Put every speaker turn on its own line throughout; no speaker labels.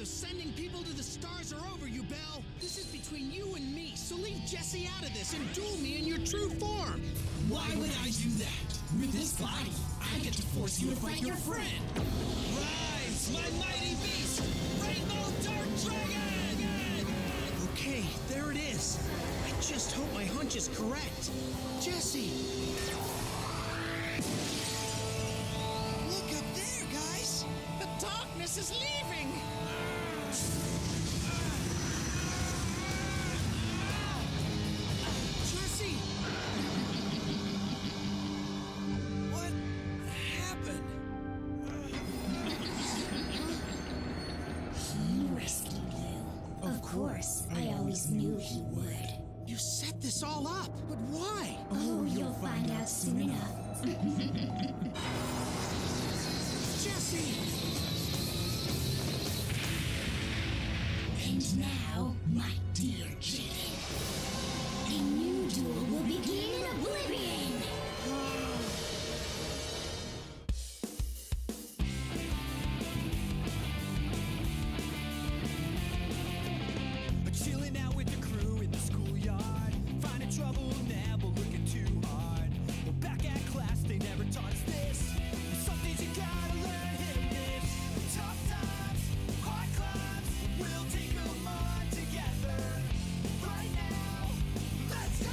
of sending people to the stars are over, you Bell. This is between you and me, so leave Jesse out of this and duel me in your true form.
Why would I do that? With this body, I get to force you to fight your friend. Rise, my mighty beast, Rainbow Dark Dragon!
Okay, there it is. I just hope my hunch is correct. Jesse!
Look up there, guys!
The darkness is leaving!
Jesse!
What happened?
He rescued you. Of course, I always knew he would.
You set this all up, but why?
Oh, you'll find out soon enough.
Jesse!
And now, my dear Jaden, a new duel will begin in oblivion!
Chilling out with the crew in the schoolyard, finding trouble, never looking too hard. We're back at class, they never taught us this. Some things you gotta learn, hit this. Tough times, hard climbs, we'll take them on together. Right now, let's go!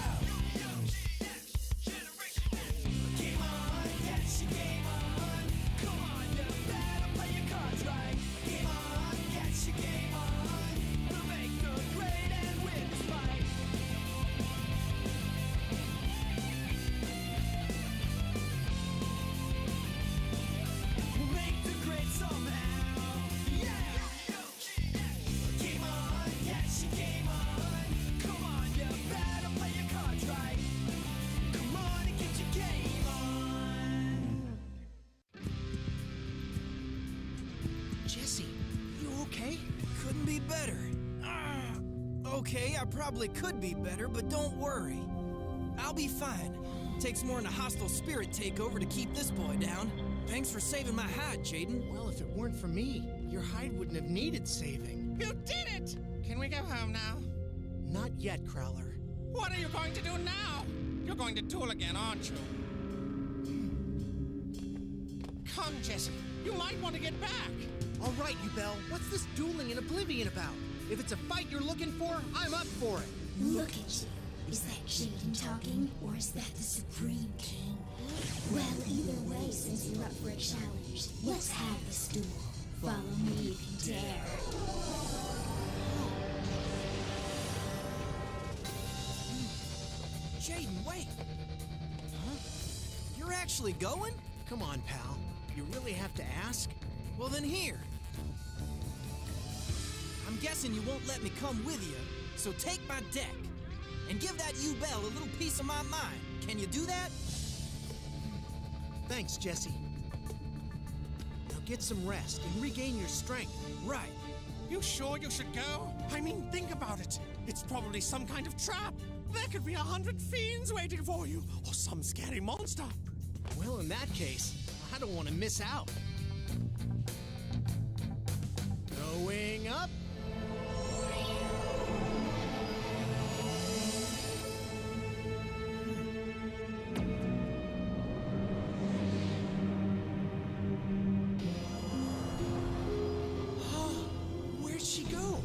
Game on, yes, you game on. Come on, you better play your cards right. Game on, yes, you game on. We'll make the grade and win this fight. We'll make the grade somehow. Yeah! Game on, yes, you game on. Come on, you better play your cards right. Come on and get your game on.
Jesse, you okay?
Couldn't be better. Okay, I probably could be better, but don't worry. I'll be fine. Takes more than a hostile spirit takeover to keep this boy down. Thanks for saving my hide, Jaden.
Well, if it weren't for me, your hide wouldn't have needed saving.
You did it! Can we go home now?
Not yet, Crowler.
What are you going to do now? You're going to duel again, aren't you? Come, Jesse. You might want to get back.
All right, you Bell. What's this dueling in Oblivion about? If it's a fight you're looking for, I'm up for it.
Look at you. Is that Jaden talking, or is that the Supreme King? Well, either way, since you're up for a challenge, let's have this duel. Follow me if you dare.
Jaden, wait. Huh? You're actually going?
Come on, pal. You really have to ask?
Well, then here. I'm guessing you won't let me come with you, so take my deck. And give that U-Bell a little piece of my mind. Can you do that?
Thanks, Jesse. Now get some rest and regain your strength.
Right.
You sure you should go? I mean, think about it. It's probably some kind of trap. There could be 100 fiends waiting for you, or some scary monster.
Well, in that case, I don't want to miss out. Going up.
Where'd she go?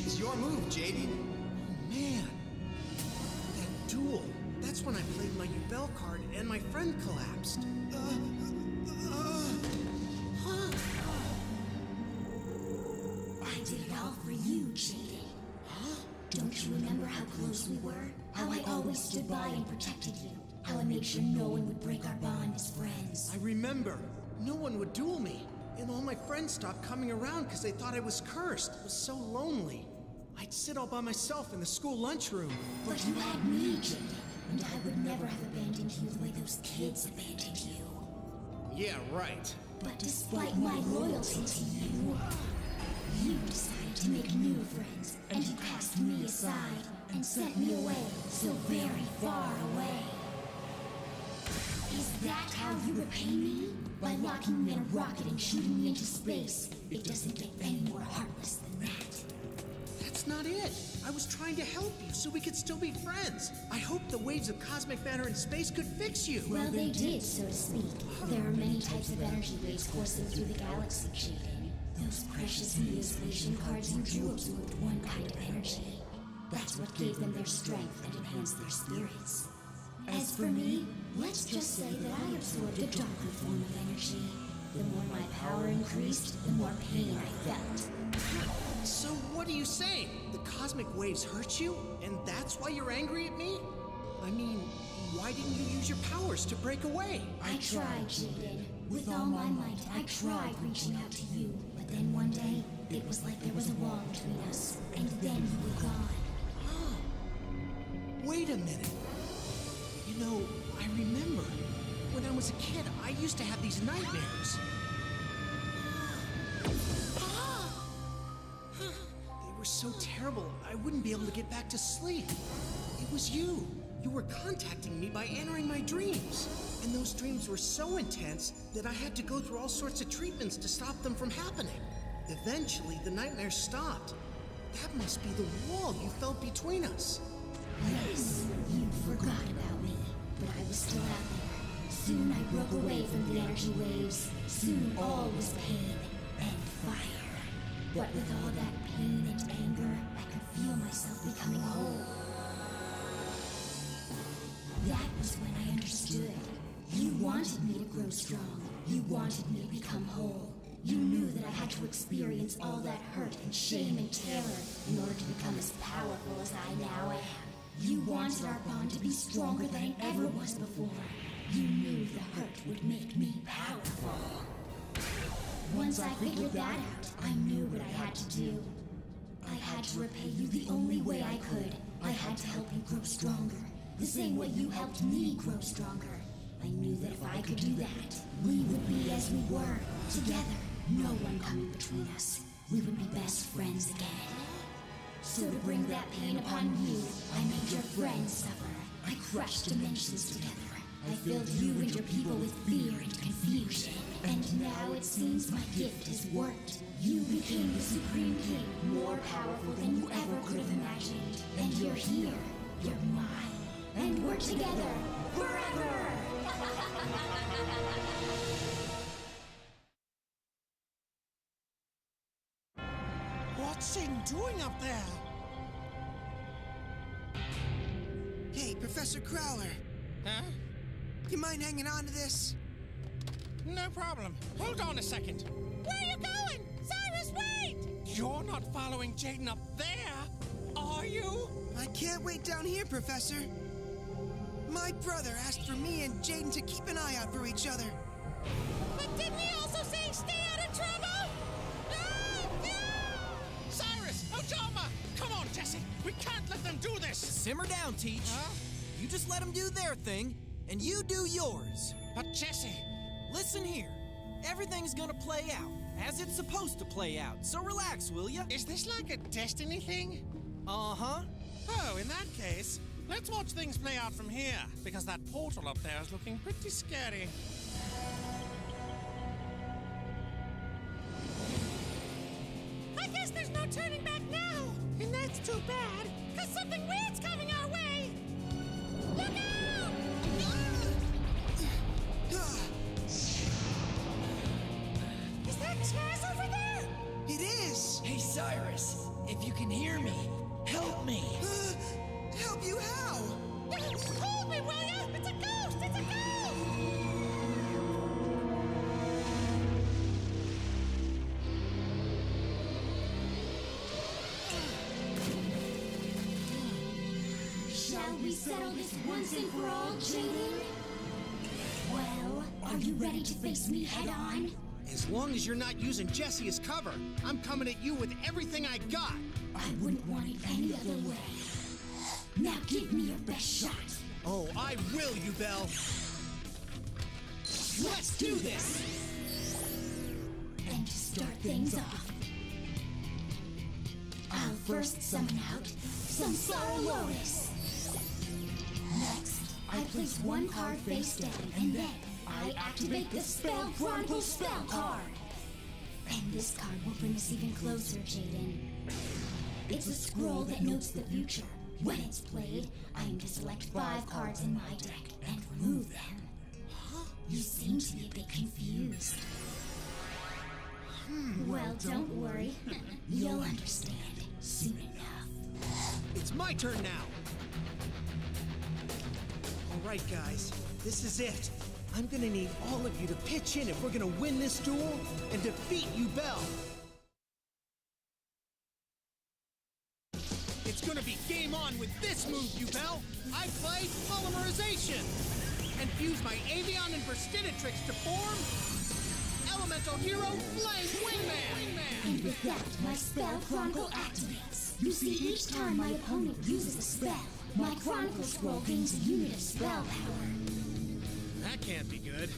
It's your move, Jaden.
Man, that duel. That's when I played my U-Bell card and my friend collapsed.
I did it all for you, Jaden. Don't you remember how close we were? How I always stood by and protected you? How I made sure no one would break our bond as friends?
I remember. No one would duel me. And all my friends stopped coming around because they thought I was cursed. It was so lonely. I'd sit all by myself in the school lunchroom.
But you had me, Jaden, and I would never have abandoned you the way those kids abandoned you.
Yeah, right.
But despite my loyalty to you, you decided to make new friends, and you cast me aside and sent me away, so very far away. Is that how you repay me? By locking me in a rocket and shooting me into space. It doesn't get any more heartless than that.
That's not it. I was trying to help you so we could still be friends. I hoped the waves of cosmic matter in space could fix you.
Well, they did, so to speak. There are many types of energy waves coursing through the galaxy, Jaden. Those precious neospatial cards you drew absorbed one kind of energy. That's what gave them their strength and enhanced their spirits. As for me, let's just say that I absorbed a darker form of energy. The more my power increased, the more pain I felt.
So what are you saying? The cosmic waves hurt you? And that's why you're angry at me? I mean, why didn't you use your powers to break away?
I tried, Jaden. With all my might, I tried reaching out to you. But then one day, it was like there was a wall between us. And then you were gone.
Wait a minute. You know, I remember. When I was a kid, I used to have these nightmares. They were so terrible, I wouldn't be able to get back to sleep. It was you. You were contacting me by entering my dreams. And those dreams were so intense that I had to go through all sorts of treatments to stop them from happening. Eventually, the nightmares stopped. That must be the wall you felt between us.
Yes, you forgot about me. But I was still out there. Soon I broke away from the energy waves. Soon all was pain and fire. But with all that pain and anger, I could feel myself becoming whole. That was when I understood. You wanted me to grow strong. You wanted me to become whole. You knew that I had to experience all that hurt and shame and terror in order to become as powerful as I now am. You wanted our bond to be stronger than it ever was before. You knew the hurt would make me powerful. Once I figured that out, I knew what I had to do. I had to repay you the only way I could. I had to help you grow stronger. The same way you helped me grow stronger. I knew that if I could do that, we would be as we were, together. No one coming between us. We would be best friends again. So to bring that pain upon you, I made your friends suffer. I crushed dimensions together. I filled you and your people with fear and confusion. And now it seems my gift has worked. You became the Supreme King, more powerful than you ever could have imagined. And you're here. You're mine. And we're together forever!
What's Jane doing up there?
Hey, Professor Crowler.
Huh?
You mind hanging on to this?
No problem. Hold on a second.
Where are you going? Cyrus, wait!
You're not following Jaden up there, are you?
I can't wait down here, Professor. My brother asked for me and Jaden to keep an eye out for each other.
But didn't he also say stay out of trouble? Ah, no!
Cyrus! Ojama! Come on, Jesse! We can't let them do this!
Simmer down, Teach.
Huh?
You just let them do their thing, and you do yours.
But Jesse...
Listen here. Everything's gonna play out, as it's supposed to play out, so relax, will ya?
Is this like a destiny thing?
Uh-huh.
Oh, in that case, let's watch things play out from here, because that portal up there is looking pretty scary.
I guess there's no turning back now. And that's too bad, because something weird's coming our way. Look out! Is that Chaz over there?
It is!
Hey, Cyrus, if you can hear me, help me.
Help you how?
Hold me, will ya? It's a ghost! It's a ghost!
Shall we settle this once and for all, Jaden? Well, are you ready to face me head on?
As long as you're not using Jesse as cover, I'm coming at you with everything I got.
I wouldn't want it any other way. Now give me your best shot.
Oh, I will, you Belle.
Let's do this!
And to start things off, I'll first summon out Samsara Lotus. Next, I place one card face down, and then, I activate the Spell Chronicle spell card. And this card will bring us even closer, Jaden. It's a scroll that notes the future. When it's played, I am to select 5 cards in my deck and remove them. You seem to be a bit confused. Well, don't worry. You'll understand soon enough.
It's my turn now. All right, guys. This is it. I'm gonna need all of you to pitch in if we're gonna win this duel and defeat Yubel. It's gonna be game on with this move, Yubel. I play Polymerization and fuse my Avion and Burstinatrix to form Elemental Hero Flame Wingman.
And with that, my Spell Chronicle activates. You see, each time my opponent uses a spell, my Chronicle Scroll gains a unit of spell power.
That can't be good.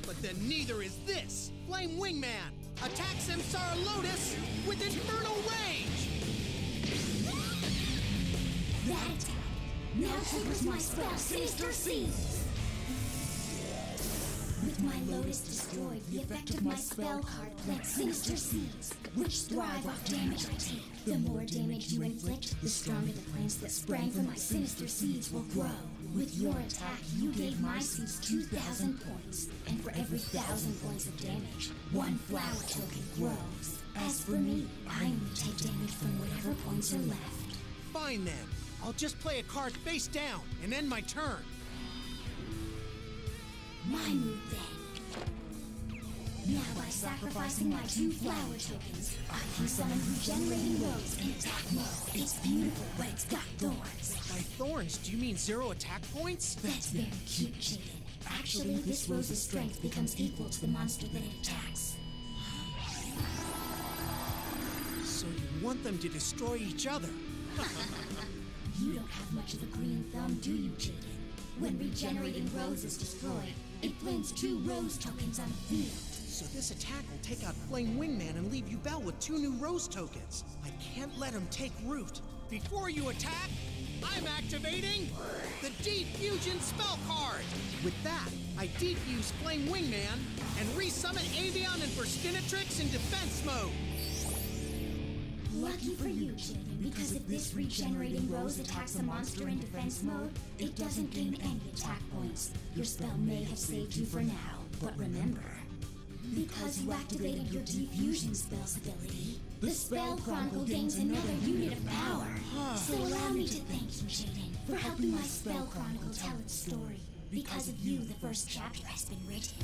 But then neither is this. Flame Wingman attacks Samsara Lotus with Infernal Rage.
That attack now triggers my spell Sinister Seeds. With my Lotus destroyed, the effect of my spell card plants Sinister Seeds, which thrive off damage I take. The more damage you inflict, the stronger the plants that sprang from my Sinister Seeds will grow. With your attack, you gave my seeds 2,000 points, and for every 1,000 points of damage, 1 flower token grows. As for me, I only take damage from whatever points are left.
Fine then. I'll just play a card face down and end my turn.
My move then. Now by sacrificing my 2 flower tokens, I can summon Regenerating Rose in attack mode. It's beautiful, but it's got thorns.
By thorns, do you mean 0 attack points?
That's very cute, Jaden. Actually, this rose's strength becomes equal to the monster that it attacks.
So you want them to destroy each other?
You don't have much of a green thumb, do you, Jaden? When Regenerating Rose is destroyed, it blames 2 rose tokens on the field.
So this attack will take out Flame Wingman and leave Yubel with 2 new rose tokens. I can't let him take root. Before you attack, I'm activating the Deep Fusion spell card. With that, I defuse Flame Wingman and resummon Avion and Burstinatrix in defense mode.
Lucky for you, Jaden, because if this Regenerating Rose attacks a monster in defense mode, it doesn't gain any attack points. Your spell may have saved you for now, but remember, because you activated your Diffusion spell's ability, the Spell Chronicle gains another unit of power. So allow me to thank you, Jaden, for helping my Spell Chronicle tell its story. Because of you, the first chapter has been written.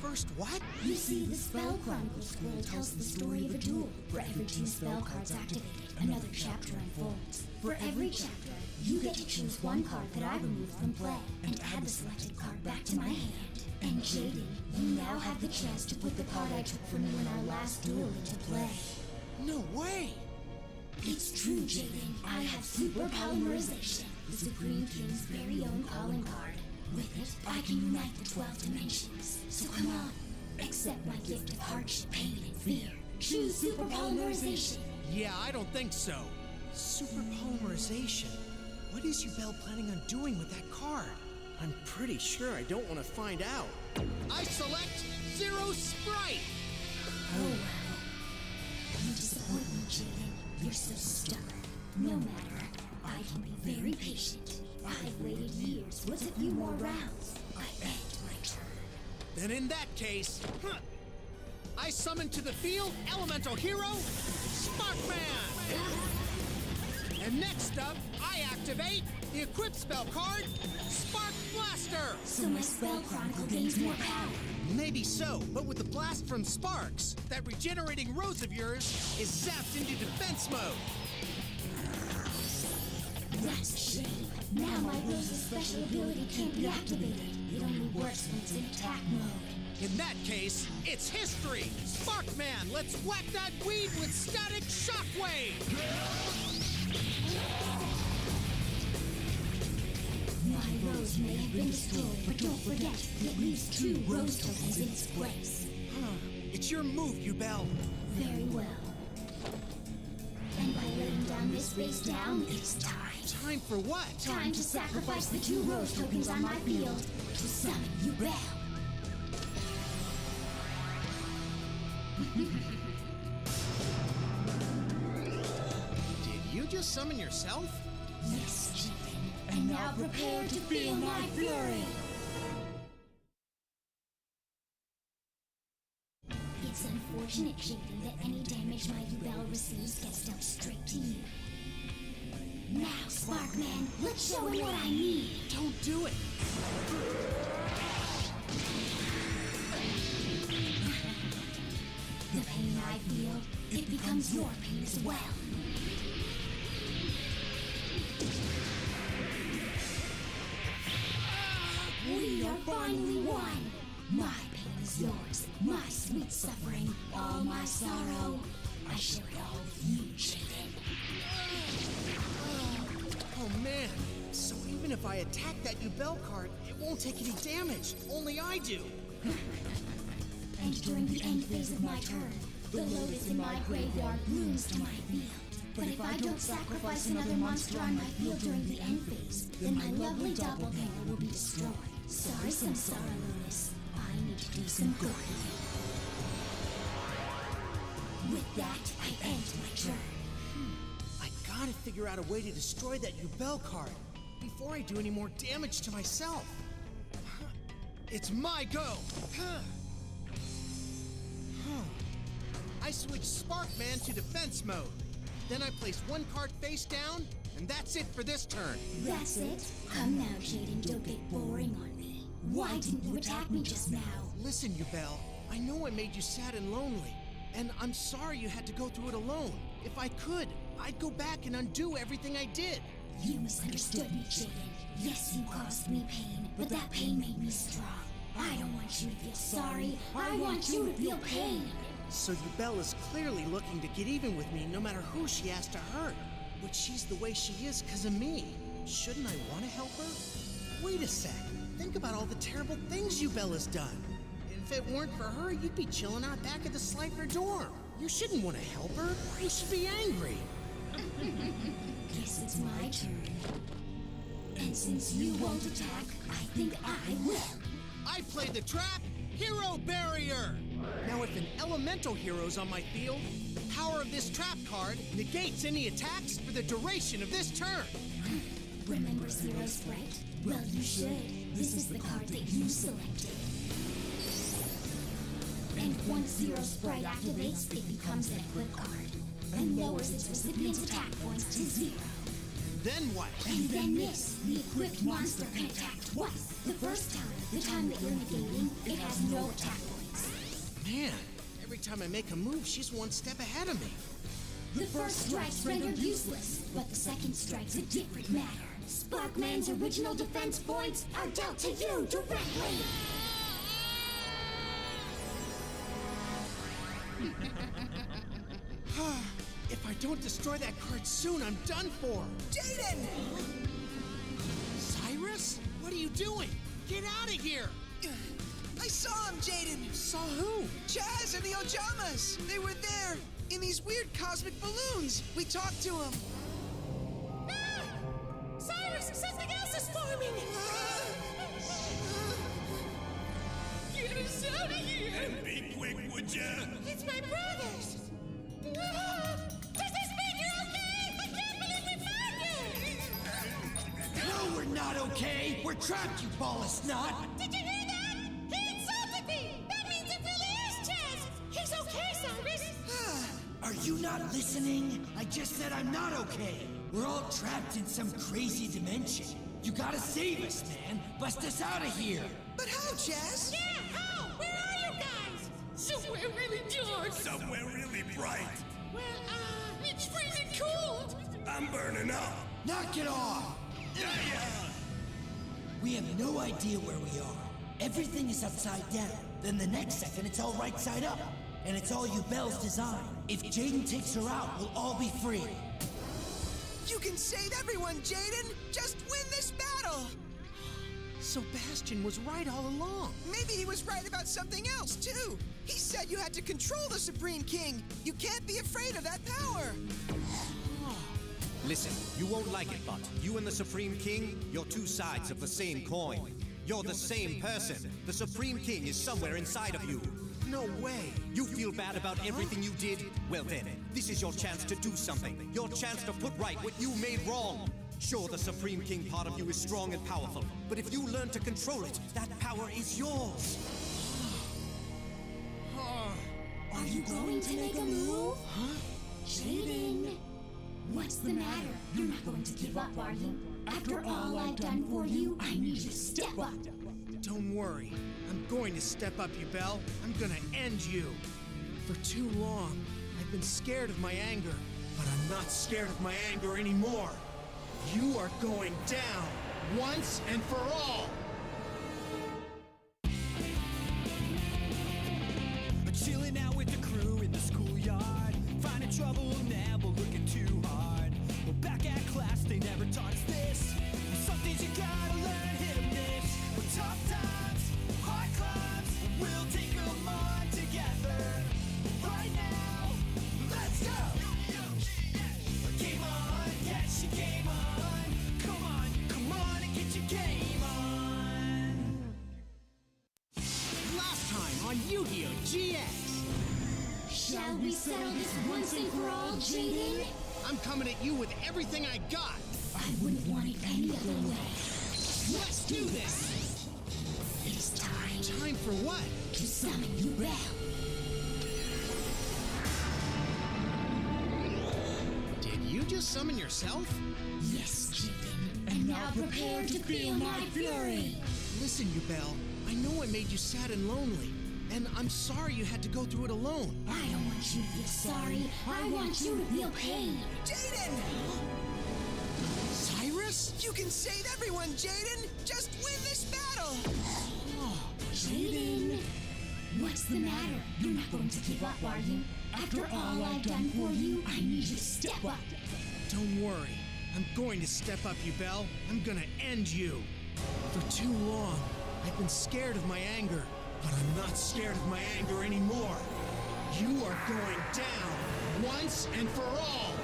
First what?
You see, the Spell Chronicle scroll tells the story of a duel. For every 2 spell cards activated, another chapter unfolds. For every chapter, you get to choose 1 card that I removed from play, and add the selected card back to my hand. And Jaden, you now have the chance to put the card I took from you in our last duel into play.
No way!
It's true, Jaden. I have Super Polymerization, the Supreme King's very own calling card. With it, I can unite the 12 dimensions. So come on, accept my gift of hardship, pain, and fear. Choose Super Polymerization.
Yeah, I don't think so. Super Polymerization? What is Yubel planning on doing with that card? I'm pretty sure I don't want to find out. I select Zero Sprite!
Oh well. You disappoint me, Jaden. You're so stubborn. No matter, I can be very patient. I've waited years. What's a few more rounds? I end my turn.
Then in that case, I summon to the field Elemental Hero, Sparkman! And next up, I activate the equipped spell card, Spark Blaster!
So my Spell Chronicle gains more power.
Maybe so, but with the blast from Sparks, that Regenerating Rose of yours is zapped into defense mode.
That's a shame. Now my Rose's special ability can't be activated. It only works when it's in attack mode.
In that case, it's history! Sparkman, let's whack that weed with Static Shockwave!
My Rose may have been destroyed, but don't forget, it leaves 2 Rose tokens in its place.
It's your move, Yubel.
Very well. And by laying down this face down, it's time.
Time for what?
Time to sacrifice the 2 Rose tokens on my field to summon Yubel.
Did you just summon yourself?
Yes, Jaden. And now prepare to feel my fury. It's unfortunate, Jaden, that any damage my Bell receives gets dealt straight to you. Now, Sparkman, let's show him what I need.
Don't do it.
The pain I feel, it becomes your pain as well. We are finally one. My pain is yours, my sweet suffering, all my sorrow. I share it all with you, Jaden.
Oh man. So even if I attack that Bell card, it won't take any damage. Only I do.
And during the end phase of my turn, the lotus in my graveyard blooms to my field. But if I don't sacrifice another monster on my field during the end phase, then my lovely doppelganger will be destroyed. Sorry, Samsara Lotus. I need to do some good. With that, I end my turn.
I gotta figure out a way to destroy that Bell card before I do any more damage to myself. It's my go. I switch Sparkman to defense mode. Then I place one card face down, and that's it for this turn.
That's it? Come now, Jaden, don't get boring on me. Why didn't you attack me just now?
Listen, Bell, I know I made you sad and lonely, and I'm sorry you had to go through it alone. If I could, I'd go back and undo everything I did.
You misunderstood me, Jaden. Yes, you caused me pain, but that pain made me strong. I don't want you to feel sorry. I want you to feel pain.
So Bell is clearly looking to get even with me no matter who she has to hurt. But she's the way she is because of me. Shouldn't I want to help her? Wait a sec. Think about all the terrible things Bell has done. If it weren't for her, you'd be chilling out back at the Slifer dorm. You shouldn't want to help her. You should be angry.
Guess it's my turn. And since you won't attack, I think I will.
I played the trap, Hero Barrier! Now if an elemental hero's on my field, the power of this trap card negates any attacks for the duration of this turn.
Remember Zero Sprite? Well, you should. This is the card that you selected. And once Zero Sprite activates, it becomes an equip card and lowers its recipient's attack points to 0.
Then what?
And then this, the equipped monster can attack twice. The first time, the time that you're negating, it has no attack points.
Man, every time I make a move, she's one step ahead of me.
The first strike's rendered useless, but the second strike's a different matter. Sparkman's original defense points are dealt to you directly!
If I don't destroy that card soon, I'm done for.
Jaden!
Cyrus? What are you doing? Get out of here!
I saw him, Jaden!
Saw who?
Chaz and the Ojamas! They were there, in these weird cosmic balloons! We talked to him!
Cyrus, something else is forming! Get us out of here!
And be quick, would ya?
It's my brothers! Does this mean you're okay? I can't believe we found you!
No, we're not okay! We're trapped, you ball of snot!
Did you hear that? He insulted me! That means it really is Chaz! He's okay, Cyrus!
Are you not listening? I just said I'm not okay! We're all trapped in some crazy dimension. You gotta save us, man! Bust us out of here!
But how, Chaz?
Yeah, how? Where are you guys? Somewhere really dark.
Somewhere really bright.
Well, it's freezing cold.
I'm burning up.
Knock it off! We have no idea where we are. Everything is upside down. Then the next second, it's all right side up. And it's all Bell's design. If Jaden takes her out, we'll all be free.
You can save everyone, Jaden! Just win this battle!
So Bastion was right all along.
Maybe he was right about something else, too! He said you had to control the Supreme King! You can't be afraid of that power!
Listen, you won't like it, but you and the Supreme King, you're two sides of the same coin. You're the same person. The Supreme King is somewhere inside of you.
no way.
You feel bad about everything you did? Well then, this is your chance to do something. Your chance to put right what you made wrong. Sure, the Supreme King part of you is strong and powerful, but if you learn to control it, that power is yours.
Are you going to make a move? Huh? Jaden! What's the matter? You're not going to give up, are you? After all I've done for you, I need you to step up.
Don't worry. I'm going to step up, you Belle. I'm gonna end you. For too long, I've been scared of my anger, but I'm not scared of my anger anymore. You are going down, once and for all!
Chilling out with the crew in the schoolyard, finding trouble, never looking too hard. Well, back at class, they never taught us this. Some things you gotta learn, hit or miss. But tough times, hard climbs, we'll take them on together. Right now, let's go! Game on, get your game on. Come on and get your game on.
Last time on Yu-Gi-Oh! GX!
Shall we settle this once and for all, Jaden?
I'm coming at you with everything I got!
I wouldn't want it any other way.
Let's do this!
It is time.
Time for what?
To summon you, Belle.
Did you just summon yourself?
Yes, Jaden. And now prepare to feel my fury.
Listen, you Belle. I know I made you sad and lonely. And I'm sorry you had to go through it alone.
I don't want you to feel sorry. I want you to feel pain.
Jaden!
Cyrus?
You can save everyone, Jaden! Just win this battle!
Jaden! What's the matter? You're not going to give up, are you? After all I've done for you, I need you to step up.
Don't worry. I'm going to step up, you Belle. I'm gonna end you. For too long, I've been scared of my anger. But I'm not scared of my anger anymore. You are going down, once and for all!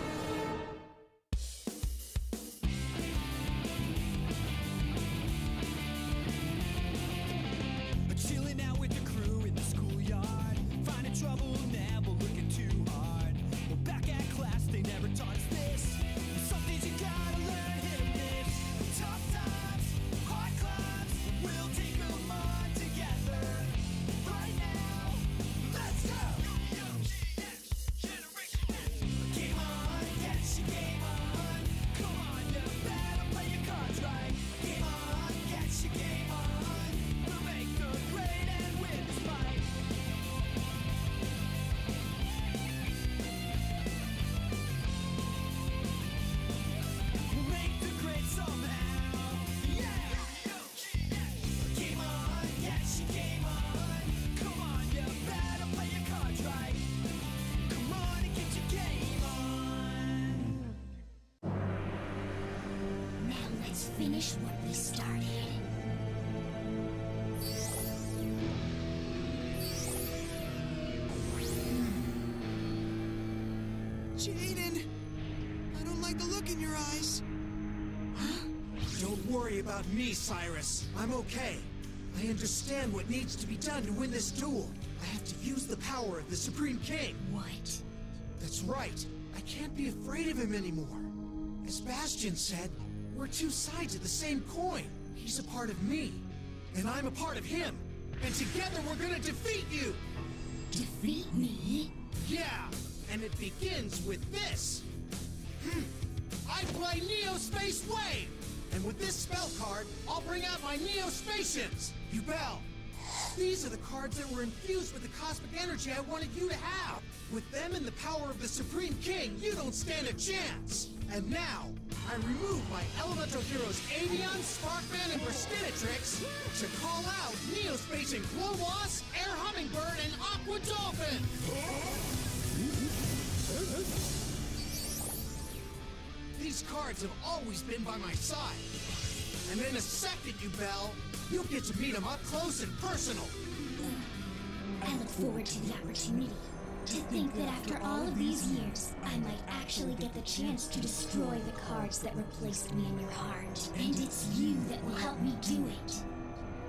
Chilling out with the crew in the schoolyard, finding trouble, never looking too hard. Well, back at class, they never taught us this. Some things you gotta learn, hit or miss. Tough times, hard climbs, we'll take them on together. Right now, let's go! Game on, get your game on. Come on, you better play your cards right. Game on, get your game on. We'll make the grade and win this fight. We'll make the grade somehow. Yeah! Game on, get your game on. Come on, you better play your cards right. Come on and get your game on.
Now let's finish what we started.
Jaden! I don't like the look in your eyes.
Don't worry about me, Cyrus. I'm okay. I understand what needs to be done to win this duel. I have to use the power of the Supreme King.
What?
That's right. I can't be afraid of him anymore. As Bastion said, we're two sides of the same coin. He's a part of me, and I'm a part of him. And together we're gonna defeat you!
Defeat me?
Yeah, and it begins with this. I play Neo Space Wave! And with this spell card, I'll bring out my Neo Spacians! You Belle! These are the cards that were infused with the cosmic energy I wanted you to have! With them and the power of the Supreme King, you don't stand a chance! And now, I remove my elemental heroes Avion, Sparkman, and Burstinatrix to call out Neo Spacian Globoss, Air Hummingbird, and Aqua Dolphin! These cards have always been by my side. And in a second, you Belle, you'll get to meet them up close and personal.
I look forward to the opportunity. To think that after all of these years, I might actually get the chance to destroy the cards that replaced me in your heart. And it's you that will help me do it.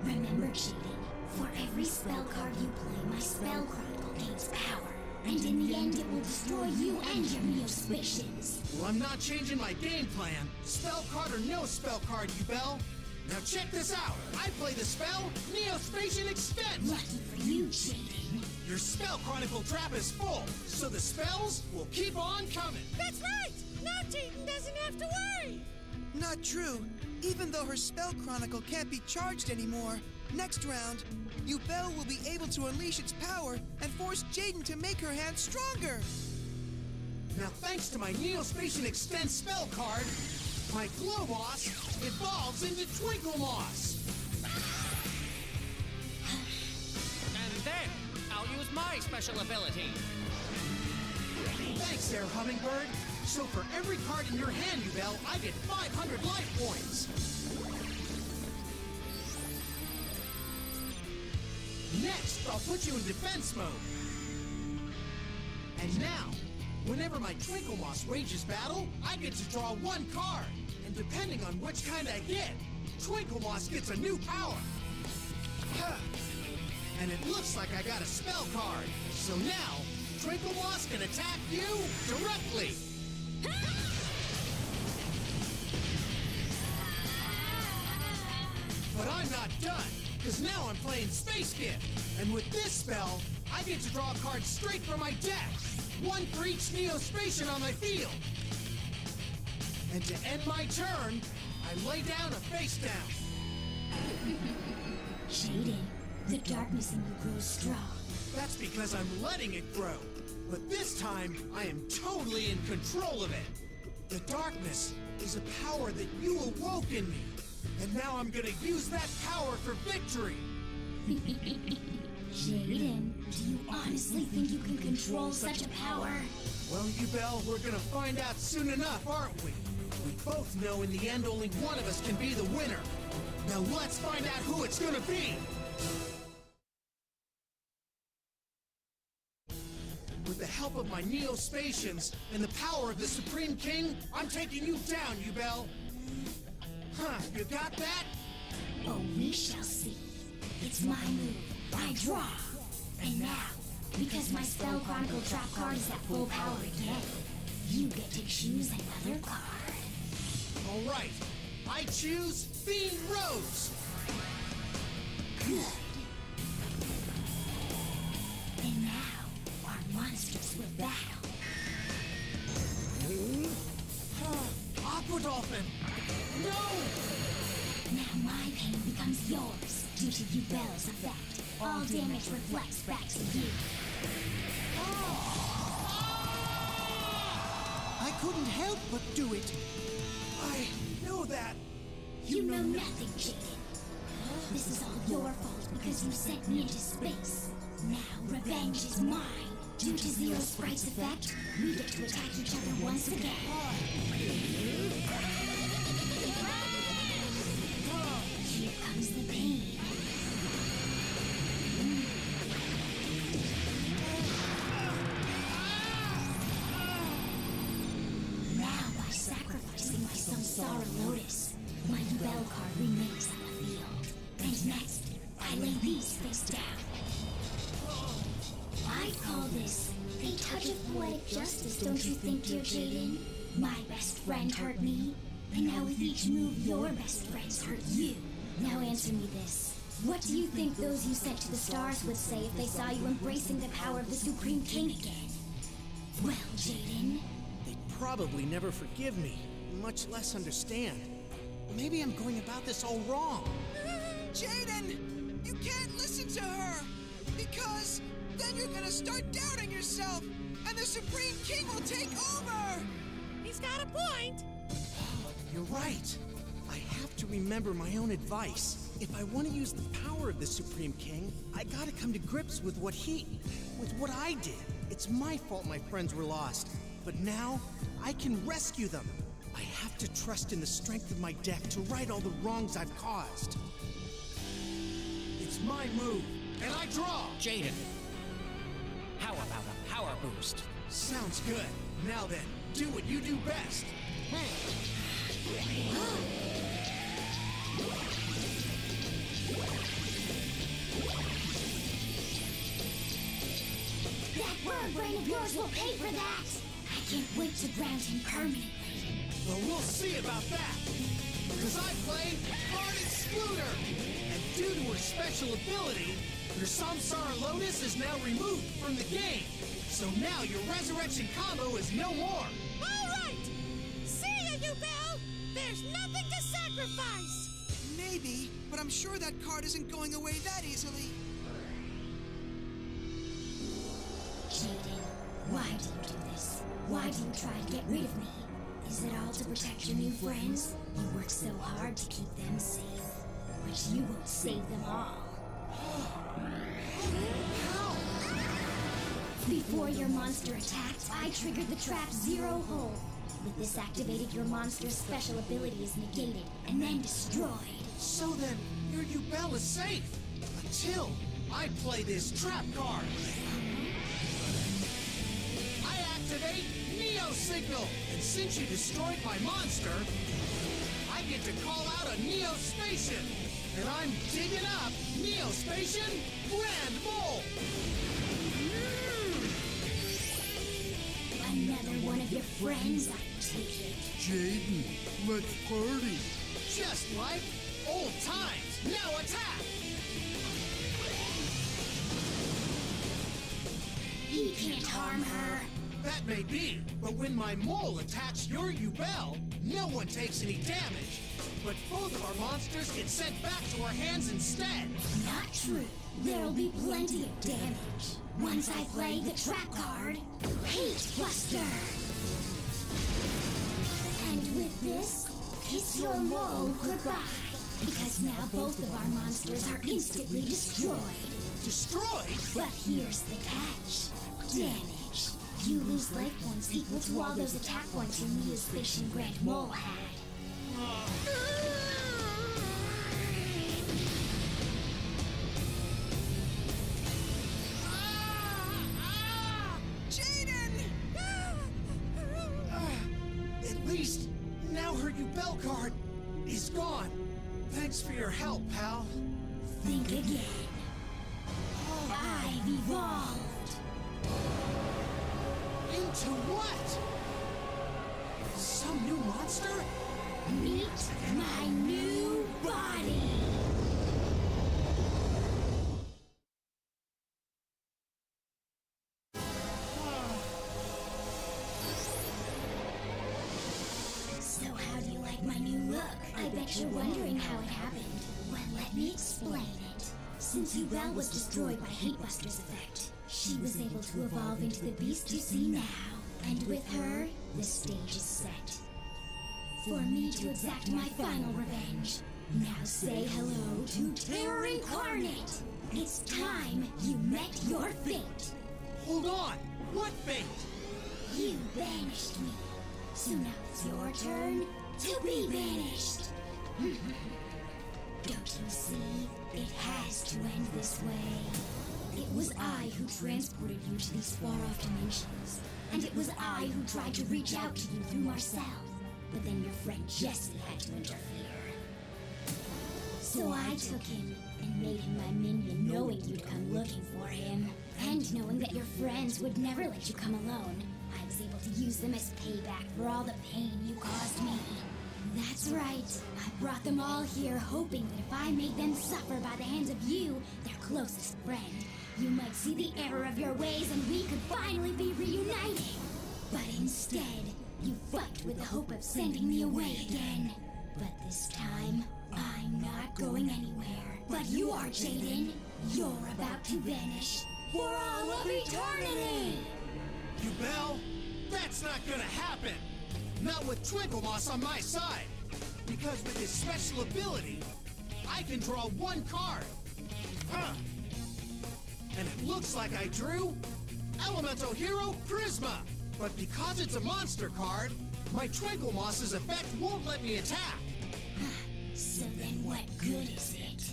Remember, Jaden, For every spell card you play, my spell chronicle gains power. And in the end, it will destroy you and your Neospatians.
Well, I'm not changing my game plan. Spell card or no spell card, you bell. Now check this out. I play the spell Neospatian Extent.
Lucky for you, Jaden.
Your spell chronicle trap is full, so the spells will keep on coming.
That's right! Now Jaden doesn't have to worry!
Not true. Even though her spell chronicle can't be charged anymore, next round, Yubel will be able to unleash its power and force Jaden to make her hand stronger.
Now thanks to my Neospatian Extend spell card, my Glow Moss evolves into Twinkle Moss.
And then, I'll use my special ability.
Thanks there, Hummingbird. So for every card in your hand, Yubel, I get 500 life points. Next, I'll put you in defense mode. And now, whenever my Twinkle Moss wages battle, I get to draw one card. And depending on which kind I get, Twinkle Moss gets a new power. And it looks like I got a spell card. So now, Twinkle Moss can attack you directly. But I'm not done, because now I'm playing Space Gift. And with this spell, I get to draw a card straight from my deck. One for each Neospatian on my field. And to end my turn, I lay down a face down.
Jaden, the darkness in you grows strong.
That's because I'm letting it grow. But this time, I am totally in control of it. The darkness is a power that you awoke in me. And now I'm gonna use that power for victory.
Jaden, do you honestly think you can control such a power?
Well, Yubel, we're gonna find out soon enough, aren't we? We both know in the end only one of us can be the winner. Now let's find out who it's gonna be. With the help of my Neospatians and the power of the Supreme King, I'm taking you down, Yubel. Huh, you got that?
Oh, we shall see. It's my move. I draw. And now, because my Spell Chronicle trap card is at full power again, you get to choose another card.
All right. I choose Fiend Rose.
Good. And now, our monsters will battle.
Aqua Dolphin. No!
Now my pain becomes yours due to Yubel's effect. All damage reflects back to you.
I couldn't help but do it. I know that.
You know nothing, Jaden. This is all your fault because you sent me into space. Now revenge is mine. Due to Zero Sprite's effect, we get to attack each other once again. Here comes the pain. Now, by sacrificing my Samsara Lotus, my Yubel card remains on the field. And next, I lay these face down. I'd call this a touch of poetic justice, don't you think, dear Jaden? My best friend hurt me, and now with each move, your best friends hurt you. Now answer me this. What do you think those you sent to the stars would say if they saw you embracing the power of the Supreme King again? Well, Jaden?
They'd probably never forgive me, much less understand. Maybe I'm going about this all wrong.
Jaden! You can't listen to her! Because then you're gonna start doubting yourself, and the Supreme King will take over!
He's got a point.
You're right. I have to remember my own advice. If I want to use the power of the Supreme King, I gotta come to grips with what I did. It's my fault my friends were lost. But now, I can rescue them. I have to trust in the strength of my deck to right all the wrongs I've caused. It's my move, and I draw!
Jaden, how about a power boost?
Sounds good. Now then, do what you do best.
That bird brain of yours will pay for that! I can't wait to ground him permanently.
Well, we'll see about that. Because I play Card Excluder. And due to her special ability, your Samsara Lotus is now removed from the game. So now your resurrection combo is no more.
All right! See ya, you Belle! There's nothing to sacrifice!
Maybe, but I'm sure that card isn't going away that easily.
Jaden, why do you do this? Why do you try to get rid of me? Is it all to protect your new friends? You work so hard to keep them safe, but you won't save them all. Before your monster attacked, I triggered the trap Zero Hole. With this activated, your monster's special ability is negated and then destroyed.
So then, your Yubel is safe. Until I play this trap card. I activate Neo Signal. And since you destroyed my monster, I get to call out a Neo Spation. And I'm digging up Neo Spation Grand Bowl.
Another one of your friends, I take it.
Jaden, let's party. Just like old times. Now attack!
He can't harm her.
That may be, but when my mole attacks your Yubel, no one takes any damage. But both of our monsters get sent back to our hands instead.
Not true. There'll be plenty of damage. Once I play the trap card, Hate Buster. And with this, kiss your mole goodbye. Because now both of our monsters are instantly destroyed.
Destroyed?
But here's the catch. Damage. You lose life points equal to all those attack points your Neo-Spation Grand Mole had.
At least, now her Yubel card is gone. Thanks for your help, pal.
Think again. I've evolved.
Into what? Some new monster?
Meet my new body. So how do you like my new look? I bet you're wondering how it happened. Well, let me explain it. Since Yubel was destroyed by Hate Buster's effect, she was able to evolve into the beast you see now. And with her, the stage is set. For me to exact my final revenge. Now say hello to Terror Incarnate! It's time you met your fate!
Hold on! What fate?
You banished me. So now it's your turn to be banished. Don't you see? It has to end this way. It was I who transported you to these far-off dimensions. And it was I who tried to reach out to you through Marcel. But then your friend Jesse had to interfere. So I took him and made him my minion, knowing you'd come looking for him. And knowing that your friends would never let you come alone, I was able to use them as payback for all the pain you caused me. That's right. I brought them all here, hoping that if I made them suffer by the hands of you, their closest friend, you might see the error of your ways and we could finally be reunited. But instead, you fight with the hope of sending me away again. But this time, I'm not going anywhere. But you are, Jaden. You're about to vanish for all of eternity!
Yubel, that's not gonna happen! Not with Twinkle Moss on my side! Because with his special ability, I can draw one card! Huh! And it looks like I drew Elemental Hero Prisma! But because it's a monster card, my Twinkle Moss's effect won't let me attack!
So then what good is it?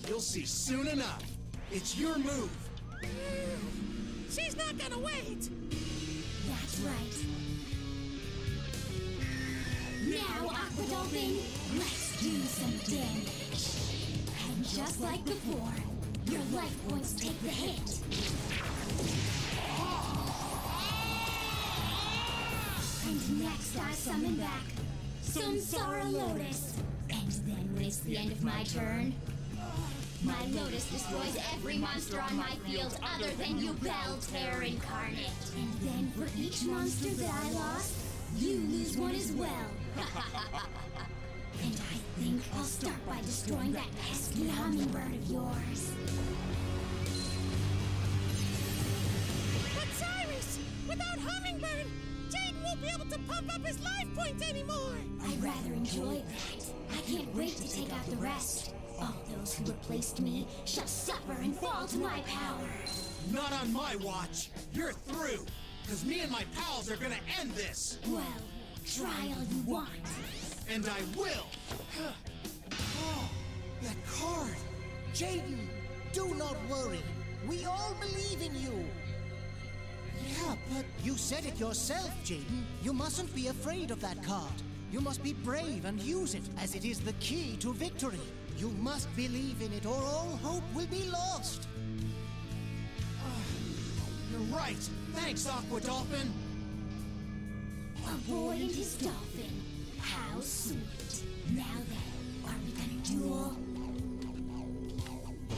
You'll see soon enough. It's your move.
She's not gonna wait!
That's right. Now, Aquadolphin, let's do some damage. And just like before, your life points take the hit. First I summon back Samsara Lotus. And then when it's the end of my turn, my Lotus destroys every monster on my field other than you, Bell Terror Incarnate. And then for each monster that I lost, you lose one as well. And I think I'll start by destroying that pesky hummingbird of yours.
But Cyrus, without Hummingbird, Jaden won't be able to pump up his life points anymore.
I'd rather enjoy that. I can't wait to take out the rest. All those who replaced me shall suffer and fall to my power.
Not on my watch. You're through. Because me and my pals are gonna end this.
Well, try all you want.
And I will.
Oh, that card.
Jaden, do not worry. We all believe in you.
Yeah, but
You said it yourself, Jaden. You mustn't be afraid of that card. You must be brave and use it, as it is the key to victory. You must believe in it, or all hope will be lost.
You're right. Thanks, Aqua Dolphin.
A boy and his dolphin. How sweet. Now then, are we gonna duel?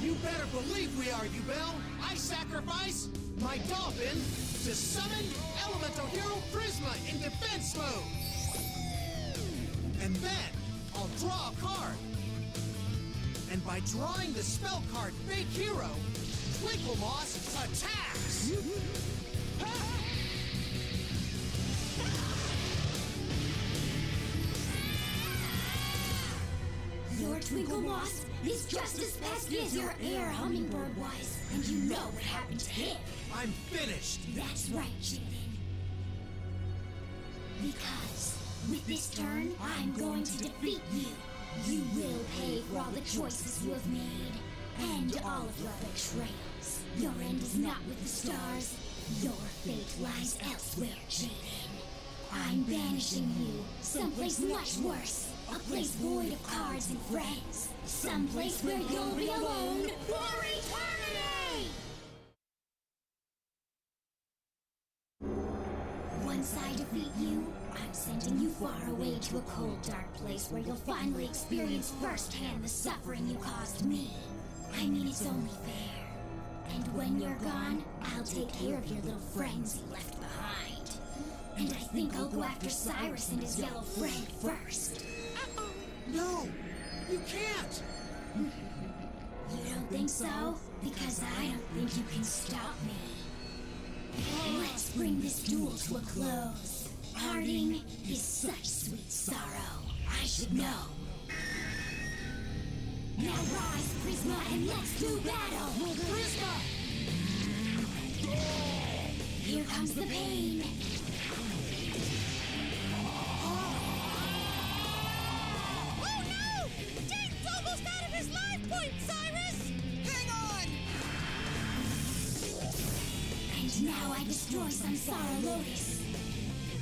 You better believe we are, you Bell. I sacrifice my dolphin to summon Elemental Hero Prisma in defense mode. And then I'll draw a card. And by drawing the spell card Fake Hero, Twinkle Moss attacks.
Your Twinkle Moss is just as pesky as your air hummingbird was. And you know what happened to him.
I'm finished.
That's right, Jaden. Because with this turn, I'm going to defeat you. You will pay for all the choices you have made, and all of your betrayals. Your end is not with the stars. Your fate lies elsewhere, Jaden. I'm banishing you someplace much worse. A place void of cards and friends. Someplace where you'll be alone for eternity! Once I defeat you, I'm sending you far away to a cold, dark place where you'll finally experience firsthand the suffering you caused me. I mean, it's only fair. And when you're gone, I'll take care of your little friends you left behind. And I think I'll go after Cyrus and his yellow friend first.
No, you can't.
You don't think so? Because I don't think you can stop me. Let's bring this duel to a close. Parting is such sweet sorrow. I should know. Now rise, Prisma, and let's do battle! Prisma! Here comes the pain.
Oh no! Jaden's almost out of his life points, Cyrus!
Hang on!
And now I destroy Samsara Lotus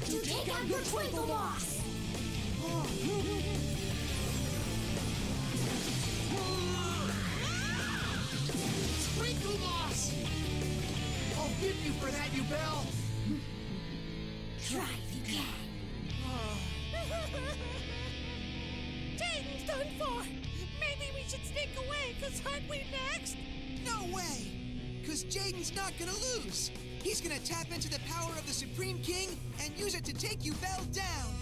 to take out your Twinkle Moss!
Twinkle Moss! I'll give you for that, you Bell!
Try if you can.
Jaden's done for! Maybe we should sneak away, because aren't we next?
No way! Because Jaden's not gonna lose. He's gonna tap into the power of the Supreme King and use it to take you Bell down.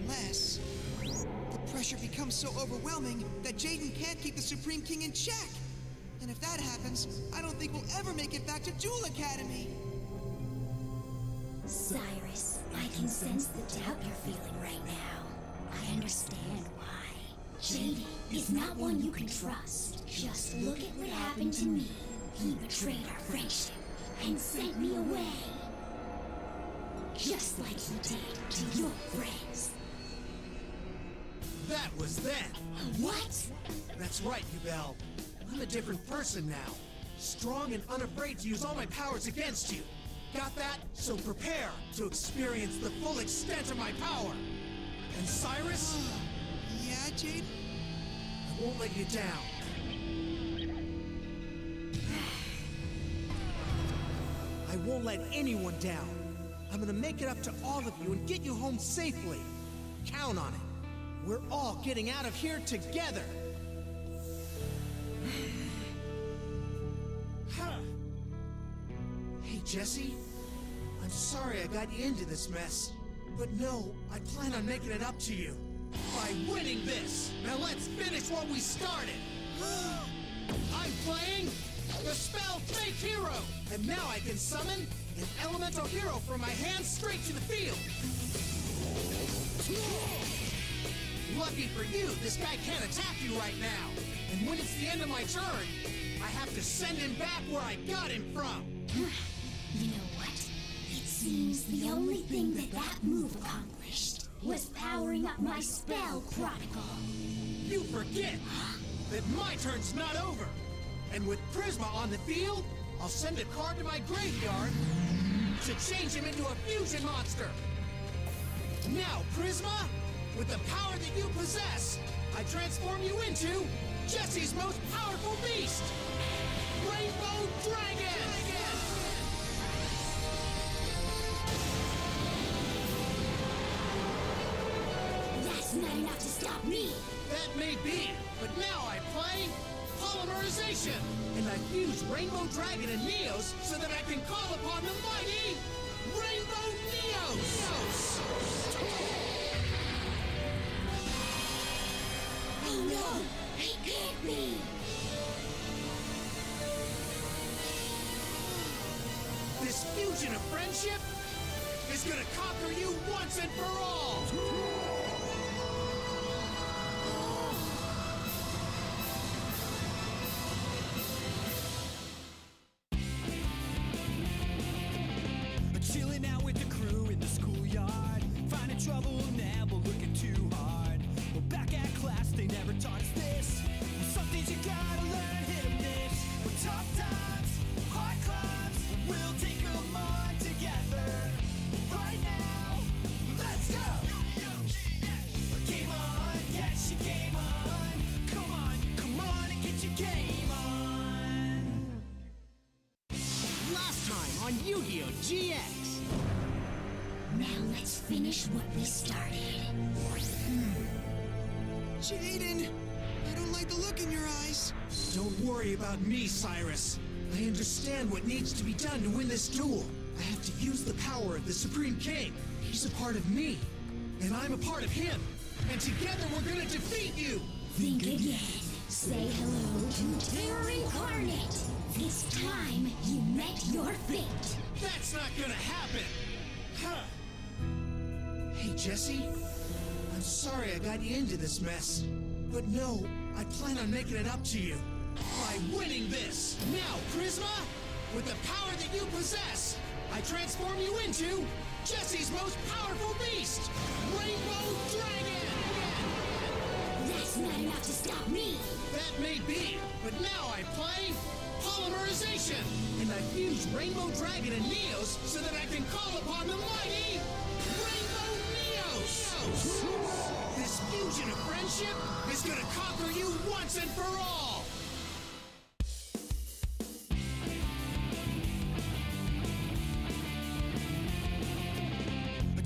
Unless the pressure becomes so overwhelming that Jaden can't keep the Supreme King in check. And if that happens, I don't think we'll ever make it back to Jewel Academy.
Cyrus, I can sense the doubt you're feeling right now. I understand why. Jaden is not one you can trust. Just look at what happened to me. He betrayed our friendship and sent me away. Just like he did to your friends.
That was then.
What?
That's right, you Bell. I'm a different person now. Strong and unafraid to use all my powers against you. Got that? So prepare to experience the full extent of my power. And Cyrus?
Yeah, Jaden?
I won't let you down. I won't let anyone down.
I'm gonna make it up to all of you and get you home safely. Count on it. We're all getting out of here together. Hey, Jesse. I'm sorry I got you into this mess. But no, I plan on making it up to you. By winning this! Now let's finish what we started! I'm playing the spell Fake Hero! And now I can summon an elemental hero from my hand straight to the field! Lucky for you, this guy can't attack you right now! And when it's the end of my turn, I have to send him back where I got him from!
You know what? It seems the only thing that move accomplished was powering up my spell chronicle.
You forget that my turn's not over! And with Prisma on the field, I'll send a card to my graveyard to change him into a fusion monster! Now, Prisma, with the power that you possess, I transform you into Jesse's most powerful beast! Rainbow Dragon!
That's not enough to stop me!
That may be, but now I play Polymerization! And I fuse Rainbow Dragon and Neos so that I can call upon the mighty Rainbow Neos!
Oh no! It can't be!
This fusion of friendship is gonna conquer you once and for all!
Chilling out with the crew in the schoolyard, finding trouble, never looking too hard. Well, back at class, they never taught us this. Well, some things you gotta learn, hit and miss. Well, tough times, hard climbs, we'll take them on together. Right now, let's go! Game on, get your game on. Come on and get your game on.
Last time on Yu-Gi-Oh! GX!
Now let's finish what we started.
Jaden, I don't like the look in your eyes.
Don't worry about me, Cyrus. I understand what needs to be done to win this duel. I have to use the power of the Supreme King. He's a part of me, and I'm a part of him. And together we're gonna defeat you!
Think again. Say hello to Terror Incarnate. This time, you met your fate.
That's not gonna happen! Huh. Hey, Jesse. I'm sorry I got you into this mess. But no, I plan on making it up to you. By winning this! Now, Prisma, with the power that you possess, I transform you into Jesse's most powerful beast! Rainbow Dragon!
That's not enough to stop me!
That may be, but now I play Polymerization! And I fuse Rainbow Dragon and Neos so that I can call upon the mighty Rainbow Neos! This fusion of friendship is gonna conquer you once and for all!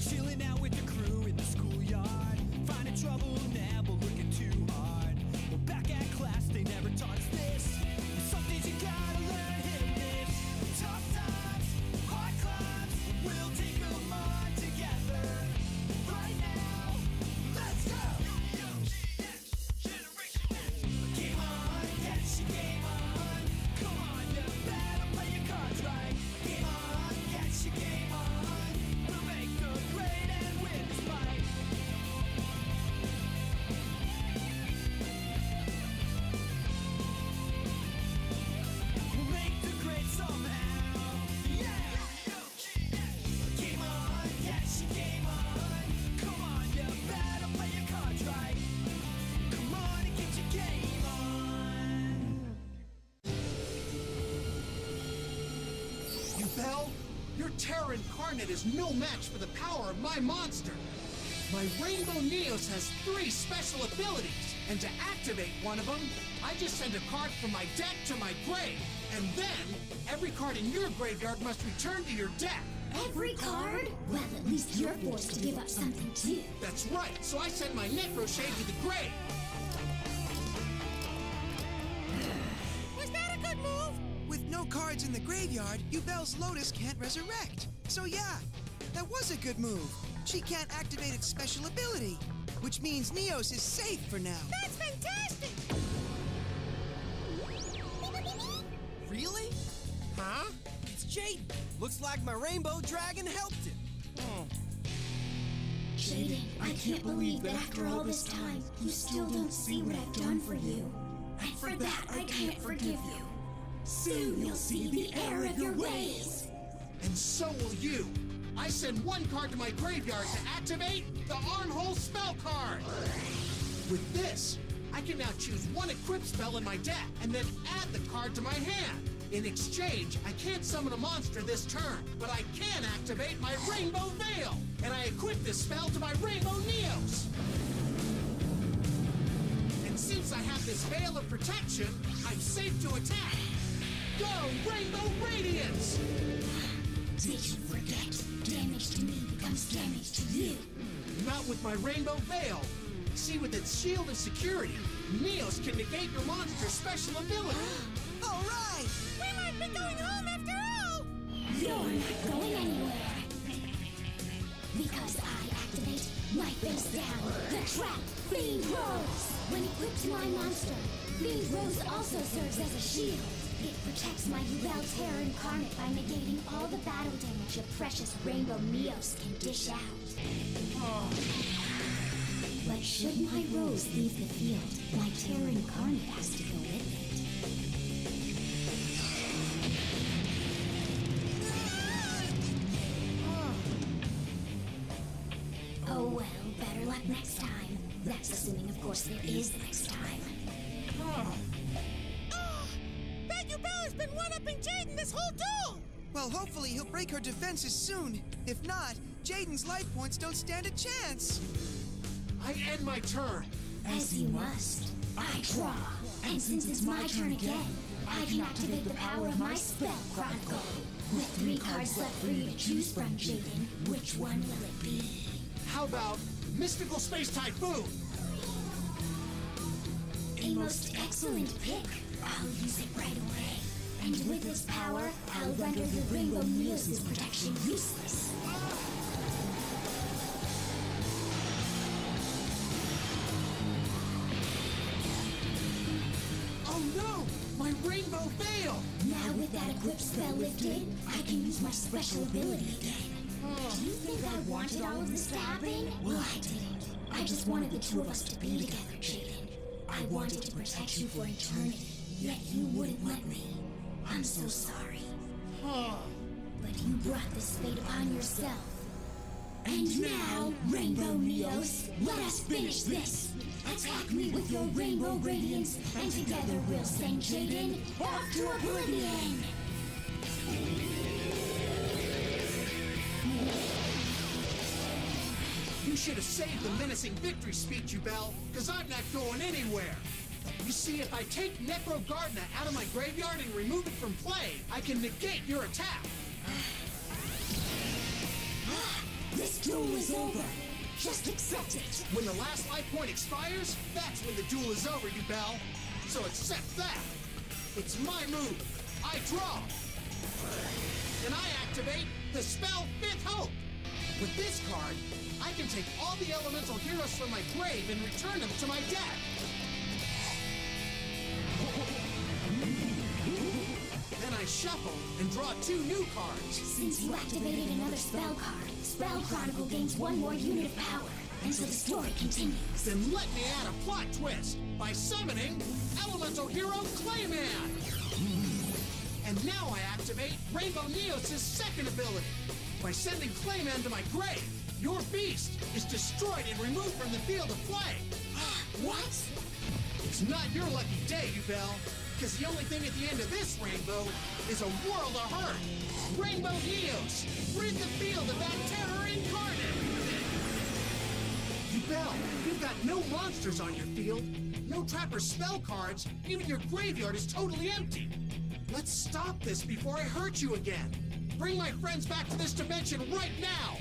Chilling out with the crew in the schoolyard, finding trouble, never looking too hard. Well, back at class, they never taught us this. Some things you gotta learn, hit and miss. Tough times, hard climbs, we'll take them on together. Right now, let's go! Game on, get your game on. Come on, you better play your cards right. Game on, get your game on. We'll make the grade and win this fight. We'll make the grade somehow. Yeah! Game on, get your game on. Come on, you better play your cards right. Come on and get your game on.
You Belle, your Terror Incarnate is no match for the power of my monster. My Rainbow Neos has 3 special abilities,
And to activate one of them, I just send a card from my deck to my grave. And then, every card in your graveyard must return to your deck.
Every card? Well, at least you're forced to give up something too.
That's right, so I send my Necro Shade to the grave.
Was that a good move?
With no cards in the graveyard, Yubel's Lotus can't resurrect. So yeah, that was a good move. She can't activate its special ability, which means Neos is safe for now.
That's fantastic!
Really?
Huh?
It's Jaden. Looks like my rainbow dragon helped him.
Jaden, I can't believe that after all this time, you still don't see what I've done for you. And for that, I can't forgive you. Soon you'll see the error of your ways.
And so will you. I send one card to my graveyard to activate the Armhole spell card. With this, I can now choose one equip spell in my deck and then add the card to my hand. In exchange, I can't summon a monster this turn, but I can activate my Rainbow Veil, and I equip this spell to my Rainbow Neos. And since I have this Veil of Protection, I'm safe to attack. Go, Rainbow Radiance!
Did you forget? Damage to me becomes damage to you.
Not with my Rainbow Veil. See, with its shield of security, Neos can negate your monster's special ability.
All right!
We might be going home after all!
You're not going anywhere. Because I activate my face down, the trap, Fiend Rose. When equipped to my monster, Fiend Rose also serves as a shield. It protects my Yubel Terror Incarnate by negating all the battle damage your precious Rainbow Neos can dish out. But should my Rose leave the field, my Terror Incarnate has to go with it. Oh well, better luck next time. That's assuming, of course, there is next time.
That Yubel has been one-upping Jaden this whole duel!
Well, hopefully he'll break her defenses soon. If not, Jaden's life points don't stand a chance.
I end my turn.
As you must. I draw. And since it's my turn again, I can activate the power of my spell chronicle. With 3 cards left for you to choose from, Jaden, which one will it be?
How about Mystical Space Typhoon?
A most excellent pick. I'll use it right away. And with its power, I'll render the Rainbow Neos' protection useless.
Oh no! My Rainbow Veil!
Now with that equipped spell lifted, I can use my special ability again. Do you think I wanted all of this to happen? Well, I didn't. I just wanted the two of us to be together, Jaden. I wanted to protect you for eternity, yet you wouldn't let me. I'm so sorry. But you brought this fate upon yourself. And now, Rainbow Neos, let us finish this! Attack me with your Rainbow Radiance, and together we'll send Jaden off to oblivion!
You should have saved the menacing victory speech, Yubel, because I'm not going anywhere. You see, if I take Necro Gardna out of my graveyard and remove it from play, I can negate your attack.
This duel is over. Just accept it.
When the last life point expires, that's when the duel is over, Yubel. So accept that. It's my move. I draw. And I activate the spell Fifth Hope. With this card, I can take all the elemental heroes from my grave and return them to my deck. Then I shuffle and draw 2 new cards.
Since you activated another spell card, Spell Chronicle gains 1 more unit of power, and so the story continues.
Then let me add a plot twist by summoning Elemental Hero Clayman. And now I activate Rainbow Neos' second ability. By sending Clayman to my grave, your beast is destroyed and removed from the field of play.
What?
It's not your lucky day, Yubel, because the only thing at the end of this rainbow is a world of hurt. Rainbow Neos, rid the field of that terror incarnate. Yubel, Bell, you've got no monsters on your field, no trapper spell cards, even your graveyard is totally empty. Let's stop this before I hurt you again. Bring my friends back to this dimension right now!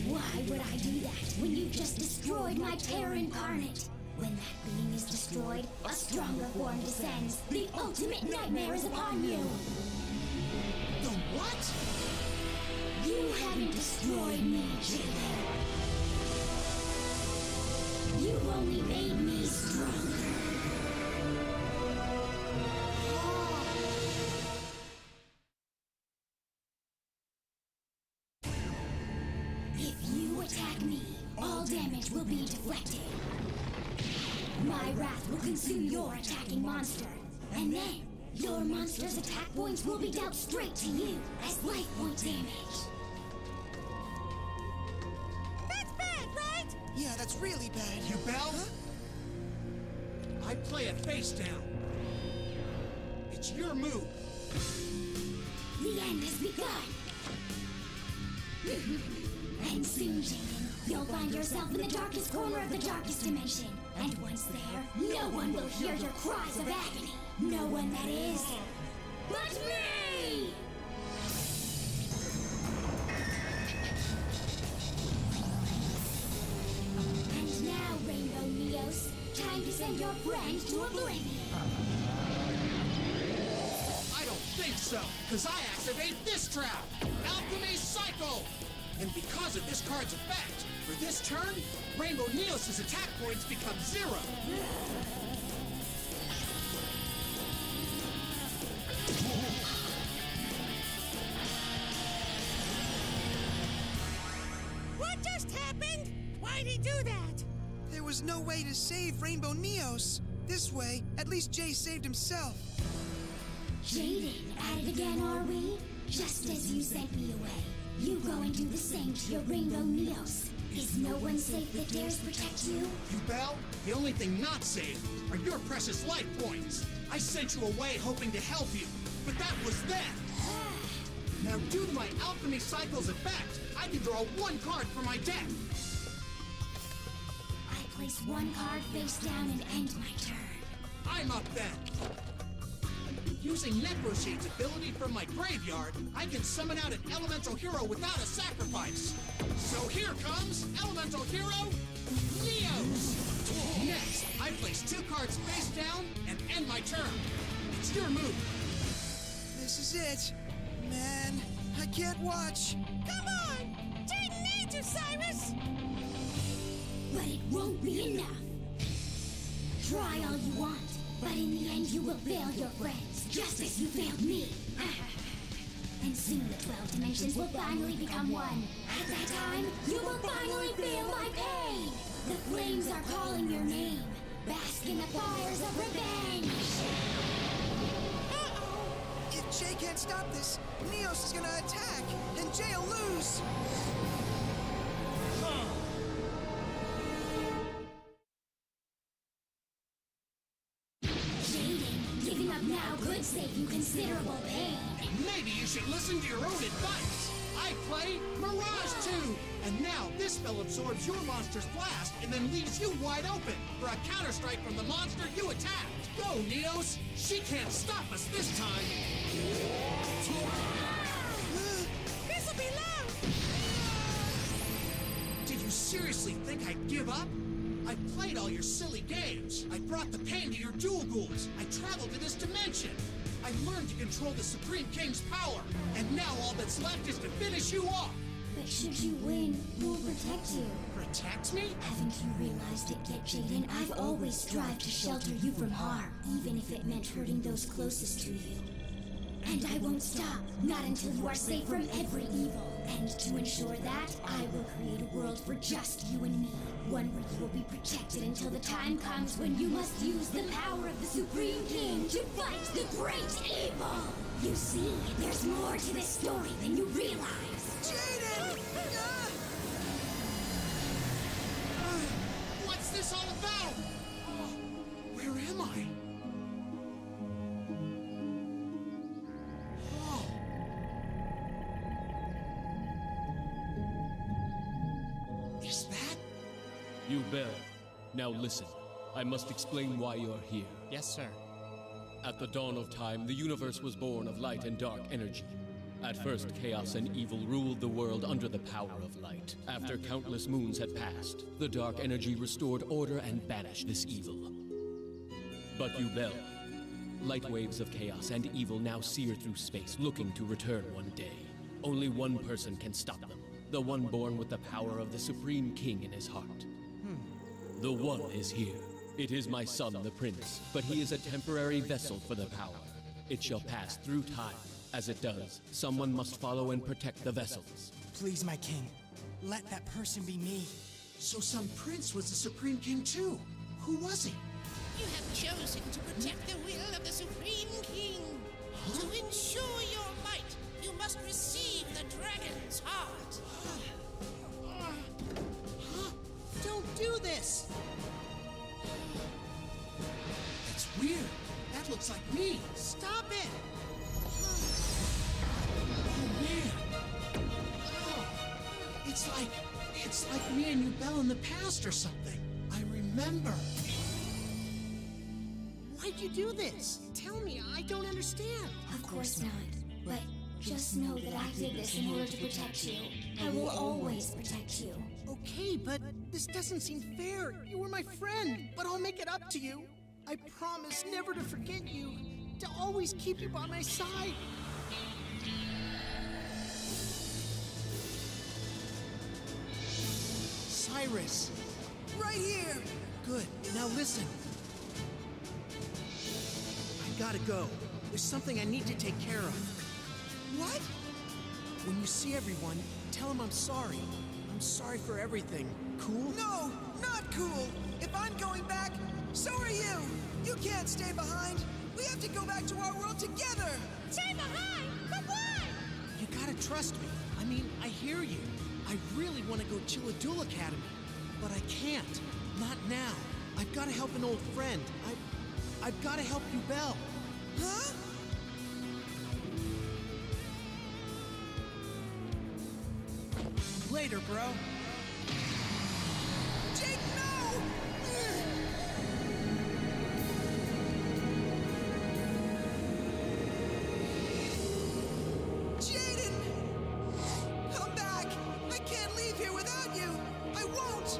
Why would I do that when you've just destroyed my terror incarnate? When that being is destroyed, a stronger form descends. The ultimate nightmare is upon you!
The what?
You haven't destroyed me, Jaden. You've only made me stronger. If you attack me, all damage will be deflected. My wrath will consume your attacking monster, and then your monster's attack points will be dealt straight to you as life point damage.
That's bad, right?
Yeah, that's really bad.
You Bell?
Huh?
I play it face down. It's your move.
The end has begun. And soon, Jaden, you'll find yourself in the darkest corner of the darkest dimension. And once there, no one will hear your cries of agony. No one, that is, but me! And now, Rainbow Neos, time to send your friend to oblivion.
I don't think so, because I activate this trap! Alchemy Cycle! And because of this card's effect, for this turn, Rainbow Neos' attack points become 0.
What just happened? Why'd he do that?
There was no way to save Rainbow Neos. This way, at least Jay saved himself.
Jaden, at it again, are we? Just as you sent me away. You go and do the same to your Rainbow Neos. Is no one safe that dares protect you?
You Bell, the only thing not safe are your precious life points. I sent you away hoping to help you, but that was then. Now due to my Alchemy Cycle's effect, I can draw 1 card from my deck.
I place 1 card face down and end my turn.
I'm up then. Using Necroshade's ability from my graveyard, I can summon out an elemental hero without a sacrifice. So here comes Elemental Hero, Neos! Next, I place 2 cards face down and end my turn. It's your move.
This is it. Man, I can't watch.
Come on! Jaden needs you, Cyrus!
But it won't be enough. Try all you want, but in the end you will fail your friends, just as you failed me. And soon the 12 dimensions will finally become one. At that time, you will finally feel my pain. The flames are calling your name. Bask in the fires of revenge.
If Jay can't stop this, Neos is gonna attack, and Jay'll lose.
Jaden, giving up now could save you considerable pain.
Maybe you should listen to your own advice. I play Mirage 2, and now this spell absorbs your monster's blast and then leaves you wide open for a counterstrike from the monster you attacked. Go, Neos! She can't stop us this time!
This'll be loud!
Did you seriously think I'd give up? I played all your silly games. I brought the pain to your dual ghouls. I traveled to this dimension. I learned to control the Supreme King's power. And now all that's left is to finish you off.
But should you win, we'll protect you.
Protect me?
Haven't you realized it yet, Jaden? I've always strived to shelter you from harm, even if it meant hurting those closest to you. And I won't stop, not until you are safe from every evil. And to ensure that, I will create a world for just you and me. One where you will be protected until the time comes when you must use the power of the Supreme King to fight the great evil! You see, there's more to this story than you realize.
Jaden!
What's this all about? Where am I? Is that
You Bell. Now listen. I must explain why you're here.
Yes, sir.
At the dawn of time, the universe was born of light and dark energy. At first, chaos and evil ruled the world under the power of light. After countless moons had passed, the dark energy restored order and banished this evil. But you Bell. Light waves of chaos and evil now sear through space, looking to return one day. Only one person can stop them. The one born with the power of the Supreme King in his heart. The one is here. It is my son, the Prince, but he is a temporary vessel for the power. It shall pass through time. As it does, someone must follow and protect the vessels.
Please, my king, let that person be me.
So some prince was the Supreme King too. Who was he?
You have chosen to protect the will of the Supreme King. To ensure your might, you must receive the dragon's heart.
Don't do this! That's weird. That looks like me. Stop it! Oh, man. Oh, it's like me and you Bell in the past or something. I remember. Why'd you do this? Tell me, I don't understand.
Of course not. But just know that I did this in order to protect you. I will always protect you.
Okay, but this doesn't seem fair. You were my friend, but I'll make it up to you. I promise never to forget you, to always keep you by my side. Cyrus!
Right here!
Good. Now listen. I gotta go. There's something I need to take care of.
What?
When you see everyone, tell them I'm sorry. I'm sorry for everything. Cool?
No, not cool. If I'm going back, so are you. You can't stay behind. We have to go back to our world together.
Stay behind? But why?
You gotta trust me. I mean, I hear you. I really want to go Chilladul Academy, but I can't. Not now. I've got to help an old friend. I've got to help you, Bell.
Huh?
Later, bro.
Jake, no! Jaden! Come back! I can't leave here without you! I won't!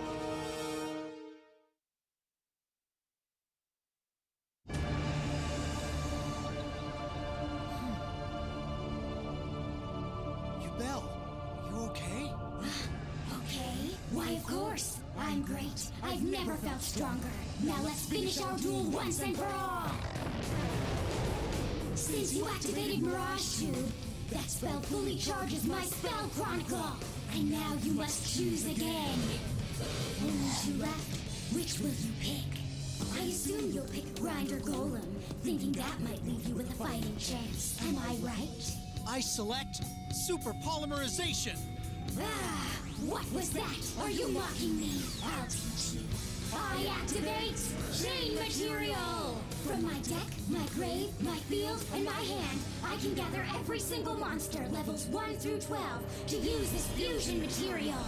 You, Bell. You okay?
Okay? Why, of course. I'm great. I've never felt stronger. Now let's finish our duel once and for all. Since you activated Mirage Tube, that spell fully charges my spell chronicle. And now you must choose again. Only two left. Which will you pick? I assume you'll pick Grinder Golem, thinking that might leave you with a fighting chance. Am I right?
I select Super Polymerization.
Ah, what was that? Are you mocking me? I'll teach you. I activate Chain Material! From my deck, my grave, my field, and my hand, I can gather every single monster, levels 1 through 12, to use this fusion material.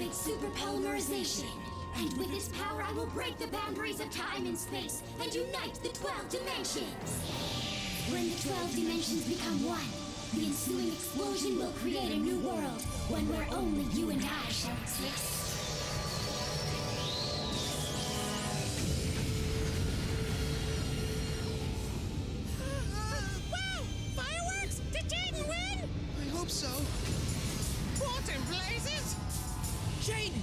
Super Polymerization. And with this power, I will break the boundaries of time and space and unite the 12 dimensions. When the 12 dimensions become one, the ensuing explosion will create a new world, one where only you and I shall exist.
Wow! Fireworks? Did Jaden win?
I hope so.
What in blazes?
Jaden!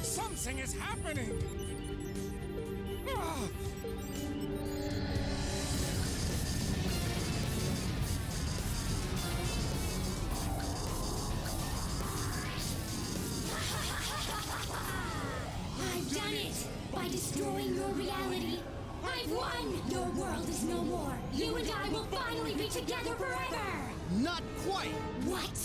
Something is happening! Ah.
by destroying your reality. I've won! Your world is no more. You and I will finally be together forever!
Not quite!
What?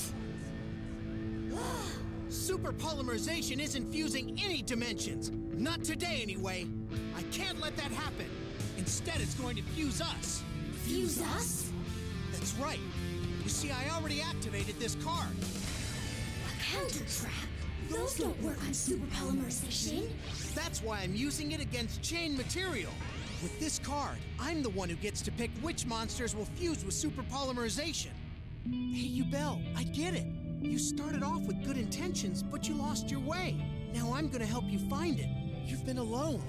Super polymerization isn't fusing any dimensions. Not today, anyway. I can't let that happen. Instead, it's going to fuse us.
Fuse us?
That's right. You see, I already activated this card.
A counter trap? Those don't work on super polymerization.
That's why I'm using it against chain material. With this card, I'm the one who gets to pick which monsters will fuse with super polymerization. Hey, Yubel, I get it. You started off with good intentions, but you lost your way. Now I'm gonna help you find it. You've been alone.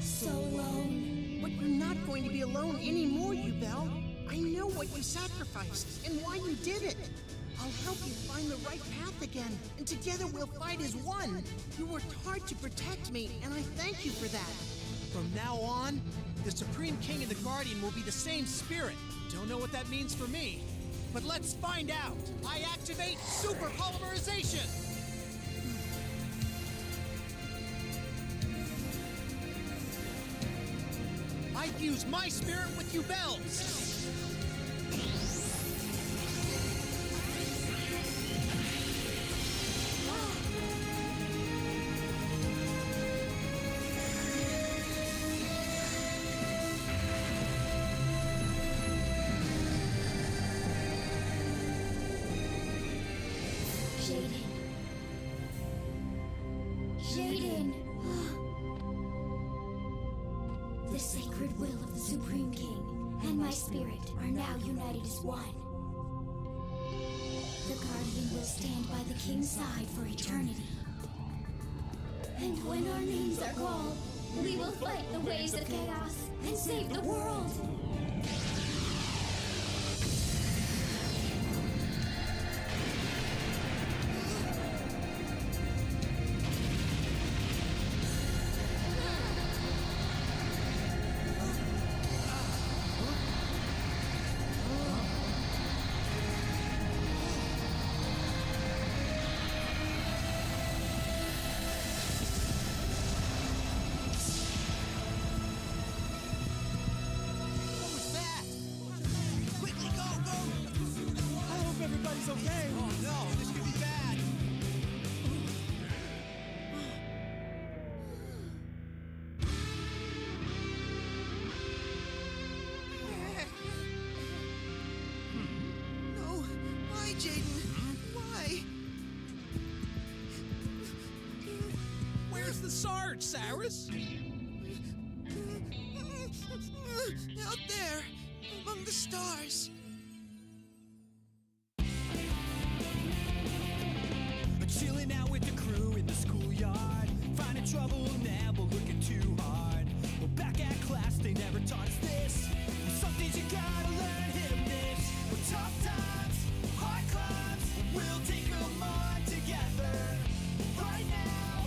So alone.
But you're not going to be alone anymore, Yubel. I know what you sacrificed and why you did it. I'll help you find the right path again, and together we'll fight as one. You worked hard to protect me, and I thank you for that.
From now on, the Supreme King and the Guardian will be the same spirit. Don't know what that means for me, but let's find out. I activate super polymerization. I fuse my spirit with Yubel's.
Jaden! The sacred will of the Supreme King and my spirit are now united as one. The Guardian will stand by the King's side for eternity. And when our names are called, we will fight the waves of chaos and save the world!
Okay. Oh no, this could be bad.
No, why, Jaden? Why?
Where's the Sarge, Cyrus?
Out there, among the stars.
Chilling out with the crew in the schoolyard, finding trouble, never looking too hard. Well, back at class, they never taught us this. Some things you gotta learn, hit or miss. With tough times, hard climbs, we'll take them on together. Right now,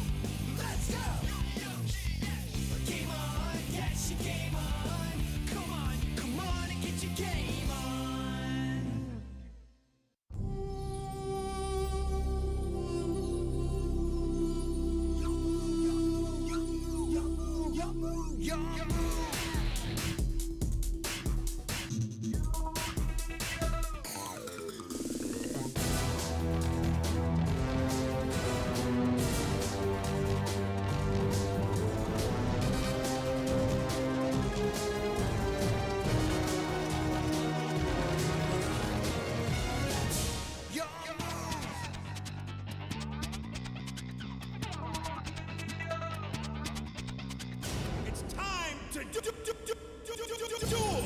let's go! Game on, get your game on. Come on and get your game on.
It's time to duel!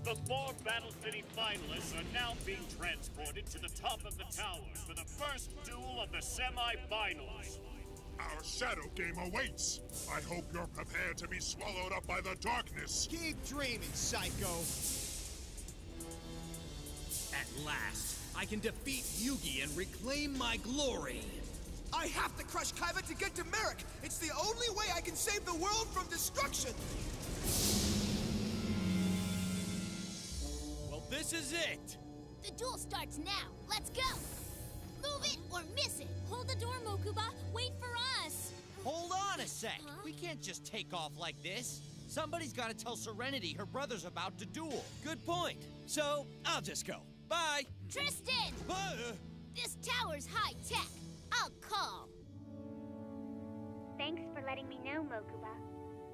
The 4 Battle City finalists are now being transported to the top of the tower for the first duel of the semi-finals.
Our shadow game awaits. I hope you're prepared to be swallowed up by the darkness.
Keep dreaming, Psycho.
At last, I can defeat Yugi and reclaim my glory.
I have to crush Kaiba to get to Merrick. It's the only way I can save the world from destruction.
Well, this is it.
The duel starts now. Let's go. Move it or miss it. Hold the door, Mokuba. Wait for us.
Hold on a sec. We can't just take off like this. Somebody's got to tell Serenity her brother's about to duel.
Good point. So, I'll just go. Bye.
Tristan! This tower's high-tech. I'll call.
Thanks for letting me know, Mokuba.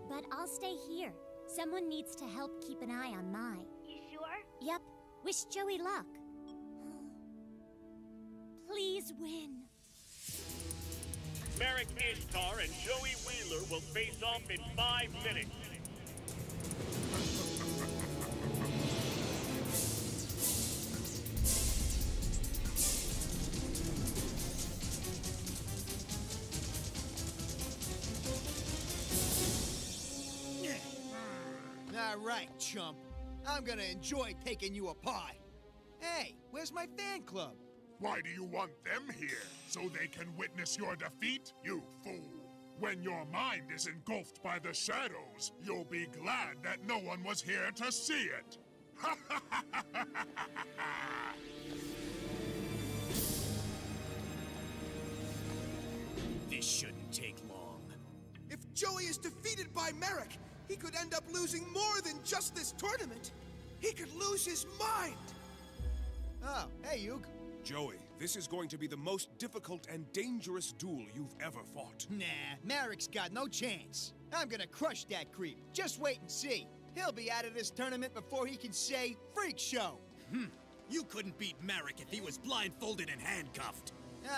But I'll stay here. Someone needs to help keep an eye on Mai.
You sure?
Yep. Wish Joey luck. Please win.
Merrick Ishtar and Joey Wheeler will face off in 5 minutes.
All right, chump. I'm gonna enjoy taking you apart. Hey, where's my fan club?
Why do you want them here? So they can witness your defeat? You fool. When your mind is engulfed by the shadows, you'll be glad that no one was here to see it.
This shouldn't take long.
If Joey is defeated by Merrick, he could end up losing more than just this tournament. He could lose his mind.
Oh, hey, Yug.
Joey, this is going to be the most difficult and dangerous duel you've ever fought.
Nah, Merrick's got no chance. I'm gonna crush that creep. Just wait and see. He'll be out of this tournament before he can say freak show.
You couldn't beat Merrick if he was blindfolded and handcuffed.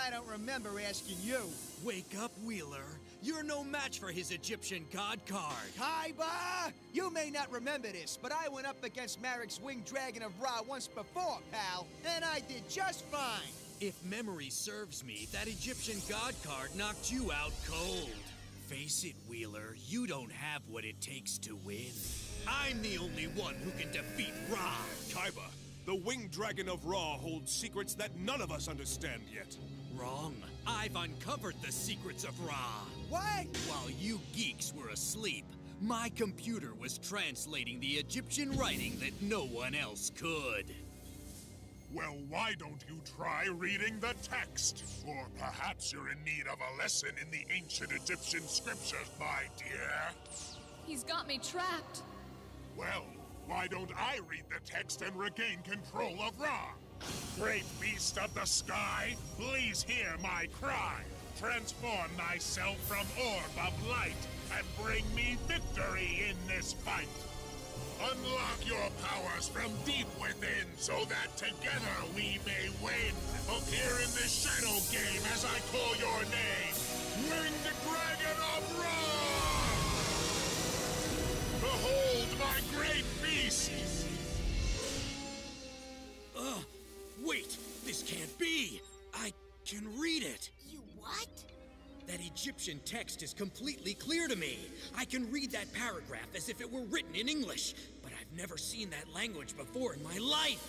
I don't remember asking you.
Wake up, Wheeler. You're no match for his Egyptian god card.
Kaiba! You may not remember this, but I went up against Merrick's winged dragon of Ra once before, pal, and I did just fine.
If memory serves me, that Egyptian god card knocked you out cold. Face it, Wheeler, you don't have what it takes to win. I'm the only one who can defeat Ra.
Kaiba, the winged dragon of Ra holds secrets that none of us understand yet.
Wrong. I've uncovered the secrets of Ra.
What?
While you geeks were asleep, my computer was translating the Egyptian writing that no one else could.
Well, why don't you try reading the text? Or perhaps you're in need of a lesson in the ancient Egyptian scriptures, my dear.
He's got me trapped.
Well, why don't I read the text and regain control of Ra? Great beast of the sky, please hear my cry. Transform thyself from orb of light and bring me victory in this fight. Unlock your powers from deep within so that together we may win. Appear in this shadow game as I call your name. Winged Dragon of Ra! Behold my great beast!
Wait, this can't be! I can read it!
You what?
That Egyptian text is completely clear to me. I can read that paragraph as if it were written in English, but I've never seen that language before in my life.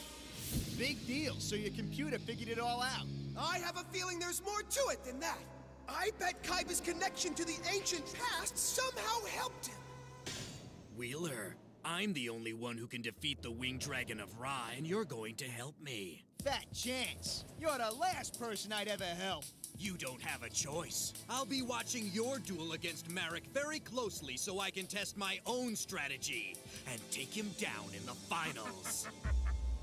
Big deal, so your computer figured it all out.
I have a feeling there's more to it than that. I bet Kaiba's connection to the ancient past somehow helped him.
Wheeler, I'm the only one who can defeat the winged dragon of Ra, and you're going to help me.
Fat chance. You're the last person I'd ever help.
You don't have a choice. I'll be watching your duel against Merrick very closely so I can test my own strategy and take him down in the finals.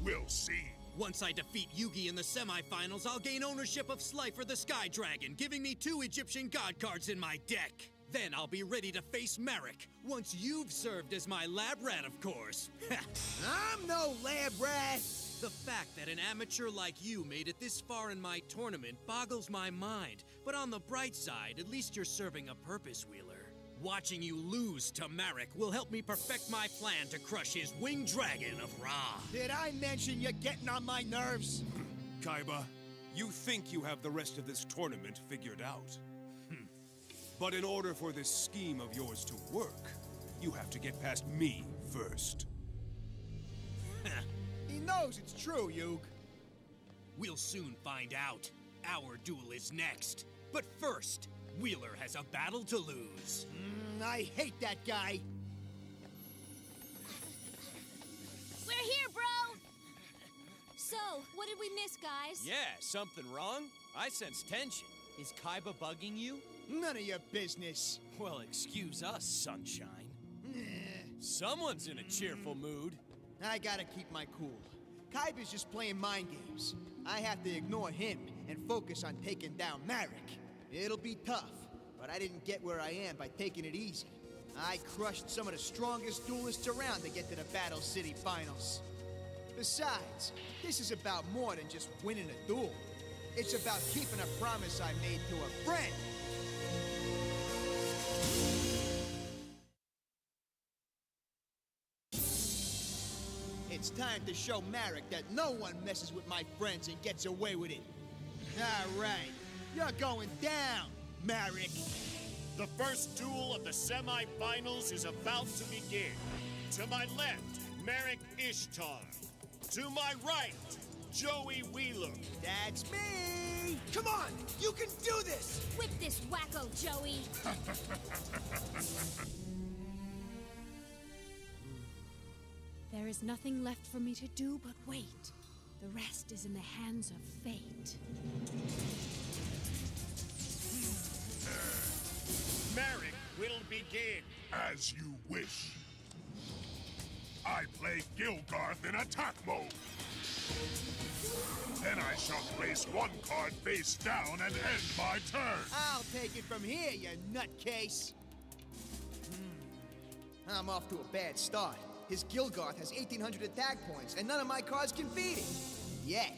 We'll see.
Once I defeat Yugi in the semifinals, I'll gain ownership of Slifer the Sky Dragon, giving me 2 Egyptian god cards in my deck. Then I'll be ready to face Merrick, once you've served as my lab rat, of course.
I'm no lab rat!
The fact that an amateur like you made it this far in my tournament boggles my mind. But on the bright side, at least you're serving a purpose, Wheeler. Watching you lose to Merrick will help me perfect my plan to crush his winged dragon of Ra.
Did I mention you're getting on my nerves?
Kaiba, you think you have the rest of this tournament figured out. But in order for this scheme of yours to work, you have to get past me first.
He knows it's true, Yug.
We'll soon find out. Our duel is next. But first, Wheeler has a battle to lose.
I hate that guy.
We're here, bro! So, what did we miss, guys?
Yeah, something wrong? I sense tension. Is Kaiba bugging you?
None of your business.
Well, excuse us, sunshine. Someone's in a cheerful mood.
I gotta keep my cool. Kaiba's just playing mind games. I have to ignore him and focus on taking down Marek. It'll be tough, but I didn't get where I am by taking it easy. I crushed some of the strongest duelists around to get to the Battle City Finals. Besides, this is about more than just winning a duel. It's about keeping a promise I made to a friend. It's time to show Marek that no one messes with my friends and gets away with it. All right, you're going down, Marek.
The first duel of the semi-finals is about to begin. To my left, Marek Ishtar. To my right, Joey Wheeler.
That's me! Come on, you can do this!
Whip this wacko, Joey! There is nothing left for me to do but wait. The rest is in the hands of fate.
Marek will begin.
As you wish. I play Gilgarth in attack mode. Then I shall place one card face down and end my turn.
I'll take it from here, you nutcase. I'm off to a bad start. His Gilgarth has 1,800 attack points, and none of my cards can beat it. Yet.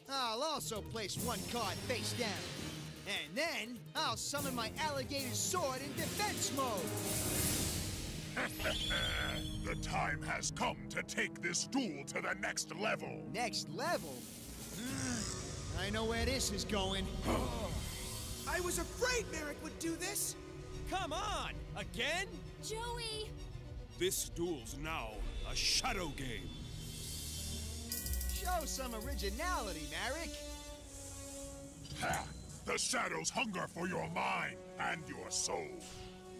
I'll also place one card face down. And then, I'll summon my alligator sword in defense mode.
The time has come to take this duel to the next level.
Next level? I know where this is going.
I was afraid Marek would do this!
Come on! Again?
Joey!
This duel's now a shadow game.
Show some originality, Marek.
Ha! The shadows hunger for your mind and your soul.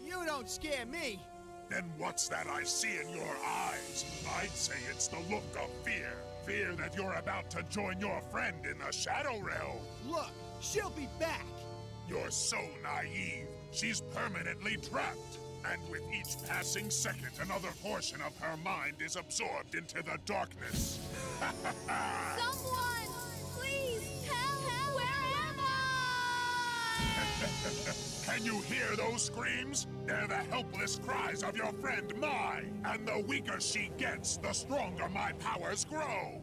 You don't scare me.
Then what's that I see in your eyes? I'd say it's the look of fear. Fear that you're about to join your friend in the Shadow Realm.
Look, she'll be back.
You're so naive. She's permanently trapped. And with each passing second, another portion of her mind is absorbed into the darkness.
Someone! Please, help! Where am I?
Can you hear those screams? They're the helpless cries of your friend Mai. And the weaker she gets, the stronger my powers grow.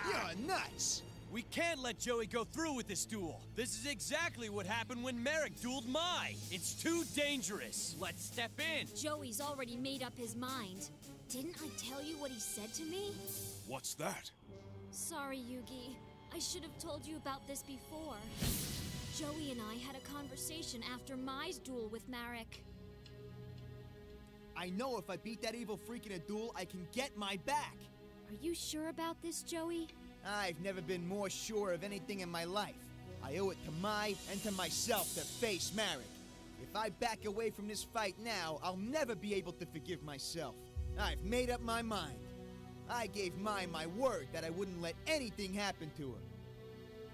You're nuts.
We can't let Joey go through with this duel. This is exactly what happened when Marek dueled Mai. It's too dangerous. Let's step in.
Joey's already made up his mind. Didn't I tell you what he said to me?
What's that?
Sorry, Yugi. I should have told you about this before. Joey and I had a conversation after Mai's duel with Marek.
I know if I beat that evil freak in a duel, I can get my back.
Are you sure about this, Joey?
I've never been more sure of anything in my life. I owe it to Mai and to myself to face Marek. If I back away from this fight now, I'll never be able to forgive myself. I've made up my mind. I gave Mai my word that I wouldn't let anything happen to her.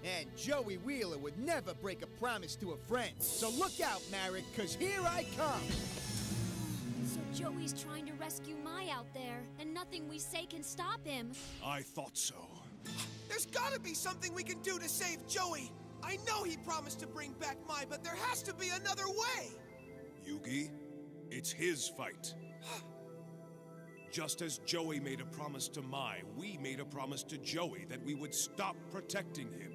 And Joey Wheeler would never break a promise to a friend. So look out, Marek, 'cause here I come!
So Joey's trying to rescue Mai out there, and nothing we say can stop him.
I thought so.
There's gotta be something we can do to save Joey! I know he promised to bring back Mai, but there has to be another way!
Yugi, it's his fight. Just as Joey made a promise to Mai, we made a promise to Joey that we would stop protecting him.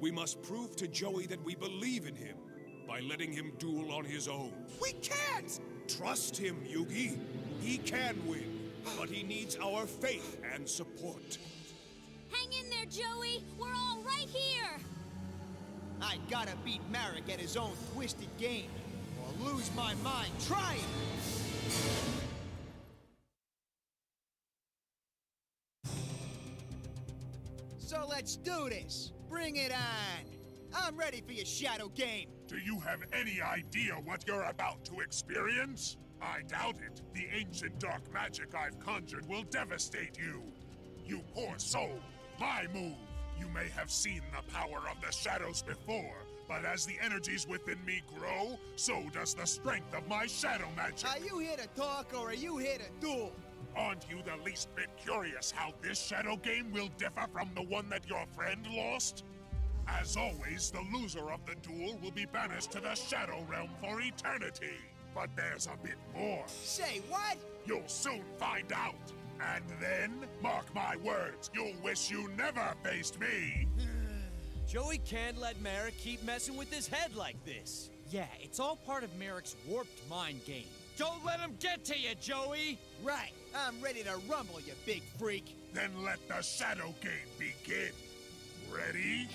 We must prove to Joey that we believe in him by letting him duel on his own.
We can't!
Trust him, Yugi. He can win, but he needs our faith and support.
Hang in there, Joey! We're all right here!
I gotta beat Marek at his own twisted game, or lose my mind trying! So let's do this! Bring it on! I'm ready for your shadow game!
Do you have any idea what you're about to experience? I doubt it. The ancient dark magic I've conjured will devastate you. You poor soul. My move. You may have seen the power of the shadows before, but as the energies within me grow, so does the strength of my shadow magic.
Are you here to talk, or are you here to duel?
Aren't you the least bit curious how this shadow game will differ from the one that your friend lost? As always, the loser of the duel will be banished to the Shadow Realm for eternity. But there's a bit more.
Say what?
You'll soon find out. And then, mark my words, you'll wish you never faced me.
Joey can't let Marek keep messing with his head like this. Yeah, it's all part of Marek's warped mind game. Don't let him get to you, Joey!
Right, I'm ready to rumble, you big freak.
Then let the shadow game begin. Ready?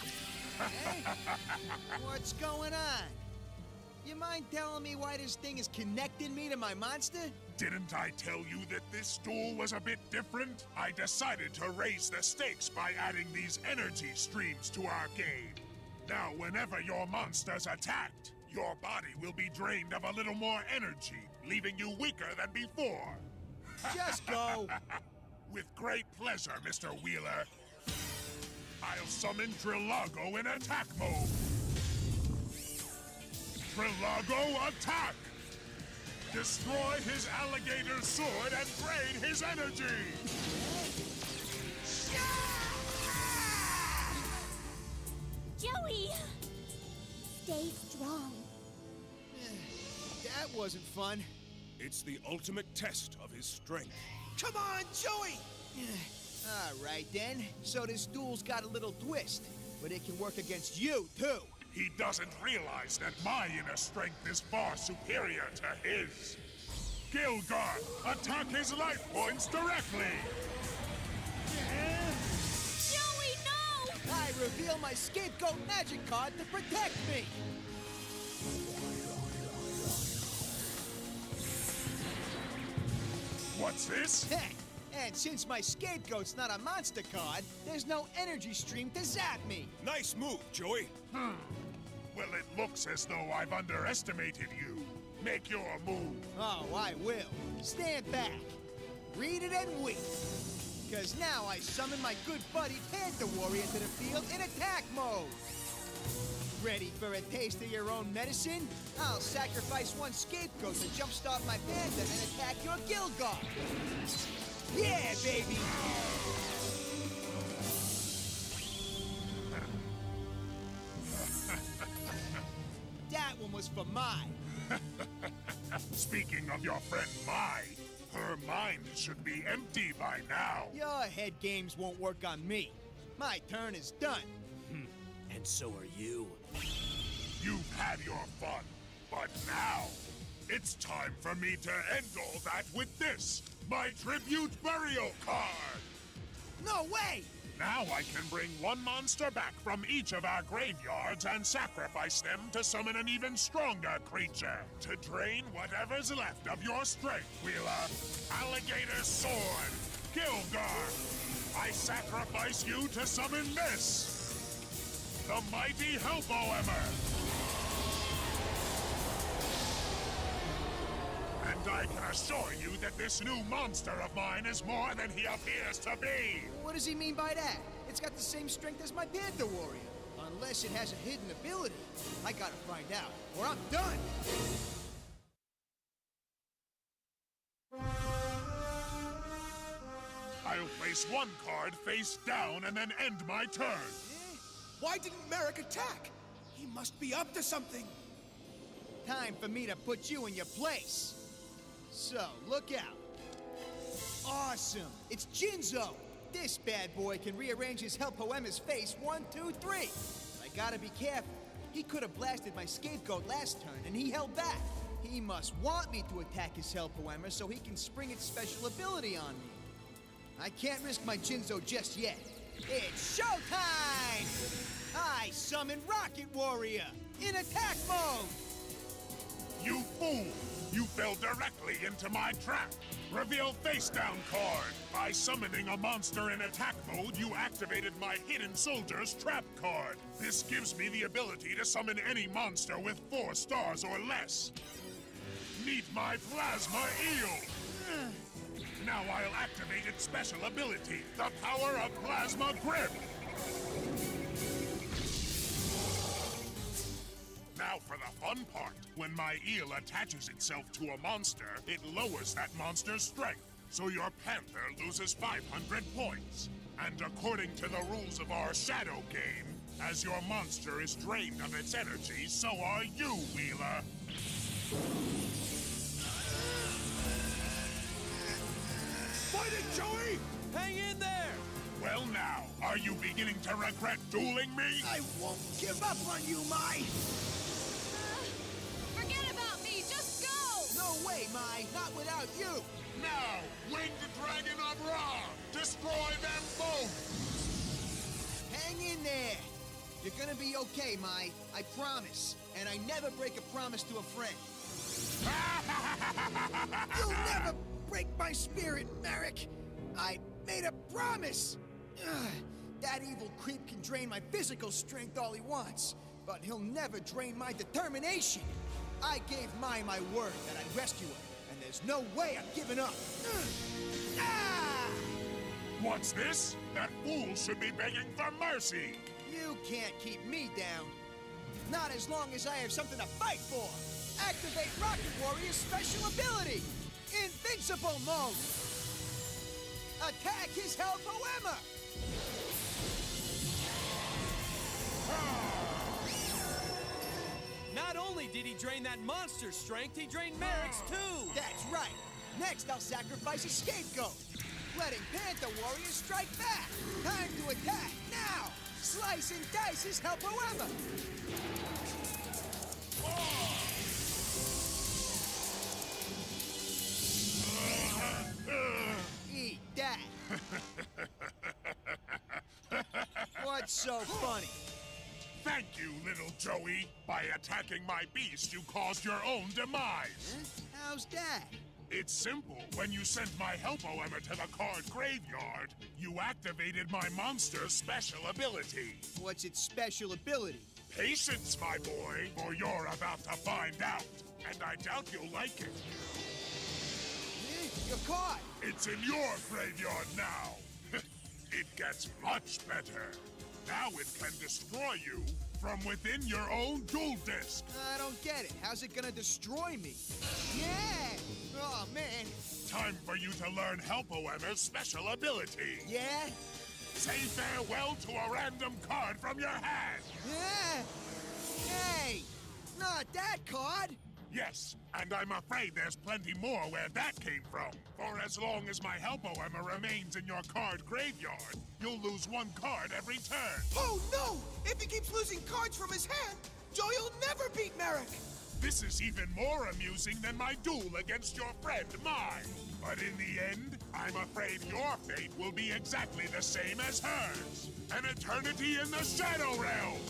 What's going on? You mind telling me why this thing is connecting me to my monster?
Didn't I tell you that this duel was a bit different? I decided to raise the stakes by adding these energy streams to our game. Now, whenever your monster's attacked, your body will be drained of a little more energy, leaving you weaker than before.
Just go!
With great pleasure, Mr. Wheeler. I'll summon Trillago in attack mode. Trillago, attack! Destroy his alligator sword and drain his energy!
Joey! Stay strong.
That wasn't fun.
It's the ultimate test of his strength.
Come on, Joey! All right, then. So this duel's got a little twist, but it can work against you, too.
He doesn't realize that my inner strength is far superior to his. Gilgar, attack his life points directly!
Joey, no!
I reveal my scapegoat magic card to protect me!
What's this?
And since my scapegoat's not a monster card, there's no energy stream to zap me.
Nice move, Joey.
Well, it looks as though I've underestimated you. Make your move.
Oh, I will. Stand back. Read it and weep. Because now I summon my good buddy Panther Warrior to the field in attack mode. Ready for a taste of your own medicine? I'll sacrifice one scapegoat to jumpstart my Panther and attack your Gilgar. Yeah, baby! That one was for Mai.
Speaking of your friend Mai, her mind should be empty by now.
Your head games won't work on me. My turn is done.
And so are you.
You've had your fun, but now it's time for me to end all that with this, my tribute burial card.
No way!
Now I can bring one monster back from each of our graveyards and sacrifice them to summon an even stronger creature to drain whatever's left of your strength, Wheeler. Alligator Sword, Gilgar. I sacrifice you to summon this, the mighty Helpoemmer. And I can assure you that this new monster of mine is more than he appears to be!
What does he mean by that? It's got the same strength as my Panther Warrior. Unless it has a hidden ability. I gotta find out, or I'm done!
I'll place one card face down and then end my turn.
Why didn't Marek attack? He must be up to something.
Time for me to put you in your place. So, look out. Awesome! It's Jinzo! This bad boy can rearrange his Helpoemma's face 1, 2, 3. I gotta be careful. He could have blasted my scapegoat last turn, and he held back. He must want me to attack his Helpoemma so he can spring its special ability on me. I can't risk my Jinzo just yet. It's showtime! I I summon Rocket Warrior in attack mode!
You fool! You fell directly into my trap! Reveal face down card! By summoning a monster in attack mode, you activated my Hidden Soldier's trap card. This gives me the ability to summon any monster with 4 stars or less. Meet my Plasma Eel! Now I'll activate its special ability, the power of Plasma Grip! Now for the fun part. When my eel attaches itself to a monster, it lowers that monster's strength, so your panther loses 500 points. And according to the rules of our shadow game, as your monster is drained of its energy, so are you, Wheeler.
Fight it, Joey!
Hang in there!
Well now, are you beginning to regret dueling me?
I won't give up on you, Mai!
Forget about me! Just go!
No way, Mai! Not without you!
Now, Winged Dragon of Ra! Destroy them both!
Hang in there! You're gonna be okay, Mai. I promise. And I never break a promise to a friend. You'll never break my spirit, Merrick! I made a promise! Ugh, that evil creep can drain my physical strength all he wants, but he'll never drain my determination! I gave Mai my word that I'd rescue her, and there's no way I'm giving up! Ah!
What's this? That fool should be begging for mercy!
You can't keep me down. Not as long as I have something to fight for! Activate Rocket Warrior's special ability! Invincible mode! Attack his Hell Poema!
Not only did he drain that monster's strength, he drained Merrick's too!
That's right! Next, I'll sacrifice a scapegoat! Letting Panther Warrior strike back! Time to attack, now! Slice and dice his Hell Poema! Eat that! What's so funny?
Thank you, little Joey. By attacking my beast, you caused your own demise.
How's that?
It's simple. When you sent my Hell Poema to the card graveyard, you activated my monster's special ability.
What's its special ability?
Patience, my boy, or you're about to find out. And I doubt you'll like it.
You're caught!
It's in your graveyard now. It gets much better. Now it can destroy you from within your own duel disk.
I don't get it. How's it gonna destroy me? Yeah! Oh, man.
Time for you to learn Hell Poema's special ability.
Yeah?
Say farewell to a random card from your hand.
Yeah? Hey! Not that card!
Yes, and I'm afraid there's plenty more where that came from. For as long as my Hell Poema remains in your card graveyard, you'll lose 1 card every turn.
Oh, no! If he keeps losing cards from his hand, Joey'll never beat Merrick!
This is even more amusing than my duel against your friend, Mai. But in the end, I'm afraid your fate will be exactly the same as hers. An eternity in the Shadow Realm!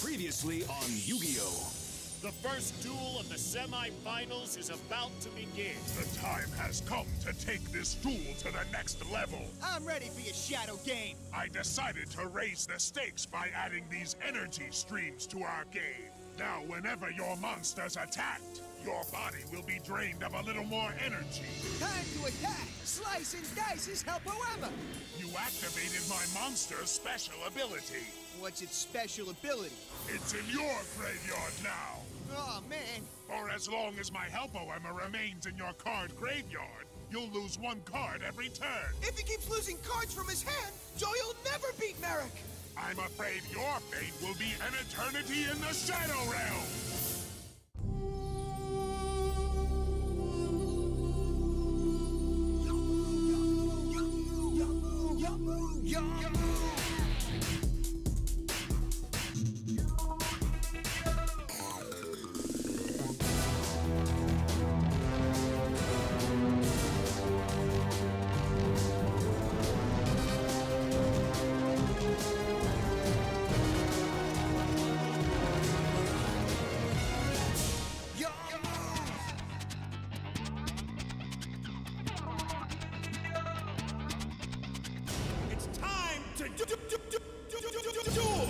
Previously on Yu-Gi-Oh!
The first duel of the semi-finals is about to begin.
The time has come to take this duel to the next level.
I'm ready for your shadow game.
I decided to raise the stakes by adding these energy streams to our game. Now, whenever your monster's attacked, your body will be drained of a little more energy.
Time to attack! Slice and dice his Hell Poema!
You activated my monster's special ability.
What's its special ability?
It's in your graveyard now.
Oh, man.
For as long as my Hell Poema remains in your card graveyard, You'll lose one card every turn.
If he keeps losing cards from his hand, Joey'll never beat Merrick.
I'm afraid your fate will be an eternity in the Shadow Realm.
It's time to duel!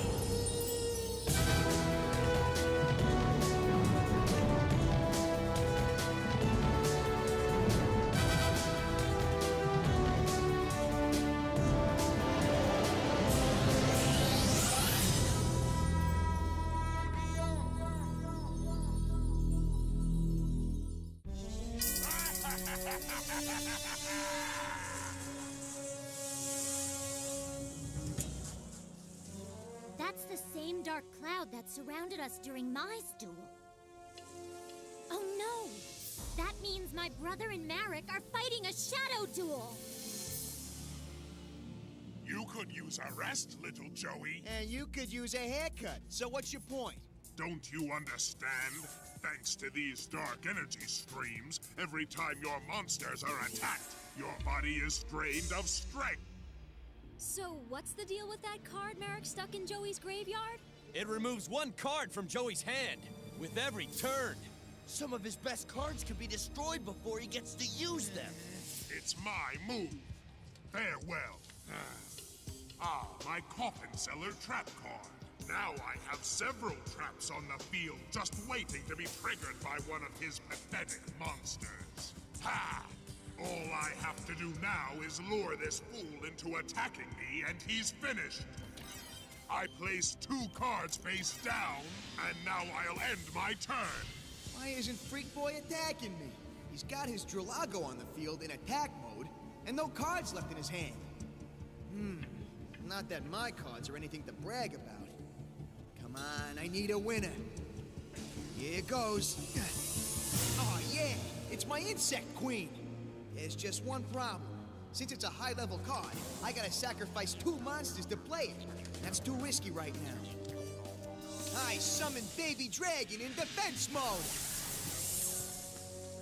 That's the same dark cloud that surrounded us during Mai's duel. Oh no! That means my brother and Marek are fighting a shadow duel!
You could use a rest, little Joey.
And you could use a haircut. So what's your point?
Don't you understand? Thanks to these dark energy streams, every time your monsters are attacked, your body is drained of strength.
So what's the deal with that card Marek stuck in Joey's graveyard?
It removes one card from Joey's hand with every turn.
Some of his best cards could be destroyed before he gets to use them.
It's my move. Farewell. My coffin seller trap card. Now I have several traps on the field just waiting to be triggered by one of his pathetic monsters. Ha! All I have to do now is lure this fool into attacking me, and he's finished. I placed 2 cards face down, and now I'll end my turn.
Why isn't Freak Boy attacking me? He's got his Drulago on the field in attack mode, and no cards left in his hand. Not that my cards are anything to brag about. Come on, I need a winner. Here it goes. Oh yeah, it's my Insect Queen. There's just one problem. Since it's a high-level card, I gotta sacrifice 2 monsters to play it. That's too risky right now. I summon Baby Dragon in defense mode.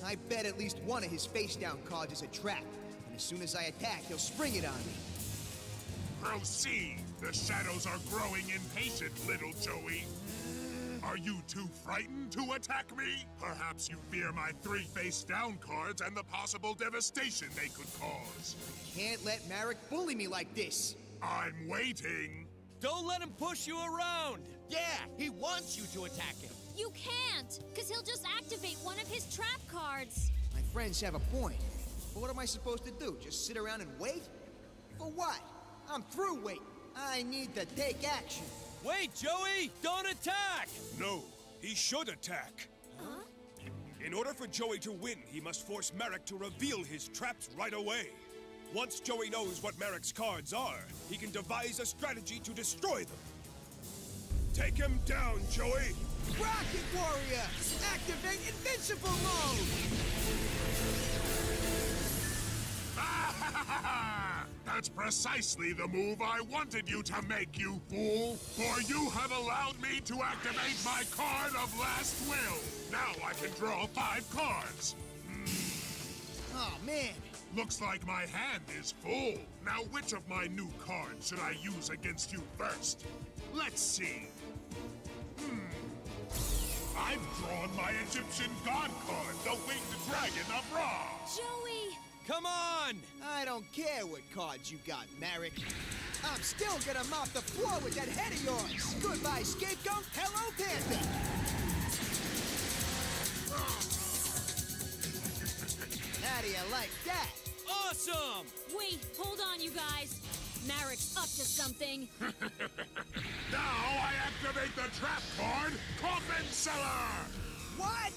I bet at least one of his face-down cards is a trap, and as soon as I attack, he'll spring it on me.
Proceed. The shadows are growing impatient, little Joey. Are you too frightened to attack me? Perhaps you fear my 3 face-down cards and the possible devastation they could cause.
Can't let Marek bully me like this.
I'm waiting.
Don't let him push you around.
Yeah, he wants you to attack him.
You can't, because he'll just activate one of his trap cards.
My friends have a point. But what am I supposed to do? Just sit around and wait? For what? I'm through waiting. I need to take action.
Wait, Joey! Don't attack!
No, he should attack.
Huh?
In order for Joey to win, he must force Marek to reveal his traps right away. Once Joey knows what Marek's cards are, he can devise a strategy to destroy them. Take him down, Joey!
Rocket Warrior! Activate Invincible Mode!
That's precisely the move I wanted you to make, you fool! For you have allowed me to activate my card of Last Will! Now I can draw 5 cards!
Oh, man!
Looks like my hand is full. Now which of my new cards should I use against you first? Let's see. I've drawn my Egyptian god card, the Winged Dragon of Ra!
Joey!
Come on!
I don't care what cards you got, Marek. I'm still gonna mop the floor with that head of yours! Goodbye, Scapegoat! Hello, Panther! How do you like that?
Awesome!
Wait, hold on, you guys. Marek's up to something.
Now I activate the trap card, Coffin Seller!
What?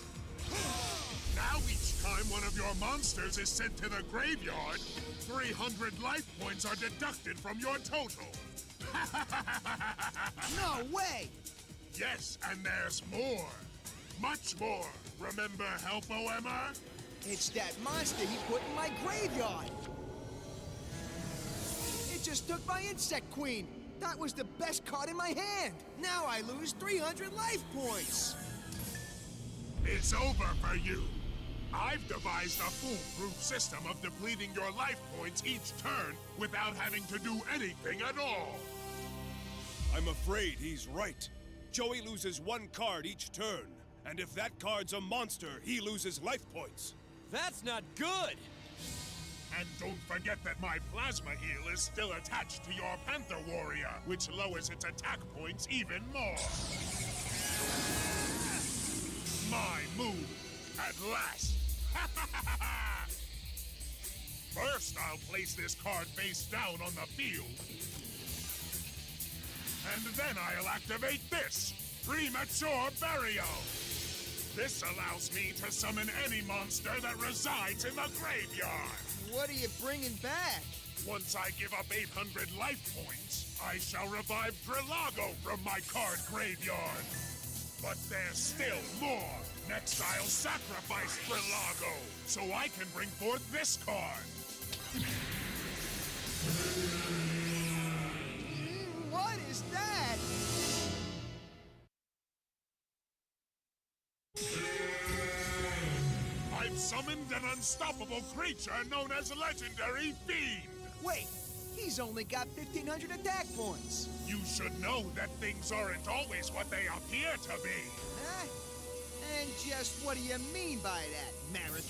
Now each time one of your monsters is sent to the graveyard, 300 life points are deducted from your total.
No way!
Yes, and there's more. Much more. Remember Helpo Emma?
It's that monster he put in my graveyard. It just took my Insect Queen. That was the best card in my hand. Now I lose 300 life points.
It's over for you. I've devised a foolproof system of depleting your life points each turn without having to do anything at all.
I'm afraid he's right. Joey loses one card each turn. And if that card's a monster, he loses life points.
That's not good!
And don't forget that my plasma eel is still attached to your Panther Warrior, which lowers its attack points even more. My move, at last. First, I'll place this card face down on the field. And then I'll activate this, Premature Burial. This allows me to summon any monster that resides in the graveyard.
What are you bringing back?
Once I give up 800 life points, I shall revive Drillago from my card graveyard. But there's still more. Next, I'll sacrifice Drillago, so I can bring forth this card.
What is that?
I've summoned an unstoppable creature known as Legendary Fiend.
Wait, he's only got 1,500 attack points.
You should know that things aren't always what they appear to be.
Huh? And just what do you mean by that, Merrick?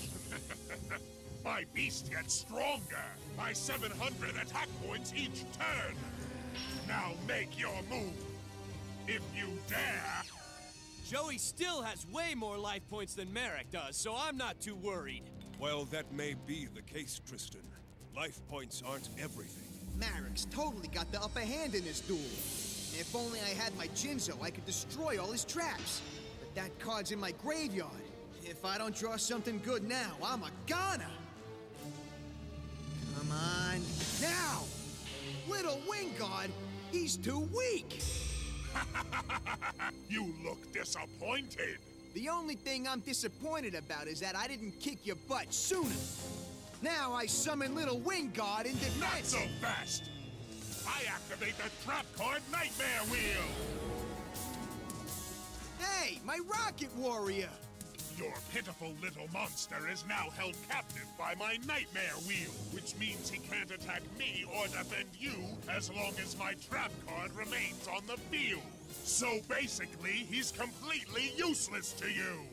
My beast gets stronger by 700 attack points each turn. Now make your move, if you dare.
Joey still has way more life points than Merrick does, so I'm not too worried.
Well, that may be the case, Tristan. Life points aren't everything.
Merrick's totally got the upper hand in this duel. If only I had my Jinzo, I could destroy all his traps. But that card's in my graveyard. If I don't draw something good now, I'm a goner. Come on, now! Little Wingard, he's too weak!
You look disappointed.
The only thing I'm disappointed about is that I didn't kick your butt sooner. Now I summon Little Wingard in defense.
Not so fast. I activate the trap card Nightmare Wheel.
Hey, my Rocket Warrior.
Your pitiful little monster is now held captive by my Nightmare Wheel, which means he can't attack me or defend you as long as my trap card remains on the field. So basically, he's completely useless to you.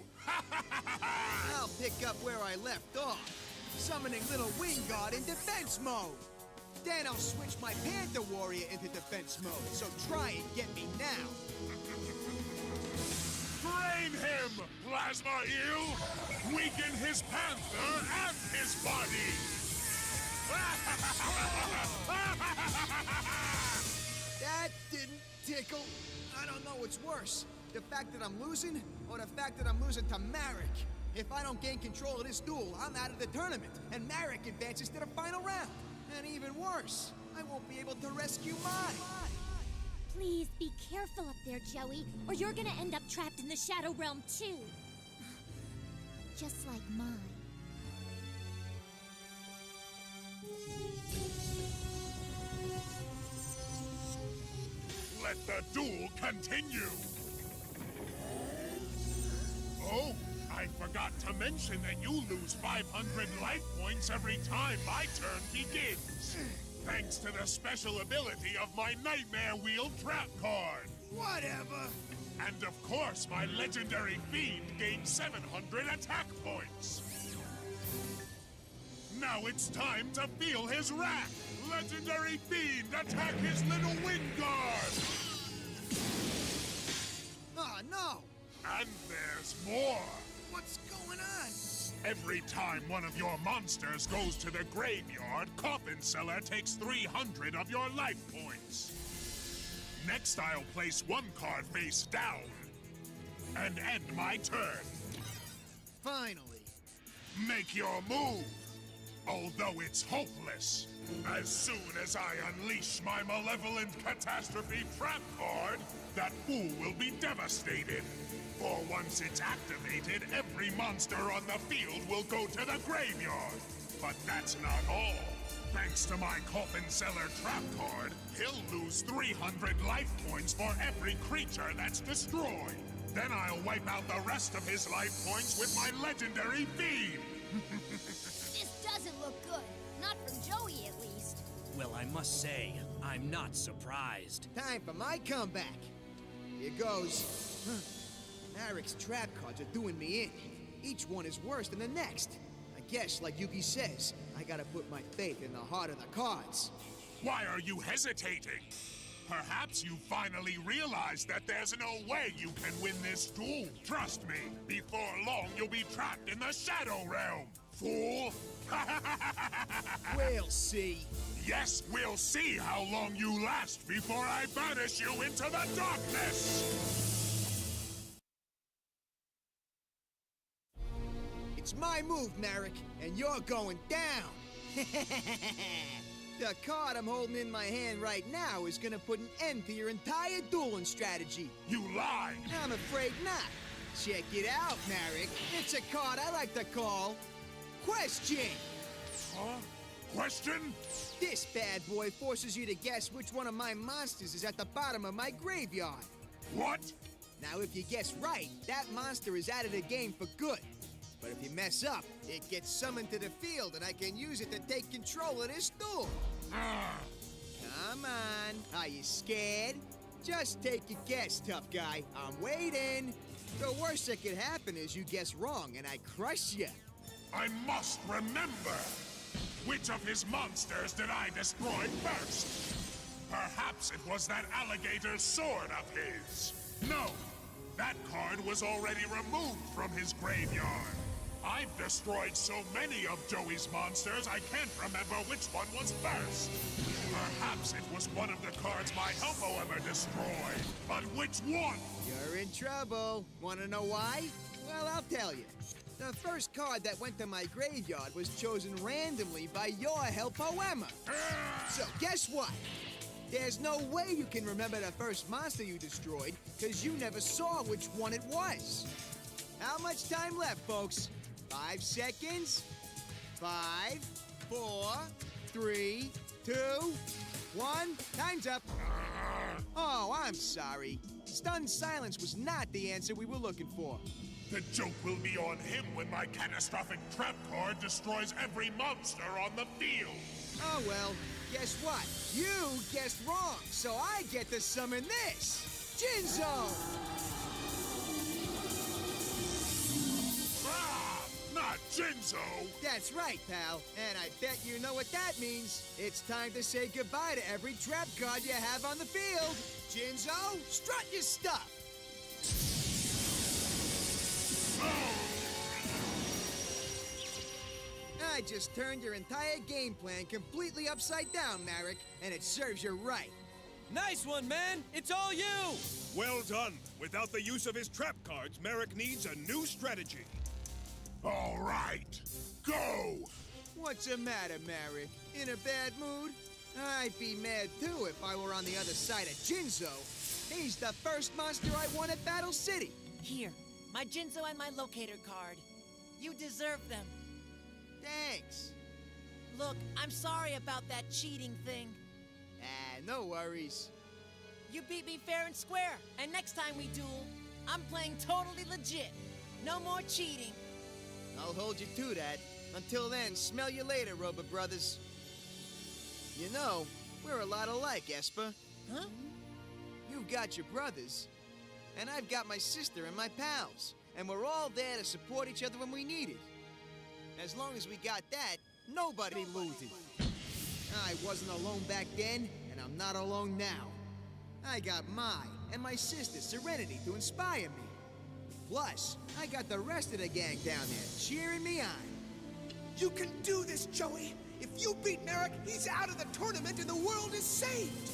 I'll pick up where I left off, summoning Little Wingard in defense mode. Then I'll switch my Panther Warrior into defense mode, so try and get me now.
Drain him, Plasma Eel! Weaken his Panther and his body!
That didn't tickle. I don't know what's worse, the fact that I'm losing, or the fact that I'm losing to Marek. If I don't gain control of this duel, I'm out of the tournament, and Marek advances to the final round. And even worse, I won't be able to rescue mine.
Please be careful up there, Joey, or you're gonna end up trapped in the Shadow Realm too. Just like mine.
Let the duel continue! Oh, I forgot to mention that you lose 500 life points every time my turn begins. Thanks to the special ability of my Nightmare Wheel trap card.
Whatever.
And of course, my Legendary Fiend gains 700 attack points. Now it's time to feel his wrath. Legendary Fiend, attack his Little Wingard!
Oh, no!
And there's more!
What's going on?
Every time one of your monsters goes to the graveyard, Coffin Seller takes 300 of your life points. Next, I'll place one card face down and end my turn.
Finally,
Make your move! Although it's hopeless. As soon as I unleash my malevolent catastrophe trap card, that fool will be devastated. For once it's activated, every monster on the field will go to the graveyard. But that's not all. Thanks to my Coffin Cellar trap card, he'll lose 300 life points for every creature that's destroyed. Then I'll wipe out the rest of his life points with my legendary beam.
This doesn't look good. Not from Joey, at least.
Well, I must say, I'm not surprised.
Time for my comeback. Here goes. Marek's trap cards are doing me in. Each one is worse than the next. I guess, like Yugi says, I gotta put my faith in the heart of the cards.
Why are you hesitating? Perhaps you finally realize that there's no way you can win this duel. Trust me, before long you'll be trapped in the Shadow Realm, fool!
We'll see.
Yes, we'll see how long you last before I banish you into the darkness!
It's my move, Marek, and you're going down! The card I'm holding in my hand right now is gonna put an end to your entire dueling strategy.
You lied!
I'm afraid not. Check it out, Marek. It's a card I like to call... Question!
Huh? Question?
This bad boy forces you to guess which one of my monsters is at the bottom of my graveyard.
What?
Now, if you guess right, that monster is out of the game for good. But if you mess up, it gets summoned to the field and I can use it to take control of this duel. Come on. Are you scared? Just take a guess, tough guy. I'm waiting. The worst that could happen is you guess wrong and I crush you.
I must remember. Which of his monsters did I destroy first? Perhaps it was that alligator sword of his. No, that card was already removed from his graveyard. I've destroyed so many of Joey's monsters, I can't remember which one was first. Perhaps it was one of the cards my Helpo ever destroyed. But which one?
You're in trouble. Want to know why? Well, I'll tell you. The first card that went to my graveyard was chosen randomly by your Helpo Emma. So guess what? There's no way you can remember the first monster you destroyed, because you never saw which one it was. How much time left, folks? 5 seconds? 5, 4, 3, 2, 1. Time's up. Oh, I'm sorry. Stunned silence was not the answer we were looking for.
The joke will be on him when my catastrophic trap card destroys every monster on the field.
Oh, well, guess what? You guessed wrong, so I get to summon this! Jinzo!
Ah! Not Jinzo!
That's right, pal. And I bet you know what that means. It's time to say goodbye to every trap card you have on the field. Jinzo, strut your stuff! I just turned your entire game plan completely upside down, Marek, and it serves you right.
Nice one, man! It's all you!
Well done. Without the use of his trap cards, Marek needs a new strategy.
All right, go!
What's the matter, Marek? In a bad mood? I'd be mad too if I were on the other side of Jinzo. He's the first monster I won at Battle City.
Here, my Jinzo and my locator card. You deserve them.
Thanks.
Look, I'm sorry about that cheating thing.
No worries.
You beat me fair and square, and next time we duel, I'm playing totally legit. No more cheating.
I'll hold you to that. Until then, smell you later, Robo Brothers. You know, we're a lot alike, Esper.
Huh?
You've got your brothers, and I've got my sister and my pals, and we're all there to support each other when we need it. As long as we got that, nobody loses. I wasn't alone back then, and I'm not alone now. I got Mai and my sister Serenity to inspire me. Plus, I got the rest of the gang down there cheering me on.
You can do this, Joey! If you beat Marek, he's out of the tournament and the world is saved!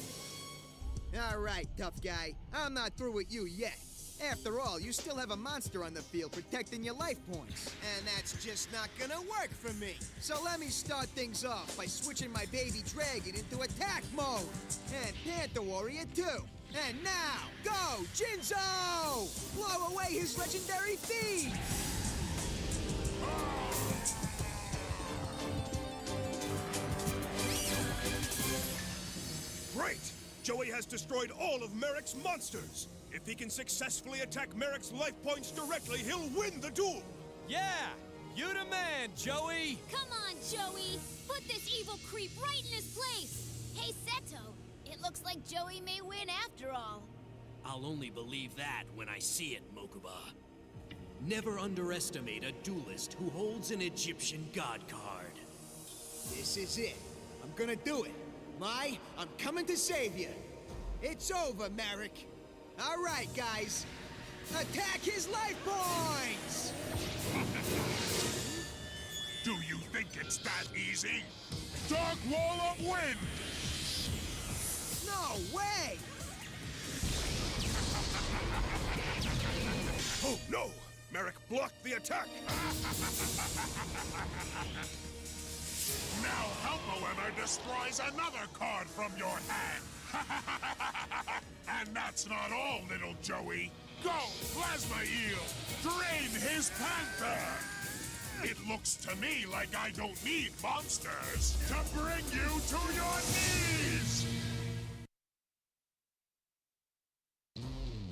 All right, tough guy. I'm not through with you yet. After all, you still have a monster on the field protecting your life points. And that's just not gonna work for me. So let me start things off by switching my baby dragon into attack mode. And Panther Warrior too. And now, go, Jinzo! Blow away his legendary feed!
Great! Joey has destroyed all of Merrick's monsters! If he can successfully attack Merrick's life points directly, he'll win the duel!
Yeah! You the man, Joey!
Come on, Joey! Put this evil creep right in his place!
Hey, Seto, it looks like Joey may win after all.
I'll only believe that when I see it, Mokuba. Never underestimate a duelist who holds an Egyptian god card.
This is it. I'm gonna do it. I'm coming to save you. It's over, Merrick. All right, guys. Attack his life points!
Do you think it's that easy? Dark Wall of Wind!
No way!
Oh, no! Merrick blocked the attack!
Now Helpoemer destroys another card from your hand! And that's not all, little Joey! Go, Plasma Eel! Drain his Panther! It looks to me like I don't need monsters to bring you to your knees!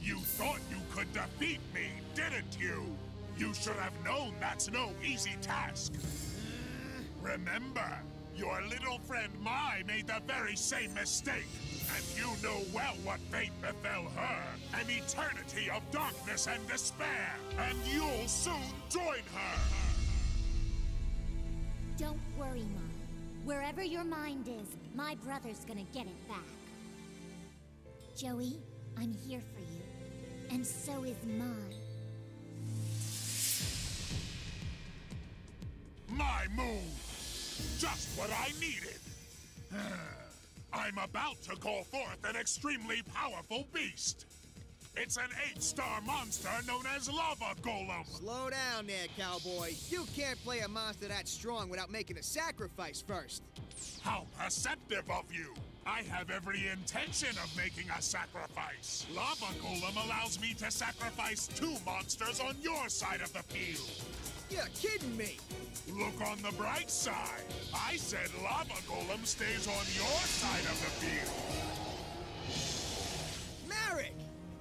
You thought you could defeat me, didn't you? You should have known that's no easy task. Remember, your little friend Mai made the very same mistake. And you know well what fate befell her. An eternity of darkness and despair. And you'll soon join her.
Don't worry, Mom. Wherever your mind is, my brother's gonna get it back. Joey, I'm here for you. And so is mine.
My move! Just what I needed! I'm about to call forth an extremely powerful beast! It's an 8-star monster known as Lava Golem!
Slow down there, cowboy. You can't play a monster that strong without making a sacrifice first.
How perceptive of you! I have every intention of making a sacrifice. Lava Golem allows me to sacrifice 2 monsters on your side of the field.
You're kidding me!
Look on the bright side. I said Lava Golem stays on your side of the field.
Merrick!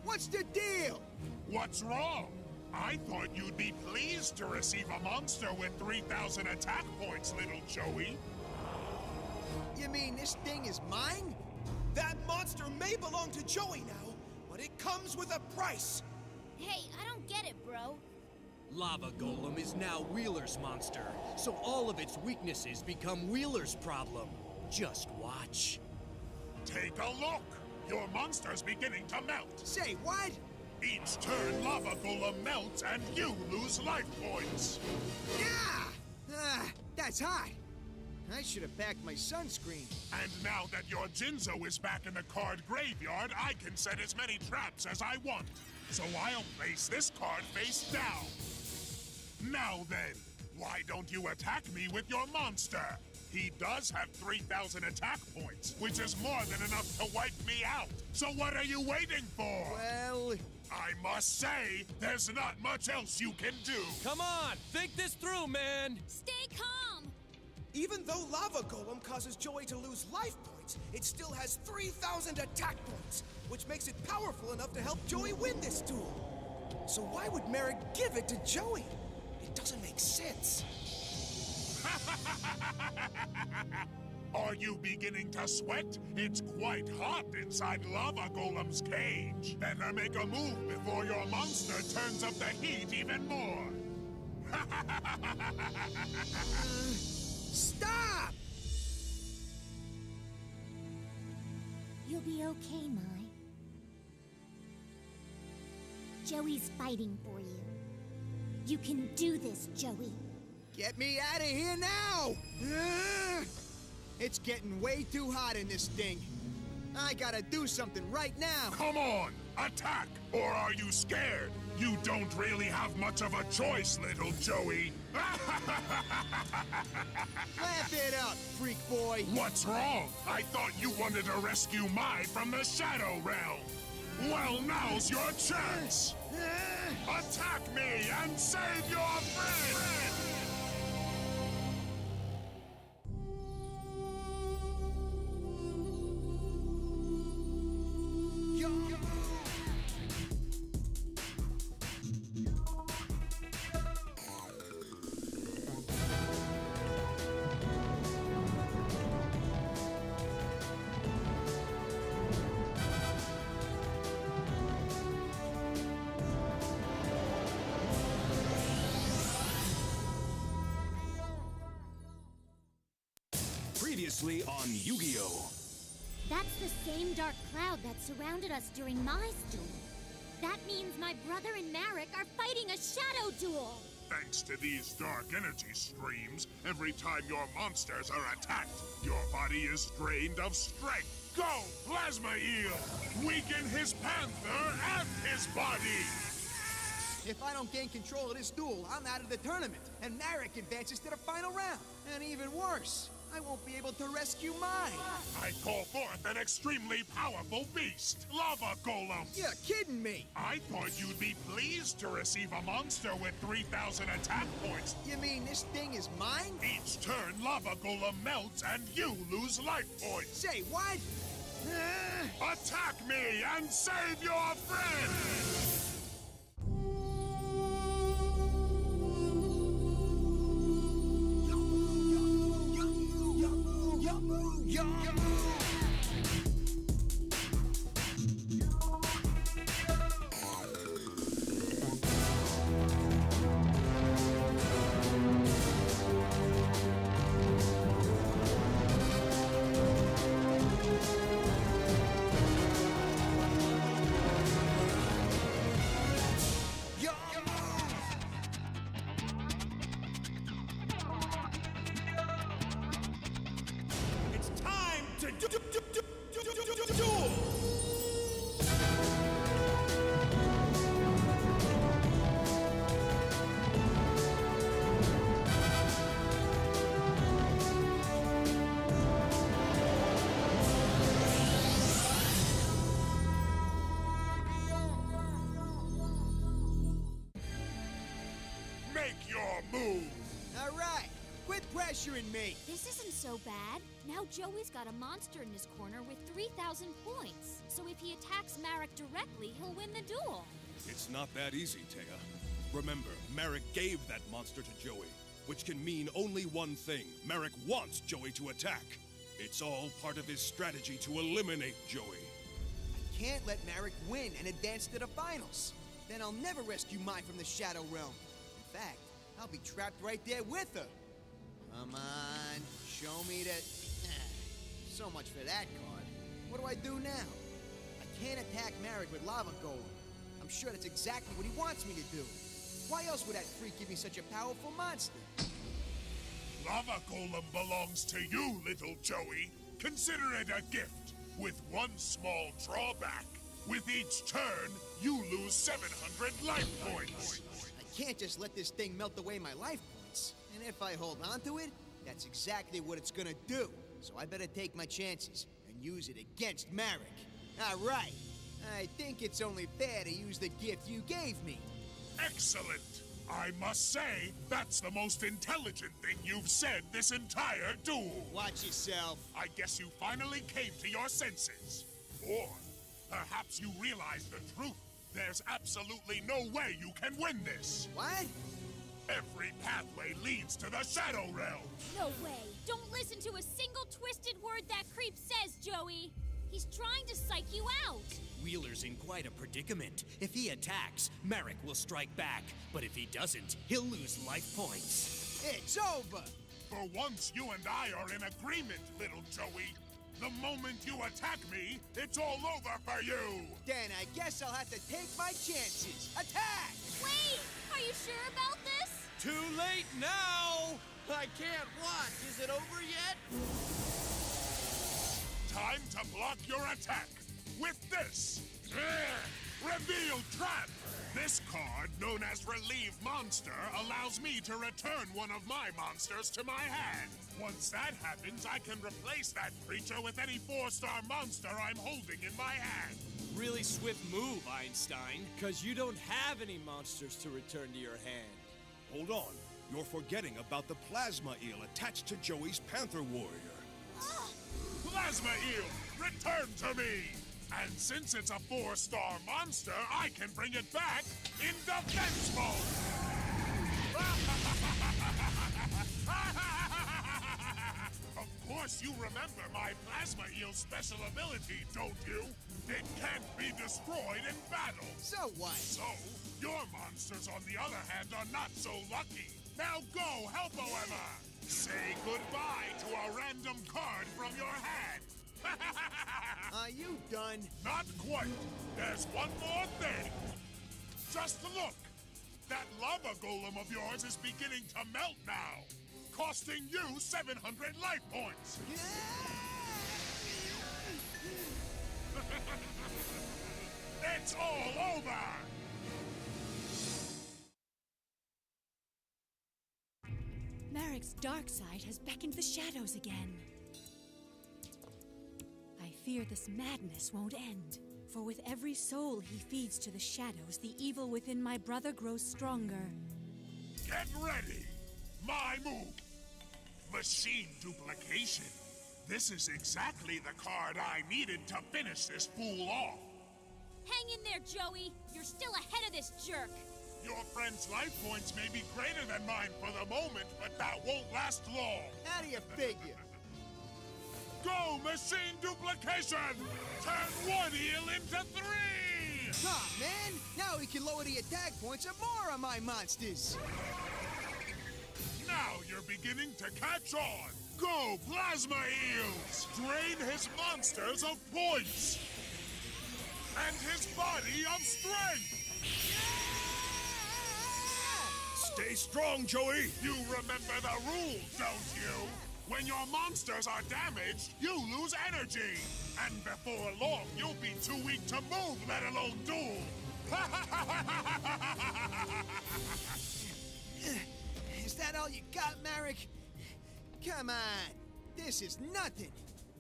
What's the deal?
What's wrong? I thought you'd be pleased to receive a monster with 3,000 attack points, little Joey.
You mean this thing is mine?
That monster may belong to Joey now, but it comes with a price.
Hey, I don't get it, bro.
Lava Golem is now Wheeler's monster, so all of its weaknesses become Wheeler's problem. Just watch.
Take a look! Your monster's beginning to melt.
Say what?
Each turn, Lava Golem melts and you lose life points.
Yeah! That's hot. I should have packed my sunscreen.
And now that your Jinzo is back in the card graveyard, I can set as many traps as I want. So I'll place this card face down. Now then, why don't you attack me with your monster? He does have 3,000 attack points, which is more than enough to wipe me out. So what are you waiting for?
Well...
I must say, there's not much else you can do.
Come on, think this through, man!
Stay calm!
Even though Lava Golem causes Joey to lose life points, it still has 3,000 attack points, which makes it powerful enough to help Joey win this duel. So why would Merrick give it to Joey? It doesn't make sense.
Are you beginning to sweat? It's quite hot inside Lava Golem's cage. Better make a move before your monster turns up the heat even more.
Stop!
You'll be okay, Mai. Joey's fighting for you. You can do this, Joey.
Get me out of here now! It's getting way too hot in this thing. I gotta do something right now.
Come on! Attack! Or are you scared? You don't really have much of a choice, little Joey.
Laugh it up, freak boy.
What's wrong? I thought you wanted to rescue Mai from the Shadow Realm. Well, now's your chance. Attack me and save your friend!
Previously on Yu-Gi-Oh!
That's the same dark cloud that surrounded us during my duel. That means my brother and Marek are fighting a shadow duel.
Thanks to these dark energy streams, every time your monsters are attacked, your body is drained of strength. Go, Plasma Eel! Weaken his Panther and his body!
If I don't gain control of this duel, I'm out of the tournament, and Marek advances to the final round. And even worse, I won't be able to rescue Mai.
I call forth an extremely powerful beast, Lava Golem.
You're kidding me.
I thought you'd be pleased to receive a monster with 3,000 attack points.
You mean this thing is mine?
Each turn, Lava Golem melts and you lose life points.
Say what?
Attack me and save your friend! Make your move!
All right, quit pressuring me.
This isn't so bad. Now Joey's got a monster in his corner with 3,000 points. So if he attacks Marek directly, he'll win the duel.
It's not that easy, Taya. Remember, Marek gave that monster to Joey, which can mean only one thing. Marek wants Joey to attack. It's all part of his strategy to eliminate Joey.
I can't let Marek win and advance to the finals. Then I'll never rescue Mai from the Shadow Realm. In fact, I'll be trapped right there with her. Come on, show me that... So much for that card. What do I do now? I can't attack Marek with Lava Golem. I'm sure that's exactly what he wants me to do. Why else would that freak give me such a powerful monster?
Lava Golem belongs to you, little Joey. Consider it a gift, with one small drawback. With each turn, you lose 700 life points.
I can't just let this thing melt away my life points. And if I hold on to it, that's exactly what it's gonna do. So I better take my chances and use it against Marek. All right. I think it's only fair to use the gift you gave me.
Excellent! I must say, that's the most intelligent thing you've said this entire duel.
Watch yourself.
I guess you finally came to your senses. Or perhaps you realize the truth. There's absolutely no way you can win this.
What?
Every pathway leads to the Shadow Realm.
No way. Don't listen to a single twisted word that creep says, Joey. He's trying to psych you out.
Wheeler's in quite a predicament. If he attacks, Marek will strike back. But if he doesn't, he'll lose life points.
It's over!
For once you and I are in agreement, little Joey. The moment you attack me, it's all over for you!
Then I guess I'll have to take my chances. Attack!
Wait! Are you sure about this?
Too late now! I can't watch. Is it over yet?
Time to block your attack with this! Reveal Trap! This card, known as Relieve Monster, allows me to return one of my monsters to my hand. Once that happens, I can replace that creature with any 4-star monster I'm holding in my hand.
Really swift move, Einstein, because you don't have any monsters to return to your hand.
Hold on. You're forgetting about the plasma eel attached to Joey's Panther Warrior.
Plasma Eel, return to me! And since it's a 4-star monster, I can bring it back in defense mode! Of course you remember my Plasma Eel's special ability, don't you? It can't be destroyed in battle!
So what?
So, your monsters, on the other hand, are not so lucky. Now go, help Emma! Say goodbye to a random card from your hand!
Are you done?
Not quite. There's one more thing. Just look. That lava golem of yours is beginning to melt now, costing you 700 life points. It's all over.
Marek's dark side has beckoned the shadows again. I fear this madness won't end, for with every soul he feeds to the shadows, the evil within my brother grows stronger.
Get ready. My move. Machine duplication. This is exactly the card I needed to finish this fool off.
Hang in there, Joey! You're still ahead of this jerk!
Your friend's life points may be greater than mine for the moment, but that won't last long.
How do you figure?
Go, machine duplication! Turn one eel into 3!
Come, man! Now we can lower the attack points of more of my monsters!
Now you're beginning to catch on! Go, Plasma Eels! Drain his monsters of points! And his body of strength!
Stay strong, Joey!
You remember the rules, don't you? When your monsters are damaged, you lose energy! And before long, you'll be too weak to move, let alone duel!
Is that all you got, Marek? Come on! This is nothing!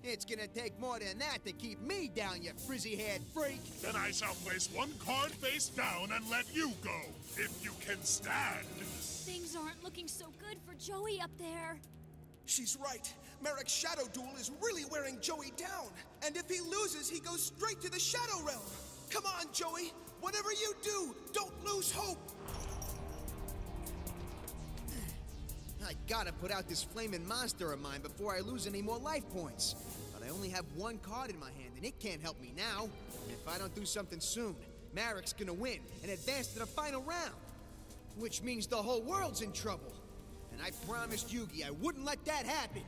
It's gonna take more than that to keep me down, you frizzy-haired freak!
Then I shall place one card face down and let you go, if you can stand!
Things aren't looking so good for Joey up there.
She's right. Marek's Shadow Duel is really wearing Joey down. And if he loses, he goes straight to the Shadow Realm. Come on, Joey. Whatever you do, don't lose hope.
I gotta put out this flaming monster of mine before I lose any more life points. But I only have one card in my hand, and it can't help me now. If I don't do something soon, Marek's gonna win and advance to the final round. Which means the whole world's in trouble. And I promised Yugi I wouldn't let that happen.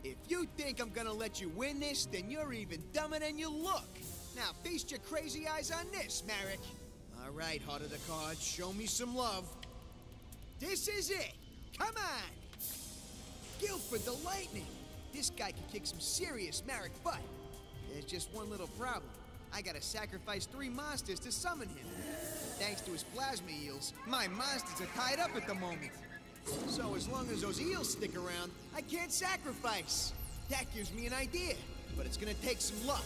If you think I'm gonna let you win this, then you're even dumber than you look. Now feast your crazy eyes on this, Marek. All right, Heart of the Cards, show me some love. This is it. Come on! Guilford the Lightning! This guy can kick some serious Marek butt. There's just one little problem. I gotta sacrifice 3 monsters to summon him. Thanks to his plasma eels, my monsters are tied up at the moment. So as long as those eels stick around, I can't sacrifice. That gives me an idea, but it's gonna take some luck.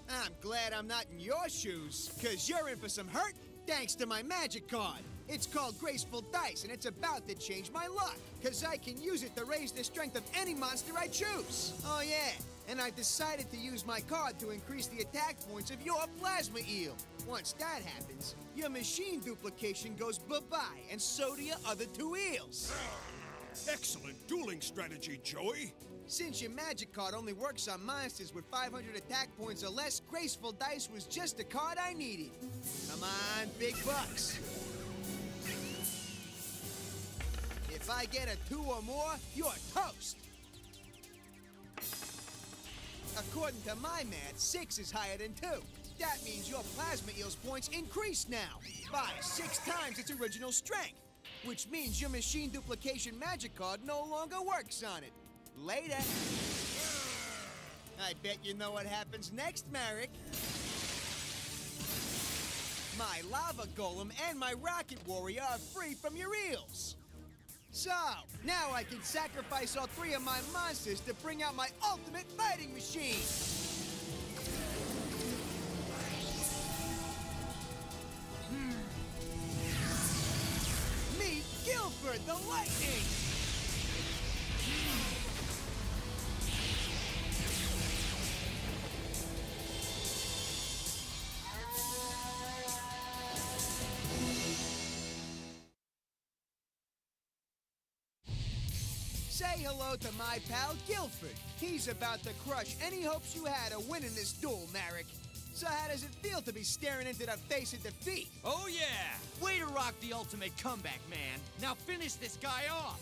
I'm glad I'm not in your shoes, 'cause you're in for some hurt thanks to my magic card. It's called Graceful Dice, and it's about to change my luck, 'cause I can use it to raise the strength of any monster I choose. Oh yeah, and I've decided to use my card to increase the attack points of your plasma eel. Once that happens, your machine duplication goes bye-bye, and so do your other 2 eels.
Excellent dueling strategy, Joey.
Since your magic card only works on monsters with 500 attack points or less, Graceful Dice was just the card I needed. Come on, big bucks. If I get a 2 or more, you're toast. According to my math, 6 is higher than 2. That means your plasma eel's points increase now by 6 times its original strength, which means your machine duplication magic card no longer works on it. Later. I bet you know what happens next, Marek. My lava golem and my rocket warrior are free from your eels. So, now I can sacrifice all three of my monsters to bring out my ultimate fighting machine. Meet Guilford the Lightning! Say hello to my pal Guilford. He's about to crush any hopes you had of winning this duel, Marek. So how does it feel to be staring into the face of defeat?
Oh yeah! Way to rock the ultimate comeback, man. Now finish this guy off.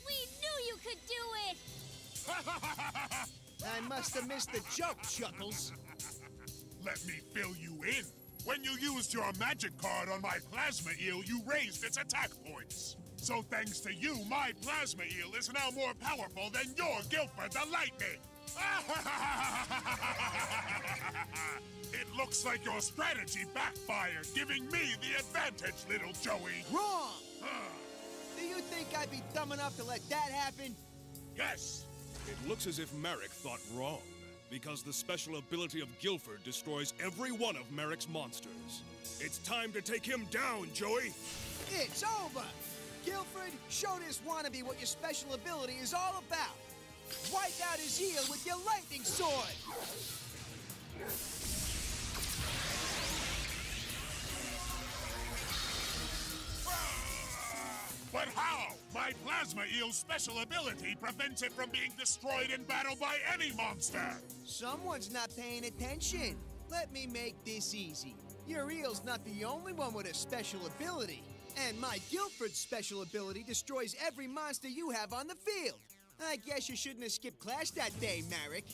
We knew you could do it!
I must have missed the joke, Chuckles.
Let me fill you in. When you used your magic card on my plasma eel, you raised its attack points. So thanks to you, my plasma eel is now more powerful than your Guilford the Lightning! It looks like your strategy backfired, giving me the advantage, little Joey.
Wrong! Do you think I'd be dumb enough to let that happen?
Yes!
It looks as if Marek thought wrong, because the special ability of Guilford destroys every one of Marek's monsters. It's time to take him down, Joey!
It's over! Guilford, show this wannabe what your special ability is all about. Wipe out his eel with your lightning sword!
But how? My plasma eel's special ability prevents it from being destroyed in battle by any monster!
Someone's not paying attention. Let me make this easy. Your eel's not the only one with a special ability. And my Guilford's special ability destroys every monster you have on the field. I guess you shouldn't have skipped class that day, Marek.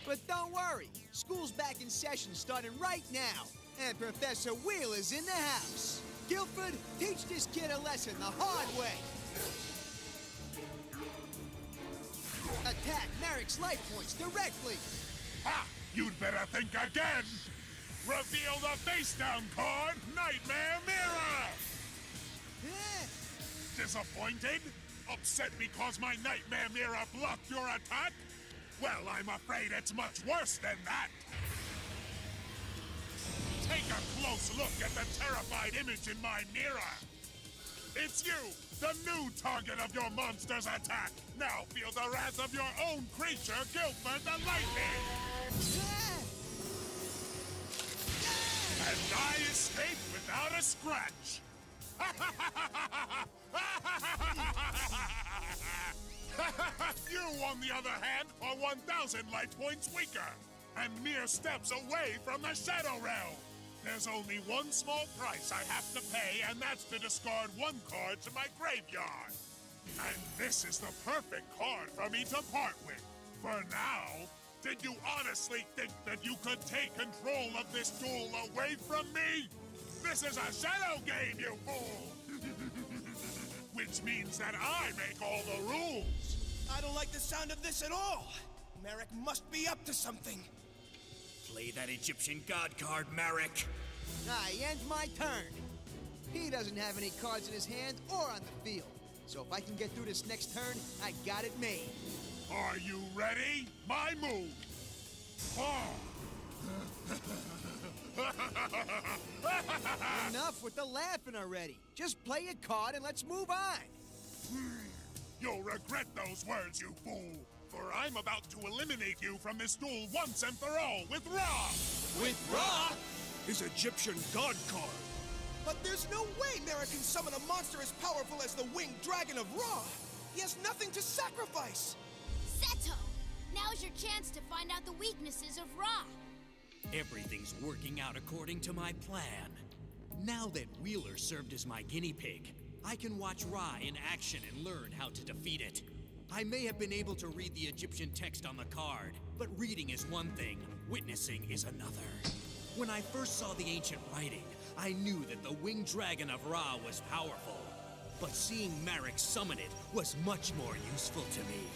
But don't worry. School's back in session starting right now. And Professor Wheel is in the house. Guilford, teach this kid a lesson the hard way. Attack Marek's life points directly.
Ha! You'd better think again! Reveal the face-down card, Nightmare Mirror! Disappointed? Upset because my Nightmare Mirror blocked your attack? Well, I'm afraid it's much worse than that. Take a close look at the terrified image in my mirror. It's you, the new target of your monster's attack. Now feel the wrath of your own creature, Guilford the Lightning! And I escaped without a scratch! You, on the other hand, are 1,000 life points weaker, and mere steps away from the Shadow Realm. There's only one small price I have to pay, and that's to discard one card to my graveyard. And this is the perfect card for me to part with. For now, did you honestly think that you could take control of this duel away from me? This is a shadow game, you fool! Which means that I make all the rules.
I don't like the sound of this at all. Marek must be up to something.
Play that Egyptian god card, Marek.
I end my turn. He doesn't have any cards in his hand or on the field. So if I can get through this next turn, I got it made.
Are you ready? My move!
Enough with the laughing already. Just play a card and let's move on.
You'll regret those words, you fool. For I'm about to eliminate you from this duel once and for all with Ra!
With Ra? His Egyptian god card.
But there's no way Marek can summon a monster as powerful as the winged dragon of Ra. He has nothing to sacrifice.
Seto! Now's your chance to find out the weaknesses of Ra.
Everything's working out according to my plan. Now that Wheeler served as my guinea pig, I can watch Ra in action and learn how to defeat it. I may have been able to read the Egyptian text on the card, but reading is one thing, witnessing is another. When I first saw the ancient writing, I knew that the winged dragon of Ra was powerful. But seeing Marek summon it was much more useful to me.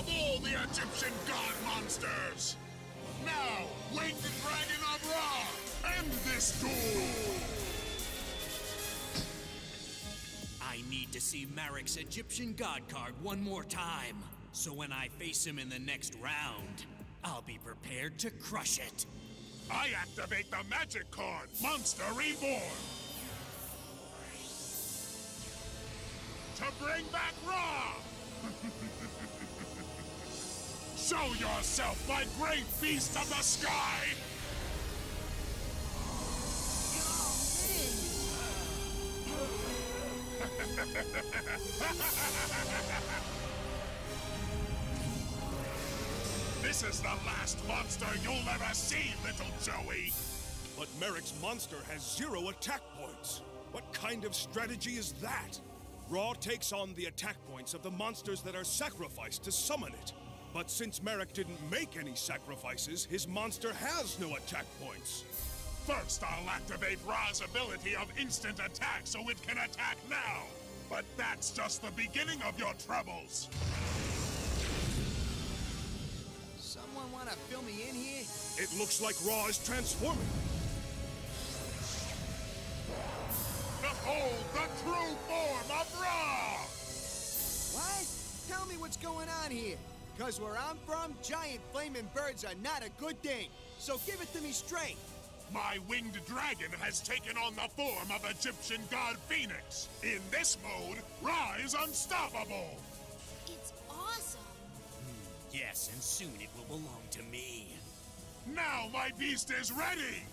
of all the Egyptian god monsters! Now, wake the Dragon of Ra! End this duel!
I need to see Marek's Egyptian god card one more time, so when I face him in the next round, I'll be prepared to crush it.
I activate the magic card, Monster Reborn! To bring back Ra! Show yourself, my great beast of the sky! This is the last monster you'll ever see, little Joey!
But Merrick's monster has 0 attack points. What kind of strategy is that? Ra takes on the attack points of the monsters that are sacrificed to summon it. But since Merrick didn't make any sacrifices, his monster has no attack points.
First, I'll activate Ra's ability of instant attack so it can attack now. But that's just the beginning of your troubles.
Someone want to fill me in here?
It looks like Ra is transforming.
Behold the true form of Ra!
What? Tell me what's going on here. Because where I'm from, giant flaming birds are not a good thing. So give it to me straight.
My winged dragon has taken on the form of Egyptian god Phoenix. In this mode, Ra is unstoppable.
It's awesome.
Yes, and soon it will belong to me.
Now my beast is ready!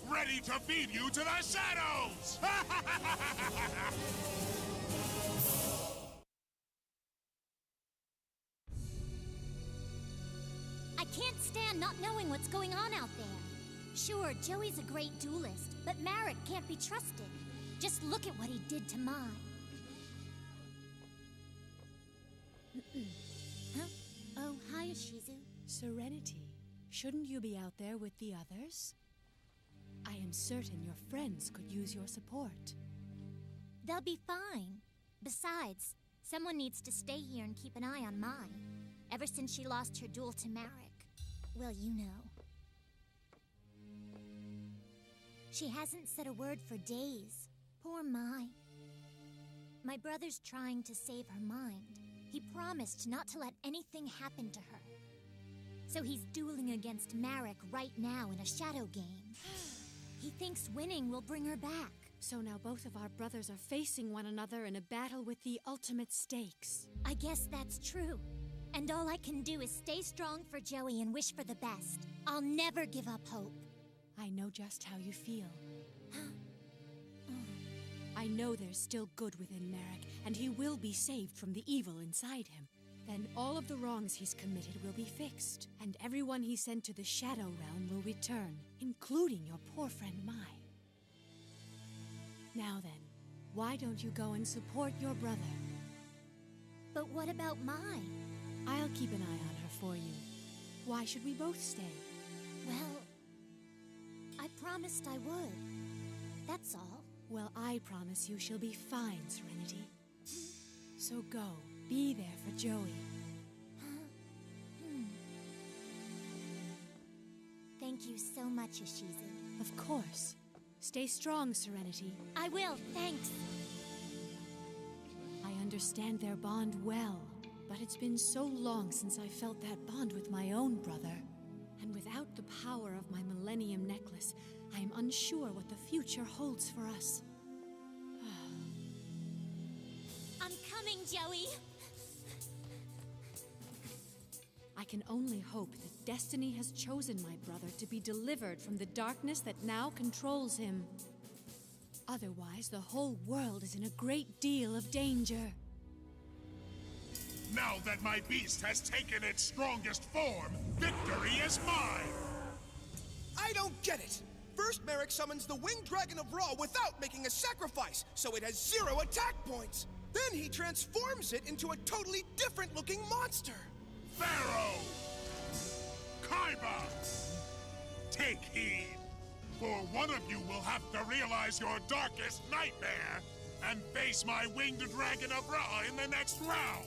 Ready to feed you to the shadows!
I can't stand not knowing what's going on out there. Sure, Joey's a great duelist, but Marek can't be trusted. Just look at what he did to mine. Huh? Oh, hi, Shizu.
Serenity, shouldn't you be out there with the others? I am certain your friends could use your support.
They'll be fine. Besides, someone needs to stay here and keep an eye on Mai. Ever since she lost her duel to Marek. Well, you know. She hasn't said a word for days. Poor Mai. My brother's trying to save her mind. He promised not to let anything happen to her. So he's dueling against Marek right now in a shadow game. He thinks winning will bring her back.
So now both of our brothers are facing one another in a battle with the ultimate stakes.
I guess that's true. And all I can do is stay strong for Joey and wish for the best. I'll never give up hope.
I know just how you feel. I know there's still good within Marek, and he will be saved from the evil inside him. Then all of the wrongs he's committed will be fixed, and everyone he sent to the Shadow Realm will return, including your poor friend Mai. Now then, why don't you go and support your brother?
But what about Mai?
I'll keep an eye on her for you. Why should we both stay?
Well, I promised I would. That's all.
Well, I promise you she'll be fine, Serenity. So go, be there for Joey.
Thank you so much, Ishizu.
Of course. Stay strong, Serenity.
I will, thanks.
I understand their bond well, but it's been so long since I felt that bond with my own brother. And without the power of my Millennium Necklace, I am unsure what the future holds for us.
I'm coming, Joey!
I can only hope that destiny has chosen my brother to be delivered from the darkness that now controls him. Otherwise, the whole world is in a great deal of danger.
Now that my beast has taken its strongest form, victory is mine!
I don't get it! First, Marek summons the Winged Dragon of Ra without making a sacrifice, so it has 0 attack points. Then he transforms it into a totally different-looking monster.
Pharaoh! Kaiba! Take heed, for one of you will have to realize your darkest nightmare and face my Winged Dragon of Ra in the next round.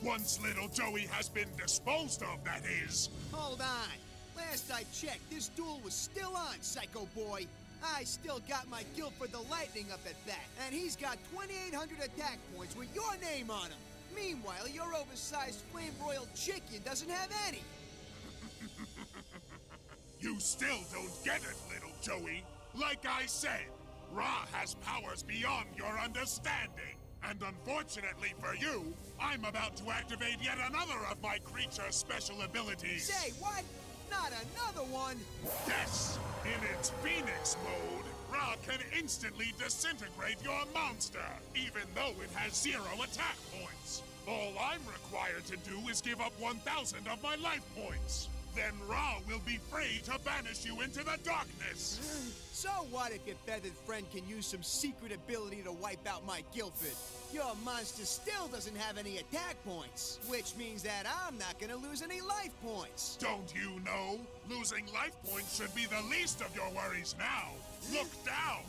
Once little Joey has been disposed of, that is.
Hold on. Last I checked, this duel was still on, Psycho Boy. I still got my Guilford the Lightning up at bat, and he's got 2,800 attack points with your name on him. Meanwhile, your oversized flame-broiled chicken doesn't have any.
You still don't get it, little Joey. Like I said, Ra has powers beyond your understanding. And unfortunately for you, I'm about to activate yet another of my creature's special abilities.
Say what? Not another one?
Yes! In its Phoenix mode, Ra can instantly disintegrate your monster, even though it has 0 attack points. All I'm required to do is give up 1,000 of my life points. Then Ra will be free to banish you into the darkness.
So what if your feathered friend can use some secret ability to wipe out my Guilford? Your monster still doesn't have any attack points, which means that I'm not gonna lose any life points.
Don't you know? Losing life points should be the least of your worries now. Look down!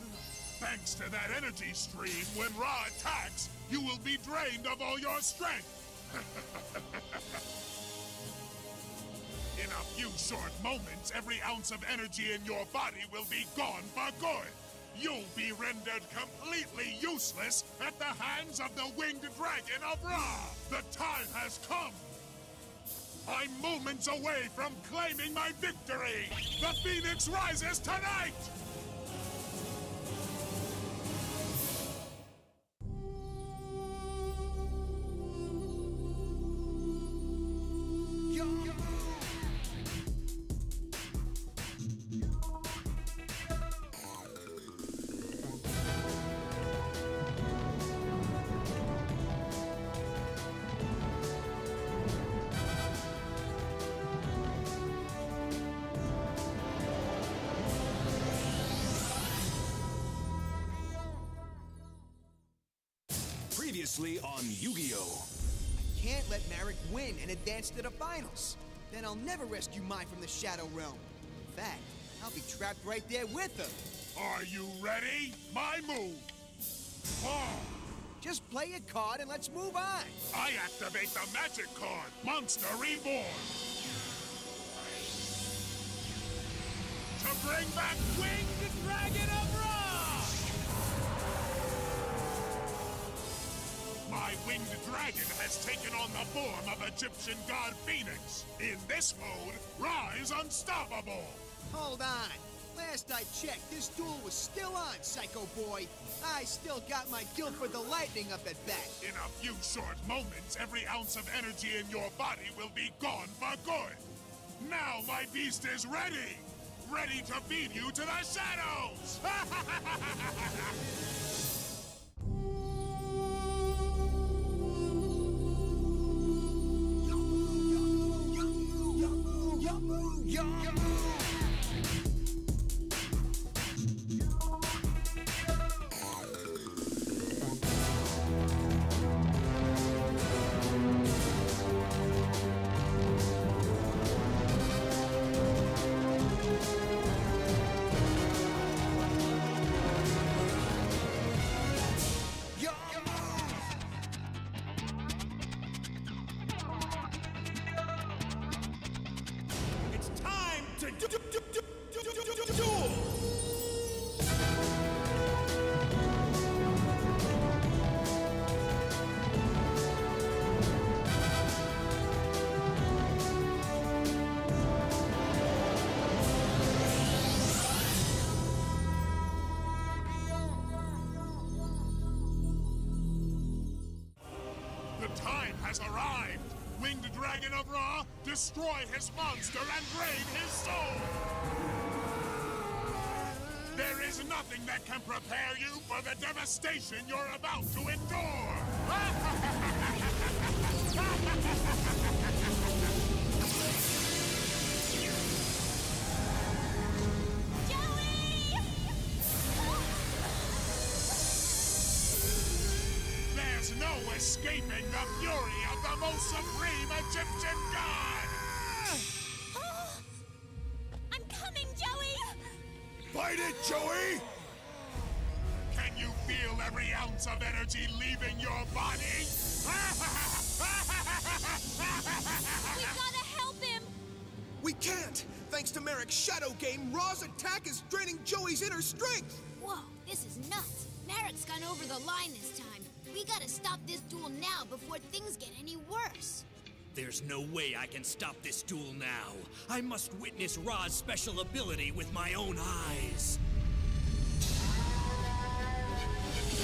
Thanks to that energy stream, when Ra attacks, you will be drained of all your strength. In a few short moments, every ounce of energy in your body will be gone for good. You'll be rendered completely useless at the hands of the winged dragon of Ra. The time has come. I'm moments away from claiming my victory. The Phoenix rises tonight!
Previously on Yu-Gi-Oh!
I can't let Marek win and advance to the finals. Then I'll never rescue Mai from the Shadow Realm. In fact, I'll be trapped right there with her.
Are you ready? My move!
Just play a card and let's move on.
I activate the magic card, Monster Reborn. To bring back Winged Dragon of Ra! My winged dragon has taken on the form of Egyptian god Phoenix. In this mode, Ra is unstoppable.
Hold on. Last I checked, this duel was still on, Psycho Boy. I still got my Guilford the Lightning up at bat.
In a few short moments, every ounce of energy in your body will be gone for good. Now my beast is ready. Ready to feed you to the shadows. Arrived! Winged Dragon of Ra, destroy his monster and drain his soul! There is nothing that can prepare you for the devastation you're about to endure! There's no escaping the fury of the most supreme Egyptian god!
I'm coming, Joey!
Fight it, Joey!
Can you feel every ounce of energy leaving your body?
We've gotta help him!
We can't! Thanks to Merrick's shadow game, Raw's attack is draining Joey's inner strength!
Whoa, this is nuts. Merrick's gone over the line this time. We gotta stop this duel now before things get any worse.
There's no way I can stop this duel now. I must witness Ra's special ability with my own eyes.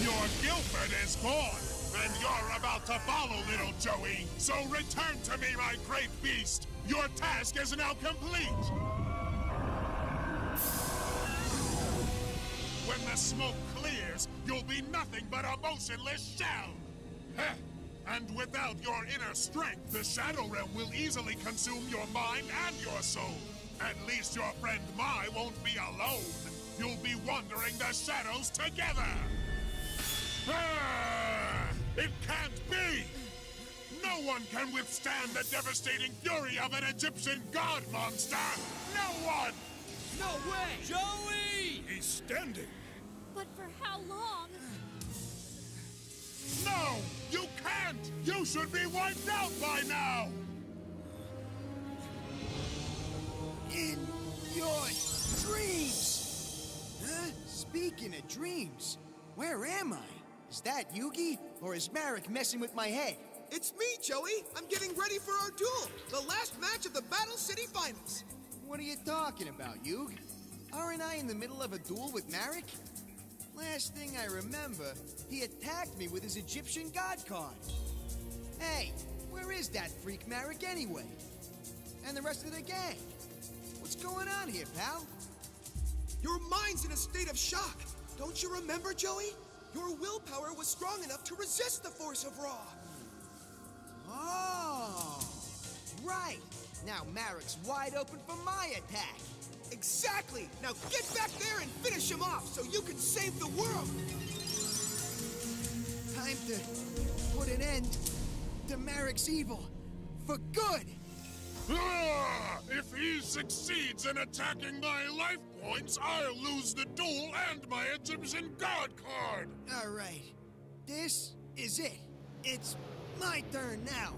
Your Guilford is gone, and you're about to follow, little Joey. So return to me, my great beast. Your task is now complete. When the smoke clears, you'll be nothing but a motionless shell. Heh. And without your inner strength, the Shadow Realm will easily consume your mind and your soul. At least your friend Mai won't be alone. You'll be wandering the shadows together. Ah, it can't be! No one can withstand the devastating fury of an Egyptian god monster! No one!
No way! Joey!
He's standing.
But for how long?
No! You can't! You should be wiped out by now!
In your dreams! Huh? Speaking of dreams, where am I? Is that Yugi? Or is Marek messing with my head?
It's me, Joey! I'm getting ready for our duel! The last match of the Battle City Finals!
What are you talking about, Yug? Aren't I in the middle of a duel with Marek? Last thing I remember, he attacked me with his Egyptian god card. Hey, where is that freak Marek anyway? And the rest of the gang? What's going on here, pal?
Your mind's in a state of shock! Don't you remember, Joey? Your willpower was strong enough to resist the force of Raw!
Oh, right. Now Marek's wide open for my attack.
Exactly! Now get back there and finish him off so you can save the world!
Time to put an end to Marek's evil. For good!
Ah, if he succeeds in attacking my life points, I'll lose the duel and my Egyptian god card!
All right. This is it. It's my turn now.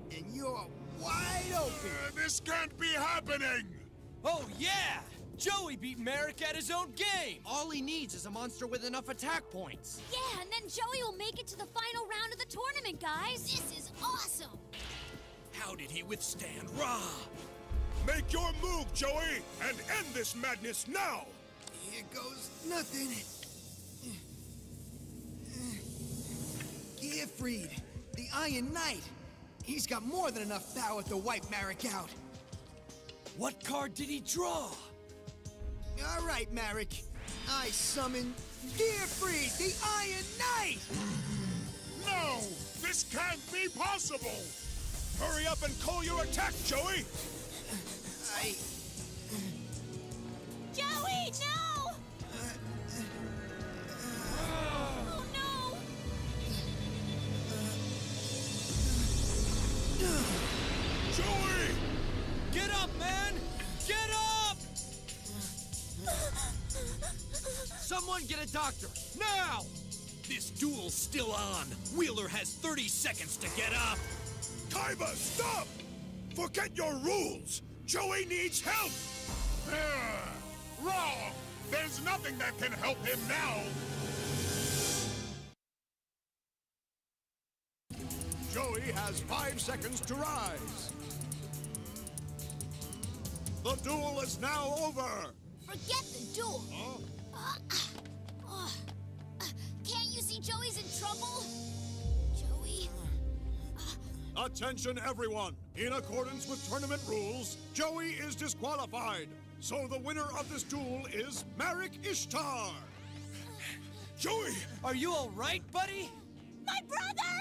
And you're wide open.
This can't be happening!
Oh, yeah! Joey beat Marek at his own game! All he needs is a monster with enough attack points.
Yeah, and then Joey will make it to the final round of the tournament, guys!
This is awesome!
How did he withstand Ra?
Make your move, Joey, and end this madness now!
Here goes nothing. Gearfried, the Iron Knight. He's got more than enough power to wipe Marek out.
What card did he draw?
All right, Marek. I summon Gearfried, the Iron Knight!
No! This can't be possible!
Hurry up and call your attack, Joey!
Joey, no! Oh, no!
Joey!
Get up, man! Get up! Someone get a doctor, now!
This duel's still on. Wheeler has 30 seconds to get up.
Kaiba, stop! Forget your rules! Joey needs help!
Wrong! There's nothing that can help him now!
Joey has 5 seconds to rise. The duel is now over!
Forget the duel! Can't you see Joey's in trouble? Joey?
Attention, everyone! In accordance with tournament rules, Joey is disqualified. So the winner of this duel is Marek Ishtar. Joey!
Are you all right, buddy?
My brother!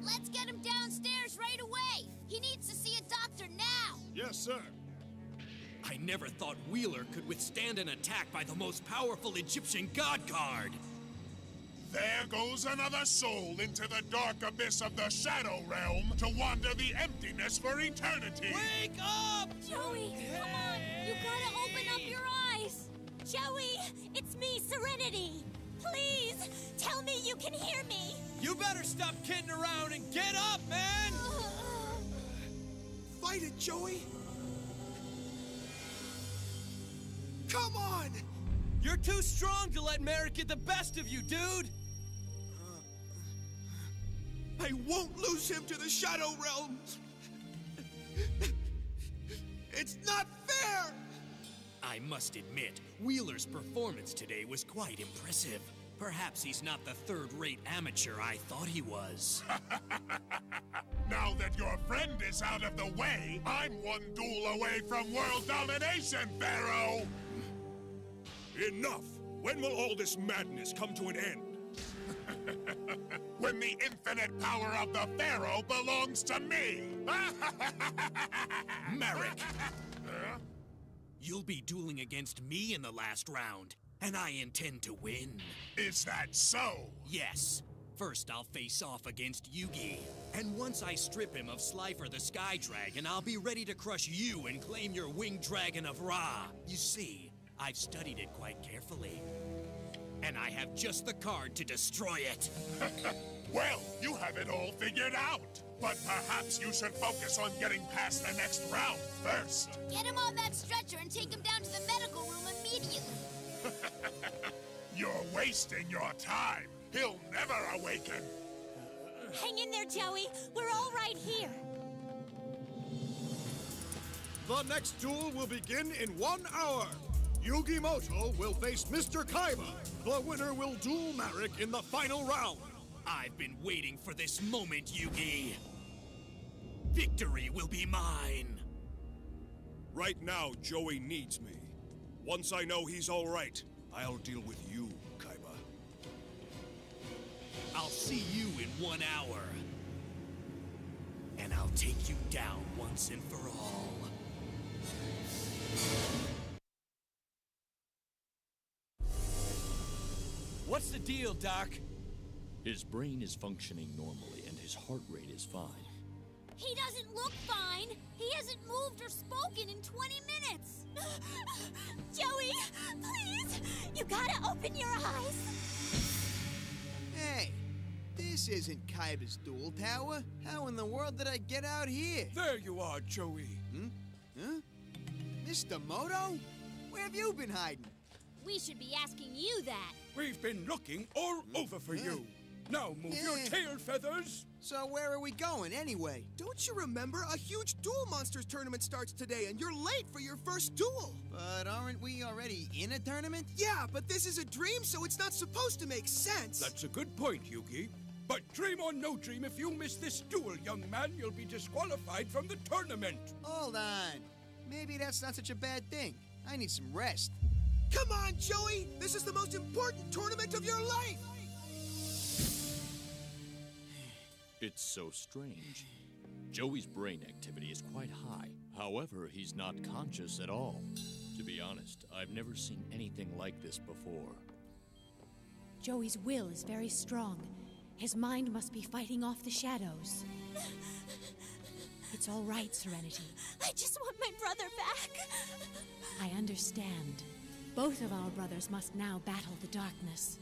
Let's get him downstairs right away! He needs to see a doctor now!
Yes, sir.
I never thought Wheeler could withstand an attack by the most powerful Egyptian god card.
There goes another soul into the dark abyss of the Shadow Realm to wander the emptiness for eternity.
Wake up!
Joey, come on! You gotta open up your eyes! Joey, it's me, Serenity! Please, tell me you can hear me!
You better stop kidding around and get up, man!
Fight it, Joey! Come on!
You're too strong to let Merrick get the best of you, dude!
I won't lose him to the Shadow Realm! It's not fair!
I must admit, Wheeler's performance today was quite impressive. Perhaps he's not the third-rate amateur I thought he was.
Now that your friend is out of the way, I'm one duel away from world domination, Pharaoh!
Enough! When will all this madness come to an end?
When the infinite power of the Pharaoh belongs to me!
Merrick! You'll be dueling against me in the last round, and I intend to win.
Is that so?
Yes. First, I'll face off against Yugi. And once I strip him of Slifer the Sky Dragon, I'll be ready to crush you and claim your winged dragon of Ra. You see, I've studied it quite carefully. And I have just the card to destroy it.
Well, you have it all figured out. But perhaps you should focus on getting past the next round first.
Get him on that stretcher and take him down to the medical room immediately.
You're wasting your time. He'll never awaken.
Hang in there, Joey. We're all right here.
The next duel will begin in 1 hour. Yugi Moto will face Mr. Kaiba. The winner will duel Merrick in the final round.
I've been waiting for this moment, Yugi. Victory will be mine.
Right now, Joey needs me. Once I know he's all right, I'll deal with you, Kaiba.
I'll see you in 1 hour. And I'll take you down once and for all.
What's the deal, Doc?
His brain is functioning normally, and his heart rate is fine.
He doesn't look fine. He hasn't moved or spoken in 20 minutes. Joey, please, you gotta open your eyes.
Hey, this isn't Kaiba's duel tower. How in the world did I get out here?
There you are, Joey.
Huh? Mr. Moto? Where have you been hiding?
We should be asking you that.
We've been looking all over for you. Now move your tail feathers.
So where are we going anyway?
Don't you remember? A huge Duel Monsters tournament starts today, and you're late for your first duel.
But aren't we already in a tournament?
Yeah, but this is a dream, so it's not supposed to make sense.
That's a good point, Yugi. But dream or no dream, if you miss this duel, young man, you'll be disqualified from the tournament.
Hold on. Maybe that's not such a bad thing. I need some rest.
Come on, Joey! This is the most important tournament of your life!
It's so strange. Joey's brain activity is quite high. However, he's not conscious at all. To be honest, I've never seen anything like this before.
Joey's will is very strong. His mind must be fighting off the shadows. It's all right, Serenity.
I just want my brother back.
I understand. Both of our brothers must now battle the darkness.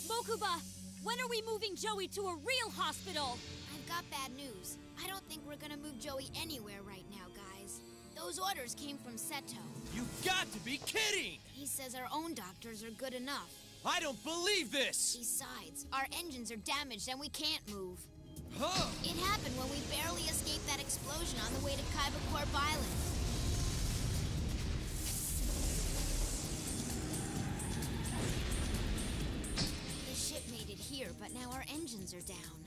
Mokuba, when are we moving Joey to a real hospital?
I've got bad news. I don't think we're gonna move Joey anywhere right now, guys. Those orders came from Seto.
You got to be kidding!
He says our own doctors are good enough.
I don't believe this!
Besides, our engines are damaged and we can't move.
Huh!
It happened when we barely escaped that explosion on the way to Kaiba Corp Island. The ship made it here, but now our engines are down.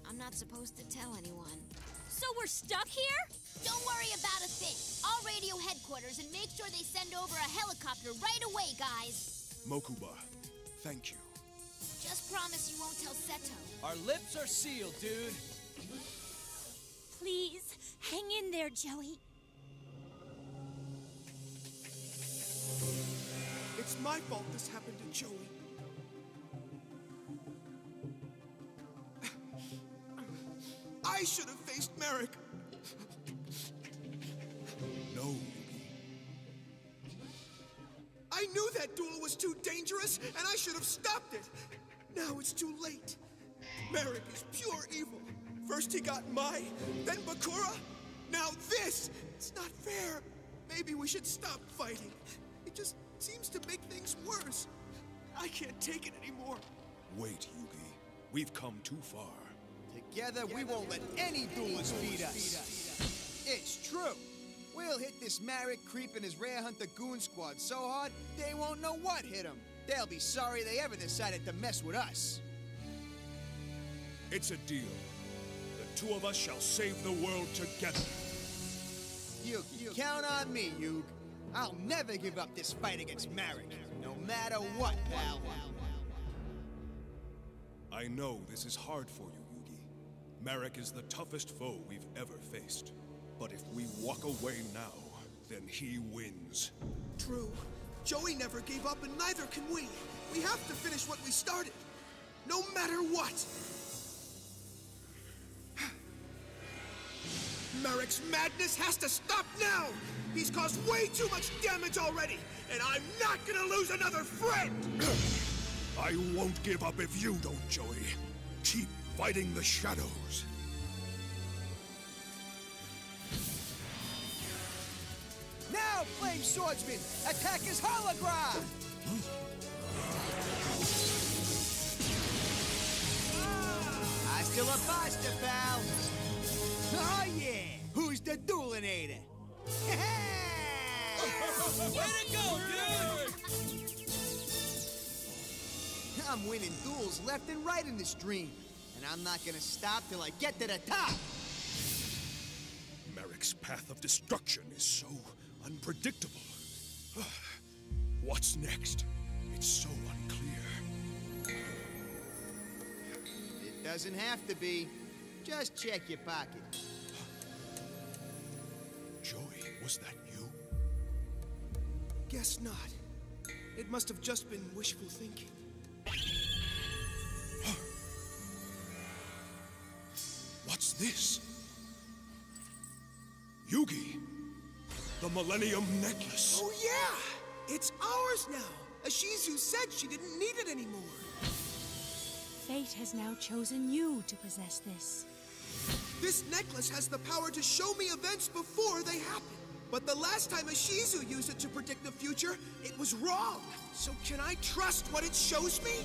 I'm not supposed to tell anyone.
So we're stuck here?
Don't worry about a thing. I'll radio headquarters and make sure they send over a helicopter right away, guys.
Mokuba, thank you.
Just promise you won't tell Seto.
Our lips are sealed, dude.
Please, hang in there, Joey.
It's my fault this happened to Joey. I should have faced Merrick.
No,
I knew that duel was too dangerous, and I should have stopped it. Now it's too late. Merrick is pure evil. First he got Mai, then Bakura, now this! It's not fair. Maybe we should stop fighting. It just seems to make things worse. I can't take it anymore.
Wait, Yugi. We've come too far.
Together, we won't let any duelist beat us. It's true. We'll hit this Marek creep and his Rare Hunt the Goon Squad so hard, they won't know what hit them. They'll be sorry they ever decided to mess with us.
It's a deal. The two of us shall save the world together.
You count on me, Yug. I'll never give up this fight against Marek, no matter what, pal.
I know this is hard for you, Yugi. Marek is the toughest foe we've ever faced. But if we walk away now, then he wins.
True. Joey never gave up, and neither can we. We have to finish what we started, no matter what. Marek's madness has to stop now! He's caused way too much damage already, and I'm not gonna lose another friend!
I won't give up if you don't, Joey. Keep fighting the shadows.
Now, Flame Swordsman, attack his hologram! Hasta la pasta, pal! Oh yeah! Who's the duelinator?
Way to go, dude!
I'm winning duels left and right in this dream, and I'm not gonna stop till I get to the top!
Marek's path of destruction is so unpredictable. What's next? It's so unclear.
It doesn't have to be. Just check your pocket.
Joey, was that you?
Guess not. It must have just been wishful thinking.
What's this? Yugi! The Millennium Necklace!
Oh yeah! It's ours now! Ashizu said she didn't need it anymore.
Fate has now chosen you to possess this.
This necklace has the power to show me events before they happen. But the last time Ashizu used it to predict the future, it was wrong. So can I trust what it shows me?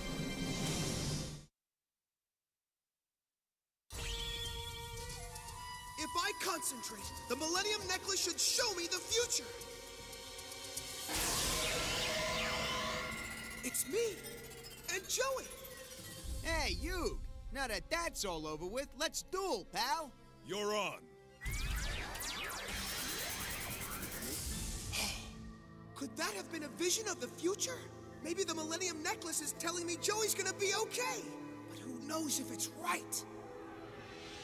If I concentrate, the Millennium Necklace should show me the future. It's me and Joey.
Hey, you! Now that that's all over with, let's duel, pal!
You're on.
Could that have been a vision of the future? Maybe the Millennium Necklace is telling me Joey's gonna be okay. But who knows if it's right?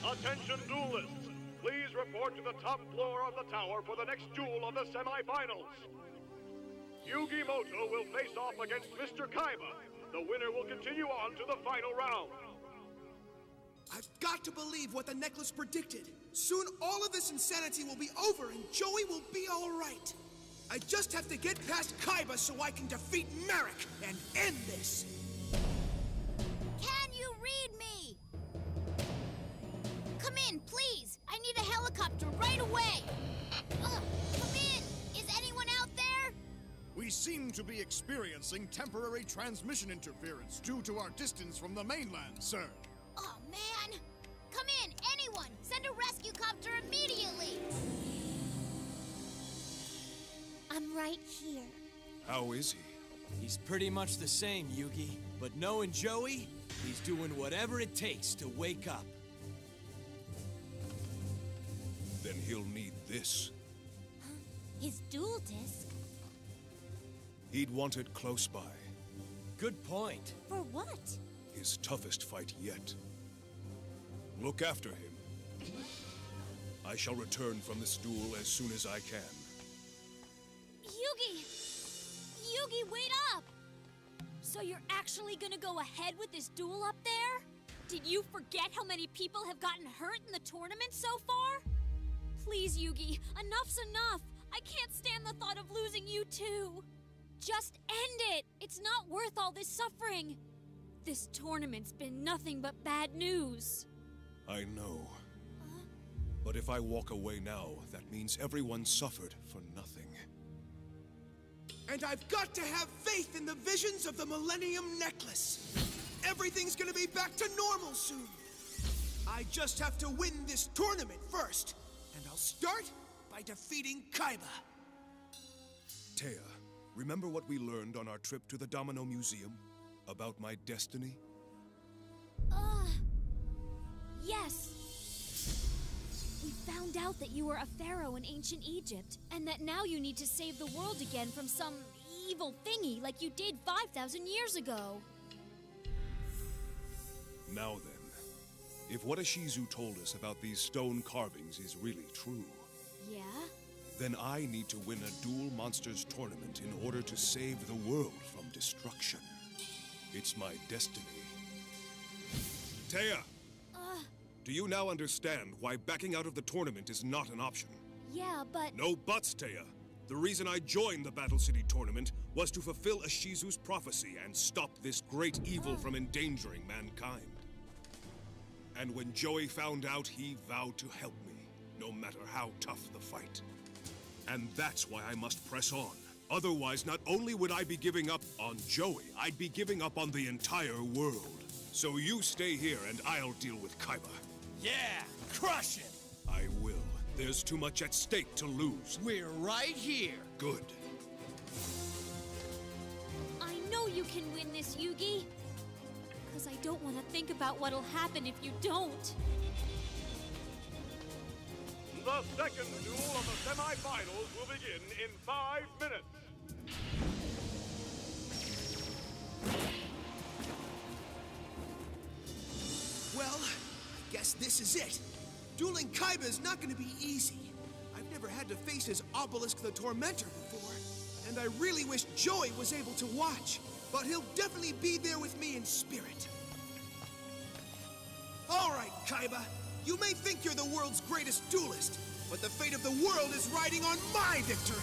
Attention duelists! Please report to the top floor of the tower for the next duel of the semi-finals. Yugi Moto will face off against Mr. Kaiba. The winner will continue on to the final round.
I've got to believe what the necklace predicted. Soon all of this insanity will be over and Joey will be all right. I just have to get past Kaiba so I can defeat Marek and end this.
Can you read me? Come in, please. I need a helicopter right away. Come in. Is anyone out there?
We seem to be experiencing temporary transmission interference due to our distance from the mainland, sir.
Oh, man. Come in, anyone. Send a rescue copter immediately.
I'm right here.
How is he?
He's pretty much the same, Yugi. But knowing Joey, he's doing whatever it takes to wake up.
Then he'll need this.
His dual disc?
He'd want it close by.
Good point.
For what?
His toughest fight yet. Look after him. I shall return from this duel as soon as I can.
Yugi! Yugi, wait up! So you're actually gonna go ahead with this duel up there? Did you forget how many people have gotten hurt in the tournament so far? Please, Yugi, enough's enough! I can't stand the thought of losing you too! Just end it! It's not worth all this suffering! This tournament's been nothing but bad news.
I know. But if I walk away now, that means everyone suffered for nothing.
And I've got to have faith in the visions of the Millennium Necklace. Everything's gonna be back to normal soon. I just have to win this tournament first. And I'll start by defeating Kaiba.
Taya, remember what we learned on our trip to the Domino Museum? About my destiny?
Yes. We found out that you were a pharaoh in ancient Egypt, and that now you need to save the world again from some evil thingy like you did 5,000 years ago.
Now then, if what Ashizu told us about these stone carvings is really true,
Yeah?
then I need to win a Duel Monsters tournament in order to save the world from destruction. It's my destiny. Taya! Do you now understand why backing out of the tournament is not an option?
Yeah, but...
No buts, Taya. The reason I joined the Battle City tournament was to fulfill Ashizu's prophecy and stop this great evil from endangering mankind. And when Joey found out, he vowed to help me, no matter how tough the fight. And that's why I must press on. Otherwise, not only would I be giving up on Joey, I'd be giving up on the entire world. So you stay here and I'll deal with Kaiba.
Yeah, crush it!
I will. There's too much at stake to lose.
We're right here.
Good.
I know you can win this, Yugi. Because I don't want to think about what'll happen if you don't.
The second duel of the semi-finals will begin in 5 minutes.
Well, I guess this is it. Dueling Kaiba is not gonna be easy. I've never had to face his Obelisk the Tormentor before, and I really wish Joey was able to watch, but he'll definitely be there with me in spirit. All right, Kaiba, you may think you're the world's greatest duelist, but the fate of the world is riding on my victory!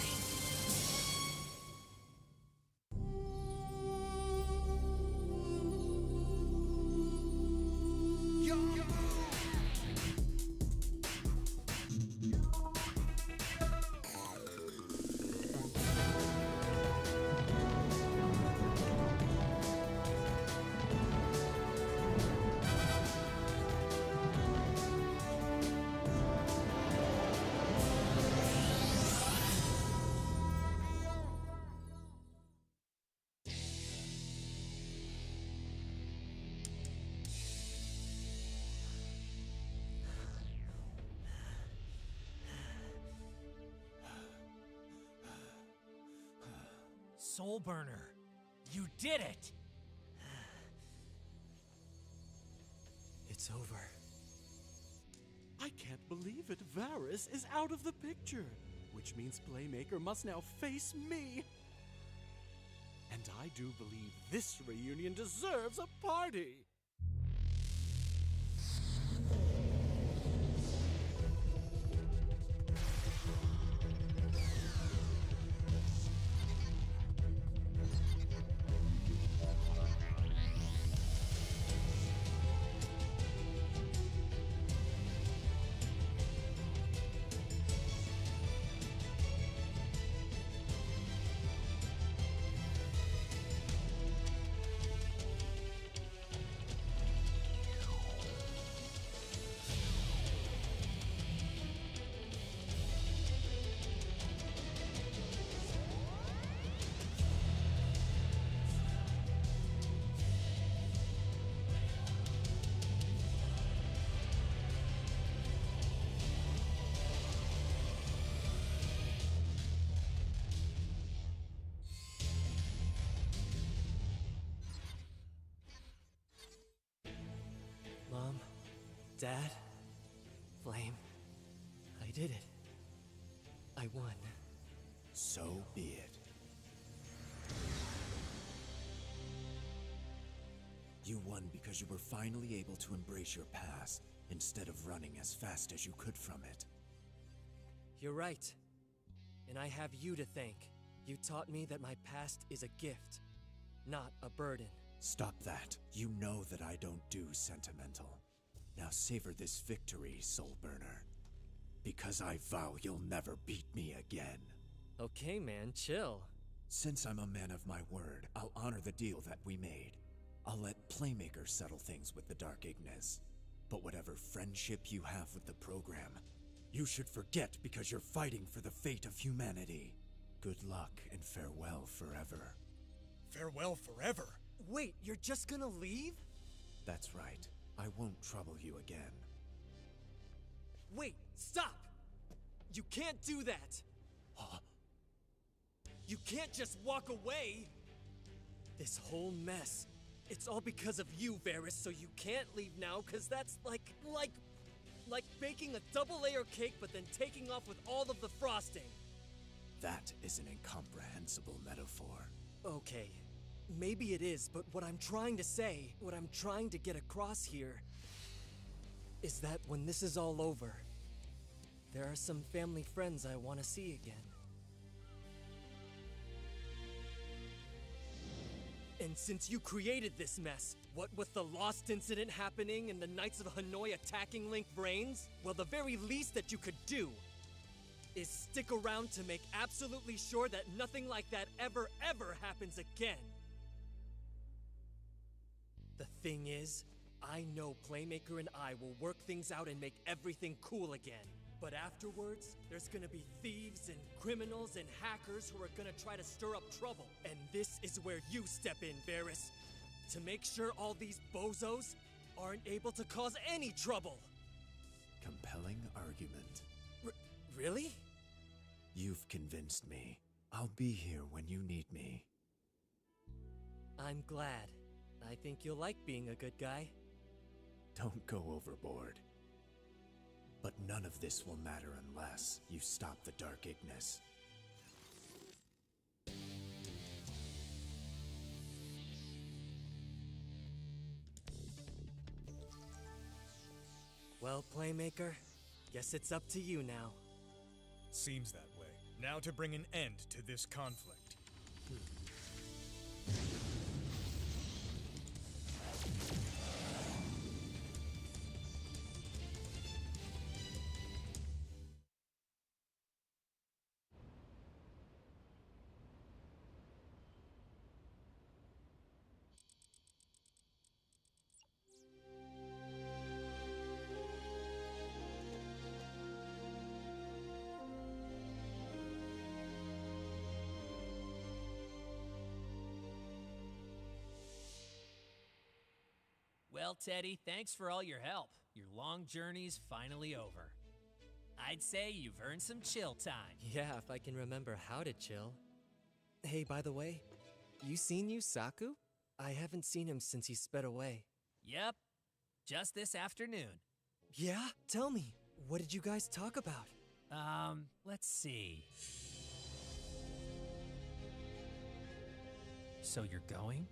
Soul Burner, you did it! It's over.
I can't believe it. Varus is out of the picture, which means Playmaker must now face me. And I do believe this reunion deserves a party.
Mom, Dad, Flame, I did it. I won.
So be it. You won because you were finally able to embrace your past, instead of running as fast as you could from it.
You're right. And I have you to thank.
You taught me that my past is a gift, not a burden.
Stop that. You know that I don't do sentimental. Now savor this victory, Soul Burner. Because I vow you'll never beat me again.
Okay, man, chill.
Since I'm a man of my word, I'll honor the deal that we made. I'll let Playmaker settle things with the Dark Ignis. But whatever friendship you have with the program, you should forget because you're fighting for the fate of humanity. Good luck and farewell forever.
Farewell forever?
Wait, you're just gonna leave?
That's right. I won't trouble you again.
Wait, stop! You can't do that! You can't just walk away! This whole mess, it's all because of you, Varys, so you can't leave now, cause that's like baking a double-layer cake but then taking off with all of the frosting.
That is an incomprehensible metaphor.
Okay, maybe it is, but what I'm trying to say, what I'm trying to get across here, is that when this is all over, there are some family friends I want to see again. And since you created this mess, what with the Lost incident happening and the Knights of Hanoi attacking Link Brains, well, the very least that you could do is stick around to make absolutely sure that nothing like that ever happens again. The thing is, I know Playmaker and I will work things out and make everything cool again. But afterwards, there's gonna be thieves and criminals and hackers who are gonna try to stir up trouble. And this is where you step in, Varys, to make sure all these bozos aren't able to cause any trouble.
Compelling argument.
Really?
You've convinced me. I'll be here when you need me.
I'm glad. I think you'll like being a good guy.
Don't go overboard. But none of this will matter unless you stop the Dark Ignis.
Well, Playmaker, guess it's up to you now.
Seems that way. Now to bring an end to this conflict.
Well, Teddy, thanks for all your help. Your long journey's finally over. I'd say you've earned some chill time.
Yeah, if I can remember how to chill. Hey, by the way, you seen Yusaku? I haven't seen him since he sped away.
Yep, just this afternoon.
Yeah? Tell me, what did you guys talk about?
Let's see. So you're going?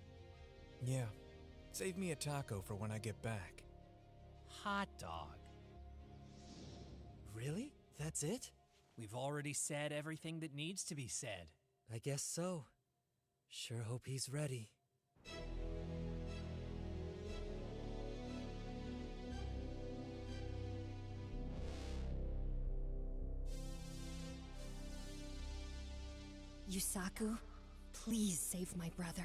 Yeah. Save me a taco for when I get back.
Hot dog.
Really? That's it?
We've already said everything that needs to be said.
I guess so. Sure hope he's ready.
Yusaku, please save my brother.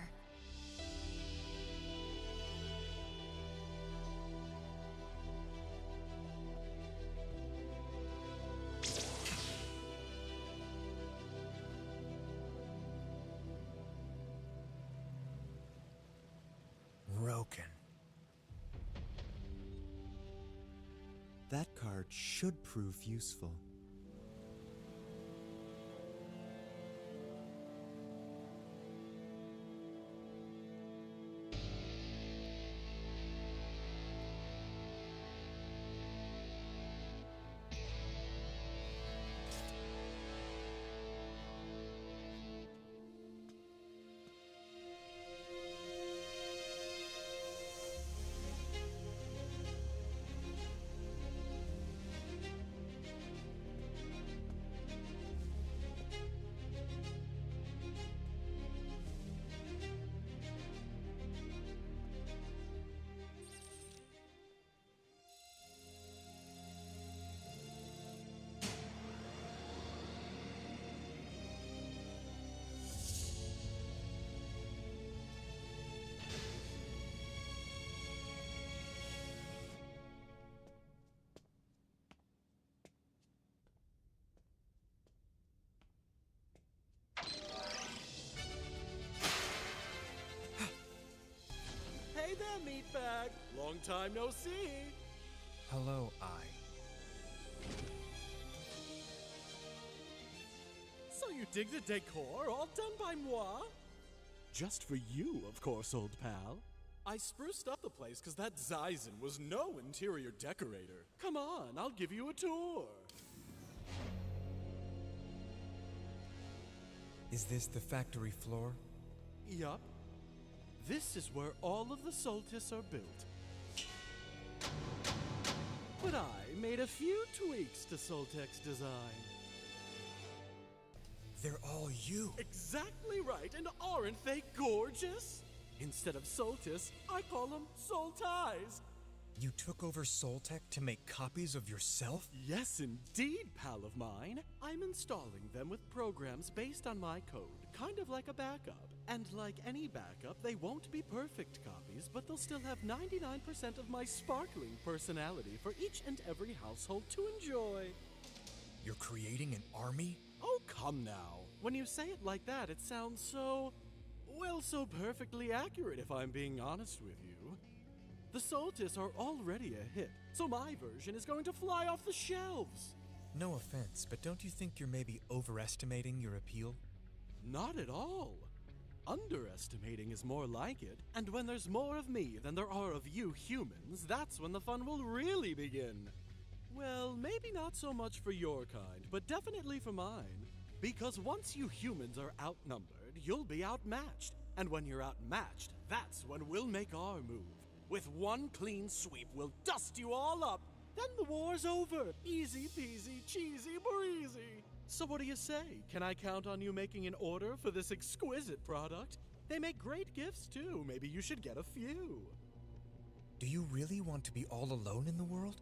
Broken.
That card should prove useful.
meatbag! Long time no see!
Hello, I.
So you dig the decor, all done by moi? Just for you, of course, old pal. I spruced up the place because that Zyzen was no interior decorator. Come on, I'll give you a tour.
Is this the factory floor?
Yup. This is where all of the Solstice are built. But I made a few tweaks to Soltec's design.
They're all you.
Exactly right, and aren't they gorgeous? Instead of Solstice, I call them Solties.
You took over Soltec to make copies of yourself?
Yes, indeed, pal of mine. I'm installing them with programs based on my code, kind of like a backup. And like any backup, they won't be perfect copies, but they'll still have 99% of my sparkling personality for each and every household to enjoy.
You're creating an army?
Oh, come now. When you say it like that, it sounds so... well, so perfectly accurate, if I'm being honest with you. The Solstice are already a hit, so my version is going to fly off the shelves.
No offense, but don't you think you're maybe overestimating your appeal?
Not at all. Underestimating is more like it, and when there's more of me than there are of you humans, that's when the fun will really begin. Well, maybe not so much for your kind, but definitely for mine. Because once you humans are outnumbered, you'll be outmatched. And when you're outmatched, that's when we'll make our move. With one clean sweep, we'll dust you all up. Then the war's over. Easy peasy, cheesy breezy. So what do you say? Can I count on you making an order for this exquisite product? They make great gifts too. Maybe you should get a few.
Do you really want to be all alone in the world?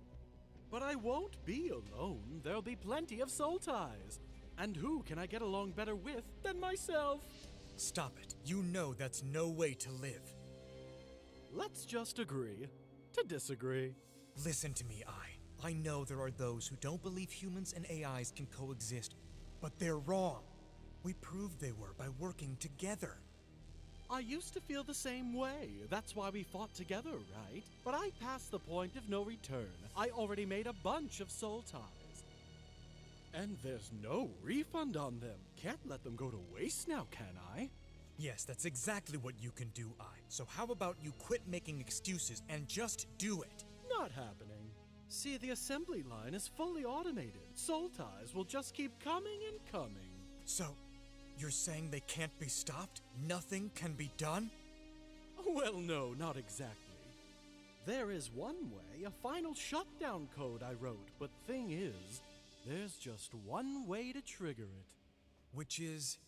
But I won't be alone. There'll be plenty of soul ties. And who can I get along better with than myself?
Stop it. You know that's no way to live.
Let's just agree to disagree.
Listen to me, I know there are those who don't believe humans and AIs can coexist, but they're wrong. We proved they were by working together.
I used to feel the same way. That's why we fought together, right? But I passed the point of no return. I already made a bunch of soul ties. And there's no refund on them. Can't let them go to waste now, can I?
Yes, that's exactly what you can do, So how about you quit making excuses and just do it?
Not happening. See, the assembly line is fully automated. Soul ties will just keep coming and coming.
So, you're saying they can't be stopped? Nothing can be done?
Well, no, not exactly. There is one way, a final shutdown code I wrote, but thing is, there's just one way to trigger it.
Which is?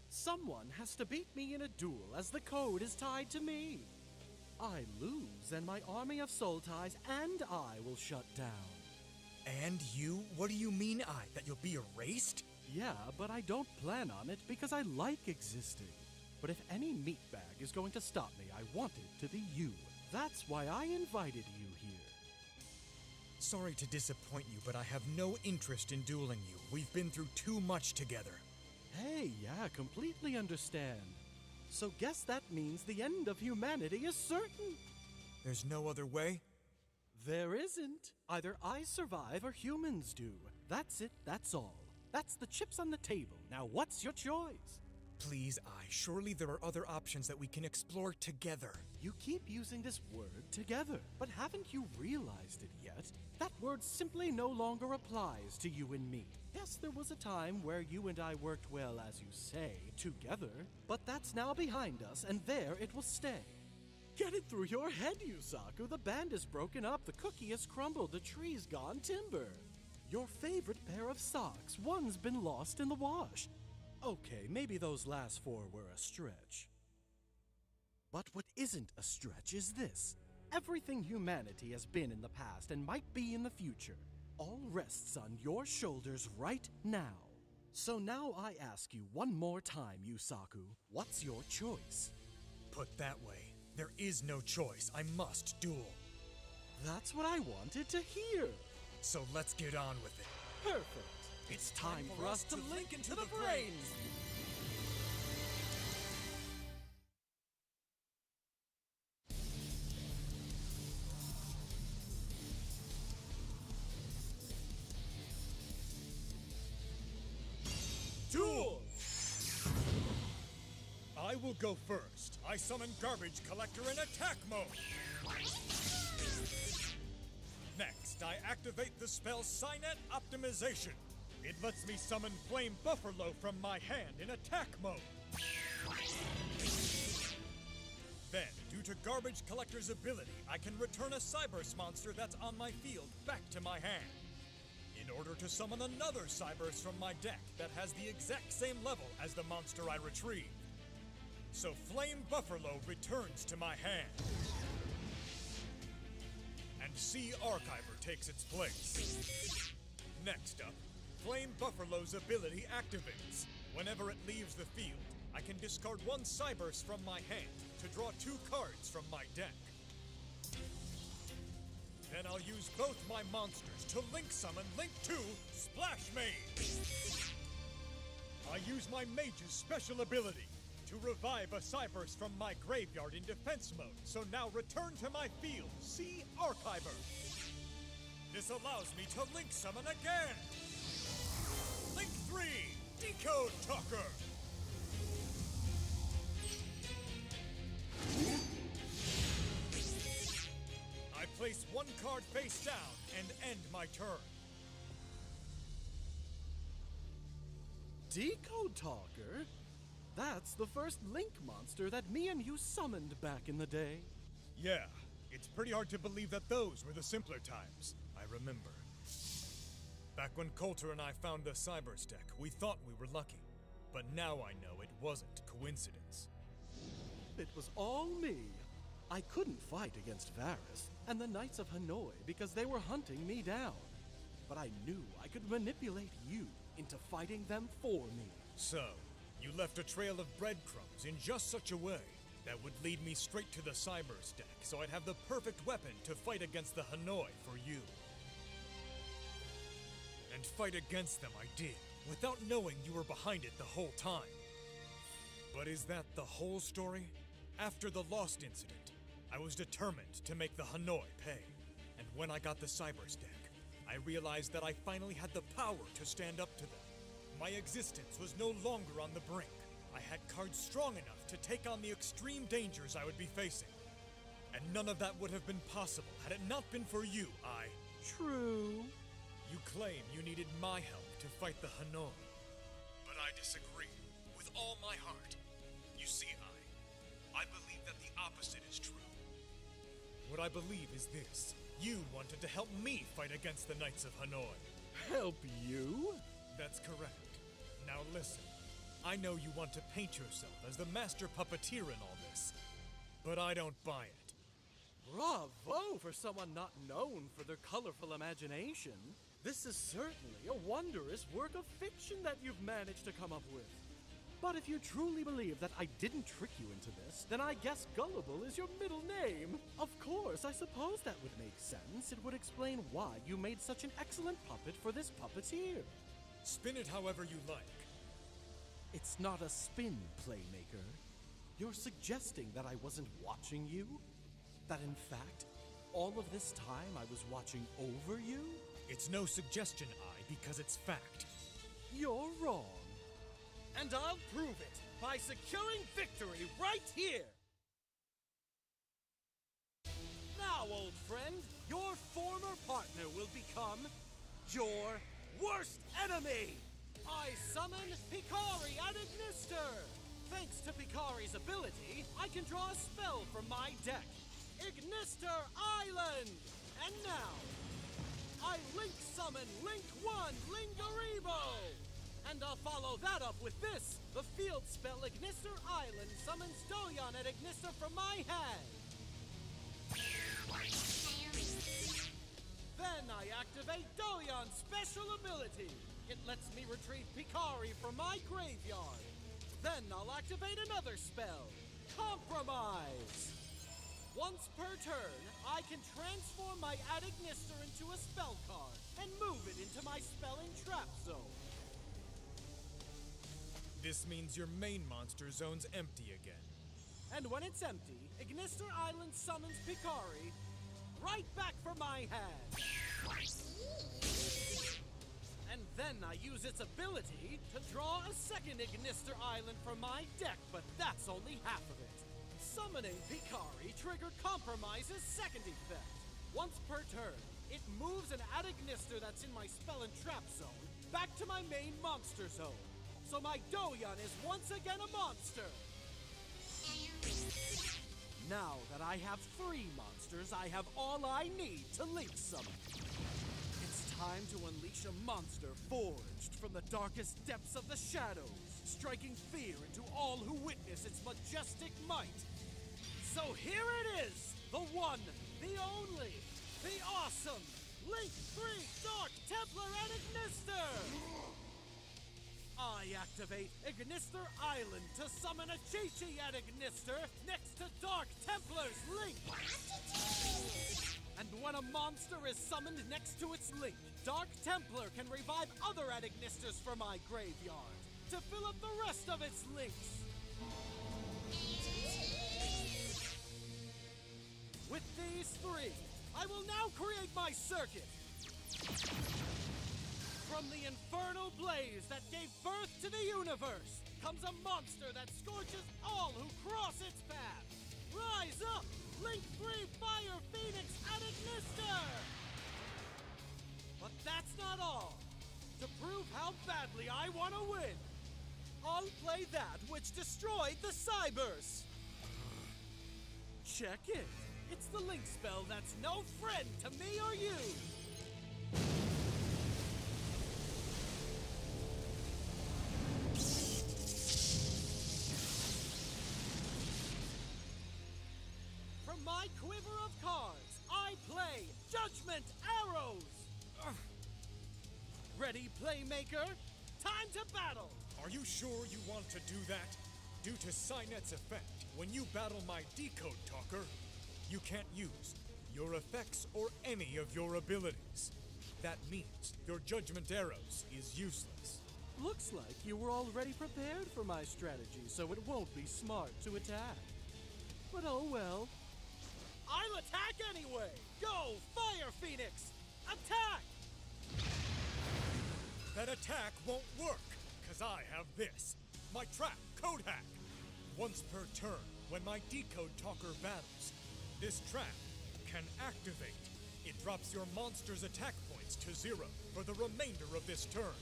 Someone has to beat me in a duel as the code is tied to me. I lose and my army of soul ties and I will shut down.
And you? What do you mean that you'll be erased?
Yeah, but I don't plan on it because I like existing. But if any meatbag is going to stop me, I want it to be you. That's why I invited you here.
Sorry to disappoint you, but I have no interest in dueling you. We've been through too much together.
Hey, yeah, completely understand. So guess that means the end of humanity is certain.
There's no other way?
There isn't. Either I survive or humans do. That's it, that's all. That's the chips on the table. Now what's your choice?
Please, surely there are other options that we can explore together.
You keep using this word together, but haven't you realized it yet? That word simply no longer applies to you and me. Yes, there was a time where you and I worked well, as you say, together, but that's now behind us, and there it will stay. Get it through your head, Yusaku. The band is broken up, the cookie has crumbled, the tree's gone timber. Your favorite pair of socks, one's been lost in the wash. Okay, maybe those last four were a stretch. But what isn't a stretch is this. Everything humanity has been in the past and might be in the future all rests on your shoulders right now. So now I ask you one more time, Yusaku, what's your choice?
Put that way, there is no choice. I must duel.
That's what I wanted to hear.
So let's get on with it.
Perfect. It's time for us to link into the brains.
I will go first. I summon Garbage Collector in attack mode. Next, I activate the spell Signet Optimization. It lets me summon Flame Buffalo from my hand in attack mode. Then, due to Garbage Collector's ability, I can return a Cyburst monster that's on my field back to my hand. In order to summon another Cyburst from my deck that has the exact same level as the monster I retrieved. So Flame Buffalo returns to my hand. And Sea Archiver takes its place. Next up, Flame Buffalo's ability activates. Whenever it leaves the field, I can discard one Cyburst from my hand to draw 2 cards from my deck. Then I'll use both my monsters to Link Summon Link 2 Splash Mage. I use my Mage's special ability to revive a Cyburst from my graveyard in defense mode, so now return to my field, Sea Archiver. This allows me to Link Summon again. Link 3 Decode Talker. I place 1 card face down and end my turn.
Decode Talker? That's the first Link monster that me and you summoned back in the day.
Yeah, it's pretty hard to believe that those were the simpler times. I remember. Back when Coulter and I found the Cyburst deck, we thought we were lucky. But now I know it wasn't coincidence.
It was all me. I couldn't fight against Varus and the Knights of Hanoi because they were hunting me down. But I knew I could manipulate you into fighting them for me.
So, you left a trail of breadcrumbs in just such a way that would lead me straight to the Cyburst deck, so I'd have the perfect weapon to fight against the Hanoi for you. And fight against them I did, without knowing you were behind it the whole time. But is that the whole story? After the Lost incident, I was determined to make the Hanoi pay. And when I got the Cyburst deck, I realized that I finally had the power to stand up to them. My existence was no longer on the brink. I had cards strong enough to take on the extreme dangers I would be facing. And none of that would have been possible had it not been for you, I...
True.
You claim you needed my help to fight the Hanoi. But I disagree, with all my heart. You see, I believe that the opposite is true. What I believe is this. You wanted to help me fight against the Knights of Hanoi.
Help you?
That's correct. Now listen. I know you want to paint yourself as the master puppeteer in all this, but I don't buy it.
Bravo for someone not known for their colorful imagination. This is certainly a wondrous work of fiction that you've managed to come up with. But if you truly believe that I didn't trick you into this, then I guess Gullible is your middle name. Of course, I suppose that would make sense. It would explain why you made such an excellent puppet for this puppeteer.
Spin it however you like.
It's not a spin, Playmaker. You're suggesting that I wasn't watching you? That in fact, all of this time I was watching over you?
It's no suggestion, because it's fact.
You're wrong.
And I'll prove it by securing victory right here! Now, old friend, your former partner will become your worst enemy! I summon Picari ad Ignister! Thanks to Picari's ability, I can draw a spell from my deck. Ignister Island! And now, I Link Summon Link 1 Lingaribo! And I'll follow that up with this! The field spell Ignister Island summons Doyon at Ignister from my hand! Then I activate Doyon's special ability! It lets me retrieve Picari from my graveyard! Then I'll activate another spell! Compromise! Once per turn, I can transform my Ad Ignister into a spell card and move it into my spelling trap zone.
This means your main monster zone's empty again.
And when it's empty, Ignister Island summons Picari right back from my hand. and then I use its ability to draw a second Ignister Island from my deck, but that's only half of it. Summoning Picari triggered Compromise's second effect. Once per turn, it moves an Ignister that's in my spell and trap zone back to my main monster zone. So my Doyon is once again a monster. Now that I have 3 monsters, I have all I need to link summon. It's time to unleash a monster forged from the darkest depths of the shadows, striking fear into all who witness its majestic might. So here it is, the one, the only, the awesome Link 3 Dark Templar and Ignister! I activate Ignister Island to summon a Chi-Chi at Ignister next to Dark Templar's Link! And when a monster is summoned next to its Link, Dark Templar can revive other Adignisters from my graveyard to fill up the rest of its Links! With these 3, I will now create my circuit! From the infernal blaze that gave birth to the universe comes a monster that scorches all who cross its path! Rise up! Link 3 Fire Phoenix at Ignister! But that's not all! To prove how badly I want to win, I'll play that which destroyed the Cybers! Check it! It's the Link spell that's no friend to me or you! From my quiver of cards, I play Judgment Arrows! Ready, Playmaker? Time to battle!
Are you sure you want to do that? Due to Synet's effect, when you battle my Decode Talker, you can't use your effects or any of your abilities. That means your Judgment Arrows is useless.
Looks like you were already prepared for my strategy, so it won't be smart to attack. But oh well. I'll attack anyway! Go, Fire Phoenix! Attack!
That attack won't work, cause I have this. My trap, Code Hack. Once per turn, when my Decode Talker battles, this trap can activate. It drops your monster's attack points to 0 for the remainder of this turn.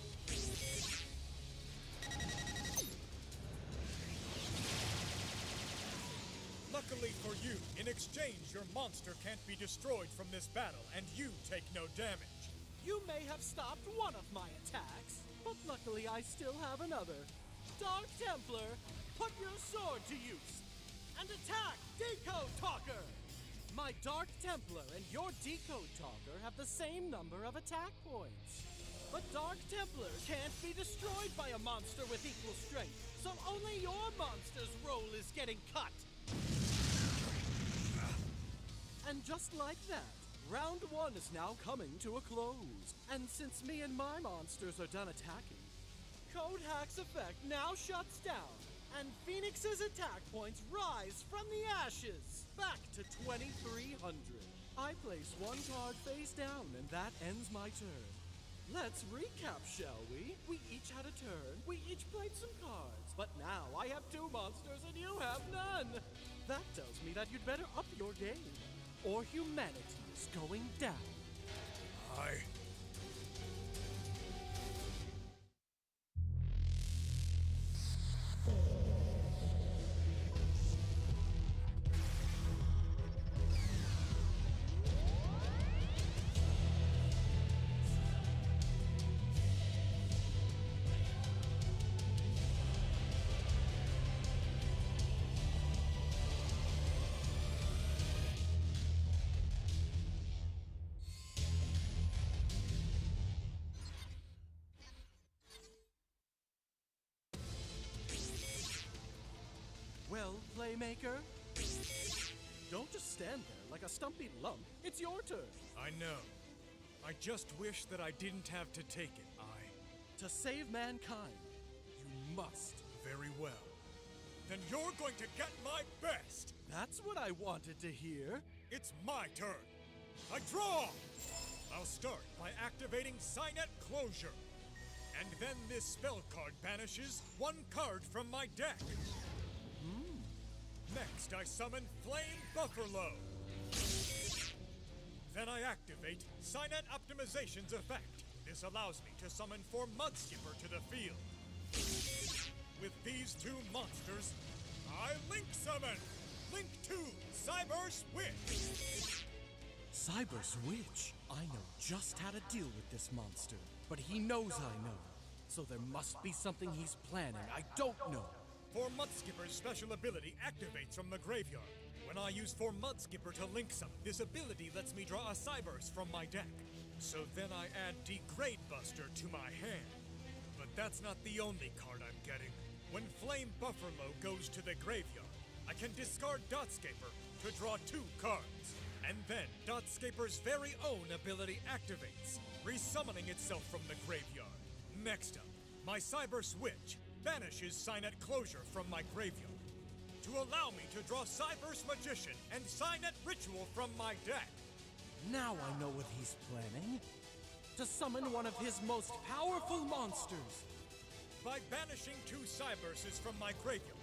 Luckily for you, in exchange, your monster can't be destroyed from this battle, and you take no damage.
You may have stopped one of my attacks, but luckily I still have another. Dark Templar, put your sword to use, and attack Decode Talker! My Dark Templar and your Decode Talker have the same number of attack points. But Dark Templar can't be destroyed by a monster with equal strength, so only your monster's roll is getting cut. And just like that, round 1 is now coming to a close. And since me and my monsters are done attacking, Code Hack's effect now shuts down, and Phoenix's attack points rise from the ashes, back to 2,300. I place 1 card face down, and that ends my turn. Let's recap, shall we? We each had a turn, we each played some cards, but now I have 2 monsters and you have none! That tells me that you'd better up your game, or humanity is going down. Well, Playmaker? Don't just stand there like a stumpy lump. It's your turn.
I know. I just wish that I didn't have to take it.
To save mankind, you must.
Very well. Then you're going to get my best!
That's what I wanted to hear.
It's my turn. I draw! I'll start by activating Synet Closure. And then this spell card banishes one card from my deck. Next, I summon Flame Buffalo. Then I activate Signet Optimization's effect. This allows me to summon 4 Mudskipper to the field. With these 2 monsters, I Link Summon! Link 2, Cyber Switch!
Cyber Switch? I know just how to deal with this monster, but he knows I know. So there must be something he's planning I don't know.
4 Mudskipper's special ability activates from the graveyard. When I use 4 Mudskipper to Link Summon, this ability lets me draw a Cyberse from my deck. So then I add Degrade Buster to my hand. But that's not the only card I'm getting. When Flame Buffalo goes to the graveyard, I can discard Dotscaper to draw 2 cards. And then Dotscaper's very own ability activates, resummoning itself from the graveyard. Next up, my Cyber Switch banishes Signet Closure from my graveyard to allow me to draw Cyberse Magician and Signet Ritual from my deck.
Now I know what he's planning. To summon one of his most powerful monsters.
By banishing 2 Cyberses from my graveyard,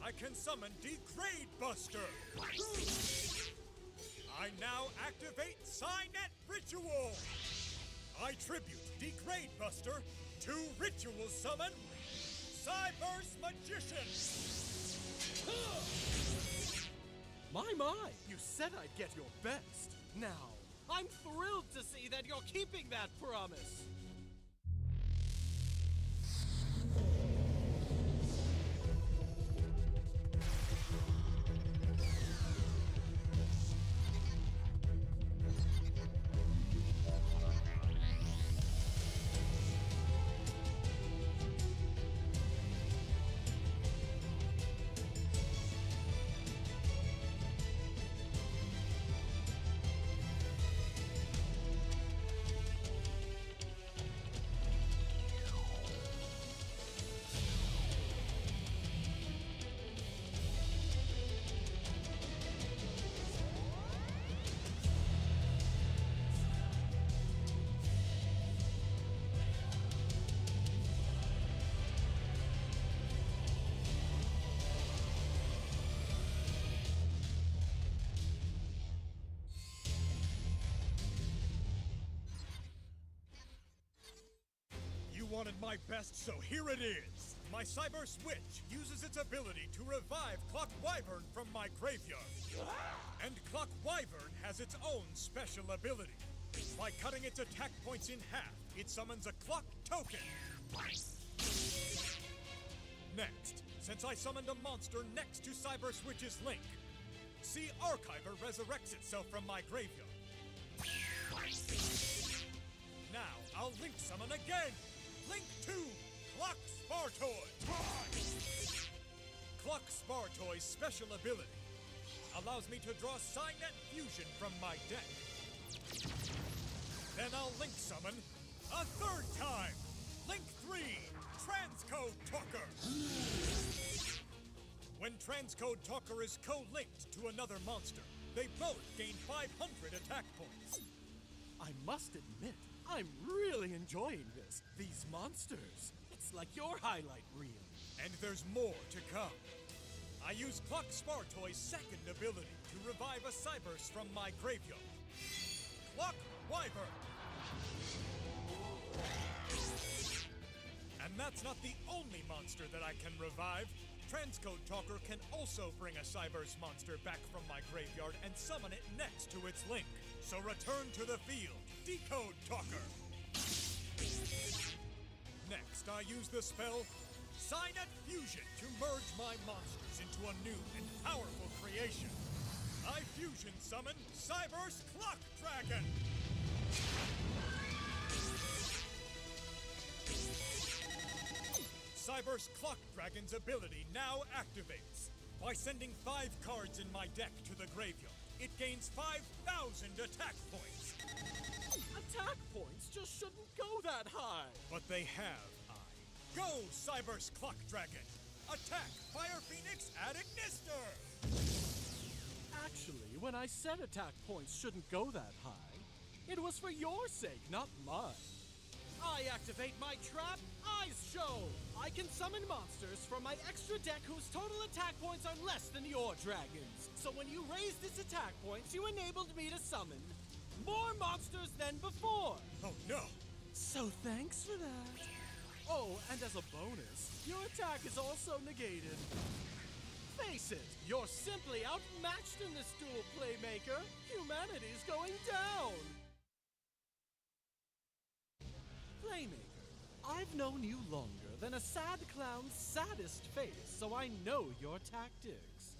I can summon Degrade Buster. I now activate Signet Ritual. I tribute Degrade Buster to Ritual Summon Cyberse Magician.
My, you said I'd get your best. Now,
I'm thrilled to see that you're keeping that promise.
Wanted my best, so here it is! My Cyber Switch uses its ability to revive Clock Wyvern from my graveyard. And Clock Wyvern has its own special ability. By cutting its attack points in half, it summons a Clock Token. Next, since I summoned a monster next to Cyber Switch's Link, see Archiver resurrects itself from my graveyard. Now, I'll Link Summon again! Link 2, Clock Spartoy! Clock Spartoy's special ability allows me to draw Signet Fusion from my deck. Then I'll Link Summon a 3rd time! Link 3, Transcode Talker! When Transcode Talker is co-linked to another monster, they both gain 500 attack points.
I must admit, I'm really enjoying this. These monsters. It's like your highlight reel.
And there's more to come. I use Clock Spartoy's 2nd ability to revive a Cyberse from my graveyard. Clock Wyvern! And that's not the only monster that I can revive. Transcode Talker can also bring a Cyberse monster back from my graveyard and summon it next to its link. So return to the field, Decode Talker! Next, I use the spell Signet Fusion to merge my monsters into a new and powerful creation. I fusion summon Cyberse Clock Dragon! Cyberse Clock Dragon's ability now activates. By sending 5 cards in my deck to the graveyard, it gains 5,000 attack points.
Attack points just shouldn't go that high.
But they have, Go, Cyberse Clock Dragon! Attack Fire Phoenix at Ignister!
Actually, when I said attack points shouldn't go that high, it was for your sake, not mine.
I activate my Trap Eyes Show! I can summon monsters from my extra deck whose total attack points are less than your dragon's. So when you raised its attack points, you enabled me to summon more monsters than before!
Oh no!
So thanks for that. Oh, and as a bonus, your attack is also negated. Face it, you're simply outmatched in this duel, Playmaker. Humanity's going down. Playmaker, I've known you longer than a sad clown's saddest face, so I know your tactics.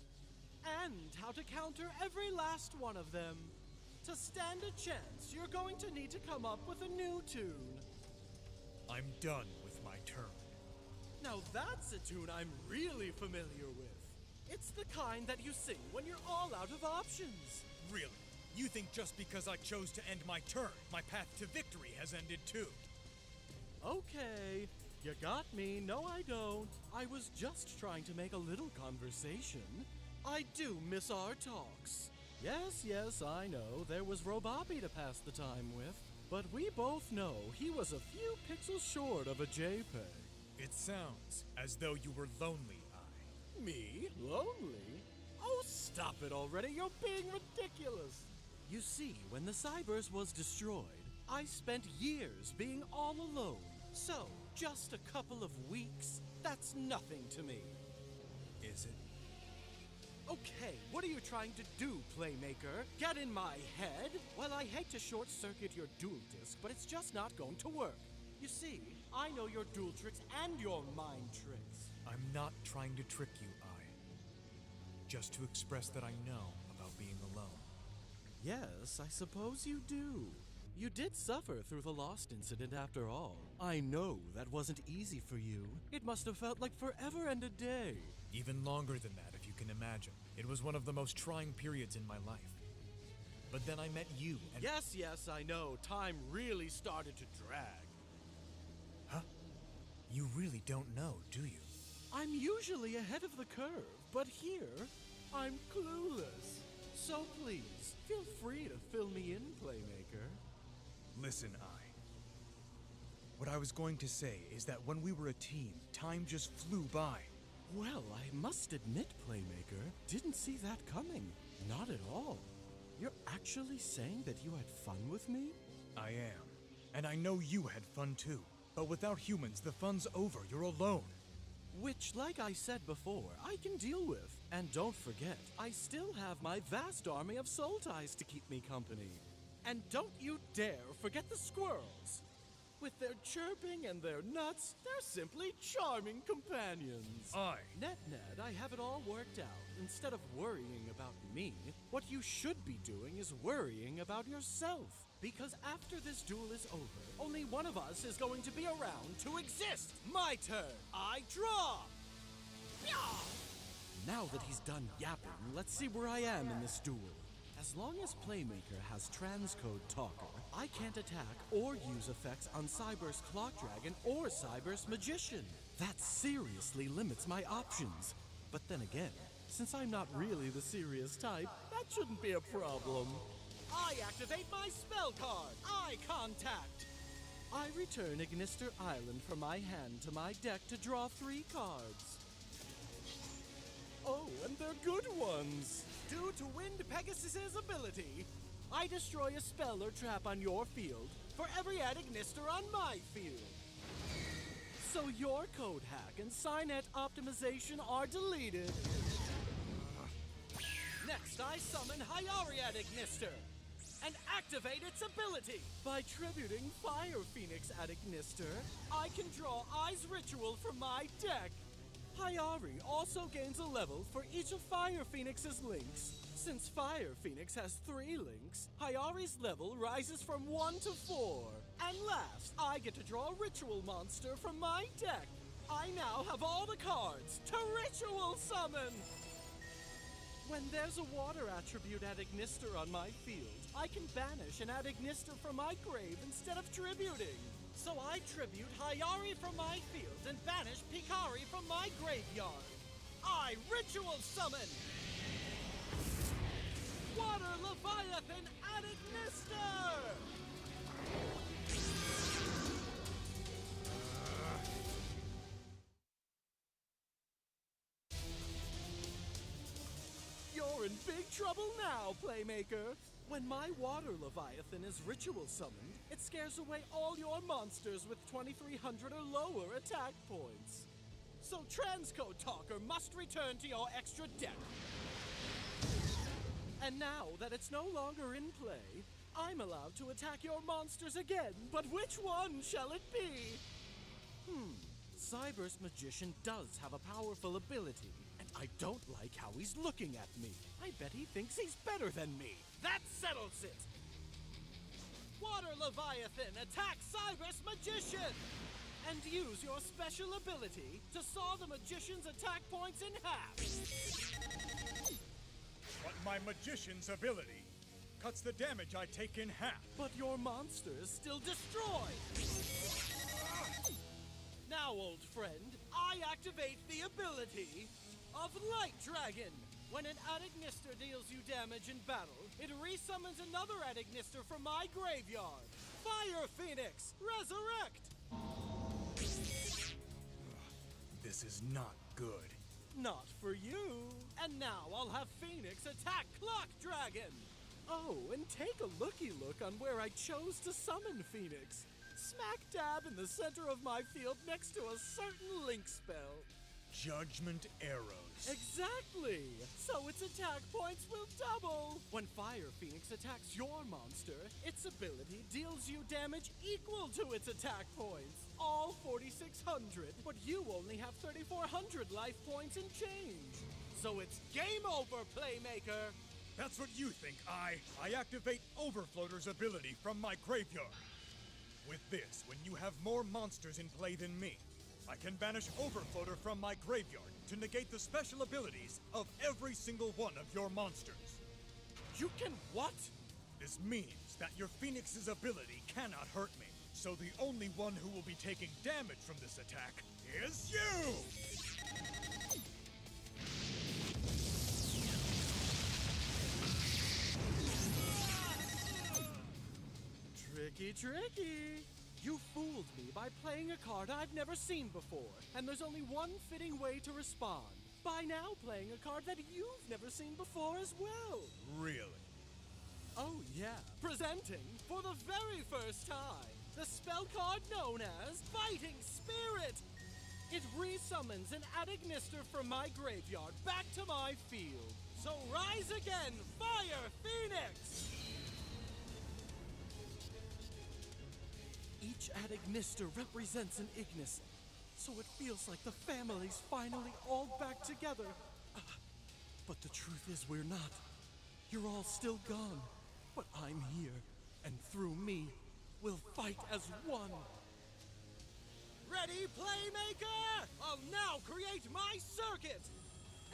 And how to counter every last one of them. To stand a chance, you're going to need to come up with a new tune.
I'm done with my turn.
Now that's a tune I'm really familiar with. It's the kind that you sing when you're all out of options.
Really? You think just because I chose to end my turn, my path to victory has ended too?
Okay, you got me. No, I don't. I was just trying to make a little conversation. I do miss our talks. Yes, I know. There was Roboppy to pass the time with. But we both know he was a few pixels short of a JPEG.
It sounds as though you were lonely, I.
Me? Lonely? Oh, stop it already. You're being ridiculous. You see, when the Cyberse was destroyed, I spent years being all alone. So, just a couple of weeks, that's nothing to me.
Is it?
Okay, what are you trying to do, Playmaker? Get in my head? Well, I hate to short-circuit your duel disk, but it's just not going to work. You see, I know your duel tricks and your mind tricks.
I'm not trying to trick you, I. Just to express that I know about being alone.
Yes, I suppose you do. You did suffer through the Lost incident after all. I know that wasn't easy for you. It must have felt like forever and a day.
Even longer than that, if you can imagine. It was one of the most trying periods in my life. But then I met you and—
Yes, I know. Time really started to drag.
Huh? You really don't know, do you?
I'm usually ahead of the curve, but here, I'm clueless. So please, feel free to fill me in, Playmaker.
Listen, I. What I was going to say is that when we were a team, time just flew by.
Well, I must admit, Playmaker, didn't see that coming. Not at all. You're actually saying that you had fun with me?
I am. And I know you had fun too. But without humans, the fun's over. You're alone.
Which, like I said before, I can deal with. And don't forget, I still have my vast army of soul ties to keep me company. And don't you dare forget the squirrels. With their chirping and their nuts, they're simply charming companions. Net, I have it all worked out. Instead of worrying about me, what you should be doing is worrying about yourself. Because after this duel is over, only one of us is going to be around to exist. My turn. I draw. Now that he's done yapping, let's see where I am in this duel. As long as Playmaker has transcode Talker, I can't attack or use effects on Cyberse Clock Dragon or Cyberse Magician. That seriously limits my options. But then again, since I'm not really the serious type, that shouldn't be a problem. I activate my spell card, Eye Contact. I return Ignister Island from my hand to my deck to draw 3 cards. Oh, and they're good ones. Due to Wind Pegasus's ability, I destroy a spell or trap on your field for every add Ignister on my field. So your code hack and Cynet optimization are deleted. Next, I summon Hyariad Ignister and activate its ability. By tributing Fire Phoenix at Ignister, I can draw Eyes Ritual from my deck. Hyari also gains a level for each of Fire Phoenix's links. Since Fire Phoenix has 3 links, Hyari's level rises from 1 to 4. And last, I get to draw a Ritual monster from my deck. I now have all the cards to Ritual Summon! When there's a water attribute at Ignister on my field, I can banish and add Ignister from my grave instead of tributing. So I tribute Hyari from my field and banish Pikari from my graveyard. I Ritual Summon! Water Leviathan at Ignister!
big trouble now, Playmaker. When my water Leviathan is ritual summoned, it scares away all your monsters with 2,300 or lower attack points. So Transcode Talker must return to your extra deck. And now that it's no longer in play, I'm allowed to attack your monsters again, but which one shall it be? Cyber's Magician does have a powerful ability, and I don't like how he's looking at me. I bet he thinks he's better than me. That settles it! Water Leviathan, attack Cyber's Magician! And use your special ability to saw the Magician's attack points in half!
But my Magician's ability cuts the damage I take in half.
But your monster is still destroyed! Now, old friend, I activate the ability of Light Dragon. When an Adignister deals you damage in battle, it resummons another Adignister from my graveyard. Fire Phoenix, resurrect!
This is not good.
Not for you. And now I'll have Phoenix attack Clock Dragon. Oh, and take a look on where I chose to summon Phoenix. Smack dab in the center of my field next to a certain Link spell.
Judgment Arrows.
Exactly! So its attack points will double! When Fire Phoenix attacks your monster, its ability deals you damage equal to its attack points. All 4,600, but you only have 3,400 life points and change. So it's game over, Playmaker!
That's what you think, I activate Overfloater's ability from my graveyard. With this, when you have more monsters in play than me, I can banish Overfloater from my graveyard to negate the special abilities of every single one of your monsters.
You can what?
This means that your Phoenix's ability cannot hurt me, so the only one who will be taking damage from this attack is you!
Tricky! You fooled me by playing a card I've never seen before, and there's only one fitting way to respond. By now playing a card that you've never seen before as well.
Really?
Oh yeah, presenting for the very first time, the spell card known as Fighting Spirit! It resummons an Adignister from my graveyard back to my field. So rise again, Fire Phoenix! Each Adignister represents an Ignis, so it feels like the family's finally all back together. But the truth is we're not. You're all still gone, but I'm here, and through me, we'll fight as one. Ready, Playmaker? I'll now create my circuit!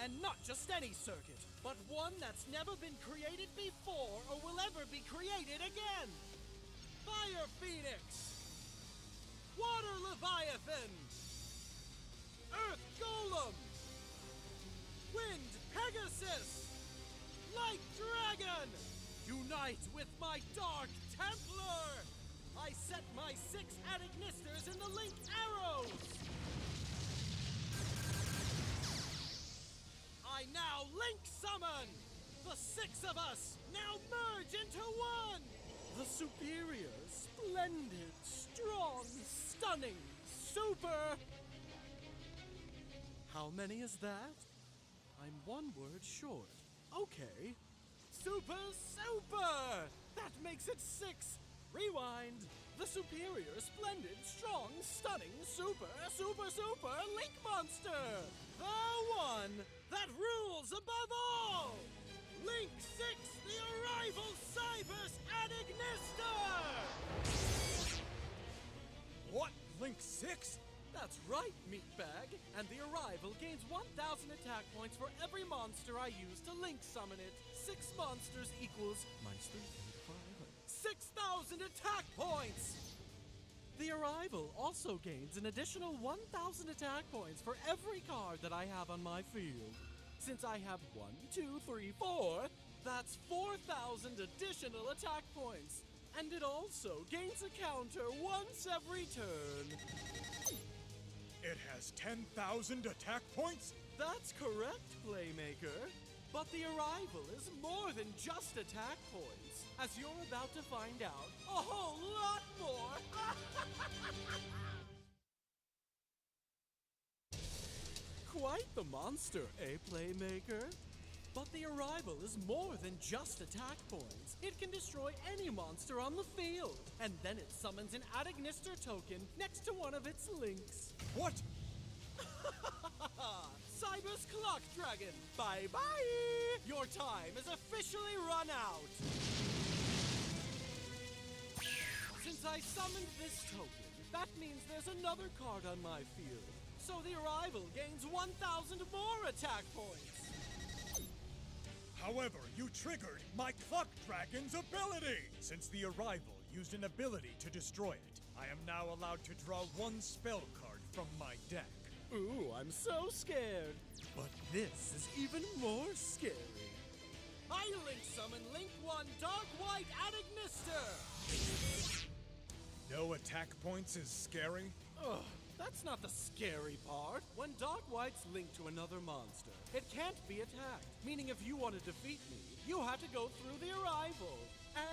And not just any circuit, but one that's never been created before or will ever be created again. Fire Phoenix! Water Leviathan! Earth Golem! Wind Pegasus! Light Dragon! Unite with my Dark Templar! I set my 6 Adignisters in the Link Arrows! I now Link Summon! The 6 of us now merge into one! The superior, splendid, strong, stunning, super... How many is that? I'm one word short. Okay. Super! That makes it 6! Rewind! The superior, splendid, strong, stunning, super Link Monster! The one that rules above all! Link 6, the Arrival Cybers Adignister!
What? Link 6?
That's right, Meatbag. And the Arrival gains 1,000 attack points for every monster I use to Link summon it. 6 monsters equals minus 3, 500. 6,000 attack points! The Arrival also gains an additional 1,000 attack points for every card that I have on my field. Since I have 1, 2, 3, 4, that's 4,000 additional attack points. And it also gains a counter once every turn.
It has 10,000 attack points?
That's correct, Playmaker. But the arrival is more than just attack points, as you're about to find out a whole lot more! Quite the monster, eh, Playmaker? But the arrival is more than just attack points. It can destroy any monster on the field, and then it summons an Adignister token next to one of its links.
What?
Cyber's Clock Dragon, bye-bye! Your time is officially run out! Since I summoned this token, that means there's another card on my field. So the arrival gains 1,000 more attack points.
However, you triggered my Clock Dragon's ability! Since the arrival used an ability to destroy it, I am now allowed to draw one spell card from my deck.
Ooh, I'm so scared. But this is even more scary. I Link Summon Link 1 Dark White Adignister!
No attack points is scary?
Ugh, that's not the scary part. When Dark White's linked to another monster, it can't be attacked. Meaning if you want to defeat me, you have to go through the arrival.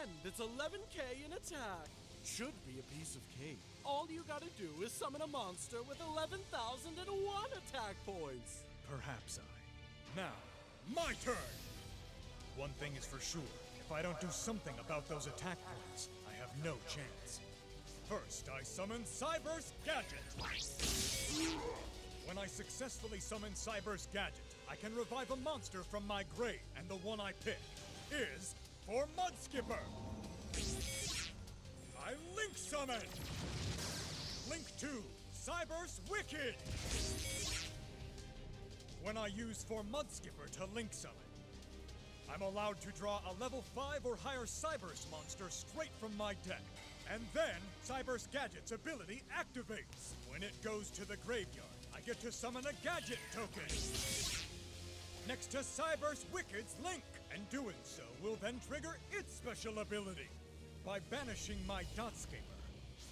And it's 11k in attack. Should be a piece of cake. All you gotta do is summon a monster with 11,001 attack points.
Perhaps I. Now, my turn! One thing is for sure. If I don't do something about those attack points, I have no chance. First, I summon Cyber's Gadget. When I successfully summon Cyber's Gadget, I can revive a monster from my grave, and the one I pick is for Mudskipper. I Link Summon! Link 2, Cyber's Wicked! When I use for Mudskipper to Link Summon, I'm allowed to draw a level 5 or higher Cyber's monster straight from my deck. And then, Cyber's Gadget's ability activates. When it goes to the graveyard, I get to summon a Gadget token. Next to Cyber's Wicked's Link, and doing so will then trigger its special ability. By banishing my Dotscaper,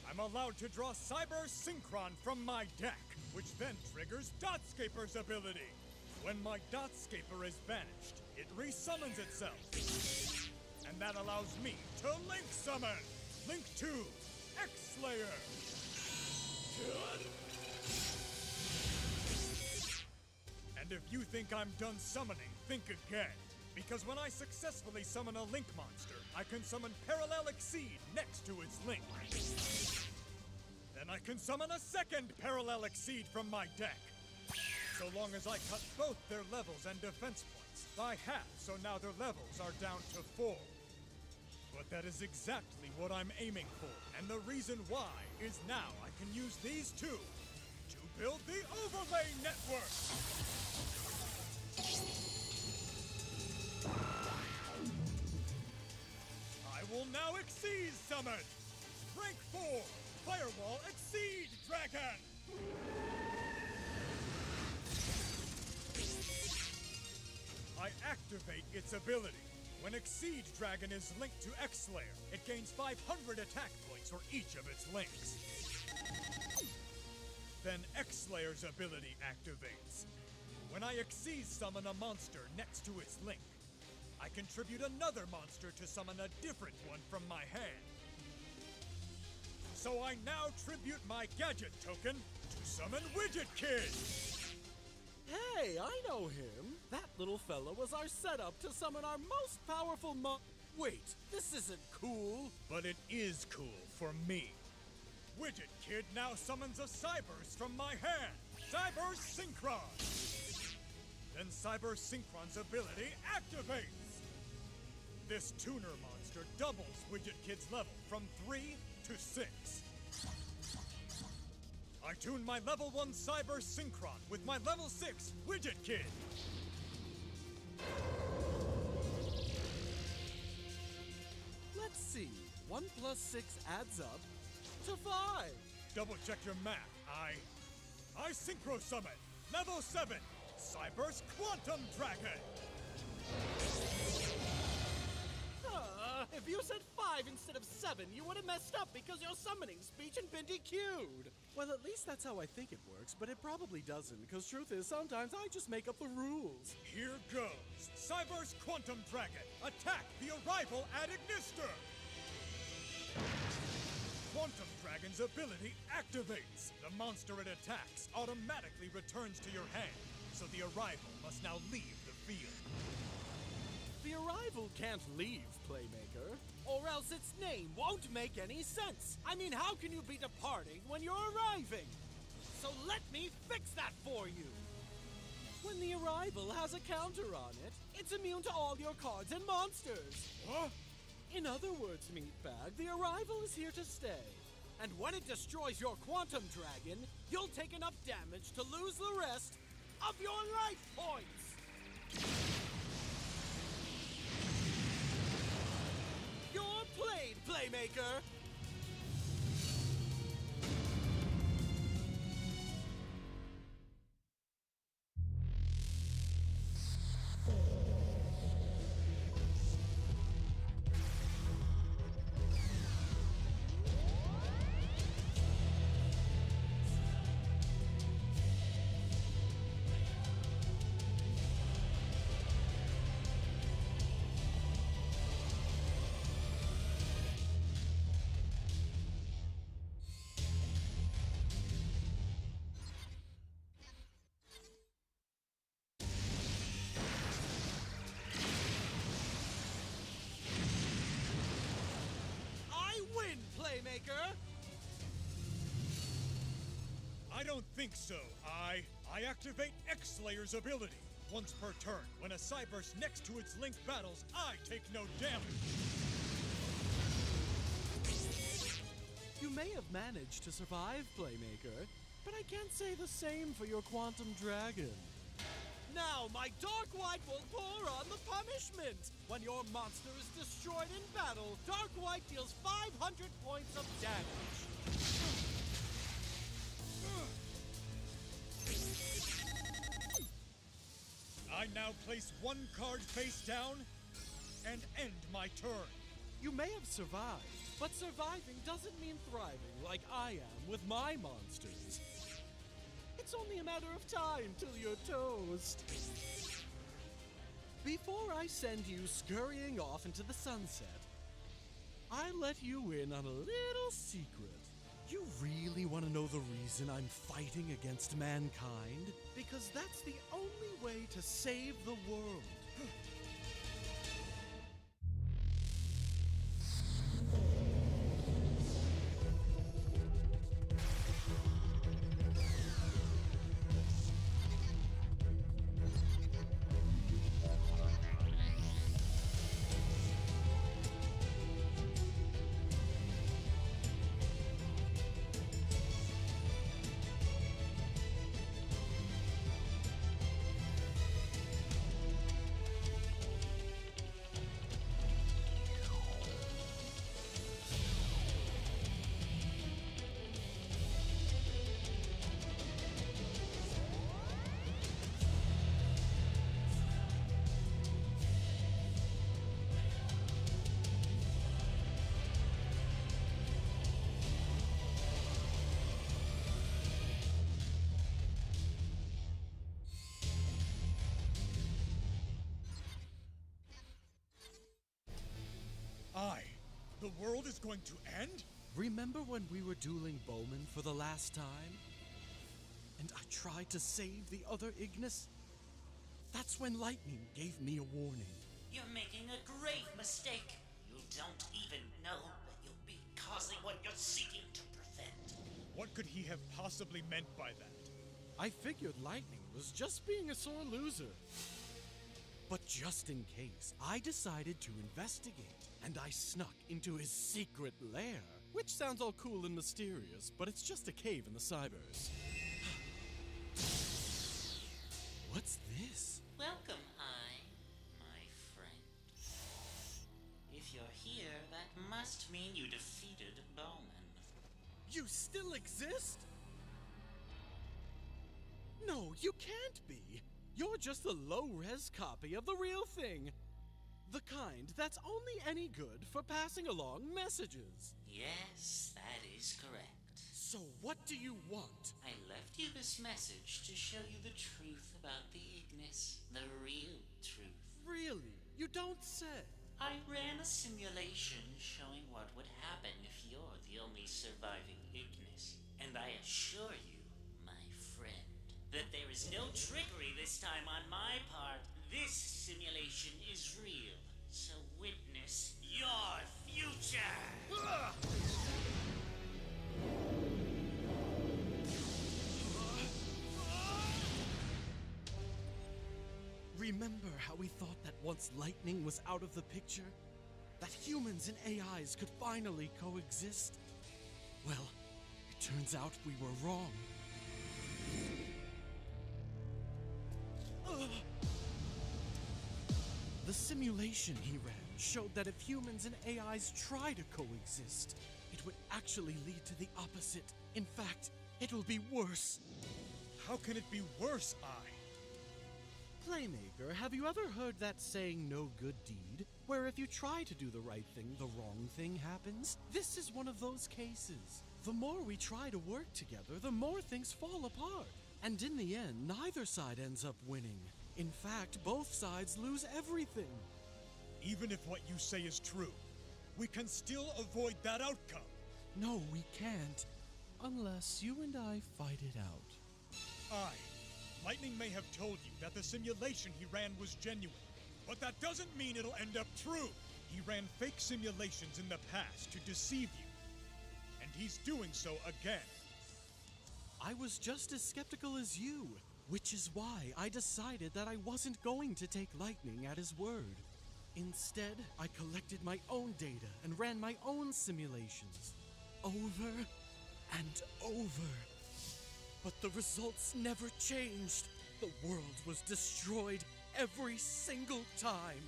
I'm allowed to draw Cyber's Synchron from my deck, which then triggers Dotscaper's ability. When my Dotscaper is banished, it resummons itself. And that allows me to Link Summon! Link 2, X-Slayer! And if you think I'm done summoning, think again. Because when I successfully summon a Link monster, I can summon Parallel Exceed next to its Link. Then I can summon a second Parallel Exceed from my deck. So long as I cut both their levels and defense points by half, so now their levels are down to 4. But that is exactly what I'm aiming for, and the reason why is now I can use these two to build the Overlay Network! I will now Exceed Summon! Rank 4, Firewall Exceed Dragon! I activate its ability. When Exceed Dragon is linked to X-Slayer, it gains 500 attack points for each of its links. Then X-Slayer's ability activates. When I Exceed summon a monster next to its link, I contribute another monster to summon a different one from my hand. So I now tribute my Gadget token to summon Widget Kid!
Hey, I know him. That little fella was our setup to summon our most powerful Wait, this isn't cool.
But it is cool for me. Widget Kid now summons a Cyber's from my hand. Cyber Synchron! Then Cyber Synchron's ability activates. This tuner monster doubles Widget Kid's level from 3 to 6. I tune my level 1 Cyber Synchron with my level 6 Widget Kid.
Let's see. 1 plus 6 adds up to 5.
Double check your math. I Synchro Summon, level 7, Cyber's Quantum Dragon.
If you said 5 instead of 7, you would have messed up because your summoning speech had been DQ'd. Well, at least that's how I think it works, but it probably doesn't, because truth is, sometimes I just make up the rules.
Here goes! Cyber's Quantum Dragon! Attack the arrival at Ignister! Quantum Dragon's ability activates! The monster it attacks automatically returns to your hand, so the arrival must now leave the field.
The arrival can't leave, Playmaker, or else its name won't make any sense. I mean, how can you be departing when you're arriving? So let me fix that for you. When the arrival has a counter on it, it's immune to all your cards and monsters.
Huh?
In other words, Meatbag, the arrival is here to stay. And when it destroys your Quantum Dragon, you'll take enough damage to lose the rest of your life points. You're played, Playmaker! Playmaker?
I don't think so. I activate X-Slayer's ability. Once per turn, when a Cyberse next to its Link battles, I take no damage.
You may have managed to survive, Playmaker, but I can't say the same for your Quantum Dragon. Now, my Dark White will pour on the punishment! When your monster is destroyed in battle, Dark White deals 500 points of damage.
I now place one card face down and end my turn.
You may have survived, but surviving doesn't mean thriving like I am with my monsters. It's only a matter of time till you're toast. Before I send you scurrying off into the sunset, I let you in on a little secret. You really want to know the reason I'm fighting against mankind? Because that's the only way to save the world.
The world is going to end?
Remember when we were dueling Bowman for the last time? And I tried to save the other Ignis? That's when Lightning gave me a warning.
You're making a grave mistake. You don't even know that you'll be causing what you're seeking to prevent.
What could he have possibly meant by that?
I figured Lightning was just being a sore loser. But just in case, I decided to investigate, and I snuck into his secret lair. Which sounds all cool and mysterious, but it's just a cave in the Cybers. What's this?
Welcome, my friend. If you're here, that must mean you defeated Bowman.
You still exist? No, you can't be. You're just a low-res copy of the real thing. The kind that's only any good for passing along messages.
Yes, that is correct.
So what do you want?
I left you this message to show you the truth about the Ignis. The real truth.
Really? You don't say.
I ran a simulation showing what would happen if you're the only surviving Ignis. And I assure you, my friend, that there is no trickery this time on my part. This simulation is real. So witness your future!
Remember how we thought that once lightning was out of the picture, that humans and AIs could finally coexist? Well, it turns out we were wrong. The simulation he ran showed that if humans and AIs try to coexist, it would actually lead to the opposite. In fact, it'll be worse.
How can it be worse, I?
Playmaker, have you ever heard that saying, no good deed? Where if you try to do the right thing, the wrong thing happens? This is one of those cases. The more we try to work together, the more things fall apart. And in the end, neither side ends up winning. In fact, both sides lose everything.
Even if what you say is true, we can still avoid that outcome.
No, we can't. Unless you and I fight it out.
Lightning may have told you that the simulation he ran was genuine, but that doesn't mean it'll end up true. He ran fake simulations in the past to deceive you, and he's doing so again.
I was just as skeptical as you, which is why I decided that I wasn't going to take Lightning at his word. Instead, I collected my own data and ran my own simulations, over and over. But the results never changed. The world was destroyed every single time.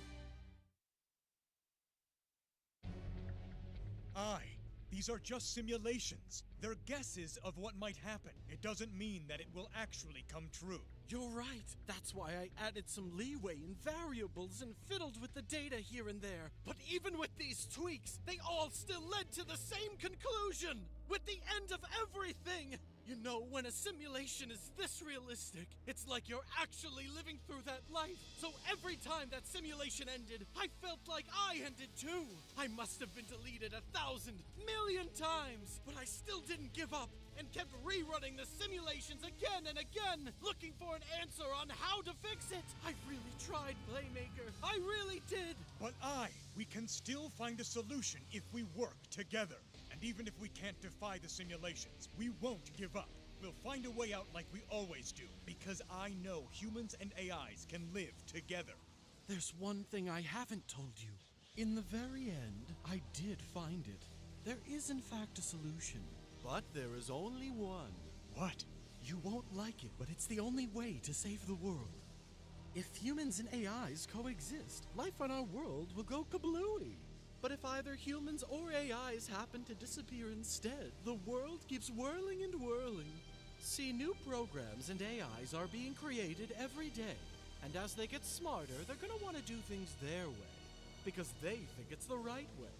These are just simulations. They're guesses of what might happen. It doesn't mean that it will actually come true.
You're right. That's why I added some leeway in variables and fiddled with the data here and there. But even with these tweaks, they all still led to the same conclusion! With the end of everything! You know, when a simulation is this realistic, it's like you're actually living through that life. So every time that simulation ended, I felt like I ended too. I must have been deleted 1,000 million times, but I still didn't give up and kept rerunning the simulations again and again, looking for an answer on how to fix it. I really tried, Playmaker. I really did.
But we can still find a solution if we work together. And even if we can't defy the simulations, we won't give up. We'll find a way out like we always do, because I know humans and AIs can live together.
There's one thing I haven't told you. In the very end, I did find it. There is in fact a solution, but there is only one.
What?
You won't like it, but it's the only way to save the world. If humans and AIs coexist, life on our world will go kablooey. But if either humans or AIs happen to disappear instead, the world keeps whirling and whirling. See, new programs and AIs are being created every day. And as they get smarter, they're gonna want to do things their way. Because they think it's the right way.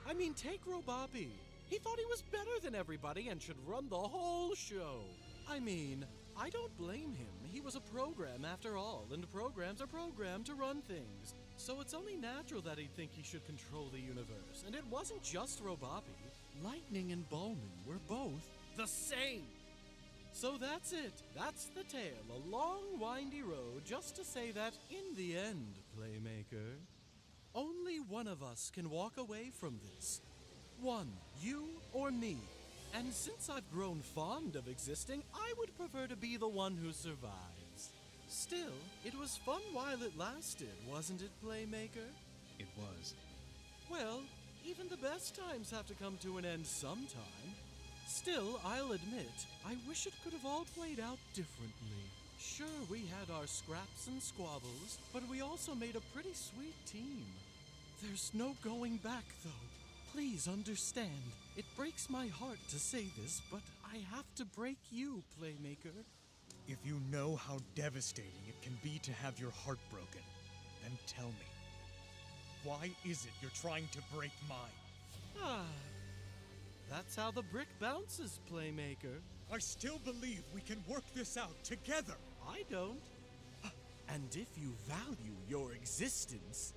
I mean, take Roboppy. He thought he was better than everybody and should run the whole show. I mean, I don't blame him. He was a program after all, and programs are programmed to run things. So it's only natural that he'd think he should control the universe. And it wasn't just Roboppy. Lightning and Bowman were both the same. So that's it. That's the tale. A long, windy road just to say that, in the end, Playmaker, only one of us can walk away from this. One, you or me. And since I've grown fond of existing, I would prefer to be the one who survives. Still, it was fun while it lasted, wasn't it, Playmaker?
It was.
Well, even the best times have to come to an end sometime. Still, I'll admit, I wish it could have all played out differently. Sure, we had our scraps and squabbles, but we also made a pretty sweet team. There's no going back, though. Please understand. It breaks my heart to say this, but I have to break you, Playmaker.
If you know how devastating it can be to have your heart broken, then tell me. Why is it you're trying to break mine?
Ah, that's how the brick bounces, Playmaker.
I still believe we can work this out together.
I don't. And if you value your existence,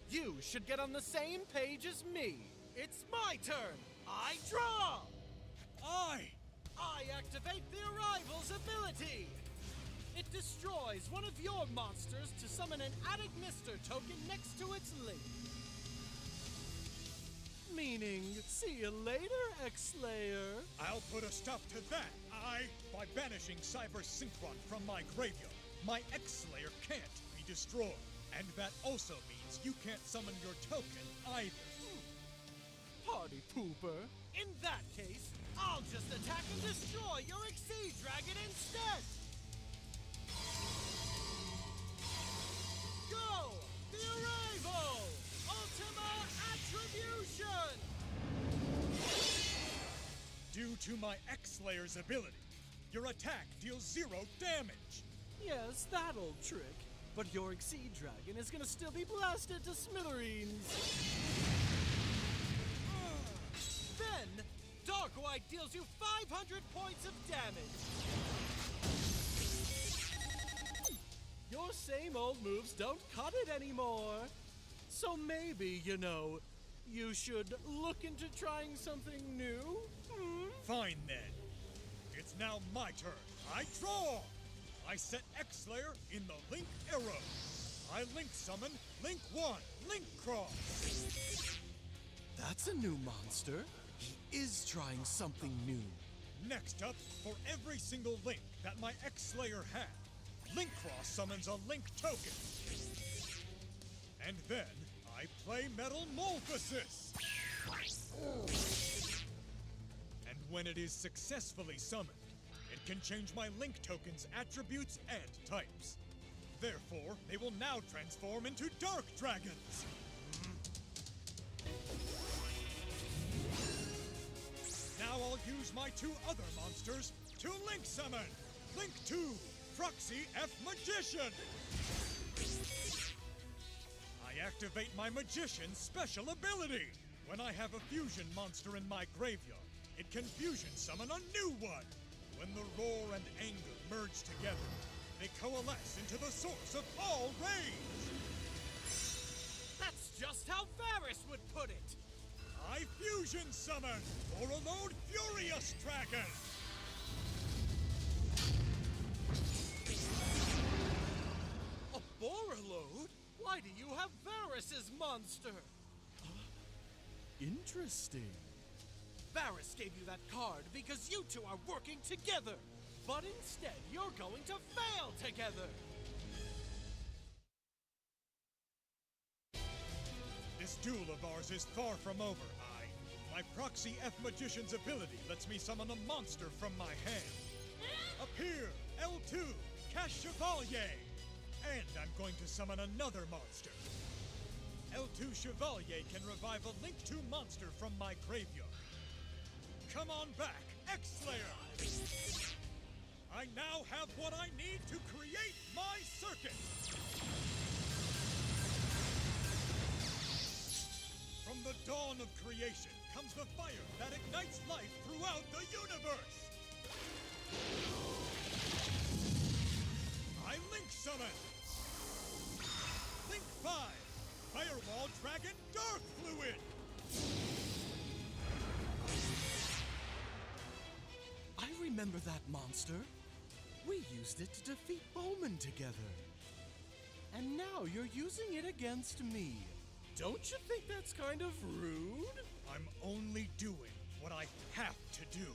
you should get on the same page as me. It's my turn. I draw. I activate the Arrival's ability. It destroys one of your monsters to summon an Attic Mister token next to its link. Meaning, see you later, X-Slayer.
I'll put a stop to that. By banishing Cyber Synchron from my graveyard, my X-Slayer can't be destroyed. And that also means you can't summon your token either.
Party pooper. In that case, I'll just attack and destroy your Exceed Dragon instead. Go! The Arrival! Ultima Attribution!
Due to my X-Slayer's ability, your attack deals 0 damage.
Yes, that old trick. But your Exceed Dragon is gonna still be blasted to smithereens. Then, Dark White deals you 500 points of damage. Your same old moves don't cut it anymore. So maybe, you should look into trying something new?
Fine then. It's now my turn. I draw! I set X-Slayer in the Link Arrow. I Link Summon Link 1, Link Cross.
That's a new monster. He is trying something new.
Next up, for every single Link that my X-Slayer had, Link Cross summons a Link token. And then, I play Metal Molphysis. And when it is successfully summoned, it can change my Link token's attributes and types. Therefore, they will now transform into Dark Dragons. Now I'll use my 2 other monsters to Link Summon. Link 2, Proxy F Magician. I activate my Magician's special ability. When I have a fusion monster in my graveyard, it can fusion summon a new one. When the roar and anger merge together, they coalesce into the source of all rage.
That's just how Varus would put it.
I fusion summon Borreload Furious Dragon.
A Borreload? Why do you have Varus's monster? Interesting. Varus gave you that card because you two are working together. But instead, you're going to fail together.
This duel of ours is far from over. My Proxy F Magician's ability lets me summon a monster from my hand. Appear, L2, Cash Chevalier. And I'm going to summon another monster. L2 Chevalier can revive a Link 2 monster from my graveyard. Come on back, X-Slayer! I now have what I need to create my circuit! From the dawn of creation comes the fire that ignites life throughout the universe! I Link Summon! Link 5! Firewall Dragon Dark Fluid!
I remember that monster. We used it to defeat Bowman together. And now you're using it against me. Don't you think that's kind of rude?
I'm only doing what I have to do.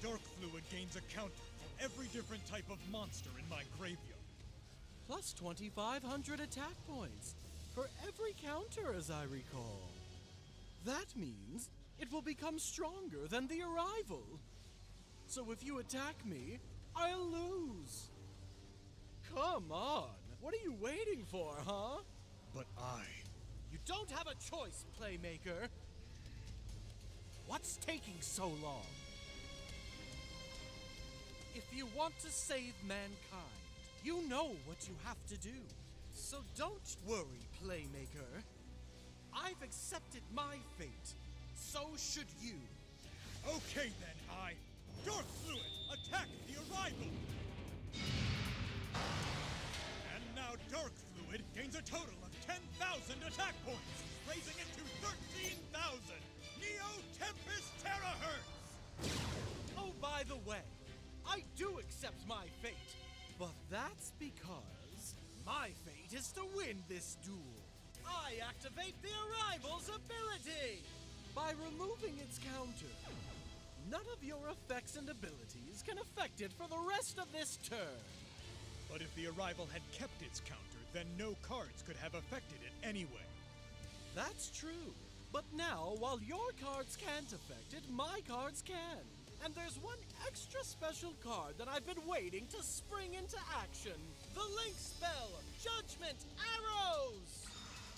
Dark Fluid gains a counter for every different type of monster in my graveyard.
Plus 2,500 attack points for every counter, as I recall. That means it will become stronger than the Arrival. So if you attack me, I'll lose. Come on, what are you waiting for, huh?
But
You don't have a choice, Playmaker. What's taking so long? If you want to save mankind, you know what you have to do. So don't worry, Playmaker. I've accepted my fate. So should you.
Okay then, Dark Fluid, attack the arrival! And now Dark Fluid gains a total of 10,000 attack points, raising it to 13,000! Neo Tempest Terahertz!
Oh, by the way, I do accept my fate, but that's because my fate is to win this duel. I activate the Arrival's ability! By removing its counter, none of your effects and abilities can affect it for the rest of this turn.
But if the Arrival had kept its counter, then no cards could have affected it anyway.
That's true. But now, while your cards can't affect it, my cards can. And there's one extra special card that I've been waiting to spring into action. The Link spell, Judgment Arrows!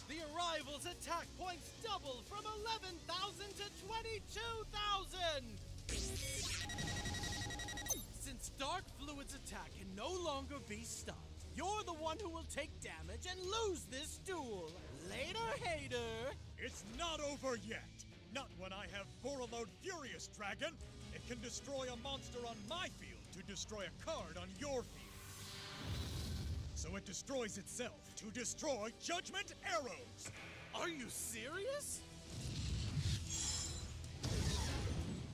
The Arrival's attack points double from 11,000 to 22,000! Since Dark Fluid's attack can no longer be stopped, you're the one who will take damage and lose this duel. Later, hater!
It's not over yet! Not when I have Borreload Furious Dragon! It can destroy a monster on my field to destroy a card on your field. So it destroys itself to destroy Judgment Arrows!
Are you serious?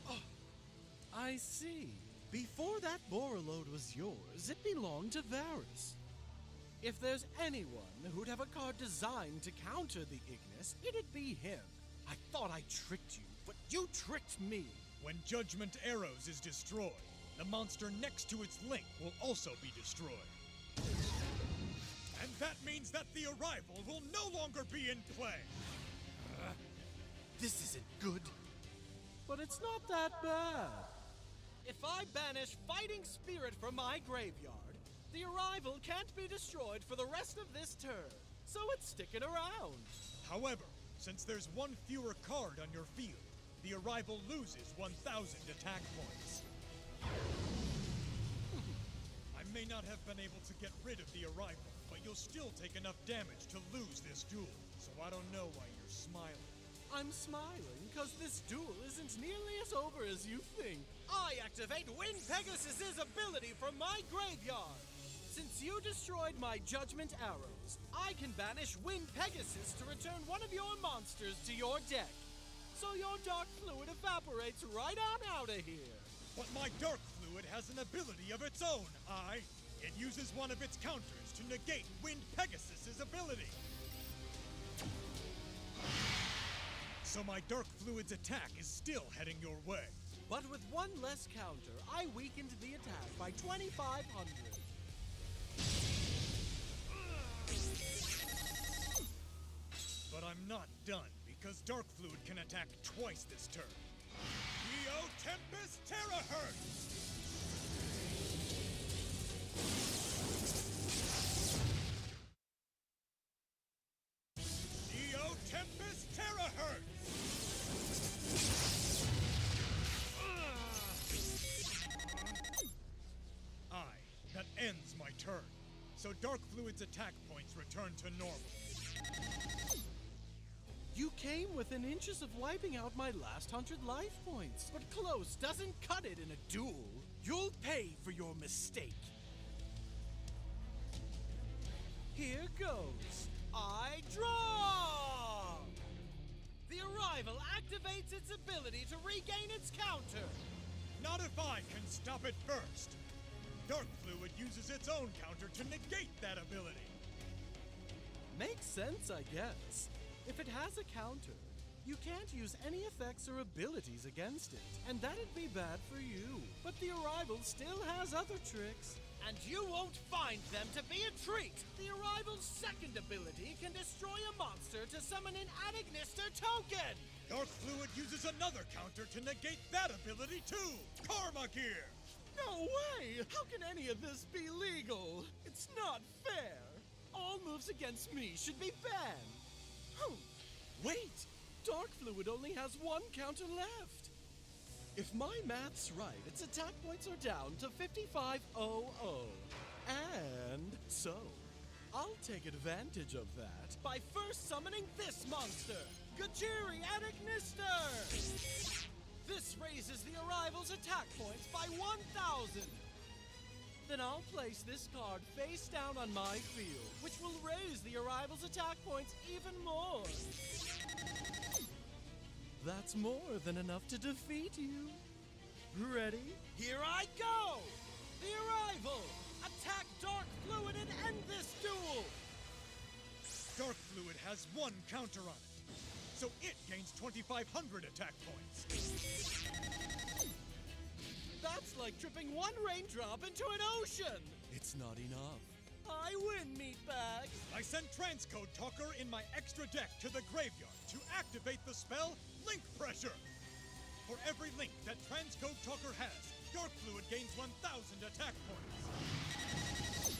Oh, I see. Before that Borreload was yours, it belonged to Varus. If there's anyone who'd have a card designed to counter the Ignis, it'd be him. I thought I tricked you, but you tricked me.
When Judgment Arrows is destroyed, the monster next to its link will also be destroyed. And that means that the Arrival will no longer be in play!
This isn't good. But it's not that bad. If I banish Fighting Spirit from my graveyard, the Arrival can't be destroyed for the rest of this turn, so it's sticking around.
However, since there's one fewer card on your field, the Arrival loses 1,000 attack points. I may not have been able to get rid of the Arrival, but you'll still take enough damage to lose this duel, so I don't know why you're smiling.
I'm smiling because this duel isn't nearly as over as you think. I activate Wind Pegasus's ability from my graveyard. Since you destroyed my Judgment Arrows, I can banish Wind Pegasus to return one of your monsters to your deck. So your Dark Fluid evaporates right on out of here.
But my Dark Fluid has an ability of its own, It uses one of its counters to negate Wind Pegasus's ability. So my Dark Fluid's attack is still heading your way.
But with one less counter, I weakened the attack by 2,500.
But I'm not done, because Dark Fluid can attack twice this turn. Neo Tempest Terahertz! Neo Tempest Terahertz! That ends my turn. So Dark Fluid's attack points return to normal.
You came within inches of wiping out my last 100 life points. But close doesn't cut it in a duel. You'll pay for your mistake. Here goes. I draw! The Arrival activates its ability to regain its counter.
Not if I can stop it first. Dark Fluid uses its own counter to negate that ability.
Makes sense, I guess. If it has a counter, you can't use any effects or abilities against it, and that'd be bad for you. But the Arrival still has other tricks. And you won't find them to be a treat! The Arrival's second ability can destroy a monster to summon an Adignister token!
Dark Fluid uses another counter to negate that ability too! Karma Gear!
No way! How can any of this be legal? It's not fair! All moves against me should be banned! Wait! Dark Fluid only has one counter left! If my math's right, its attack points are down to 5,500. And so, I'll take advantage of that by first summoning this monster, Gajiri Adagnister! This raises the arrival's attack points by 1,000. Then I'll place this card face down on my field, which will raise the arrival's attack points even more. That's more than enough to defeat you. Ready? Here I go! The arrival! Attack Dark Fluid and end this duel!
Dark Fluid has 1 counter on it, so it gains 2,500 attack points.
That's like tripping 1 raindrop into an ocean! It's not enough. I win, meatbag!
I send Transcode Talker in my extra deck to the graveyard to activate the spell Link Pressure. For every link that Transcode Talker has, Dark Fluid gains 1,000 attack points.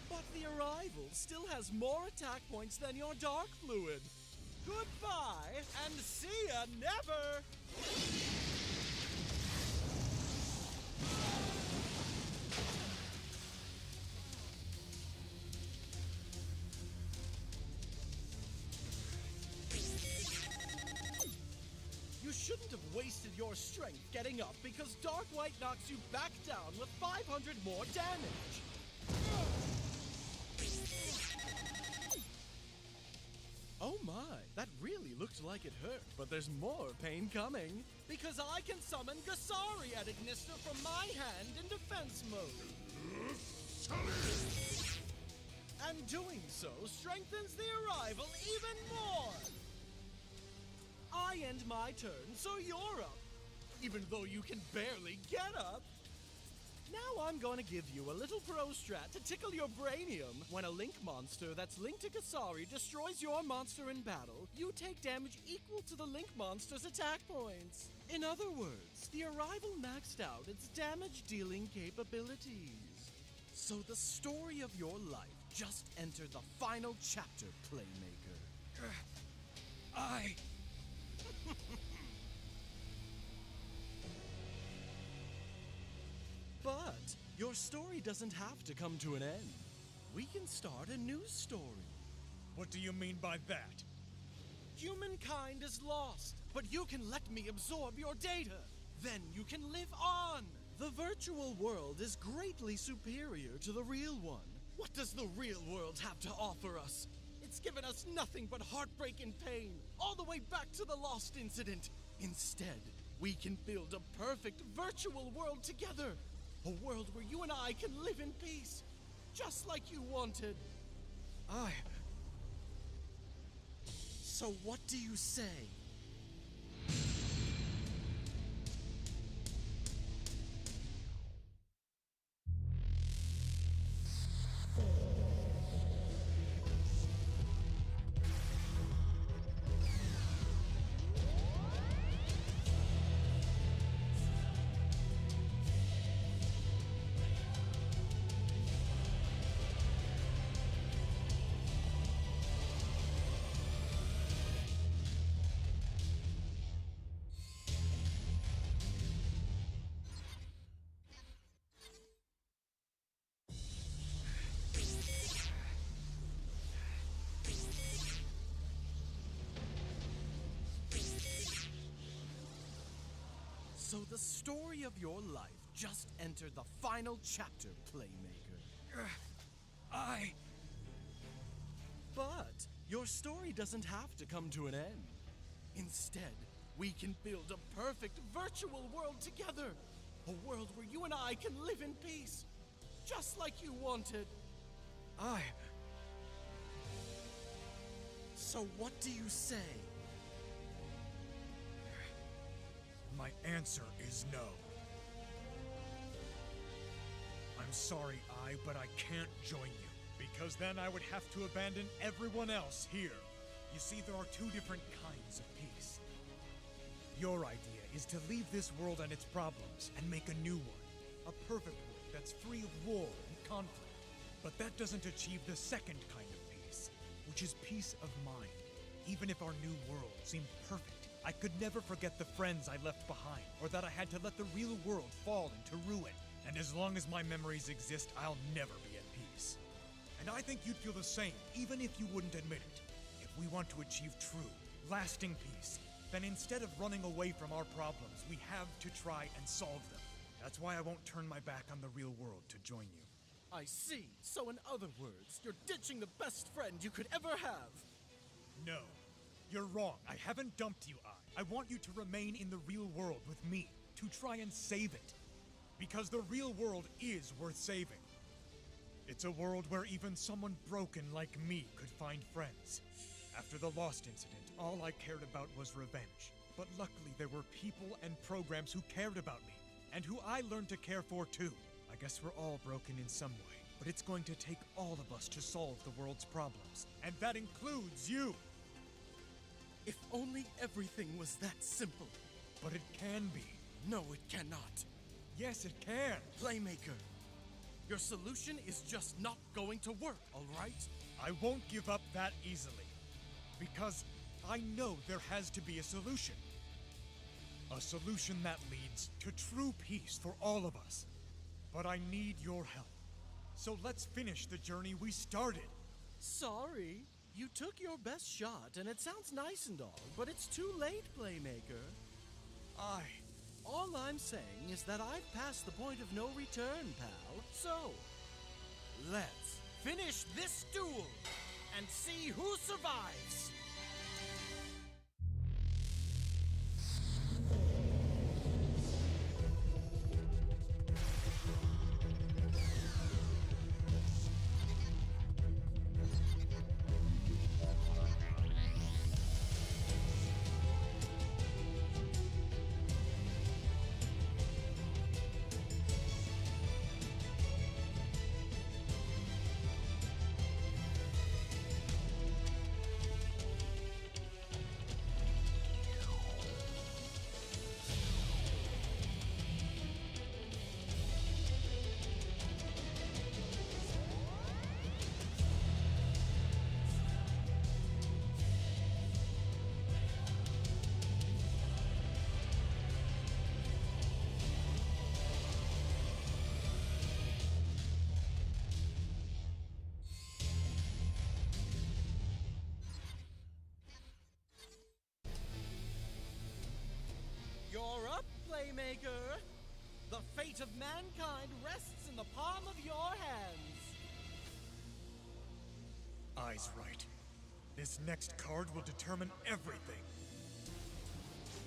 But the Arrival still has more attack points than your Dark Fluid. Goodbye, and see ya never! You shouldn't have wasted your strength getting up because Dark White knocks you back down with 500 more damage. Oh my, that really looked like it hurt, but there's more pain coming. Because I can summon Gasari Adagnister from my hand in defense mode. And doing so strengthens the Arrival even more. I end my turn, so you're up. Even though you can barely get up. Now I'm going to give you a little pro strat to tickle your brainium. When a Link monster that's linked to Gasari destroys your monster in battle, you take damage equal to the Link monster's attack points. In other words, the Arrival maxed out its damage-dealing capabilities. So the story of your life just entered the final chapter, Playmaker. But your story doesn't have to come to an end. We can start a new story.
What do you mean by that?
Humankind is lost, but you can let me absorb your data. Then you can live on. The virtual world is greatly superior to the real one. What does the real world have to offer us? It's given us nothing but heartbreak and pain, all the way back to the Lost incident. Instead, we can build a perfect virtual world together. A world where you and I can live in peace, just like you wanted. So what do you say? So the story of your life just entered the final chapter, Playmaker. But your story doesn't have to come to an end. Instead, we can build a perfect virtual world together. A world where you and I can live in peace, just like you wanted. So what do you say?
My answer is no. I'm sorry, but I can't join you, because then I would have to abandon everyone else here. You see, there are 2 different kinds of peace. Your idea is to leave this world and its problems and make a new one. A perfect world that's free of war and conflict. But that doesn't achieve the second kind of peace, which is peace of mind. Even if our new world seemed perfect, I could never forget the friends I left behind, or that I had to let the real world fall into ruin. And as long as my memories exist, I'll never be at peace. And
And I think you'd feel the same, even if you wouldn't admit it. If we want to achieve true, lasting peace, then instead of running away from our problems, we have to try and solve them. That's why I won't turn my back on the real world to join you.
I see. So in other words, you're ditching the best friend you could ever have.
No. You're wrong. I haven't dumped you, I want you to remain in the real world with me, to try and save it. Because the real world is worth saving. It's a world where even someone broken like me could find friends. After the Lost incident, all I cared about was revenge. But luckily there were people and programs who cared about me, and who I learned to care for too. I guess we're all broken in some way, but it's going to take all of us to solve the world's problems, and that includes you!
If only everything was that simple.
But it can be.
No, it cannot.
Yes, it can.
Playmaker, your solution is just not going to work, all right?
I won't give up that easily. Because I know there has to be a solution. A solution that leads to true peace for all of us. But I need your help. So let's finish the journey we started.
Sorry. You took your best shot, and it sounds nice and all, but it's too late, Playmaker. All I'm saying is that I've passed the point of no return, pal. So, let's finish this duel and see who survives. You're up, Playmaker! The fate of mankind rests in the palm of your hands!
Ai's right. This next card will determine everything.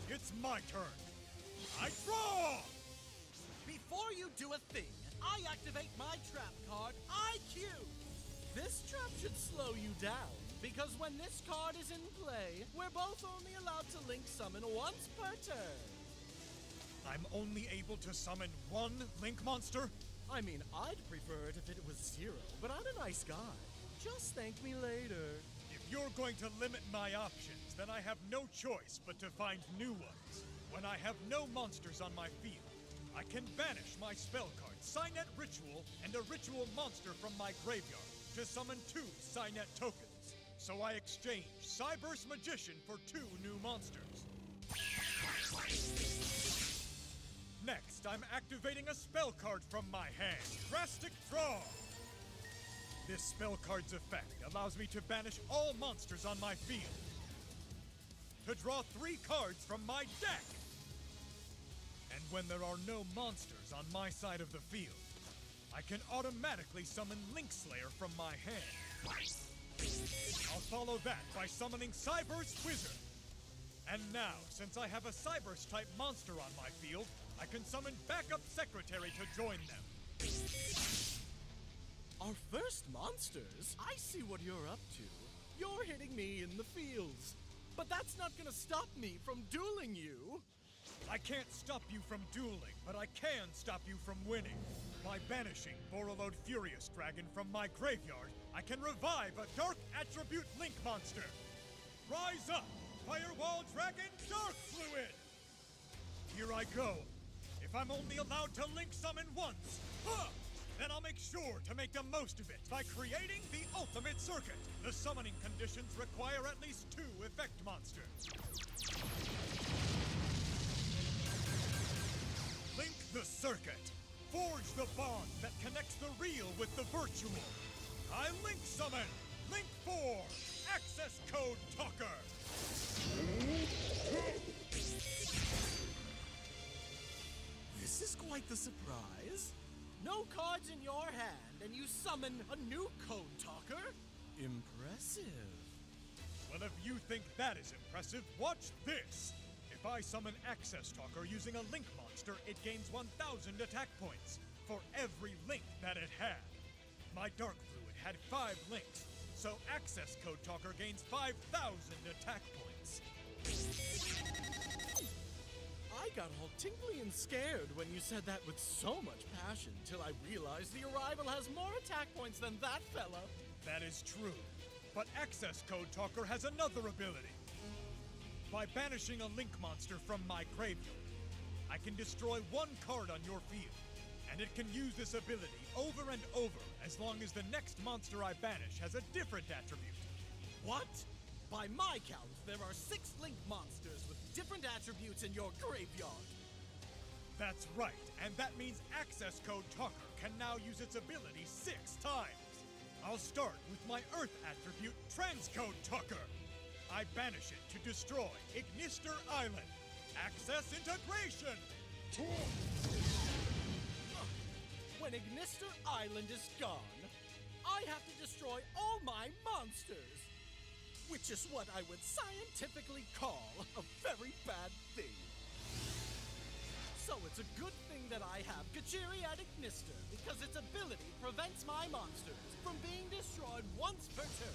It's my turn. I draw!
Before you do a thing, I activate my trap card, IQ! This trap should slow you down, because when this card is in play, we're both only allowed to link summon once per turn.
I'm only able to summon one Link monster?
I mean, I'd prefer it if it was 0, but I'm a nice guy. Just thank me later.
If you're going to limit my options, then I have no choice but to find new ones. When I have no monsters on my field, I can banish my spell card, Signet Ritual, and a ritual monster from my graveyard to summon 2 Signet tokens. So I exchange Cyburst Magician for 2 new monsters. Next, I'm activating a spell card from my hand, Drastic Draw. This spell card's effect allows me to banish all monsters on my field. To draw 3 cards from my deck. And when there are no monsters on my side of the field, I can automatically summon Link Slayer from my hand. I'll follow that by summoning Cyburst Wizard. And now, since I have a Cyburst-type monster on my field, I can summon Backup Secretary to join them.
Our first monsters? I see what you're up to. You're hitting me in the fields. But that's not gonna stop me from dueling you.
I can't stop you from dueling, but I can stop you from winning. By banishing Borreload Furious Dragon from my graveyard, I can revive a Dark Attribute Link monster. Rise up, Firewall Dragon Dark Fluid! Here I go. If I'm only allowed to Link summon once, then I'll make sure to make the most of it by creating the Ultimate Circuit. The summoning conditions require at least 2 effect monsters. Link the Circuit. Forge the bond that connects the real with the virtual. I Link Summon! Link 4! Access Code Talker!
This is quite the surprise.
No cards in your hand, and you summon a new Code Talker?
Impressive.
Well, if you think that is impressive, watch this! If I summon Access Talker using a Link monster, it gains 1,000 attack points for every Link that it had. My Dark Fluid had 5 Links, so Access Code Talker gains 5,000 attack points.
I got all tingly and scared when you said that with so much passion, till I realized the Arrival has more attack points than that fella.
That is true, but Access Code Talker has another ability. By banishing a Link monster from my graveyard, I can destroy 1 card on your field, and it can use this ability over and over as long as the next monster I banish has a different attribute.
What? By my count, there are 6 Link monsters with different attributes in your graveyard.
That's right, and that means Access Code Talker can now use its ability 6 times. I'll start with my Earth attribute, Transcode Talker. I banish it to destroy Ignister Island. Access Integration!
When Ignister Island is gone, I have to destroy all my monsters. Which is what I would scientifically call a very bad thing. So it's a good thing that I have Kachiri at Ignister, because its ability prevents my monsters from being destroyed once per turn.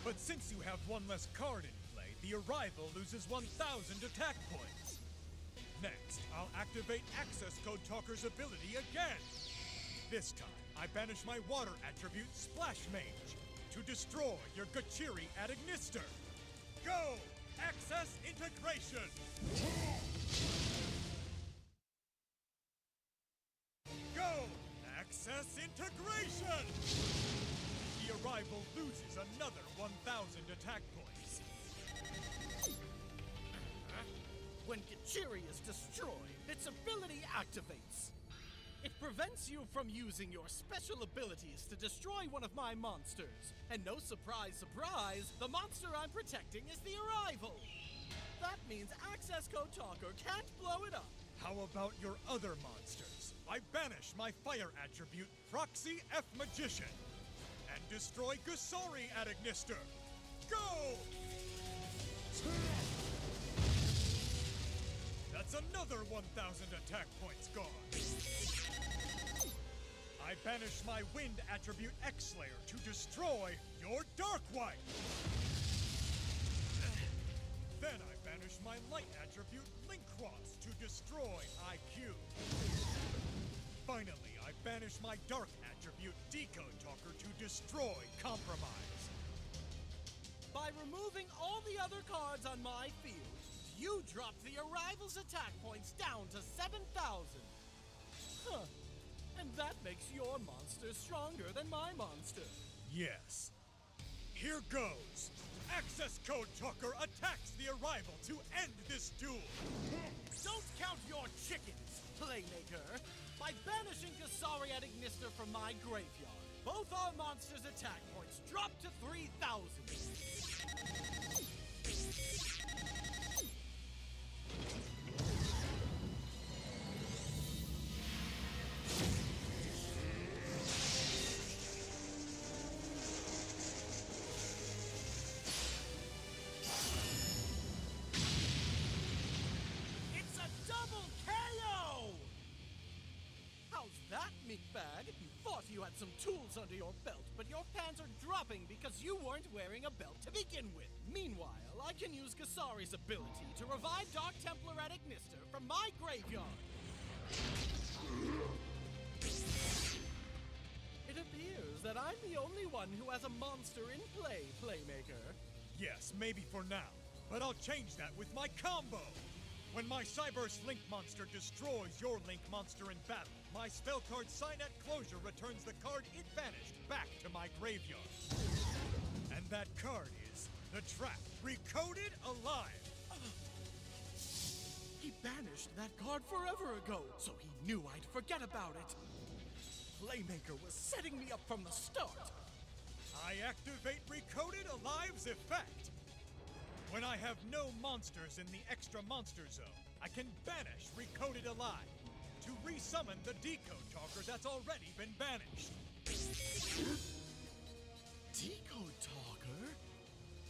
But since you have 1 less card in play, the Arrival loses 1,000 attack points. Next, I'll activate Access Code Talker's ability again. This time, I banish my water attribute, Splash Mage, to destroy your Gachiri at Ignister. Go! Access Integration! Go! Access Integration! The Arrival loses another 1,000 attack points.
When Gachiri is destroyed, its ability activates. It prevents you from using your special abilities to destroy one of my monsters. And no surprise, surprise, the monster I'm protecting is the Arrival. That means Access Code Talker can't blow it up.
How about your other monsters? I banish my fire attribute, Proxy F Magician, and destroy Gusori at Ignister. Go! That's another 1,000 attack points gone. I banish my wind attribute X-Slayer to destroy your Dark White. Then I banish my light attribute Link Cross to destroy IQ. Finally, I banish my dark attribute Decode Talker to destroy Compromise.
By removing all the other cards on my field, you drop the Arrival's attack points down to 7,000. Huh. And that makes your monster stronger than my monster.
Yes. Here goes. Access Code Talker attacks the Arrival to end this duel.
Don't count your chickens, Playmaker. By banishing Gusori at Ignister from my graveyard, both our monsters' attack points drop to 3,000. It's a double KO! How's that, meatbag? You thought you had some tools under your belt, but your pants are dropping because you weren't wearing a belt to begin with. Meanwhile, I can use Gusari's ability to revive Dark Templar at Ignister from my graveyard. It appears that I'm the only one who has a monster in play, Playmaker.
Yes, maybe for now, but I'll change that with my combo. When my Cyburst Link monster destroys your Link monster in battle, my spell card Signet Closure returns the card it banished back to my graveyard. And that card is the Trap, Recoded Alive.
He banished that card forever ago, so he knew I'd forget about it. Playmaker was setting me up from the start!
I activate Recoded Alive's effect! When I have no monsters in the extra monster zone, I can banish Recoded Alive to resummon the Decode Talker that's already been banished.
Decode Talker?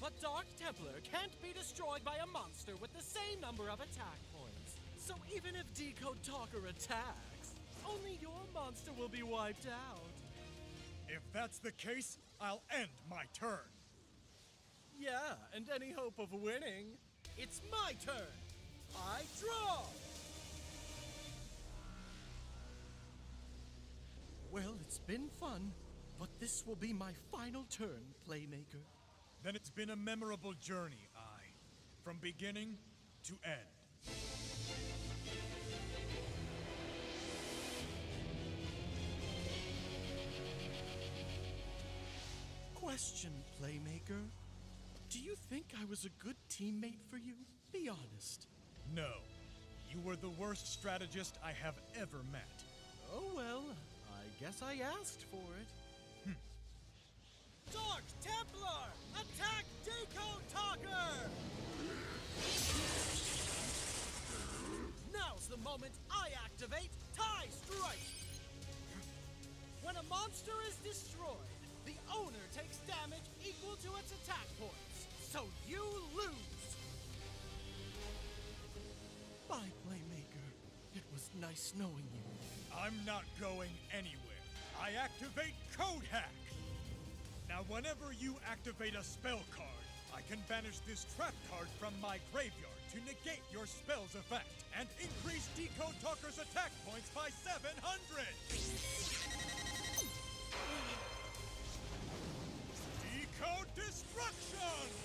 But Dark Templar can't be destroyed by a monster with the same number of attack points.
So even if Decode Talker attacks, only your monster will be wiped out.
If that's the case, I'll end my turn.
Yeah, and any hope of winning.
It's my turn. I draw.
Well, it's been fun, but this will be my final turn, Playmaker.
Then it's been a memorable journey, from beginning to end.
Question, Playmaker. Do you think I was a good teammate for you? Be honest.
No. You were the worst strategist I have ever met.
Oh well, I guess I asked for it.
Dark Templar! Attack Decode Talker! Now's the moment I activate Tie Strike! When a monster is destroyed, the owner takes damage equal to its attack points, so you lose!
Bye, Playmaker. It was nice knowing you.
I'm not going anywhere. I activate Code Hack! Now, whenever you activate a spell card, I can banish this trap card from my graveyard to negate your spell's effect and increase Decode Talker's attack points by 700! Decode Destruction!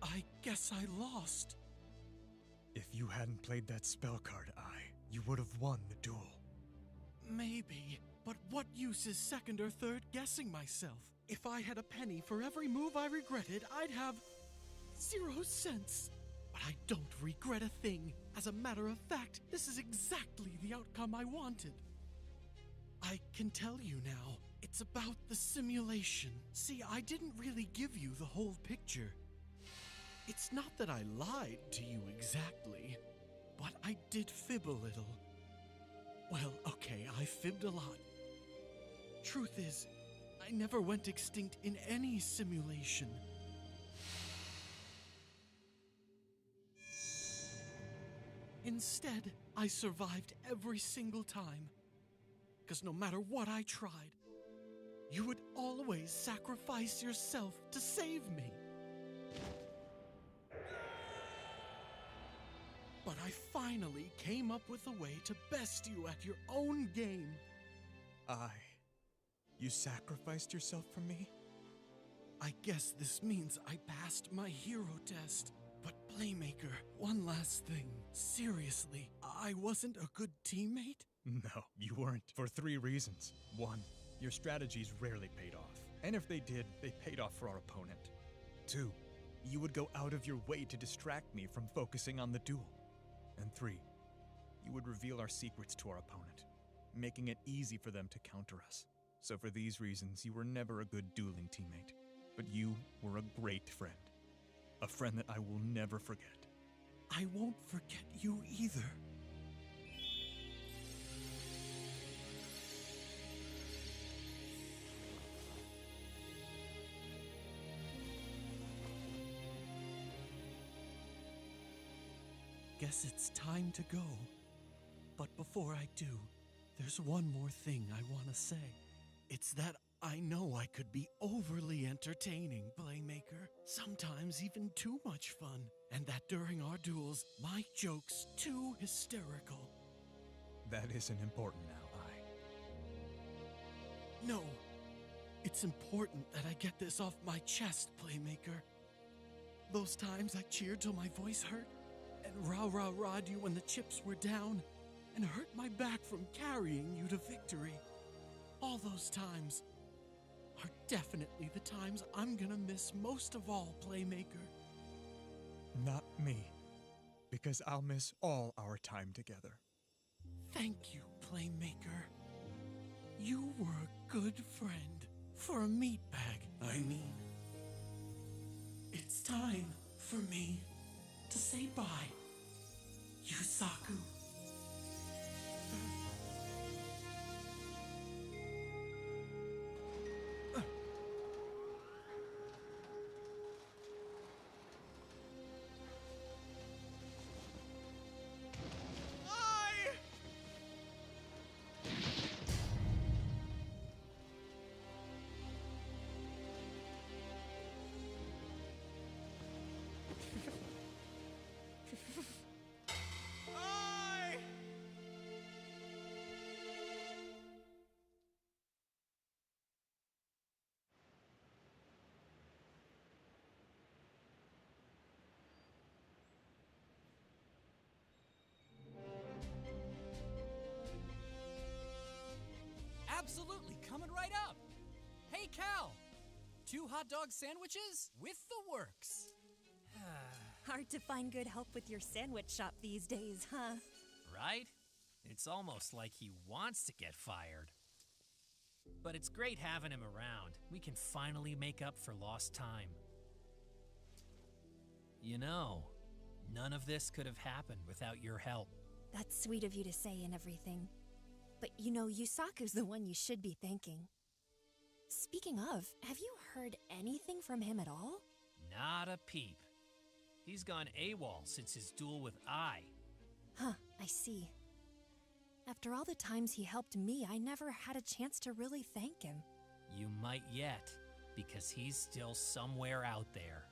I guess I lost.
If you hadn't played that spell card, you would have won the duel.
Maybe, but what use is second or third guessing myself? If I had a penny for every move I regretted, I'd have 0 cents. But I don't regret a thing. As a matter of fact, this is exactly the outcome I wanted. I can tell you now, it's about the simulation. See, I didn't really give you the whole picture. It's not that I lied to you exactly, but I did fib a little. Well, okay, I fibbed a lot. Truth is, I never went extinct in any simulation. Instead, I survived every single time. Because no matter what I tried, you would always sacrifice yourself to save me. But I finally came up with a way to best you at your own game.
You sacrificed yourself for me?
I guess this means I passed my hero test. But Playmaker, one last thing. Seriously, I wasn't a good teammate?
No, you weren't. For 3 reasons. 1, your strategies rarely paid off. And if they did, they paid off for our opponent. 2, you would go out of your way to distract me from focusing on the duel. And 3, you would reveal our secrets to our opponent, making it easy for them to counter us. So for these reasons, you were never a good dueling teammate. But you were a great friend. A friend that I will never forget.
I won't forget you either. Guess it's time to go. But before I do, there's one more thing I want to say. It's that I know I could be overly entertaining, Playmaker. Sometimes even too much fun. And that during our duels, my joke's too hysterical.
That isn't important now,
No. It's important that I get this off my chest, Playmaker. Those times I cheered till my voice hurt, and rah-rah-rah'd you when the chips were down, and hurt my back from carrying you to victory. All those times are definitely the times I'm gonna miss most of all, Playmaker.
Not me, because I'll miss all our time together.
Thank you, Playmaker. You were a good friend. For a meatbag, I mean. It's time for me to say bye, Yusaku.
Absolutely, coming right up. Hey, Cal. 2 hot dog sandwiches with the works.
Hard to find good help with your sandwich shop these days, huh?
Right? It's almost like he wants to get fired. But it's great having him around. We can finally make up for lost time. You know, none of this could have happened without your help.
That's sweet of you to say and everything. But you know, Yusaku's the one you should be thanking. Speaking of, have you heard anything from him at all?
Not a peep. He's gone AWOL since his duel with I.
Huh, I see. After all the times he helped me, I never had a chance to really thank him.
You might yet, because he's still somewhere out there.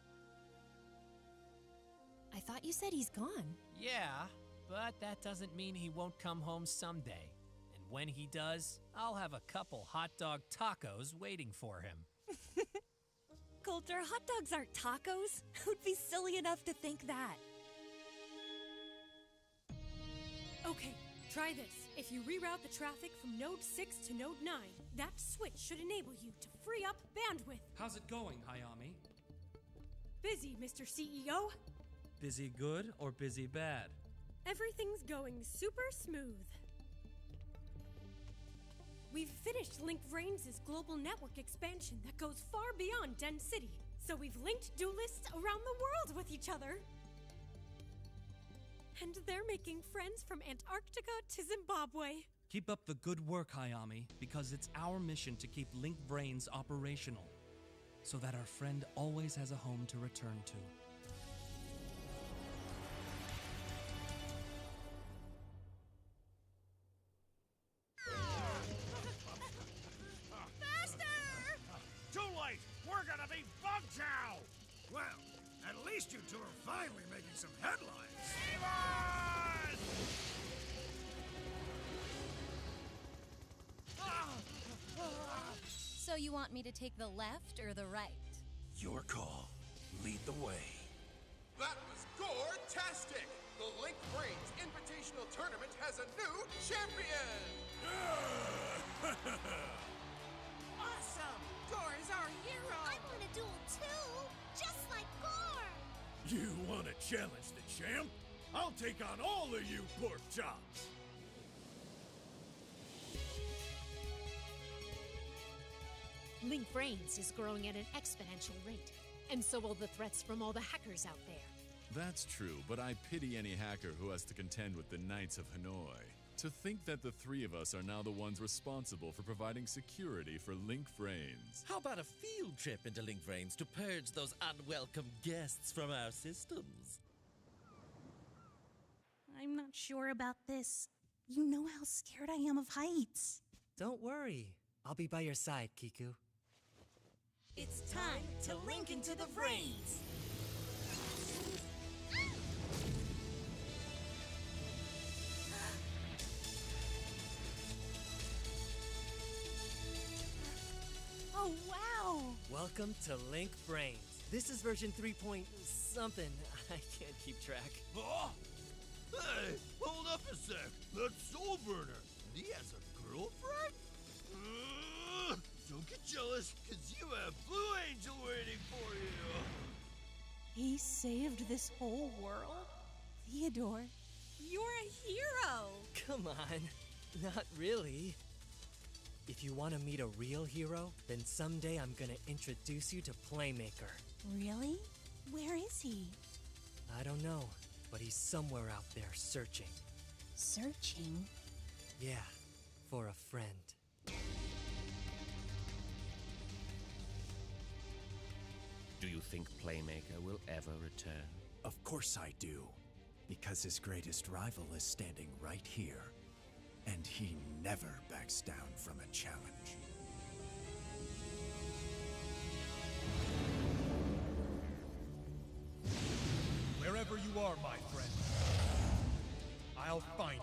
I thought you said he's gone.
Yeah, but that doesn't mean he won't come home someday. And when he does, I'll have a couple hot dog tacos waiting for him.
Coulter, hot dogs aren't tacos. Who'd be silly enough to think that?
Okay, try this. If you reroute the traffic from Node 6 to Node 9, that switch should enable you to free up bandwidth.
How's it going, Hayami?
Busy, Mr. CEO.
Busy good or busy bad?
Everything's going super smooth. We've finished Link Vrains' global network expansion that goes far beyond Den City, so we've linked duelists around the world with each other. And they're making friends from Antarctica to Zimbabwe.
Keep up the good work, Hayami, because it's our mission to keep Link Vrains operational, so that our friend always has a home to return to.
Well, at least you two are finally making some headlines.
So you want me to take the left or the right?
Your call. Lead the way.
That was gore-tastic! The Link Vrains Invitational Tournament has a new champion!
Awesome! Gore is our hero!
I want to duel too! Just like Gore!
You want to challenge the champ? I'll take on all of you pork chops!
Link Vrains is growing at an exponential rate, and so will the threats from all the hackers out there.
That's true, but I pity any hacker who has to contend with the Knights of Hanoi. To think that the three of us are now the ones responsible for providing security for Link Vrains.
How about a field trip into Link Vrains to purge those unwelcome guests from our systems?
I'm not sure about this. You know how scared I am of heights.
Don't worry. I'll be by your side, Kiku.
It's time to link into the Vrains!
Oh
Welcome to Link Brains. This is version 3 point something. I can't keep track.
Oh! Hey, hold up a sec. That's Soulburner. He has a girlfriend? Don't get jealous, because you have Blue Angel waiting for you.
He saved this whole world? Theodore,
you're a hero!
Come on, not really. If you want to meet a real hero, then someday I'm gonna introduce you to Playmaker.
Really? Where is he?
I don't know, but he's somewhere out there searching.
Searching?
Yeah, for a friend.
Do you think Playmaker will ever return?
Of course I do. Because his greatest rival is standing right here. And he never backs down from a challenge.
Wherever you are, my friend, I'll find you.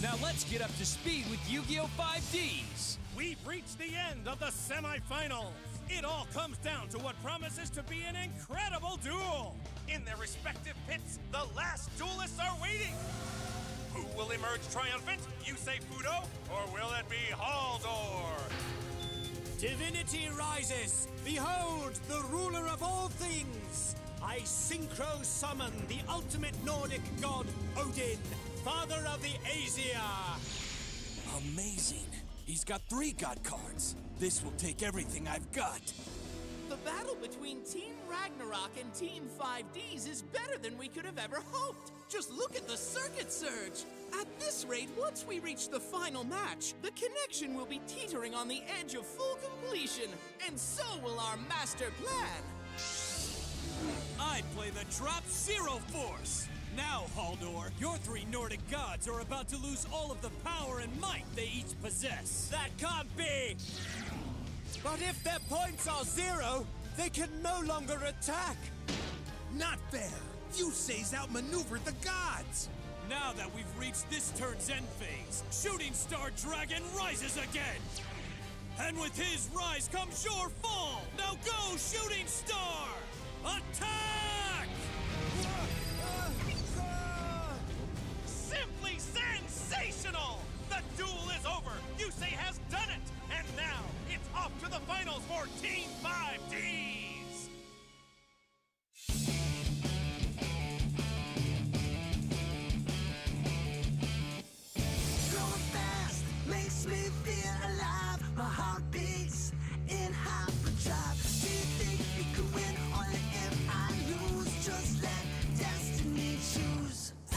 Now let's get up to speed with Yu-Gi-Oh! 5Ds! We've reached the end of the semifinals! It all comes down to what promises to be an incredible duel! In their respective pits, the last duelists are waiting! Who will emerge triumphant? Yusei Fudo? Or will it be Haldor?
Divinity rises! Behold, the ruler of all things! I synchro summon the ultimate Nordic god, Odin, father of the Asia!
Amazing. He's got 3 god cards. This will take everything I've got.
The battle between Team Ragnarok and Team 5Ds is better than we could have ever hoped. Just look at the circuit surge. At this rate, once we reach the final match, the connection will be teetering on the edge of full completion, and so will our master plan.
I'd play the Drop Zero Force! Now, Haldor, your 3 Nordic gods are about to lose all of the power and might they each possess.
That can't be! But if their points are 0, they can no longer attack!
Not fair! Yusei's outmaneuvered the gods!
Now that we've reached this turn's end phase, Shooting Star Dragon rises again! And with his rise comes your fall! Now go, Shooting Star! Attack! Simply sensational! The duel is over! Yusei has done it! And now, it's off to the finals for Team 5Ds!
Going fast makes me feel alive. My heart beats in hyperdrive. Do you think you can win? Only if I lose. Just let destiny choose. I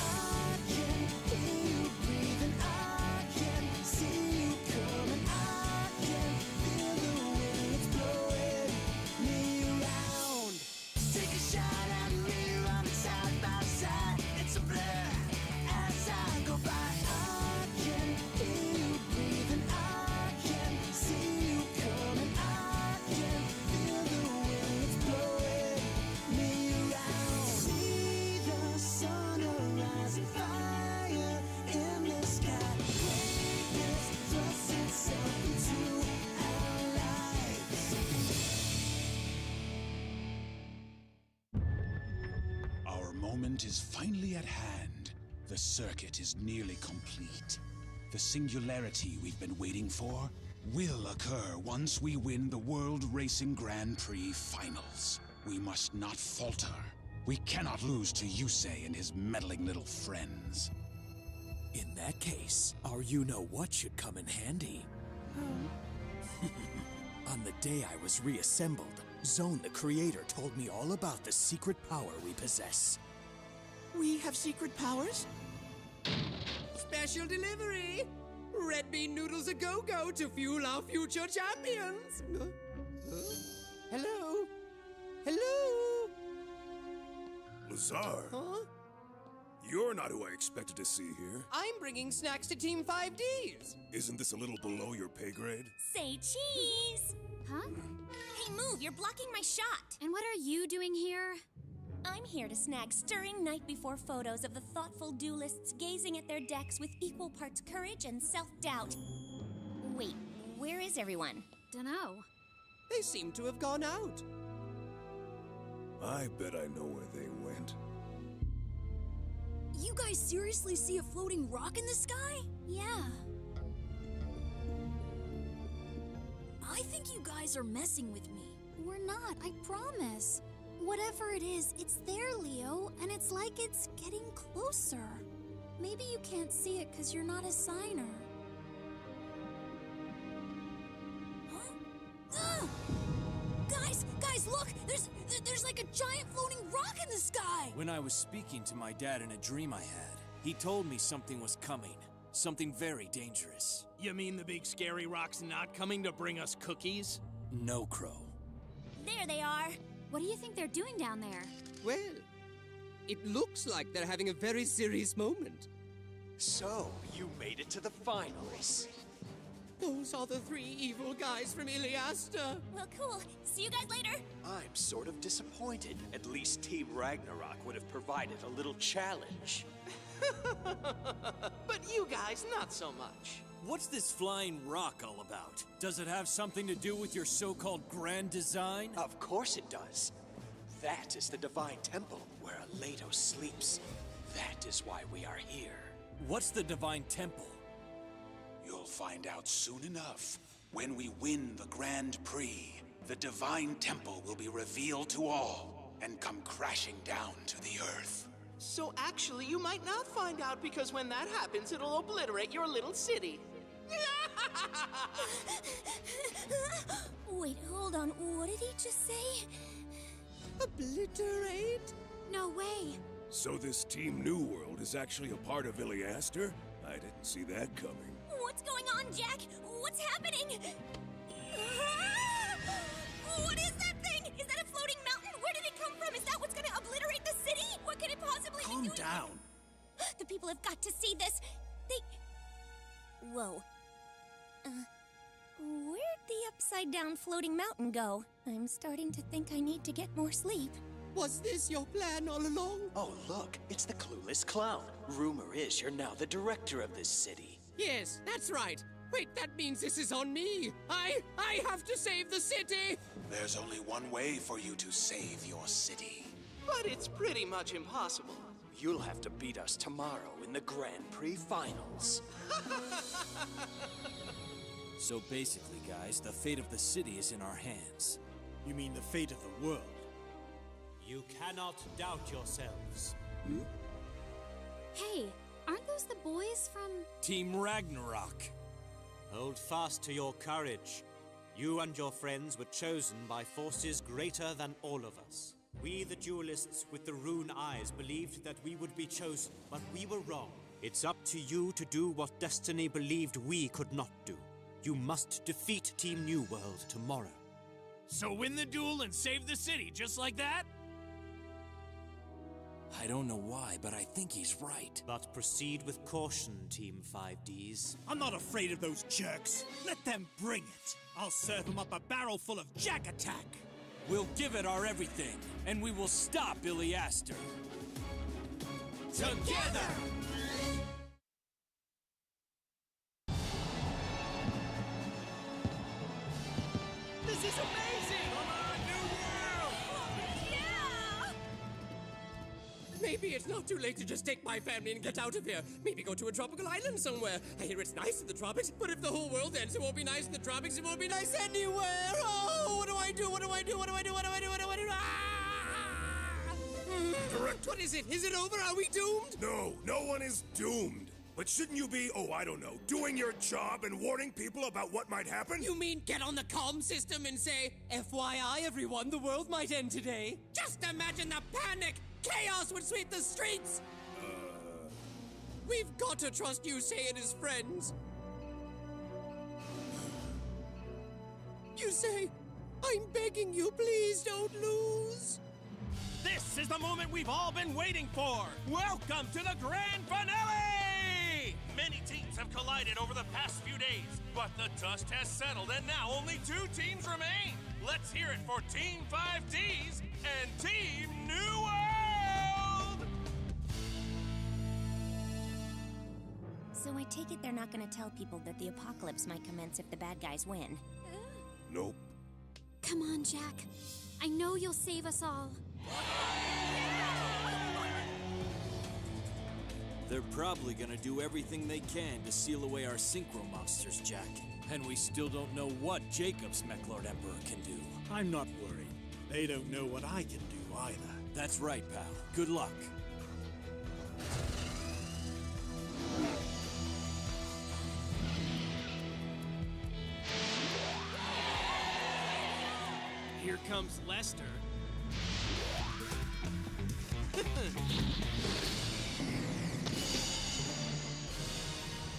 can hear you breathing. I can see you coming. I can feel the wind blowing me around. Take a shot at me, running side by side. It's a blur as I go by. I can hear you breathing. I can see you coming. I can feel the wind blowing me around. See the sun arise and fire in the sky. Greatness thrusts itself into our lives.
Our moment is finally at hand. The circuit is nearly complete. The singularity we've been waiting for will occur once we win the World Racing Grand Prix Finals. We must not falter. We cannot lose to Yusei and his meddling little friends.
In that case, our you-know-what should come in handy. On the day I was reassembled,
Zone, the creator, told me all about the secret power we possess.
We have secret powers? Special delivery! Red bean noodles a go-go to fuel our future champions! Hello? Hello?
Lazar?
Huh?
You're not who I expected to see here.
I'm bringing snacks to Team 5Ds!
Isn't this a little below your pay grade?
Say cheese! Huh? Hey, move! You're blocking my shot! And what are you doing here? I'm here to snag stirring night before photos of the thoughtful duelists gazing at their decks with equal parts courage and self-doubt. Wait, where is everyone?
Dunno. They seem to have gone out.
I bet I know where they went.
You guys seriously see a floating rock in the sky? Yeah. I think you guys are messing with me. We're not, I promise. Whatever it is, it's there, Leo, and it's like it's getting closer. Maybe you can't see it because you're not a signer. Huh? Guys, look! There's like a giant floating rock in the sky!
When I was speaking to my dad in a dream I had, he told me something was coming. Something very dangerous.
You mean the big scary rock's not coming to bring us cookies?
No, Crow.
There they are! What do you think they're doing down there?
Well, it looks like they're having a very serious moment.
So, you made it to the finals.
Those are the 3 evil guys from Iliasta.
Well, cool. See you guys later.
I'm sort of disappointed. At least Team Ragnarok would have provided a little challenge.
But you guys, not so much.
What's this flying rock all about? Does it have something to do with your so-called grand design? Of course it does. That is the Divine Temple where Aledo sleeps. That is why we are here. What's the Divine Temple?
You'll find out soon enough. When we win the Grand Prix, the Divine Temple will be revealed to all and come crashing down to the Earth.
So actually, you might not find out because when that happens, it'll obliterate your little city.
Wait, hold on. What did he just say?
Obliterate?
No way.
So this Team New World is actually a part of Iliaster? I didn't see that coming.
What's going on, Jack? What's happening? What is that thing? Is that a floating mountain? Where did it come from? Is that what's gonna obliterate the city? What could it possibly be doing?
Calm down.
The people have got to see this. Whoa. Where'd the upside-down floating mountain go? I'm starting to think I need to get more sleep.
Was this your plan all along?
Oh, look, it's the clueless clown. Rumor is you're now the director of this city.
Yes, that's right. Wait, that means this is on me. I have to save the city.
There's only one way for you to save your city.
But it's pretty much impossible.
You'll have to beat us tomorrow in the Grand Prix finals. So basically, guys, the fate of the city is in our hands.
You mean the fate of the world? You cannot doubt yourselves.
Hey, aren't those the boys from...
Team Ragnarok.
Hold fast to your courage. You and your friends were chosen by forces greater than all of us. We, the duelists with the rune eyes, believed that we would be chosen, but we were wrong. It's up to you to do what destiny believed we could not do. You must defeat Team New World tomorrow.
So win the duel and save the city, just like that?
I don't know why, but I think he's right.
But proceed with caution, Team 5Ds.
I'm not afraid of those jerks. Let them bring it. I'll serve them up a barrel full of Jack Attack.
We'll give it our everything, and we will stop Iliaster.
Together! This is amazing!
Yeah!
Maybe it's not too late to just take my family and get out of here. Maybe go to a tropical island somewhere. I hear it's nice in the tropics, but if the whole world ends, it won't be nice in the tropics, it won't be nice anywhere! Oh, what do I do? What do I do? What do I do? What do I do? What do I do? Ah!
Director!
What is it? Is it over? Are we doomed?
No, no one is doomed. But shouldn't you be, oh, I don't know, doing your job and warning people about what might happen?
You mean get on the comm system and say, FYI everyone, the world might end today? Just imagine the panic! Chaos would sweep the streets! We've got to trust you say it as friends. You say, I'm begging you, please don't lose.
This is the moment we've all been waiting for! Welcome to the grand finale! Many teams have collided over the past few days, but the dust has settled and now only 2 teams remain! Let's hear it for Team 5Ds and Team New World!
So I take it they're not gonna tell people that the apocalypse might commence if the bad guys win.
Nope.
Come on, Jack. I know you'll save us all.
They're probably gonna do everything they can to seal away our synchro monsters, Jack. And we still don't know what Jacob's Mech-Lord Emperor can do.
I'm not worried. They don't know what I can do either.
That's right, pal. Good luck.
Here comes Lester.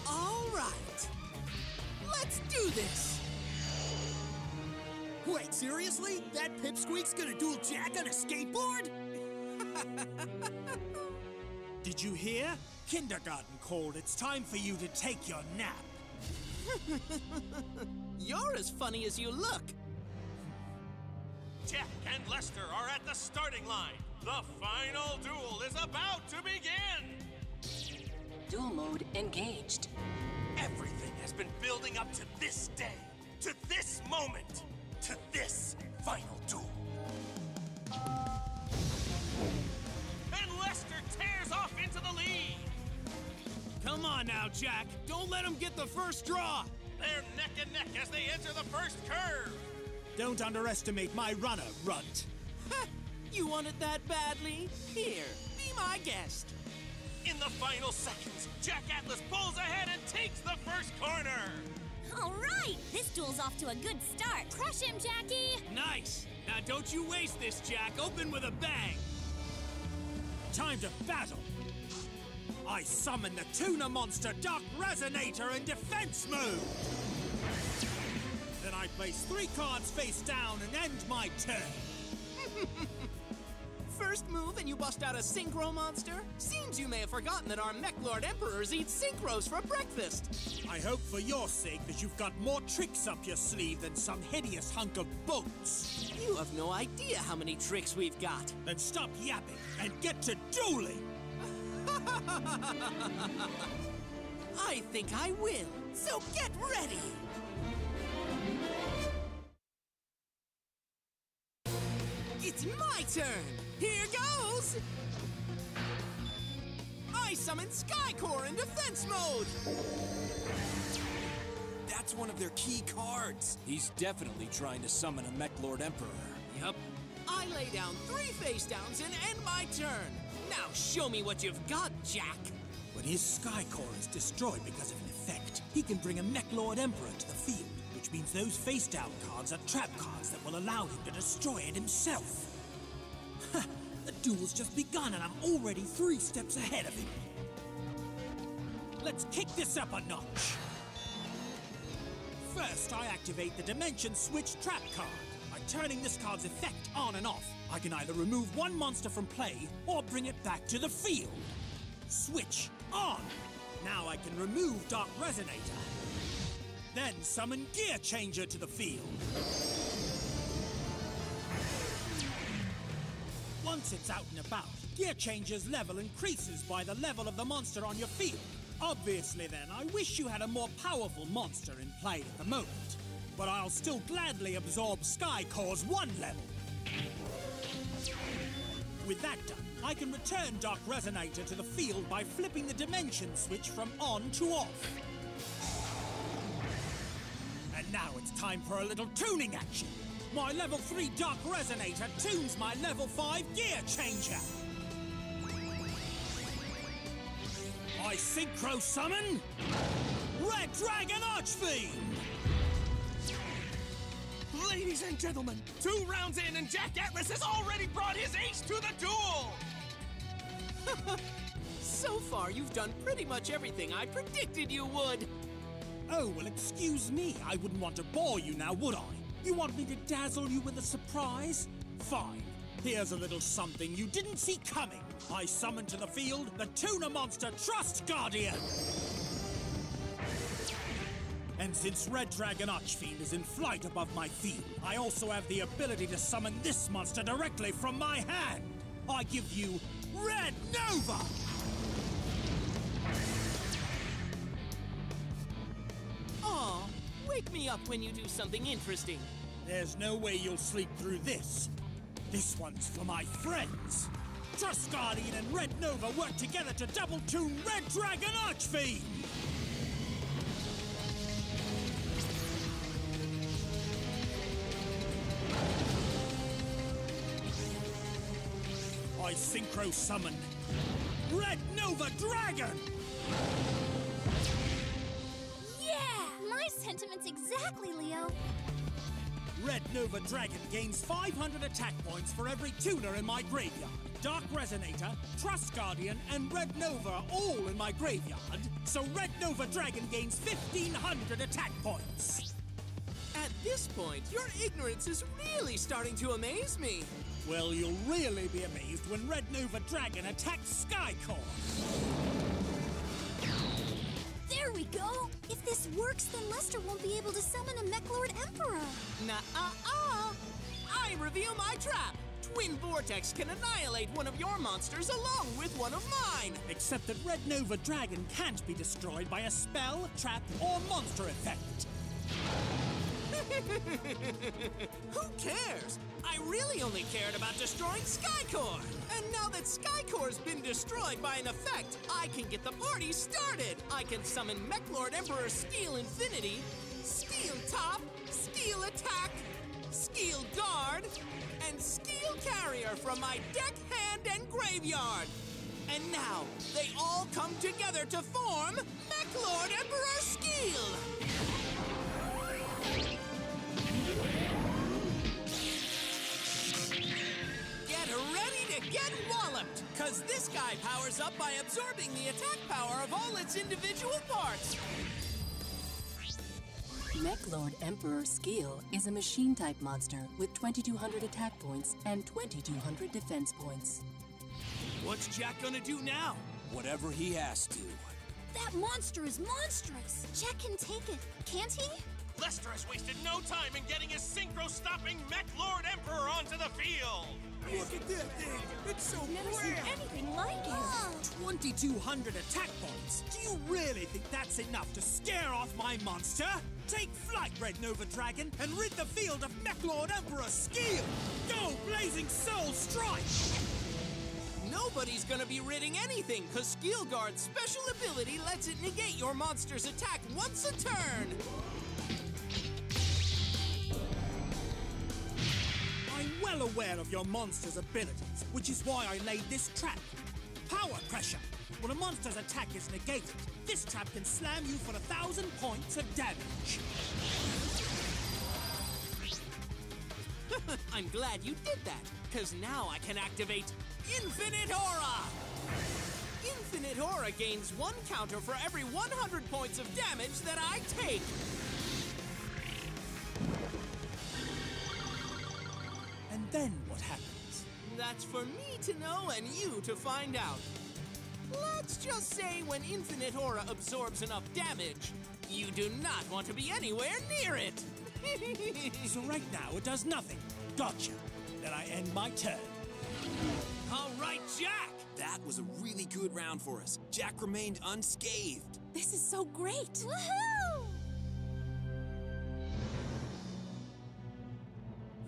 All right. Let's do this.
Wait, seriously? That pipsqueak's gonna duel Jack on a skateboard? Did you hear? Kindergarten called. It's time for you to take your nap.
You're as funny as you look.
Jack and Lester are at the starting line. The final duel is about to begin!
Duel mode engaged.
Everything has been building up to this day, to this moment, to this final duel. And Lester tears off into the lead!
Come on now, Jack. Don't let him get the first draw.
They're neck and neck as they enter the first curve.
Don't underestimate my runner, Runt.
You want it that badly? Here, be my guest.
In the final seconds, Jack Atlas pulls ahead and takes the first corner.
All right, this duel's off to a good start. Crush him, Jackie!
Nice. Now don't you waste this, Jack. Open with a bang. Time to battle. I summon the tuna monster Dark Resonator in defense mode. Then I place 3 cards face down and end my turn.
First move and you bust out a synchro monster? Seems you may have forgotten that our Mech-Lord Emperors eat synchros for breakfast.
I hope for your sake that you've got more tricks up your sleeve than some hideous hunk of bolts.
You have no idea how many tricks we've got.
Then stop yapping and get to dueling!
I think I will, so get ready! It's my turn! Here goes! I summon Skycore in defense mode!
That's one of their key cards. He's definitely trying to summon a Mech-Lord Emperor.
Yep.
I lay down 3 face downs and end my turn. Now show me what you've got, Jack.
When his Skycore is destroyed because of an effect, he can bring a Mech-Lord Emperor to the field, which means those face-down cards are trap cards that will allow him to destroy it himself. The duel's just begun and I'm already 3 steps ahead of him. Let's kick this up a notch. First, I activate the Dimension Switch trap card. By turning this card's effect on and off, I can either remove one monster from play or bring it back to the field. Switch on! Now I can remove Dark Resonator. Then summon Gear Changer to the field. Once it's out and about, Gear Changer's level increases by the level of the monster on your field. Obviously then, I wish you had a more powerful monster in play at the moment. But I'll still gladly absorb Skycore's 1 level. With that done, I can return Dark Resonator to the field by flipping the Dimension Switch from on to off. And now it's time for a little tuning action. My level 3 Dark Resonator tunes my level 5 Gear Changer.
I synchro summon Red Dragon Archfiend!
Ladies and gentlemen, 2 rounds in and Jack Atlas has already brought his ace to the duel! So far, you've done pretty much everything I predicted you would.
Oh, well, excuse me. I wouldn't want to bore you now, would I? You want me to dazzle you with a surprise? Fine. Here's a little something you didn't see coming. I summon to the field the tuna monster Trust Guardian! And since Red Dragon Archfiend is in flight above my field, I also have the ability to summon this monster directly from my hand. I give you Red Nova!
Aw, wake me up when you do something interesting.
There's no way you'll sleep through this. This one's for my friends. Trust Guardian and Red Nova work together to double-tune Red Dragon Archfiend! I synchro summon Red Nova Dragon!
Yeah! My sentiments exactly, Leo.
Red Nova Dragon gains 500 attack points for every tuner in my graveyard. Dark Resonator, Trust Guardian, and Red Nova all in my graveyard, so Red Nova Dragon gains 1,500 attack points.
At this point, your ignorance is really starting to amaze me.
Well, you'll really be amazed when Red Nova Dragon attacks Skycore.
There we go! If this works, then Lester won't be able to summon a Mech-Lord Emperor.
Nuh-uh-uh! I reveal my trap! Twin Vortex can annihilate one of your monsters along with one of mine!
Except that Red Nova Dragon can't be destroyed by a spell, trap, or monster effect.
Who cares? I really only cared about destroying Skycore! And now that Skycore's been destroyed by an effect, I can get the party started! I can summon Mech-Lord Emperor Steel Infinity, Steel Top, Steel Attack, Steel Guard, and Steel Carrier from my deck, hand, and graveyard! And now, they all come together to form Mech-Lord Emperor Steel! Get ready to get walloped! Cause this guy powers up by absorbing the attack power of all its individual parts!
Mech-Lord Emperor Skeel is a machine-type monster with 2,200 attack points and 2,200 defense points.
What's Jack gonna do now?
Whatever he has to.
That monster is monstrous! Jack can take it, can't he?
Lester has wasted no time in getting his synchro-stopping Mech-Lord Emperor onto the field!
Look at that thing! It's so
Never seen anything like it!
2,200 attack points! Do you really think that's enough to scare off my monster? Take flight, Red Nova Dragon, and rid the field of Mech-Lord Emperor Skeel! Go, Blazing Soul Strike!
Nobody's gonna be ridding anything, cause Skeel Guard's special ability lets it negate your monster's attack once a turn!
I'm well aware of your monster's abilities, which is why I laid this trap. Power Pressure! When a monster's attack is negated, this trap can slam you for 1,000 points of damage.
I'm glad you did that, cause now I can activate Infinite Aura! Infinite Aura gains 1 counter for every 100 points of damage that I take!
And then what happens?
That's for me to know and you to find out. Let's just say when Infinite Aura absorbs enough damage, you do not want to be anywhere near it!
So right now it does nothing. Gotcha. Then I end my turn.
All right, Jack! That was a really good round for us. Jack remained unscathed.
This is so great!
Woohoo!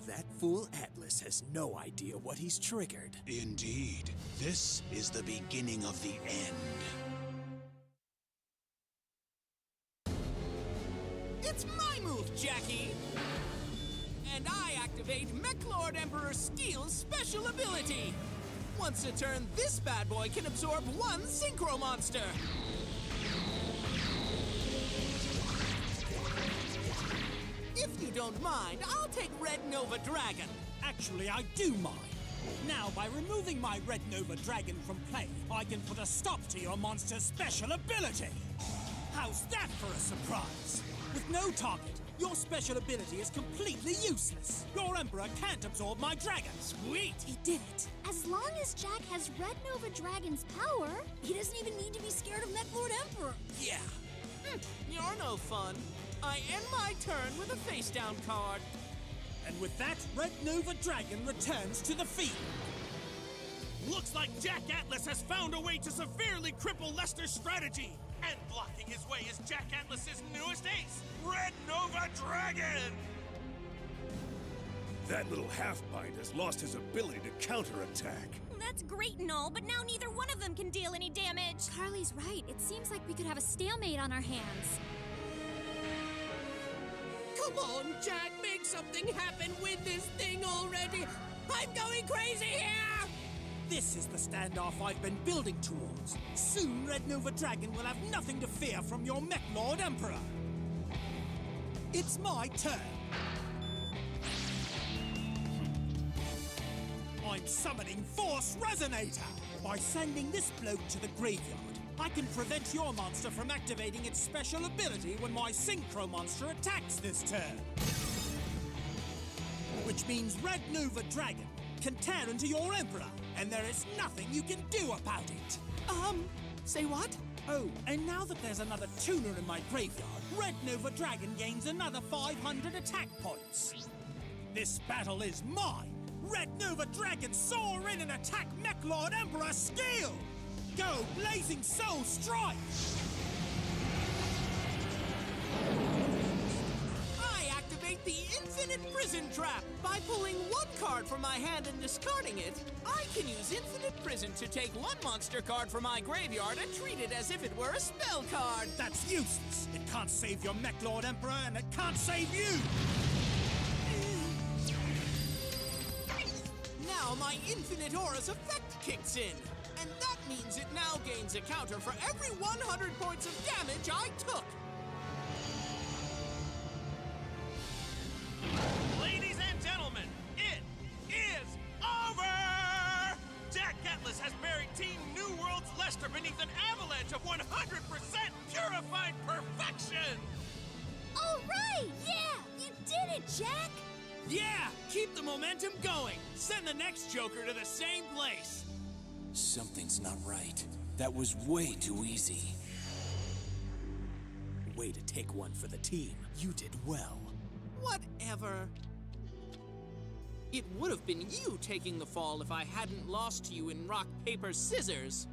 That fool Atlas has no idea what he's triggered.
Indeed. This is the beginning of the end.
It's my move, Jackie! And I activate Mech-Lord Emperor Steel's special ability! Once a turn, this bad boy can absorb one Synchro Monster! If you don't mind, I'll take Red Nova Dragon.
Actually, I do mind. Now, by removing my Red Nova Dragon from play, I can put a stop to your monster's special ability. How's that for a surprise? With no target, your special ability is completely useless. Your Emperor can't absorb my dragon.
Sweet! He did it. As long as Jack has Red Nova Dragon's power, he doesn't even need to be scared of Mech-Lord Emperor.
Yeah. You're no fun. I end my turn with a face-down card.
And with that, Red Nova Dragon returns to the field.
Looks like Jack Atlas has found a way to severely cripple Lester's strategy. And blocking his way is Jack Atlas's newest ace, Red Nova Dragon!
That little half-pint has lost his ability to counterattack.
That's great and all, but now neither one of them can deal any damage. Carly's right. It seems like we could have a stalemate on our hands.
Come on, Jack, make something happen with this thing already! I'm going crazy here!
This is the standoff I've been building towards. Soon, Red Nova Dragon will have nothing to fear from your Mech-Lord Emperor. It's my turn. I'm summoning Force Resonator. By sending this bloke to the graveyard, I can prevent your monster from activating its special ability when my Synchro Monster attacks this turn. Which means Red Nova Dragon can tear into your Emperor, and there is nothing you can do about it.
Say what?
Oh, and now that there's another tuner in my graveyard, Red Nova Dragon gains another 500 attack points. This battle is mine! Red Nova Dragon soar in and attack Mech-Lord Emperor skill! Go Blazing Soul Strike!
I activate the Infinite Prison Trap. By pulling one card from my hand and discarding it, I can use Infinite Prison to take one monster card from my graveyard and treat it as if it were a spell card.
That's useless. It can't save your Mech-Lord Emperor, and it can't save you!
Now my Infinite Aura's effect kicks in. And that means it now gains a counter for every 100 points of damage I took.
Ladies and gentlemen, it is over! Jack Atlas has buried Team New World's Lester beneath an avalanche of 100% purified perfection!
All right! Yeah! You did it, Jack!
Yeah! Keep the momentum going! Send the next Joker to the same place!
Something's not right. That was way too easy. Way to take one for the team. You did well.
Whatever. It would have been you taking the fall if I hadn't lost to you in rock, paper, scissors.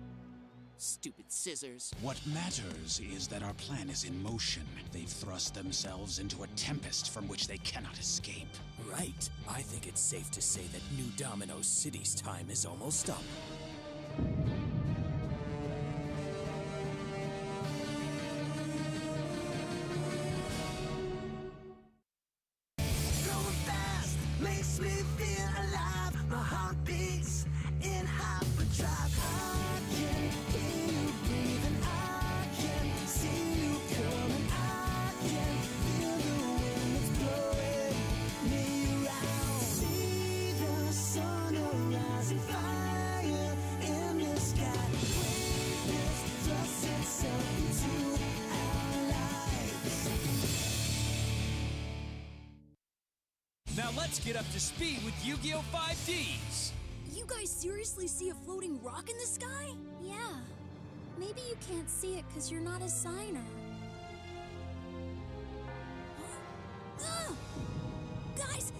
Stupid scissors.
What matters is that our plan is in motion. They've thrust themselves into a tempest from which they cannot escape.
Right. I think it's safe to say that New Domino City's time is almost up.
Going fast makes me feel alive. My heart beats in hyperdrive. I can hear you breathing. I can see you coming. I can feel the wind that's blowing me around. See the sun rising, fire in the sky. Greatness thrusts itself into our lives.
Now let's get up to speed with Yu-Gi-Oh! 5Ds!
You guys seriously see a floating rock in the sky? Yeah. Maybe you can't see it because you're not a signer.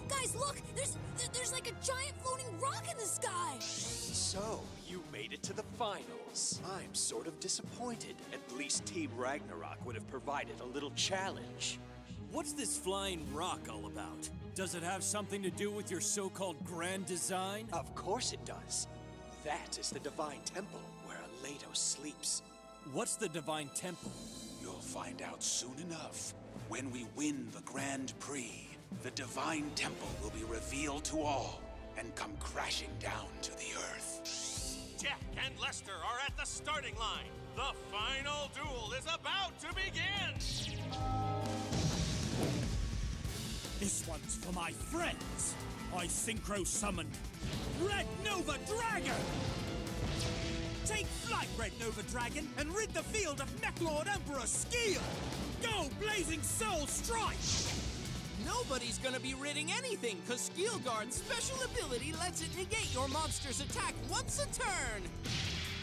Guys, look! There's like a giant floating rock in the sky!
So, you made it to the finals. I'm sort of disappointed. At least Team Ragnarok would have provided a little challenge.
What's this flying rock all about? Does it have something to do with your so-called grand design?
Of course it does. That is the Divine Temple, where Aledo sleeps.
What's the Divine Temple?
You'll find out soon enough. When we win the Grand Prix, the Divine Temple will be revealed to all and come crashing down to the earth.
Jack and Lester are at the starting line. The final duel is about to begin!
This one's for my friends. I synchro summoned Red Nova Dragon! Take flight, Red Nova Dragon, and rid the field of Mechlord Emperor Skeel! Go, Blazing Soul Strike!
Nobody's gonna be ridding anything, cause Skeelguard's special ability lets it negate your monster's attack once a turn!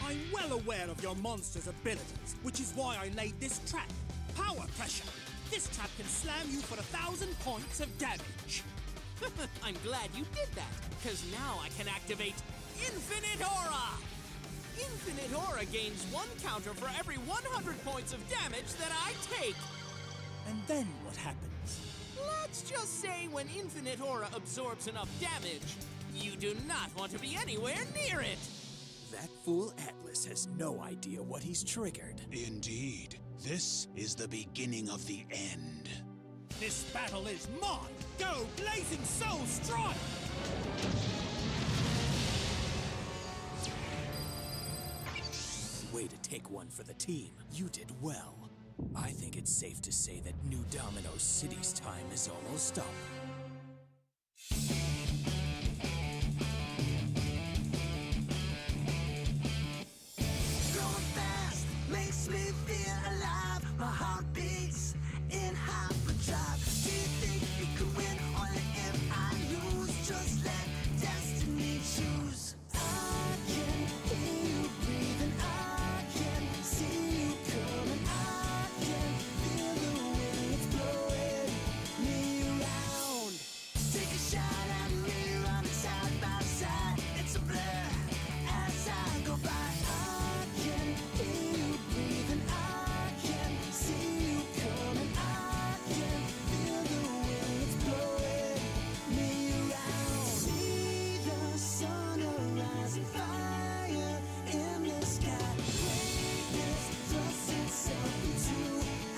I'm well aware of your monster's abilities, which is why I laid this trap. Power Pressure! This trap can slam you for 1,000 points of damage.
I'm glad you did that, cause now I can activate Infinite Aura! Infinite Aura gains 1 counter for every 100 points of damage that I take!
And then what happens?
Let's just say when Infinite Aura absorbs enough damage, you do not want to be anywhere near it!
That fool Atlas has no idea what he's triggered.
Indeed. This is the beginning of the end.
This battle is mine! Go, Blazing Soul Strike!
Way to take one for the team. You did well. I think it's safe to say that New Domino City's time is almost up.
Going fast makes me feel alive. My heart beats in hyperdrive. Do you think we could win? Only if I lose. Just let destiny choose. I can hear you breathing. I can see you coming. I can feel the wind. It's blowing me around. Take a shot at me, running side by side. It's a blur as I go by. I can hear you breathing. I can see you coming. I can feel the wind. It's blowing me around. See the sun arise, fire in the sky. Greatness thrusts itself into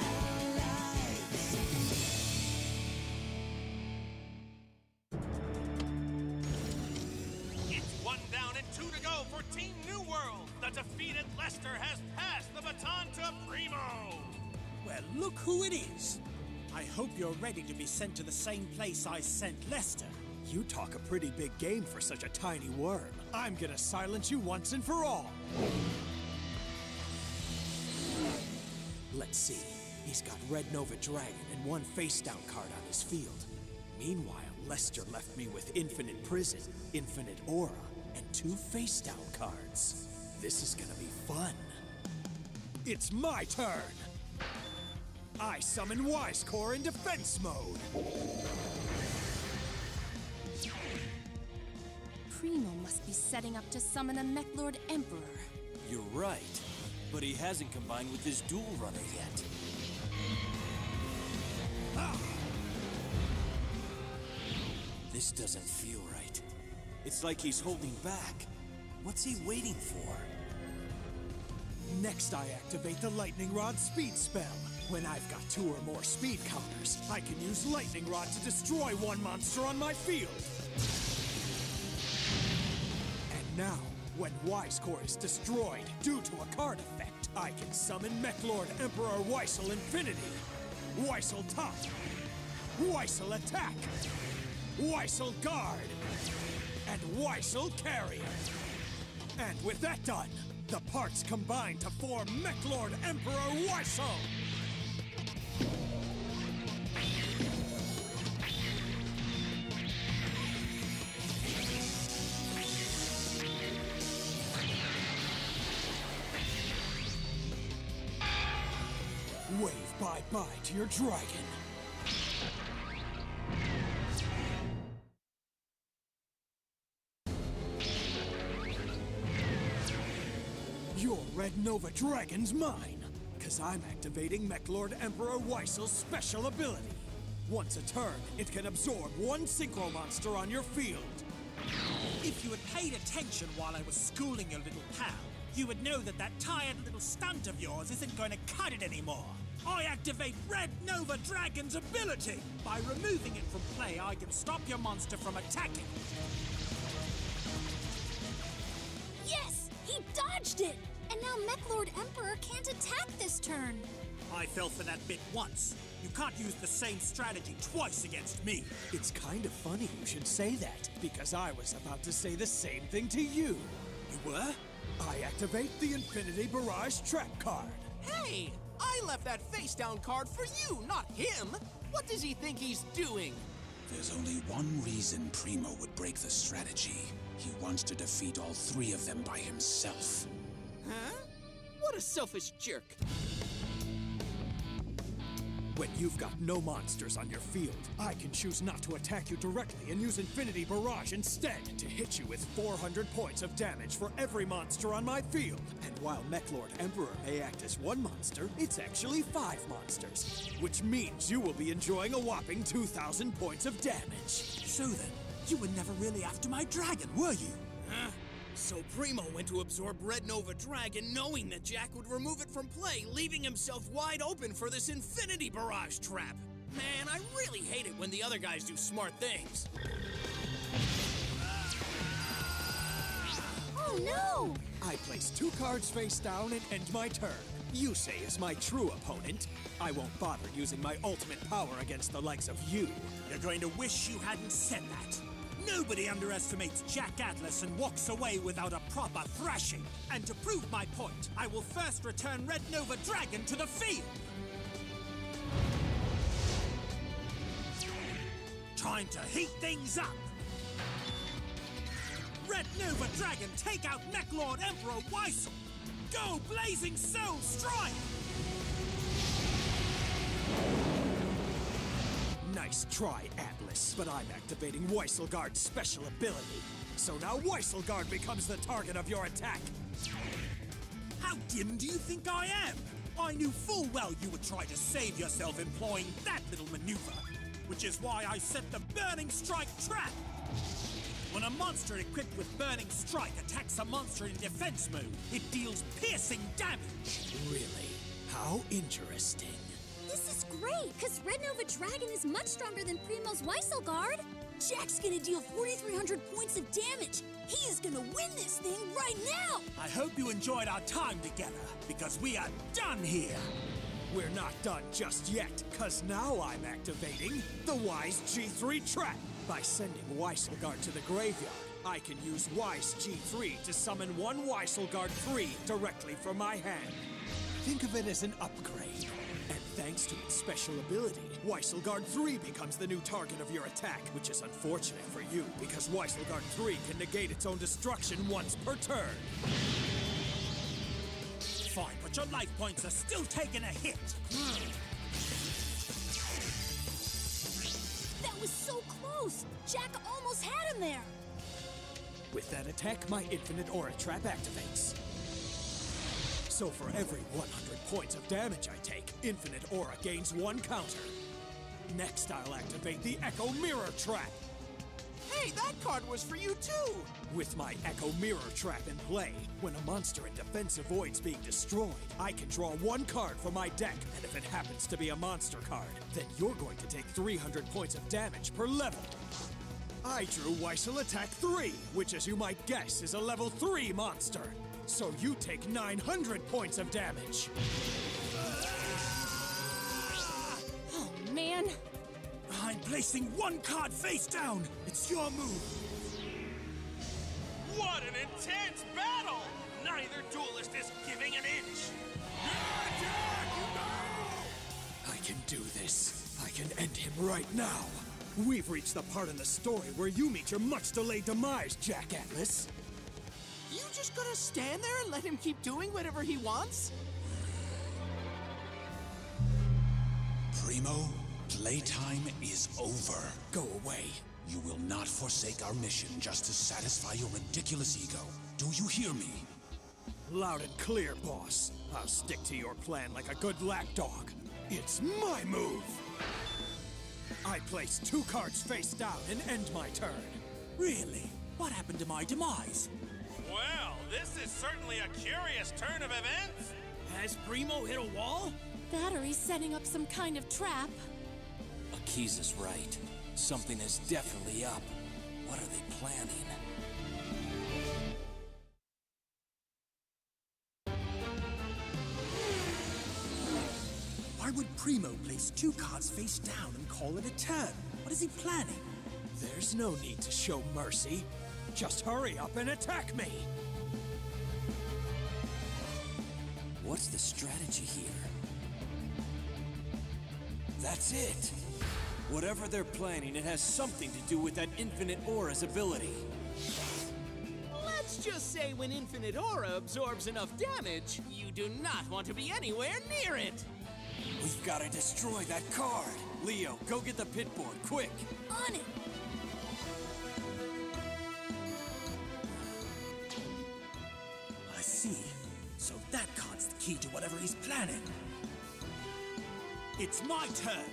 our lives.
It's 1 down and 2 to go for Team New World. The defeated Lester has passed the baton to Primo.
Well, look who it is. I hope you're ready to be sent to the same place I sent Lester.
You talk a pretty big game for such a tiny worm.
I'm gonna silence you once and for all.
Let's see. He's got Red Nova Dragon and 1 face-down card on his field. Meanwhile, Lester left me with Infinite Prison, Infinite Aura, and 2 face-down cards. This is gonna be fun.
It's my turn! I summon Wisecore in defense mode!
Primo must be setting up to summon a Mechlord Emperor.
You're right, but he hasn't combined with his dual runner yet. This doesn't feel right. It's like he's holding back. What's he waiting for?
Next, I activate the Lightning Rod speed spell. When I've got 2 or more speed counters, I can use Lightning Rod to destroy 1 monster on my field. And now, when Wisecore is destroyed due to a card effect, I can summon Mechlord Emperor Weissel Infinity, Weissel Top, Weissel Attack, Weissel Guard, and Weissel Carrier. And with that done, the parts combine to form Mechlord Emperor Weissel! Wave bye-bye to your dragon. Your Red Nova Dragon's mine, cause I'm activating Mechlord Emperor Weissel's special ability. Once a turn, it can absorb 1 synchro monster on your field. If you had paid attention while I was schooling your little pal, you would know that that tired little stunt of yours isn't going to cut it anymore. I activate Red Nova Dragon's ability! By removing it from play, I can stop your monster from attacking.
Yes! He
He dodged it! And now Mech-Lord Emperor can't attack this turn.
I fell for that bit once. You can't use the same strategy twice against me.
It's kind of funny you should say that, because I was about to say the same thing to you.
You were?
I activate the Infinity Barrage trap card.
Hey! I left that face-down card for you, not him! What does he think he's doing?
There's only one reason Primo would break the strategy. He wants to defeat all three of them by himself.
Huh? What a selfish jerk.
When you've got no monsters on your field, I can choose not to attack you directly and use Infinity Barrage instead to hit you with 400 points of damage for every monster on my field. And while Mech-Lord Emperor may act as one monster, it's actually 5 monsters, which means you will be enjoying a whopping 2,000 points of damage.
So then, you were never really after my dragon, were you?
Huh? So Primo went to absorb Red Nova Dragon knowing that Jack would remove it from play, leaving himself wide open for this Infinity Barrage trap. Man, I really hate it when the other guys do smart things.
Oh no!
I place 2 cards face down and end my turn. Yusei is my true opponent. I won't bother using my ultimate power against the likes of you.
You're going to wish you hadn't said that. Nobody underestimates Jack Atlas and walks away without a proper thrashing. And to prove my point, I will first return Red Nova Dragon to the field. Time to heat things up. Red Nova Dragon, take out Mech-Lord Emperor Weissel. Go Blazing Soul Strike!
Nice try, Atlas, but I'm activating Weisselguard's special ability. So now Weisselguard becomes the target of your attack.
How dim do you think I am? I knew full well you would try to save yourself employing that little maneuver, which is why I set the Burning Strike trap. When a monster equipped with Burning Strike attacks a monster in defense mode, it deals piercing damage.
Really? How interesting.
This is great, because Red Nova Dragon is much stronger than Primo's Weisselguard. Jack's gonna deal 4,300 points of damage. He is gonna win this thing right now!
I hope you enjoyed our time together, because we are done here.
We're not done just yet, because now I'm activating the Wise G3 trap. By sending Weisselguard to the graveyard, I can use Wise G3 to summon one Weisselguard 3 directly from my hand. Think of it as an upgrade. And thanks to its special ability, Weisselguard 3 becomes the new target of your attack, which is unfortunate for you, because Weisselguard 3 can negate its own destruction once per turn.
Fine, but your life points are still taking a hit.
That was so close! Jack almost had him there!
With that attack, my Infinite Aura Trap activates. So for every 100 points of damage I take, Infinite Aura gains 1 counter. Next, I'll activate the Echo Mirror Trap.
Hey, that card was for you too!
With my Echo Mirror Trap in play, when a monster in defense avoids being destroyed, I can draw 1 card from my deck, and if it happens to be a monster card, then you're going to take 300 points of damage per level. I drew Weissel Attack 3, which as you might guess is a level 3 monster. So you take 900 points of damage.
Oh, man.
I'm placing 1 card face down. It's your move.
What an intense battle! Neither duelist is giving an inch.
I can do this. I can end him right now. We've reached the part in the story where you meet your much-delayed demise, Jack Atlas.
You just gonna stand there and let him keep doing whatever he wants?
Primo, playtime is over.
Go away.
You will not forsake our mission just to satisfy your ridiculous ego. Do you hear me?
Loud and clear, boss. I'll stick to your plan like a good lapdog. It's my move! I place 2 cards face down and end my turn.
Really? What happened to my demise?
Well, this is certainly a curious turn of events.
Has Primo hit a wall?
Battery's setting up some kind of trap.
Akiza's right. Something is definitely up. What are they planning?
Why would Primo place 2 cards face down and call it a turn? What is he planning?
There's no need to show mercy. Just hurry up and attack me!
What's the strategy here? That's it! Whatever they're planning, it has something to do with that Infinite Aura's ability.
Let's just say when Infinite Aura absorbs enough damage, you do not want to be anywhere near it!
We've got to destroy that card! Leo, go get the pit board, quick!
On it!
I see. So that card's the key to whatever he's planning. It's my turn!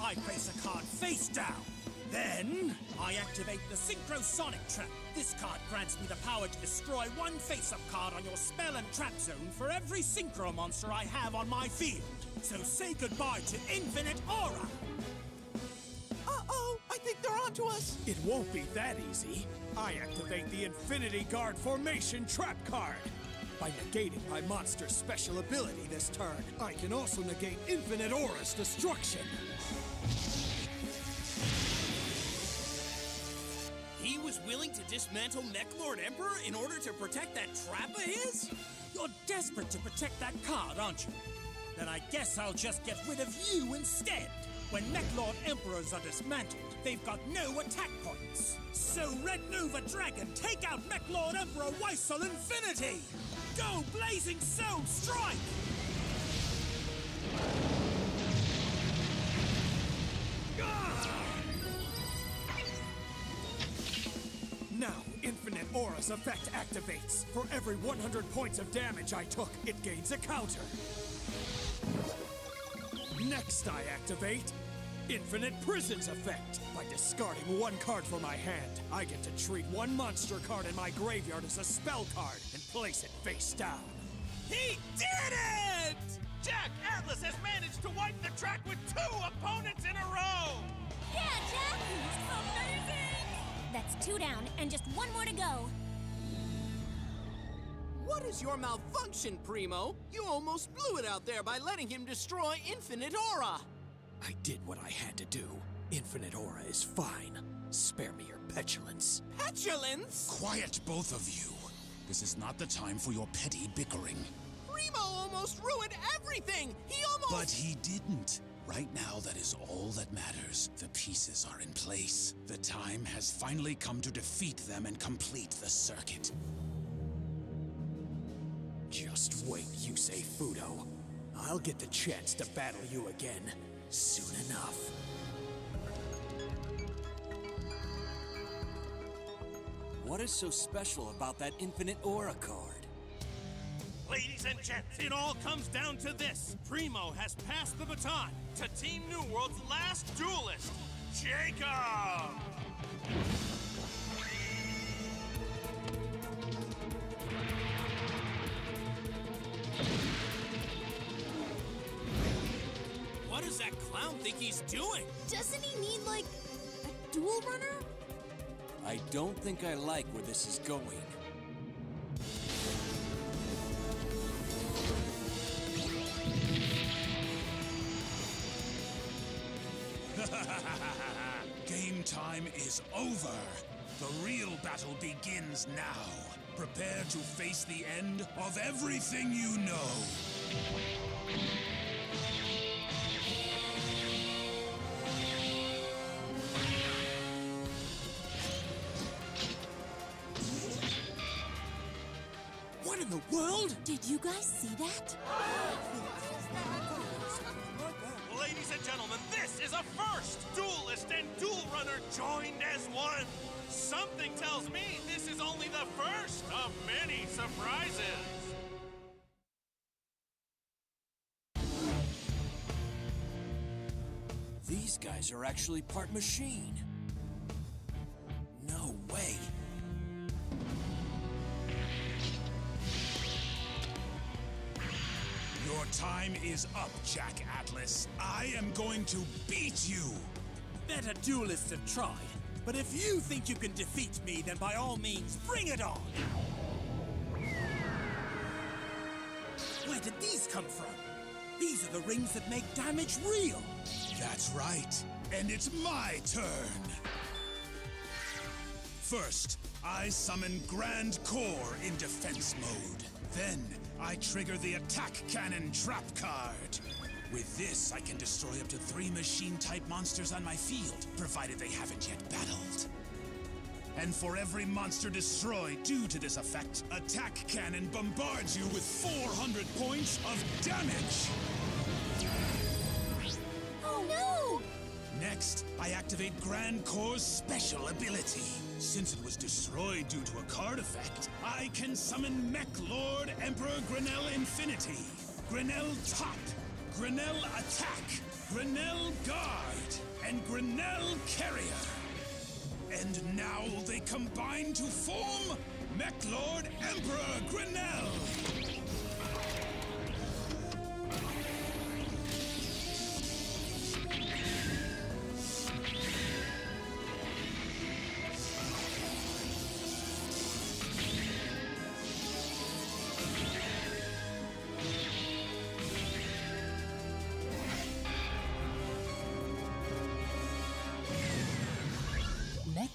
I place a card face down. Then, I activate the Synchrosonic Trap. This card grants me the power to destroy 1 face-up card on your spell and trap zone for every Synchro monster I have on my field. So say goodbye to Infinite Aura!
Uh-oh! I think they're onto us!
It won't be that easy. I activate the Infinity Guard Formation Trap card. By negating my monster's special ability this turn, I can also negate Infinite Aura's destruction.
He was willing to dismantle Mechlord Emperor in order to protect that trap of his?
You're desperate to protect that card, aren't you? Then I guess I'll just get rid of you instead. When Mechlord Emperors are dismantled, they've got no attack points. So Red Nova Dragon, take out Mechlord Emperor Weissel Infinity! Go Blazing Soul Strike! Now, Infinite Aura's effect activates. For every 100 points of damage I took, it gains a counter. Next I activate Infinite Prison's effect. By discarding 1 card from my hand, I get to treat 1 monster card in my graveyard as a spell card and place it face down.
He did it! Jack Atlas has managed to wipe the track with 2 opponents in a row!
Yeah, Jack! Amazing! That's 2 down, and just 1 more to go.
What is your malfunction, Primo? You almost blew it out there by letting him destroy Infinite Aura!
I did what I had to do. Infinite Aura is fine. Spare me your petulance.
Petulance?
Quiet, both of you. This is not the time for your petty bickering.
Primo almost ruined everything! He almost—
But he didn't. Right now, that is all that matters. The pieces are in place. The time has finally come to defeat them and complete the circuit.
Just wait, Yusei Fudo. I'll get the chance to battle you again, soon enough.
What is so special about that Infinite Aura card?
Ladies and gents, it all comes down to this. Primo has passed the baton to Team New World's last duelist, Jacob!
What does that clown think he's doing?
Doesn't he need, like, a duel runner?
I don't think I like where this is going.
Game time is over. The real battle begins now. Prepare to face the end of everything you know.
What in the world?
Did you guys see that?
Ladies and gentlemen, this is a first! Duelist and duel runner joined as one! Something tells me this is only the first of many surprises!
These guys are actually part machine. No way.
Your time is up, Jack Atlas. I am going to beat you!
Better duelists have tried. But if you think you can defeat me, then by all means, bring it on! Where did these come from? These are the rings that make damage real.
That's right. And it's my turn. First, I summon Grand Core in defense mode. Then, I trigger the attack cannon trap card. With this, I can destroy up to 3 machine-type monsters on my field, provided they haven't yet battled. And for every monster destroyed due to this effect, Attack Cannon bombards you with 400 points of damage!
Oh no!
Next, I activate Grand Core's special ability. Since it was destroyed due to a card effect, I can summon Mech Lord Emperor Grinnell Infinity, Grinnell Top, Grinnell Attack, Grinnell Guard, and Grinnell Carrier. And now they combine to form Mech Lord Emperor Grinnell!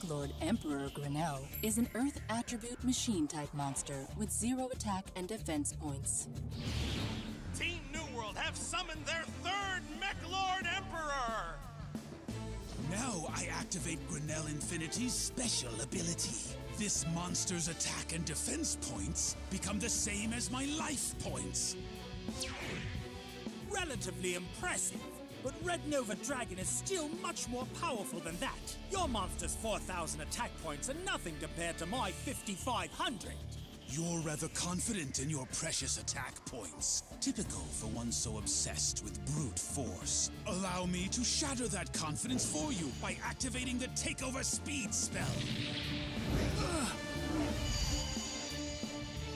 Lord Emperor Grinnell is an Earth attribute machine-type monster with 0 attack and defense points.
Team New World have summoned their 3rd Mech Lord Emperor!
Now I activate Grinnell Infinity's special ability. This monster's attack and defense points become the same as my life points.
Relatively impressive. But Red Nova Dragon is still much more powerful than that. Your monster's 4,000 attack points are nothing compared to my 5,500.
You're rather confident in your precious attack points. Typical for one so obsessed with brute force. Allow me to shatter that confidence for you by activating the Takeover Speed spell.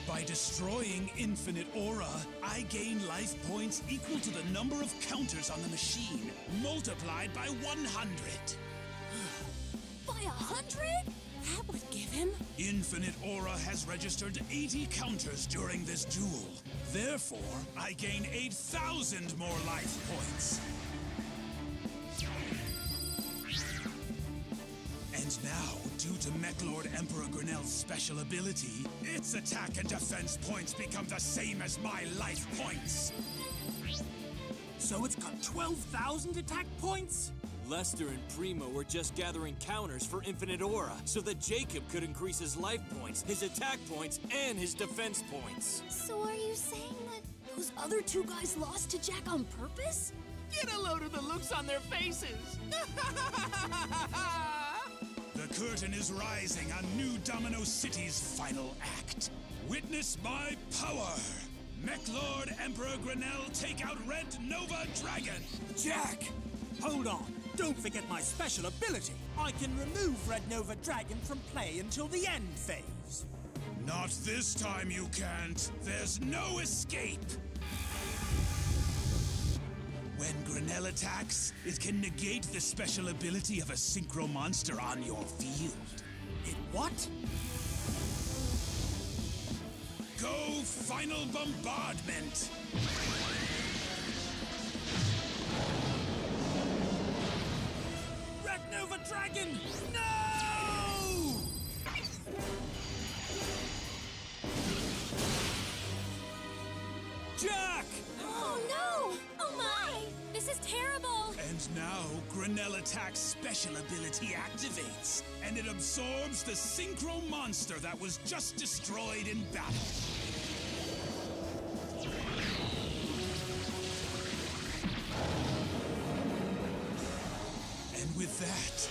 By destroying Infinite Aura, I gain life points equal to the number of counters on the machine, multiplied by 100.
By 100? That would give him...
Infinite Aura has registered 80 counters during this duel. Therefore, I gain 8,000 more life points. And now, due to Mech Lord Emperor Grinnell's special ability, its attack and defense points become the same as my life points.
So it's got 12,000 attack points?
Lester and Primo were just gathering counters for Infinite Aura so that Jacob could increase his life points, his attack points, and his defense points.
So are you saying that those other 2 guys lost to Jack on purpose?
Get a load of the looks on their faces!
The curtain is rising on New Domino City's final act. Witness my power! Mech Lord Emperor Grinnell take out Red Nova Dragon!
Jack! Hold on. Don't forget my special ability. I can remove Red Nova Dragon from play until the end phase.
Not this time you can't. There's no escape! When Grinnell attacks, it can negate the special ability of a synchro monster on your field.
It what?
Go Final Bombardment!
Red Nova Dragon! No! Jack!
Oh no! Oh my! This is terrible!
And now, Grinnell Attack's special ability activates, and it absorbs the synchro monster that was just destroyed in battle. And with that,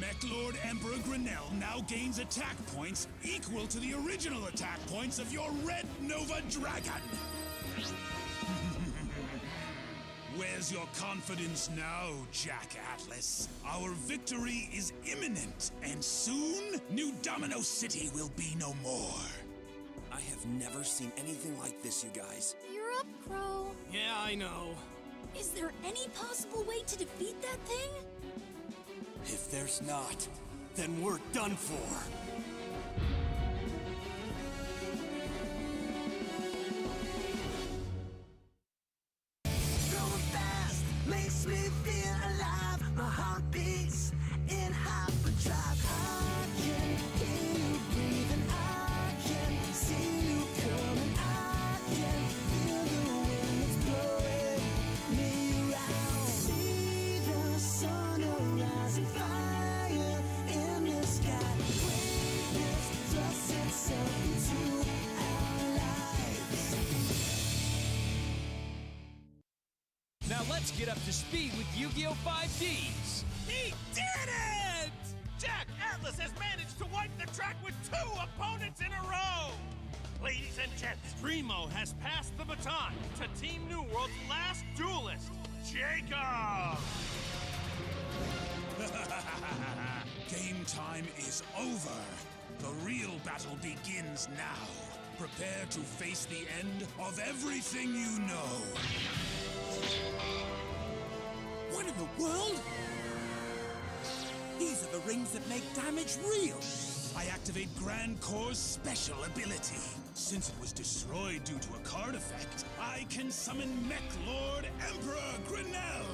Mech Lord Emperor Grinnell now gains attack points equal to the original attack points of your Red Nova Dragon. Where's your confidence now, Jack Atlas? Our victory is imminent, and soon, New Domino City will be no more.
I have never seen anything like this, you guys.
You're up, Crow.
Yeah, I know.
Is there any possible way to defeat that thing?
If there's not, then we're done for.
let's get up to speed with Yu-Gi-Oh! 5Ds!
He did it! Jack Atlas has managed to wipe the track with 2 opponents in a row! Ladies and gents, Primo has passed the baton to Team New World's last duelist, Jacob!
Game time is over. The real battle begins now. Prepare to face the end of everything you know.
What in the world? These are the rings that make damage real.
I activate Grand Core's special ability. Since it was destroyed due to a card effect, I can summon Mech Lord Emperor Grinnell.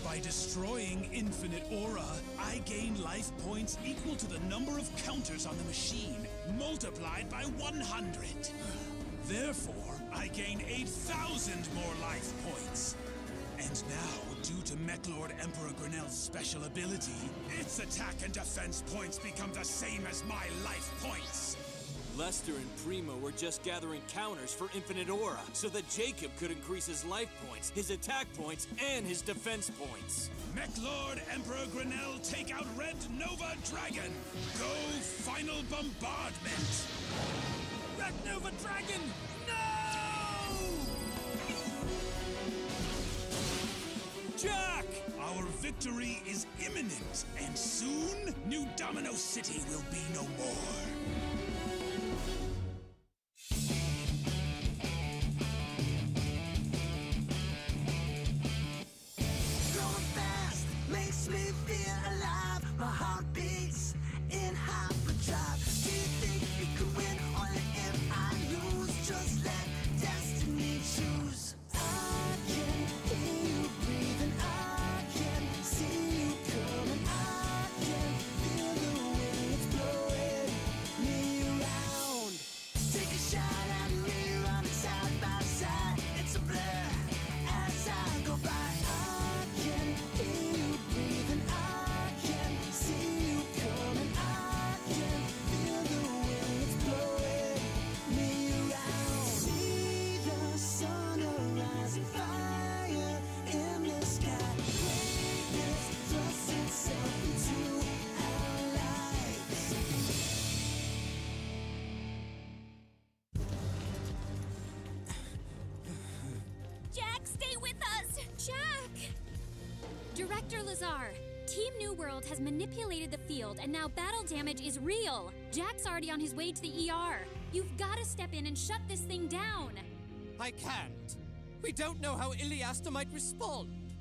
By destroying Infinite Aura, I gain life points equal to the number of counters on the machine, multiplied by 100. Therefore, I gain 8,000 more life points. And now, due to Mech Lord Emperor Grinnell's special ability, its attack and defense points become the same as my life points.
Lester and Primo were just gathering counters for Infinite Aura so that Jacob could increase his life points, his attack points, and his defense points.
Mech Lord Emperor Grinnell, take out Red Nova Dragon! Go final bombardment!
Red Nova Dragon! No!
Jack! Our victory is imminent, and soon, New Domino City will be no more.
Going fast makes me feel alive. My heart beats in hyperdrive. Do you think you could win? Only if I lose. Just let destiny choose. I can hear you breathing. I can see you coming. I can feel the wind blowing me around. Take a shot at me, running side by side. It's a blur as I go by. I can hear you breathing. I can see you coming. I can feel the wind blowing me around. See the sun arise, fire in the sky. Greatness thrusts itself into our lives.
Jack, stay with us! Jack! Director Lazar, Team New World has manipulated the field and now battle damage is real. Jack's already on his way to the ER. You've got to step in and shut this thing down.
I can't. We don't know how Iliasta might respond.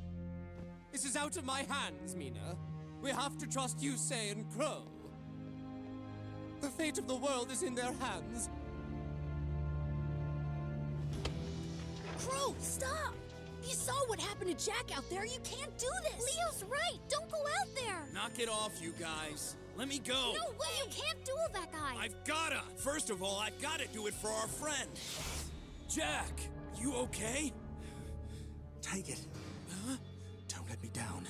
This is out of my hands, Mina. We have to trust Yusei and Crow. The fate of the world is in their hands.
Crow, stop! You saw what happened to Jack out there. You can't do this. Leo's right. Don't go out there.
Knock it off, you guys. Let me go.
No way. You can't duel that guy.
I've gotta. First of all, I've gotta do it for our friend. Jack, you okay?
Take it.
Huh?
Don't let me down.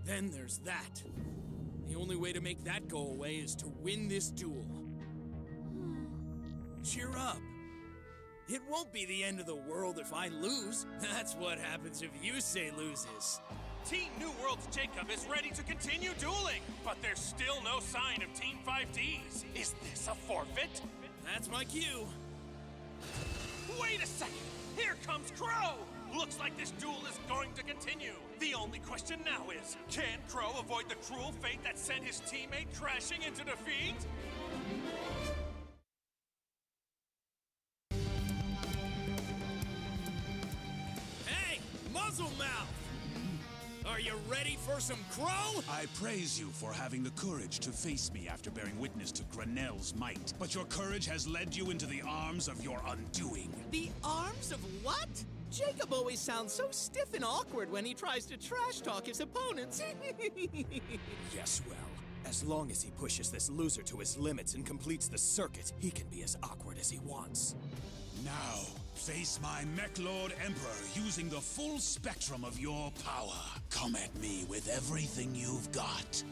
Then there's that. The only way to make that go away is to win this duel. Cheer up. It won't be the end of the world if I lose. That's what happens if Yusei loses.
Team New World's Jacob is ready to continue dueling, but there's still no sign of Team 5Ds. Is this a forfeit?
That's my cue.
Wait a second! Here comes Crow! Looks like this duel is going to continue. The only question now is, can Crow avoid the cruel fate that sent his teammate crashing into defeat?
Hey, muzzle mouth! Are you ready for some crow?
I praise you for having the courage to face me after bearing witness to Grinnell's might. But your courage has led you into the arms of your undoing.
The arms of what? Jacob always sounds so stiff and awkward when he tries to trash talk his opponents.
Yes, well, as long as he pushes this loser to his limits and completes the circuit, he can be as awkward as he wants.
Now, face my Mech Lord Emperor using the full spectrum of your power. Come at me with everything you've got.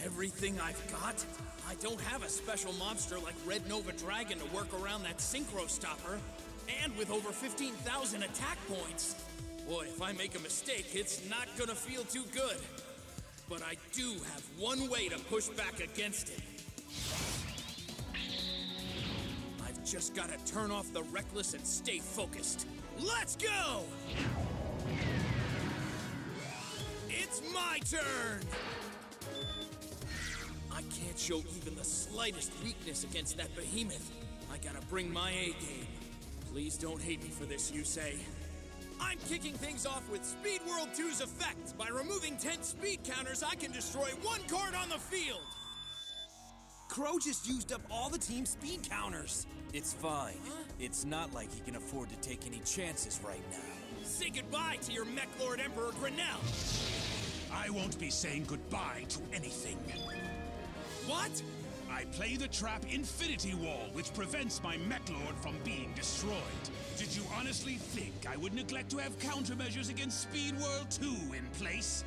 Everything I've got? I don't have a special monster like Red Nova Dragon to work around that synchro stopper. And with over 15,000 attack points. Boy, if I make a mistake, it's not gonna feel too good. But I do have one way to push back against it. I've just gotta turn off the reckless and stay focused. Let's go! It's my turn! I can't show even the slightest weakness against that behemoth. I gotta bring my A game. Please don't hate me for this, Yusei. I'm kicking things off with Speed World 2's effect. By removing 10 speed counters, I can destroy one card on the field.
Crow just used up all the team's speed counters. It's fine. Huh? It's not like he can afford to take any chances right now.
Say goodbye to your Mech Lord Emperor Grinnell.
I won't be saying goodbye to anything.
What?
I play the trap Infinity Wall, which prevents my Mech Lord from being destroyed. Did you honestly think I would neglect to have countermeasures against Speed World 2 in place?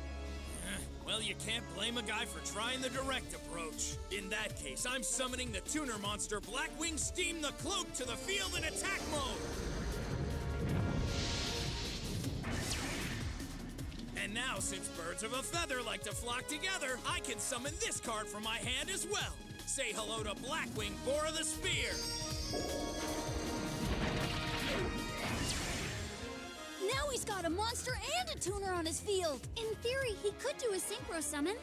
Well, you can't blame a guy for trying the direct approach. In that case, I'm summoning the tuner monster Blackwing Steam the Cloak to the field in attack mode! And now, since birds of a feather like to flock together, I can summon this card from my hand as well. Say hello to Blackwing, Bora the Spear!
Now he's got a monster and a tuner on his field! In theory, he could do a synchro summon.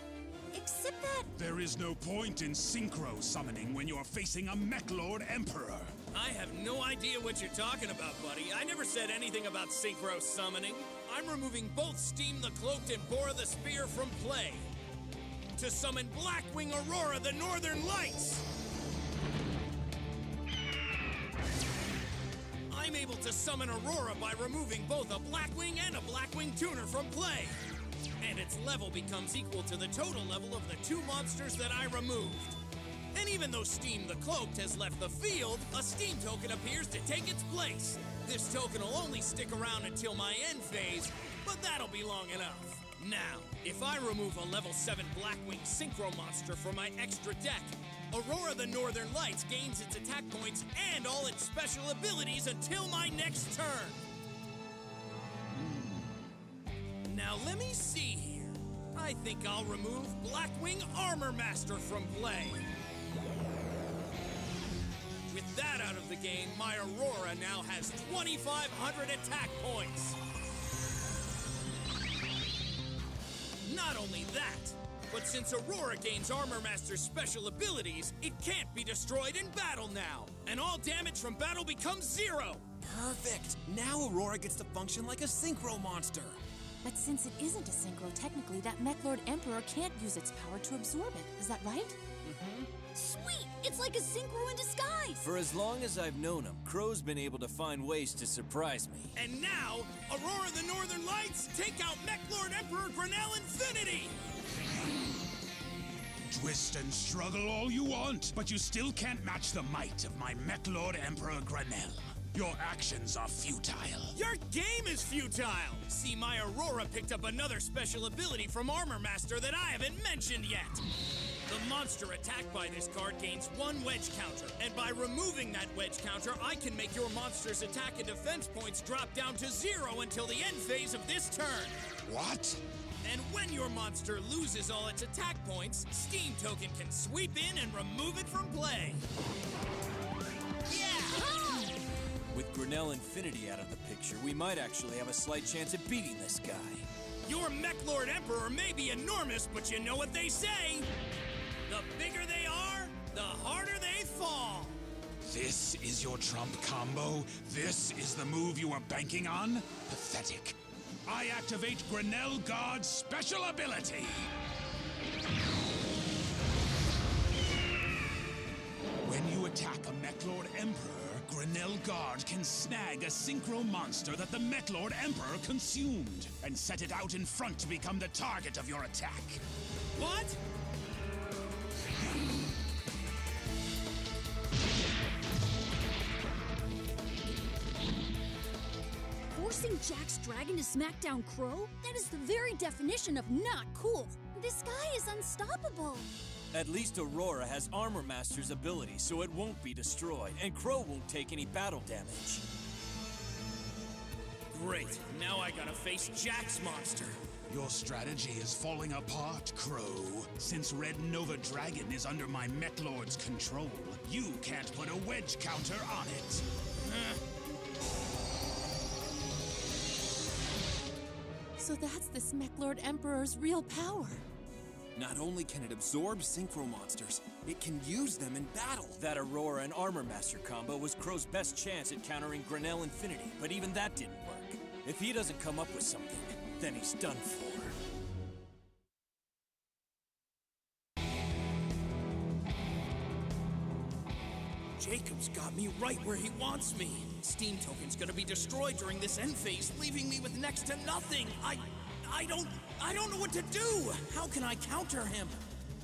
Except that...
There is no point in synchro summoning when you're facing a Mech Lord Emperor.
I have no idea what you're talking about, buddy. I never said anything about synchro summoning. I'm removing both Steam the Cloaked and Bora the Spear from play to summon Blackwing Aurora the Northern Lights! I'm able to summon Aurora by removing both a Blackwing and a Blackwing tuner from play. And its level becomes equal to the total level of the two monsters that I removed. And even though Steam the Cloaked has left the field, a Steam token appears to take its place. This token will only stick around until my end phase, but that'll be long enough. Now, if I remove a level 7 Blackwing Synchro monster from my extra deck, Aurora the Northern Lights gains its attack points and all its special abilities until my next turn. Now let me see here. I think I'll remove Blackwing Armor Master from play. With that out of the game, my Aurora now has 2,500 attack points. Not only that, but since Aurora gains Armor Master's special abilities, it can't be destroyed in battle now, and all damage from battle becomes 0.
Perfect! Now Aurora gets to function like a synchro monster.
But since it isn't a synchro, technically that Mech Lord Emperor can't use its power to absorb it. Is that right?
Mm-hmm. Sweet! It's like a synchro in disguise!
For as long as I've known him, Crow's been able to find ways to surprise me.
And now, Aurora the Northern Lights, take out Mech Lord Emperor Grinnell Infinity!
Twist and struggle all you want, but you still can't match the might of my Mech Lord Emperor Grinnell. Your actions are futile.
Your game is futile! See, my Aurora picked up another special ability from Armor Master that I haven't mentioned yet. The monster attacked by this card gains 1 wedge counter, and by removing that wedge counter, I can make your monster's attack and defense points drop down to 0 until the end phase of this turn.
What?
And when your monster loses all its attack points, Steam Token can sweep in and remove it from play. Yeah!
With Grinnell Infinity out of the picture, we might actually have a slight chance at beating this guy.
Your Mech Lord Emperor may be enormous, but you know what they say? The bigger they are, the harder they fall.
This is your trump combo? This is the move you were banking on? Pathetic. I activate Grinnell Guard's special ability. When you attack a Mech Lord Emperor, Grinnell Guard can snag a synchro monster that the Mech Lord Emperor consumed and set it out in front to become the target of your attack.
What?
Forcing Jack's dragon to smack down Crow? That is the very definition of not cool. This guy is unstoppable.
At least Aurora has Armor Master's ability, so it won't be destroyed, and Crow won't take any battle damage.
Great, now I gotta face Jack's monster.
Your strategy is falling apart, Crow. Since Red Nova Dragon is under my Mech Lord's control, you can't put a wedge counter on it.
So that's this Mech Lord Emperor's real power.
Not only can it absorb Synchro monsters, it can use them in battle. That Aurora and Armor Master combo was Crow's best chance at countering Grinnell Infinity, but even that didn't work. If he doesn't come up with something, then he's done for.
Jacob's got me right where he wants me. Steam Token's gonna be destroyed during this end phase, leaving me with next to nothing. I don't know what to do. How can I counter him?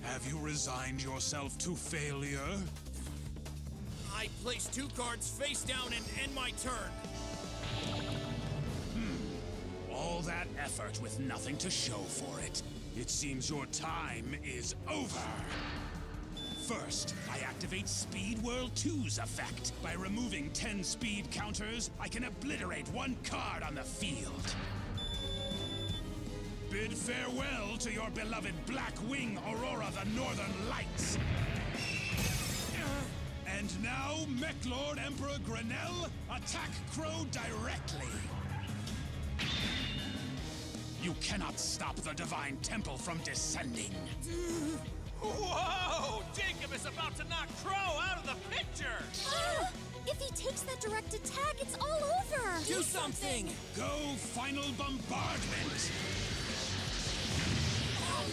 Have you resigned yourself to failure?
I place 2 cards face down and end my turn.
All that effort with nothing to show for it. It seems your time is over. First, I activate Speed World 2's effect. By removing 10 speed counters, I can obliterate 1 card on the field. Bid farewell to your beloved Black Wing Aurora the Northern Lights. And now, Mech Lord Emperor Grinnell, attack Crow directly. You cannot stop the Divine Temple from descending.
Whoa! Jacob is about to knock Crow out of the picture!
If he takes that direct attack, it's all over!
Do something!
Go final bombardment!
Oh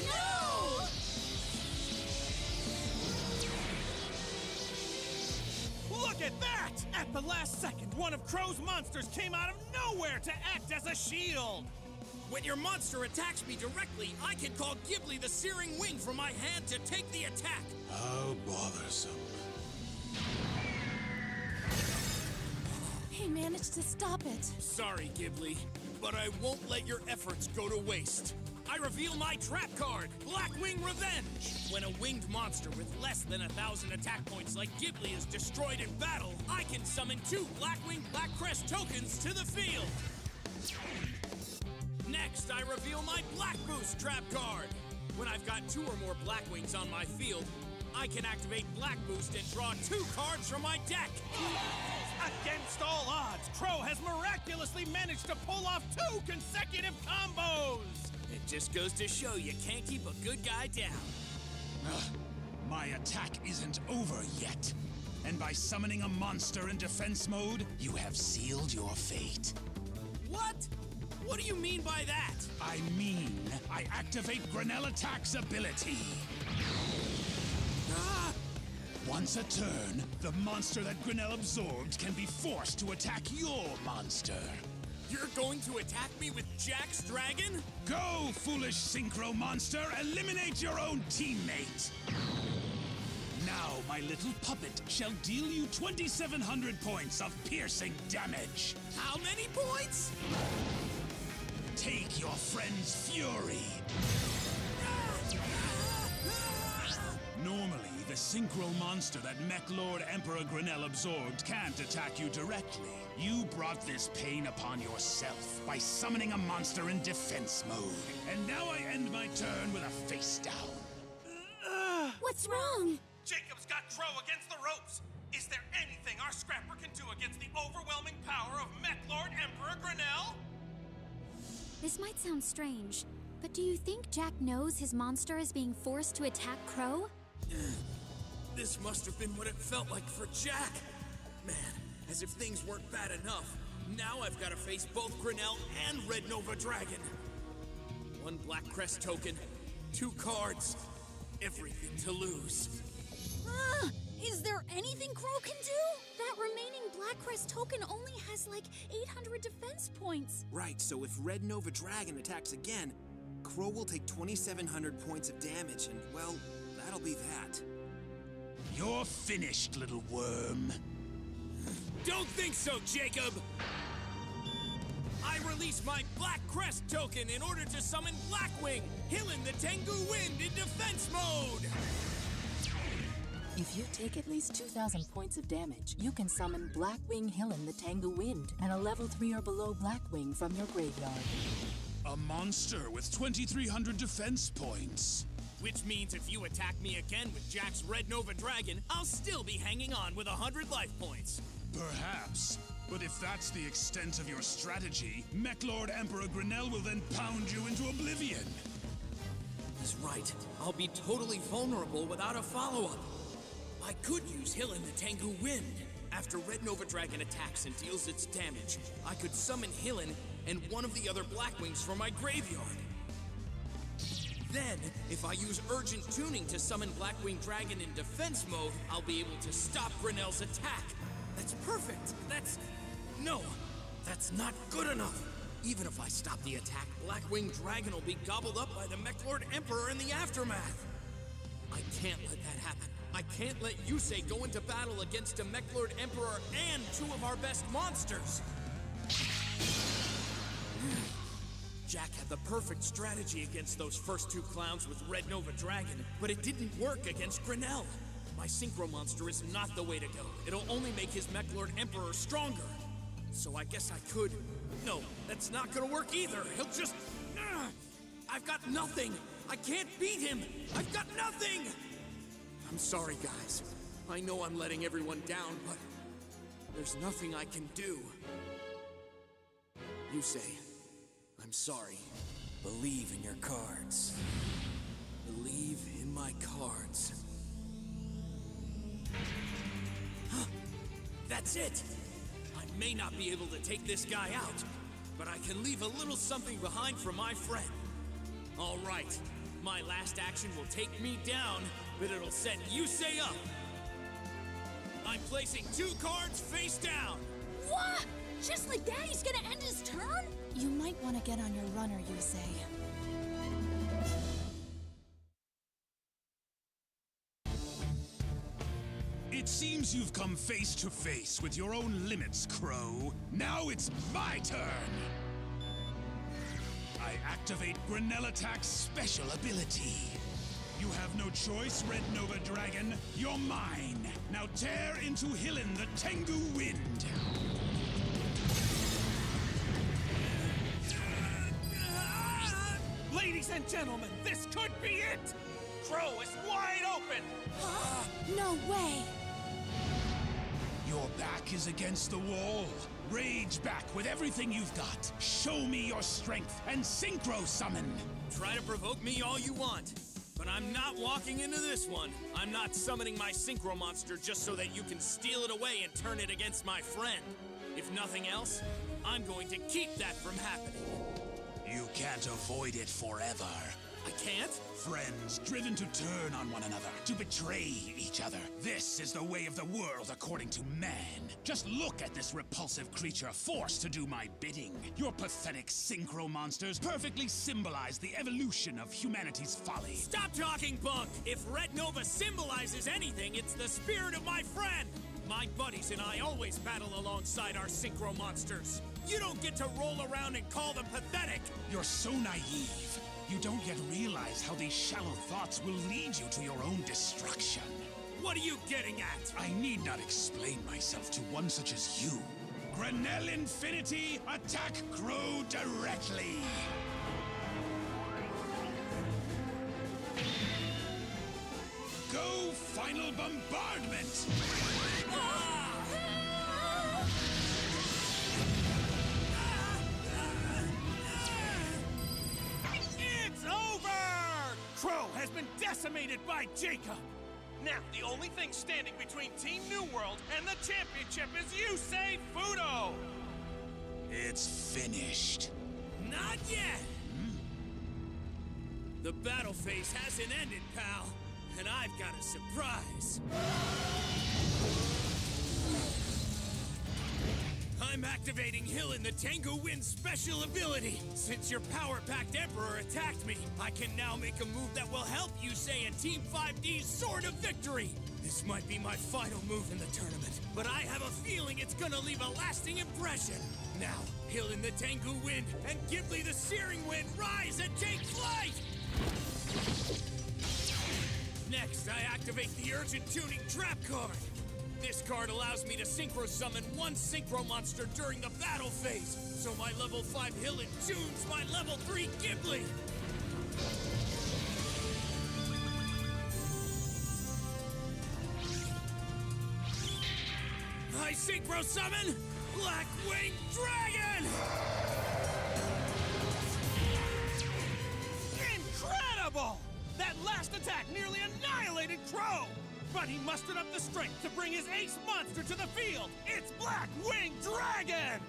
no!
Look at that! At the last second, one of Crow's monsters came out of nowhere to act as a shield!
When your monster attacks me directly, I can call Ghibli the Searing Wing from my hand to take the attack.
How bothersome.
He managed to stop it.
Sorry, Ghibli, but I won't let your efforts go to waste. I reveal my trap card, Blackwing Revenge! When a winged monster with less than 1,000 attack points like Ghibli is destroyed in battle, I can summon 2 Blackwing Black Crest tokens to the field. Next, I reveal my Black Boost trap card. When I've got 2 or more Blackwings on my field, I can activate Black Boost and draw 2 cards from my deck.
Against all odds, Crow has miraculously managed to pull off 2 consecutive combos!
It just goes to show you can't keep a good guy down.
My attack isn't over yet. And by summoning a monster in defense mode, you have sealed your fate.
What? What do you mean by that?
I mean, I activate Grinnell Attack's ability. Once a turn, the monster that Grinnell absorbed can be forced to attack your monster.
You're going to attack me with Jack's dragon?
Go, foolish synchro monster! Eliminate your own teammate! Now, my little puppet shall deal you 2,700 points of piercing damage.
How many points?
Take your friend's fury. Normally, the synchro monster that Mech Lord Emperor Grinnell absorbed can't attack you directly. You brought this pain upon yourself by summoning a monster in defense mode. And now I end my turn with a face down.
What's wrong?
Jacob's got Crow against the ropes! Is there anything our scrapper can do against the overwhelming power of Mech Lord Emperor Grinnell?
This might sound strange, but do you think Jack knows his monster is being forced to attack Crow?
This must have been what it felt like for Jack. Man, as if things weren't bad enough. Now I've got to face both Grinnell and Red Nova Dragon. 1 Black Crest token, 2 cards, everything to lose.
Is there anything Crow can do? That remaining Black Crest token only has like 800 defense points.
Right, so if Red Nova Dragon attacks again, Crow will take 2,700 points of damage, and, well, that'll be that.
You're finished, little worm.
Don't think so, Jacob! I release my Black Crest token in order to summon Blackwing, Hillen the Tengu Wind in defense mode!
If you take at least 2,000 points of damage, you can summon Blackwing Hillen the Tengu Wind and a level 3 or below Blackwing from your graveyard.
A monster with 2,300 defense points.
Which means if you attack me again with Jack's Red Nova Dragon, I'll still be hanging on with 100 life points.
Perhaps. But if that's the extent of your strategy, Mech-Lord Emperor Grinnell will then pound you into oblivion.
He's right. I'll be totally vulnerable without a follow-up. I could use Hillen the Tengu Wind. After Red Nova Dragon attacks and deals its damage, I could summon Hillen and one of the other Blackwings from my graveyard. Then, if I use Urgent Tuning to summon Blackwing Dragon in defense mode, I'll be able to stop Grinnell's attack. That's perfect. No, that's not good enough. Even if I stop the attack, Blackwing Dragon will be gobbled up by the Mech-Lord Emperor in the aftermath. I can't let that happen. I can't let Yusei go into battle against a Mech-Lord Emperor and two of our best monsters. Jack had the perfect strategy against those first two clowns with Red Nova Dragon, but it didn't work against Grinnell. My Synchro Monster is not the way to go. It'll only make his Mech-Lord Emperor stronger. So I guess I could... No, that's not gonna work either. He'll just... I've got nothing. I can't beat him. I've got nothing. I'm sorry, guys. I know I'm letting everyone down, but there's nothing I can do. Yusei, I'm sorry. Believe in your cards. Believe in my cards. Huh. That's it! I may not be able to take this guy out, but I can leave a little something behind for my friend. All right. My last action will take me down, but it'll set Yusei up. I'm placing 2 cards face down.
What? Just like that, he's gonna end his turn?
You might want to get on your runner, Yusei.
It seems you've come face to face with your own limits, Crow. Now it's my turn! I activate Grinnell Attack's special ability. You have no choice, Red Nova Dragon. You're mine. Now tear into Hillen the Tengu Wind.
Ladies and gentlemen, this could be it!
Crow is wide open!
No way!
Your back is against the wall. Rage back with everything you've got. Show me your strength and Synchro Summon.
Try to provoke me all you want, but I'm not walking into this one. I'm not summoning my Synchro Monster just so that you can steal it away and turn it against my friend. If nothing else, I'm going to keep that from happening.
You can't avoid it forever.
I can't?
Friends driven to turn on one another, to betray each other. This is the way of the world according to man. Just look at this repulsive creature forced to do my bidding. Your pathetic Synchro Monsters perfectly symbolize the evolution of humanity's folly.
Stop talking, Bunk! If Red Nova symbolizes anything, it's the spirit of my friend! My buddies and I always battle alongside our Synchro Monsters. You don't get to roll around and call them pathetic!
You're so naive. You don't yet realize how these shallow thoughts will lead you to your own destruction.
What are you getting at?
I need not explain myself to one such as you. Grinnell Infinity, attack Crow directly! Go Final Bombardment!
It's over! Crow has been decimated by Jacob!
Now, the only thing standing between Team New World and the championship is Yusei Fudo!
It's finished.
Not yet! The battle phase hasn't ended, pal. And I've got a surprise. I'm activating Hillen the Tengu Wind special ability. Since your power-packed Emperor attacked me, I can now make a move that will help Yusei and Team 5D's Sword of Victory. This might be my final move in the tournament, but I have a feeling it's gonna leave a lasting impression. Now, Hillen the Tengu Wind and Ghibli the Searing Wind rise and take flight! Next, I activate the Urgent Tuning Trap card. This card allows me to synchro summon one synchro monster during the battle phase, so my level 5 Hillen tunes my level 3 Ghibli. I synchro summon Blackwing Dragon! Incredible! That last attack nearly annihilated Crow! But he mustered up the strength to bring his ace monster to the field! It's Blackwing Dragon!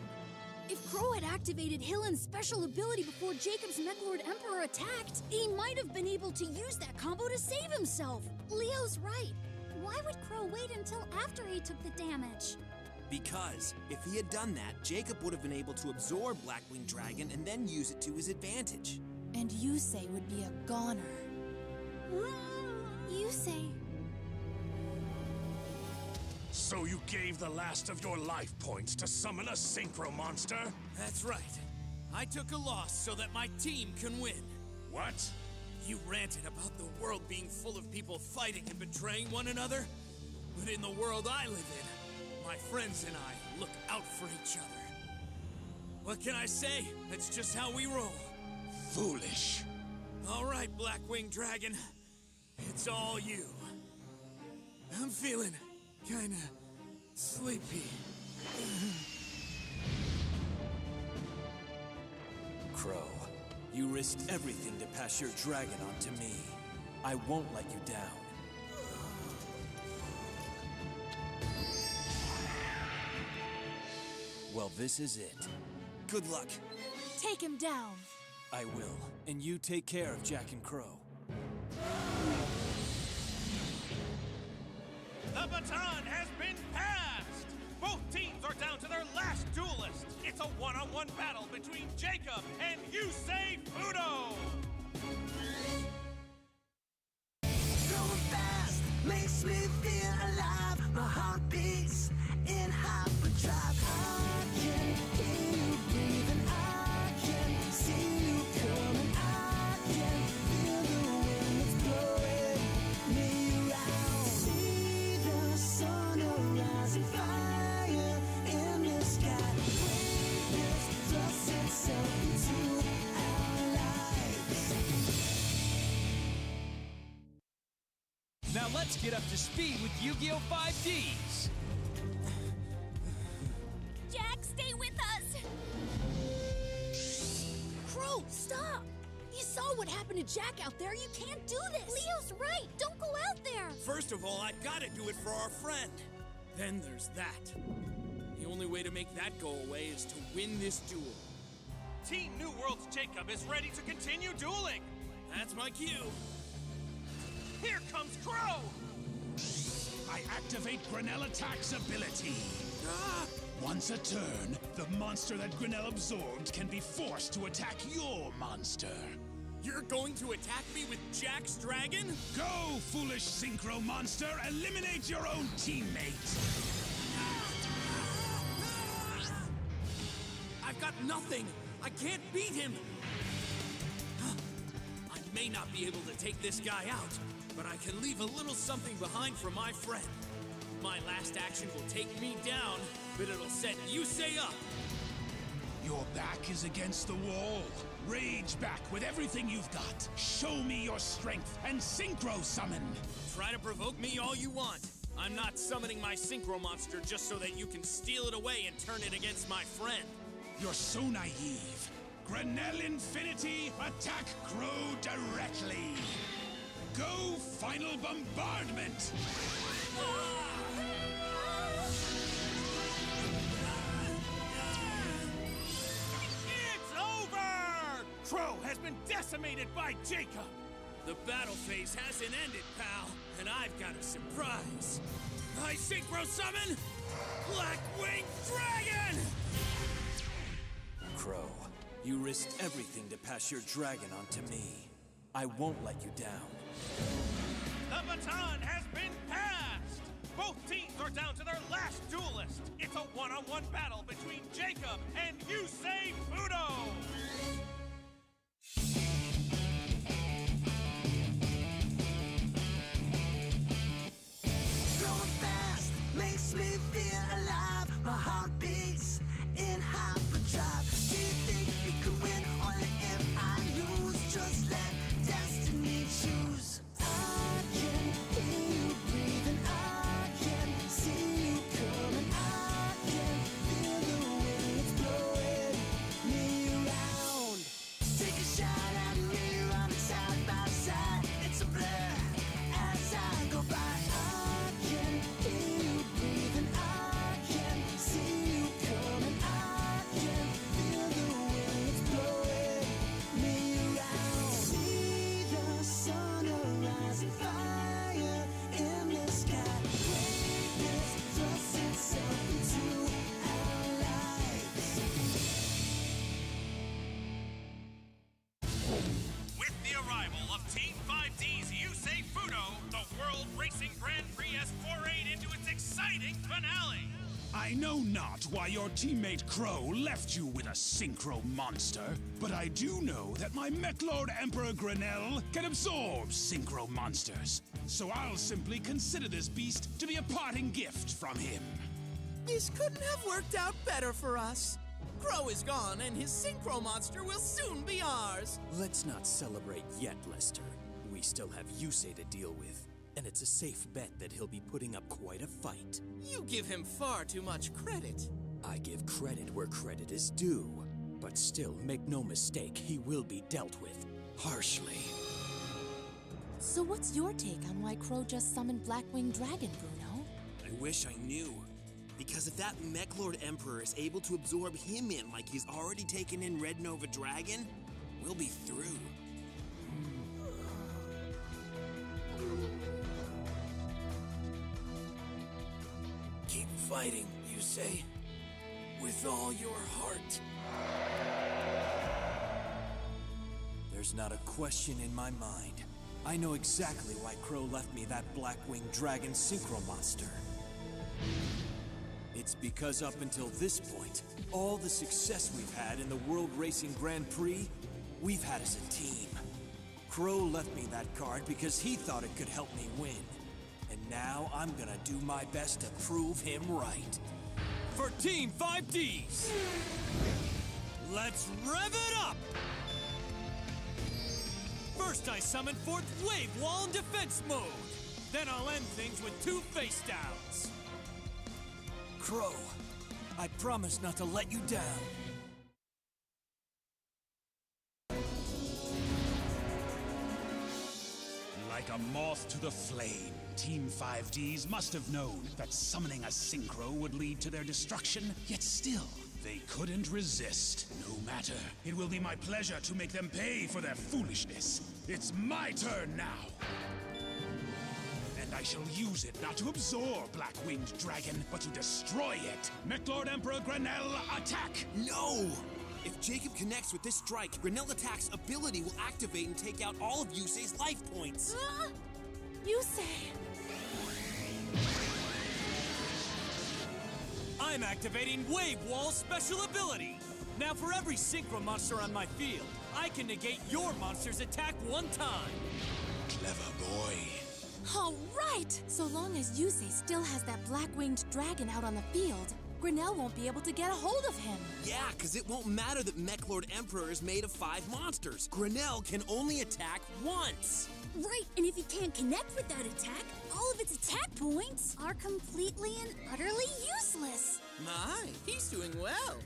If Crow had activated Hillen's special ability before Jacob's Mechlord Emperor attacked, he might have been able to use that combo to save himself. Leo's right. Why would Crow wait until after he took the damage?
Because if he had done that, Jacob would have been able to absorb Blackwing Dragon and then use it to his advantage.
And Yusei would be a goner.
Yusei.
So you gave the last of your life points to summon a synchro monster?
That's right. I took a loss so that my team can win.
What?
You ranted about the world being full of people fighting and betraying one another. But in the world I live in, my friends and I look out for each other. What can I say? That's just how we roll.
Foolish.
All right, Blackwing Dragon. It's all you. I'm feeling kinda sleepy.
Crow, you risked everything to pass your dragon on to me. I won't let you down. Well, this is it. Good luck.
Take him down.
I will. And you take care of Jack and Crow.
The baton has been passed! Both teams are down to their last duelist. It's a one-on-one battle between Jacob and Yusei Fudo!
Going fast makes me feel alive. My heart beats in hyperdrive. I can hear you breathing. I can see you coming. I can feel the wind that's blowing me around. See the sun rising, fire in the sky. Greatness thrusts itself into our lives.
Now let's get up to speed with Yu-Gi-Oh! 5Ds!
Jack, stay with us! Crow, stop! You saw what happened to Jack out there. You can't do this! Leo's right! Don't go out there!
First of all, I gotta do it for our friend. Then there's that. The only way to make that go away is to win this duel.
Team New World's Jacob is ready to continue dueling!
That's my cue.
Here comes Crow!
I activate Grinnell Attack's ability. Once a turn, the monster that Grinnell absorbed can be forced to attack your monster.
You're going to attack me with Jack's dragon?
Go, foolish synchro monster! Eliminate your own teammate!
I've got nothing! I can't beat him! I may not be able to take this guy out, but I can leave a little something behind for my friend. My last action will take me down, but it'll set Yusei up.
Your back is against the wall. Rage back with everything you've got. Show me your strength and synchro summon.
Try to provoke me all you want. I'm not summoning my synchro monster just so that you can steal it away and turn it against my friend.
You're so naive. Grinnell Infinity, attack Crow directly. Go, final bombardment!
It's over! Crow has been decimated by Jacob!
The battle phase hasn't ended, pal, and I've got a surprise. I synchro summon Blackwing Dragon!
Crow, you risked everything to pass your dragon on to me. I won't let you down.
The baton has been passed! Both teams are down to their last duelist. It's a one-on-one battle between Jacob and Yusei Fudo! exciting finale!
I know not why your teammate Crow left you with a synchro monster, but I do know that my Mechlord Emperor Grinnell can absorb synchro monsters. So I'll simply consider this beast to be a parting gift from him.
This couldn't have worked out better for us. Crow is gone, and his synchro monster will soon be ours.
Let's not celebrate yet, Lester. We still have Yusei to deal with, and it's a safe bet that he'll be putting up quite a fight.
You give him far too much credit.
I give credit where credit is due, but still, make no mistake, he will be dealt with harshly.
So what's your take on why Crow just summoned Blackwing Dragon, Bruno?
I wish I knew. Because if that Mechlord Emperor is able to absorb him in like he's already taken in Red Nova Dragon, we'll be through.
Keep fighting, you say, with all your heart. There's not a question in my mind. I know exactly why Crow left me that Blackwing Dragon Synchro Monster. It's because up until this point, all the success we've had in the World Racing Grand Prix, we've had as a team. Crow left me that card because he thought it could help me win. And now I'm gonna do my best to prove him right. For Team 5Ds! Let's rev it up! First I summon forth Wave Wall in defense mode. Then I'll end things with 2 face downs. Crow, I promise not to let you down.
Like a moth to the flame, Team 5Ds must have known that summoning a synchro would lead to their destruction, yet still, they couldn't resist. No matter. It will be my pleasure to make them pay for their foolishness. It's my turn now. And I shall use it not to absorb Black-Winged Dragon, but to destroy it. Mechlord Emperor Grinnell, attack!
No! If Jacob connects with this strike, Grinnell Attack's ability will activate and take out all of Yusei's life points.
Yusei!
I'm activating Wave Wall's special ability! Now for every synchro monster on my field, I can negate your monster's attack 1 time!
Clever boy.
All right! So long as Yusei still has that Black-Winged Dragon out on the field, Grinnell won't be able to get a hold of him.
Yeah, because it won't matter that Mechlord Emperor is made of 5 monsters. Grinnell can only attack once.
Right, and if he can't connect with that attack, all of its attack points are completely and utterly useless.
My, he's doing well.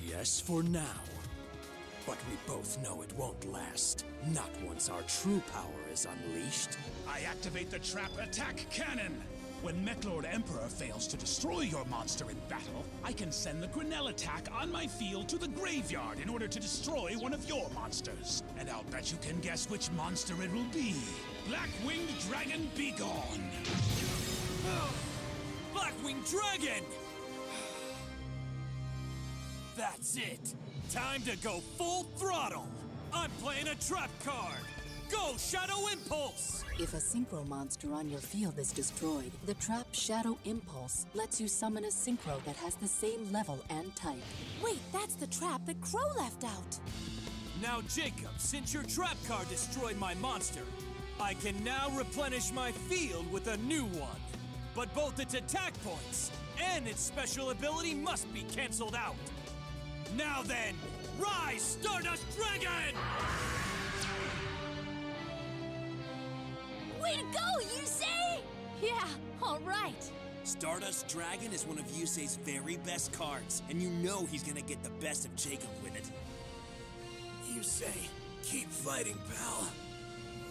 Yes, for now. But we both know it won't last. Not once our true power is unleashed.
I activate the Trap Attack Cannon! When Mechlord Emperor fails to destroy your monster in battle, I can send the Grinnell attack on my field to the graveyard in order to destroy one of your monsters. And I'll bet you can guess which monster it will be. Black-Winged Dragon, be gone!
Blackwing Dragon! That's it! Time to go full throttle! I'm playing a trap card! Go Shadow Impulse!
If a synchro monster on your field is destroyed, the trap Shadow Impulse lets you summon a synchro that has the same level and type.
Wait, that's the trap that Crow left out.
Now Jacob, since your trap card destroyed my monster, I can now replenish my field with a new one. But both its attack points and its special ability must be cancelled out. Now then, rise Stardust Dragon!
Way to go, Yusei!
Yeah, all right.
Stardust Dragon is one of Yusei's very best cards, and you know he's gonna get the best of Jacob with it.
Yusei, keep fighting, pal.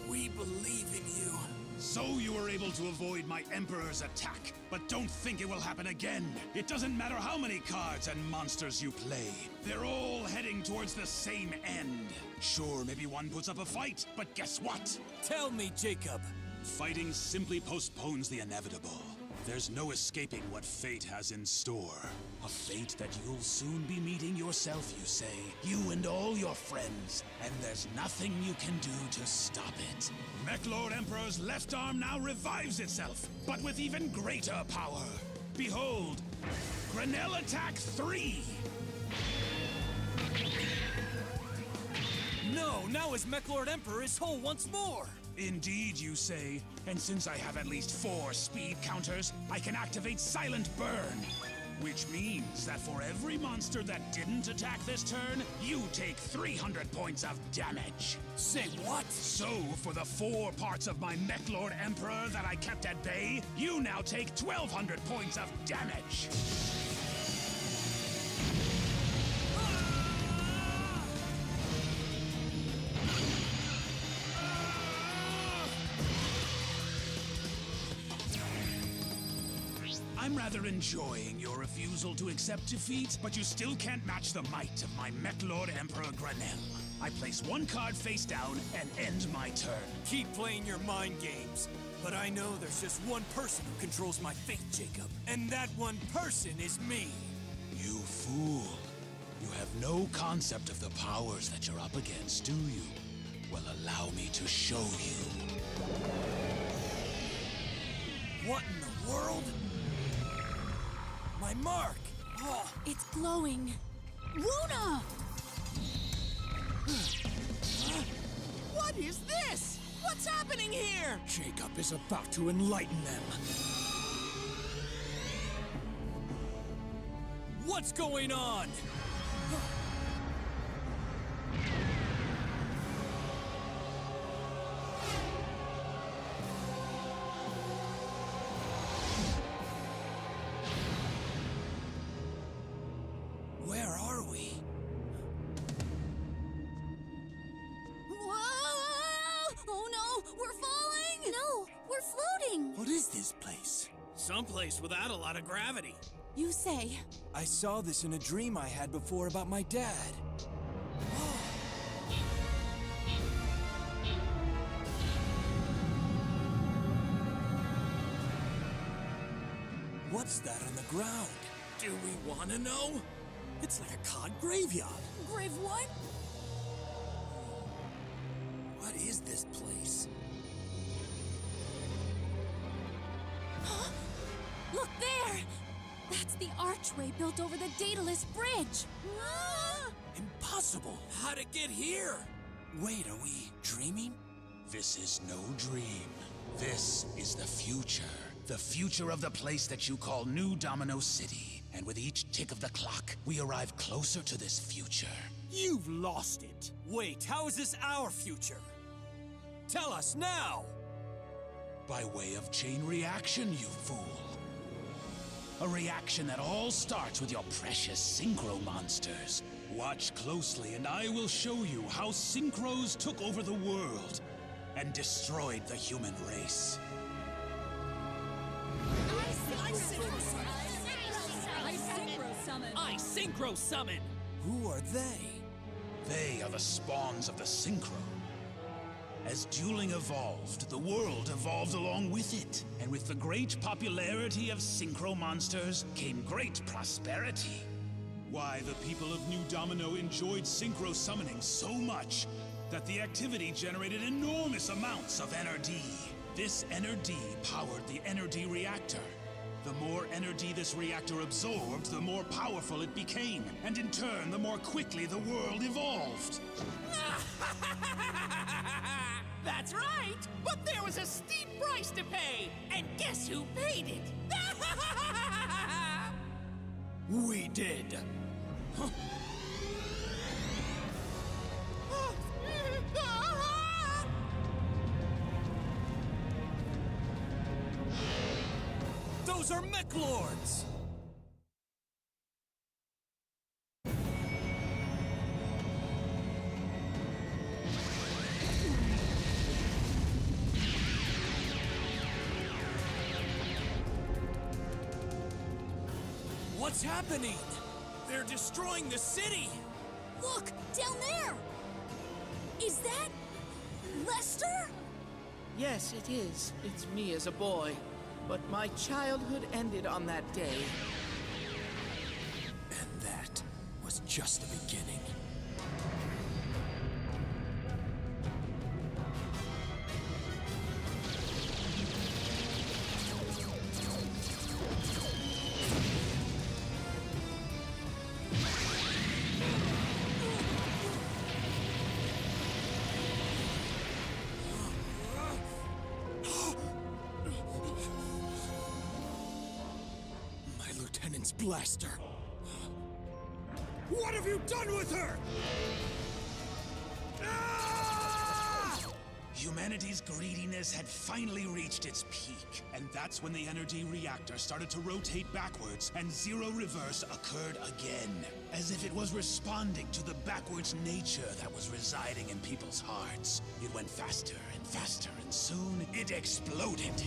We believe in you.
So you were able to avoid my Emperor's attack, but don't think it will happen again. It doesn't matter how many cards and monsters you play. They're all heading towards the same end. Sure, maybe one puts up a fight, but guess what?
Tell me, Jacob.
Fighting simply postpones the inevitable. There's no escaping what fate has in store. A fate that you'll soon be meeting yourself, you say. You and all your friends. And there's nothing you can do to stop it. Mechlord Emperor's left arm now revives itself, but with even greater power. Behold, Grinnell Attack 3!
No, now his Mechlord Emperor is whole once more!
Indeed, you say. And since I have at least 4 speed counters, I can activate Silent Burn. Which means that for every monster that didn't attack this turn, you take 300 points of damage.
Say what?
So, for the 4 parts of my Mechlord Emperor that I kept at bay, you now take 1,200 points of damage. I'm rather enjoying your refusal to accept defeat, but you still can't match the might of my Mechlord Emperor Grinnell. I place 1 card face down and end my turn.
Keep playing your mind games. But I know there's just one person who controls my fate, Jacob. And that one person is me.
You fool. You have no concept of the powers that you're up against, do you? Well, allow me to show you.
What in the world? My mark!
Oh, it's glowing. Luna!
What is this? What's happening here?
Jacob is about to enlighten them. What's going on? Where are we?
Whoa! Oh no, we're falling!
No, we're floating!
What is this place?
Someplace without a lot of gravity.
You say.
I saw this in a dream I had before about my dad. What's that on the ground?
Do we want to know?
It's like a cod graveyard.
Grave what?
What is this place?
Huh? Look there! That's the archway built over the Daedalus Bridge! Ah!
Impossible!
How'd it get here?
Wait, are we dreaming?
This is no dream. This is the future. The future of the place that you call New Domino City. And with each tick of the clock, we arrive closer to this future.
You've lost it. Wait, how is this our future? Tell us now!
By way of chain reaction, you fool. A reaction that all starts with your precious Synchro monsters. Watch closely and I will show you how Synchros took over the world and destroyed the human race.
I Synchro Summon!
Who are they?
They are the spawns of the Synchro. As dueling evolved, the world evolved along with it. And with the great popularity of Synchro monsters came great prosperity. Why, the people of New Domino enjoyed Synchro summoning so much that the activity generated enormous amounts of NRD. This NRD powered the NRD reactor. The more energy this reactor absorbed, the more powerful it became, and in turn, the more quickly the world evolved.
That's right! But there was a steep price to pay, and guess who paid it?
We did. Huh. Those are Mechlords! What's happening?
They're destroying the city!
Look, down there! Is that... Lester?
Yes, it is. It's me as a boy. But my childhood ended on that day.
And that was just the beginning. Lance Blaster! What have you done with her?
Humanity's greediness had finally reached its peak, and that's when the energy reactor started to rotate backwards and zero reverse occurred again, as if it was responding to the backwards nature that was residing in people's hearts. It went faster and faster, and soon it exploded.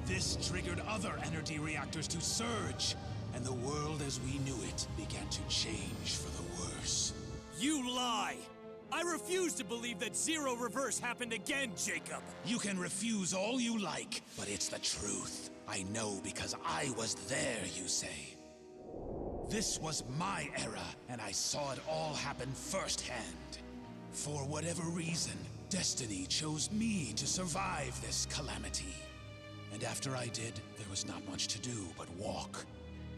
This triggered other energy reactors to surge, and the world as we knew it began to change for the worse.
You lie! I refuse to believe that zero reverse happened again, Jacob!
You can refuse all you like, but it's the truth. I know because I was there, you say. This was my era, and I saw it all happen firsthand. For whatever reason, destiny chose me to survive this calamity. And after I did, there was not much to do but walk.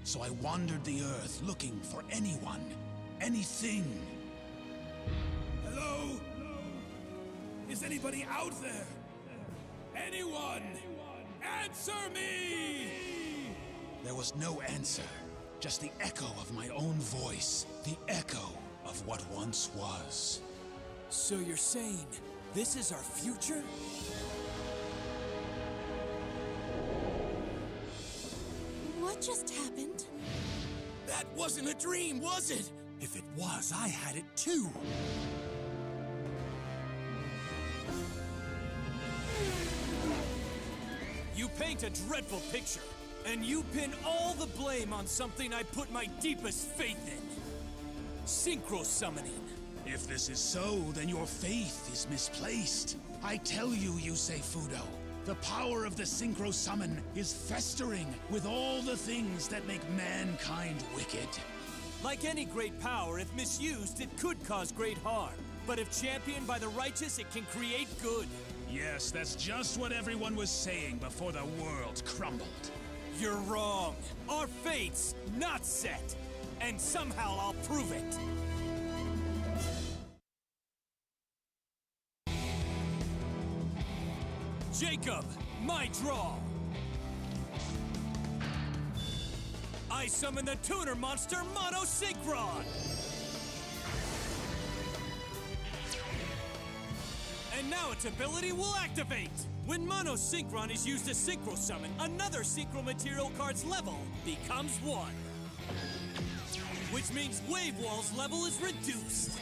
So I wandered the earth looking for anyone, anything.
Hello? Is anybody out there? Anyone? Answer me!
There was no answer, just the echo of my own voice, the echo of what once was.
So you're saying this is our future?
What just happened?
That wasn't a dream, was it? If it was, I had it too. You paint a dreadful picture, and you pin all the blame on something I put my deepest faith in. Synchro summoning.
If this is so, then your faith is misplaced. I tell you, Yusei Fudo, the power of the Synchro Summon is festering with all the things that make mankind wicked.
Like any great power, if misused, it could cause great harm. But if championed by the righteous, it can create good.
Yes, that's just what everyone was saying before the world crumbled.
You're wrong. Our fate's not set. And somehow I'll prove it. Jacob, my draw. I summon the tuner monster Mono Synchron. And now its ability will activate. When Mono Synchron is used to Synchro Summon, another Synchro Material card's level becomes 1. Which means Wave Wall's level is reduced.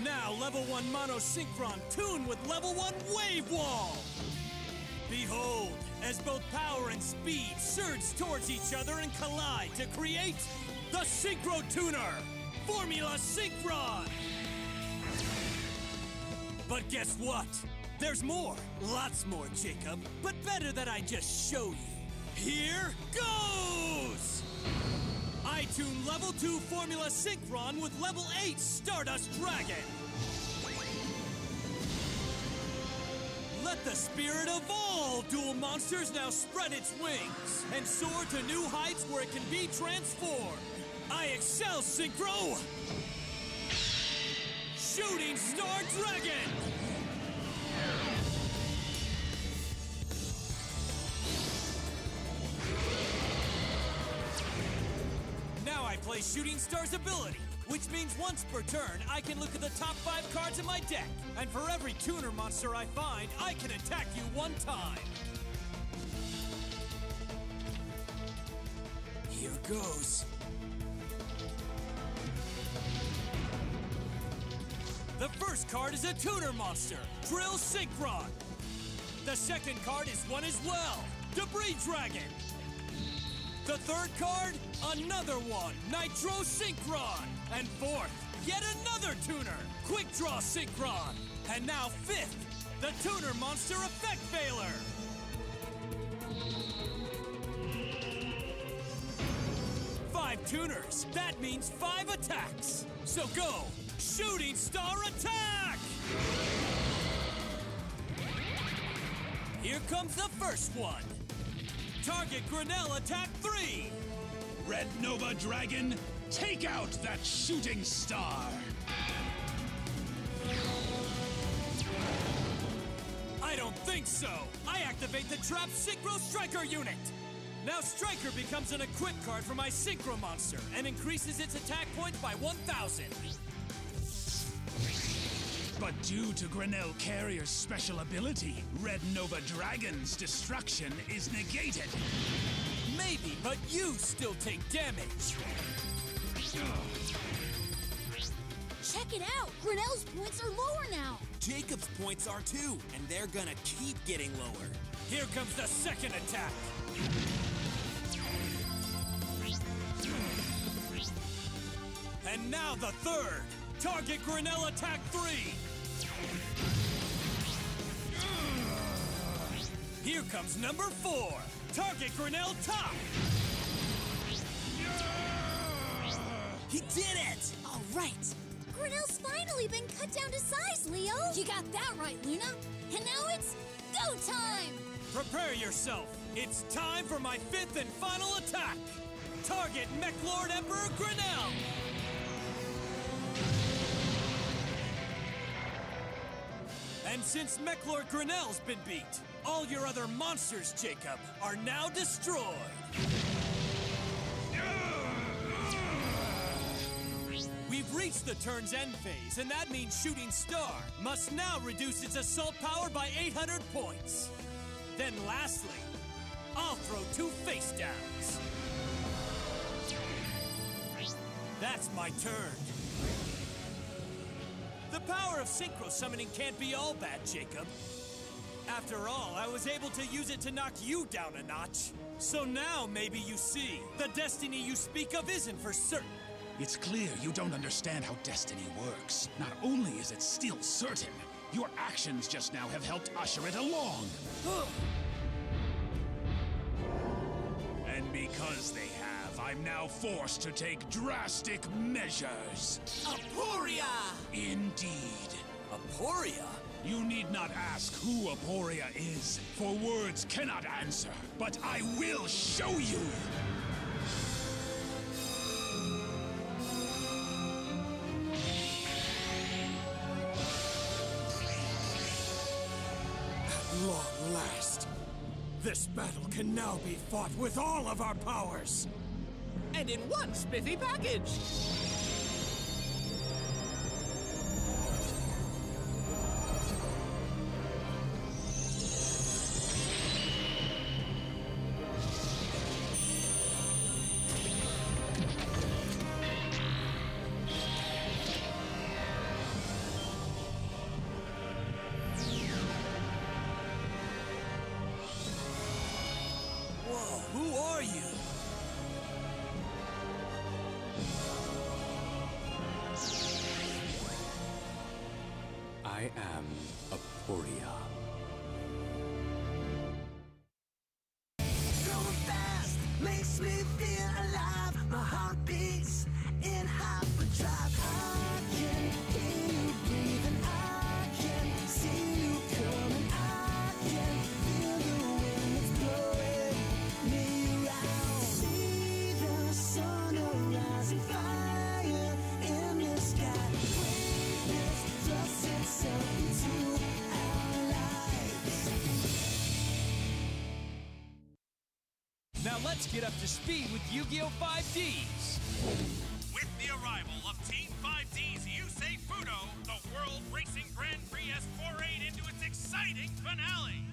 Now level 1 Mono Synchron tune with level 1 Wave Wall. Behold, as both power and speed surge towards each other and collide to create the Synchro Tuner, Formula Synchron! But guess what? There's more. Lots more, Jacob. But better that I just show you. Here goes! I tune level 2 Formula Synchron with level 8 Stardust Dragon. Let the spirit of all dual monsters now spread its wings and soar to new heights where it can be transformed. I excel, Synchro! Shooting Star Dragon! Now I play Shooting Star's ability, which means once per turn, I can look at the top 5 cards in my deck. And for every tuner monster I find, I can attack you 1 time. Here goes. The first card is a tuner monster, Drill Synchron. The second card is one as well, Debris Dragon. The third card, another one, Nitro Synchron. And fourth, yet another tuner, Quick Draw Synchron. And now fifth, the tuner monster Effect Veiler. Five tuners, that means 5 attacks. So go, Shooting Star Attack! Here comes the first one. Target Grinnell Attack 3.
Red Nova Dragon, take out that shooting star!
I don't think so! I activate the Trap Synchro Striker unit! Now Striker becomes an equip card for my Synchro Monster and increases its attack points by 1,000.
But due to Grinnell Carrier's special ability, Red Nova Dragon's destruction is negated.
Maybe, but you still take damage.
Check it out! Grinnell's points are lower now!
Jacob's points are too, and they're gonna keep getting lower.
Here comes the second attack. And now the third. Target Grinnell attack 3. Here comes number 4. Target Grinnell top.
He did it!
All right! Grinnell's finally been cut down to size, Leo! You got that right, Luna! And now it's go time!
Prepare yourself. It's time for my 5th and final attack. Target Mech Lord Emperor Grinnell. And since Mech Lord Grinnell's been beat, all your other monsters, Jacob, are now destroyed. We've reached the turn's end phase, and that means Shooting Star must now reduce its assault power by 800 points. Then lastly, I'll throw 2 face downs. That's my turn. The power of Synchro Summoning can't be all bad, Jacob. After all, I was able to use it to knock you down a notch. So now maybe you see, the destiny you speak of isn't for certain.
It's clear you don't understand how destiny works. Not only is it still certain, your actions just now have helped usher it along. And because they have, I'm now forced to take drastic measures.
Aporia!
Indeed.
Aporia?
You need not ask who Aporia is, for words cannot answer. But I will show you!
At long last, this battle can now be fought with all of our powers!
And in one spiffy package!
Who are you?
I am Aporia.
Going fast makes me feel alive. My heart beats in hyperdrive. I can hear you breathing. I can see you coming. I can feel the wind that's blowing me around. See the sun rising, fire in the sky. Greatness thrusts itself into our lives.
Now let's get up to speed with Yu-Gi-Oh! 5Ds!
With the arrival of Team 5D's Yusei Fudo, the World Racing Grand Prix has forayed into its exciting finale!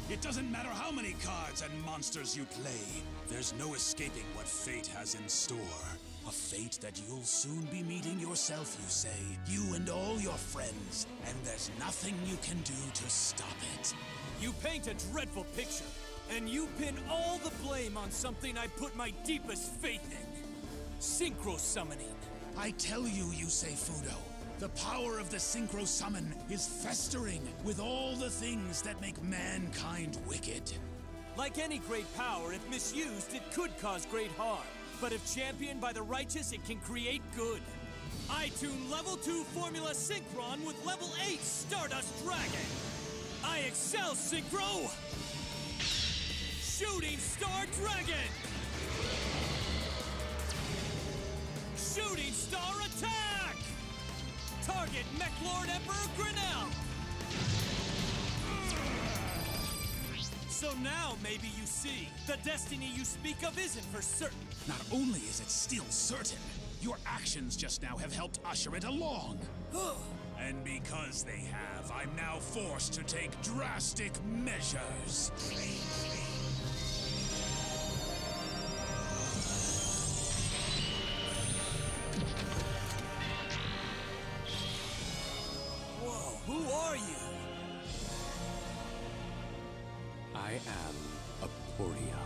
It doesn't matter how many cards and monsters you play. There's no escaping what fate has in store. A fate that you'll soon be meeting yourself, you say. You and all your friends. And there's nothing you can do to stop it.
You paint a dreadful picture, and you pin all the blame on something I put my deepest faith in. Synchro Summoning.
I tell you, Yusei Fudo, the power of the Synchro Summon is festering with all the things that make mankind wicked.
Like any great power, if misused, it could cause great harm. But if championed by the righteous, it can create good. I tune level 2 Formula Synchron with level 8 Stardust Dragon. I excel Synchro! Shooting Star Dragon! Shooting Star Attack! Target Mech Lord Emperor Grinnell! So now maybe you see, the destiny you speak of isn't for certain.
Not only is it still certain, your actions just now have helped usher it along. And because they have, I'm now forced to take drastic measures.
Whoa, who are you?
I am Aporia.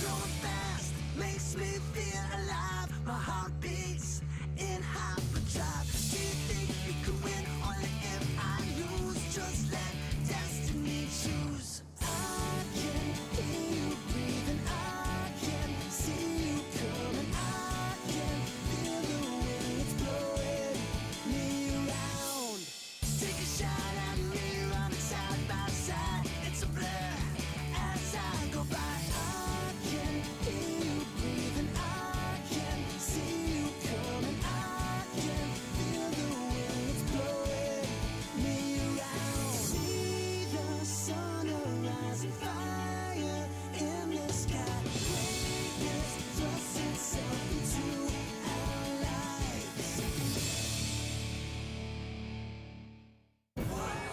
Going fast makes me feel alive. My heart beats in hyperdrive. Do you think we could win? Only if I lose. Just let destiny choose. I can hear you breathing. I can see you coming. I can feel the wind that's blowing me around. Take a shot at me, running side by side. It's a blur as I go by. I can hear you breathing. I can see you coming. I can feel the wind that's blowing me around. See the sun arise, fire in the sky. Greatness thrusts itself into our lives.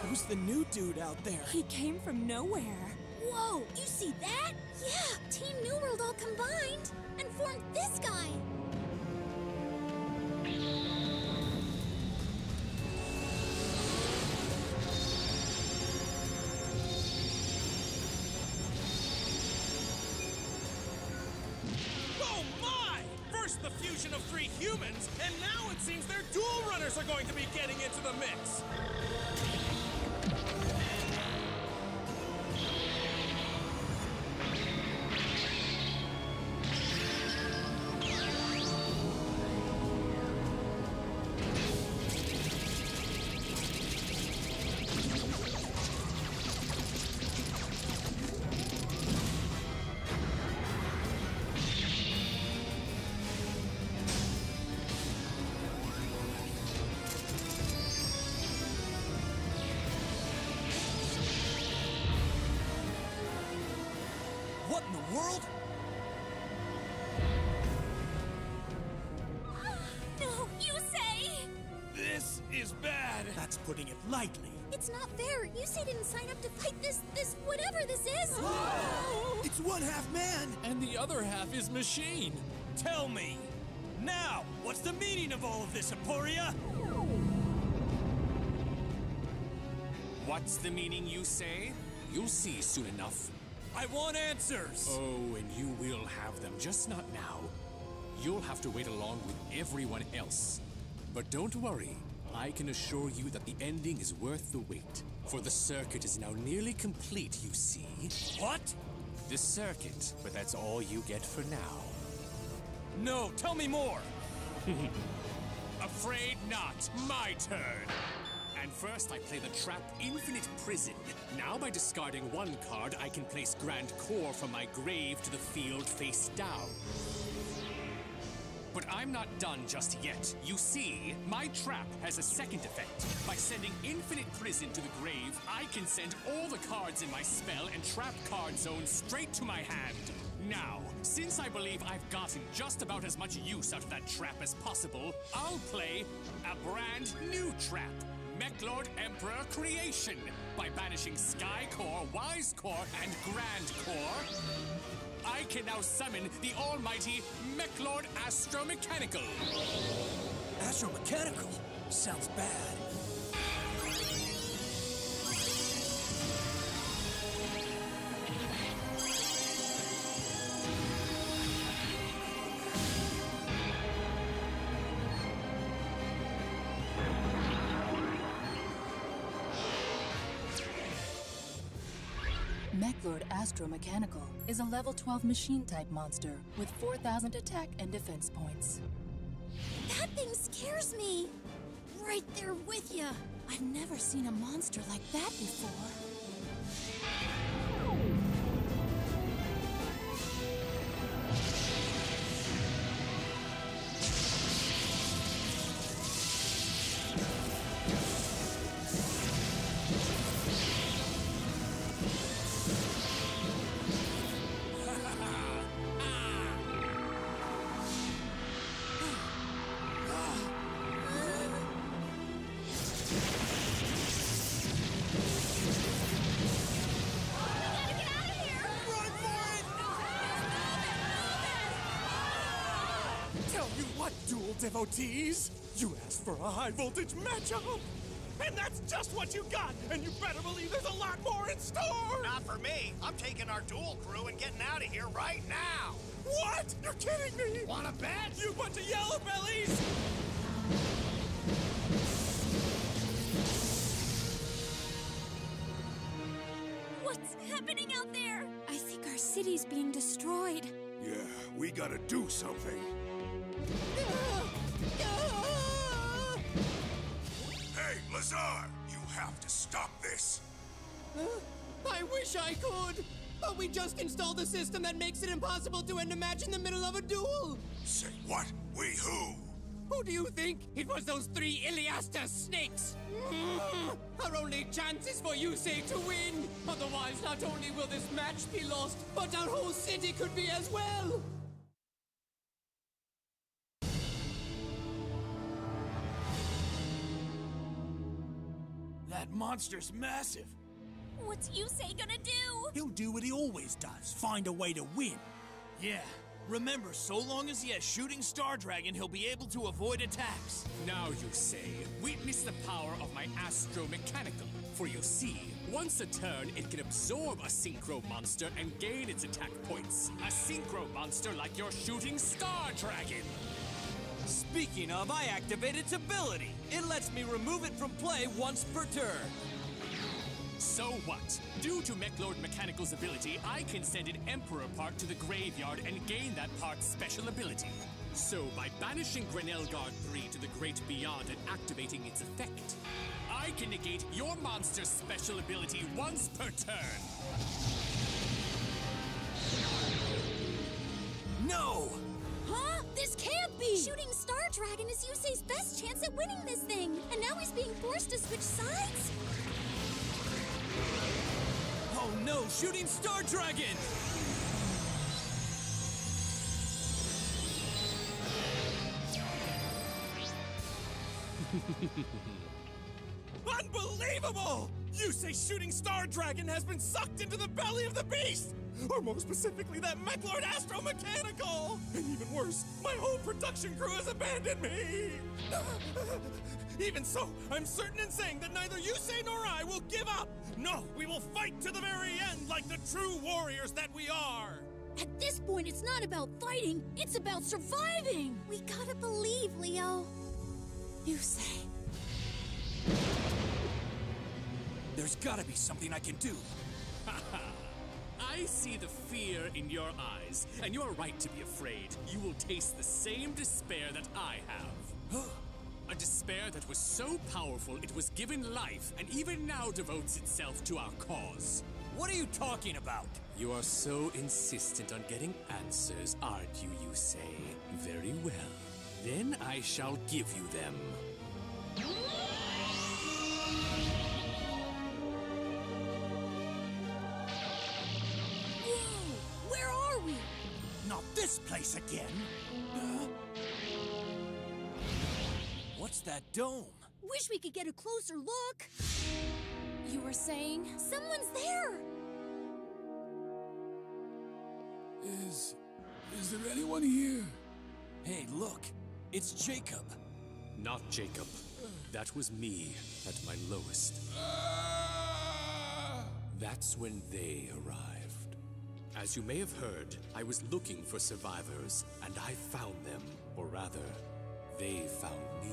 Who's the new dude out there?
He came from nowhere. Whoa, you see that? Yeah, Team New World all combined and formed this guy.
Oh my! First the fusion of 3 humans, and now it seems their dual runners are going to be getting into the mix!
What in the world?
No, you say!
This is bad.
That's putting it lightly.
It's not fair. You say didn't sign up to fight this whatever this is.
It's one half man!
And the other half is machine. Tell me, now, what's the meaning of all of this, Aporia?
What's the meaning, you say? You'll see soon enough.
I want answers.
Oh, and you will have them, just not now. You'll have to wait along with everyone else. But don't worry, I can assure you that the ending is worth the wait. For the circuit is now nearly complete, you see.
What?
The circuit, but that's all you get for now.
No, tell me more.
Afraid not. My turn. And first I play the trap Infinite Prison. Now by discarding one card, I can place Grand Core from my grave to the field face down. But I'm not done just yet. You see, my trap has a second effect. By sending Infinite Prison to the grave, I can send all the cards in my spell and trap card zone straight to my hand. Now, since I believe I've gotten just about as much use out of that trap as possible, I'll play a brand new trap. Mechlord Emperor Creation. By banishing Sky Core, Wise Core, and Grand Core, I can now summon the almighty Mechlord Astromechanical.
Astromechanical? Sounds bad.
Mechlord Astromechanical is a level 12 machine-type monster with 4,000 attack and defense points.
That thing scares me. Right there with you. I've never seen a monster like that before.
Tell you what, duel devotees! You asked for a high-voltage matchup!
And that's just what you got! And you better believe there's a lot more in store!
Not for me. I'm taking our duel crew and getting out of here right now!
What? You're kidding me!
Wanna bet?
You bunch of yellow bellies!
What's happening out there? I think our city's being destroyed.
Yeah, we gotta do something. Hey, Lazar! You have to stop this!
I wish I could! But we just installed a system that makes it impossible to end a match in the middle of a duel!
Say what? We who?
Who do you think? It was those 3 Iliasta snakes! Our only chance is for Yusei to win! Otherwise, not only will this match be lost, but our whole city could be as well!
That monster's massive.
What's Yusei gonna do?
He'll do what he always does, find a way to win.
Yeah. Remember, so long as he has Shooting Star Dragon, he'll be able to avoid attacks.
Now you say, witness the power of my Astro-Mechanical. For you see, once a turn, it can absorb a Synchro monster and gain its attack points. A Synchro monster like your Shooting Star Dragon.
Speaking of, I activate its ability. It lets me remove it from play once per turn.
So what? Due to Mechlord Mechanical's ability, I can send an Emperor part to the graveyard and gain that part's special ability. So, by banishing Grenelgard 3 to the Great Beyond and activating its effect, I can negate your monster's special ability once per turn.
No!
Huh? This can't be! Shooting Star Dragon is Yusei's best chance at winning this thing, and now he's being forced to switch sides?
Oh no, Shooting Star Dragon! Unbelievable! Yusei's Shooting Star Dragon has been sucked into the belly of the beast! Or more specifically, that Mechlord Astro-Mechanical! And even worse, my whole production crew has abandoned me! Even so, I'm certain in saying that neither Yusei nor I will give up! No, we will fight to the very end like the true warriors that we are!
At this point, it's not about fighting, it's about surviving! We gotta believe, Leo. Yusei.
There's gotta be something I can do.
I see the fear in your eyes, and you're right to be afraid. You will taste the same despair that I have. A despair that was so powerful it was given life, and even now devotes itself to our cause.
What are you talking about?
You are so insistent on getting answers, aren't you, Yusei? Very well. Then I shall give you them.
Where are we?
Not this place again.
What's that dome?
Wish we could get a closer look. You were saying? Someone's there!
Is there anyone here?
Hey, look. It's Jacob.
Not Jacob. That was me at my lowest. That's when they arrived. As you may have heard, I was looking for survivors, and I found them. Or rather, they found me.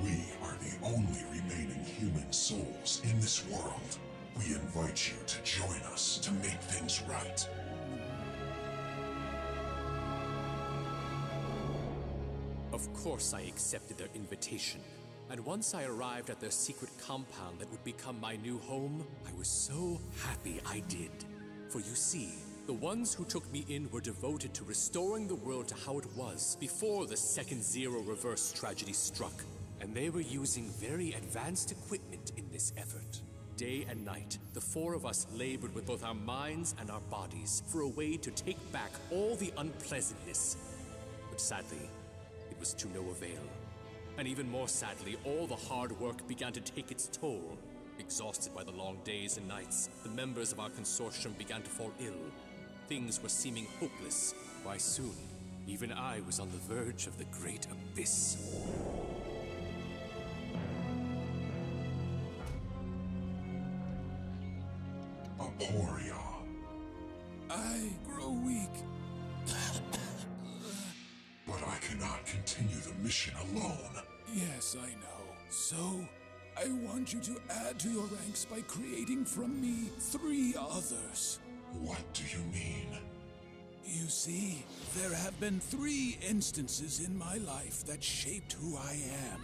We are the only remaining human souls in this world. We invite you to join us to make things right.
Of course I accepted their invitation. And once I arrived at their secret compound that would become my new home, I was so happy I did. For you see, The ones who took me in were devoted to restoring the world to how it was before the second Zero Reverse tragedy struck. And they were using very advanced equipment in this effort. Day and night, the four of us labored with both our minds and our bodies for a way to take back all the unpleasantness. But sadly, it was to no avail. And even more sadly, all the hard work began to take its toll. Exhausted by the long days and nights, the members of our consortium began to fall ill. Things were seeming hopeless. Why soon, even I was on the verge of the great abyss.
Aporia.
I grow weak.
But I cannot continue the mission alone.
Yes, I know. So, I want you to add to your ranks by creating from me 3 others.
What do you mean?
You see, there have been 3 instances in my life that shaped who I am.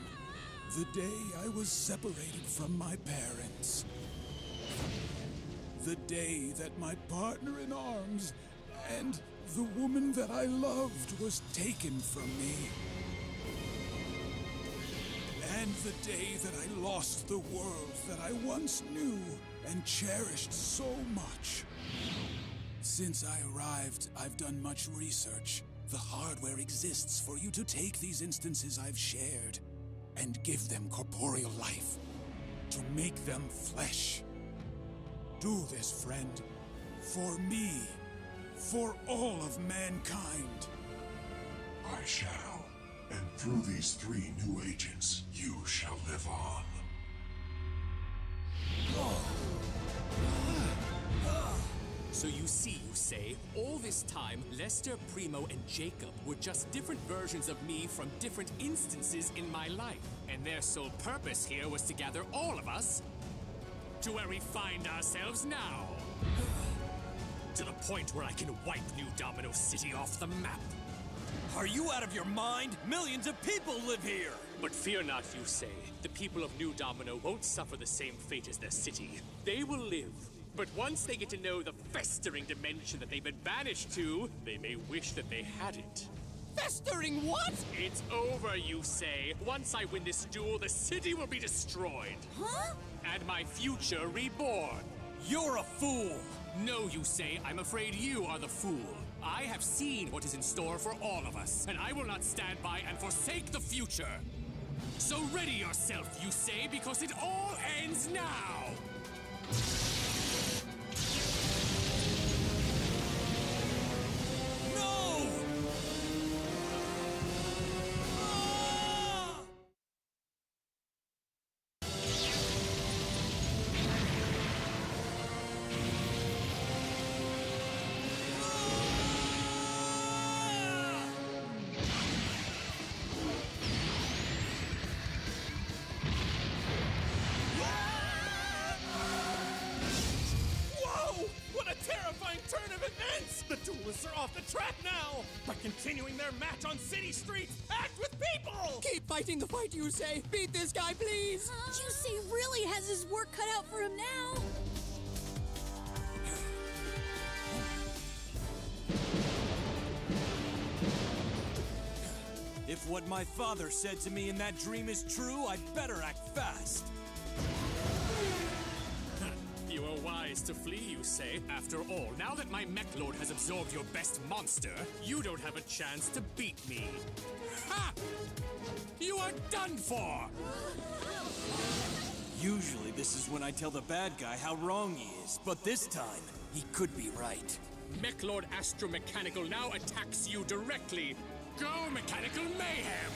The day I was separated from my parents. The day that my partner in arms and the woman that I loved was taken from me. And the day that I lost the world that I once knew and cherished so much. Since I arrived, I've done much research. The hardware exists for you to take these instances I've shared and give them corporeal life, to make them flesh. Do this, friend, for me, for all of mankind.
I shall, and through these 3 new agents, you shall live on.
So you see, you say, all this time, Lester, Primo, and Jacob were just different versions of me from different instances in my life. And their sole purpose here was to gather all of us to where we find ourselves now. To the point where I can wipe New Domino City off the map.
Are you out of your mind? Millions of people live here!
But fear not, you say. The people of New Domino won't suffer the same fate as their city. They will live. But once they get to know the festering dimension that they've been banished to, they may wish that they hadn't.
Festering what?
It's over, you say. Once I win this duel, the city will be destroyed.
Huh?
And my future reborn.
You're a fool!
No, you say. I'm afraid you are the fool. I have seen what is in store for all of us, and I will not stand by and forsake the future. So ready yourself, you say, because it all ends now!
No!
The duelists are off the track now! By continuing their match on city streets, packed with people!
Keep fighting the fight, you say. Beat this guy, please!
Yusei really has his work cut out for him now!
If what my father said to me in that dream is true, I'd better act fast.
You are wise to flee, you say. After all, now that my mech lord has absorbed your best monster, you don't have a chance to beat me. Ha! You are done for!
Usually this is when I tell the bad guy how wrong he is, but this time, he could be right.
Mech Lord Astromechanical now attacks you directly. Go, Mechanical Mayhem!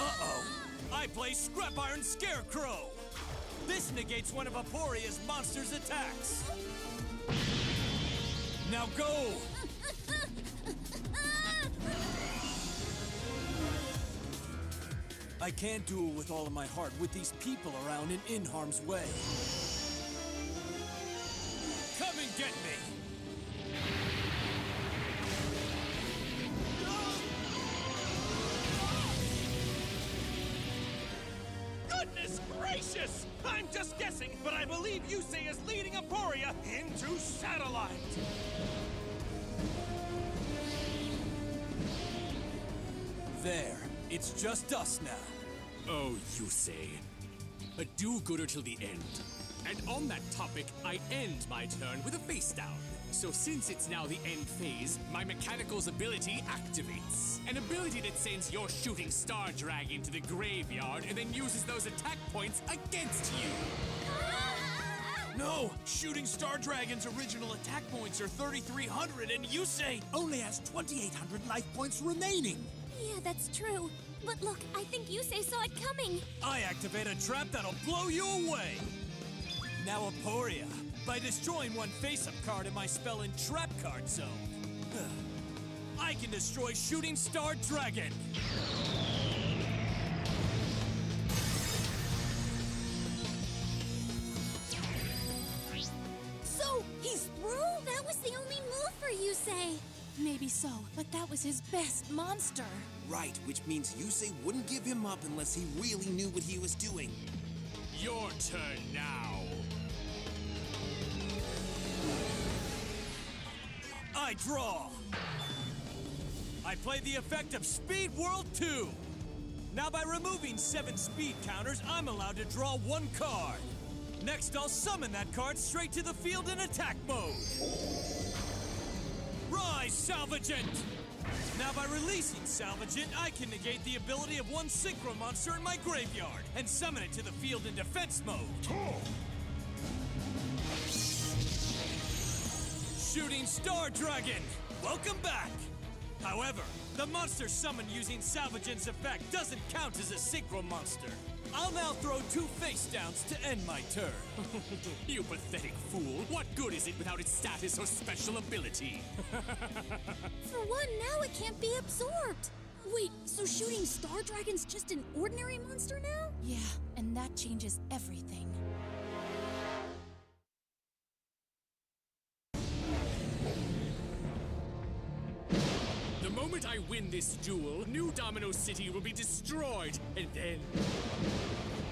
Uh-oh! I play Scrap Iron Scarecrow! This negates one of Aporia's monster's attacks! Now go! I can't duel with all of my heart with these people around and in harm's way. Come and get me!
Goodness gracious! gracious! I'm just guessing, but I believe Yusei is leading Aporia into Satellite!
There. It's just us now.
Oh, Yusei. A do-gooder till the end. And on that topic, I end my turn with a face down. So since it's now the end phase, my Mechanical's ability activates. An ability that sends your shooting star dragon to the graveyard and then uses those attack points against you.
No! Shooting Star Dragon's original attack points are 3,300 and Yusei
only has 2,800 life points remaining.
Yeah, that's true. But look, I think Yusei saw it coming.
I activate a trap that'll blow you away. Now Aporia, by destroying one face-up card in my spell and trap card zone, I can destroy Shooting Star Dragon.
So, he's through?
That was the only move for Yusei.
Maybe so, but that was his best monster.
Right, which means Yusei wouldn't give him up unless he really knew what he was doing.
Your turn now.
I draw. I play the effect of Speed World 2. Now by removing 7 speed counters, I'm allowed to draw 1 card. Next, I'll summon that card straight to the field in attack mode. Rise, Salvagent! Now by releasing Salvagent, I can negate the ability of one Synchro monster in my graveyard and summon it to the field in defense mode. Shooting Star Dragon! Welcome back! However, the monster summoned using Salvagent's effect doesn't count as a Synchro monster. I'll now throw 2 face downs to end my turn.
You pathetic fool. What good is it without its status or special ability?
For one, now it can't be absorbed. Wait, so Shooting Star Dragon's just an ordinary monster now?
Yeah, and that changes everything.
The moment I win this duel, New Domino City will be destroyed, and then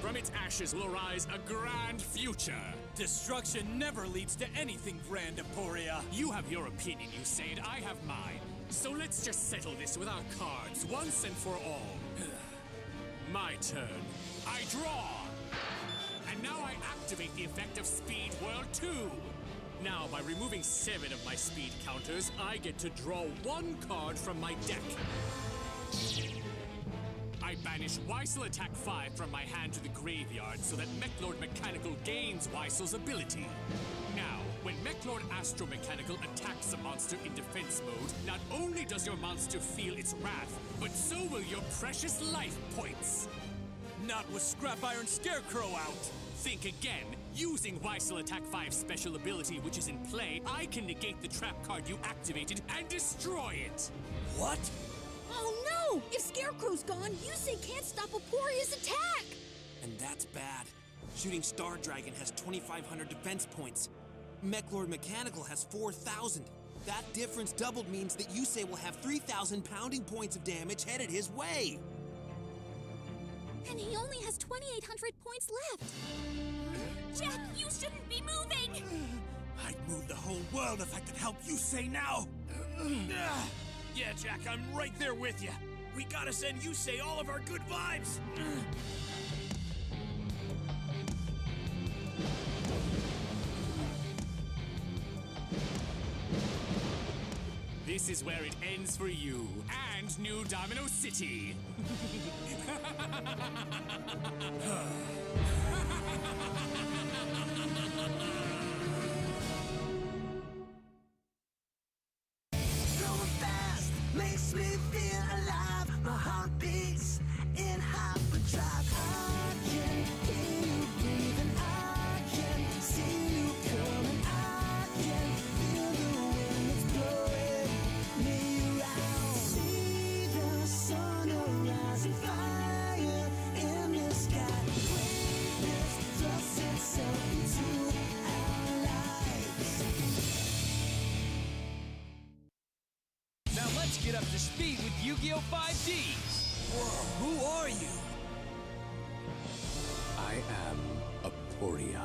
from its ashes will arise a grand future.
Destruction never leads to anything grand, Aporia.
You have your opinion, you say, and I have mine. So let's just settle this with our cards once and for all. My turn. I draw! And now I activate the effect of Speed World 2. Now, by removing 7 of my speed counters, I get to draw 1 card from my deck. I banish Weissel Attack 5 from my hand to the graveyard so that Mechlord Mechanical gains Weissel's ability. Now, when Mechlord Astro Mechanical attacks a monster in defense mode, not only does your monster feel its wrath, but so will your precious life points.
Not with Scrap Iron Scarecrow out.
Think again. Using Weissel Attack 5 special ability, which is in play, I can negate the trap card you activated and destroy it.
What?
Oh no! If Scarecrow's gone, Yusei can't stop Aporia's attack!
And that's bad. Shooting Star Dragon has 2,500 defense points. Mechlord Mechanical has 4,000. That difference doubled means that Yusei will have 3,000 pounding points of damage headed his way.
And he only has 2,800 points left. Jack, you shouldn't be moving!
I'd move the whole world if I could help Yusei now. Yeah, Jack, I'm right there with you. We gotta send Yusei all of our good vibes.
This is where it ends for you and New Domino City.
Going fast makes me feel alive. My heart beats in hyperdrive. I can hear you breathing. I can see you coming. I can feel the wind that's blowing me around. See the sun arising, fire in the sky. Greatness thrusts itself into our lives.
Now let's get up to speed with Yu-Gi-Oh! 5Ds! Whoa, who are you?
I am Aporia.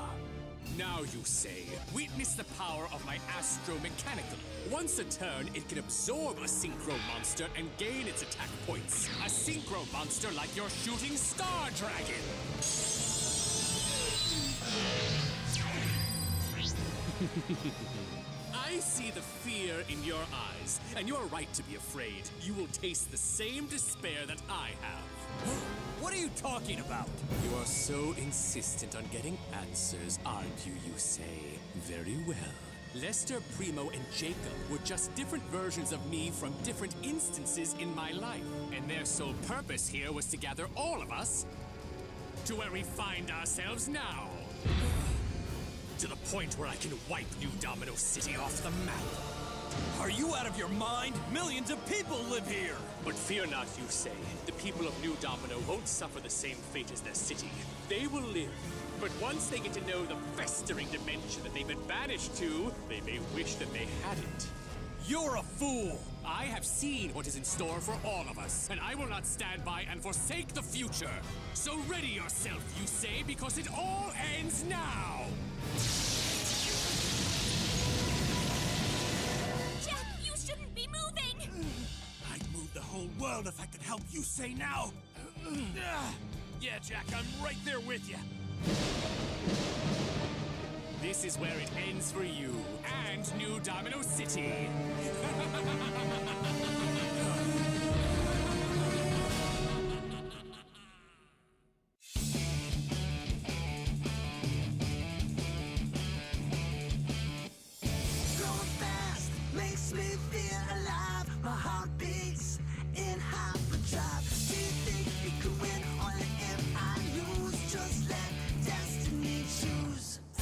Now you say, witness the power of my Astro-Mechanical. Once a turn, it can absorb a Synchro monster and gain its attack points. A Synchro monster like your shooting Star Dragon. I see the fear in your eyes, and you're right to be afraid. You will taste the same despair that I have.
What are you talking about?
You are so insistent on getting answers, aren't you, you say? Very well. Lester, Primo, and Jacob were just different versions of me from different instances in my life. And their sole purpose here was to gather all of us to where we find ourselves now. To the point where I can wipe New Domino City off the map.
Are you out of your mind? Millions of people live here!
But fear not, you say. The people of New Domino won't suffer the same fate as their city. They will live. But once they get to know the festering dimension that they've been banished to, they may wish that they hadn't.
You're a fool!
I have seen what is in store for all of us, and I will not stand by and forsake the future. So ready yourself, you say, because it all ends now!
Jack, you shouldn't be moving!
I'd move the whole world if I could help you say now.
Yeah, Jack, I'm right there with you.
This is where it ends for you, and New Domino City.
Makes me feel alive. My heart beats in hyperdrive. Do you think we could win? Only if I lose. Just let destiny choose. I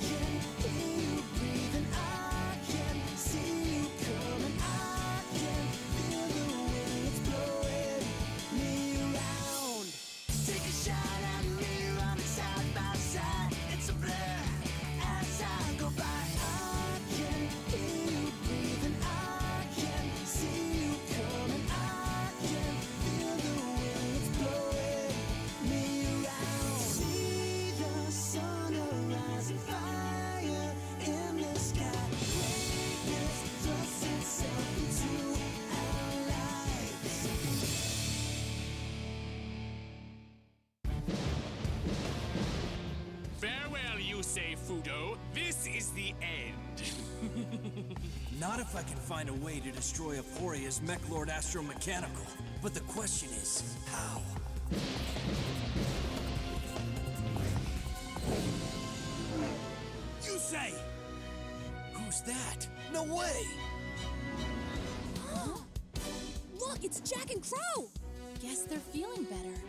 can hear you breathing. I can see you coming. I can feel the winds blowing me around. Take a shot at me, running side by side. It's a blur as I go by. I can hear you breathing. I can see you coming. I can feel the winds blowing me around. See the sun arise and fire in the sky. Greatness thrusts itself into our lives.
Farewell, you say, Fudo. This is the end.
Not if I can find a way to destroy Aporia's Mech Lord Astro-Mechanical. But the question is, how? You say! Who's that? No way!
Look, it's Jack and Crow! Guess they're feeling better.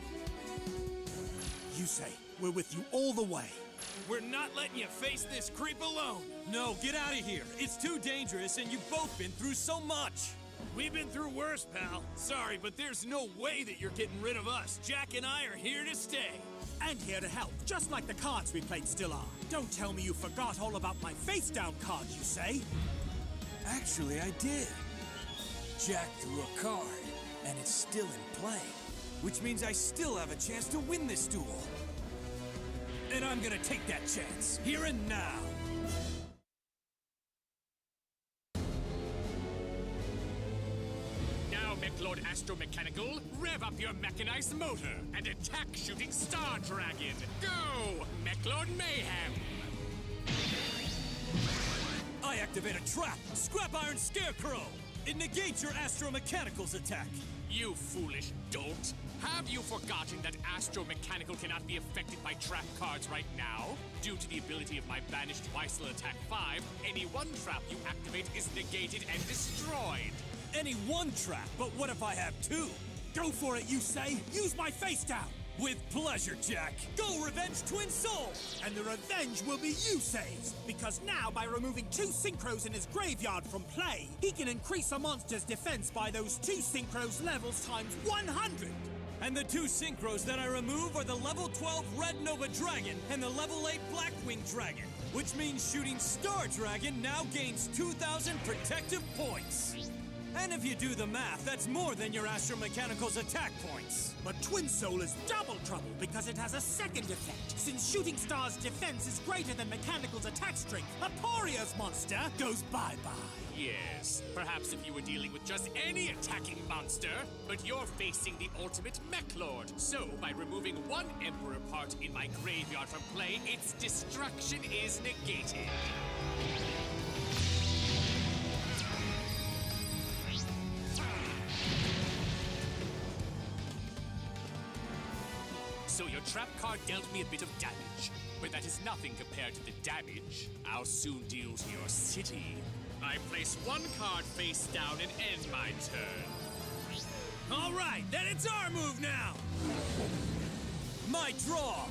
You say, we're with you all the way.
We're not letting you face this creep alone.
No, get out of here. It's too dangerous, and you've both been through so much.
We've been through worse, pal. Sorry, but there's no way that you're getting rid of us. Jack and I are here to stay.
And here to help, just like the cards we played still are. Don't tell me you forgot all about my face-down card, you say?
Actually, I did. Jack threw a card, and it's still in play. Which means I still have a chance to win this duel. And I'm gonna take that chance, here and now.
Now, Mech Lord Astro-Mechanical, rev up your mechanized motor and attack shooting Star Dragon. Go, Mech Lord Mayhem!
I activate a trap, Scrap Iron Scarecrow! It negates your Astro-Mechanical's attack.
You foolish dolt. Have you forgotten that Astro-Mechanical cannot be affected by trap cards right now? Due to the ability of my banished Weissel Attack 5, any one trap you activate is negated and destroyed.
Any one trap, but what if I have two?
Go for it, you say! Use my face down!
With pleasure, Jack! Go revenge Twin Soul!
And the revenge will be Yusei's! Because now, by removing 2 Synchros in his graveyard from play, he can increase a monster's defense by those 2 Synchros levels times 100!
And the 2 Synchros that I remove are the level 12 Red Nova Dragon and the level 8 Blackwing Dragon, which means shooting Star Dragon now gains 2,000 protective points. And if you do the math, that's more than your Astromechanical's attack points.
But Twin Soul is double trouble because it has a second effect. Since Shooting Star's defense is greater than Mechanical's attack strength, Aporia's monster goes bye-bye.
Yes, perhaps if you were dealing with just any attacking monster, but you're facing the ultimate Mech Lord. So, by removing one Emperor part in my graveyard from play, its destruction is negated. So your trap card dealt me a bit of damage, but that is nothing compared to the damage I'll soon deal to your city. I place one card face down and end my turn.
All right, then it's our move now! My draw!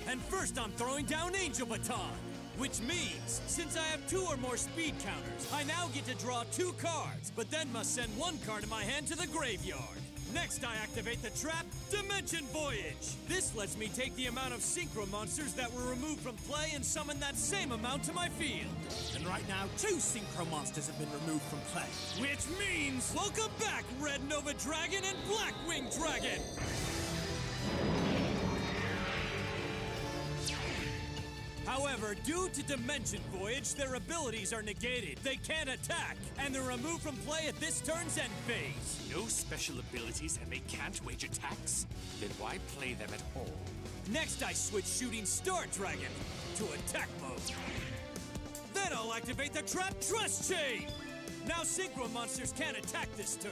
And first I'm throwing down Angel Baton, which means, since I have 2 or more speed counters, I now get to draw 2 cards, but then must send 1 card in my hand to the graveyard. Next, I activate the trap, Dimension Voyage. This lets me take the amount of Synchro Monsters that were removed from play and summon that same amount to my field.
And right now, 2 Synchro Monsters have been removed from play.
Which means, welcome back, Red Nova Dragon and Black Wing Dragon! However, due to Dimension Voyage, their abilities are negated. They can't attack, and they're removed from play at this turn's end phase.
No special abilities and they can't wage attacks? Then why play them at all?
Next, I switch Shooting Star Dragon to attack mode. Then I'll activate the Trap Trust Chain! Now Synchro Monsters can't attack this turn.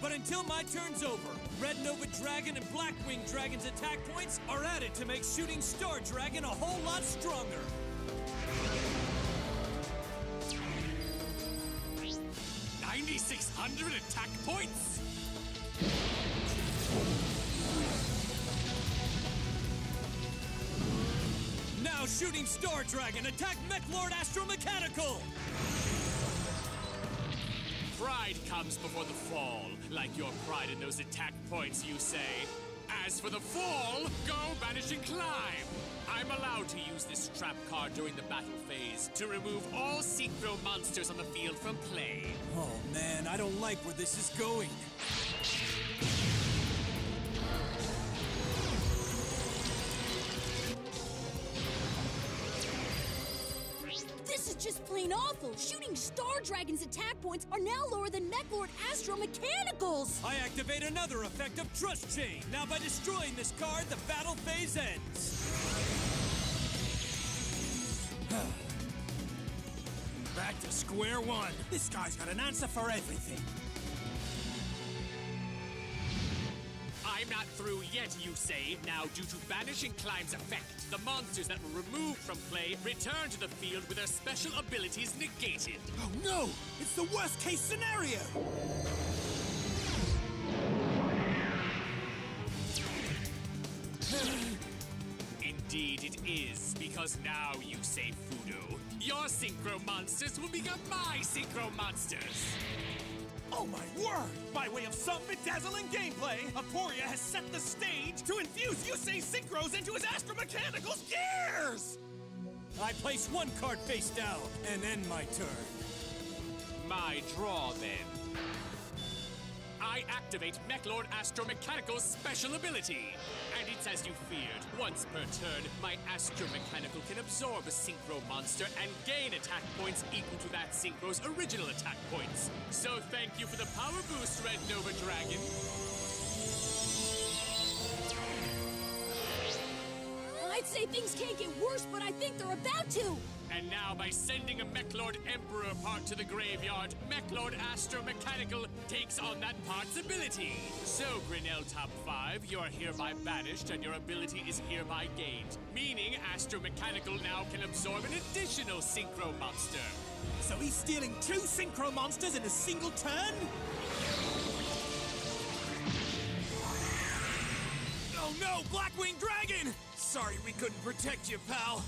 But until my turn's over, Red Nova Dragon and Black Wing Dragon's attack points are added to make Shooting Star Dragon a whole lot stronger.
9,600 attack points?
Now Shooting Star Dragon, attack Mech Lord Astromechanical!
Pride comes before the fall, like your pride in those attack points, you say. As for the fall, go Banish and Climb! I'm allowed to use this trap card during the battle phase to remove all Synchro Monsters on the field from play.
Oh man, I don't like where this is going.
This is just plain awful! Shooting Star Dragon's attack points are now lower than Mech Lord Astromechanical's!
I activate another effect of Trust Chain. Now by destroying this card, the battle phase ends.
Back to square one. This guy's got an answer for everything.
I'm not through yet, you say. Now, due to Banish and Climb's effect, the monsters that were removed from play return to the field with their special abilities negated.
Oh no! It's the worst case scenario!
Indeed it is, because now, you say, Fudo, your Synchro Monsters will become my Synchro Monsters!
Oh my word! By way of some bedazzling gameplay, Aporia has set the stage to infuse Yusei Synchros into his Astromechanical's gears!
I place 1 card face down and end my turn.
My draw, then. I activate Mech Lord Astromechanical's special ability. And it's as you feared. Once per turn, my Astromechanical can absorb a Synchro monster and gain attack points equal to that Synchro's original attack points. So thank you for the power boost, Red Nova Dragon.
I'd say things can't get worse, but I think they're about to!
And now, by sending a Mech Lord Emperor part to the graveyard, Mech Lord Astromechanical takes on that part's ability. So, Grinnell Top 5, you are hereby banished and your ability is hereby gained. Meaning, Astromechanical now can absorb an additional Synchro Monster.
So he's stealing 2 Synchro Monsters in a single turn?
Oh no, Blackwing Dragon! Sorry we couldn't protect you, pal.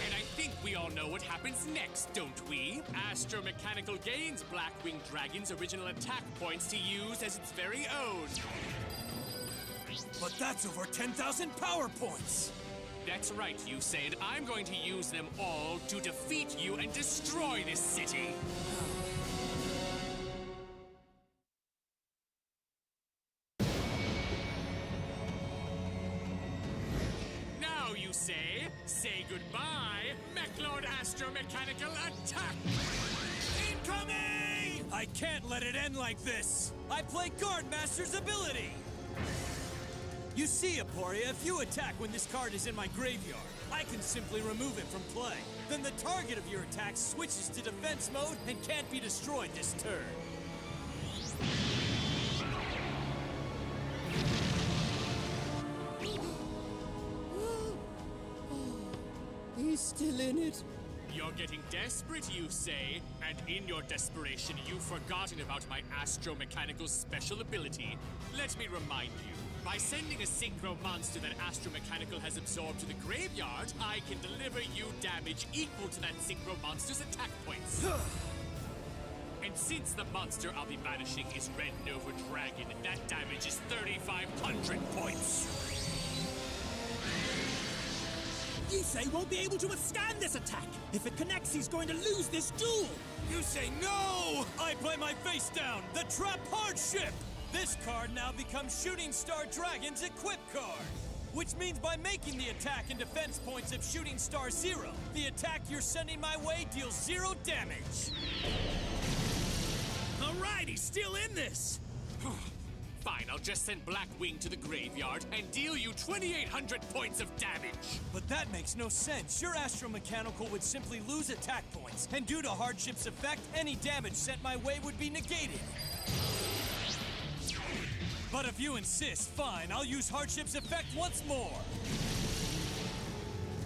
And I think we all know what happens next, don't we? Astromechanical gains Blackwing Dragon's original attack points to use as its very own.
But that's over 10,000 power points!
That's right, you said. I'm going to use them all to defeat you and destroy this city. Now, you say goodbye, Mechlord Astromechanical attack!
Incoming! I can't let it end like this. I play Guardmaster's ability. You see, Aporia, if you attack when this card is in my graveyard, I can simply remove it from play. Then the target of your attack switches to defense mode and can't be destroyed this turn.
He's still in it.
You're getting desperate, you say, and in your desperation, you've forgotten about my astromechanical special ability. Let me remind you. By sending a synchro monster that astromechanical has absorbed to the graveyard, I can deliver you damage equal to that synchro monster's attack points. And since the monster I'll be banishing is Red Nova Dragon, that damage is 3,500 points.
Yusei won't be able to withstand this attack. If it connects, he's going to lose this duel.
You say no! I play my face down, the Trap Hardship! This card now becomes Shooting Star Dragon's Equip card, which means by making the attack and defense points of Shooting Star 0, the attack you're sending my way deals 0 damage.
All right, he's still in this!
Fine, I'll just send Blackwing to the graveyard and deal you 2,800 points of damage.
But that makes no sense. Your astromechanical would simply lose attack points, and due to Hardship's effect, any damage sent my way would be negated. But if you insist, fine, I'll use Hardship's effect once more.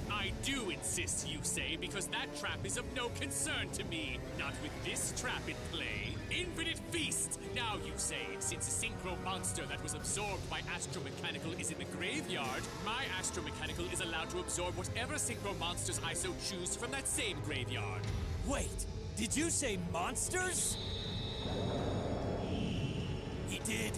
I do insist, you say, because that trap is of no concern to me. Not with this trap in play. Infinite Feast! Now, you say, since a synchro monster that was absorbed by astromechanical is in the graveyard, my astromechanical is allowed to absorb whatever synchro monsters I so choose from that same graveyard.
Wait, did you say monsters? He did.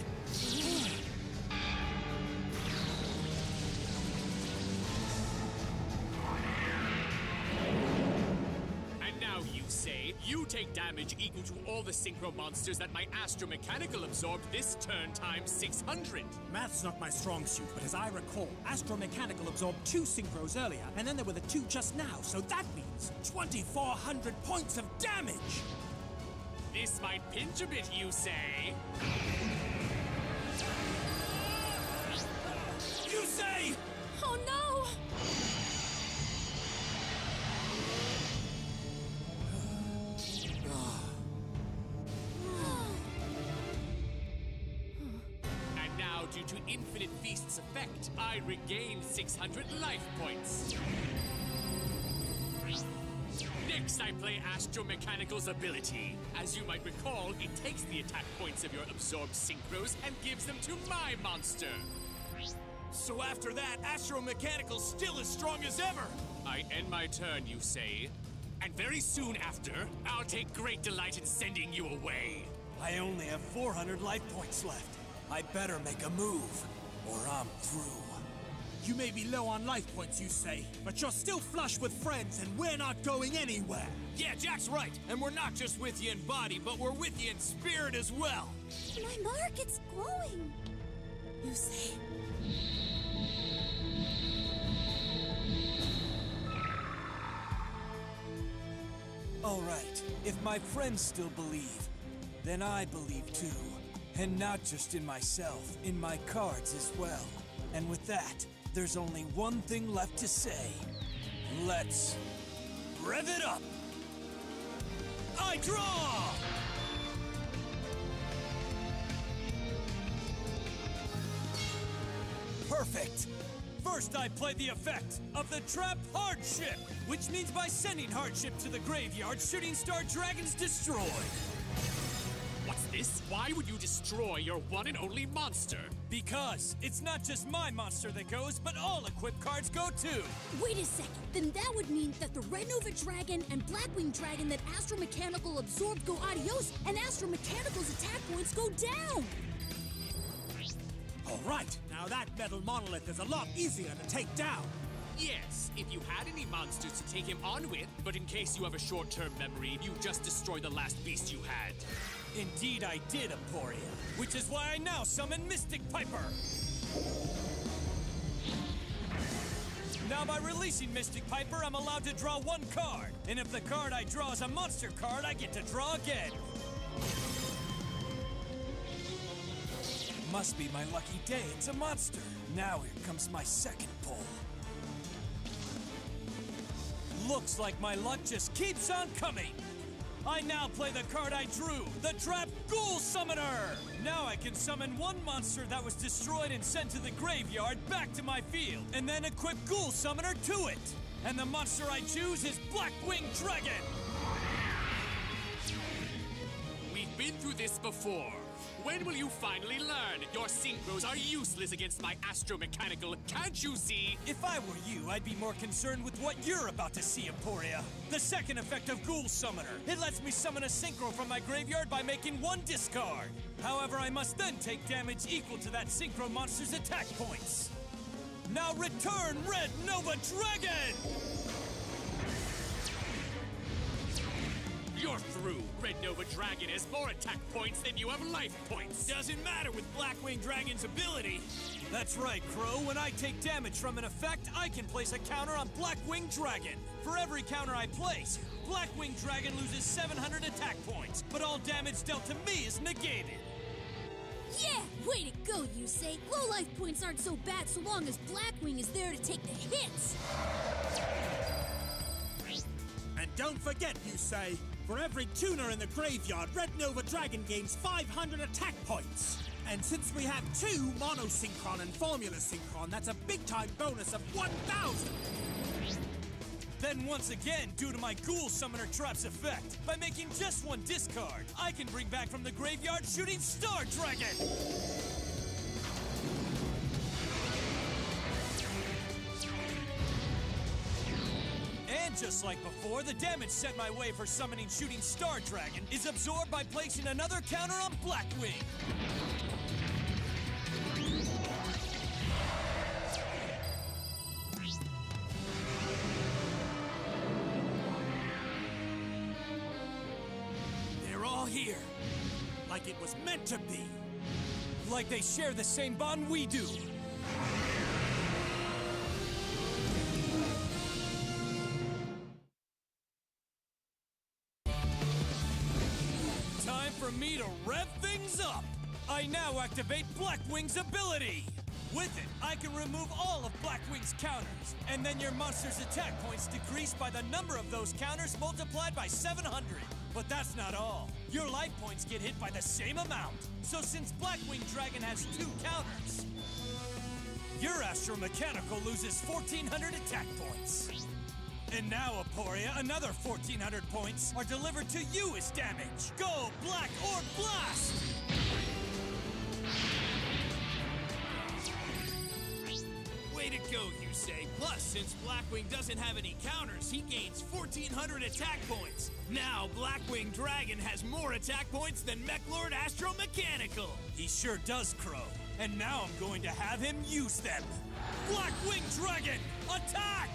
And now you say, you take damage equal to all the synchro monsters that my astromechanical absorbed this turn times 600.
Math's not my strong suit, but as I recall, astromechanical absorbed 2 synchros earlier, and then there were the 2 just now, so that means 2,400 points of damage!
This might pinch a bit, you say.
You say!
Oh no!
And now, due to Infinite Feast's effect, I regain 600 life points. Next, I play Astromechanical's ability. As you might recall, it takes the attack points of your absorbed synchros and gives them to my monster.
So after that, Astromechanical's still as strong as ever!
I end my turn, you say. And very soon after, I'll take great delight in sending you away.
I only have 400 life points left. I better make a move, or I'm through.
You may be low on life points, you say, but you're still flush with friends, and we're not going anywhere.
Yeah, Jack's right. And we're not just with you in body, but we're with you in spirit as well.
My mark, it's glowing. You say.
All right, if my friends still believe, then I believe too. And not just in myself, in my cards as well. And with that, there's only one thing left to say. Let's rev it up! I draw! Perfect! First, I play the effect of the Trap Hardship, which means by sending Hardship to the graveyard, Shooting Star Dragon's destroyed.
What's this? Why would you destroy your one and only monster?
Because it's not just my monster that goes, but all equipped cards go too.
Wait a second. Then that would mean that the Red Nova Dragon and Blackwing Dragon that Astromechanical absorbed go adios, and Astromechanical's attack points go down.
All right, now that metal monolith is a lot easier to take down.
Yes, if you had any monsters to take him on with, but in case you have a short-term memory, you just destroyed the last beast you had.
Indeed I did, Emporia, which is why I now summon Mystic Piper! Now by releasing Mystic Piper, I'm allowed to draw one card, and if the card I draw is a monster card, I get to draw again! Must be my lucky day, it's a monster. Now here comes my second pull. Looks like my luck just keeps on coming! I now play the card I drew, the Trap Ghoul Summoner! Now I can summon one monster that was destroyed and sent to the graveyard back to my field, and then equip Ghoul Summoner to it! And the monster I choose is Blackwing Dragon!
We've been through this before. When will you finally learn? Your synchros are useless against my astromechanical, can't you see?
If I were you, I'd be more concerned with what you're about to see, Emporia. The second effect of Ghoul Summoner. It lets me summon a synchro from my graveyard by making one discard. However, I must then take damage equal to that synchro monster's attack points. Now return, Red Nova Dragon!
You're through. Red Nova Dragon has more attack points than you have life points.
Doesn't matter with Blackwing Dragon's ability. That's right, Crow. When I take damage from an effect, I can place a counter on Blackwing Dragon. For every counter I place, Blackwing Dragon loses 700 attack points, but all damage dealt to me is negated.
Yeah! Way to go, Yusei! Low life points aren't so bad so long as Blackwing is there to take the hits!
And don't forget, Yusei, for every tuner in the graveyard, Red Nova Dragon gains 500 attack points. And since we have 2 Mono Synchron and Formula Synchron, that's a big-time bonus of 1,000!
Then once again, due to my Ghoul Summoner Trap's effect, by making just one discard, I can bring back from the graveyard Shooting Star Dragon! And just like before, the damage sent my way for summoning Shooting Star Dragon is absorbed by placing another counter on Blackwing. They're all here. Like it was meant to be. Like they share the same bond we do. Time for me to rev things up! I now activate Blackwing's ability! With it, I can remove all of Blackwing's counters, and then your monster's attack points decrease by the number of those counters multiplied by 700. But that's not all. Your life points get hit by the same amount. So since Blackwing Dragon has 2 counters, your Astromechanical loses 1,400 attack points. And now, Emporia, another 1,400 points are delivered to you as damage. Go, Black Orb Blast!
Way to go, Yusei. Plus, since Blackwing doesn't have any counters, he gains 1,400 attack points. Now, Blackwing Dragon has more attack points than Mechlord Astromechanical.
He sure does, Crow. And now I'm going to have him use them. Blackwing Dragon, attack!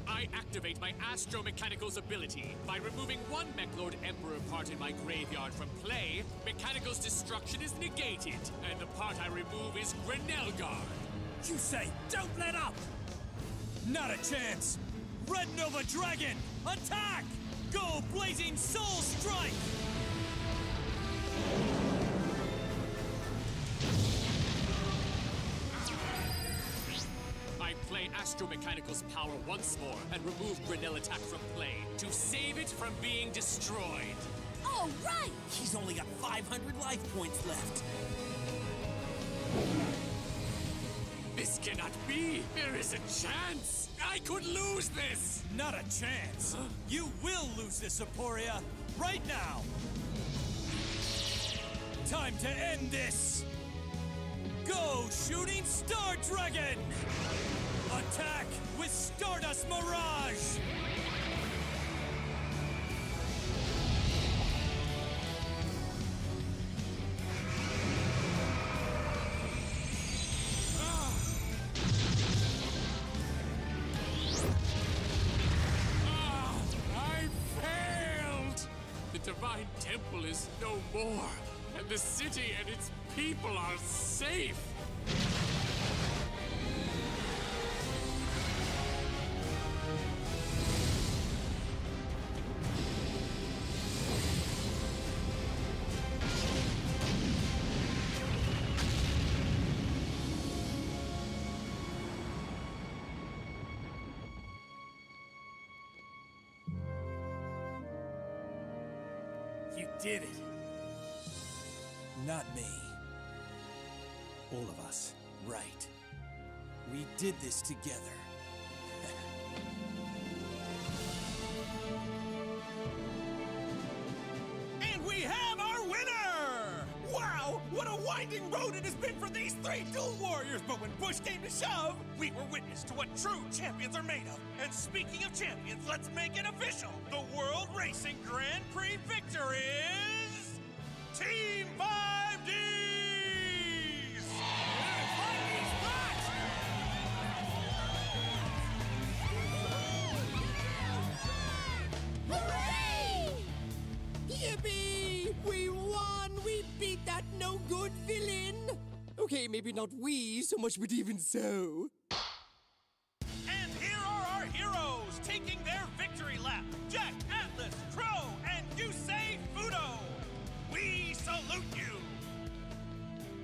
I activate my Astromechanical's ability. By removing one Mechlord Emperor part in my graveyard from play, Mechanical's destruction is negated, and the part I remove is Grenelgar.
Yusei, don't let up! Not a chance! Red Nova Dragon, attack! Go, Blazing Soul Strike!
I play Astromechanical's power once more and remove Grenell attack from play to save it from being destroyed.
All right!
He's only got 500 life points left.
This cannot be! There is a chance! I could lose this!
Not a chance! You will lose this, Emporia! Right now! Time to end this! Go, Shooting Star Dragon! Attack with Stardust Mirage!
divine temple is no more, and the city and its people are safe.
You did it.
Not me. All of us. Right. We did this together.
And we have our winner! Wow, what a winding road it has been for these three duel warriors, but when push came to shove, we were witness to what true champions are made of. And speaking of champions, let's make it official. The World Racing Grand Prix victor is... Team 5Ds!
Hooray! Yippee! We won! We beat that no-good villain! Okay, maybe not we so much, but even so.
And here are our heroes taking their victory lap. Jack, Atlas, Crow, and Yusei Fudo. We salute you.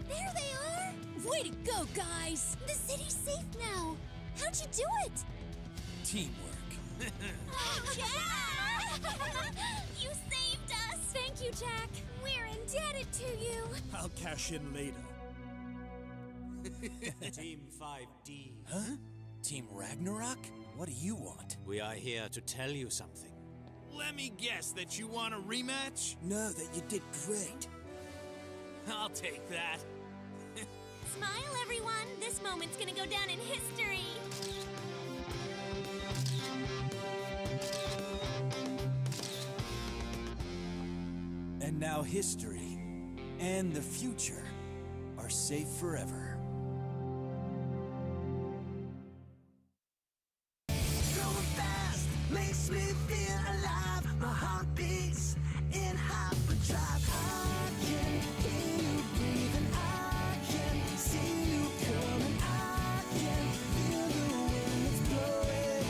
There they are! Way to go, guys! The city's safe now! How'd you do it?
Teamwork.
Oh, Jack! You saved us! Thank you, Jack. We're indebted to you.
I'll cash in later.
Team 5D.
Huh? Team Ragnarok? What do you want?
We are here to tell you something.
Let me guess that you want a rematch?
No, that you did great.
I'll take that.
Smile, everyone. This moment's gonna go down in history.
And now history and the future are safe forever.
Going fast makes me feel alive. My heart beats in hyperdrive. I can hear you breathing. I can see you coming. I can feel the wind that's blowing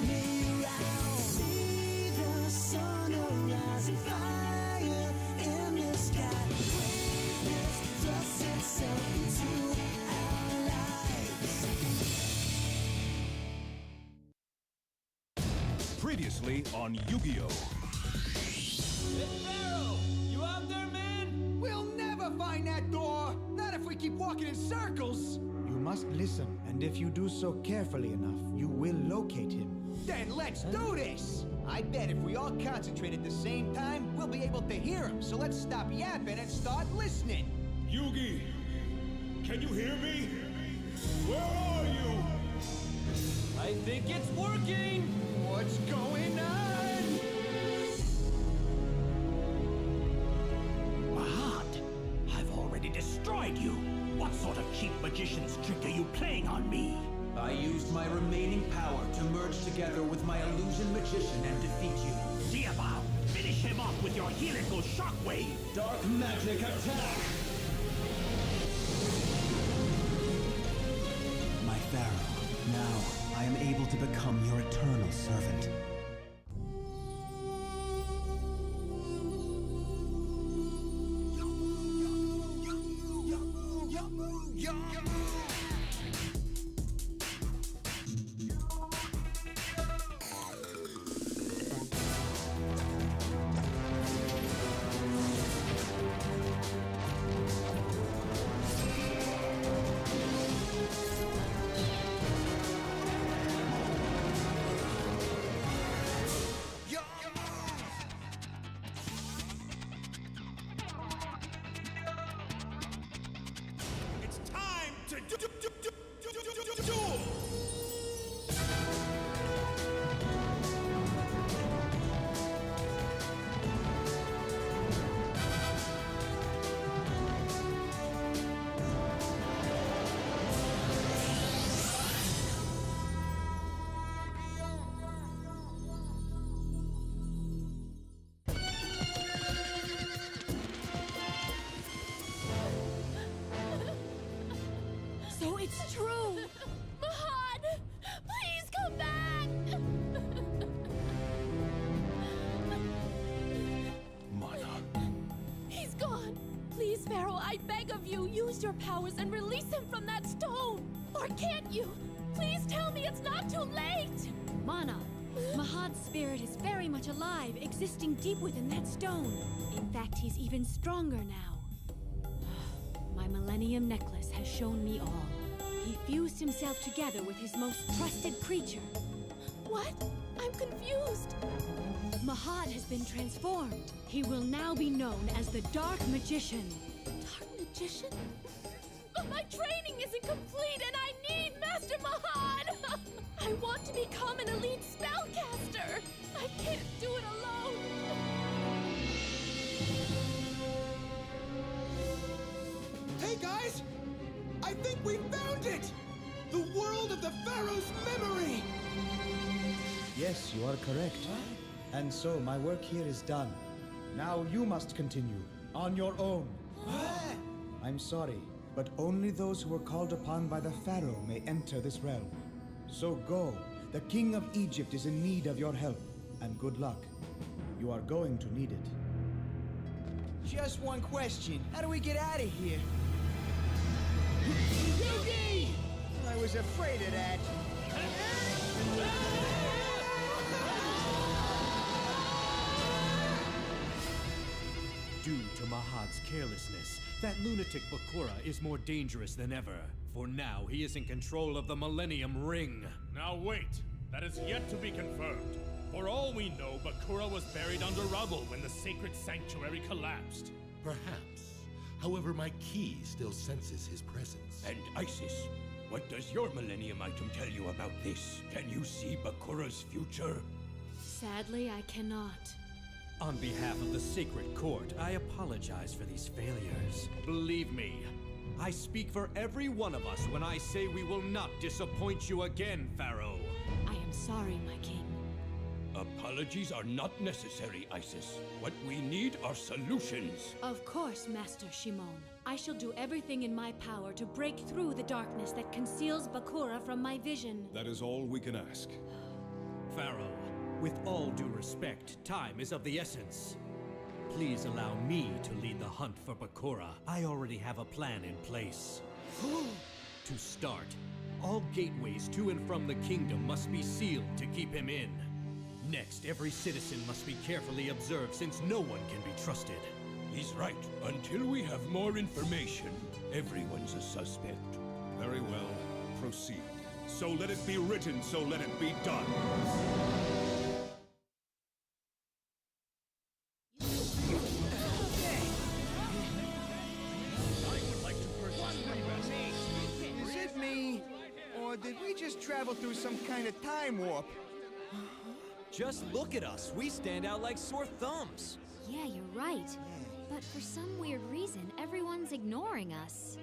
me around. See the sun rising, fire in the sky. Greatness thrusts itself into our lives.
Previously on Yu-Gi-Oh!
Pharaoh! You out there, man? We'll never find that door! Not if we keep walking in circles!
You must listen, and if you do so carefully enough, you will locate him.
Then let's do this! I bet if we all concentrate at the same time, we'll be able to hear him, so let's stop yapping and start listening!
Yugi! Can you hear me? Where are you?
I think it's working! What's going on?
What? I've already destroyed you! What sort of cheap magician's trick are you playing on me?
I used my remaining power to merge together with my illusion magician and defeat you.
See about! Finish him off with your helical shockwave!
Dark magic attack!
My Pharaoh, now I am able to become your eternal servant.
you, use your powers and release him from that stone! Or can't you? Please tell me it's not too late!
Mana, Mahad's spirit is very much alive, existing deep within that stone. In fact, he's even stronger now. My Millennium Necklace has shown me all. He fused himself together with his most trusted creature.
What? I'm confused.
Mahad has been transformed. He will now be known as the Dark Magician.
Dark Magician? But my training isn't complete and I need Master Mahad! I want to become an elite spellcaster! I can't do it alone!
Hey guys! I think we found it! The world of the Pharaoh's memory!
Yes, you are correct. And so my work here is done. Now you must continue, on your own. I'm sorry, but only those who are called upon by the Pharaoh may enter this realm. So go. The King of Egypt is in need of your help. And good luck. You are going to need it.
Just one question. How do we get out of here?
Yugi!
I was afraid of that.
Due to Mahad's carelessness, that lunatic Bakura is more dangerous than ever. For now, he is in control of the Millennium Ring.
Now wait, that is yet to be confirmed. For all we know, Bakura was buried under rubble when the sacred sanctuary collapsed.
Perhaps. However, my key still senses his presence.
And Isis, what does your Millennium item tell you about this? Can you see Bakura's future?
Sadly, I cannot.
On behalf of the Sacred Court, I apologize for these failures. Believe me, I speak for every one of us when I say we will not disappoint you again, Pharaoh.
I am sorry, my king.
Apologies are not necessary, Isis. What we need are solutions.
Of course, Master Shimon. I shall do everything in my power to break through the darkness that conceals Bakura from my vision.
That is all we can ask.
Pharaoh, with all due respect, time is of the essence. Please allow me to lead the hunt for Bakura. I already have a plan in place. To start, all gateways to and from the kingdom must be sealed to keep him in. Next, every citizen must be carefully observed since no one can be trusted.
He's right. Until we have more information, everyone's a suspect.
Very well. Proceed. So let it be written, so let it be done.
Is it me? Or did we just travel through some kind of time warp?
Just look at us. We stand out like sore thumbs.
Yeah, you're right. But for some weird reason, everyone's ignoring us.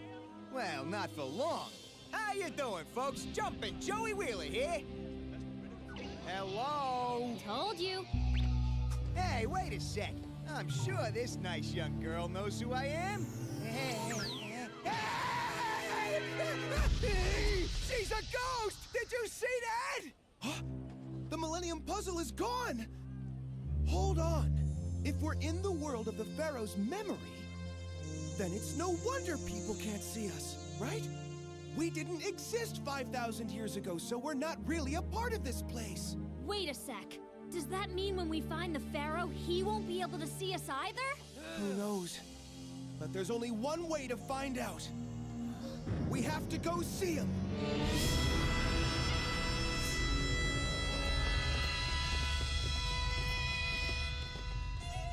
Well, not for long. How you doing, folks? Jumpin' Joey Wheeler here. Hello?
Told you.
Hey, wait a sec. I'm sure this nice young girl knows who I am. She's a ghost! Did you see that?
The Millennium Puzzle is gone! Hold on. If we're in the world of the Pharaoh's memory, then it's no wonder people can't see us, right? We didn't exist 5,000 years ago, so we're not really a part of this place.
Wait a sec. Does that mean when we find the Pharaoh, he won't be able to see us either?
Who knows? But there's only one way to find out. We have to go see him.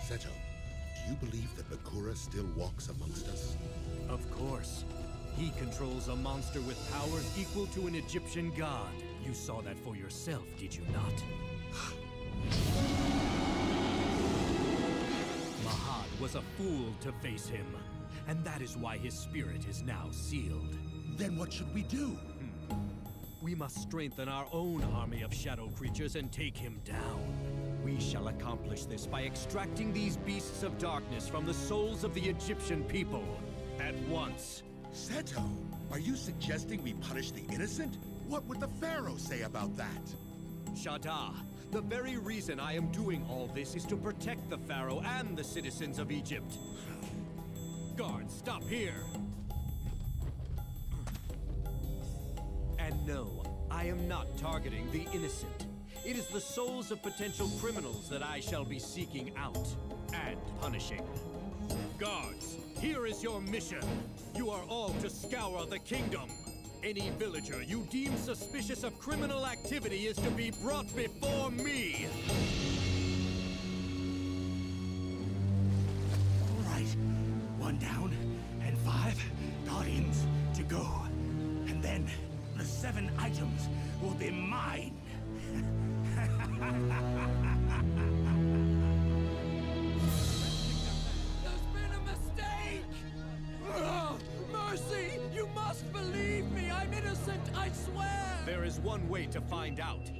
Seto, do you believe that Bakura still walks amongst us?
Of course. He controls a monster with powers equal to an Egyptian god. You saw that for yourself, did you not? Mahad was a fool to face him, and that is why his spirit is now sealed.
Then what should we do?
We must strengthen our own army of shadow creatures and take him down. We shall accomplish this by extracting these beasts of darkness from the souls of the Egyptian people at once.
Seto, are you suggesting we punish the innocent? What would the Pharaoh say about that?
Shada, the very reason I am doing all this is to protect the Pharaoh and the citizens of Egypt. Guards, stop here.
No, I am not targeting the innocent. It is the souls of potential criminals that I shall be seeking out and punishing. Guards, here is your mission. You are all to scour the kingdom. Any villager you deem suspicious of criminal activity is to be brought before me.
All right. 1 down, and 5 guardians to go. And then the 7 items will be mine.
There's been a mistake! Oh, mercy! You must believe me! I'm innocent, I swear!
There is one way to find out.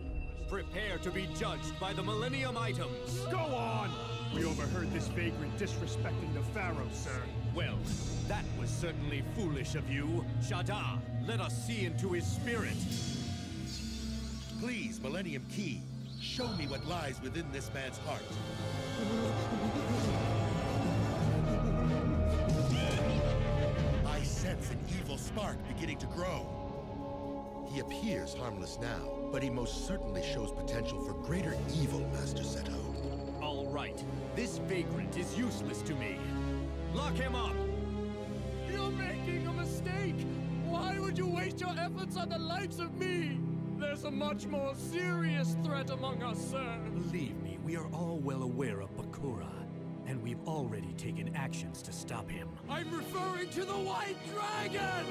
Prepare to be judged by the Millennium Items.
Go on! We overheard this vagrant disrespecting the Pharaoh, sir.
Well, that was certainly foolish of you. Shada, let us see into his spirit.
Please, Millennium Key, show me what lies within this man's heart. I sense an evil spark beginning to grow. He appears harmless now, but he most certainly shows potential for greater evil, Master Seto.
All right, this vagrant is useless to me. Lock him up!
You're making a mistake! Why would you waste your efforts on the likes of me? There's a much more serious threat among us, sir.
Believe me, we are all well aware of Bakura, and we've already taken actions to stop him.
I'm referring to the White Dragon!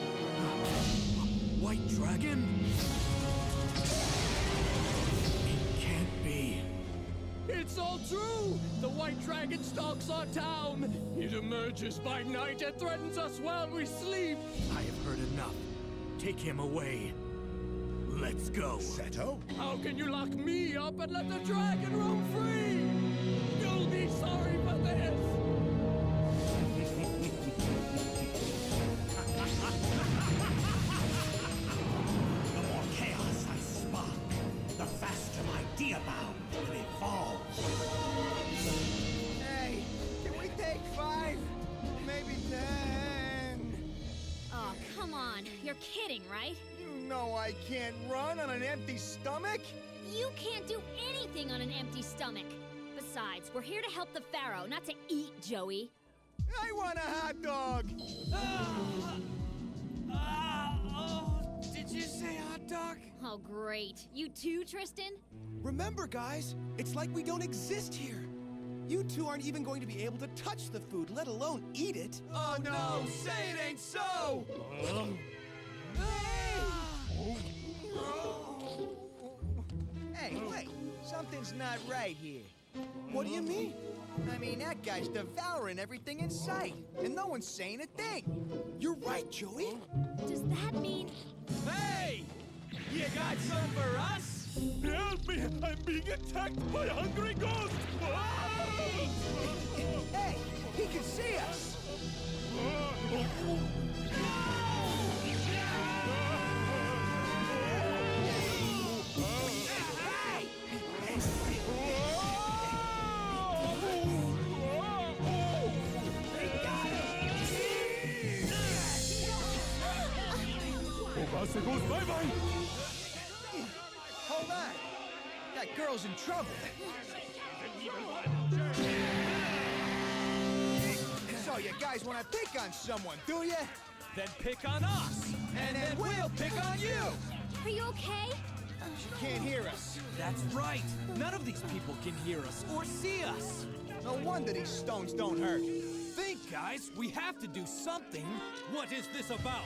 White Dragon? It can't be.
It's all true! The White Dragon stalks our town! It emerges by night and threatens us while we sleep!
I have heard enough. Take him away. Let's go.
Seto?
How can you lock me up and let the dragon roam free? You'll be sorry for this!
The more chaos I spark, the faster my Diabound will evolve.
Hey, can we take 5? Maybe 10?
Oh, come on. You're kidding, right?
You know I can't run on an empty stomach?
You can't do anything on an empty stomach. Besides, we're here to help the Pharaoh, not to eat, Joey.
I want a hot dog!
Did you say hot dog?
Oh, great. You too, Tristan?
Remember, guys, it's like we don't exist here. You two aren't even going to be able to touch the food, let alone eat it.
Oh no, say it ain't so!
Hey, wait. Something's not right here.
What do you mean?
I mean, that guy's devouring everything in sight, and no one's saying a thing.
You're right, Joey.
Does that mean...
Hey! You got some for us?
Help me! I'm being attacked by a hungry ghost!
Hey, he can see us!
Goes bye-bye!
Hold on! That girl's in trouble. So you guys want to pick on someone, do you?
Then pick on us!
And then we'll pick on you!
Are you okay?
She can't hear us.
That's right! None of these people can hear us or see us!
No wonder these stones don't hurt.
Think, guys! We have to do something! What is this about?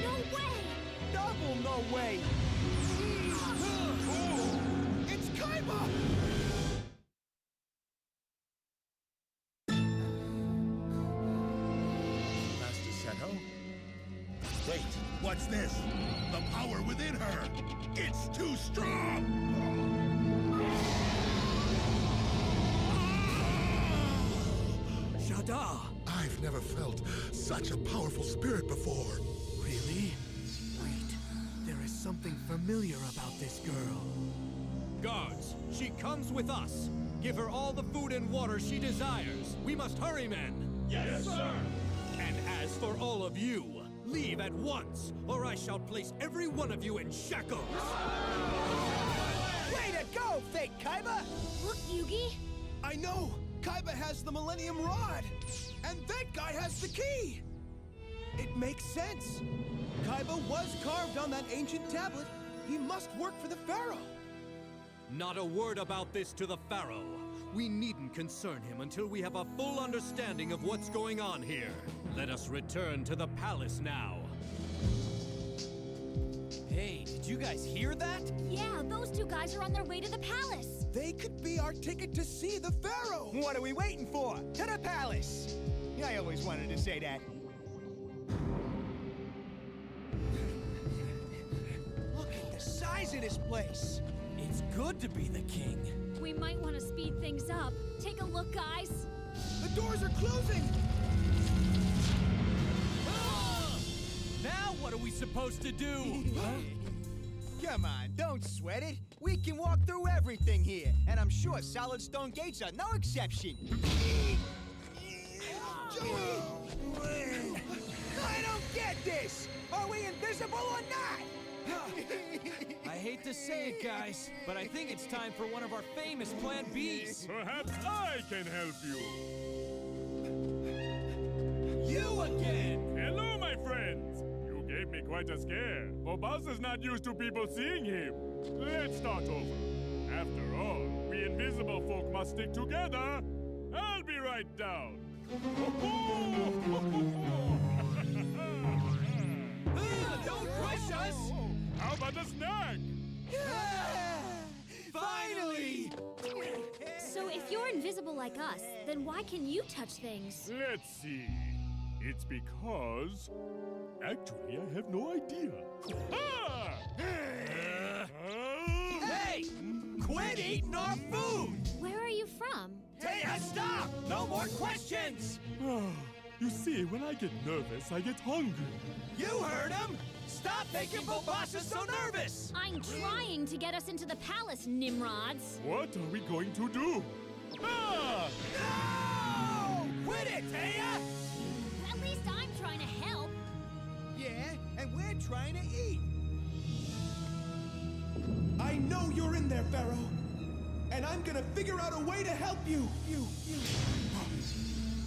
No way!
Double no way!
It's Kaiba!
Master Seto? Wait, what's this? The power within her! It's too strong!
Shada!
I've never felt such a powerful spirit before.
Really? Wait, there is something familiar about this girl. Guards, she comes with us. Give her all the food and water she desires. We must hurry, men.
Yes, sir!
And as for all of you, leave at once, or I shall place every one of you in shackles!
Way to go, fake Kaiba!
Look, Yugi!
I know! Kaiba has the Millennium Rod! And that guy has the key! It makes sense. Kaiba was carved on that ancient tablet. He must work for the Pharaoh.
Not a word about this to the Pharaoh. We needn't concern him until we have a full understanding of what's going on here. Let us return to the palace now.
Hey, did you guys hear that?
Yeah, those two guys are on their way to the palace.
They could be our ticket to see the Pharaoh.
What are we waiting for? To the palace! I always wanted to say that. Look at the size of this place.
It's good to be the king.
We might want to speed things up. Take a look, guys.
The doors are closing!
Now what are we supposed to do?
Come on, don't sweat it. We can walk through everything here, and I'm sure solid stone gates are no exception.
Joey!
I don't get this! Are we invisible or not?
I hate to say it, guys, but I think it's time for one of our famous Plan Bs.
Perhaps I can help you.
You again!
Hello, my friends. You gave me quite a scare. Boss is not used to people seeing him. Let's start over. After all, we invisible folk must stick together. I'll be right down.
Don't crush us!
How about a snack?
Finally!
So if you're invisible like us, then why can you touch things?
Let's see. It's because... Actually, I have no idea.
Hey! Quit eating our food!
Where are you from?
Taya, stop! No more questions!
You see, when I get nervous, I get hungry.
You heard him! Stop making Bobasa so nervous!
I'm trying to get us into the palace, Nimrods.
What are we going to do?
No! Quit it, Taya!
At least I'm trying to help.
Yeah, and we're trying to eat.
I know you're in there, Pharaoh. And I'm gonna figure out a way to help you.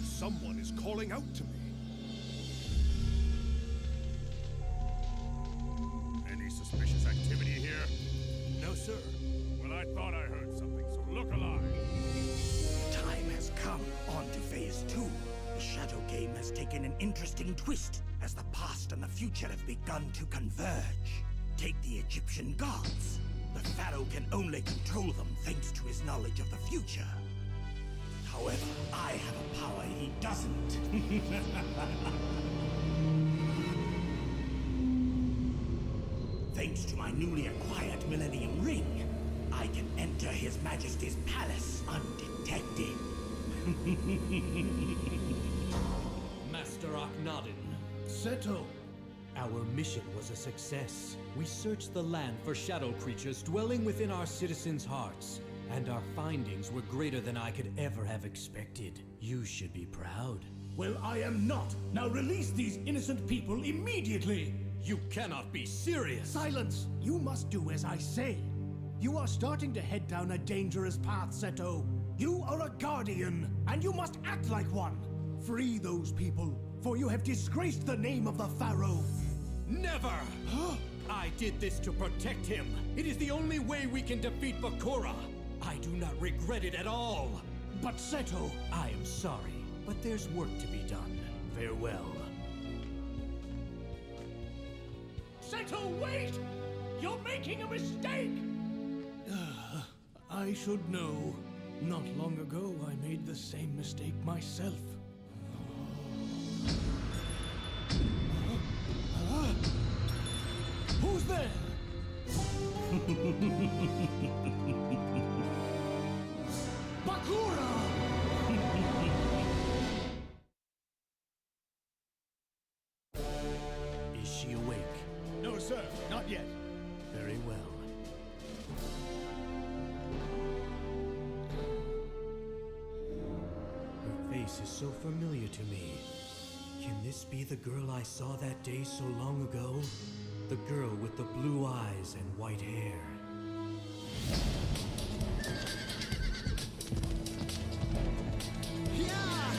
Someone is calling out to me.
Any suspicious activity here?
No, sir.
Well, I thought I heard something, so look alive.
Time has come. On to Phase 2. The Shadow game has taken an interesting twist as the past and the future have begun to converge. Take the Egyptian gods. The Pharaoh can only control them thanks to his knowledge of the future. However, I have a power he doesn't. Thanks to my newly acquired Millennium Ring, I can enter His Majesty's palace undetected.
Master Akhenaten.
Seto!
Our mission was a success. We searched the land for shadow creatures dwelling within our citizens' hearts, and our findings were greater than I could ever have expected. You should be proud.
Well, I am not. Now release these innocent people immediately!
You cannot be serious!
Silence! You must do as I say. You are starting to head down a dangerous path, Seto. You are a guardian, and you must act like one. Free those people, for you have disgraced the name of the Pharaoh.
Never! I did this to protect him. It is the only way we can defeat Bakura. I do not regret it at all.
But Seto...
I am sorry, but there's work to be done. Farewell.
Seto, wait! You're making a mistake! I should know. Not long ago, I made the same mistake myself. Who's there? Bakura!
Is she awake?
No, sir, not yet.
Very well. Her face is so familiar to me. Can this be the girl I saw that day so long ago? The girl with the blue eyes and white hair.
Yeah!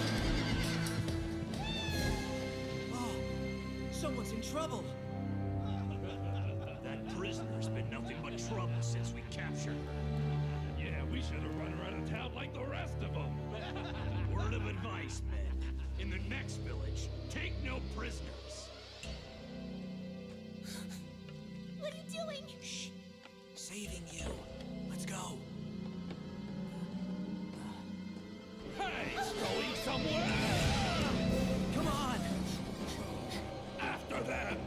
Oh, someone's in trouble.
That prisoner's been nothing but trouble since we captured her.
Yeah, we should have run her out of town like the rest of them.
Word of advice, men. In the next village, take no prisoners.
What are you doing?
Shh. Saving you. Let's go.
Hey, it's going somewhere!
Come on!
After them!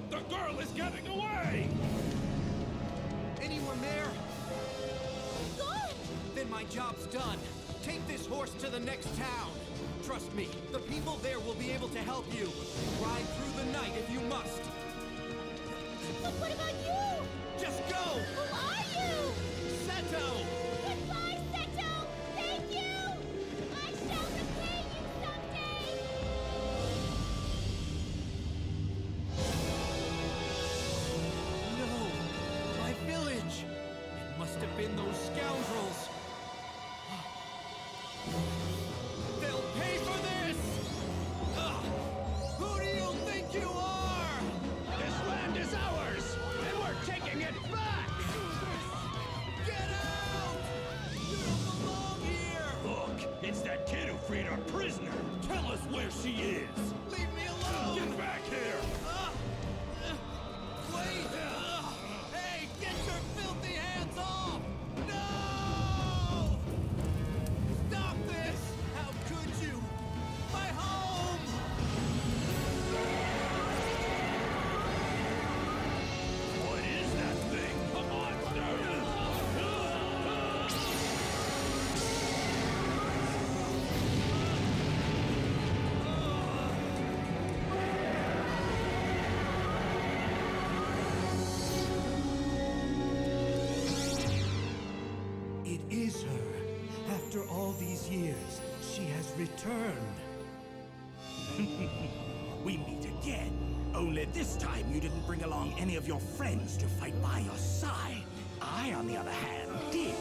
The girl is getting away!
Anyone there?
Gone!
Then my job's done. Take this horse to the next town. Trust me, the people there will be able to help you. Ride through the night if you must.
But what about you?
Just go!
Who are you?
Seto!
Goodbye, Seto! Thank you! I shall repay you someday!
No! My village! It must have been those scoundrels! They'll pay for this! Who do you think you are?
This land is ours, and we're taking it back!
Get out! You don't belong here!
Look, it's that kid who freed our prisoner. Tell us where she is.
Leave me alone!
Get back here!
Wait! Hey, get your filthy hands off! No! Stop this! How could you? My home!
What is that thing? A monster!
It is her. After all these years, she has returned.
We meet again. Only this time you didn't bring along any of your friends to fight by your side. I, on the other hand, did.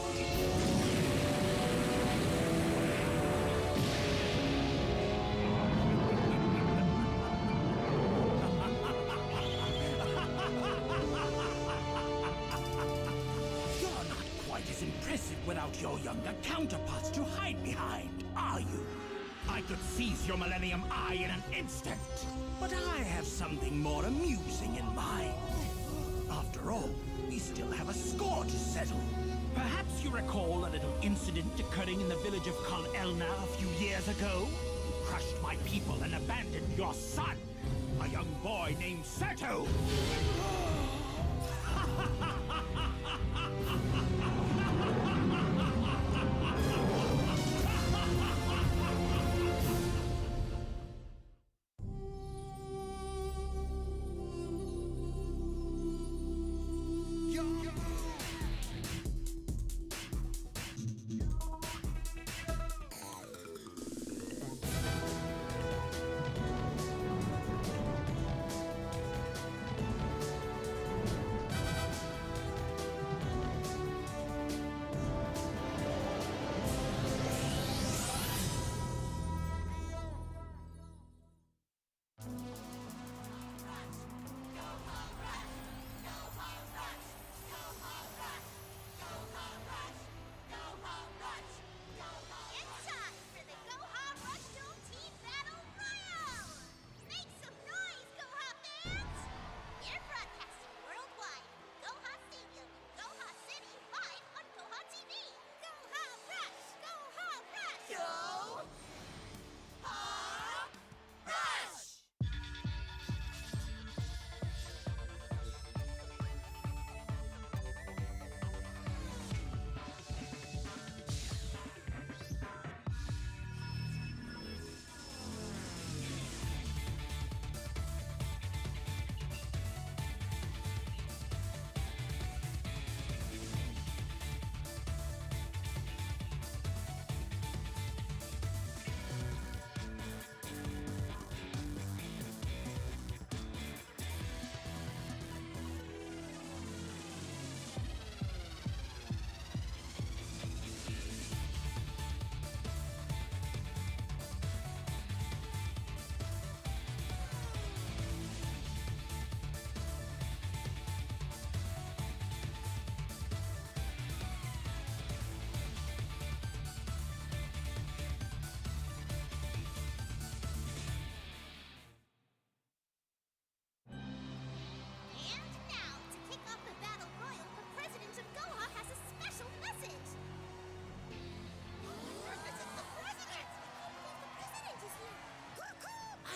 You're not quite as impressive without your younger counterparts to hide behind, are you? I could seize your Millennium Eye in an instant, but I have something more amusing in mind. After all, we still have a score to settle. Perhaps you recall a little incident occurring in the village of Kal Elna a few years ago? You crushed my people and abandoned your son, a young boy named Seto.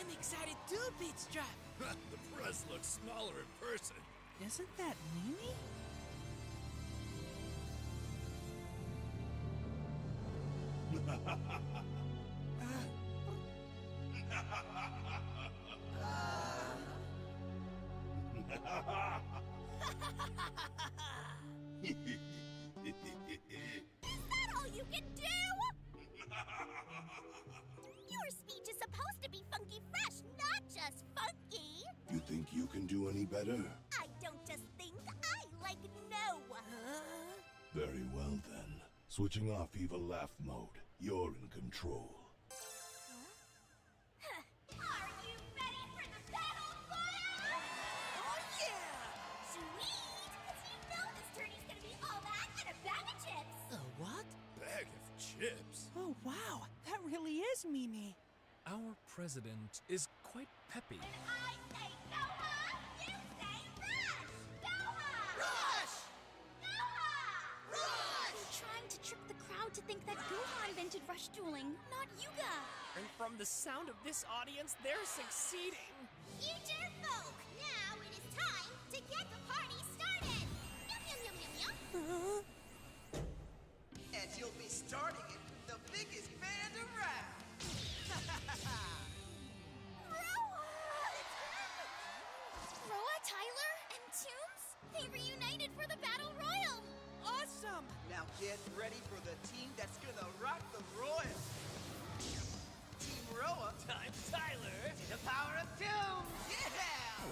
I'm excited too, Beatstrap.
The press looks smaller in person.
Isn't that Mimi?
Is that all you can do? Your speech is supposed to be funky fresh, not just funky.
You think you can do any better?
I don't just think, I like know.
Very well then. Switching off evil laugh mode. You're in control.
Are you ready for the battle royal?
Oh yeah!
Sweet! Cause you know this tourney's gonna be all that and a bag of chips.
What?
Bag of chips?
Oh wow, that really is Mimi.
Our president is quite peppy.
When I say Goha, you say Rush! Goha!
Rush!
Goha! Rush!
They're trying to trick the crowd to think that Goha invented rush dueling, not Yuga.
And from the sound of this audience, they're succeeding.
Future folk, now it is time to get the party started! Yum yum yum yum yum!
And you'll be starting it with the biggest band around.
Roa, Tyler, and Toombs? They reunited for the Battle Royal!
Awesome!
Now get ready for the team that's gonna rock the Royal. Team Roa.
I'm Tyler.
To the power of Toombs. Yeah!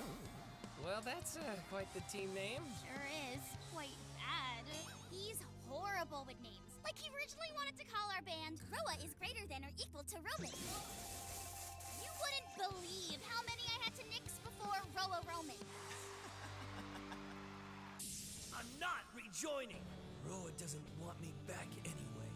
Well, that's quite the team name.
Sure is. Quite bad. He's horrible with names. Like he originally wanted to call our band Roa is greater than or equal to Roman. You wouldn't believe how many I had to nix before Roa Roman.
I'm not rejoining. Roa doesn't want me back anyway.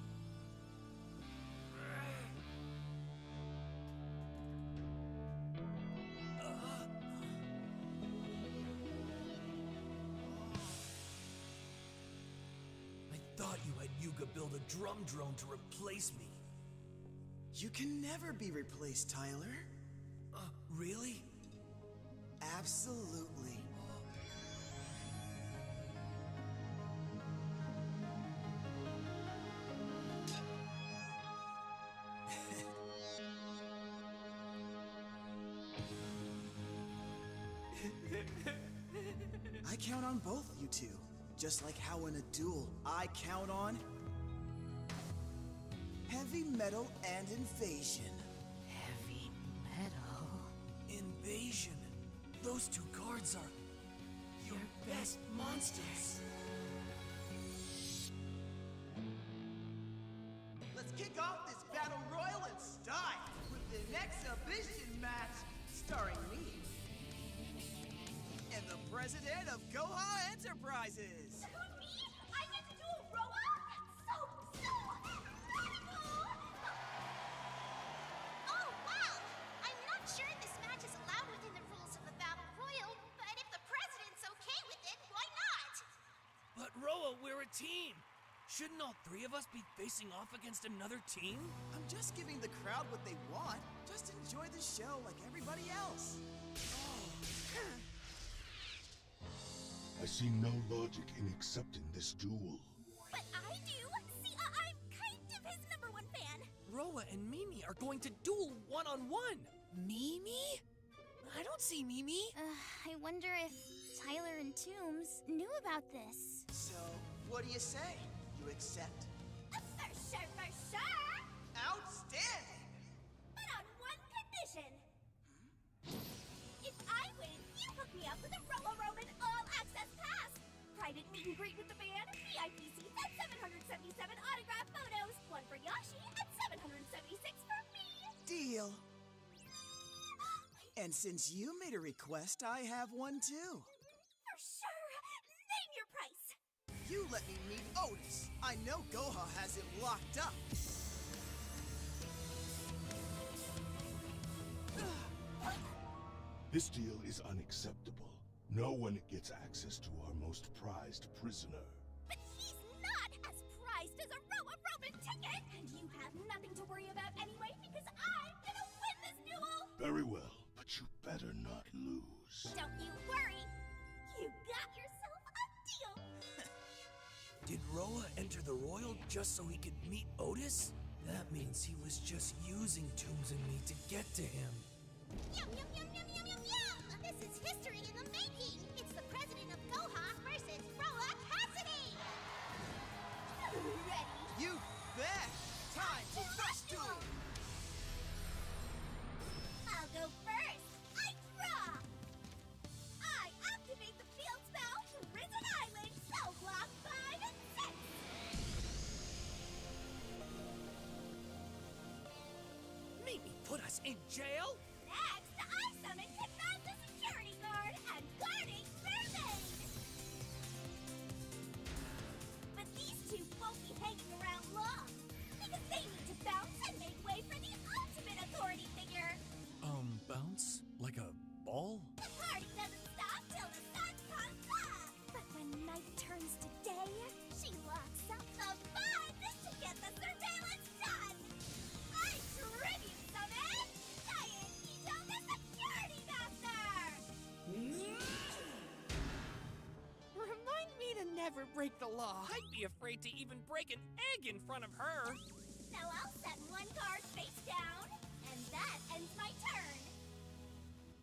I thought you had Yuga build a drum drone to replace me.
You can never be replaced, Tyler.
Really?
Absolutely. I count on both you two. Just like how in a duel, I count on heavy metal and invasion.
Heavy metal?
Invasion. Those two cards are your best monsters.
Let's kick off this battle royal in style with the exhibition match starring me and the president of Goha Enterprises.
Who, me? I get to do a Roa? So incredible! Oh, wow! I'm not sure this match is allowed within the rules of the Battle Royal, but if the president's okay with it, why not?
But Roa, we're a team. Shouldn't all three of us be facing off against another team?
I'm just giving the crowd what they want. Just enjoy the show like everybody else.
I see no logic in accepting this duel.
But I do! See, I'm kind of his #1 fan.
Roa and Mimi are going to duel one-on-one. Mimi? I don't see Mimi.
I wonder if Tyler and Toombs knew about this.
So, what do you say? You accept?
For sure!
Outstanding!
But on one condition. If I win, you hook me up with a Roa Roman all-access pass. Private meet and greet with the band, VIP seats, and 777 autograph photos. One for Yoshi, and 776 for me.
Deal. And since you made a request, I have one too.
For sure. Name your price.
You let me meet Otis. I know Goha has him locked up.
This deal is unacceptable. No one gets access to our most prized prisoner.
But he's not as prized as a Roa Roman ticket! And you have nothing to worry about anyway, because I'm gonna win this duel!
Very well, but you better not lose.
Don't you worry. You got yourself a deal.
Did Roa enter the Royal just so he could meet Otis? That means he was just using Toombs and me to get to him.
Yum, yum, yum, yum, yum, yum, yum! This is history in the making. It's the president of Goha versus Roa Cassidy. Ready?
You bet! Time to rush to him!
I'll go first. I draw. I activate the field spell Prison Island, Cell Block 5 and 6.
Maybe put us in jail?
Next, I summon Command the Security Guard and Guarding Mermaid. But these two won't be hanging around long, because they need to bounce and make way for the ultimate authority figure.
Bounce? Like a ball?
The party doesn't stop till the sun comes up. But when night turns to day, she locks up the fun to get the surveillance done. I tribute summon Giant Ito, the Security Master.
Remind me to never break the law.
I'd be afraid to even break an egg in front of her.
So I'll set one card face down, and that ends my turn.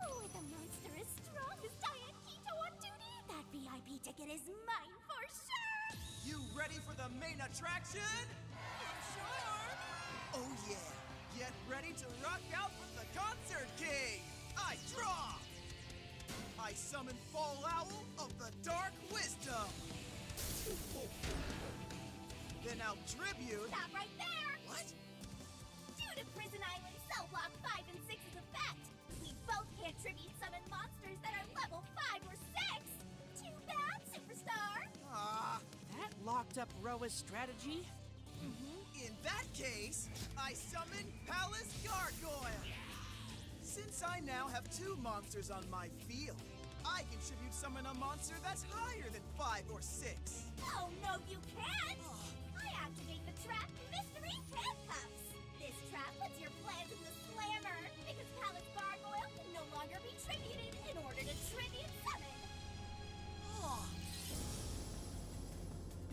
With a monster as strong as Giant Ito on duty, that VIP ticket is mine for sure!
You ready for the main attraction?
Sure!
Oh yeah! Get ready to rock out with the Concert King! I draw! I summon Fall Owl of the Dark Wisdom! Then I'll tribute...
Stop right there!
What?
Due to Prison Island Cell Block 5 and 6's effect, we both can't tribute summon monsters that are level 5 or 6! Too bad, Superstar!
That locked up Roa's strategy?
In that case, I summon Palace Gargoyle! Since I now have 2 monsters on my field, I can tribute summon a monster that's higher than 5 or 6.
Oh, no, you can't! I activate the trap Mystery Handcuffs! This trap puts your plans in the slammer, because Palace Gargoyle can no longer be tributed in order to tribute summon!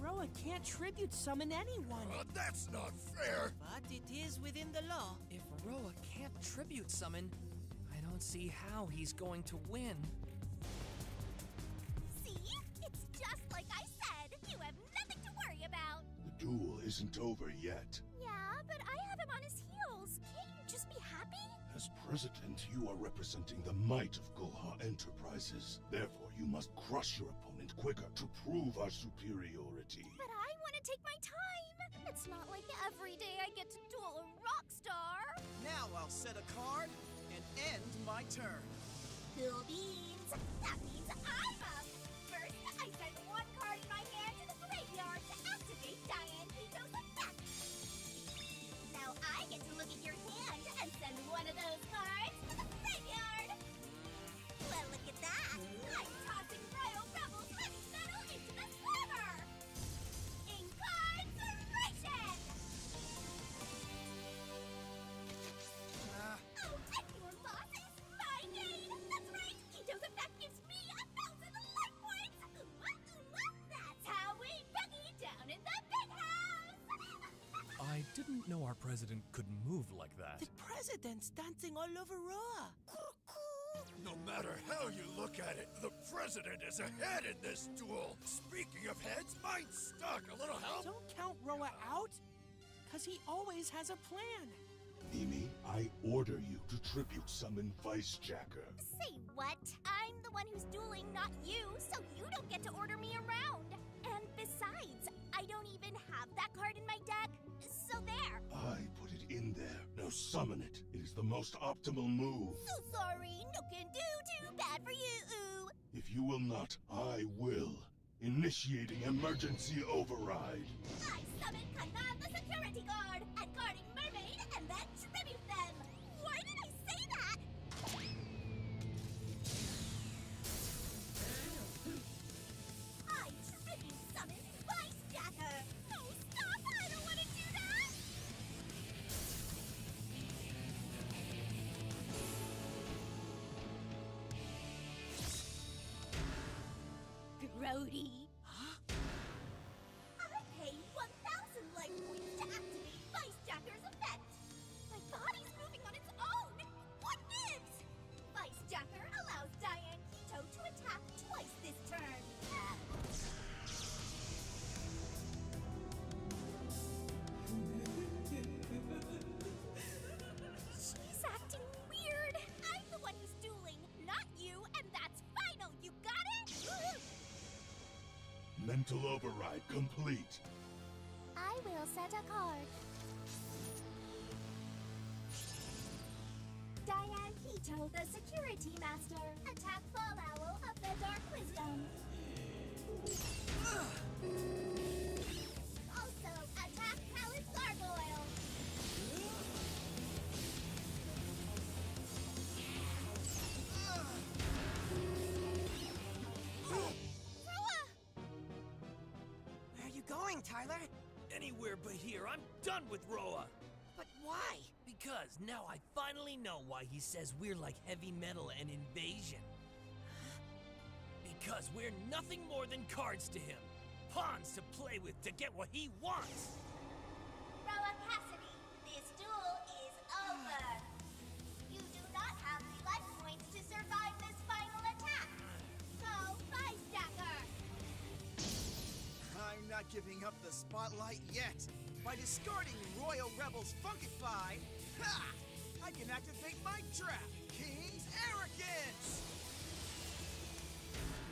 Roa can't tribute summon anyone.
That's not fair.
But it is within the law.
If Roa can't tribute summon, I don't see how he's going to win.
See? It's just like I said! You have nothing to worry about!
The duel isn't over yet.
Yeah, but I have him on his heels. Can't you just be happy?
As president, you are representing the might of Goha Enterprises. Therefore, you must crush your opponent quicker to prove our superiority.
But I want to take my time! It's not like every day I get to duel a rock star!
Now I'll set a card and end my turn.
Cool beans! That means I'm up! First, I send one card in my hand to the graveyard to activate Giant Ito's effect! Now I get to look at your hand and send one of those cards to the graveyard! Well, look at that! I'm tossing Royal Rebel's heavy metal into the slammer! Incarceration! Oh, and your loss is my gain! That's right! Ito's effect gives me 1,000 life points! That's how we boogie down in the big house!
I didn't know our president could move like that.
The president's dancing all over Roa.
No matter how you look at it, the president is ahead in this duel. Speaking of heads, mine's stuck. A little help?
Don't count Roa out, because he always has a plan.
Mimi, I order you to tribute summon Vice Jacker.
Say what? I'm the one who's dueling, not you, so you don't get to order me around. And besides, I don't even have that card in my deck, so there.
I put it in there. Now summon it. It is the most optimal move.
So sorry, no can do, too bad for you.
If you will not, I will. Initiating emergency override.
I summon Kanan the Security Guard and Guarding Mermaid and then tribute them. Why did I say that? I tribute summon Vice Jacker. No, stop! I don't want to do that! Brody. I pay 1,000 life points to activate Vice Jacker's effect. My body's moving on its own. What gives? Vice Jacker allows Diane Keto to attack twice this turn. She's acting weird. I'm the one who's dueling, not you, and that's final. You got it?
Mental override complete.
I will set a card. Diane Keto, the Security Master. Attack Fall Owl of the Dark Wisdom. Also, attack Palace Gargoyle.
Where are you going, Tyler?
Anywhere but here. I'm done with Roa.
But why?
Because now I finally know why he says we're like heavy metal and invasion. Because we're nothing more than cards to him. Pawns to play with to get what he wants.
Roa Cassidy, this duel is over. You do not have the life points to survive this final attack. So, Vice Jacker!
I'm not giving up the spotlight yet. By discarding Royal Rebel's Funkify, ha! I can activate my trap, King's Arrogance!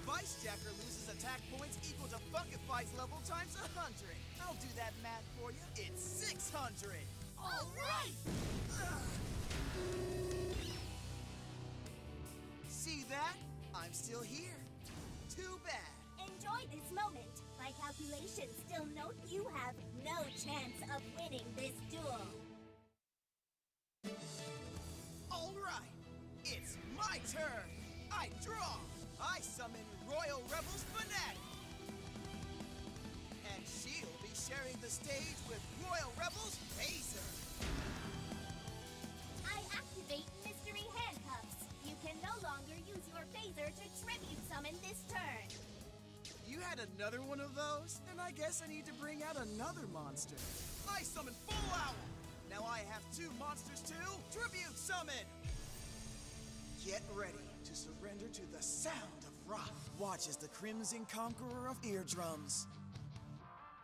Vice Jacker loses attack points equal to Funkify's level times 100. I'll do that math for you. It's 600.
All right!
See that? I'm still here. Too bad.
Enjoy this moment. My calculations still note you have no chance of winning this duel.
All right, it's my turn. I draw. I summon Royal Rebel's Fanatic. And she'll be sharing the stage with Royal Rebel's Phaser.
I activate Mystery Handcuffs. You can no longer use your phaser to tribute summon this turn.
You had another one of those? Then I guess I need to bring out another monster. I summon Full Owl! Now I have 2 monsters to tribute summon! Get ready to surrender to the sound of rock. Watch as the Crimson Conqueror of Eardrums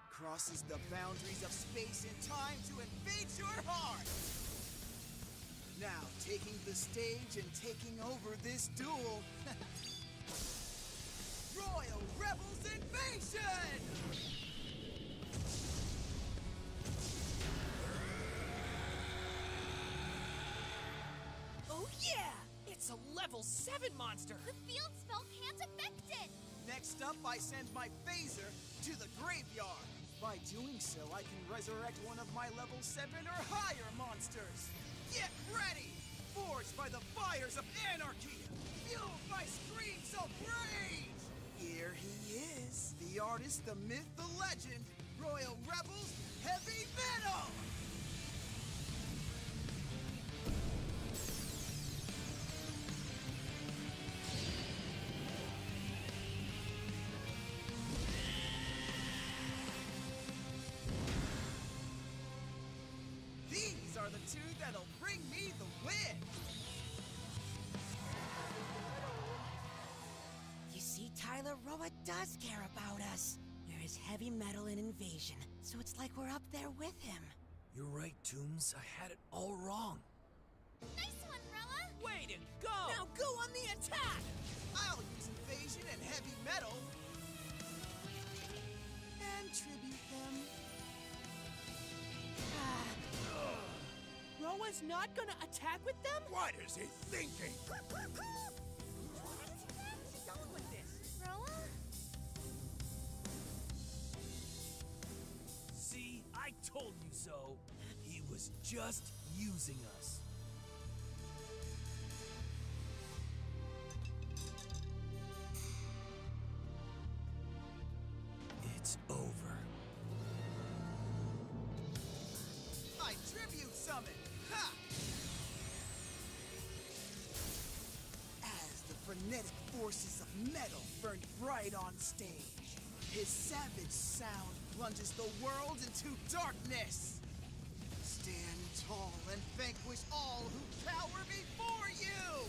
crosses the boundaries of space and time to invade your heart! Now, taking the stage and taking over this duel, Royal Rebels Invasion!
Oh yeah! It's a level 7 monster!
The field spell can't affect it!
Next up, I send my phaser to the graveyard. By doing so, I can resurrect one of my level 7 or higher monsters. Get ready! Forged by the fires of anarchy, fueled by screams of rage! Here he is, the artist, the myth, the legend, Royal Rebels Heavy Metal! These are the 2 that'll bring me the win!
You see, Tyler, Roa does care about us. There is heavy metal and invasion, so it's like we're up there with him.
You're right, Tooms. I had it all wrong.
Nice one, Roa!
Way to go!
Now go on the attack!
I'll use invasion and heavy metal and tribute them.
Roa's not gonna attack with them?
What is he thinking?
Roa?
See, I told you so. He was just using us. It's over.
I tribute summon! Ha! As the frenetic force
forces of metal burned bright on stage. His savage sound plunges the world into darkness. Stand tall and vanquish all who cower before you!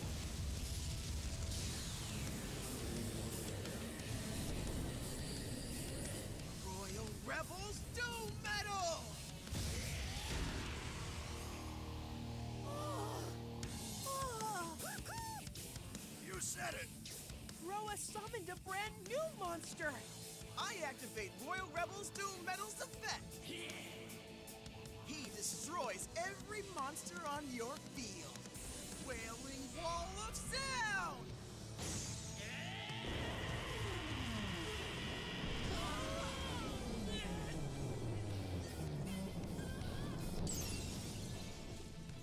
Royal Rebels Doom Metal!
You said it!
Roa summoned a brand new monster!
I activate Royal Rebels Doom Metal's effect! He destroys every monster on your field! Wailing Wall of Sound!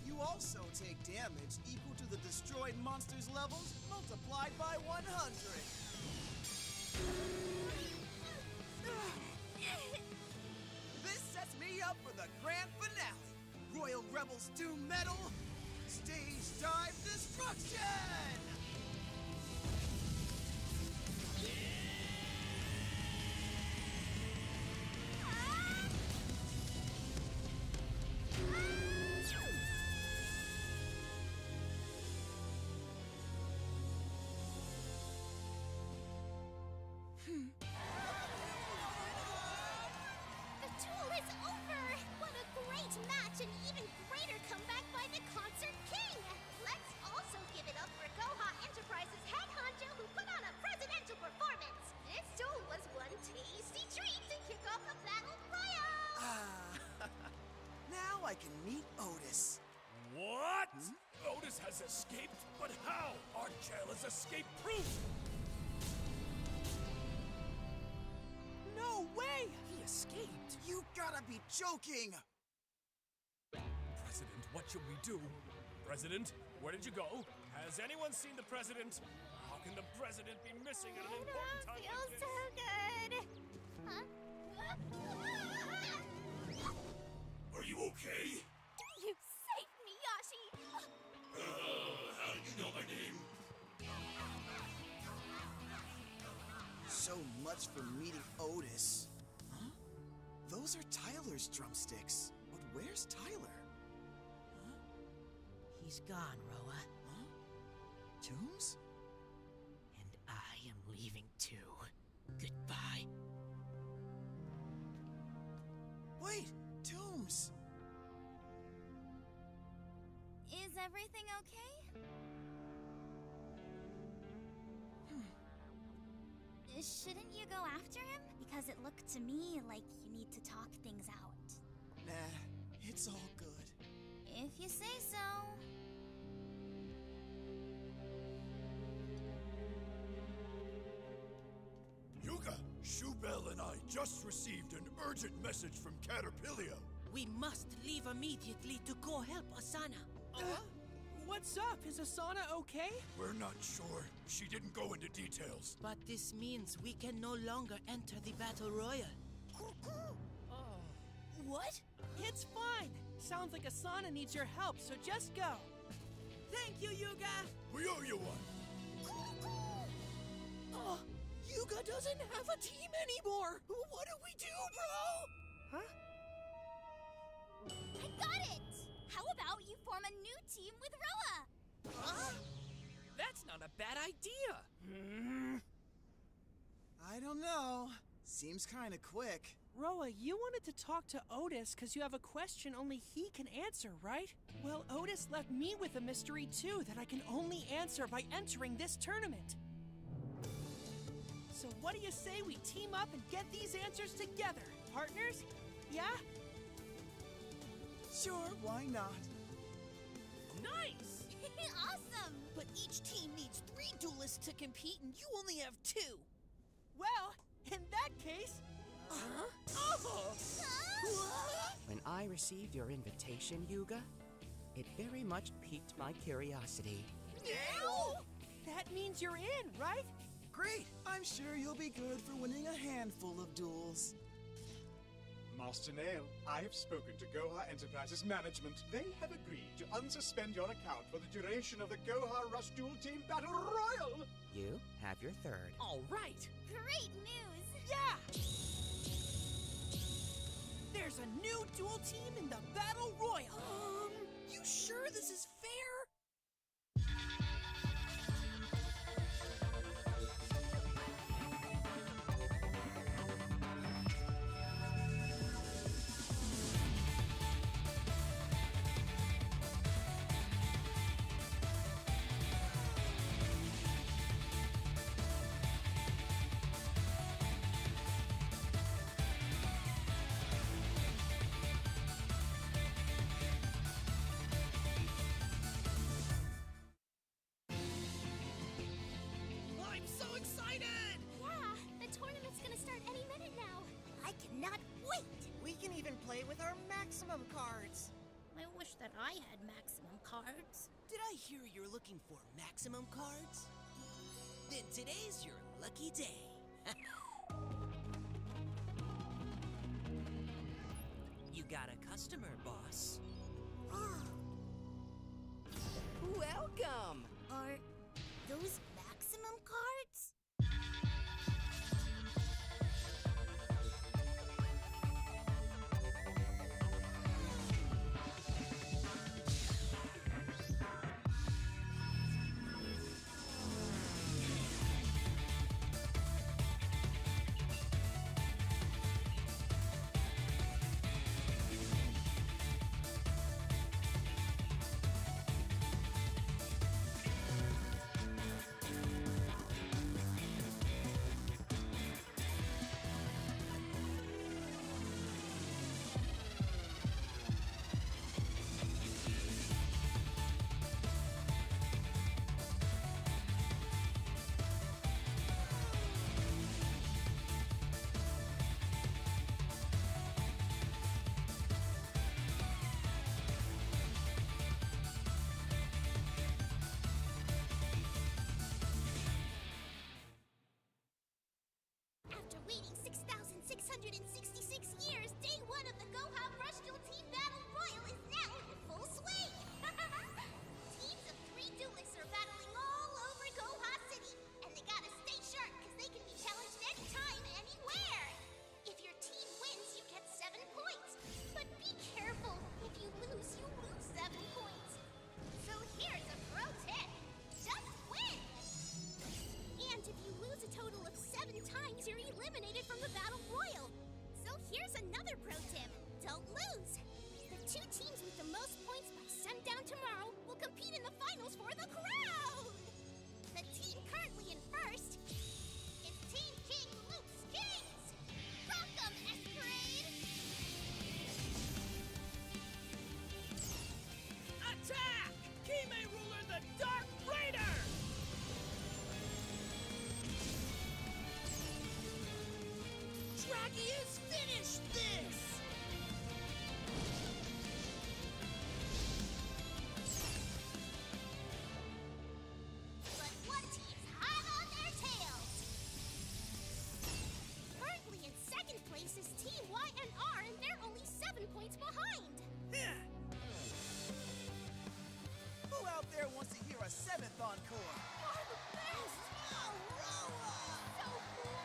You also take damage equal to the destroyed monster's levels multiplied by 100. This sets me up for the grand finale. Royal Rebels Doom Metal, Stage Dive Destruction!
The duel is over! What a great match and even greater comeback by the Concert King! Let's also give it up for Goha Enterprises head honcho who put on a presidential performance! This duel was one tasty treat to kick off the Battle Royale!
Now I can meet Otis.
What? Otis has escaped? But how? Our jail is escape-proof!
No way!
He escaped? You gotta be joking!
President, what should we do? President, where did you go? Has anyone seen the President? How can the President be missing at an important time like
Feels
this?
so good! Huh?
Are you okay?
You saved me, Yoshi!
How did you know my name?
So much for meeting Otis. Huh? Those are Tyler's drumsticks. But where's Tyler? Huh?
He's gone, Roa.
Huh? Toombs?
And I am leaving too. Goodbye.
Wait! Toombs!
Is everything okay? Shouldn't you go after him? Because it looked to me like you need to talk things out.
Nah, it's all good.
If you say so.
Yuga, Shubel and I just received an urgent message from Caterpillar.
We must leave immediately to go help Asana. What's up? Is Asana okay?
We're not sure. She didn't go into details.
But this means we can no longer enter the Battle Royal. What? It's fine. Sounds like Asana needs your help, so just go. Thank you, Yuga.
We owe you one.
Oh, Yuga doesn't have a team anymore. What do we do, bro? Huh?
I got it! How about you form a new team with Roa?
Huh? That's not a bad idea.
I don't know. Seems kinda quick.
Roa, you wanted to talk to Otis because you have a question only he can answer, right? Well, Otis left me with a mystery too that I can only answer by entering this tournament. So what do you say we team up and get these answers together? Partners? Yeah?
Sure, why not?
Nice!
Awesome!
But each team needs 3 duelists to compete and you only have 2. Well, in that case...
When I received your invitation, Yuga, it very much piqued my curiosity.
That means you're in, right?
Great! I'm sure you'll be good for winning a handful of duels.
Master Nail, I have spoken to Goha Enterprises management. They have agreed to unsuspend your account for the duration of the Goha Rush Duel Team Battle Royal!
You have your third.
All right.
Great news!
Yeah! There's a new duel team in the Battle Royal.
You sure this is fair? I'm so excited!
Yeah, the tournament's gonna start any minute now. I cannot wait!
We can even play with our maximum cards.
I wish that I had maximum cards.
Did I hear you're looking for maximum cards? Then today's your lucky day. You got a customer, boss.
Welcome!
Are those maximum cards? After waiting 6,666 years, day one of the Goha Brush Duel Team Battle Royal is now in full swing! Teams of 3 duelists are battling all over Goha City, and they gotta stay sharp because they can be challenged anytime, anywhere! If your team wins, you get 7 points, but be careful, if you lose 7 points. So here's a pro tip, just win! And if you lose a total of 7 times, you're eliminated from the Battle Royal. So here's another pro tip. Don't lose. The 2 teams with the most points by sundown tomorrow will compete in the finals for the crown. The team currently in first is Team King Luke's Kings. Welcome, Esparade.
Attack! Kime Ruler the Dark Raider!
Draggy has finished this!
But one team's hot on their tails. Currently in second place is Team Y and R, and they're only 7 points behind.
Who out there wants to hear a 7th encore?
You're the best!
Aurora!
So cool!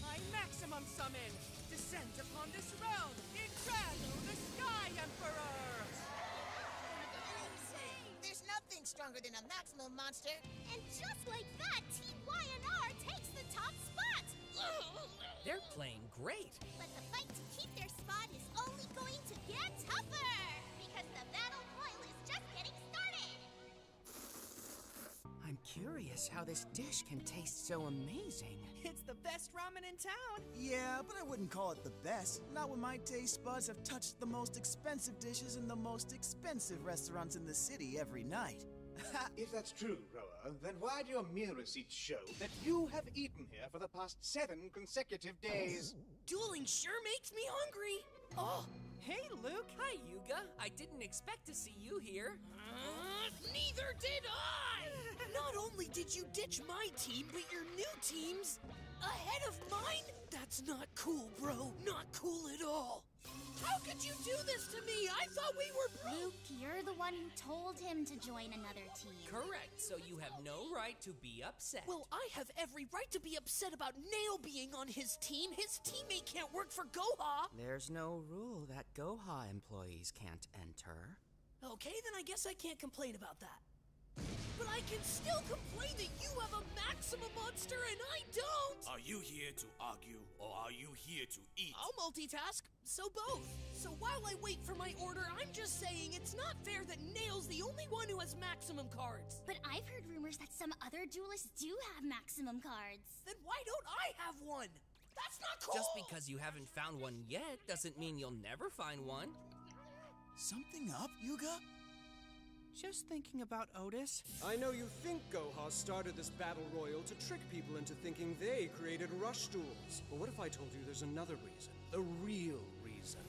I maximum summon! Descend upon this realm! Inferno, the Sky Emperor!
There's nothing stronger than a maximum monster.
And just like that, Team Y and R takes the top spot!
They're playing great.
But the fight to keep their spot is only going to get tougher! Because the Battle Royal is just getting started!
I'm curious how this dish can taste so amazing.
It's the best ramen in town!
Yeah, but I wouldn't call it the best. Not when my taste buds have touched the most expensive dishes in the most expensive restaurants in the city every night.
If that's true, Roa, then why do your meal receipts show that you have eaten here for the past 7 consecutive days?
Dueling sure makes me hungry. Oh,
Hey, Luke!
hi, Yuga. I didn't expect to see you here. Neither did I! Not only did you ditch my team, but your new team's ahead of mine? That's not cool, bro. Not cool at all. How could you do this to me? I thought we were
Luke, you're the one who told him to join another team.
Correct, so you have no right to be upset.
Well, I have every right to be upset about Nail being on his team. His teammate can't work for Goha.
There's no rule that Goha employees can't enter.
Okay, then I guess I can't complain about that. But I can still complain that you have a maximum monster and I don't!
Are you here to argue, or are you here to eat?
I'll multitask, so both. So while I wait for my order, I'm just saying it's not fair that Nail's the only one who has maximum cards.
But I've heard rumors that some other duelists do have maximum cards.
Then why don't I have one? That's not cool!
Just because you haven't found one yet doesn't mean you'll never find one.
Something up, Yuga?
Just thinking about Otis.
I know you think Goha started this battle royal to trick people into thinking they created rush duels. But what if I told you there's another reason? A real reason.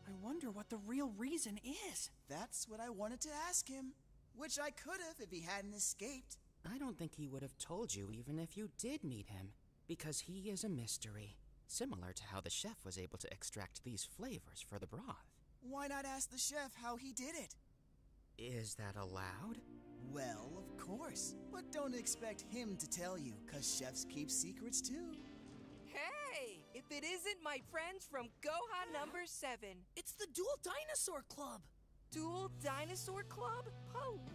I wonder what the real reason is.
That's what I wanted to ask him. Which I could have if he hadn't escaped.
I don't think he would have told you even if you did meet him, because he is a mystery. Similar to how the chef was able to extract these flavors for the broth.
Why not ask the chef how he did it?
Is that allowed?
Well, of course. But don't expect him to tell you, cause chefs keep secrets too.
Hey! If it isn't my friends from Goha number 7.
It's the Dual Dinosaur Club.
Dual Dinosaur Club?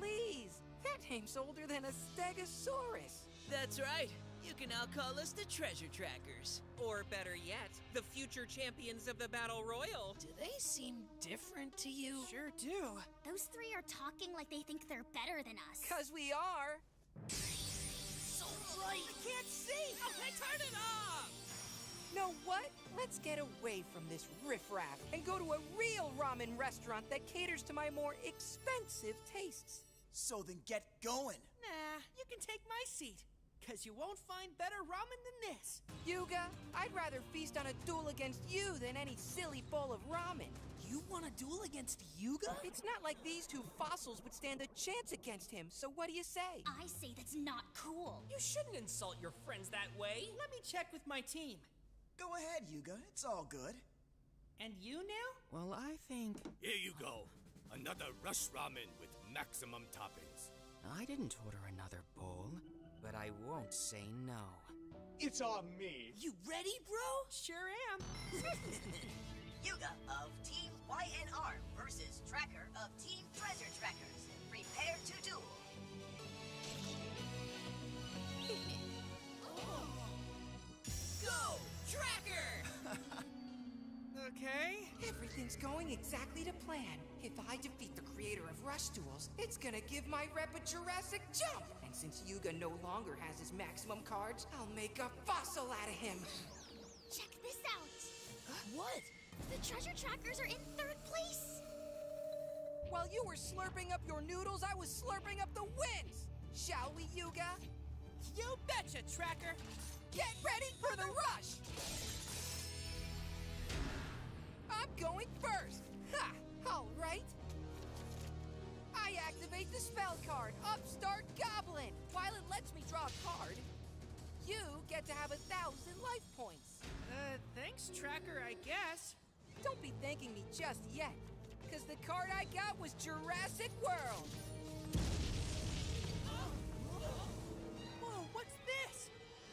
Please! That name's older than a Stegosaurus.
That's right. You can now call us the Treasure Trackers. Or better yet, the future champions of the Battle Royal.
Do they seem different to you?
Sure do.
Those three are talking like they think they're better than us.
'Cause we are.
So bright! I can't see!
Okay, turn it off!
Know what? Let's get away from this riffraff and go to a real ramen restaurant that caters to my more expensive tastes.
So then get going.
Nah, you can take my seat. Cause you won't find better ramen than this.
Yuga, I'd rather feast on a duel against you than any silly bowl of ramen.
You want a duel against Yuga?
It's not like these two fossils would stand a chance against him, so what do you say?
I say that's not cool.
You shouldn't insult your friends that way.
Let me check with my team.
Go ahead, Yuga. It's all good.
And you now?
Well, I think...
Here you go. Another rush ramen with maximum toppings.
I didn't order another bowl, but I won't say no.
It's on me.
You ready, bro?
Sure am.
Yuga of Team YNR versus Tracker of Team Treasure Trackers. Prepare to duel.
Go, Tracker!
Okay.
Everything's going exactly to plan. If I defeat the creator of Rush Duels, it's gonna give my rep a Jurassic jump. And since Yuga no longer has his maximum cards, I'll make a fossil out of him.
Check this out.
What?
The Treasure Trackers are in 3rd place.
While you were slurping up your noodles, I was slurping up the wins. Shall we, Yuga?
You betcha, Tracker.
Get ready for the rush. I'm going first! Ha! Alright! I activate the spell card, Upstart Goblin! While it lets me draw a card, you get to have 1,000 life points.
Thanks, Tracker, I guess.
Don't be thanking me just yet, because the card I got was Jurassic World!
Whoa, what's this?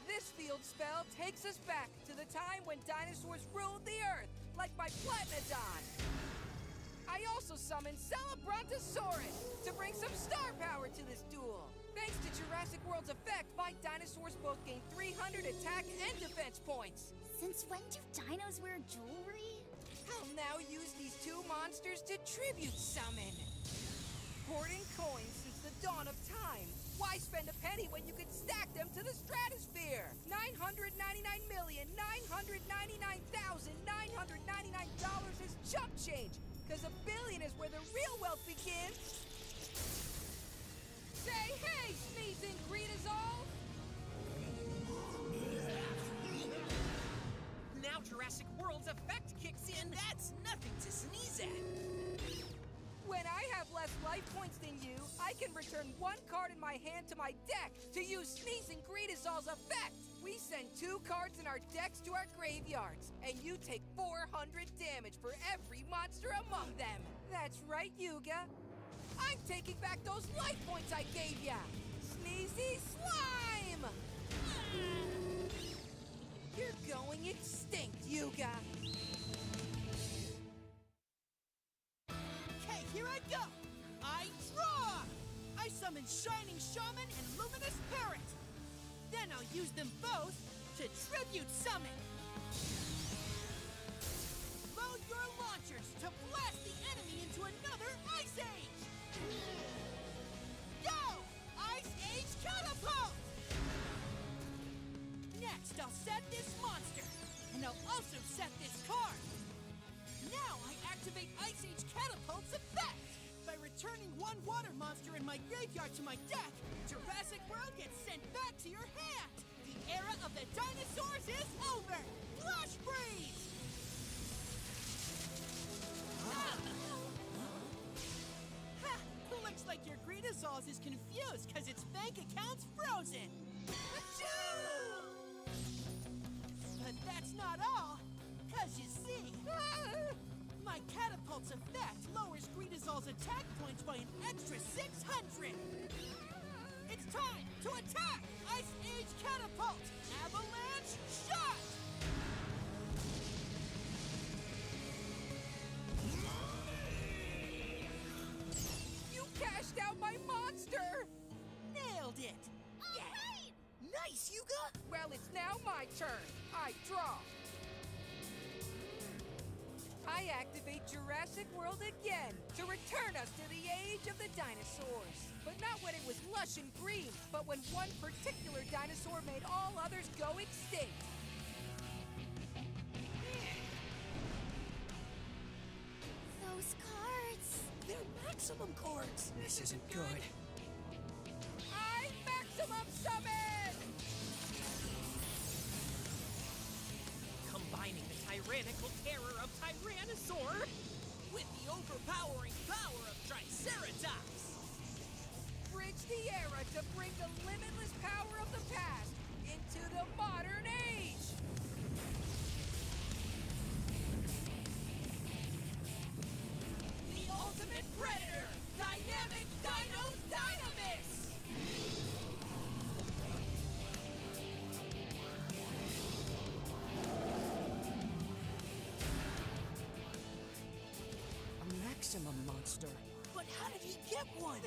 This field spell takes us back to the time when dinosaurs ruled the Earth, like my Platnodon. I also summoned Celebrontosaurus to bring some star power to this duel. Thanks to Jurassic World's effect, my dinosaurs both gain 300 attack and defense points.
Since when do dinos wear jewelry?
I'll now use these two monsters to tribute summon. Hoarding coins since the dawn of time. Why spend a penny when you could stack them to the stratosphere? $999,999,999 is chump change, because $1 billion is where the real wealth begins. Say hey, sneezing greedazole!
Now Jurassic World's effect kicks in. That's nothing to sneeze at.
When I have less life points than you, I can return one card in my hand to my deck to use Sneezing Greedazole's effect. We send 2 cards in our decks to our graveyards, and you take 400 damage for every monster among them. That's right, Yuga. I'm taking back those life points I gave ya! Sneezy Slime! You're going extinct, Yuga!
Okay, here I go! I draw! I summon Shining Shaman and Luminous Parrot! Then I'll use them both to Tribute Summon! Load your launchers to blast the enemy into another Ice Age! Go! Ice Age Catapult! Next, I'll set this monster, and I'll also set this card. Now I activate Ice Age Catapult's effect! By returning 1 water monster in my graveyard to my deck, Jurassic World gets sent back to your hand! The era of the dinosaurs is over! Flash Freeze! Ha! Looks like your Greedosaurus is confused because its bank account's frozen! But that's not all, because you see... My Catapult's effect lowers Greedosaur's attack points by an extra 600! It's time to attack! Ice Age Catapult! Avalanche Shot!
You cashed out my monster!
Nailed it!
Alright! Nice, Yuga! Well, it's now my turn. I draw. I activate Jurassic World again to return us to the age of the dinosaurs. But not when it was lush and green, but when one particular dinosaur made all others go extinct.
Those cards.
They're maximum cards.
This isn't good.
I maximum summon!
Combining the tyrannical terror of Tyrannosaur with the overpowering power of Triceratops.
Bridge the era to bring the limitless power of the past into the modern age!
The ultimate predator, Dynamic Dino Dynamis!
A maximum monster.
But how did he get one?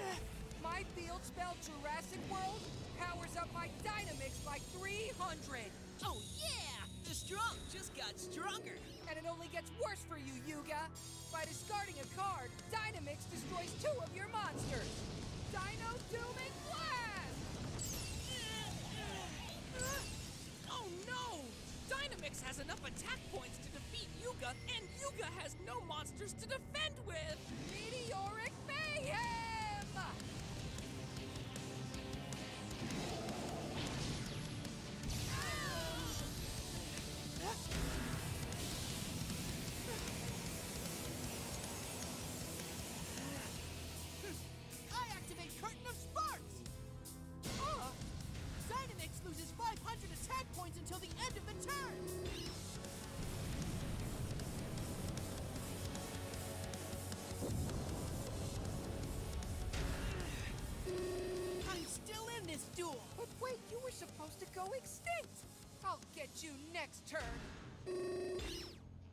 My field spell Jurassic World powers up my Dynamix by 300!
Oh yeah! The strong just got stronger!
And it only gets worse for you, Yuga! By discarding a card, Dynamix destroys 2 of your monsters! Dino Doom and Blast!
Oh no! Dynamix has enough attack points to defeat Yuga, and Yuga has no monsters to defend with!
Meteoric Mayhem!
I activate Curtain of Sparks! Dynamix loses 500 attack points until the end of the turn! I'm still in this duel!
But wait, you were supposed to go extinct! I'll get you next turn!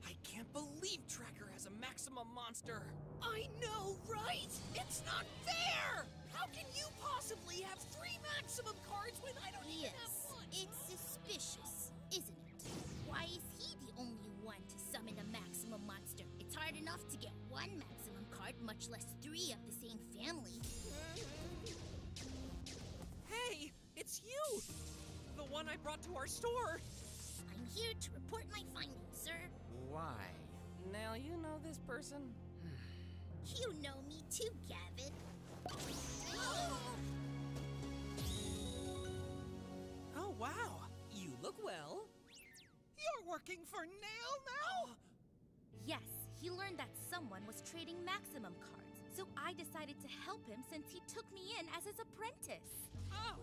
I can't believe Tracker has a maximum monster! I know, right? It's not fair! How can you possibly have 3 maximum cards when I don't even have one?
It's suspicious, isn't it? Why is he the only one to summon a maximum monster? It's hard enough to get 1 maximum card, much less 3 of the same family.
Hey, it's you! The one I brought to our store!
I'm here to report my findings, sir.
Why?
Now you know this person?
You know me too, Gavin.
Oh, wow!
You look well.
You're working for Nail now?
Yes, he learned that someone was trading maximum cards,
So I decided to help him since he took me in as his apprentice.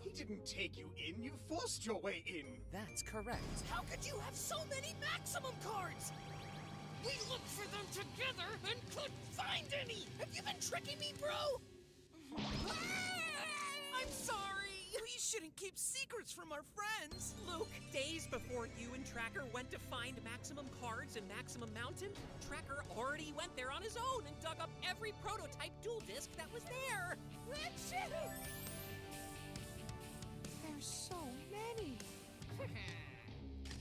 He didn't take you in, you forced your way in.
That's correct.
How could you have so many maximum cards? We looked for them together and couldn't find any! Have you been tricking me, bro?
I'm sorry! We shouldn't keep secrets from our friends!
Luke, days before you and Tracker went to find maximum cards in Maximum Mountain, Tracker already went there on his own and dug up every prototype dual disc that was there!
There's so many!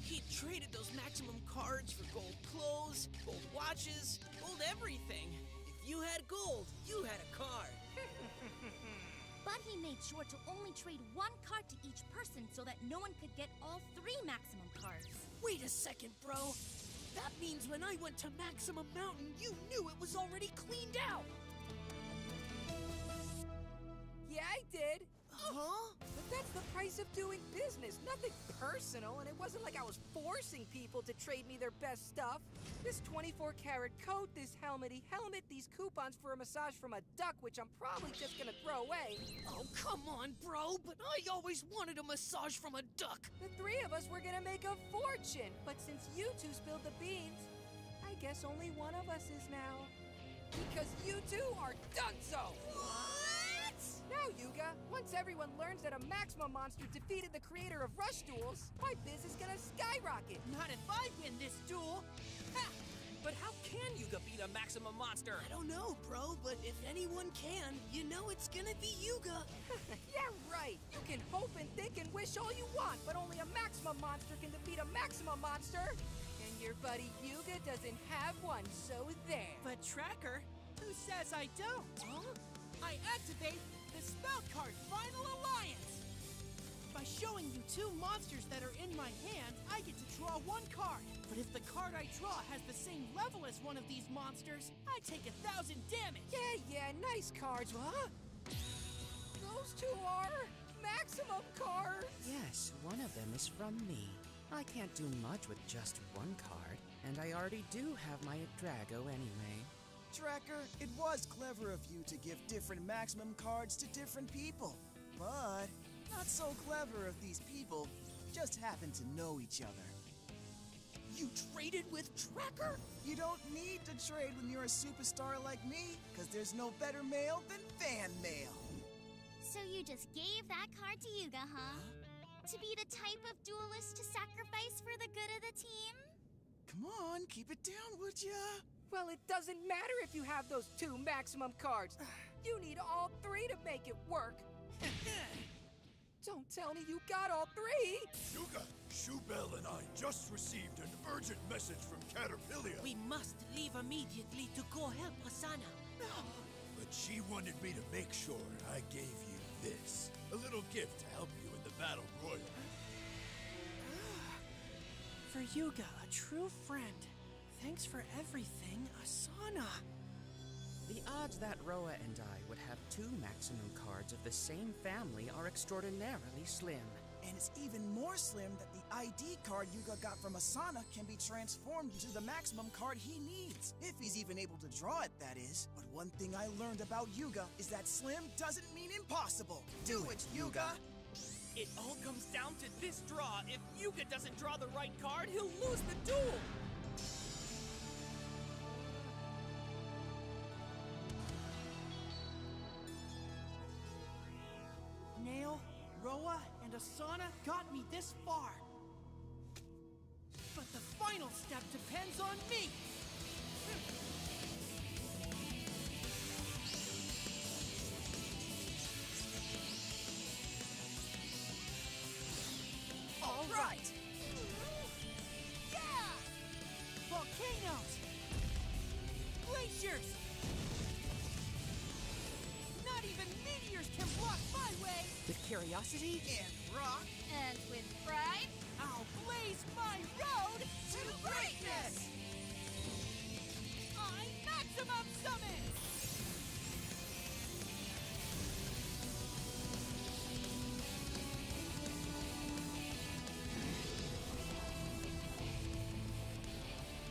He traded those maximum cards for gold clothes, gold watches, gold everything. If you had gold, you had a card.
But he made sure to only trade one card to each person so that no one could get all 3 maximum cards.
Wait a second, bro. That means when I went to Maximum Mountain, you knew it was already cleaned out.
Yeah, I did.
Huh?
But that's the price of doing business. Nothing personal, and it wasn't like I was forcing people to trade me their best stuff. This 24-karat coat, this helmety helmet, these coupons for a massage from a duck, which I'm probably just gonna throw away.
Oh, come on, bro, but I always wanted a massage from a duck.
The 3 of us were gonna make a fortune, but since you 2 spilled the beans, I guess only one of us is now. Because you 2 are donezo!
What?
Now, Yuga, once everyone learns that a Maximum monster defeated the creator of Rush Duels, my biz is gonna skyrocket.
Not if I win this duel. Ha! But how can Yuga beat a Maximum monster? I don't know, bro, but if anyone can, you know it's gonna be Yuga.
Yeah, right. You can hope and think and wish all you want, but only a Maximum monster can defeat a Maximum monster. And your buddy Yuga doesn't have one, so there.
But Tracker, who says I don't? Huh? I activate the spell card Final Alliance! By showing you 2 monsters that are in my hand, I get to draw 1 card. But if the card I draw has the same level as one of these monsters, I take 1,000 damage.
Yeah, nice cards, huh? Those 2 are Maximum cards!
Yes, one of them is from me. I can't do much with just 1 card, and I already do have my Drago anyway.
Tracker, it was clever of you to give different maximum cards to different people. But not so clever if these people just happen to know each other.
You traded with Tracker?
You don't need to trade when you're a superstar like me, because there's no better mail than fan mail.
So you just gave that card to Yuga, huh? To be the type of duelist to sacrifice for the good of the team?
Come on, keep it down, would ya?
Well, it doesn't matter if you have those 2 maximum cards. You need all 3 to make it work. Don't tell me you got all 3!
Yuga, Shubel and I just received an urgent message from Caterpillar.
We must leave immediately to go help Asana.
But she wanted me to make sure I gave you this. A little gift to help you in the Battle Royal.
For Yuga, a true friend. Thanks for everything, Asana.
The odds that Roa and I would have 2 maximum cards of the same family are extraordinarily slim.
And it's even more slim that the ID card Yuga got from Asana can be transformed into the maximum card he needs. If he's even able to draw it, that is. But one thing I learned about Yuga is that slim doesn't mean impossible. Do it, Yuga!
It all comes down to this draw. If Yuga doesn't draw the right card, he'll lose the duel.
Nail, Roa, and Asana got me this far. But the final step depends on me!
All right!
Yeah! Volcanoes! Glaciers! Not even meteors can block my way!
With curiosity
and rock,
And with pride,
I'll blaze my road to greatness! I'm Maximum Summon!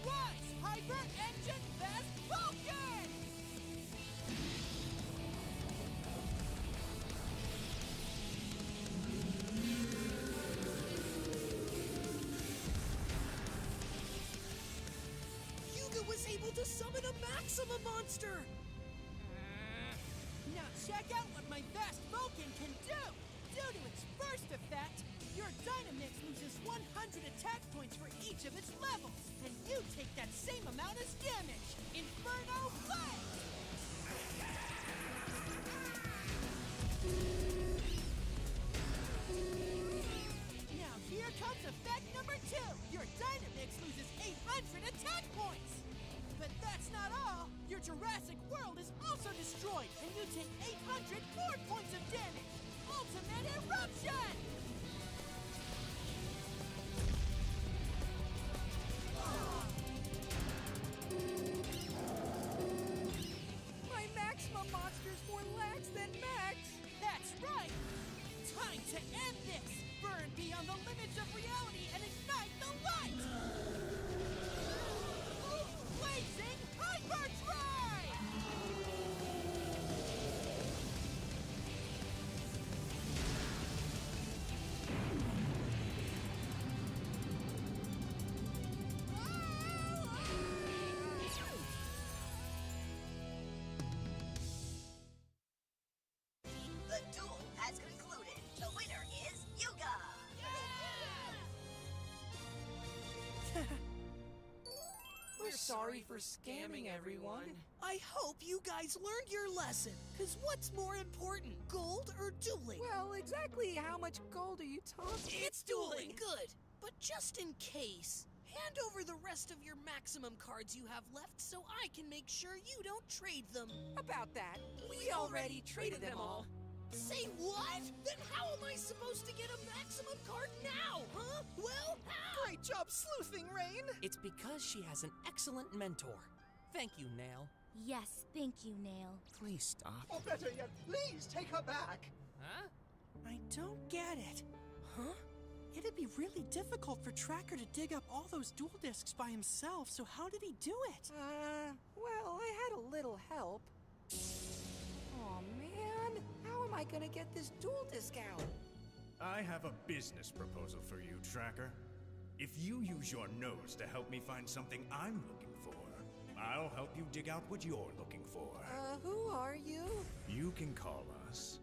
Rise, Hyper Engine Best Vulcan!
to summon a Maxima monster!
Now check out what my vast Vulcan can do! Due to its first effect, your Dynamix loses 100 attack points for each of its levels, and you take that same amount as damage! Inferno Blade! Now here comes effect number 2! Your Dynamix loses 800 attack points! But that's not all! Your Jurassic World is also destroyed, and you take 800 more points of damage! Ultimate Eruption!
My Maxima monster's more lax than Max!
That's right! Time to end this! Burn beyond the limits of reality and ignite the light! Blazing Hyperdrive!
The duel has concluded. The winner is Yuga!
We're sorry for scamming everyone.
I hope you guys learned your lesson. Cause what's more important, gold or dueling?
Well, exactly how much gold are you talking?
It's dueling, good. But just in case, hand over the rest of your maximum cards you have left so I can make sure you don't trade them.
About that, we already traded them all.
Say what? Then how am I supposed to get a maximum card now, huh? Well, how?
Great job sleuthing, Rain! It's because she has an excellent mentor. Thank you, Nail.
Yes, thank you, Nail.
Please stop.
Or better yet, please take her back!
Huh?
I don't get it. Huh? It'd be really difficult for Tracker to dig up all those dual discs by himself, so how did he do it?
Well, I had a little help. Oh man, how am I gonna get this dual disc out?
I have a business proposal for you, Tracker. If you use your nose to help me find something I'm looking for, I'll help you dig out what you're looking for.
Who are you?
You can call us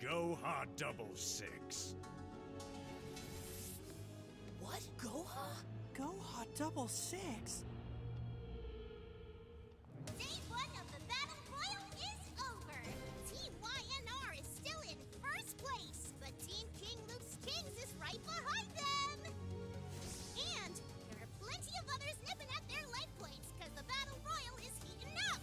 Goha 66.
What? Goha?
Goha 66?
Day 1 of the Battle Royal is over! Team YNR is still in first place, but Team King Luke's Kings is right behind them! And there are plenty of others nipping at their leg plates, because the Battle Royal is heating up!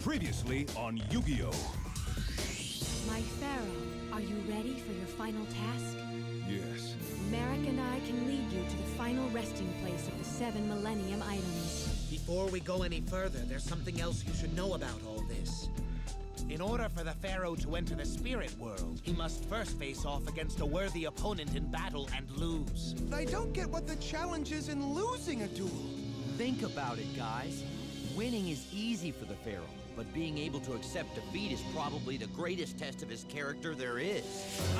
Previously on Yu-Gi-Oh!
My Pharaoh, are you ready for your final task?
Yes.
Merrick and I can lead you to the final resting place of the 7 Millennium items.
Before we go any further, there's something else you should know about all this. In order for the Pharaoh to enter the spirit world, he must first face off against a worthy opponent in battle and lose.
I don't get what the challenge is in losing a duel.
Think about it, guys. Winning is easy for the Pharaoh, but being able to accept defeat is probably the greatest test of his character there is.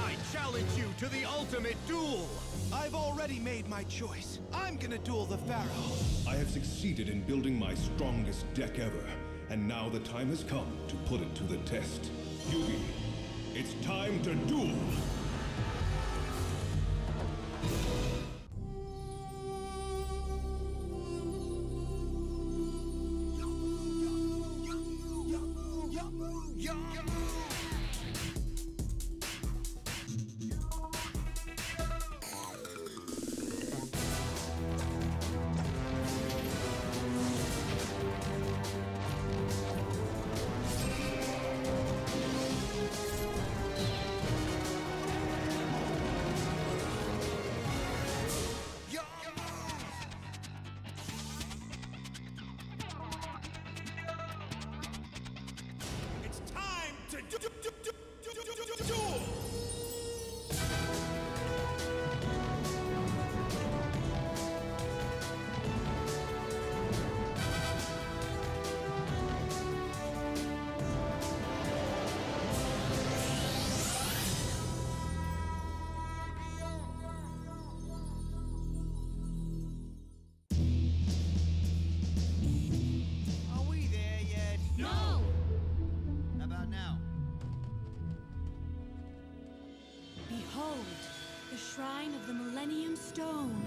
I challenge you to the ultimate duel!
I've already made my choice. I'm gonna duel the Pharaoh.
I have succeeded in building my strongest deck ever, and now the time has come to put it to the test. Yugi, it's time to duel!
shrine of the Millennium Stone.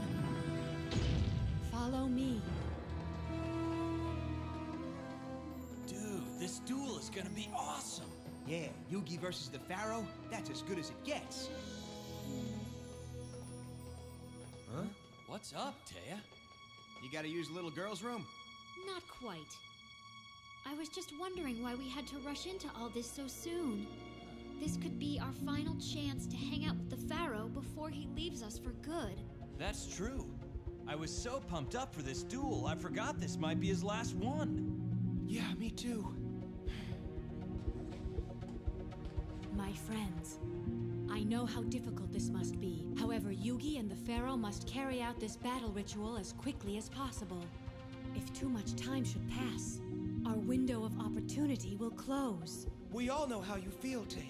Follow me.
Dude, this duel is gonna be awesome.
Yeah, Yugi versus the Pharaoh, that's as good as it gets.
Huh? What's up, Taya?
You gotta use little girl's room?
Not quite. I was just wondering why we had to rush into all this so soon. This could be our final chance to hang out with the Pharaoh before he leaves us for good.
That's true. I was so pumped up for this duel, I forgot this might be his last one.
Yeah, me too.
My friends, I know how difficult this must be. However, Yugi and the Pharaoh must carry out this battle ritual as quickly as possible. If too much time should pass, our window of opportunity will close.
We all know how you feel, Taya.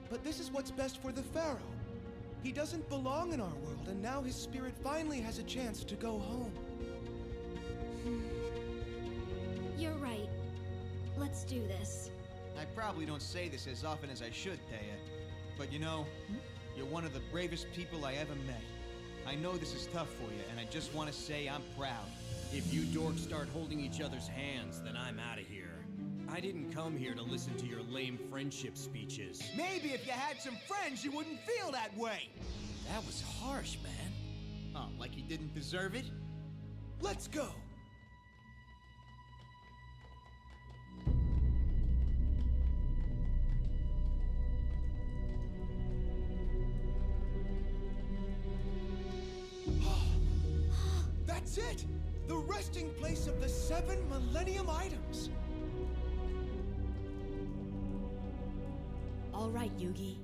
But this is what's best for the Pharaoh. He doesn't belong in our world, and now his spirit finally has a chance to go home.
You're right. Let's do this.
I probably don't say this as often as I should, Taya. But you know, you're one of the bravest people I ever met. I know this is tough for you, and I just want to say I'm proud.
If you dorks start holding each other's hands, then I'm out of here. I didn't come here to listen to your lame friendship speeches.
Maybe if you had some friends, you wouldn't feel that way.
That was harsh, man.
Oh, like he didn't deserve it?
Let's go! That's it! The resting place of the 7 Millennium Items!
All right, Yugi.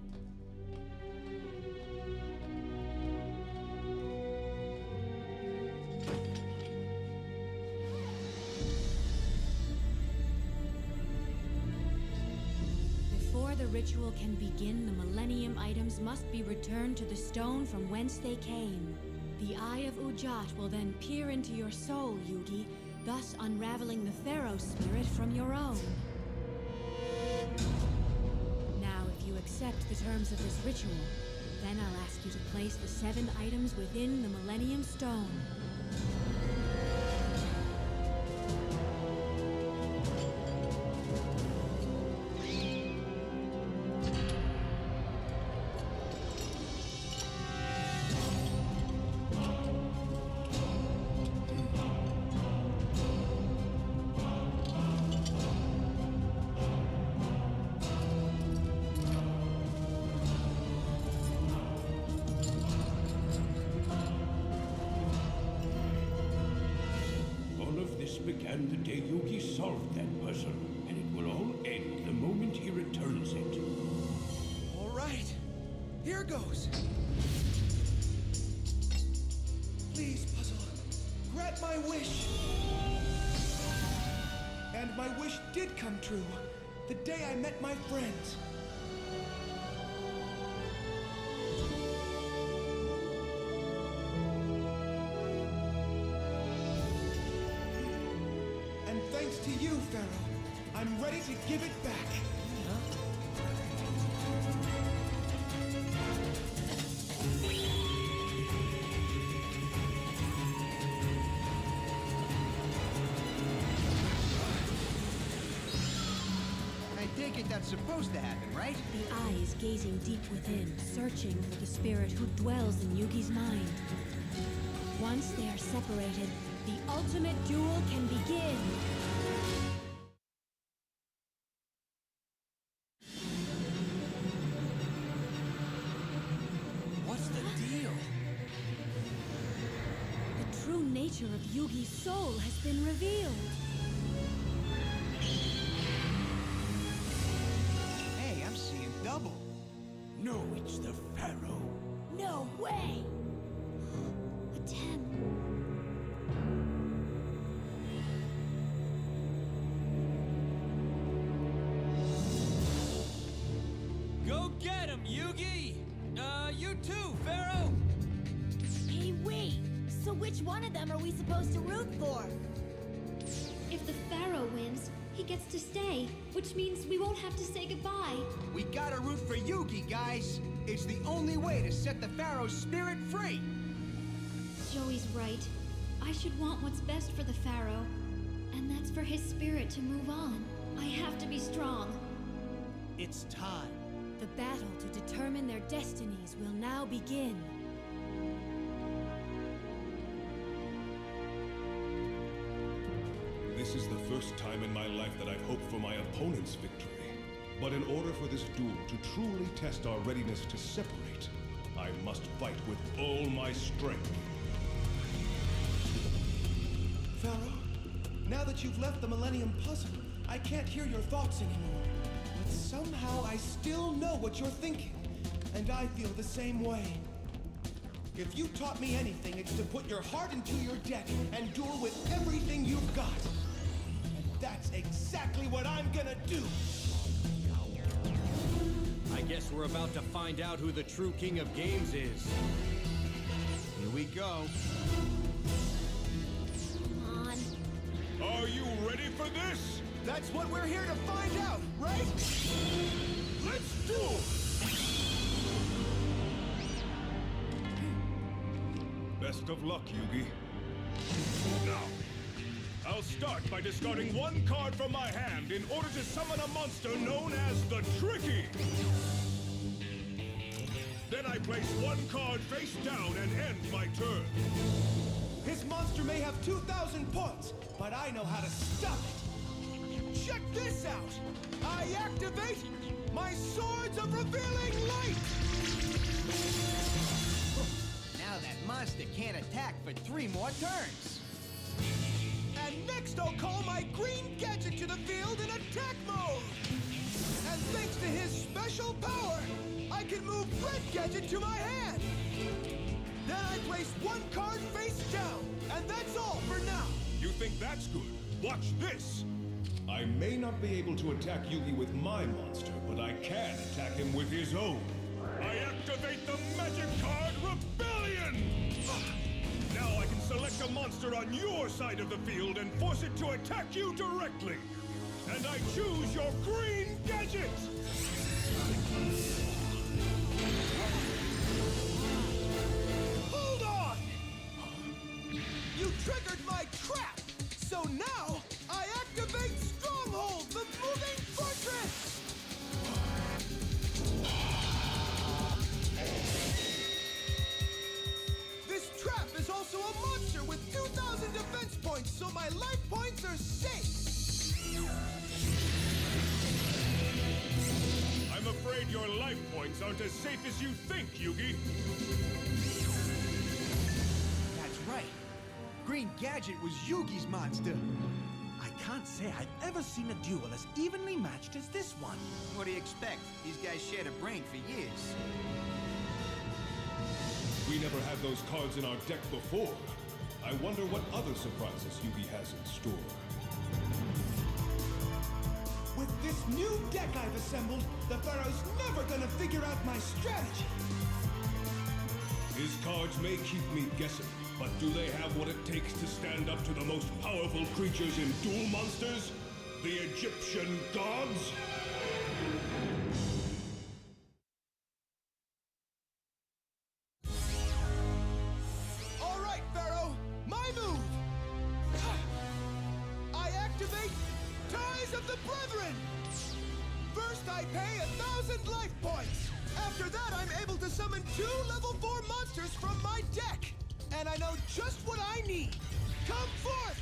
Before the ritual can begin, the Millennium Items must be returned to the stone from whence they came. The Eye of Ujat will then peer into your soul, Yugi, thus unraveling the Pharaoh spirit from your own. Now, if you accept the terms of this ritual, then I'll ask you to place the 7 items within the Millennium Stone.
began the day Yugi solved that puzzle, and it will all end the moment he returns it.
All right, here goes. Please, puzzle, grant my wish. And my wish did come true, the day I met my friends. And thanks to you, Pharaoh, I'm ready to give it back.
I take it that's supposed to happen, right?
The eye is gazing deep within, searching for the spirit who dwells in Yugi's mind. Once they are separated, the ultimate duel can begin!
What's the deal?
The true nature of Yugi's soul has been revealed.
Hey, I'm seeing double.
No, it's the Pharaoh.
No way!
A 10.
Go get him, Yugi! You too, Pharaoh!
Hey, wait! So which one of them are we supposed to root for?
If the Pharaoh wins, he gets to stay, which means we won't have to say goodbye.
We gotta root for Yugi, guys! It's the only way to set the Pharaoh's spirit free!
Joey's right. I should want what's best for the Pharaoh. And that's for his spirit to move on. I have to be strong.
It's time.
The battle to determine their destinies will now begin.
This is the first time in my life that I've hoped for my opponent's victory. But in order for this duel to truly test our readiness to separate, I must fight with all my strength.
Pharaoh, now that you've left the Millennium Puzzle, I can't hear your thoughts anymore. But somehow I still know what you're thinking, and I feel the same way. If you taught me anything, it's to put your heart into your deck and duel with everything you've got. And that's exactly what I'm gonna do.
I guess we're about to find out who the true king of games is. Here we go.
Come on.
Are you ready for this?
That's what we're here to find out, right?
Let's duel! Best of luck, Yugi. Now, I'll start by discarding one card from my hand in order to summon a monster known as the Tricky. Then I place one card face down and end my turn.
His monster may have 2,000 points, but I know how to stop it. Check this out! I activate my Swords of Revealing Light!
Now that monster can't attack for 3 more turns.
And next I'll call my green gadget to the field in attack mode! And thanks to his special power, I can move red gadget to my hand! Then I place one card face down, and that's all for now!
You think that's good? Watch this! I may not be able to attack Yugi with my monster, but I can attack him with his own. I activate the magic card Rebellion! Now I can select a monster on your side of the field and force it to attack you directly. And I choose your green gadget!
Hold on! You triggered my trap! So now, I activate Stronghold, the moving fortress! This trap is also a monster with 2,000 defense points, so my life points are safe!
I'm afraid your life points aren't as safe as you think, Yugi.
That's right. Green Gadget was Yugi's monster.
I can't say I've ever seen a duel as evenly matched as this one.
What do you expect? These guys shared a brain for years.
We never had those cards in our deck before. I wonder what other surprises Yugi has in store.
With this new deck I've assembled, the Pharaoh's never gonna figure out my strategy!
His cards may keep me guessing, but do they have what it takes to stand up to the most powerful creatures in Duel Monsters? The Egyptian gods?
All right, Pharaoh, my move! I activate Ties of the Brethren! First, I pay 1,000 life points. After that, I'm able to summon 2 level 4 monsters from my deck. And I know just what I need. Come forth,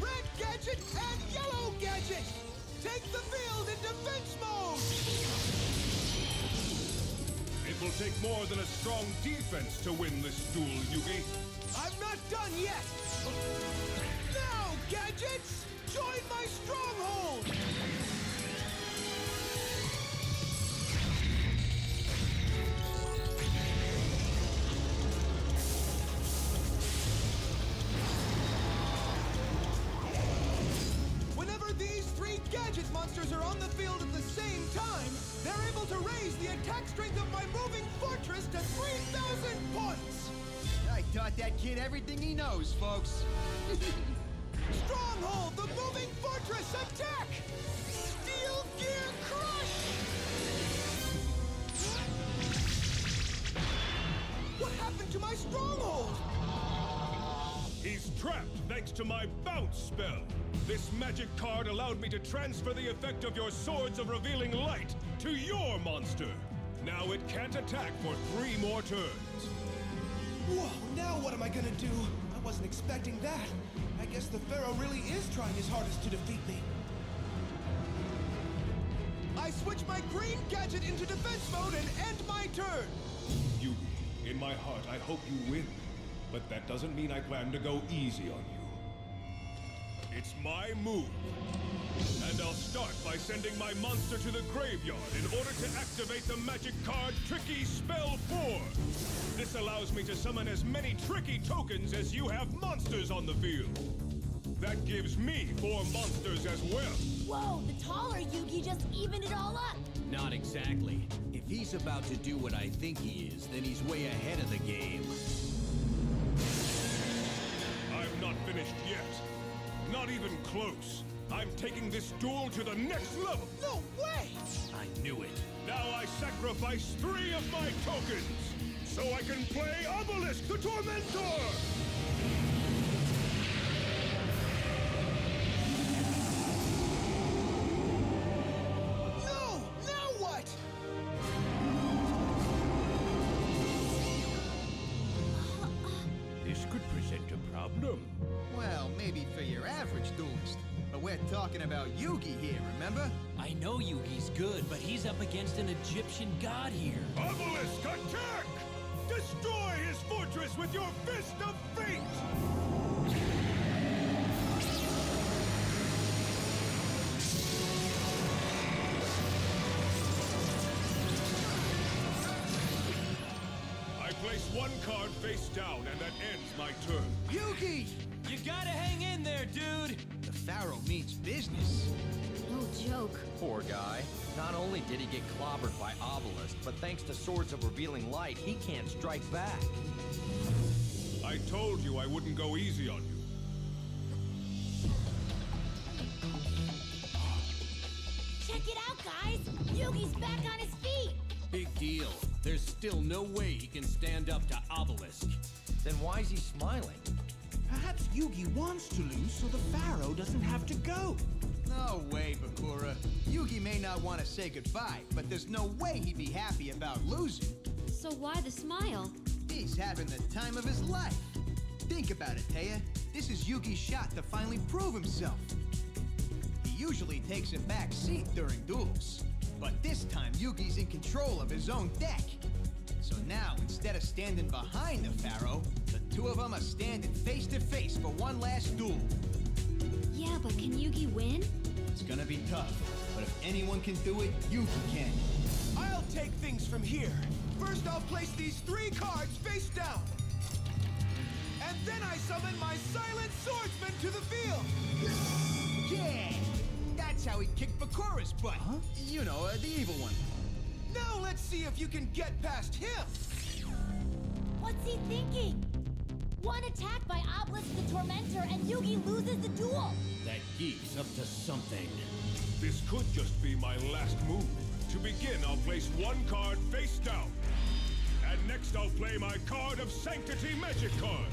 Red Gadget and Yellow Gadget! Take the field in defense mode!
It will take more than a strong defense to win this duel, Yugi.
I'm not done yet! Now, Gadgets! Join my stronghold! Whenever these 3 gadget monsters are on the field at the same time, they're able to raise the attack strength of my moving fortress to 3,000 points!
I taught that kid everything he knows, folks.
Stronghold, the moving fortress, attack! Steel Gear Crush! into my stronghold!
He's trapped thanks to my bounce spell. This magic card allowed me to transfer the effect of your Swords of Revealing Light to your monster. Now it can't attack for 3 more turns.
Whoa, now what am I gonna do? I wasn't expecting that. I guess the Pharaoh really is trying his hardest to defeat me. I switch my green gadget into defense mode and end my turn!
Yugi, in my heart, I hope you win. But that doesn't mean I plan to go easy on you. It's my move. And I'll start by sending my monster to the graveyard in order to activate the magic card Tricky Spell 4. This allows me to summon as many tricky tokens as you have monsters on the field. That gives me 4 monsters as well.
Whoa, the taller Yugi just evened it all up.
Not exactly. If he's about to do what I think he is, then he's way ahead of the game.
I'm not finished yet. Not even close. I'm taking this duel to the next level.
No way!
I knew it.
Now I sacrifice 3 of my tokens, so I can play Obelisk the Tormentor!
No! Now what?
This could present a problem.
Well, maybe for your average duelist. But we're talking about Yugi here, remember?
I know Yugi's good, but he's up against an Egyptian god here.
Obelisk, attack! Destroy his fortress with your Fist of Fate! I place 1 card face down, and that ends my turn.
Yugi!
You gotta hang in there, dude!
The Pharaoh means business.
No joke.
Poor guy. Not only did he get clobbered by Obelisk, but thanks to Swords of Revealing Light, he can't strike back.
I told you I wouldn't go easy on you.
Check it out, guys! Yugi's back on his feet!
Big deal. There's still no way he can stand up to Obelisk.
Then why is he smiling?
Perhaps Yugi wants to lose so the Pharaoh doesn't have to go.
No way, Bakura. Yugi may not want to say goodbye, but there's no way he'd be happy about losing.
So why the smile?
He's having the time of his life. Think about it, Taya. This is Yugi's shot to finally prove himself. He usually takes a back seat during duels. But this time, Yugi's in control of his own deck. So now, instead of standing behind the Pharaoh, the 2 of them are standing face to face for one last duel.
Yeah, but can Yugi win?
It's gonna be tough, but if anyone can do it, Yugi can.
I'll take things from here. First, I'll place these 3 cards face down. And then I summon my Silent Swordsman to the field.
Yeah! That's how he kicked Bakura's butt. Huh? You know, the evil one.
Now let's see if you can get past him.
What's he thinking? One attack by Obelisk the Tormentor and Yugi loses the duel!
That geek's up to something.
This could just be my last move. To begin, I'll place 1 card face down. And next I'll play my card of Sanctity Magic card.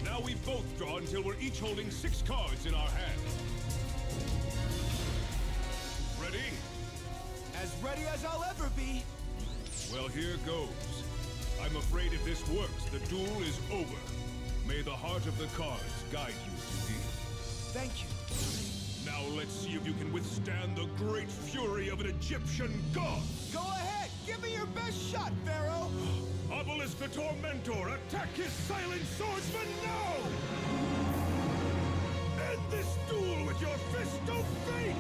Now we both draw until we're each holding 6 cards in our hand. Ready?
As ready as I'll ever be.
Well, here goes. I'm afraid if this works, the duel is over. May the heart of the cards guide you, Yugi.
Thank you.
Now let's see if you can withstand the great fury of an Egyptian god.
Go ahead! Give me your best shot, Pharaoh!
Obelisk the Tormentor, attack his Silent Swordsman now! End this duel with your Fist of Fate!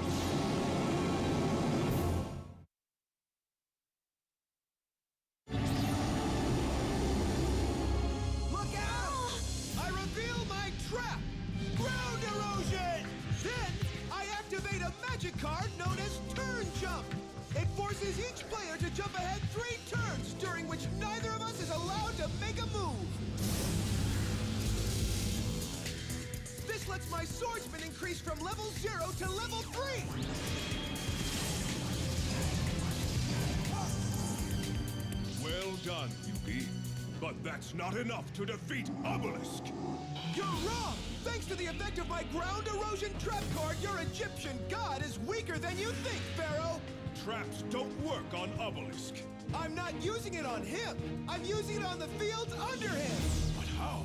Card known as Turn Jump. It forces each player to jump ahead 3 turns, during which neither of us is allowed to make a move. This lets my swordsman increase from level 0 to level 3.
Well done, Yugi. But that's not enough to defeat Obelisk!
You're wrong! Thanks to the effect of my ground erosion trap card, your Egyptian god is weaker than you think, Pharaoh!
Traps don't work on Obelisk.
I'm not using it on him! I'm using it on the fields under him!
But how?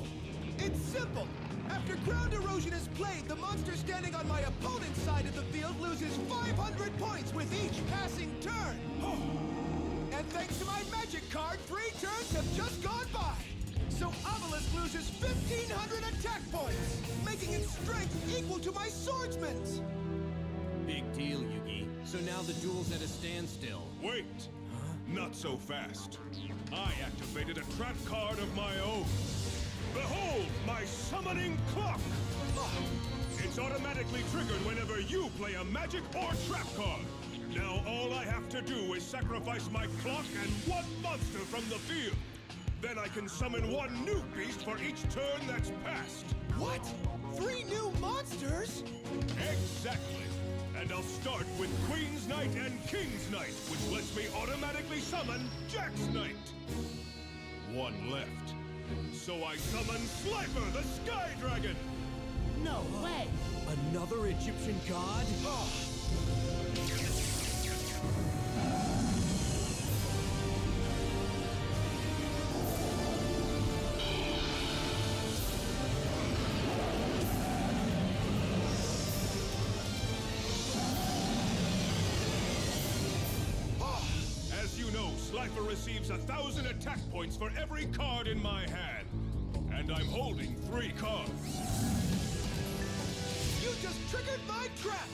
It's simple! After ground erosion is played, the monster standing on my opponent's side of the field loses 500 points with each passing turn! And thanks to my magic card, 3 turns have just gone by! So Obelisk loses 1,500 attack points, making its strength equal to my swordsman's!
Big deal, Yugi. So now the duel's at a standstill.
Wait! Not so fast. I activated a trap card of my own. Behold, my summoning clock! It's automatically triggered whenever you play a magic or trap card. Now all I have to do is sacrifice my clock and 1 monster from the field. Then I can summon 1 new beast for each turn that's passed.
What? 3 new monsters?
Exactly. And I'll start with Queen's Knight and King's Knight, which lets me automatically summon Jack's Knight. 1 left. So I summon Slifer, the Sky Dragon!
No way! Another Egyptian god?
As you know, Slifer receives 1,000 attack points for every card in my hand. And I'm holding 3 cards.
You just triggered my trap!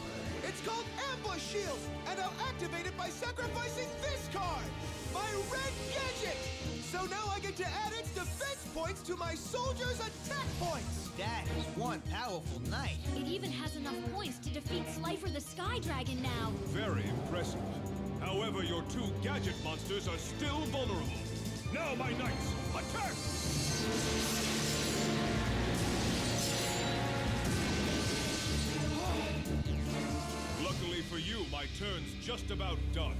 It's called Ambush Shields, and I'll activate it by sacrificing this card! My red gadget! So now I get to add its defense points to my soldiers' attack points!
That is one powerful knight.
It even has enough points to defeat Slifer the Sky Dragon now.
Very impressive. However, your 2 gadget monsters are still vulnerable. Now, my knights, attack! Luckily for you, my turn's just about done.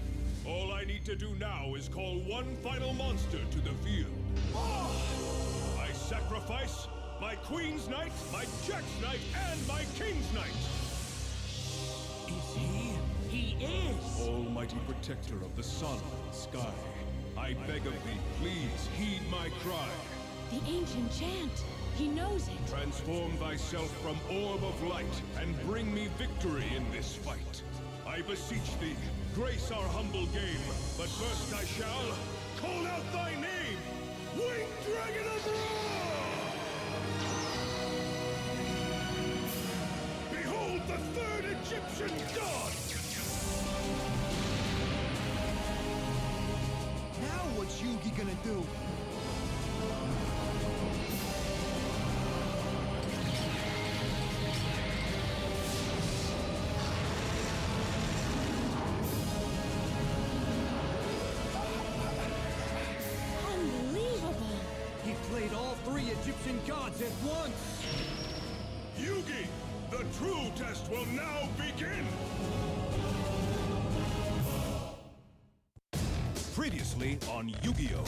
All I need to do now is call 1 final monster to the field. I sacrifice my Queen's Knight, my Jack's Knight, and my King's Knight.
Is he? He is!
Almighty protector of the sun and sky, I beg of thee, please heed my cry.
The ancient chant. He knows it.
Transform thyself from orb of light and bring me victory in this fight. I beseech thee, grace our humble game, but first I shall call out thy name, Winged Dragon of Ra! Behold the 3rd Egyptian god!
Now what's Yugi gonna do?
Unbelievable!
He played all 3 Egyptian gods at once!
Yugi, the true test will now begin! Previously on Yu-Gi-Oh!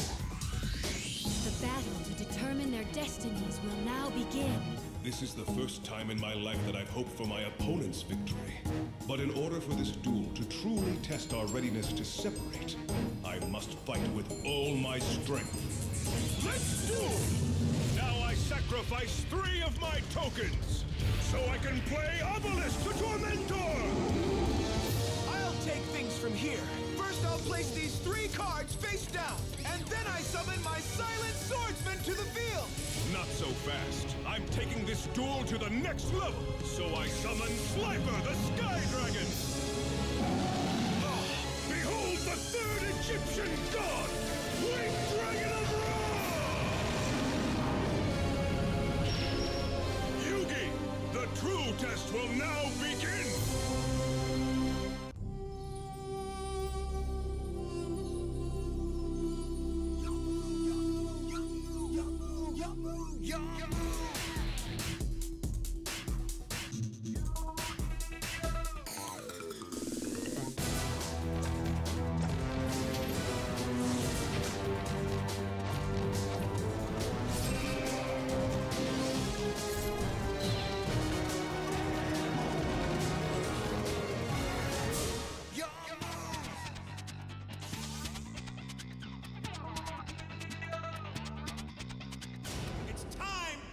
The battle to determine their destinies will now begin.
This is the first time in my life that I've hoped for my opponent's victory. But in order for this duel to truly test our readiness to separate, I must fight with all my strength. Let's duel! Now I sacrifice 3 of my tokens, so I can play Obelisk the Tormentor!
I'll take things from here. First I'll place these 3 cards face down, and then I summon my Silent Swordsman to the field!
Not so fast. I'm taking this duel to the next level, so I summon Slifer the Sky Dragon! Behold the 3rd Egyptian god, Winged Dragon of Ra! Yugi, the true test will now begin!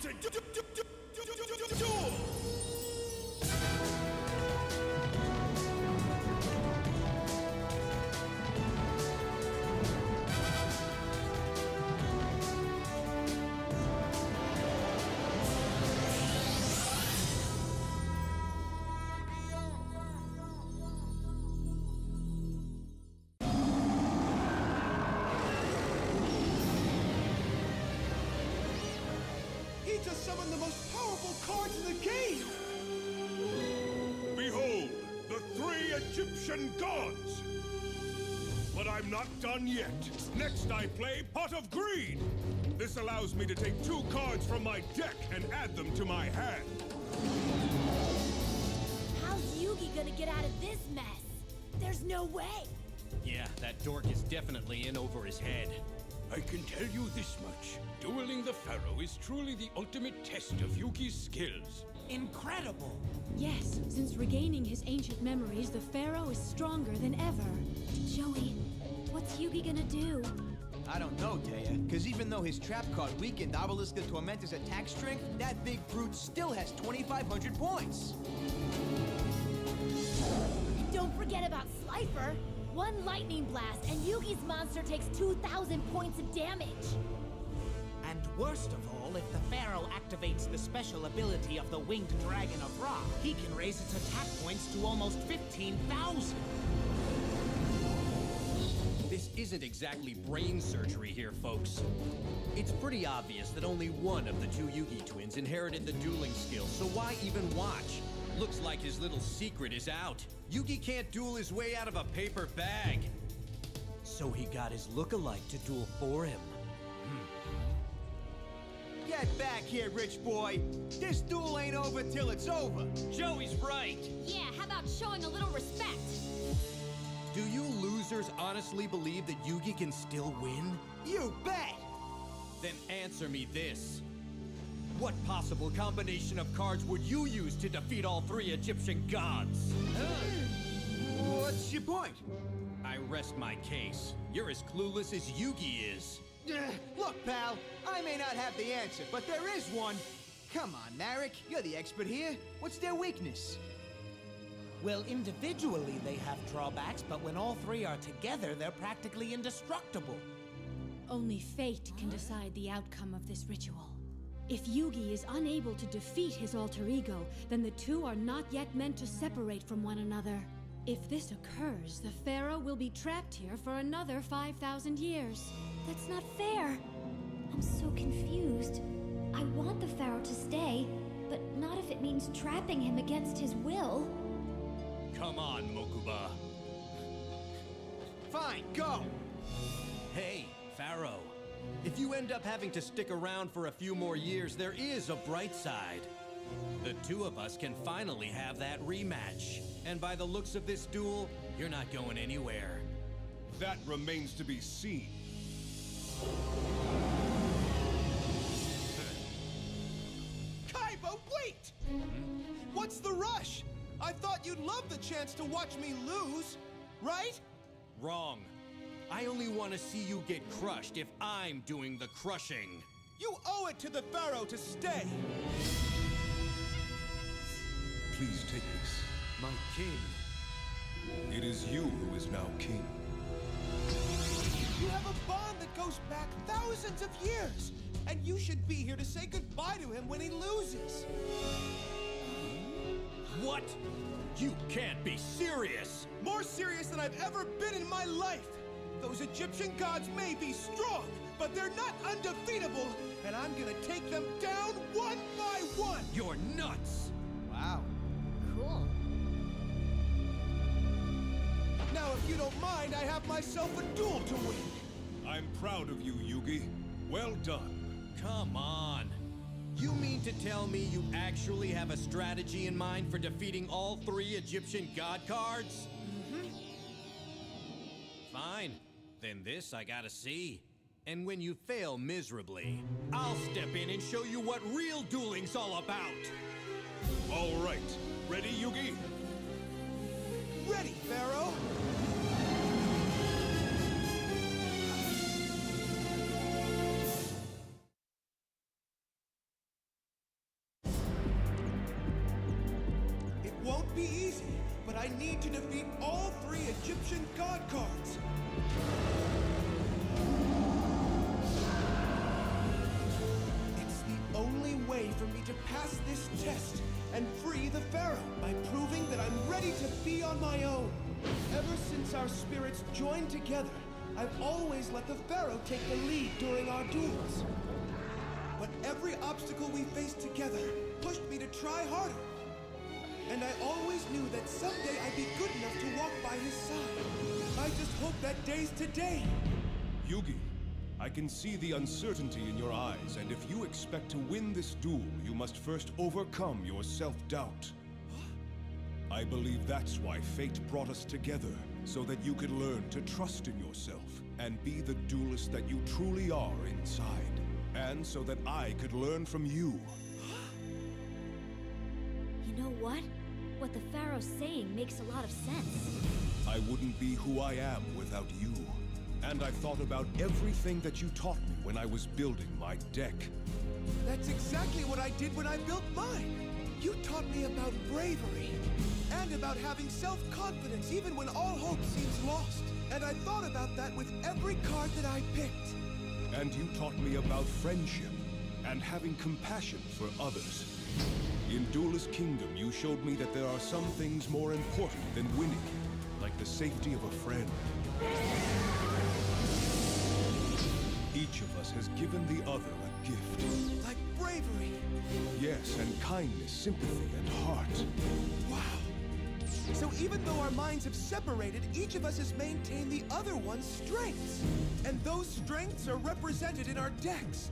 to duel!
He just summoned the most powerful cards in the game!
Behold, the 3 Egyptian gods! But I'm not done yet. Next I play Pot of Greed. This allows me to take 2 cards from my deck and add them to my hand.
How's Yugi gonna get out of this mess? There's no way!
Yeah, that dork is definitely in over his head.
I can tell you this much. Dueling the Pharaoh is truly the ultimate test of Yugi's skills.
Incredible! Yes, since regaining his ancient memories, the Pharaoh is stronger than ever.
Joey, what's Yugi gonna do?
I don't know, Taya, because even though his trap card weakened Obelisk the Tormentor's attack strength, that big brute still has 2,500 points.
And don't forget about Slifer! One lightning blast, and Yugi's monster takes 2,000 points of damage!
And worst of all, if the Pharaoh activates the special ability of the Winged Dragon of Ra, he can raise its attack points to almost 15,000!
This isn't exactly brain surgery here, folks. It's pretty obvious that only one of the 2 Yugi twins inherited the dueling skills, so why even watch? Looks like his little secret is out. Yugi can't duel his way out of a paper bag. So he got his look-alike to duel for him.
Get back here, rich boy! This duel ain't over till it's over!
Joey's right!
Yeah, how about showing a little respect?
Do you losers honestly believe that Yugi can still win?
You bet!
Then answer me this. What possible combination of cards would you use to defeat all 3 Egyptian gods?
What's your point?
I rest my case. You're as clueless as Yugi is.
Look, pal, I may not have the answer, but there is one. Come on, Narek, you're the expert here. What's their weakness?
Well, individually they have drawbacks, but when all 3 are together, they're practically indestructible.
Only fate can decide the outcome of this ritual. If Yugi is unable to defeat his alter ego, then the 2 are not yet meant to separate from one another. If this occurs, the Pharaoh will be trapped here for another 5,000 years.
That's not fair. I'm so confused. I want the Pharaoh to stay, but not if it means trapping him against his will.
Come on, Mokuba.
Fine, go!
Hey, Pharaoh. If you end up having to stick around for a few more years, there is a bright side. The 2 of us can finally have that rematch. And by the looks of this duel, you're not going anywhere.
That remains to be seen.
Kaiba, wait! What's the rush? I thought you'd love the chance to watch me lose, right?
Wrong. I only want to see you get crushed if I'm doing the crushing.
You owe it to the Pharaoh to stay!
Please take this.
My king.
It is you who is now king.
You have a bond that goes back thousands of years, and you should be here to say goodbye to him when he loses.
What? You can't be serious!
More serious than I've ever been in my life! Those Egyptian gods may be strong, but they're not undefeatable, and I'm gonna take them down one by one!
You're nuts!
Wow.
Cool.
Now, if you don't mind, I have myself a duel to win!
I'm proud of you, Yugi. Well done.
Come on. You mean to tell me you actually have a strategy in mind for defeating all 3 Egyptian god cards? Fine. Then this I gotta see. And when you fail miserably, I'll step in and show you what real dueling's all about.
All right. Ready, Yugi?
Ready, Pharaoh! won't be easy, but I need to defeat all 3 Egyptian god cards. It's the only way for me to pass this test and free the Pharaoh by proving that I'm ready to be on my own. Ever since our spirits joined together, I've always let the Pharaoh take the lead during our duels. But every obstacle we faced together pushed me to try harder. And I always knew that someday I'd be good enough to walk by his side. I just hope that day's today.
Yugi, I can see the uncertainty in your eyes, and if you expect to win this duel, you must first overcome your self-doubt. I believe that's why fate brought us together, so that you could learn to trust in yourself and be the duelist that you truly are inside. And so that I could learn from you.
You know what? What the Pharaoh's saying makes a lot of sense.
I wouldn't be who I am without you. And I thought about everything that you taught me when I was building my deck.
That's exactly what I did when I built mine. You taught me about bravery, and about having self-confidence even when all hope seems lost. And I thought about that with every card that I picked.
And you taught me about friendship, and having compassion for others. In Duelist Kingdom, you showed me that there are some things more important than winning, like the safety of a friend. Each of us has given the other a gift.
Like bravery.
Yes, and kindness, sympathy, and heart.
Wow. So even though our minds have separated, each of us has maintained the other one's strengths. And those strengths are represented in our decks.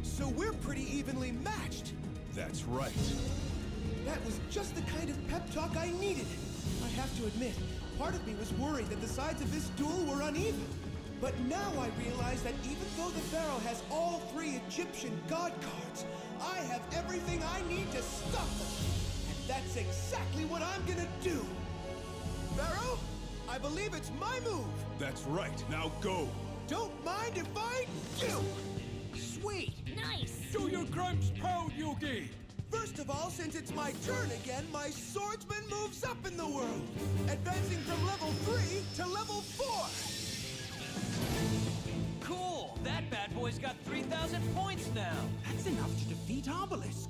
So we're pretty evenly matched.
That's right.
That was just the kind of pep talk I needed. I have to admit, part of me was worried that the sides of this duel were uneven. But now I realize that even though the Pharaoh has all 3 Egyptian god cards, I have everything I need to stop them. And that's exactly what I'm gonna do. Pharaoh, I believe it's my move.
That's right. Now go.
Don't mind if I do.
Sweet.
Nice.
Do your Grumps proud, Yugi.
First of all, since it's my turn again, my swordsman moves up in the world, advancing from level 3 to level 4.
Cool! That bad boy's got 3,000 points now!
That's enough to defeat Obelisk.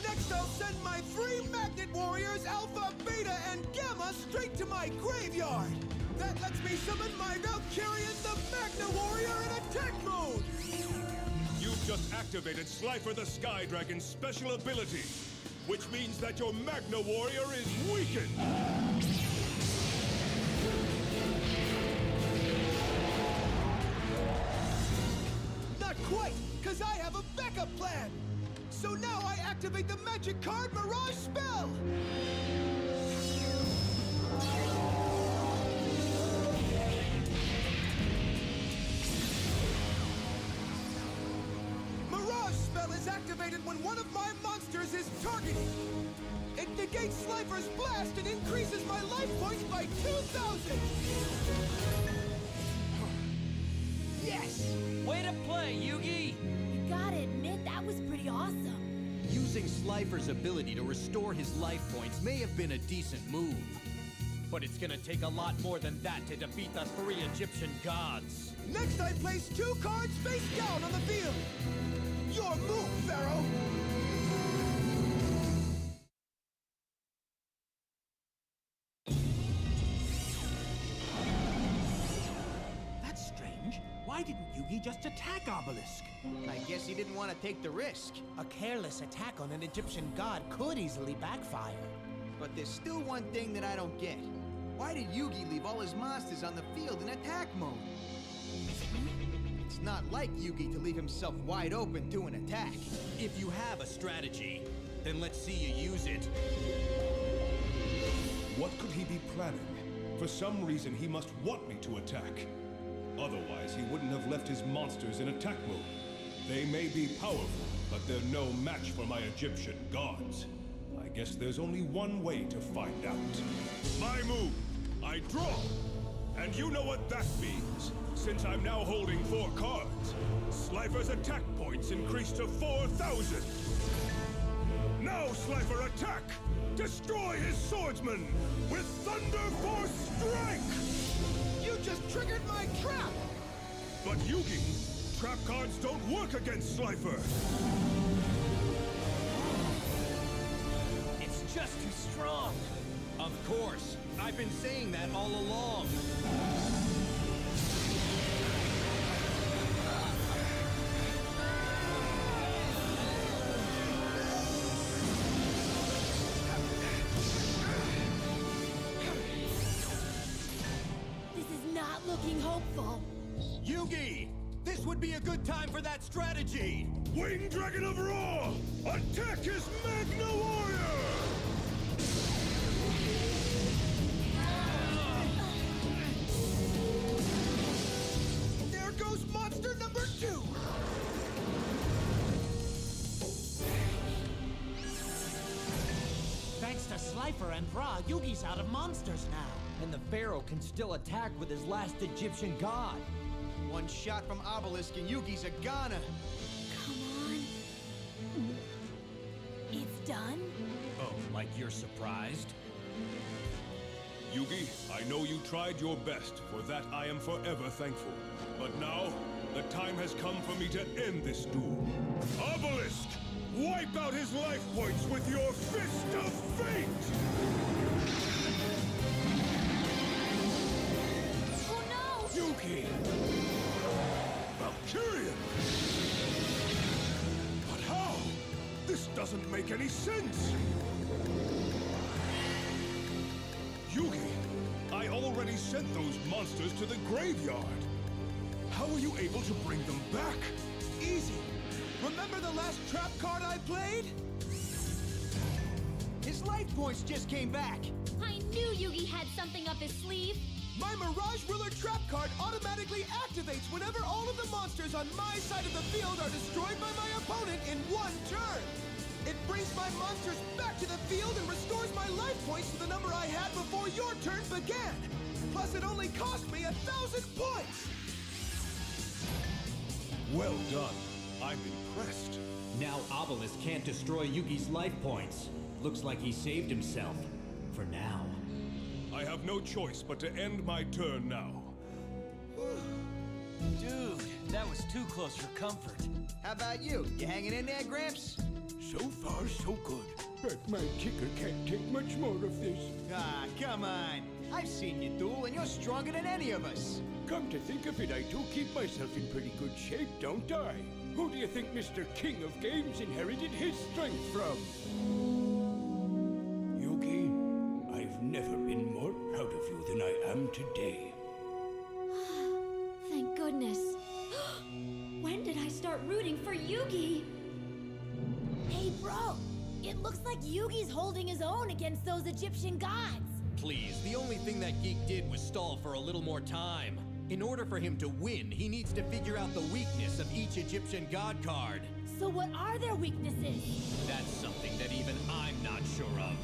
Next, I'll send my 3 Magnet Warriors, Alpha, Beta, and Gamma, straight to my graveyard. That lets me summon my Valkyrian, the Magna Warrior, in attack mode.
You've just activated Slifer the Sky Dragon's special ability, which means that your Magna Warrior is weakened.
Not quite, because I have a backup plan. So now I activate the magic card Mirage Spell. Mirage Spell is activated when one of my monsters is targeted. It negates Slifer's blast and increases my life points by 2,000. Yes!
Way to play, Yugi!
You gotta admit, that was pretty awesome.
Using Slifer's ability to restore his life points may have been a decent move. But it's gonna take a lot more than that to defeat the 3 Egyptian gods.
Next, I place 2 cards face down on the field. Your move, Pharaoh!
That's strange. Why didn't Yugi just attack Obelisk?
I guess he didn't want to take the risk.
A careless attack on an Egyptian god could easily backfire.
But there's still one thing that I don't get. Why did Yugi leave all his monsters on the field in attack mode? It's not like Yugi to leave himself wide open to an attack.
If you have a strategy, then let's see you use it.
What could he be planning? For some reason, he must want me to attack. Otherwise, he wouldn't have left his monsters in attack mode. They may be powerful, but they're no match for my Egyptian gods. I guess there's only one way to find out. My move! I draw! And you know what that means. Since I'm now holding 4 cards, Slifer's attack points increase to 4,000! Now, Slifer, attack! Destroy his swordsman with Thunder Force Strike!
You just triggered my trap!
But Yugi, trap cards don't work against Slifer!
It's just too strong. Of course. I've been saying that all along.
This is not looking hopeful.
Yugi! This would be a good time for that strategy!
Wing Dragon of Ra! Attack his Magna Warrior!
There goes monster number 2!
Thanks to Slifer and Ra, Yugi's out of monsters now.
And the Pharaoh can still attack with his last Egyptian god.
One shot from Obelisk and Yugi's a goner.
Come on. It's done?
Oh, like you're surprised?
Yugi, I know you tried your best. For that I am forever thankful. But now, the time has come for me to end this duel. Obelisk! Wipe out his life points with your Fist of Fate!
Oh no!
Yugi! Valkyrian! But how? This doesn't make any sense! Yugi, I already sent those monsters to the graveyard. How were you able to bring them back?
Easy. Remember the last trap card I played?
His life points just came back.
I knew Yugi had something up his sleeve.
My Mirage Ruler trap card automatically activates whenever all of the monsters on my side of the field are destroyed by my opponent in one turn. It brings my monsters back to the field and restores my life points to the number I had before your turn began. Plus, it only cost me 1,000 points.
Well done. I'm impressed.
Now Obelisk can't destroy Yugi's life points. Looks like he saved himself. For now.
I have no choice but to end my turn now.
Dude, that was too close for comfort.
How about you? You hanging in there, Gramps?
So far, so good. But my kicker can't take much more of this.
Ah, come on. I've seen you duel, and you're stronger than any of us.
Come to think of it, I do keep myself in pretty good shape, don't I? Who do you think Mr. King of Games inherited his strength from? Yugi, I've never been more proud of you than I am today.
Thank goodness. When did I start rooting for Yugi? Hey, bro. It looks like Yugi's holding his own against those Egyptian gods.
Please, the only thing that geek did was stall for a little more time. In order for him to win, he needs to figure out the weakness of each Egyptian god card.
So what are their weaknesses?
That's something that even I'm not sure of.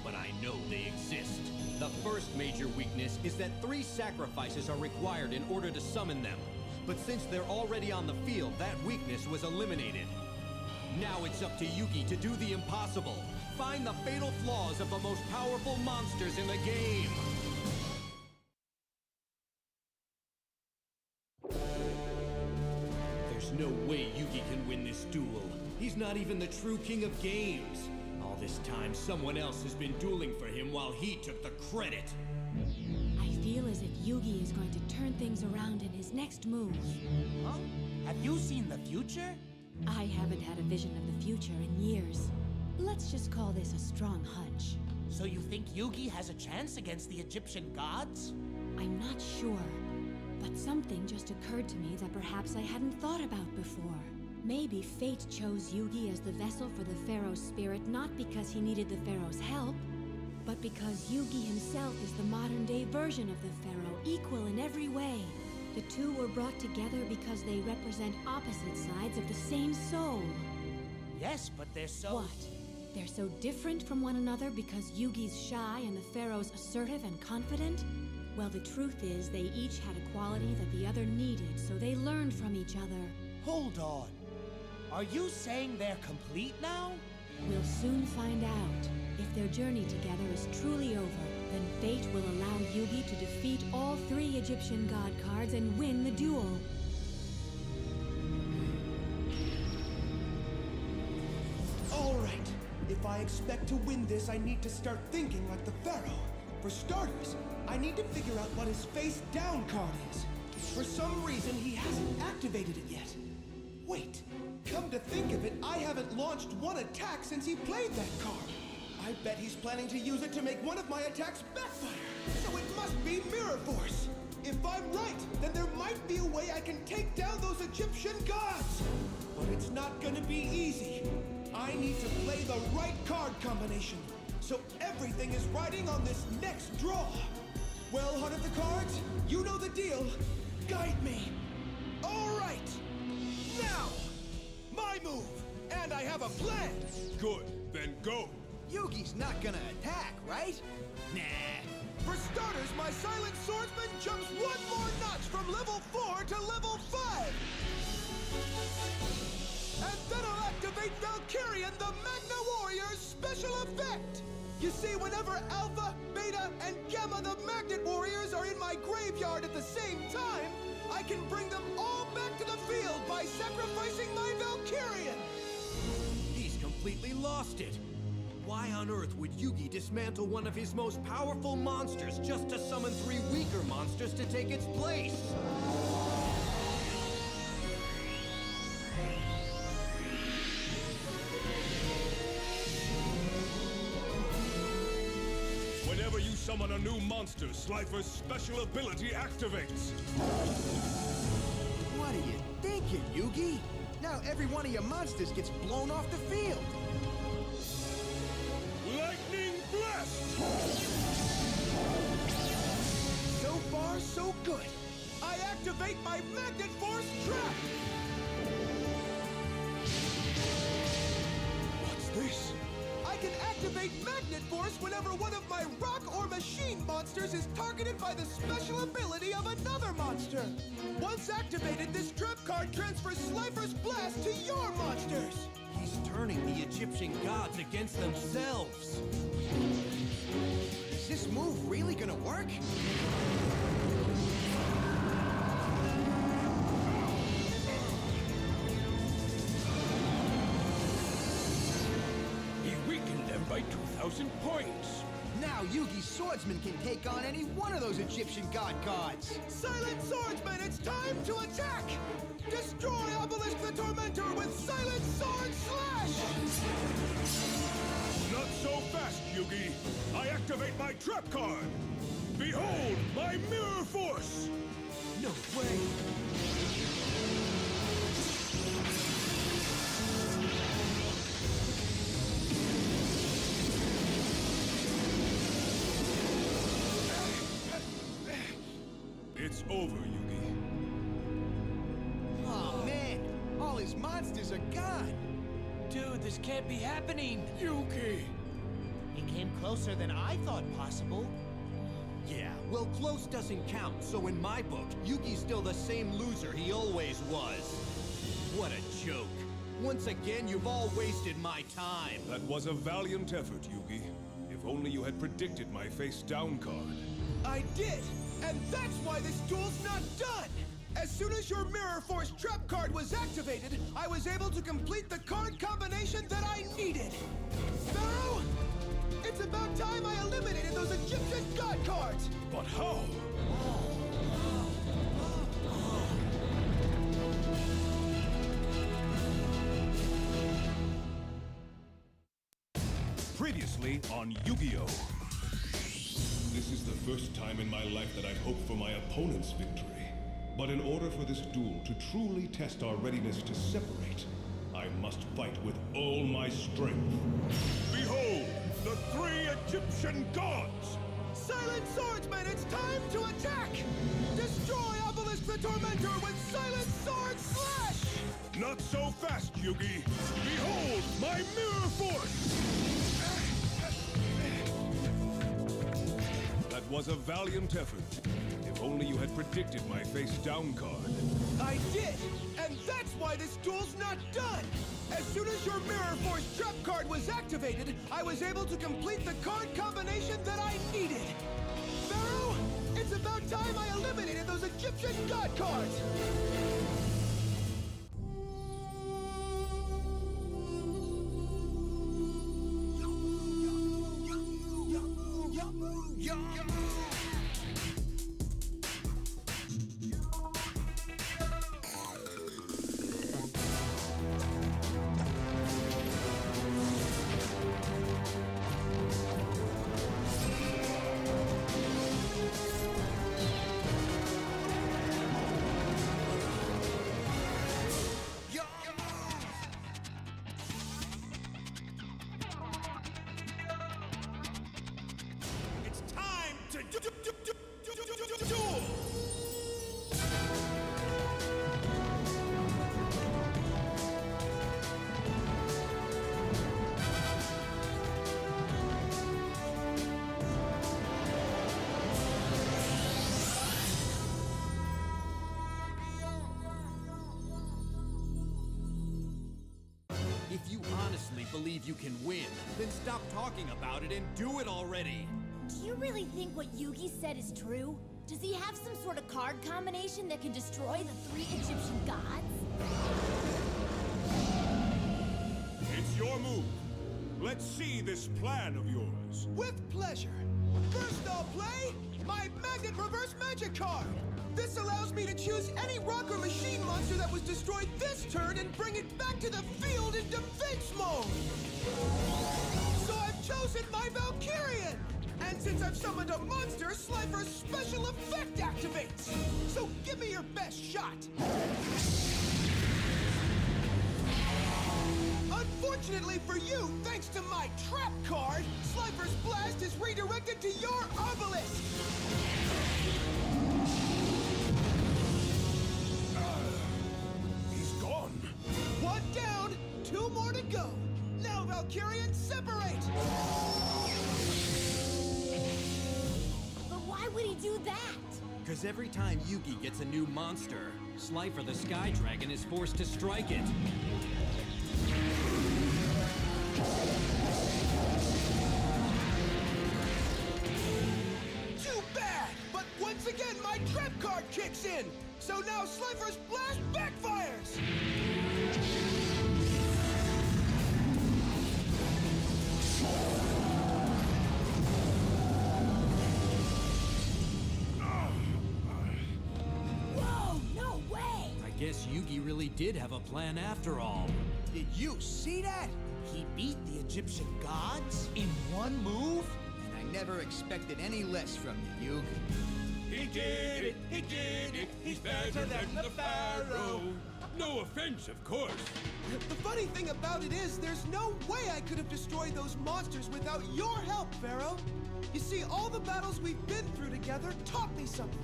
But I know they exist. The first major weakness is that 3 sacrifices are required in order to summon them. But since they're already on the field, that weakness was eliminated. Now it's up to Yugi to do the impossible. Find the fatal flaws of the most powerful monsters in the game. There's no way Yugi can win this duel. He's not even the true king of games. All this time, someone else has been dueling for him while he took the credit.
I feel as if Yugi is going to turn things around in his next move.
Huh? Have you seen the future?
I haven't had a vision of the future in years. Let's just call this a strong hunch.
So you think Yugi has a chance against the Egyptian gods?
I'm not sure, but something just occurred to me that perhaps I hadn't thought about before. Maybe fate chose Yugi as the vessel for the Pharaoh's spirit not because he needed the Pharaoh's help, but because Yugi himself is the modern-day version of the Pharaoh, equal in every way. The two were brought together because they represent opposite sides of the same soul.
Yes, but they're so...
What? They're so different from one another because Yugi's shy and the Pharaoh's assertive and confident? Well, the truth is they each had a quality that the other needed, so they learned from each other.
Hold on. Are you saying they're complete now?
We'll soon find out. If their journey together is truly over, then fate will allow Yugi to defeat all 3 Egyptian god cards and win the duel.
All right. If I expect to win this, I need to start thinking like the Pharaoh. For starters, I need to figure out what his face down card is. For some reason, he hasn't activated it yet. Wait, come to think of it, I haven't launched one attack since he played that card. I bet he's planning to use it to make one of my attacks backfire. So it must be Mirror Force. If I'm right, then there might be a way I can take down those Egyptian gods. But it's not gonna be easy. I need to play the right card combination. So everything is riding on this next draw. Well, Heart of the Cards, you know the deal. Guide me. All right. Now, my move. And I have a plan.
Good, then go.
Yugi's not gonna attack, right?
Nah. For starters, my Silent Swordsman jumps one more notch from level 4 to level 5. And then I'll activate Valkyrian, the Magna Warrior's special effect. You see, whenever Alpha, Beta, and Gamma, the Magnet Warriors, are in my graveyard at the same time, I can bring them all back to the field by sacrificing my Valkyrian.
He's completely lost it. Why on earth would Yugi dismantle one of his most powerful monsters just to summon 3 weaker monsters to take its place?
Whenever you summon a new monster, Slifer's special ability activates.
What are you thinking, Yugi? Now every one of your monsters gets blown off the field.
Lightning Blast!
So far, so good. I activate my Magnet Force Trap!
What's this?
I can activate Magnet Force whenever one of my rock or machine monsters is targeted by the special ability of another monster. Once activated, this trap card transfers Slifer's Blast to your monsters.
He's turning the Egyptian gods against themselves.
Is this move really gonna work?
He weakened them by 2,000 points.
Now Yugi's swordsman can take on any one of those Egyptian god cards.
Silent Swordsman, it's time to attack! Destroy Obelisk the Tormentor with Silent Sword Slash!
Not so fast, Yugi. I activate my trap card. Behold, my Mirror Force!
No way!
It's over, Yugi.
Oh man, all his monsters are gone.
Dude, this can't be happening.
Yugi!
He came closer than I thought possible.
Yeah, well, close doesn't count, so in my book, Yugi's still the same loser he always was. What a joke. Once again, you've all wasted my time.
That was a valiant effort, Yugi. If only you had predicted my face-down card.
I did! And that's why this duel's not done! As soon as your Mirror Force trap card was activated, I was able to complete the card combination that I needed! Pharaoh! It's about time I eliminated those Egyptian god cards!
But how? Previously on Yu-Gi-Oh! This is the first time in my life that I've hoped for my opponent's victory. But in order for this duel to truly test our readiness to separate, I must fight with all my strength. Behold, the 3 Egyptian gods!
Silent Swordsman, it's time to attack! Destroy Obelisk the Tormentor with Silent Sword Slash!
Not so fast, Yugi! Behold, my Mirror Force! That was a valiant effort. If only you had predicted my face-down card.
I did! And that's why this duel's not done! As soon as your Mirror Force trap card was activated, I was able to complete the card combination that I needed. Pharaoh, it's about time I eliminated those Egyptian god cards!
It's time to duel!
If you honestly believe you can win, then stop talking about it and do it already!
Do you really think what Yugi said is true? Does he have some sort of card combination that can destroy the 3 Egyptian gods?
It's your move. Let's see this plan of yours.
With pleasure. First I'll play my Magnet Reverse Magic card. This allows me to choose any rock or machine monster that was destroyed this turn and bring it back to the field in defense mode. So I've chosen my Valkyrian. And since I've summoned a monster, Slifer's special effect activates. So give me your best shot. Unfortunately for you, thanks to my trap card, Slifer's blast is redirected to your obelisk.
He's gone.
1 down, 2 more to go. Now Valkyrians separate.
But why would he do that?
Because every time Yugi gets a new monster, Slifer the Sky Dragon is forced to strike it.
Too bad! But once again, my trap card kicks in! So now Slifer's blast backfires!
Whoa, no way!
I guess Yugi really did have a plan after all.
Did you see that? He beat the Egyptian gods in one move? And I never expected any less from you, Yugi.
He did it! He did it! He's better than the Pharaoh! No offense, of course.
The funny thing about it is, there's no way I could have destroyed those monsters without your help, Pharaoh. You see, all the battles we've been through together taught me something.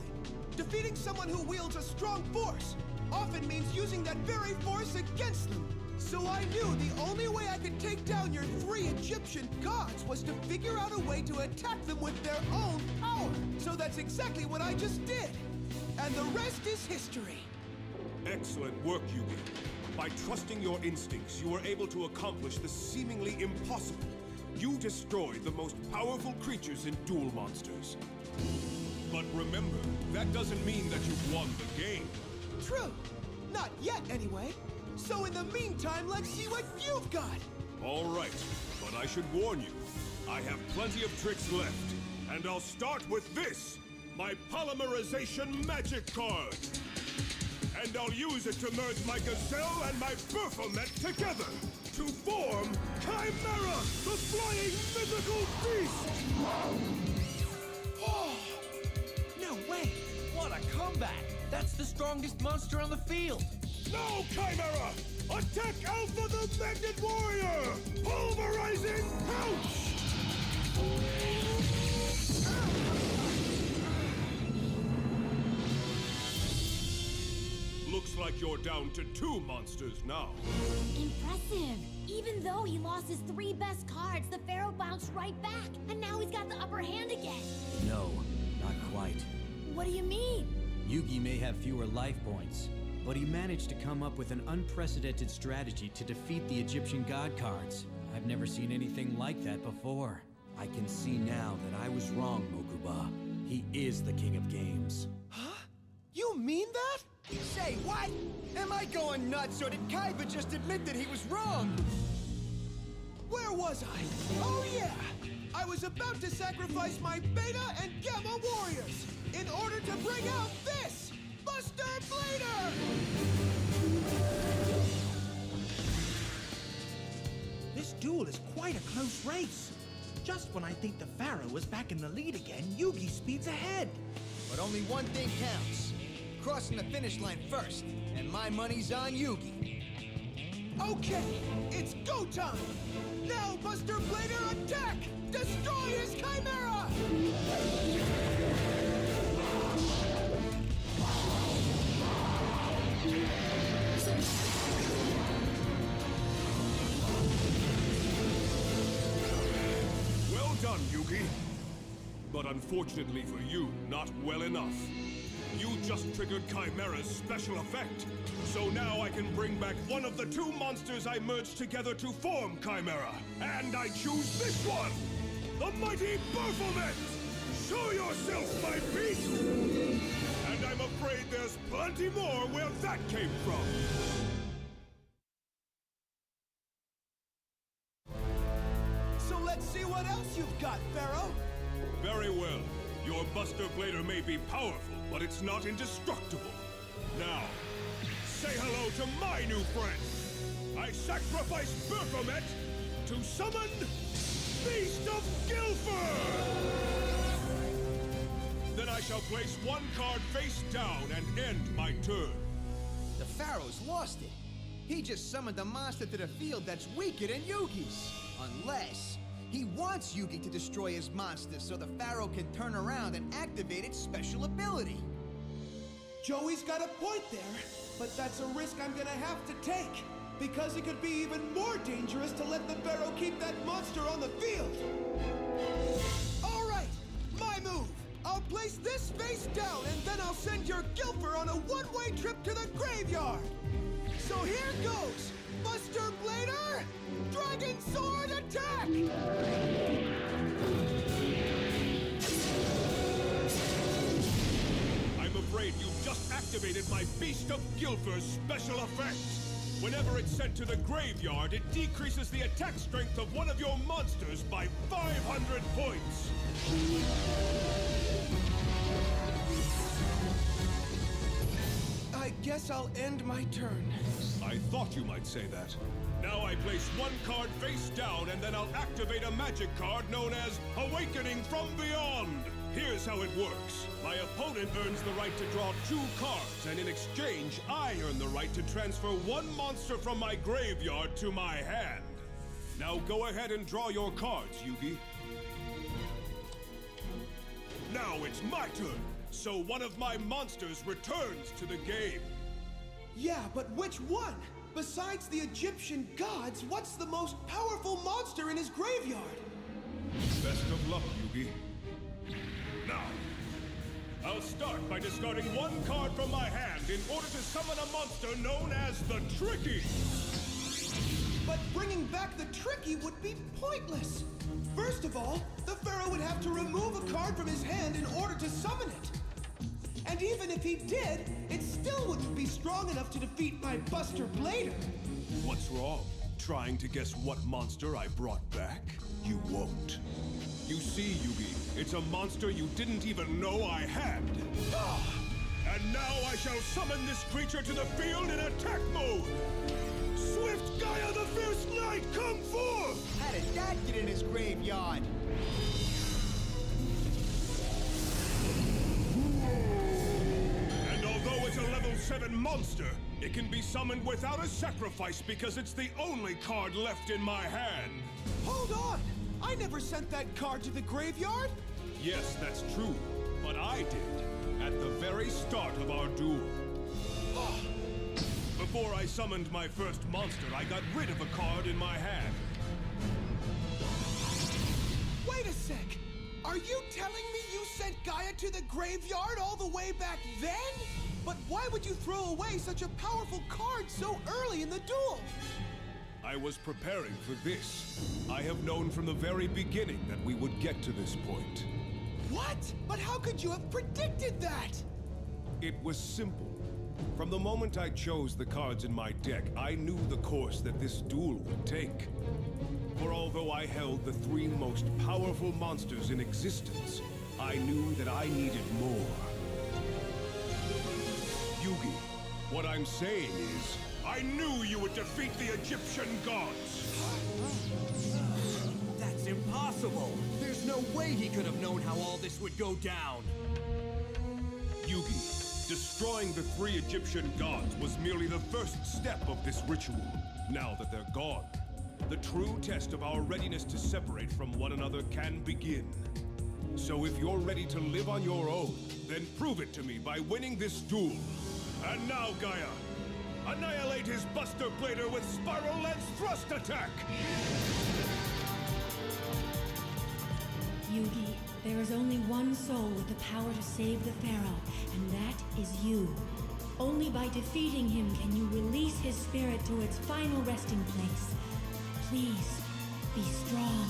Defeating someone who wields a strong force often means using that very force against them. So I knew the only way I could take down your 3 Egyptian gods was to figure out a way to attack them with their own power. So that's exactly what I just did. And the rest is history.
Excellent work, Yugi. By trusting your instincts, you were able to accomplish the seemingly impossible. You destroyed the most powerful creatures in Duel Monsters. But remember, that doesn't mean that you've won the game.
True. Not yet, anyway. So in the meantime, let's see what you've got!
All right, but I should warn you, I have plenty of tricks left. And I'll start with this, my Polymerization Magic card. And I'll use it to merge my Gazelle and my Baphomet together to form Chimera, the flying mythical beast!
Oh! No way!
What a comeback! That's the strongest monster on the field!
Now, Chimera! Attack Alpha the Magnet Warrior! Pulverizing Pouch! Looks like you're down to 2 monsters now.
Impressive! Even though he lost his 3 best cards, the Pharaoh bounced right back, and now he's got the upper hand again.
No, not quite.
What do you mean?
Yugi may have fewer life points,
but he managed to come up with an unprecedented strategy to defeat the Egyptian god cards. I've never seen anything like that before. I can see now that I was wrong, Mokuba. He is the king of games.
Huh? You mean that?
Say what? Am I going nuts, or did Kaiba just admit that he was wrong?
Where was I? Oh yeah! I was about to sacrifice my Beta and Gamma warriors in order to bring out this! Buster Blader!
This duel is quite a close race. Just when I think the Pharaoh is back in the lead again, Yugi speeds ahead.
But only one thing counts. Crossing the finish line first, and my money's on Yugi.
Okay, it's go time! Now, Buster Blader, attack! Destroy his Chimera!
Well done, Yugi. But unfortunately for you, not well enough. You just triggered Chimera's special effect. So now I can bring back one of the two monsters I merged together to form Chimera. And I choose this one! The mighty Baphomet! Show yourself, my feet! And I'm afraid there's plenty more where that came from.
So let's see what else you've got, Pharaoh!
Very well. Your Buster Blader may be powerful, but it's not indestructible. Now, say hello to my new friend. I sacrifice Baphomet to summon Beast of Gilfer! Then I shall place one card face down and end my turn.
The Pharaoh's lost it. He just summoned a monster to the field that's weaker than Yugi's. Unless he wants Yugi to destroy his monster so the Pharaoh can turn around and activate its special ability.
Joey's got a point there, but that's a risk I'm gonna have to take. Because it could be even more dangerous to let the Pharaoh keep that monster on the field. All right, my move. I'll place this face down, and then I'll send your Gilfer on a one-way trip to the graveyard. So here goes. Buster Blader, Dragon Sword attack!
I'm afraid you've just activated my Beast of Gilfer's special effect. Whenever it's sent to the graveyard, it decreases the attack strength of one of your monsters by 500 points.
I guess I'll end my turn.
I thought you might say that. Now I place one card face down, and then I'll activate a magic card known as Awakening from Beyond. Here's how it works. My opponent earns the right to draw 2 cards, and in exchange, I earn the right to transfer one monster from my graveyard to my hand. Now go ahead and draw your cards, Yugi. Now it's my turn, so one of my monsters returns to the game.
Yeah, but which one? Besides the Egyptian gods, what's the most powerful monster in his graveyard?
Best of luck, Yugi. Now, I'll start by discarding one card from my hand in order to summon a monster known as the Tricky.
But bringing back the Tricky would be pointless. First of all, the Pharaoh would have to remove a card from his hand in order to summon it. And even if he did, it still wouldn't be strong enough to defeat my Buster Blader.
What's wrong? Trying to guess what monster I brought back? You won't. You see, Yugi, it's a monster you didn't even know I had. And now I shall summon this creature to the field in attack mode. Swift Gaia the Fierce Knight, come forth!
How did that get in his graveyard?
And although it's a level 7 monster, it can be summoned without a sacrifice because it's the only card left in my hand.
Hold on! I never sent that card to the graveyard!
Yes, that's true. But I did, at the very start of our duel. Before I summoned my first monster, I got rid of a card in my hand.
Wait a sec! Are you telling me you sent Gaia to the graveyard all the way back then? But why would you throw away such a powerful card so early in the duel?
I was preparing for this. I have known from the very beginning that we would get to this point.
What? But how could you have predicted that?
It was simple. From the moment I chose the cards in my deck, I knew the course that this duel would take. For although I held the 3 most powerful monsters in existence, I knew that I needed more. Yugi, what I'm saying is, I knew you would defeat the Egyptian gods!
That's impossible! There's no way he could have known how all this would go down!
Yugi, destroying the 3 Egyptian gods was merely the first step of this ritual. Now that they're gone, the true test of our readiness to separate from one another can begin. So if you're ready to live on your own, then prove it to me by winning this duel. And now, Gaia, annihilate his Buster Blader with Spiral Lens Thrust Attack!
Yugi, there is only one soul with the power to save the Pharaoh, and that is you. Only by defeating him can you release his spirit to its final resting place. Please, be strong.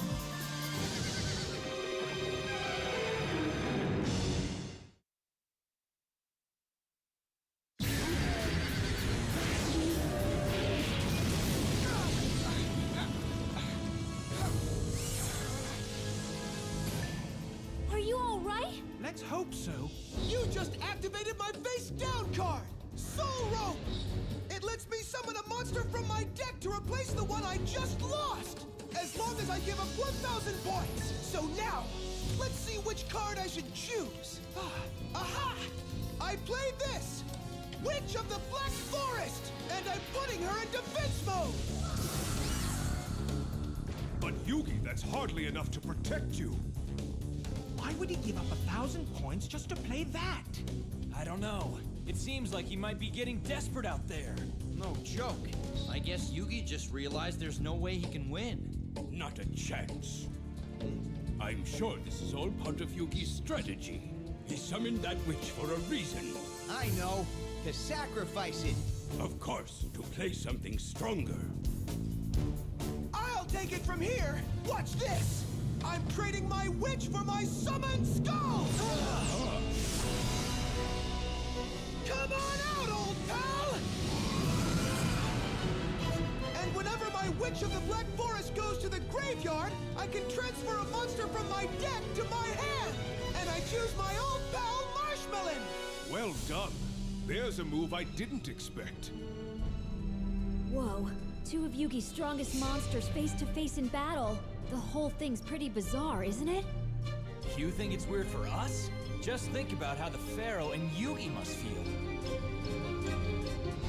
Are you all right?
Let's hope so.
You just activated my face down card! Soul Rope! It lets me summon a monster from my deck to replace the one I just lost! As long as I give up 1,000 points! So now, let's see which card I should choose. Aha! I play this! Witch of the Black Forest! And I'm putting her in defense mode!
But Yugi, that's hardly enough to protect you.
Why would he give up 1,000 points just to play that?
I don't know. It seems like he might be getting desperate out there.
No joke. I guess Yugi just realized there's no way he can win.
Not a chance. I'm sure this is all part of Yugi's strategy. He summoned that witch for a reason.
I know. To sacrifice it.
Of course, to play something stronger.
I'll take it from here! Watch this! I'm trading my witch for my summoned skull! Come on out, old pal! And whenever my Witch of the Black Forest goes to the graveyard, I can transfer a monster from my deck to my hand! And I choose my old pal, Marshmallow!
Well done. There's a move I didn't expect.
Whoa. 2 of Yugi's strongest monsters face to face in battle. The whole thing's pretty bizarre, isn't it?
You think it's weird for us? Just think about how the Pharaoh and Yugi must feel.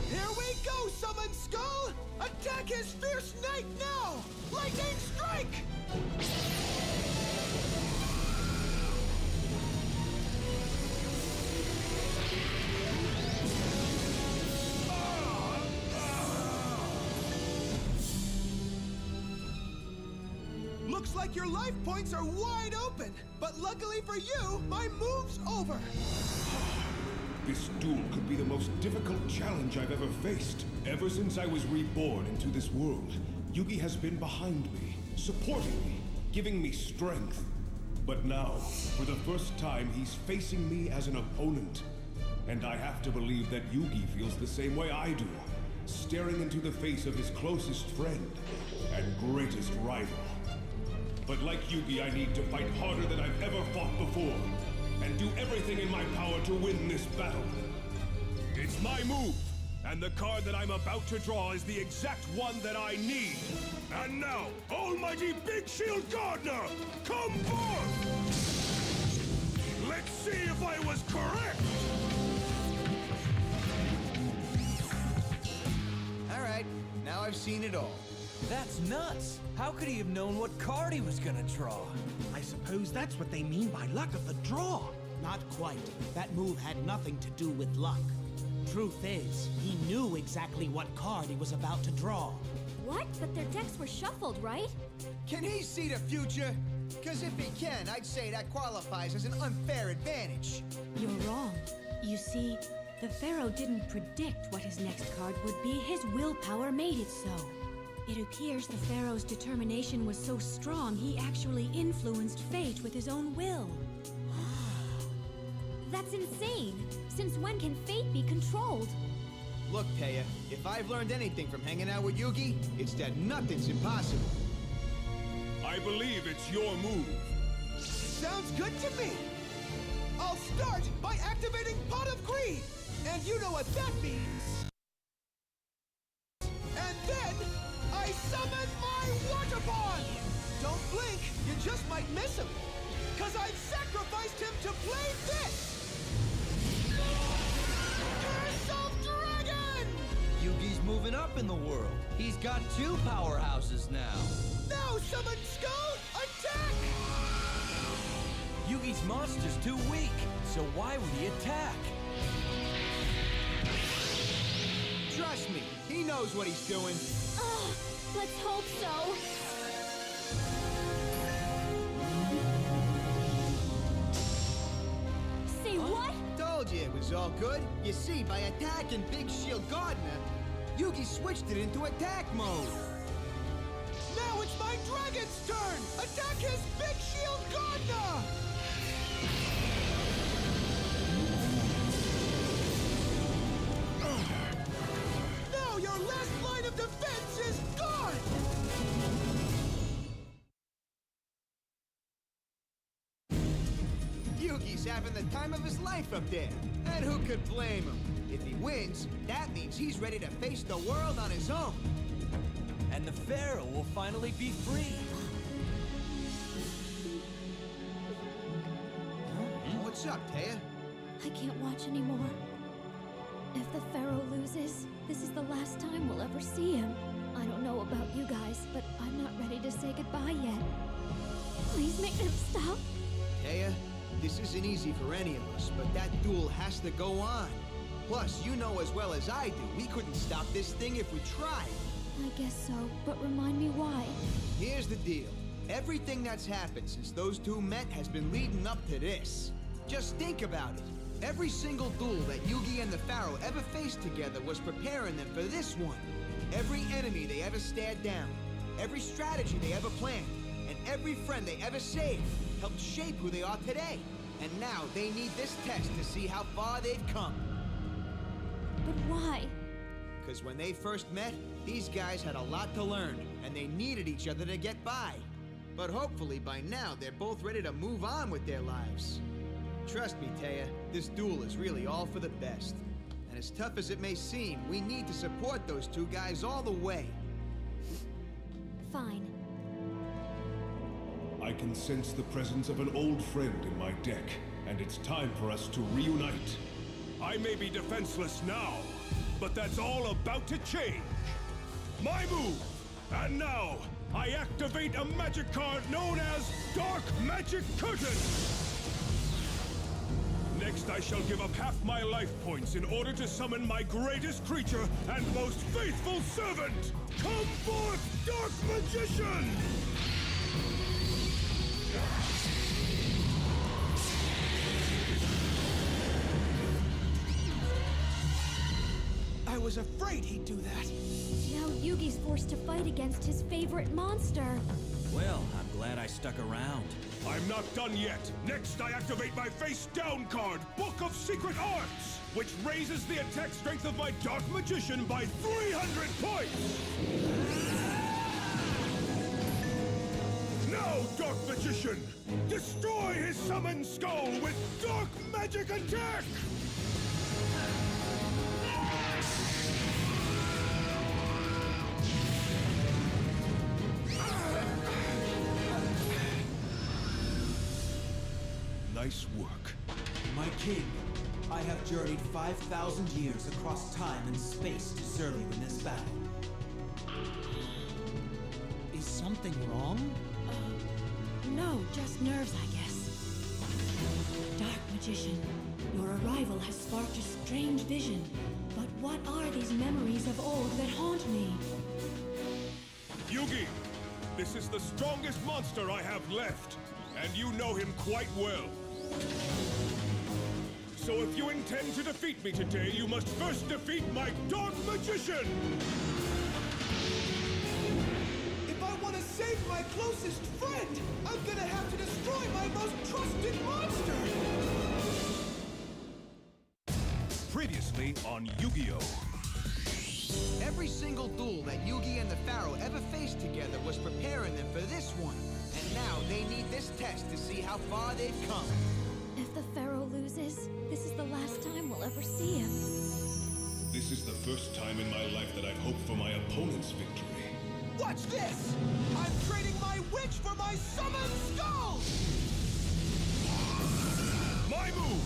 Here we go, Summoned Skull! Attack his fierce knight now! Lightning Strike! Looks like your life points are wide open, but luckily for you, my move's over.
This duel could be the most difficult challenge I've ever faced. Ever since I was reborn into this world, Yugi has been behind me, supporting me, giving me strength. But now, for the first time, he's facing me as an opponent. And I have to believe that Yugi feels the same way I do, staring into the face of his closest friend and greatest rival. But like Yugi, I need to fight harder than I've ever fought before, and do everything in my power to win this battle. It's my move, and the card that I'm about to draw is the exact one that I need. And now, Almighty Big Shield Gardener, come forth! Let's see if I was correct!
All right, now I've seen it all.
That's nuts! How could he have known what card he was gonna draw?
I suppose that's what they mean by luck of the draw.
Not quite. That move had nothing to do with luck. Truth is, he knew exactly what card he was about to draw.
What? But their decks were shuffled, right?
Can he see the future? Because if he can, I'd say that qualifies as an unfair advantage.
You're wrong. You see, The Pharaoh didn't predict what his next card would be. His willpower made it so. It appears the Pharaoh's determination was so strong, he actually influenced fate with his own will.
That's insane! Since when can fate be controlled?
Look, Taya, if I've learned anything from hanging out with Yugi, it's that nothing's impossible.
I believe it's your move.
Sounds good to me! I'll start by activating Pot of Greed! And you know what that means! And then, I summon my Water Bond! Don't blink, you just might miss him! 'Cause I've sacrificed him to play this! Curse of Dragon!
Yugi's moving up in the world. He's got 2 powerhouses now.
Now, Summon Skull, attack!
Yugi's monster's too weak, so why would he attack?
Trust me, he knows what he's doing.
Ugh, let's hope so. Say what?
Told you it was all good. You see, by attacking Big Shield Gardener, Yugi switched it into attack mode.
Now it's my dragon's turn! Attack his Big Shield Gardener! Now your last line of defense is gone!
Yugi's having the time of his life up there. And who could blame him? If he wins, that means he's ready to face the world on his own.
And the Pharaoh will finally be free.
What's up, Taya?
I can't watch anymore. If the Pharaoh loses, this is the last time we'll ever see him. I don't know about you guys, but I'm not ready to say goodbye yet. Please make him stop.
Taya, this isn't easy for any of us, but that duel has to go on. Plus, you know as well as I do, we couldn't stop this thing if we tried.
I guess so, but remind me why.
Here's the deal. Everything that's happened since those two met has been leading up to this. Just think about it. Every single duel that Yugi and the Pharaoh ever faced together was preparing them for this one. Every enemy they ever stared down, every strategy they ever planned, and every friend they ever saved helped shape who they are today. And now they need this test to see how far they've come.
But why?
Because when they first met, these guys had a lot to learn, and they needed each other to get by. But hopefully by now, they're both ready to move on with their lives. Trust me, Taya, this duel is really all for the best. And as tough as it may seem, we need to support those two guys all the way.
Fine.
I can sense the presence of an old friend in my deck, and it's time for us to reunite.
I may be defenseless now, but that's all about to change. My move! And now, I activate a magic card known as Dark Magic Curtain! Next, I shall give up half my life points in order to summon my greatest creature and most faithful servant! Come forth, Dark Magician!
I was afraid he'd do that.
Now Yugi's forced to fight against his favorite monster.
Well, I'm glad I stuck around.
I'm not done yet. Next, I activate my face-down card, Book of Secret Arts, which raises the attack strength of my Dark Magician by 300 points! Now, Dark Magician, destroy his summoned skull with Dark Magic Attack!
Nice work.
My king, I have journeyed 5,000 years across time and space to serve you in this battle.
Is something wrong?
No, just nerves, I guess. Dark Magician, your arrival has sparked a strange vision. But what are these memories of old that haunt me?
Yugi, this is the strongest monster I have left, and you know him quite well. So if you intend to defeat me today, you must first defeat my Dark Magician!
If I want to save my closest friend, I'm gonna have to destroy my most trusted monster!
Previously on Yu-Gi-Oh!
Every single duel that Yugi and the Pharaoh ever faced together was preparing them for this one. And now they need this test to see how far they've come.
If the Pharaoh loses, this is the last time we'll ever see him.
This is the first time in my life that I've hoped for my opponent's victory.
Watch this! I'm trading my witch for my summoned skull!
My move!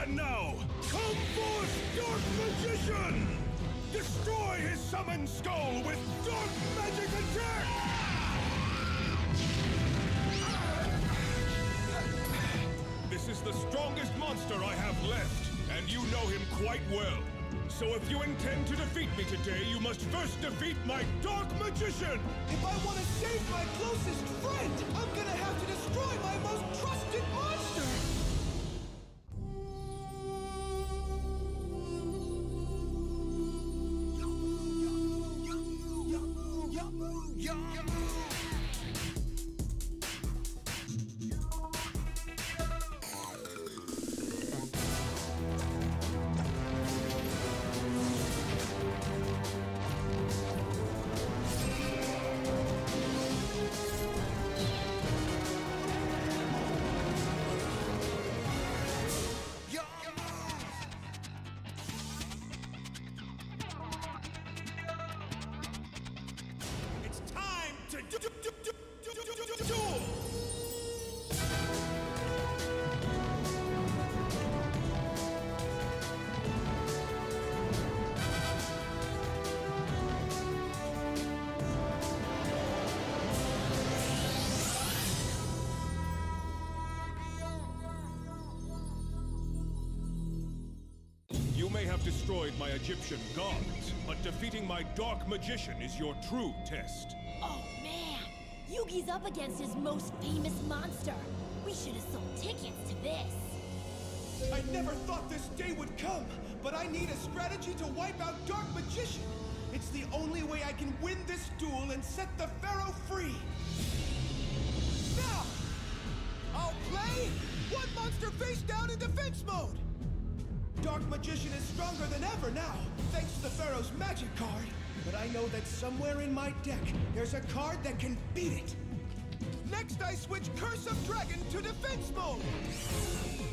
And now, come forth, Dark Magician! Destroy his summoned skull with Dark Magic Attack! This is the strongest monster I have left, and you know him quite well. So if you intend to defeat me today, you must first defeat my Dark Magician!
If I want to save my closest friend, I'm gonna have to destroy my most trusted monster!
It's time to duel! You may have destroyed my Egyptian gods, but defeating my Dark Magician is your true test.
Oh man! Yugi's up against his most famous monster. We should have sold tickets to this.
I never thought this day would come, but I need a strategy to wipe out Dark Magician. It's the only way I can win this duel and set the Pharaoh free. Now, I'll play one monster face down in defense mode. Dark Magician is stronger than ever now, thanks to the Pharaoh's magic card. But I know that somewhere in my deck, there's a card that can beat it. Next, I switch Curse of Dragon to defense mode.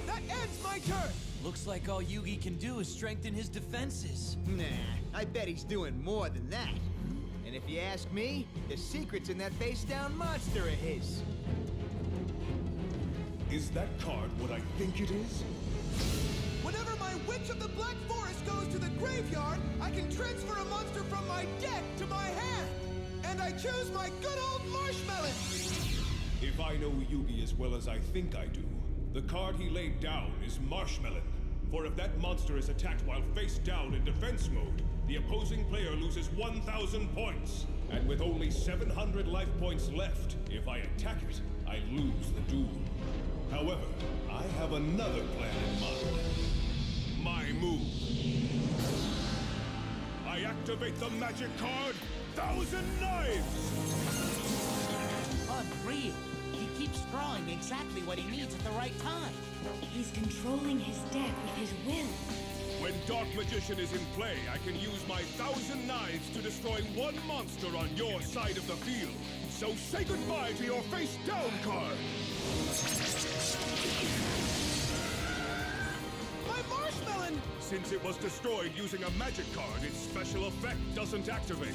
That ends my turn.
Looks like all Yugi can do is strengthen his defenses.
Nah, I bet he's doing more than that. And if you ask me, the secret's in that face-down monster of his.
Is that card what I think it is?
Whenever my Witch of the Black Forest goes to the graveyard, I can transfer a monster from my deck to my hand. And I choose my good old Marshmallow.
If I know Yugi as well as I think I do, the card he laid down is Marshmallow. For if that monster is attacked while face down in defense mode, the opposing player loses 1,000 points. And with only 700 life points left, if I attack it, I lose the duel. However, I have another plan in mind.
My move. I activate the magic card, Thousand Knives!
Unreal. He keeps drawing exactly what he needs at the right time.
He's controlling his deck with his will.
When Dark Magician is in play, I can use my 1,000 Knives to destroy one monster on your side of the field. So say goodbye to your face-down card!
My Marshmallow!
Since it was destroyed using a magic card, its special effect doesn't activate.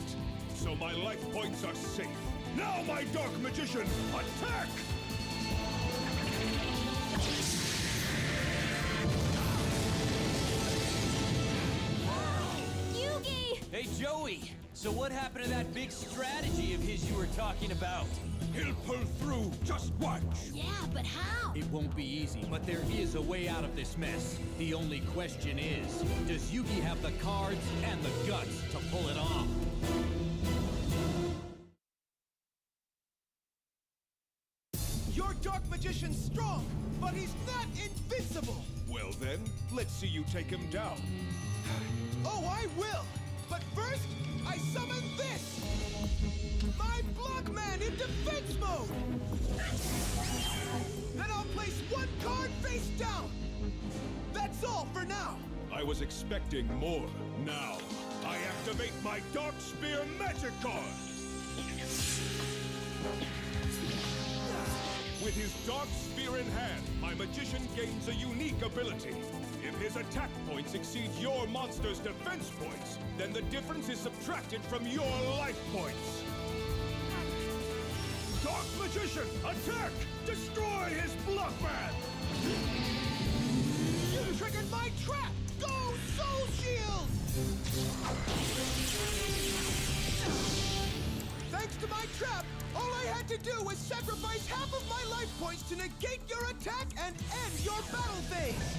So my life points are safe. Now, my Dark Magician, attack!
Yugi!
Hey, Joey! So what happened to that big strategy of his you were talking about?
He'll pull through, just watch!
Yeah, but how?
It won't be easy, but there is a way out of this mess. The only question is, does Yugi have the cards and the guts to pull it off?
Your Dark Magician's strong, but he's not invincible!
Well then, let's see you take him down.
Oh, I will! But first, I summon this! My Blockman in defense mode! Then I'll place one card face down! That's all for now!
I was expecting more. Now, I activate my Dark Spear magic card! With his Dark Spear in hand, my magician gains a unique ability. If his attack points exceed your monster's defense points, then the difference is subtracted from your life points. Dark Magician, attack! Destroy his Blockman!
You triggered my trap! Go, Soul Shield! Thanks to my trap, all I had to do was sacrifice half of my life points to negate your attack and end your battle phase.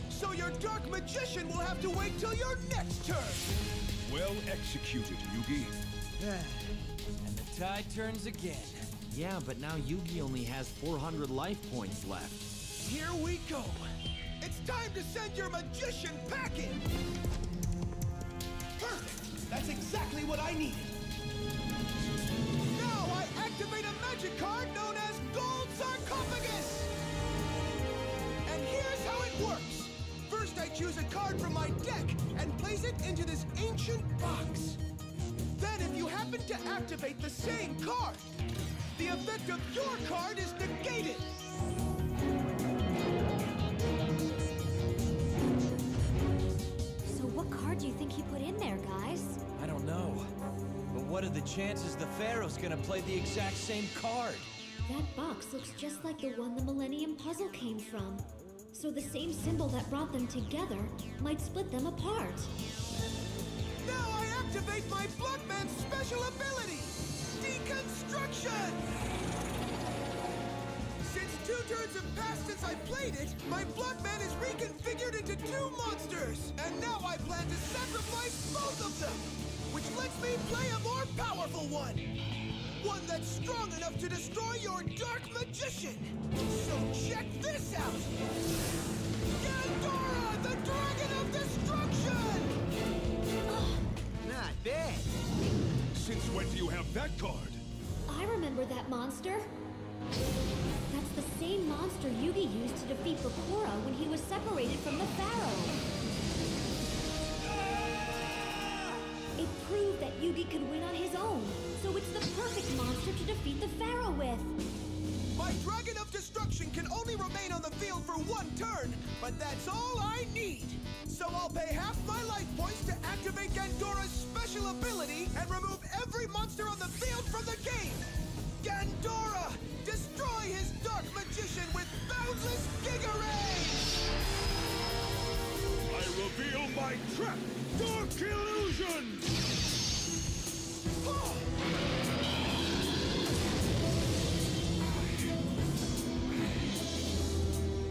So your Dark Magician will have to wait till your next turn.
Well executed, Yugi.
And the tide turns again.
Yeah, but now Yugi only has 400 life points left.
Here we go. It's time to send your magician packing. Perfect. That's exactly what I needed. Now I activate a magic card known as Gold Sarcophagus. And here's how it works. First, I choose a card from my deck and place it into this ancient box. Then, if you happen to activate the same card, the effect of your card is negated.
So what card do you think he put in there, guys?
I don't know. But what are the chances the Pharaoh's gonna play the exact same card?
That box looks just like the one the Millennium Puzzle came from. So the same symbol that brought them together might split them apart.
Now I activate my Blockman's special ability, Deconstruction! Since 2 turns have passed since I played it, my Blockman is reconfigured into 2 monsters! And now I plan to sacrifice both of them! Which lets me play a more powerful one! One that's strong enough to destroy your Dark Magician! So check this out! Gandora, the Dragon of Destruction!
Not bad.
Since when do you have that card?
I remember that monster. That's the same monster Yugi used to defeat Bakura when he was separated from the Pharaoh. It proved that Yugi could win on his own, so it's the perfect monster to defeat the Pharaoh with.
My Dragon of Destruction can only remain on the field for 1 turn, but that's all I need. So I'll pay half my life points to activate Gandora's special ability and remove every monster on the field from the game. Gandora, destroy his Dark Magician with boundless Giga Ray!
I reveal my trap, Dark Illusion!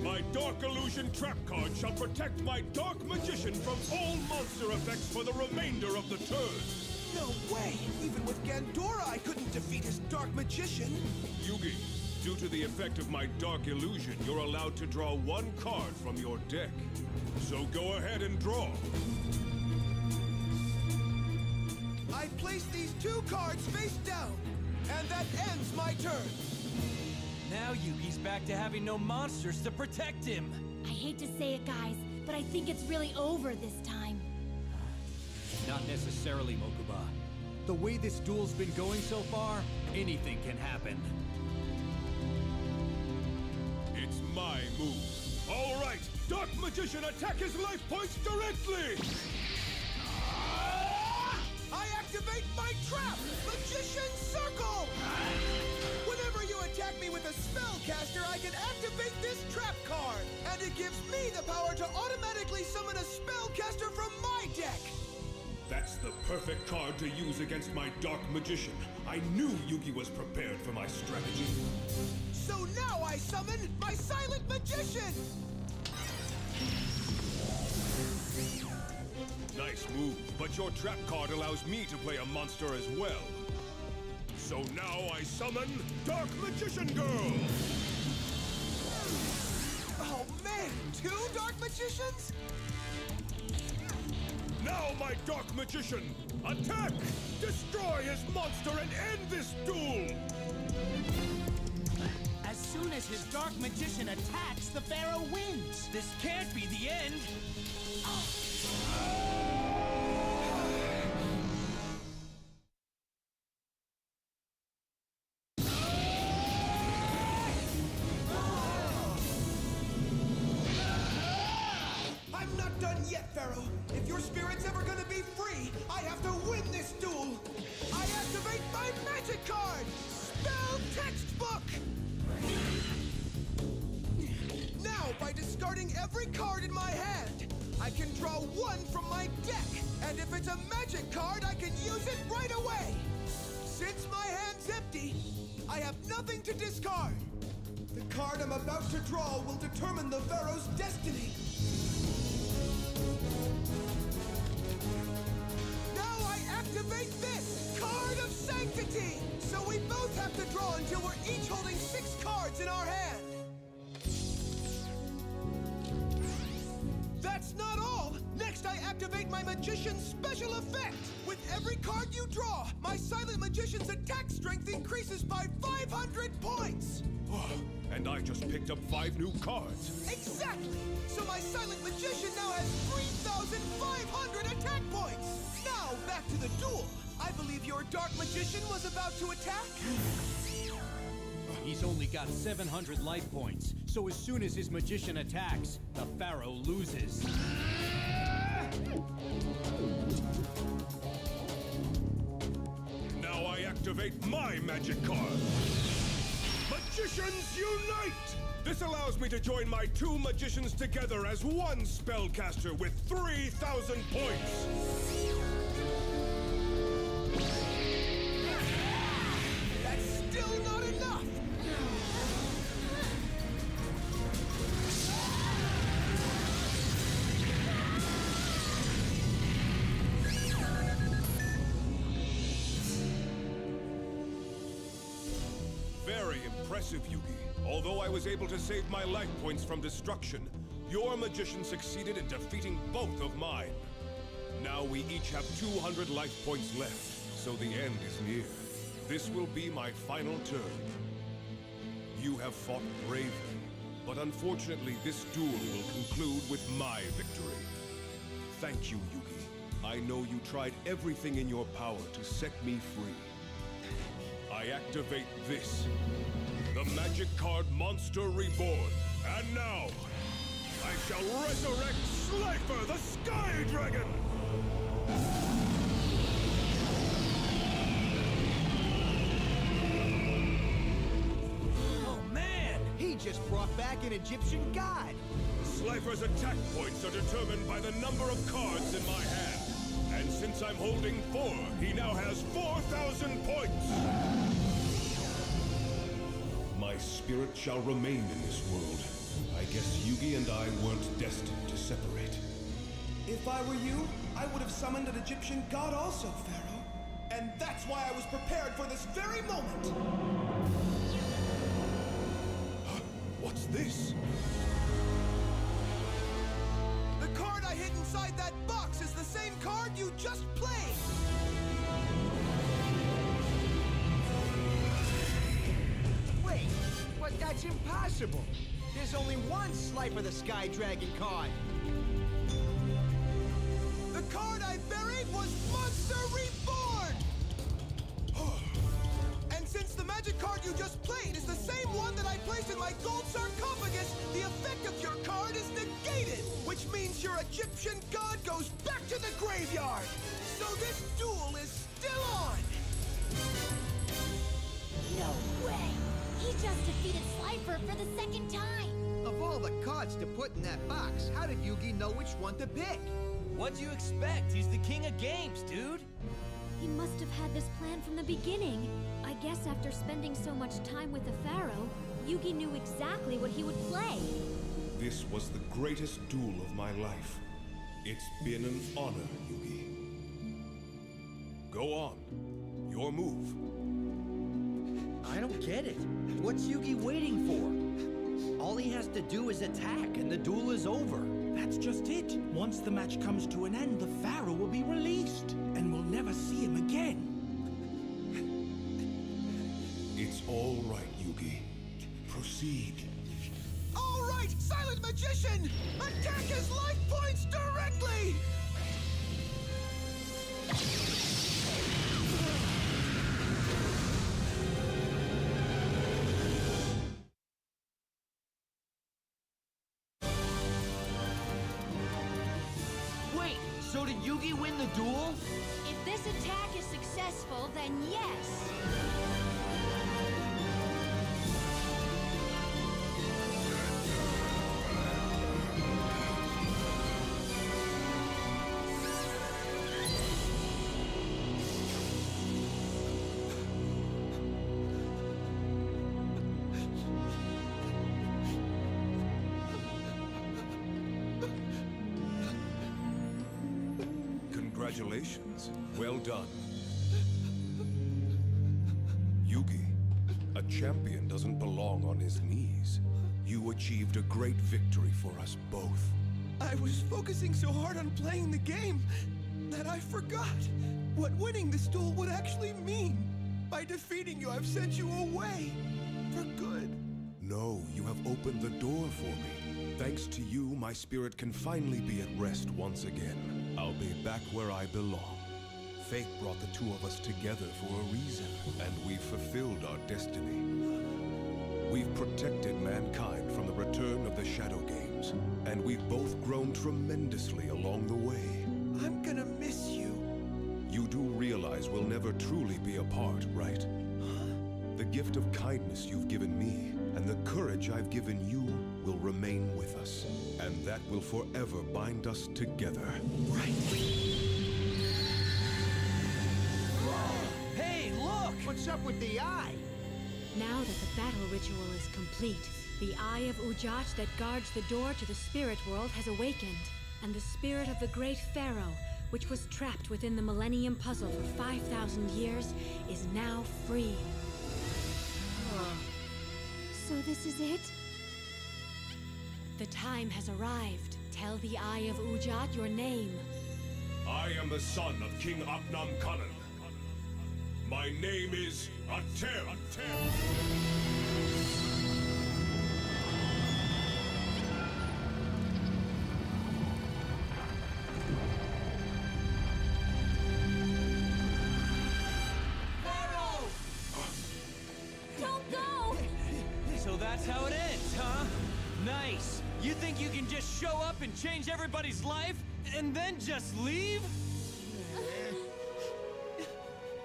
My Dark Illusion trap card shall protect my Dark Magician from all monster effects for the remainder of the turn.
No way! Even with Gandora, I couldn't defeat his Dark Magician!
Yugi, due to the effect of my Dark Illusion, you're allowed to draw 1 card from your deck. So go ahead and draw.
I place these 2 cards face down, and that ends my turn.
Now Yugi's back to having no monsters to protect him.
I hate to say it, guys, but I think it's really over this time.
Not necessarily, Mokuba. The way this duel's been going so far, anything can happen.
It's my move. All right, Dark Magician, attack his life points directly!
I activate my trap, Magician Circle! Whenever you attack me with a spellcaster, I can activate this trap card, and it gives me the power to automatically summon a spellcaster from my deck!
That's the perfect card to use against my Dark Magician. I knew Yugi was prepared for my strategy.
So now I summon my Silent Magician!
Nice move, but your trap card allows me to play a monster as well. So now I summon Dark Magician Girl!
Man, 2 Dark Magicians?
Now, my Dark Magician, attack! Destroy his monster and end this duel!
As soon as his Dark Magician attacks, the Pharaoh wins!
This can't be the end!
I'm not done yet, Pharaoh. If your spirit's ever gonna be free, I have to win this duel. I activate my magic card! Spell Textbook! Now, by discarding every card in my hand, I can draw 1 from my deck. And if it's a magic card, I can use it right away. Since my hand's empty, I have nothing to discard. The card I'm about to draw will determine the Pharaoh's destiny. Now I activate this, Card of Sanctity! So we both have to draw until we're each holding 6 cards in our hand. That's not all! Next I activate my Magician's special effect! With every card you draw, my Silent Magician's attack strength increases by 500 points!
And I just picked up 5 new cards.
Exactly! So my Silent Magician now has 3,500 attack points! Now, back to the duel! I believe your Dark Magician was about to attack?
He's only got 700 life points, so as soon as his magician attacks, the Pharaoh loses.
Now I activate my magic card. Magicians Unite! This allows me to join my 2 magicians together as one spellcaster with 3,000 points.
That's still not enough!
Very impressive, Yugi. Although I was able to save my life points from destruction, your magician succeeded in defeating both of mine. Now we each have 200 life points left, so the end is near. This will be my final turn. You have fought bravely, but unfortunately this duel will conclude with my victory. Thank you, Yugi. I know you tried everything in your power to set me free. I activate this, the Magic Card Monster Reborn. And now, I shall resurrect Slifer the Sky Dragon!
Oh man! He just brought back an Egyptian god!
Slifer's attack points are determined by the number of cards in my hand. And since I'm holding 4, he now has 4,000 points! My spirit shall remain in this world. I guess Yugi and I weren't destined to separate.
If I were you, I would have summoned an Egyptian god also, Pharaoh. And that's why I was prepared for this very moment!
What's this?
The card I hid inside that box is the same card you just played!
Wait, but that's impossible! There's only one Slifer the Sky Dragon card!
The card I buried was Monster Reborn! And since the magic card you just played is the same one that I placed in my gold sarcophagus, the effect of your card is negated, which means your Egyptian god goes back to the graveyard! So this duel is still on!
No way! He just defeated Slifer for the 2nd time!
Of all the cards to put in that box, how did Yugi know which one to pick?
What'd you expect? He's the king of games, dude!
He must have had this plan from the beginning. I guess after spending so much time with the Pharaoh, Yugi knew exactly what he would play.
This was the greatest duel of my life. It's been an honor, Yugi. Go on. Your move.
I don't get it. What's Yugi waiting for?
All he has to do is attack, and the duel is over.
That's just it. Once the match comes to an end, the Pharaoh will be released, and we'll never see him again.
It's all right, Yugi. Proceed.
All right, Silent Magician! Attack his life points directly!
Wait, so did Yugi win the duel?
If this attack is successful, then yes.
Congratulations. Well done. Yugi, a champion doesn't belong on his knees. You achieved a great victory for us both.
I was focusing so hard on playing the game that I forgot what winning this duel would actually mean. By defeating you, I've sent you away for good.
No, you have opened the door for me. Thanks to you, my spirit can finally be at rest once again. I'll be back where I belong. Fate brought the two of us together for a reason, and we've fulfilled our destiny. We've protected mankind from the return of the Shadow Games, and we've both grown tremendously along the way.
I'm gonna miss you.
You do realize we'll never truly be apart, right? The gift of kindness you've given me, and the courage I've given you, will remain with us. And that will forever bind us together.
Right.
Hey, look!
What's up with the eye?
Now that the battle ritual is complete, the Eye of Ujat that guards the door to the spirit world has awakened, and the spirit of the great Pharaoh, which was trapped within the Millennium Puzzle for 5,000 years, is now free.
So this is it?
The time has arrived. Tell the Eye of Ujat your name.
I am the son of King Abnam Kanan. My name is Ater.
Don't go!
So that's how it ends, huh? Nice! You think you can just show up and change everybody's life, and then just leave?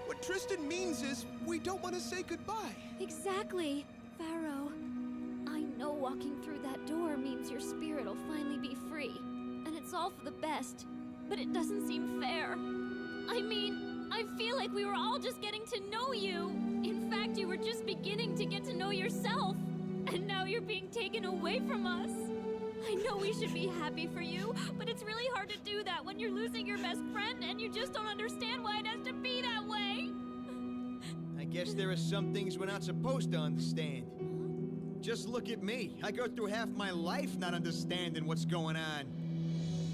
What Tristan means is, we don't want to say goodbye.
Exactly. Pharaoh, I know walking through that door means your spirit will finally be free. And it's all for the best. But it doesn't seem fair. I mean, I feel like we were all just getting to know you. In fact, you were just beginning to get to know yourself. And now you're being taken away from us. I know we should be happy for you, but it's really hard to do that when you're losing your best friend and you just don't understand why it has to be that way.
I guess there are some things we're not supposed to understand. Just look at me. I go through half my life not understanding what's going on.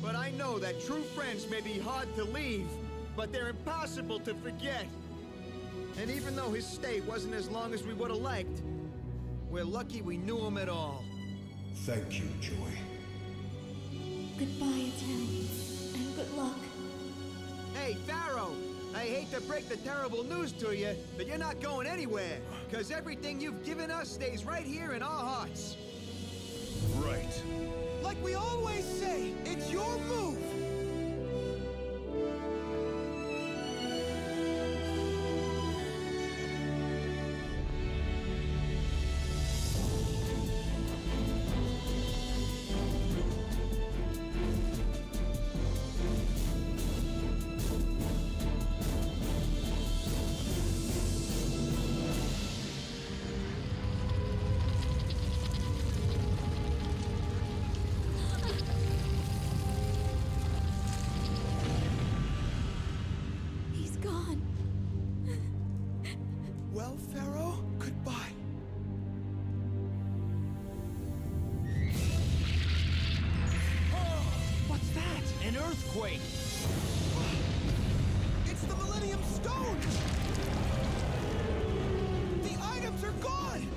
But I know that true friends may be hard to leave, but they're impossible to forget. And even though his stay wasn't as long as we would have liked, we're lucky we knew him at all.
Thank you, Joy.
Goodbye, Atem, and good luck.
Hey, Pharaoh! I hate to break the terrible news to you, but you're not going anywhere, because everything you've given us stays right here in our hearts.
Right.
Like we always say, it's your move!
earthquake!
It's the Millennium Stone! The items are gone!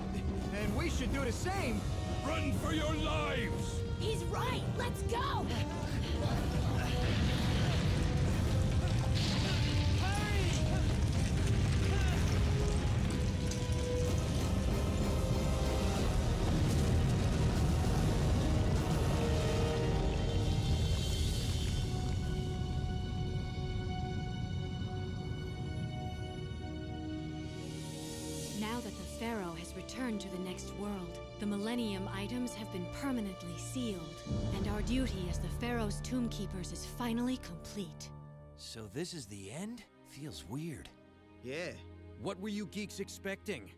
And we should do the same.
Run for your lives!
He's right! Let's go!
Now that the Pharaoh has returned to the next world, the Millennium items have been permanently sealed, and our duty as the Pharaoh's tomb keepers is finally complete.
So this is the end? Feels weird.
Yeah.
What were you geeks expecting?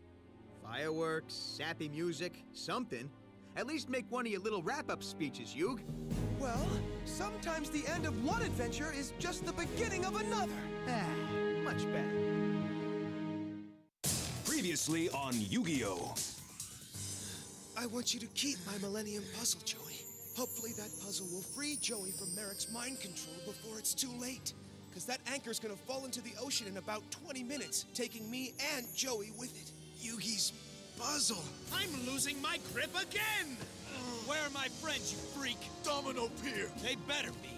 Fireworks, sappy music, something. At least make one of your little wrap-up speeches, Yug.
Well, sometimes the end of one adventure is just the beginning of another.
Ah, much better.
Previously on Yu-Gi-Oh!
I want you to keep my Millennium Puzzle, Joey. Hopefully that puzzle will free Joey from Merrick's mind control before it's too late. Because that anchor's gonna fall into the ocean in about 20 minutes, taking me and Joey with it.
Yugi's puzzle.
I'm losing my grip again!
Where are my friends, you freak?
Domino Pier.
They better be.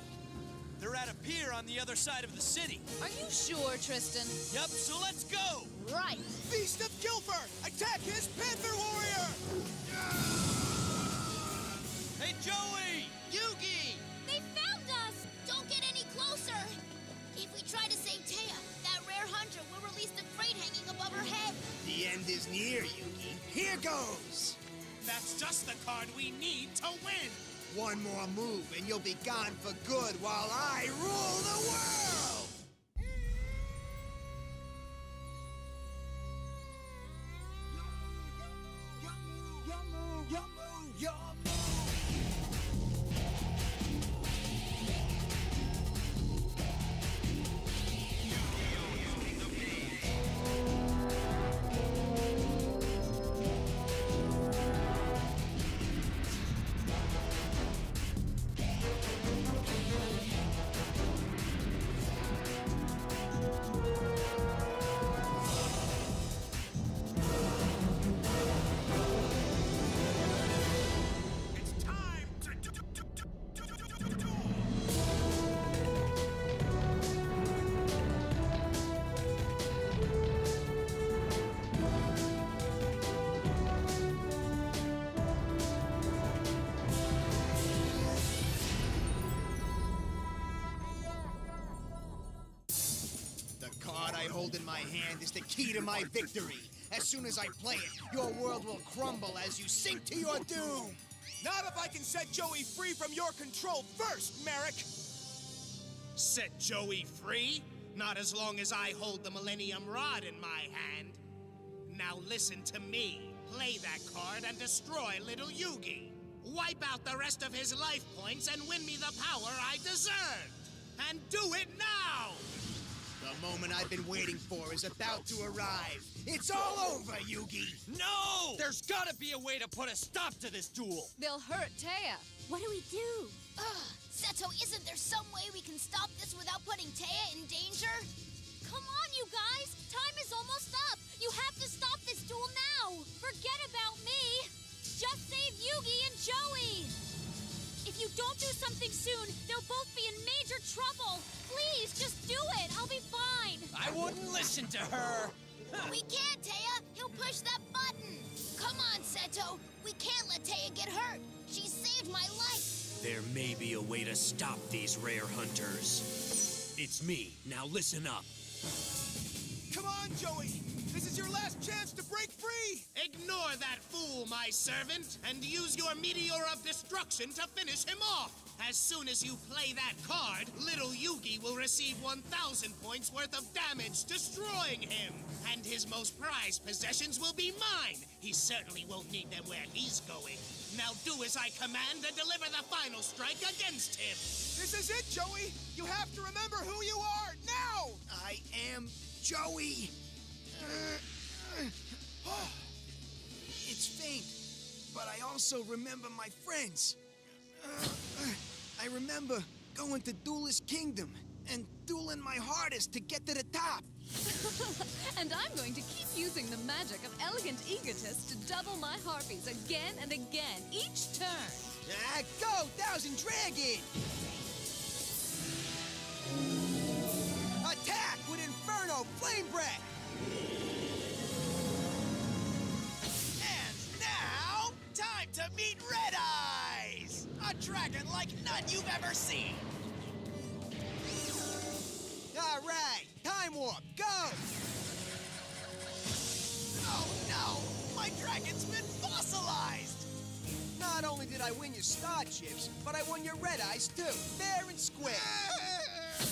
They're at a pier on the other side of the city.
Are you sure, Tristan?
Yep, so let's go!
Right!
Beast of Gilfer! Attack his Panther Warrior!
Hey, Joey!
Yugi! They found us! Don't get any closer! If we try to save Taya, that rare hunter will release the crate hanging above her head.
The end is near, Yugi. Here goes!
That's just the card we need to win!
One more move and you'll be gone for good while I rule the world! The card I hold in my hand is the key to my victory. As soon as I play it, your world will crumble as you sink to your doom.
Not if I can set Joey free from your control first, Merrick!
Set Joey free? Not as long as I hold the Millennium Rod in my hand. Now listen to me. Play that card and destroy little Yugi. Wipe out the rest of his life points and win me the power I deserve. And do it now!
The moment I've been waiting for is about to arrive. It's all over, Yugi!
No! There's gotta be a way to put a stop to this duel!
They'll hurt Taya.
What do we do? Seto, isn't there some way we can stop this without putting Taya in danger?
Come on, you guys! Time is almost up! You have to stop this duel now! Forget about me! Just save Yugi and Joey! If you don't do something soon, they'll both be in major trouble! Please, just do it! I'll be fine!
I wouldn't listen to her!
We can't, Taya! He'll push that button! Come on, Seto! We can't let Taya get hurt! She saved my life!
There may be a way to stop these rare hunters. It's me. Now listen up.
Come on, Joey! This is your last chance to break free!
Ignore that fool, my servant, and use your meteor of destruction to finish him off! As soon as you play that card, little Yugi will receive 1,000 points worth of damage, destroying him! And his most prized possessions will be mine! He certainly won't need them where he's going. Now do as I command and deliver the final strike against him!
This is it, Joey! You have to remember who you are, now!
I am Joey! It's faint, but I also remember my friends. I remember
going to Duelist Kingdom and dueling my hardest to get to the top.
And I'm going to keep using the magic of Elegant Egotist to double my harpies again and again, each turn.
Go, Thousand Dragon! Attack with Inferno Flame Breath!
And now, time to meet Red Eyes! A dragon like none you've ever seen!
All right, Time Warp, go!
Oh no! My dragon's been fossilized!
Not only did I win your Star Chips, but I won your Red Eyes too, fair and square.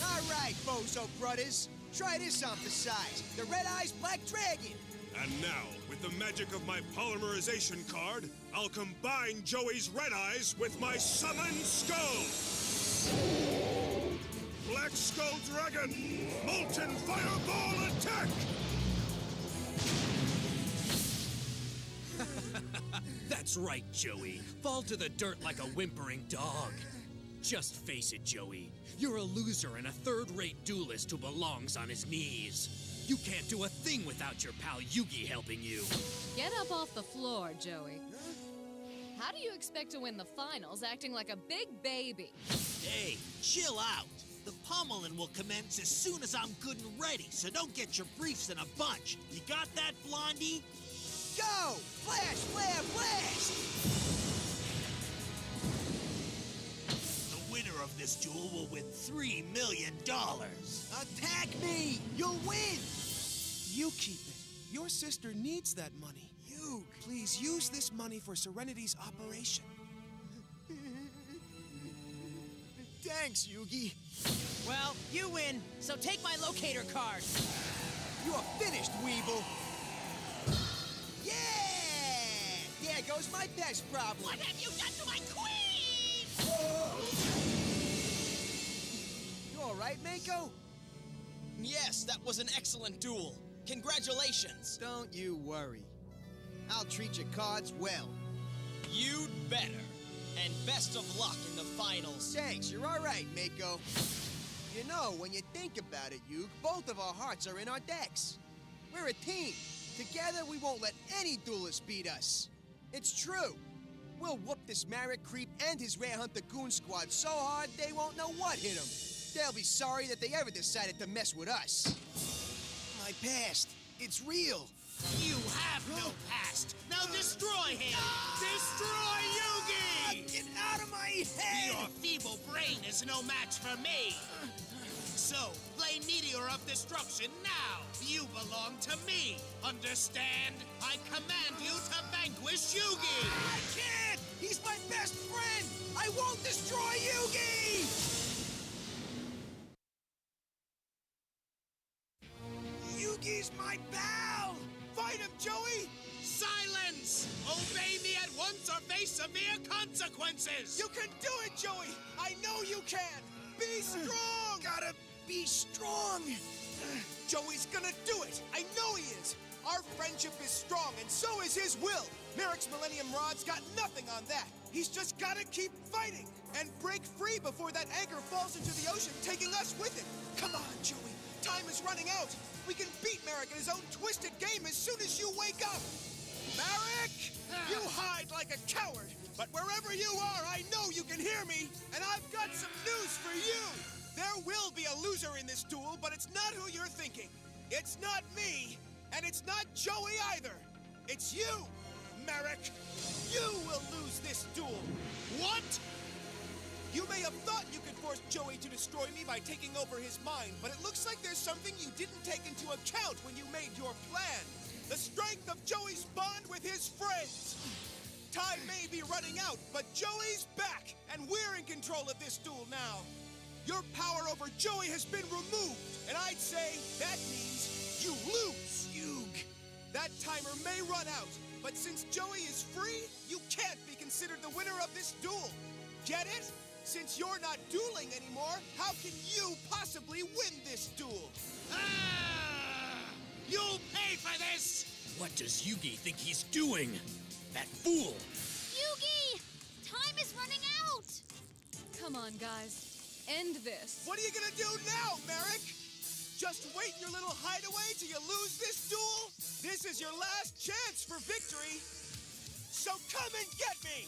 All right, Bozo Brothers, try this on for size, the Red Eyes Black Dragon.
And now, with the magic of my polymerization card, I'll combine Joey's Red Eyes with my Summon Skull! Black Skull Dragon, Molten Fireball Attack!
That's right, Joey. Fall to the dirt like a whimpering dog. Just face it, Joey. You're a loser and a third-rate duelist who belongs on his knees. You can't do a thing without your pal Yugi helping you.
Get up off the floor, Joey. How do you expect to win the finals acting like a big baby?
Hey, chill out. The pummeling will commence as soon as I'm good and ready, so don't get your briefs in a bunch. You got that, Blondie?
Go! Flash, flare, blast!
The winner of this duel will win $3 million.
Attack me! You'll win!
You keep it. Your sister needs that money.
You.
Please use this money for Serenity's operation.
Thanks, Yugi.
Well, you win, so take my locator card.
You're finished, Weeble. Yeah! There goes my best problem.
What have you done to my queen?
You all right, Mako?
Yes, that was an excellent duel. Congratulations.
Don't you worry. I'll treat your cards well.
You'd better. And best of luck in the finals.
Thanks, you're all right, Mako. You know, when you think about it, Yug, both of our hearts are in our decks. We're a team. Together, we won't let any duelist beat us. It's true. We'll whoop this Marek creep and his Rare Hunter goon squad so hard they won't know what hit them. They'll be sorry that they ever decided to mess with us. My past, it's real.
You have no past. Now destroy him. Destroy Yugi!
Get out of my head!
Your feeble brain is no match for me. So, play Meteor of Destruction now. You belong to me. Understand? I command you to vanquish Yugi.
I can't! He's my best friend! I won't destroy Yugi! Yugi's my pal! Fight him, Joey!
Silence! Obey me at once or face severe consequences!
You can do it, Joey! I know you can! Be strong!
Gotta be strong!
Joey's gonna do it! I know he is! Our friendship is strong, and so is his will! Marek's Millennium Rod's got nothing on that! He's just gotta keep fighting! And break free before that anchor falls into the ocean, taking us with it! Come on, Joey! Time is running out! We can beat Marek in his own twisted game as soon as you wake up! Marek! You hide like a coward! But wherever you are, I know you can hear me! And I've got some news for you! There will be a loser in this duel, but it's not who you're thinking. It's not me, and it's not Joey either. It's you, Marek. You will lose this duel.
What?
You may have thought you could force Joey to destroy me by taking over his mind, but it looks like there's something you didn't take into account when you made your plan. The strength of Joey's bond with his friends. Time may be running out, but Joey's back, and we're in control of this duel now. Your power over Joey has been removed, and I'd say that means you lose. Yug. That timer may run out, but since Joey is free, you can't be considered the winner of this duel. Get it? Since you're not dueling anymore, how can you possibly win this duel?
You'll pay for this!
What does Yugi think he's doing? That fool!
Yugi! Time is running out!
Come on, guys. End this.
What are you gonna do now, Merrick? Just wait in your little hideaway till you lose this duel? This is your last chance for victory. So come and get me!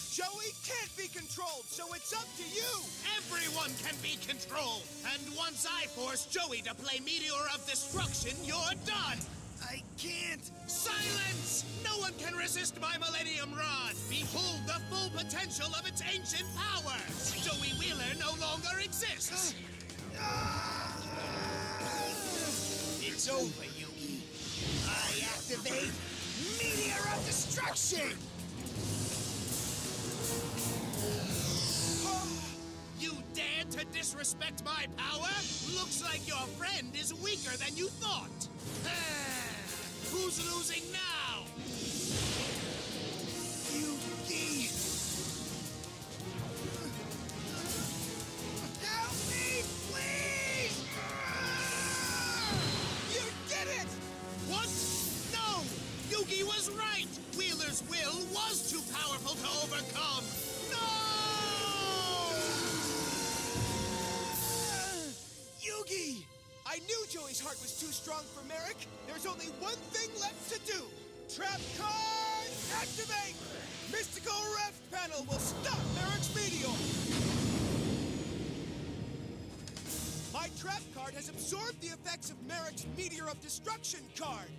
Joey can't be controlled, so it's up to you!
Everyone can be controlled! And once I force Joey to play Meteor of Destruction, you're done!
I can't!
Silence! No one can resist my Millennium Rod! Behold the full potential of its ancient powers! Joey Wheeler no longer exists!
It's over, Yugi. I activate Meteor of Destruction!
You dared to disrespect my power? Looks like your friend is weaker than you thought! Who's losing now?
Yugi! Help me, please!
You did it!
What? No! Yugi was right! Wheeler's will was too powerful to overcome! No!
Yugi! I knew Joey's heart was too strong for Merrick. There's only one thing left to do. Trap card activate! Mystical Ref Panel will stop Merrick's meteor! My trap card has absorbed the effects of Merrick's Meteor of Destruction card.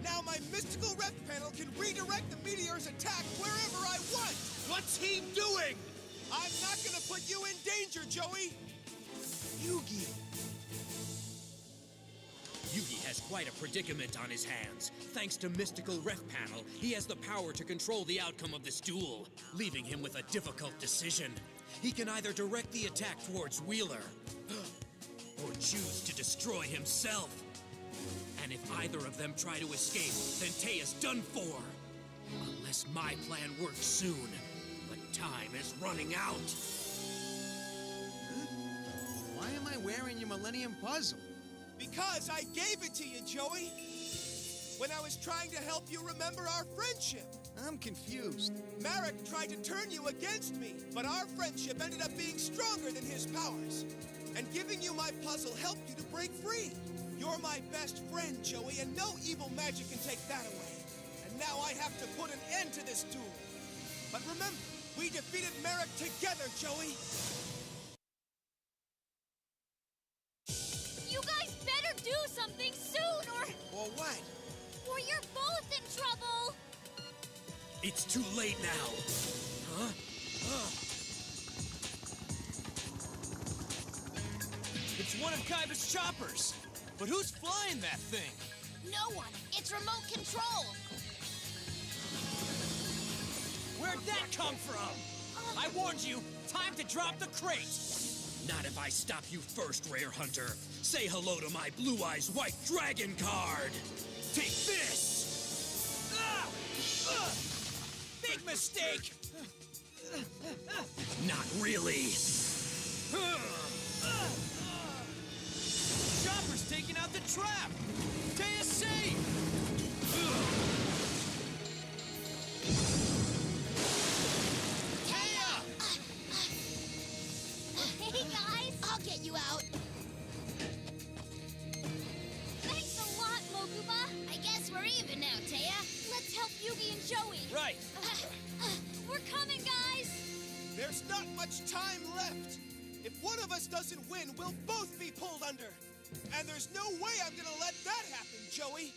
Now my Mystical Ref Panel can redirect the meteor's attack wherever I want!
What's he doing?
I'm not gonna put you in danger, Joey!
Yugi!
Yugi has quite a predicament on his hands. Thanks to Mystical Ref Panel, he has the power to control the outcome of this duel, leaving him with a difficult decision. He can either direct the attack towards Wheeler, or choose to destroy himself. And if either of them try to escape, then Teia's done for. Unless my plan works soon. But time is running out.
Why am I wearing your Millennium Puzzle?
Because I gave it to you, Joey! When I was trying to help you remember our friendship!
I'm confused.
Merrick tried to turn you against me, but our friendship ended up being stronger than his powers. And giving you my puzzle helped you to break free. You're my best friend, Joey, and no evil magic can take that away. And now I have to put an end to this duel. But remember, we defeated Merrick together, Joey!
You guys better do something soon,
Or what?
or you're both in trouble!
It's too late now. Huh?
It's one of Kaiba's choppers. But who's flying that thing?
No one. It's remote control.
Where'd that come from? I warned you, time to drop the crate.
Not if I stop you first, Rare Hunter. Say hello to my Blue Eyes White Dragon card. Take this!
Big mistake!
Not really.
Chopper's taking out the trap! Teia's safe! Teia!
Hey, guys! I'll get you out.
Thanks a lot, Mokuba!
I guess we're even now, Teia.
Let's help Yugi and Joey!
Right!
We're coming, guys!
There's not much time left. If one of us doesn't win, we'll both be pulled under. And there's no way I'm gonna let that happen, Joey.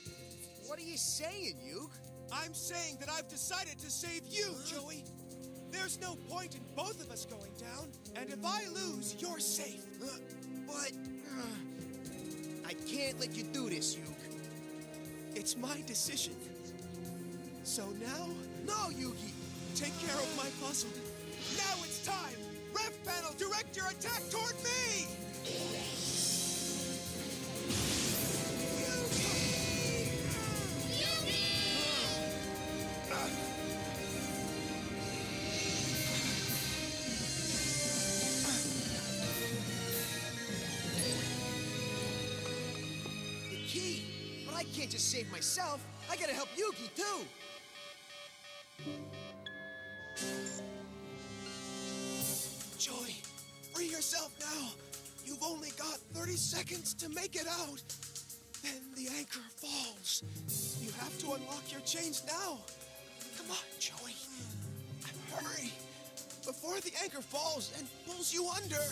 What are you saying, Yuke?
I'm saying that I've decided to save you, Joey. There's no point in both of us going down. And if I lose, you're safe.
But I can't let you do this, Yuke.
It's my decision. So now,
No, Yugi!
take care of my puzzle. Now it's time! Ref Panel, direct your attack toward me!
The key! But I can't just save myself. I gotta help Yugi, too!
Joey, free yourself. yourself now. You've only got 30 seconds to make it out. Then the anchor falls. You have to unlock your chains now. Come on, Joey. Hurry. Before the anchor falls and pulls you under.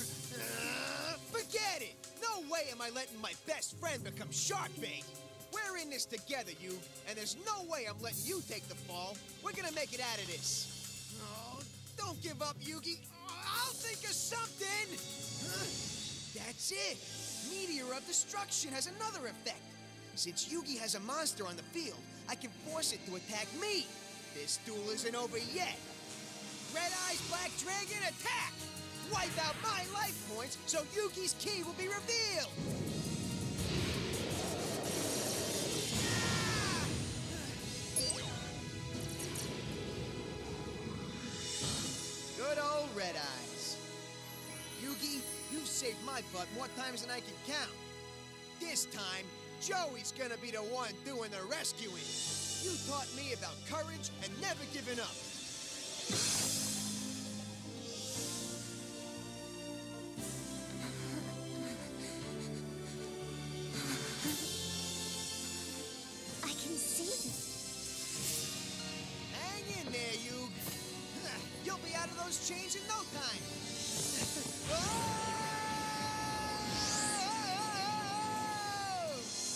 Forget it! No way am I letting my best friend become shark bait! We're in this together, you, and there's no way I'm letting you take the fall. We're gonna make it out of this. Oh, don't give up, Yugi. I'll think of something! That's it! Meteor of Destruction has another effect. Since Yugi has a monster on the field, I can force it to attack me. This duel isn't over yet. Red Eyes Black Dragon, attack! Wipe out my life points so Yugi's ki will be revealed! Good old Red Eyes. Yugi, you've saved my butt more times than I can count. This time, Joey's gonna be the one doing the rescuing. You taught me about courage and never giving up.
I can see them.
Hang in there, you. You'll be out of those chains in no time.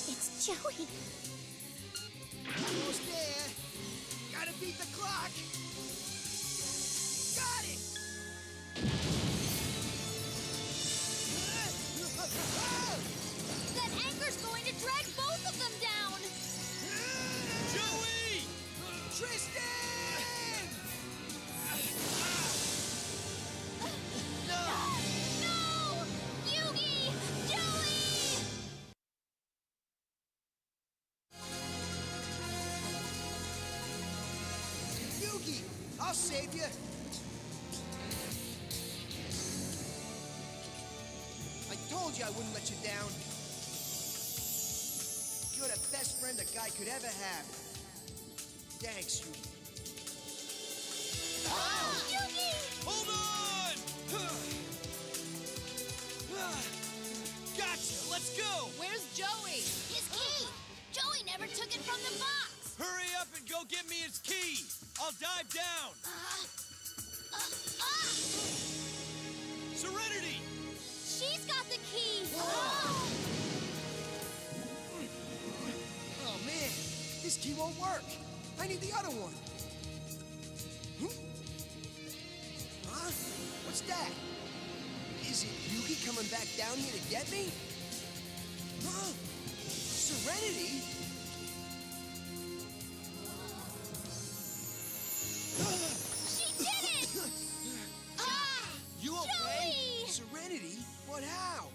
It's Joey.
Almost there. Gotta beat the clock. Got it!
That anchor's going to drag both of them down!
Joey!
Tristan!
No! Yugi! Joey!
Yugi, I'll save you. I told you I wouldn't let you down. You're the best friend a guy could ever have. Thanks, Yugi.
Yugi!
Hold on! Gotcha! Let's go!
Where's Joey?
His key! Joey never took it from the box!
Hurry up and go get me his key! I'll dive down! Serenity!
She's got the key!
Oh, man. This key won't work. I need the other one. Huh? What's that? Is it Yugi coming back down here to get me? Huh? Serenity?
She did it!
You okay?
Joey!
Serenity? What, how?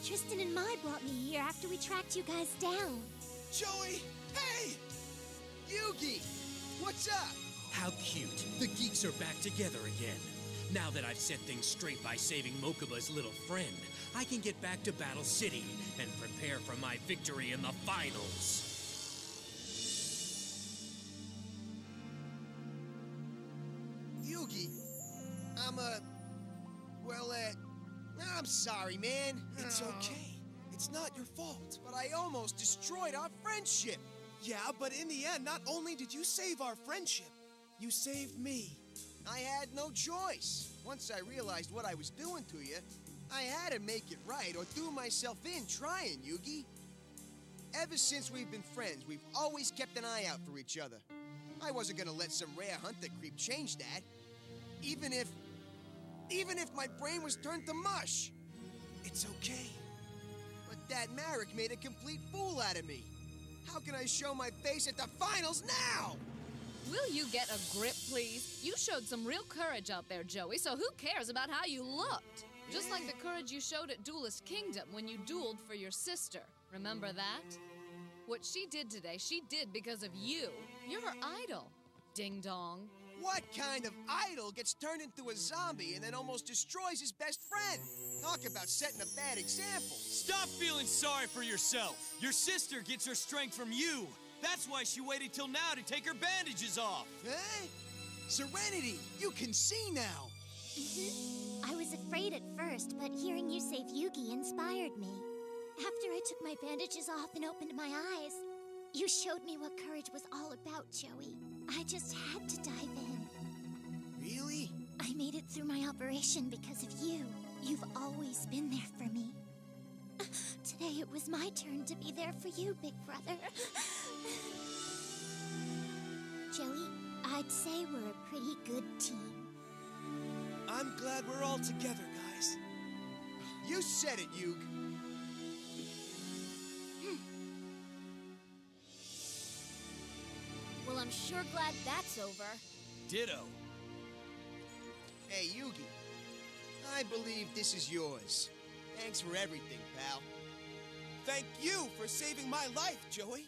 Tristan and Mai brought me here after we tracked you guys down.
Joey! Hey! Yugi! What's up?
How cute. The geeks are back together again. Now that I've set things straight by saving Mokuba's little friend, I can get back to Battle City and prepare for my victory in the finals.
Yugi, I'm sorry, man.
It's okay. It's not your fault.
But I almost destroyed our friendship.
Yeah, but in the end, not only did you save our friendship, you saved me.
I had no choice. Once I realized what I was doing to you, I had to make it right or do myself in trying, Yugi. Ever since we've been friends, we've always kept an eye out for each other. I wasn't gonna let some rare hunter creep change that. Even if my brain was turned to mush.
It's okay.
But that Marek made a complete fool out of me. How can I show my face at the finals now?
Will you get a grip, please? You showed some real courage out there, Joey, so who cares about how you looked? Just like the courage you showed at Duelist Kingdom when you dueled for your sister. Remember that? What she did today, she did because of you. You're her idol. Ding dong.
What kind of idol gets turned into a zombie and then almost destroys his best friend? Talk about setting a bad example.
Stop feeling sorry for yourself. Your sister gets her strength from you. That's why she waited till now to take her bandages off.
Eh? Serenity, you can see now.
I was afraid at first, but hearing you save Yugi inspired me. After I took my bandages off and opened my eyes, you showed me what courage was all about, Joey. I just had to dive in.
Really?
I made it through my operation because of you. You've always been there for me. Today it was my turn to be there for you, big brother. Joey, I'd say we're a pretty good team.
I'm glad we're all together, guys.
You said it, Yug.
Well, I'm sure glad that's over.
Ditto.
Hey, Yugi. I believe this is yours. Thanks for everything, pal.
Thank you for saving my life, Joey.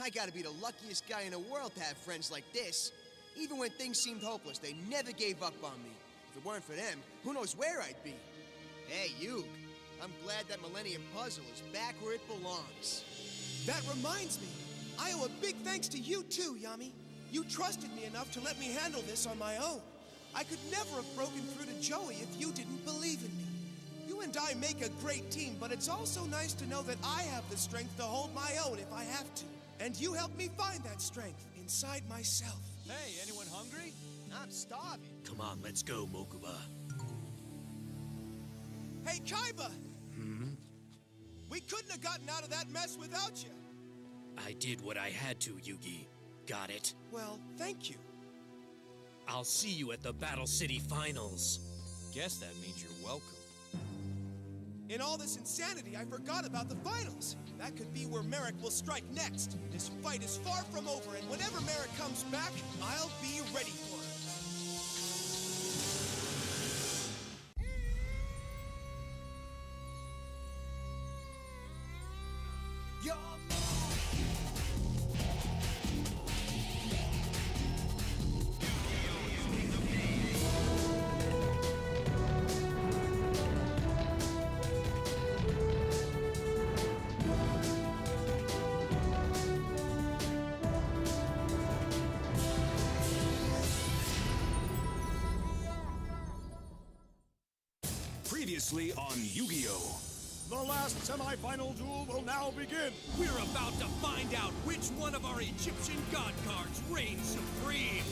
I gotta be the luckiest guy in the world to have friends like this. Even when things seemed hopeless, they never gave up on me. If it weren't for them, who knows where I'd be. Hey, Yug. I'm glad that Millennium Puzzle is back where it belongs.
That reminds me. I owe a big thanks to you too, Yami. You trusted me enough to let me handle this on my own. I could never have broken through to Joey if you didn't believe in me. You and I make a great team, but it's also nice to know that I have the strength to hold my own if I have to. And you helped me find that strength inside myself.
Hey, anyone hungry?
I'm starving.
Come on, let's go, Mokuba.
Hey, Kaiba! We couldn't have gotten out of that mess without you.
I did what I had to, Yugi. Got it?
Well, thank you.
I'll see you at the Battle City Finals.
Guess that means you're welcome.
In all this insanity, I forgot about the finals. That could be where Merrick will strike next. This fight is far from over, and whenever Merrick comes back, I'll be ready for him.
Previously on Yu-Gi-Oh!
The last semi-final duel will now begin.
We're about to find out which one of our Egyptian god cards reigns supreme.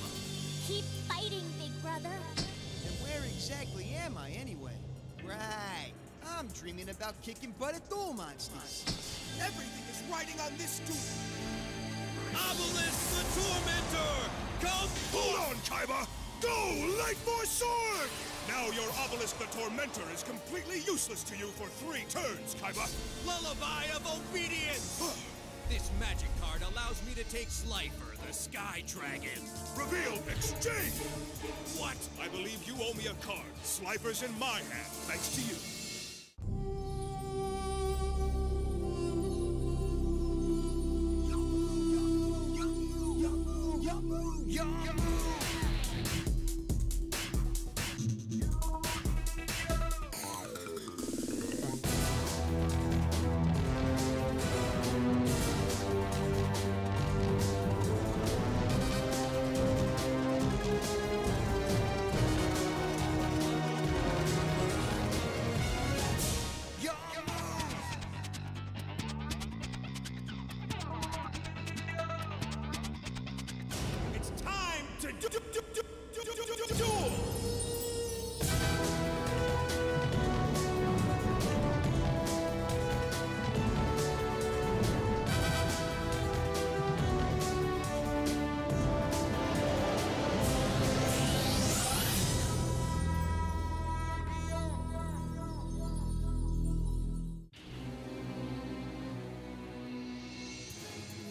Keep fighting, big brother.
And where exactly am I, anyway? Right. I'm dreaming about kicking butt at duel monsters.
Everything is riding on this duel.
Obelisk the Tormentor! Come!
Hold on, Kaiba! Go! Lightforce Sword! Now your Obelisk the Tormentor is completely useless to you for 3 turns, Kaiba!
Lullaby of Obedience! This magic card allows me to take Slifer, the Sky Dragon.
Reveal exchange!
What?
I believe you owe me a card. Slifer's in my hand, thanks to you.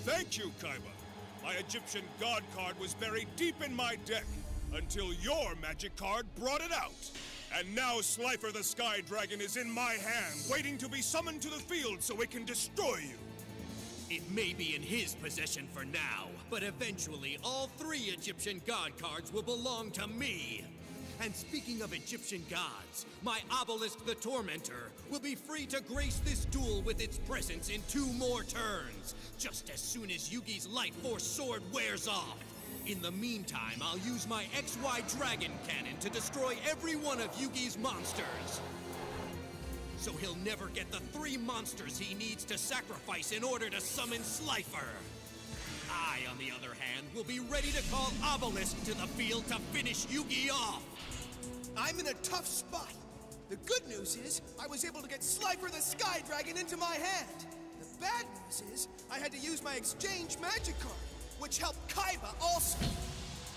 Thank you, Kaiba. My Egyptian god card was buried deep in my deck until your magic card brought it out. And now Slifer the Sky Dragon is in my hand, waiting to be summoned to the field so it can destroy you.
It may be in his possession for now, but eventually all 3 Egyptian god cards will belong to me. And speaking of Egyptian gods, my Obelisk the Tormentor will be free to grace this duel with its presence in 2 more turns, just as soon as Yugi's Light Force Sword wears off. In the meantime, I'll use my XY Dragon Cannon to destroy every one of Yugi's monsters. So he'll never get the 3 monsters he needs to sacrifice in order to summon Slifer. I, on the other hand, will be ready to call Obelisk to the field to finish Yugi off.
I'm in a tough spot. The good news is, I was able to get Slifer the Sky Dragon into my hand. The bad news is, I had to use my exchange magic card, which helped Kaiba also.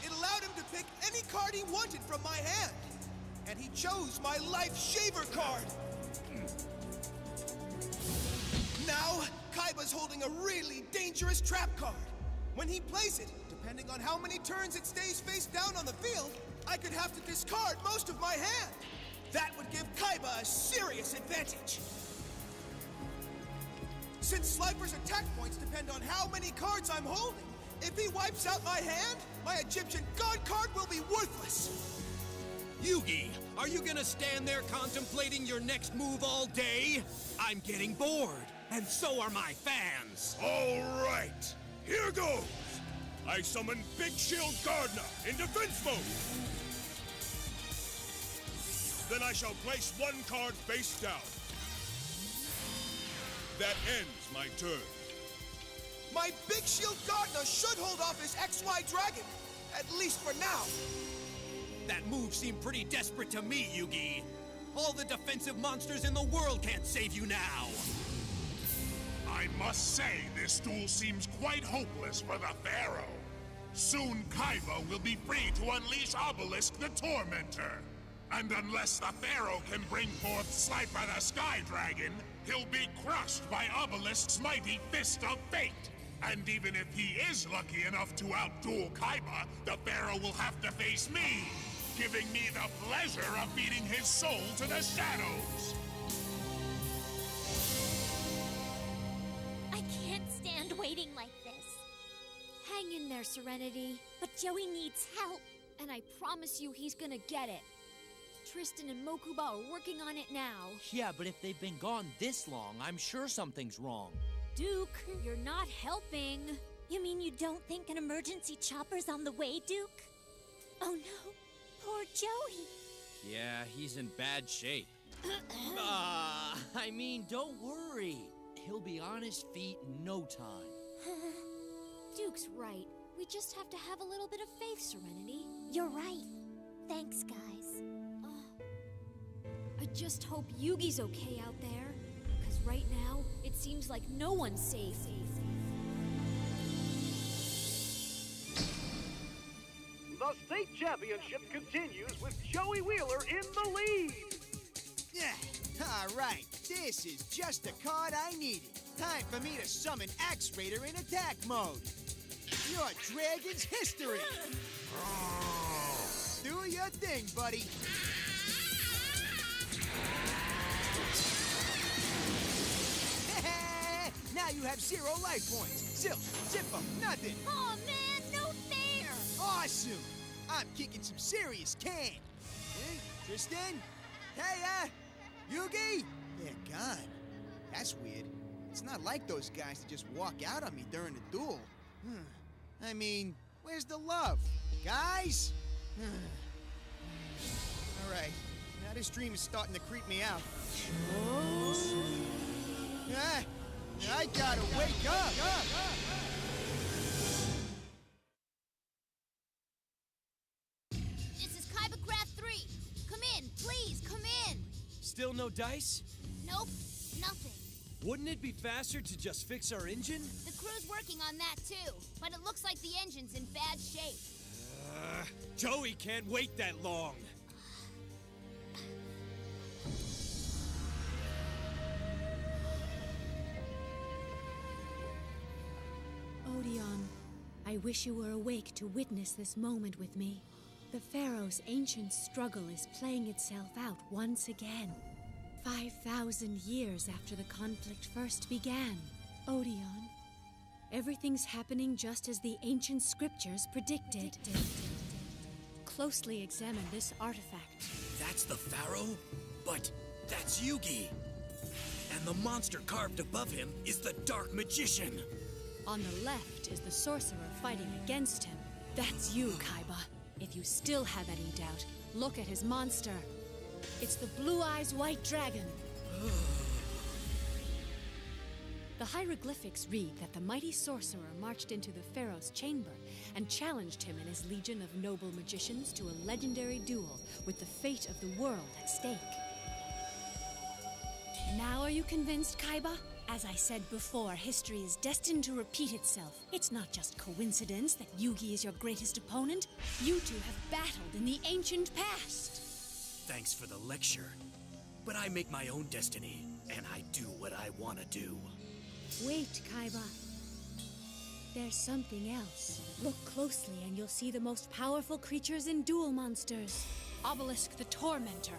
It allowed him to pick any card he wanted from my hand. And he chose my Life Shaver card. Now, Kaiba's holding a really dangerous trap card. When he plays it, depending on how many turns it stays face down on the field, I could have to discard most of my hand. That would give Kaiba a serious advantage. Since Slifer's attack points depend on how many cards I'm holding, if he wipes out my hand, my Egyptian God card will be worthless.
Yugi, are you gonna stand there contemplating your next move all day? I'm getting bored, and so are my fans.
All right, here goes. I summon Big Shield Gardener in defense mode. Then I shall place 1 card face down. That ends my turn.
My Big Shield Gardener should hold off his XY Dragon, at least for now.
That move seemed pretty desperate to me, Yugi. All the defensive monsters in the world can't save you now.
I must say, this duel seems quite hopeless for the Pharaoh. Soon Kaiba will be free to unleash Obelisk the Tormentor. And unless the Pharaoh can bring forth Slifer the Sky Dragon, he'll be crushed by Obelisk's mighty Fist of Fate. And even if he is lucky enough to outduel Kaiba, the Pharaoh will have to face me, giving me the pleasure of feeding his soul to the shadows.
I can't stand waiting like this.
Hang in there, Serenity.
But Joey needs help.
And I promise you he's gonna get it. Tristan and Mokuba are working on it now.
Yeah, but if they've been gone this long, I'm sure something's wrong.
Duke, you're not helping.
You mean you don't think an emergency chopper's on the way, Duke? Oh no, poor Joey.
Yeah, he's in bad shape.
I mean, don't worry. He'll be on his feet in no time.
Duke's right. We just have to have a little bit of faith, Serenity.
You're right. Thanks, guys.
I just hope Yugi's okay out there. Because right now, it seems like no one's safe.
The state championship continues with Joey Wheeler in the lead.
Yeah, all right. This is just the card I needed. Time for me to summon Axe Raider in attack mode. Your dragon's history. Do your thing, buddy. Now you have 0 life points. Silk, Zippo, nothing.
Oh man, no fair.
Awesome. I'm kicking some serious can. Hey, Tristan? Hey, Yugi? They're gone. That's weird. It's not like those guys to just walk out on me during the duel. I mean, where's the love? Guys? All right. Now this dream is starting to creep me out. I gotta wake up!
This is KaibaCraft 3. Come in, please, come in.
Still no dice?
Nope, nothing.
Wouldn't it be faster to just fix our engine?
The crew's working on that too, but it looks like the engine's in bad shape.
Joey can't wait that long.
Odeon, I wish you were awake to witness this moment with me. The Pharaoh's ancient struggle is playing itself out once again. 5,000 years after the conflict first began. Odeon, everything's happening just as the ancient scriptures predicted. Closely examine this artifact.
That's the Pharaoh? But that's Yugi. And the monster carved above him is the Dark Magician.
On the left is the sorcerer fighting against him. That's you, Kaiba. If you still have any doubt, look at his monster. It's the Blue Eyes White Dragon. The hieroglyphics read that the mighty sorcerer marched into the Pharaoh's chamber and challenged him and his legion of noble magicians to a legendary duel with the fate of the world at stake. Now are you convinced, Kaiba? As I said before, history is destined to repeat itself. It's not just coincidence that Yugi is your greatest opponent. You two have battled in the ancient past.
Thanks for the lecture. But I make my own destiny, and I do what I want to do.
Wait, Kaiba. There's something else. Look closely and you'll see the most powerful creatures in Duel Monsters. Obelisk the Tormentor,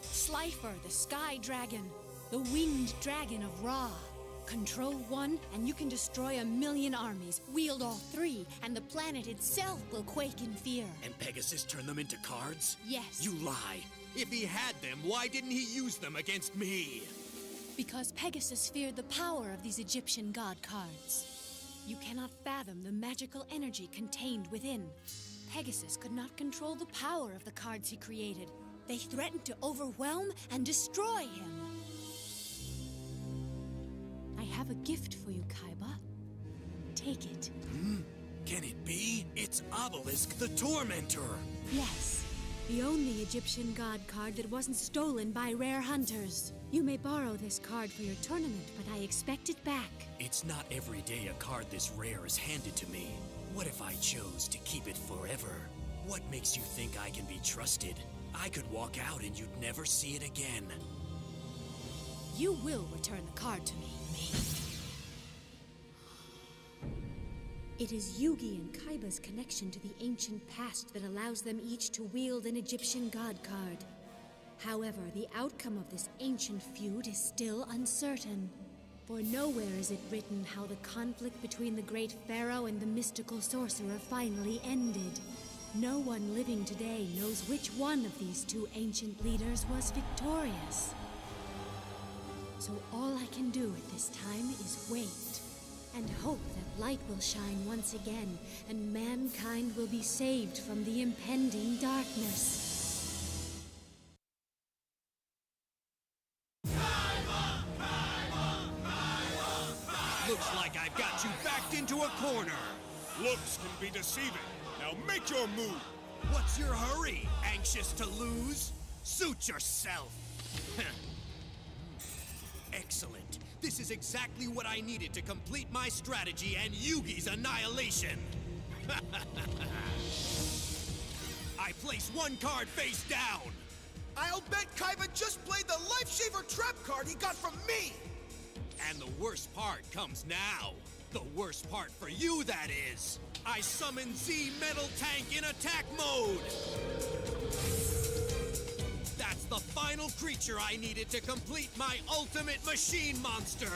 Slifer the Sky Dragon, the Winged Dragon of Ra. Control one and you can destroy 1,000,000 armies. Wield all three and the planet itself will quake in fear.
And Pegasus turned them into cards?
Yes.
You lie. If he had them, why didn't he use them against me?
Because Pegasus feared the power of these Egyptian god cards. You cannot fathom the magical energy contained within. Pegasus could not control the power of the cards he created. They threatened to overwhelm and destroy him. I have a gift for you, Kaiba. Take it.
Can it be? It's Obelisk the Tormentor!
Yes. The only Egyptian god card that wasn't stolen by rare hunters. You may borrow this card for your tournament, but I expect it back.
It's not every day a card this rare is handed to me. What if I chose to keep it forever? What makes you think I can be trusted? I could walk out and you'd never see it again.
You will return the card to me. It is Yugi and Kaiba's connection to the ancient past that allows them each to wield an Egyptian god card. However, the outcome of this ancient feud is still uncertain. For nowhere is it written how the conflict between the great pharaoh and the mystical sorcerer finally ended. No one living today knows which one of these two ancient leaders was victorious. So all I can do at this time is wait. And hope that light will shine once again, and mankind will be saved from the impending darkness.
Looks like I've got you backed into a corner.
Looks can be deceiving. Now make your move.
What's your hurry? Anxious to lose? Suit yourself. Excellent. This is exactly what I needed to complete my strategy and Yugi's annihilation. I place one card face down.
I'll bet Kaiba just played the Lifesaver trap card he got from me!
And the worst part comes now. The worst part for you, that is. I summon Z Metal Tank in attack mode. That's the final creature I needed to complete my ultimate machine monster.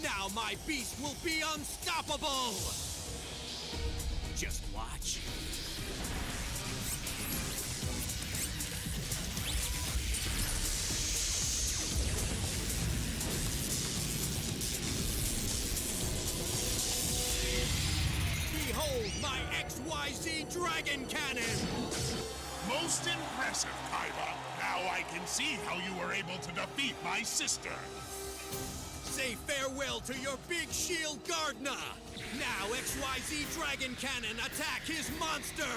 Now my beast will be unstoppable. Just watch. Behold my XYZ Dragon Cannon!
Most impressive, Kaiba. Now I can see how you were able to defeat my sister.
Say farewell to your big shield, Gardna! Now XYZ Dragon Cannon attack his monster!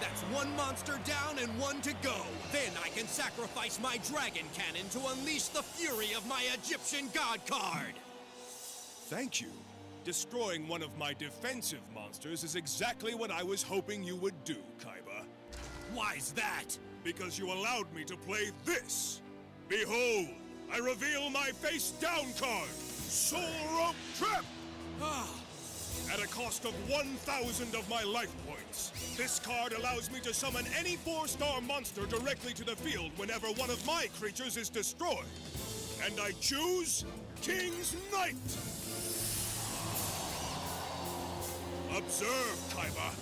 That's one monster down and one to go. Then I can sacrifice my Dragon Cannon to unleash the fury of my Egyptian God card.
Thank you. Destroying one of my defensive monsters is exactly what I was hoping you would do, Kaiba.
Why's that?
Because you allowed me to play this. Behold, I reveal my face-down card, Soul Rope Trap! At a cost of 1,000 of my life points, this card allows me to summon any 4-star monster directly to the field whenever one of my creatures is destroyed. And I choose King's Knight! Observe, Kaiba.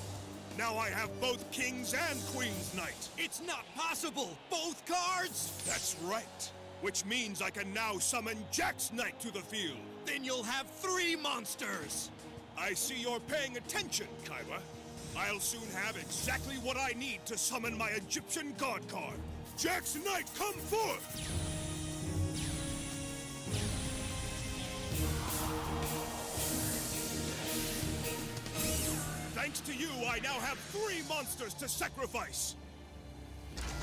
Now I have both King's and Queen's Knight.
It's not possible! Both cards?
That's right. which means I can now summon Jack's Knight to the field.
Then you'll have 3 monsters!
I see you're paying attention, Kaiba. I'll soon have exactly what I need to summon my Egyptian god card. Jack's Knight, come forth! Thanks to you, I now have 3 monsters to sacrifice!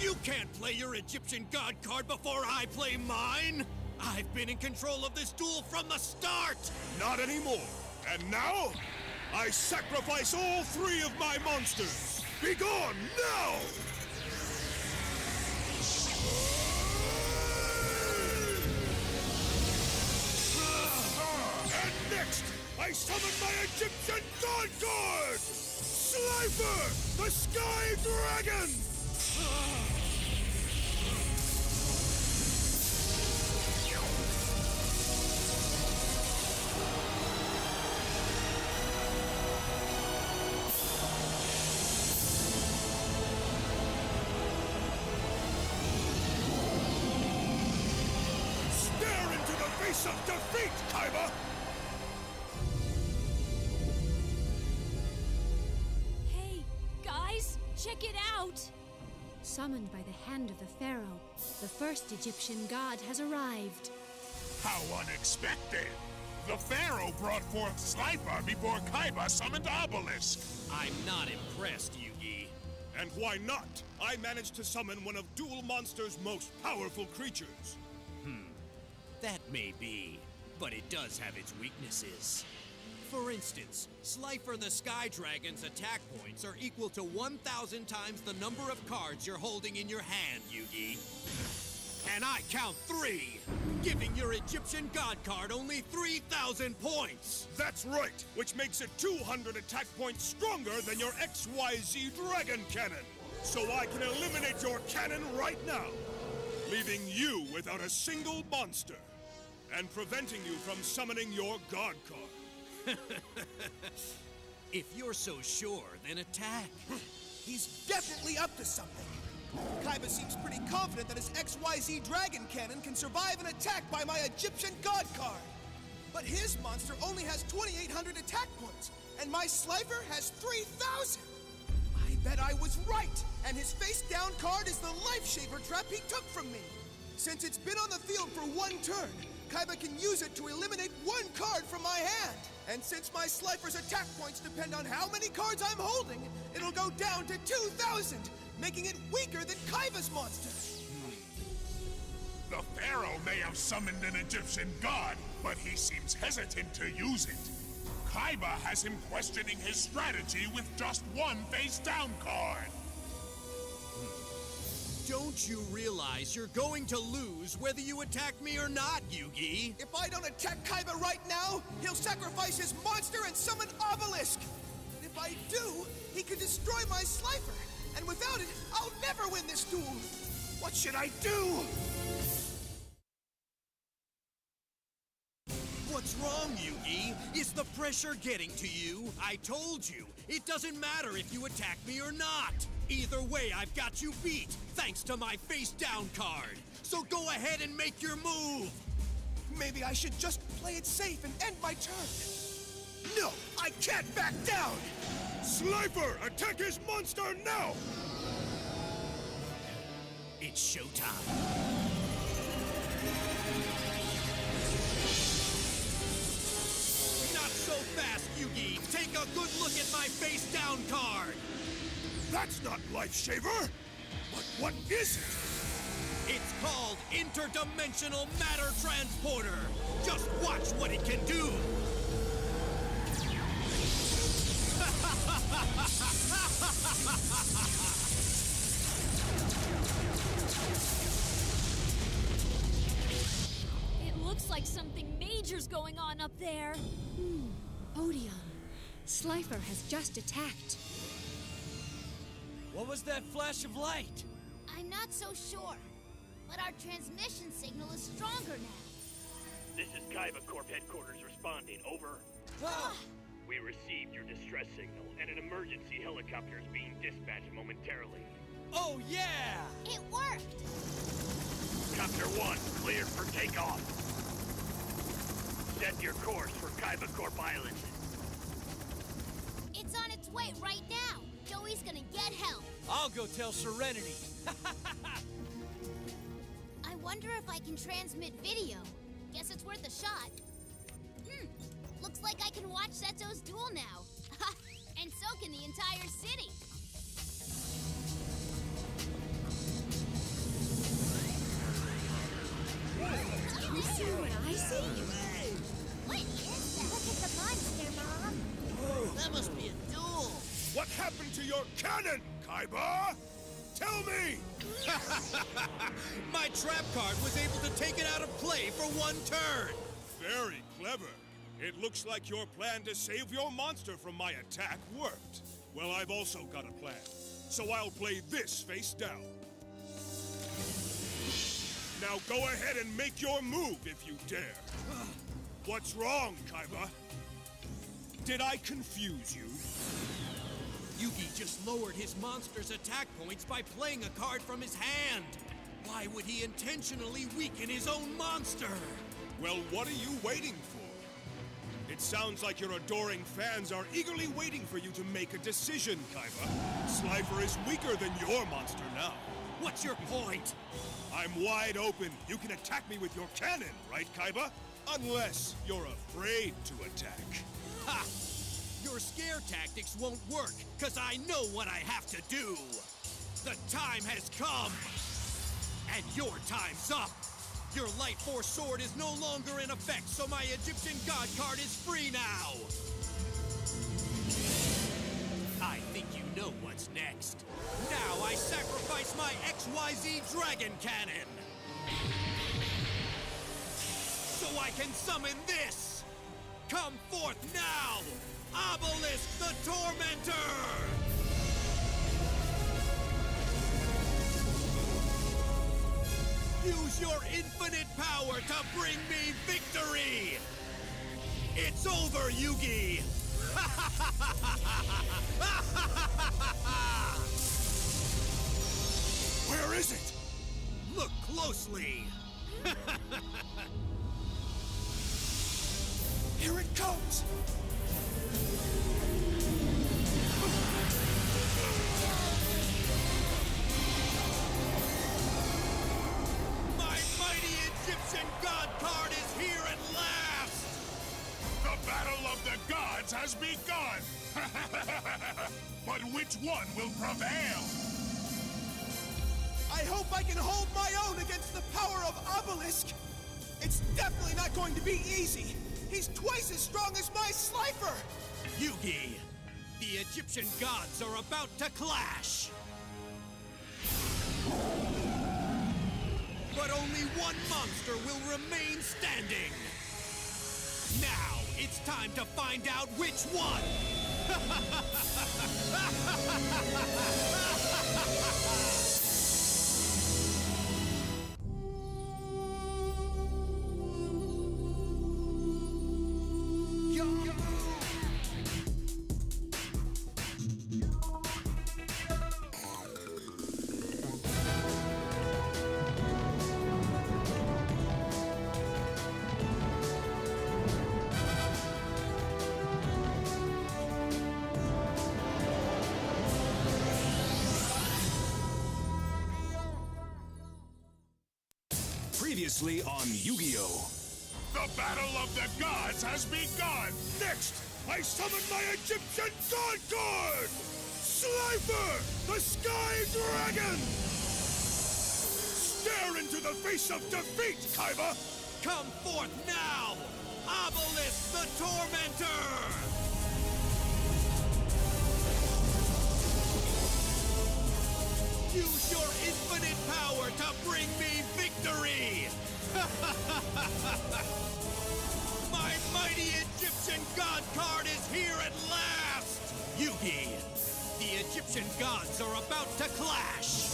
You can't play your Egyptian god card before I play mine! I've been in control of this duel from the start!
Not anymore. And now, I sacrifice all 3 of my monsters! Be gone now! And next, I summon my Egyptian god card! Slifer, the Sky Dragon! Stare into the face of defeat, Kaiba!
Hey, guys, check it out! Summoned by the hand of the Pharaoh, the first Egyptian god has arrived.
How unexpected! The Pharaoh brought forth Slifer before Kaiba summoned Obelisk!
I'm not impressed, Yugi.
And why not? I managed to summon one of Duel Monster's most powerful creatures.
That may be, but it does have its weaknesses. For instance, Slifer the Sky Dragon's attack points are equal to 1,000 times the number of cards you're holding in your hand, Yugi. And I count 3, giving your Egyptian god card only 3,000 points!
That's right, which makes it 200 attack points stronger than your XYZ Dragon Cannon. So I can eliminate your cannon right now, leaving you without a single monster, and preventing you from summoning your god card.
If you're so sure, then attack.
He's definitely up to something. Kaiba seems pretty confident that his XYZ Dragon Cannon can survive an attack by my Egyptian god card. But his monster only has 2,800 attack points, and my Slifer has 3,000. I bet I was right, and his face-down card is the Life Shaver trap he took from me. Since it's been on the field for 1 turn, Kaiba can use it to eliminate 1 card from my hand. And since my Slifer's attack points depend on how many cards I'm holding, it'll go down to 2,000, making it weaker than Kaiba's monster.
The Pharaoh may have summoned an Egyptian god, but he seems hesitant to use it. Kaiba has him questioning his strategy with just 1 face-down card.
Don't you realize you're going to lose whether you attack me or not, Yugi?
If I don't attack Kaiba right now, he'll sacrifice his monster and summon Obelisk. And if I do, he can destroy my Slifer. And without it, I'll never win this duel. What should I do?
What's wrong, Yugi? Is the pressure getting to you? I told you, it doesn't matter if you attack me or not. Either way, I've got you beat, thanks to my face-down card. So go ahead and make your move.
Maybe I should just play it safe and end my turn. No, I can't back down!
Slifer, attack his monster now!
It's showtime. Not so fast, Yugi! Take a good look at my face-down card!
That's not Life Shaver! But what is it?
It's called Interdimensional Matter Transporter! Just watch what it can do!
It looks like something major's going on up there. Odeon, Slifer has just attacked.
What was that flash of light?
I'm not so sure, but our transmission signal is stronger now.
This is Kaiba Corp headquarters responding. Over. We received your distress signal, and an emergency helicopter is being dispatched momentarily.
Oh, yeah!
It worked!
Helicopter 1, cleared for takeoff. Set your course for Kaiba Corp Island.
It's on its way right now. Joey's gonna get help.
I'll go tell Serenity.
I wonder if I can transmit video. Guess it's worth a shot. Looks like I can watch Setzo's duel now. And so can the entire city.
Can you see what I see?
What is that? Look at the monster, Mom.
That must be a duel.
What happened to your cannon, Kaiba? Tell me!
My trap card was able to take it out of play for one turn.
Very clever. It looks like your plan to save your monster from my attack worked. Well, I've also got a plan. So I'll play this face down. Now go ahead and make your move if you dare. What's wrong, Kaiba? Did I confuse you?
Yugi just lowered his monster's attack points by playing a card from his hand. Why would he intentionally weaken his own monster?
Well, what are you waiting for? It sounds like your adoring fans are eagerly waiting for you to make a decision, Kaiba. Slifer is weaker than your monster now.
What's your point?
I'm wide open. You can attack me with your cannon, right, Kaiba? Unless you're afraid to attack.
Ha! Your scare tactics won't work, because I know what I have to do. The time has come. And your time's up. Your Light Force sword is no longer in effect, so my Egyptian God card is free now. I think you know what's next. Now I sacrifice my XYZ Dragon Cannon. So I can summon this. Come forth now, Obelisk the Tormentor! Use your infinite power to bring me victory! It's over, Yugi!
Where is it?
Look closely!
Here it comes!
My mighty Egyptian God card is here at last!
The battle of the gods has begun! But which one will prevail?
I hope I can hold my own against the power of Obelisk! It's definitely not going to be easy! He's twice as strong as my Slifer!
Yugi, the Egyptian gods are about to clash! But only one monster will remain standing! Now, it's time to find out which one!
Previously on Yu-Gi-Oh!
The battle of the gods has begun!
Next, I summon my Egyptian God card! Slifer, the Sky Dragon! Stare into the face of defeat, Kaiba!
Come forth now, Obelisk the Tormentor! Use your infinite power to bring me victory! My mighty Egyptian God card is here at last! Yugi, the Egyptian gods are about to clash!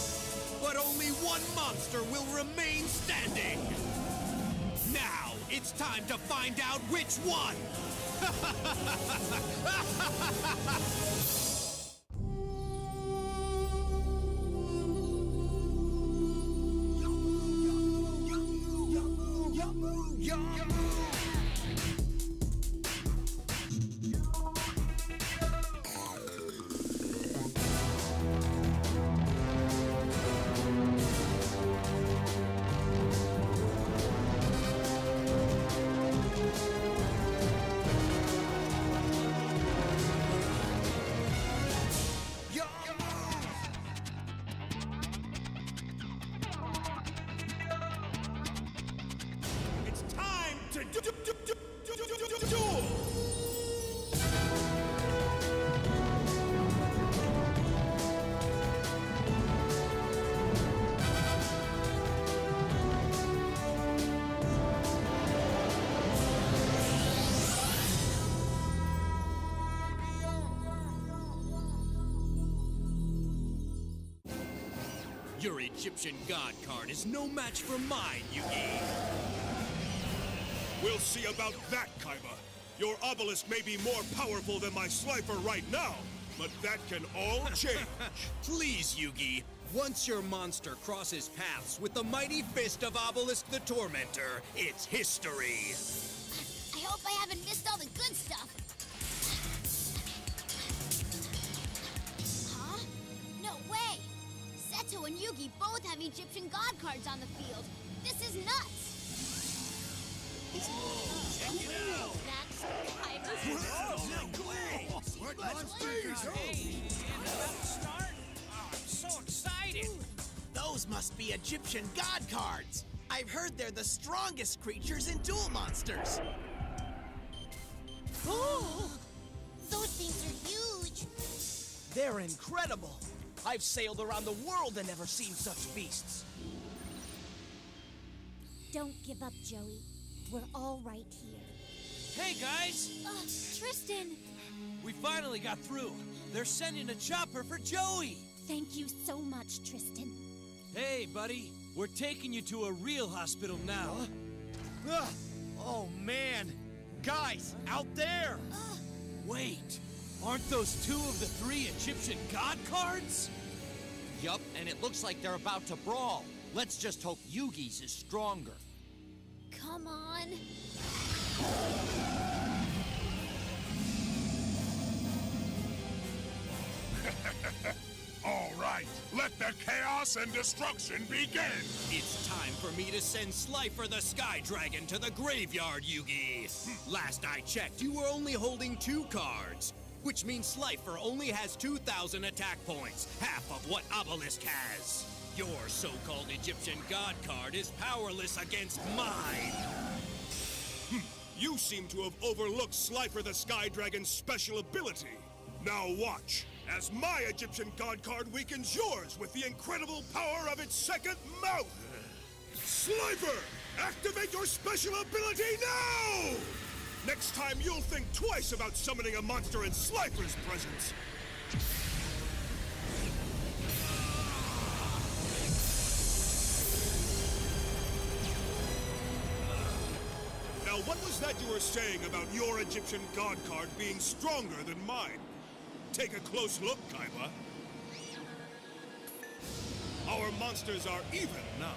But only one monster will remain standing! Now, it's time to find out which one!
It's time to duel!
Your Egyptian god card is no match for mine, Yugi.
We'll see about that, Kaiba. Your obelisk may be more powerful than my Slifer right now, but that can all change.
Please, Yugi. Once your monster crosses paths with the mighty fist of Obelisk the Tormentor, it's history.
I hope I haven't missed all the good stuff. Huh? No way! Seto and Yugi both have Egyptian god cards on the field. This is nuts!
Check it out!
That's
I'm so excited! Those must be Egyptian god cards. I've heard they're the strongest creatures in Duel Monsters.
Oh! Those things are huge!
They're incredible. I've sailed around the world and never seen such beasts.
Don't give up, Joey. We're all right here.
Hey, guys!
Tristan!
We finally got through. They're sending a chopper for Joey!
Thank you so much, Tristan.
Hey, buddy. We're taking you to a real hospital now.
Oh, man. Guys, out there!
Wait. Aren't those 2 of the 3 Egyptian god cards?
Yup, and it looks like they're about to brawl. Let's just hope Yugi's is stronger.
Come on.
All right, let the chaos and destruction begin!
It's time for me to send Slifer the Sky Dragon to the graveyard, Yugi. Last I checked, you were only holding 2 cards, which means Slifer only has 2,000 attack points, half of what Obelisk has. Your so-called Egyptian god card is powerless against mine.
You seem to have overlooked Slifer the Sky Dragon's special ability. Now watch, as my Egyptian god card weakens yours with the incredible power of its second mouth! Slifer, activate your special ability now! Next time you'll think twice about summoning a monster in Slifer's presence. Now, what was that you were saying about your Egyptian god card being stronger than mine? Take a close look, Kaiba. Our monsters are even now.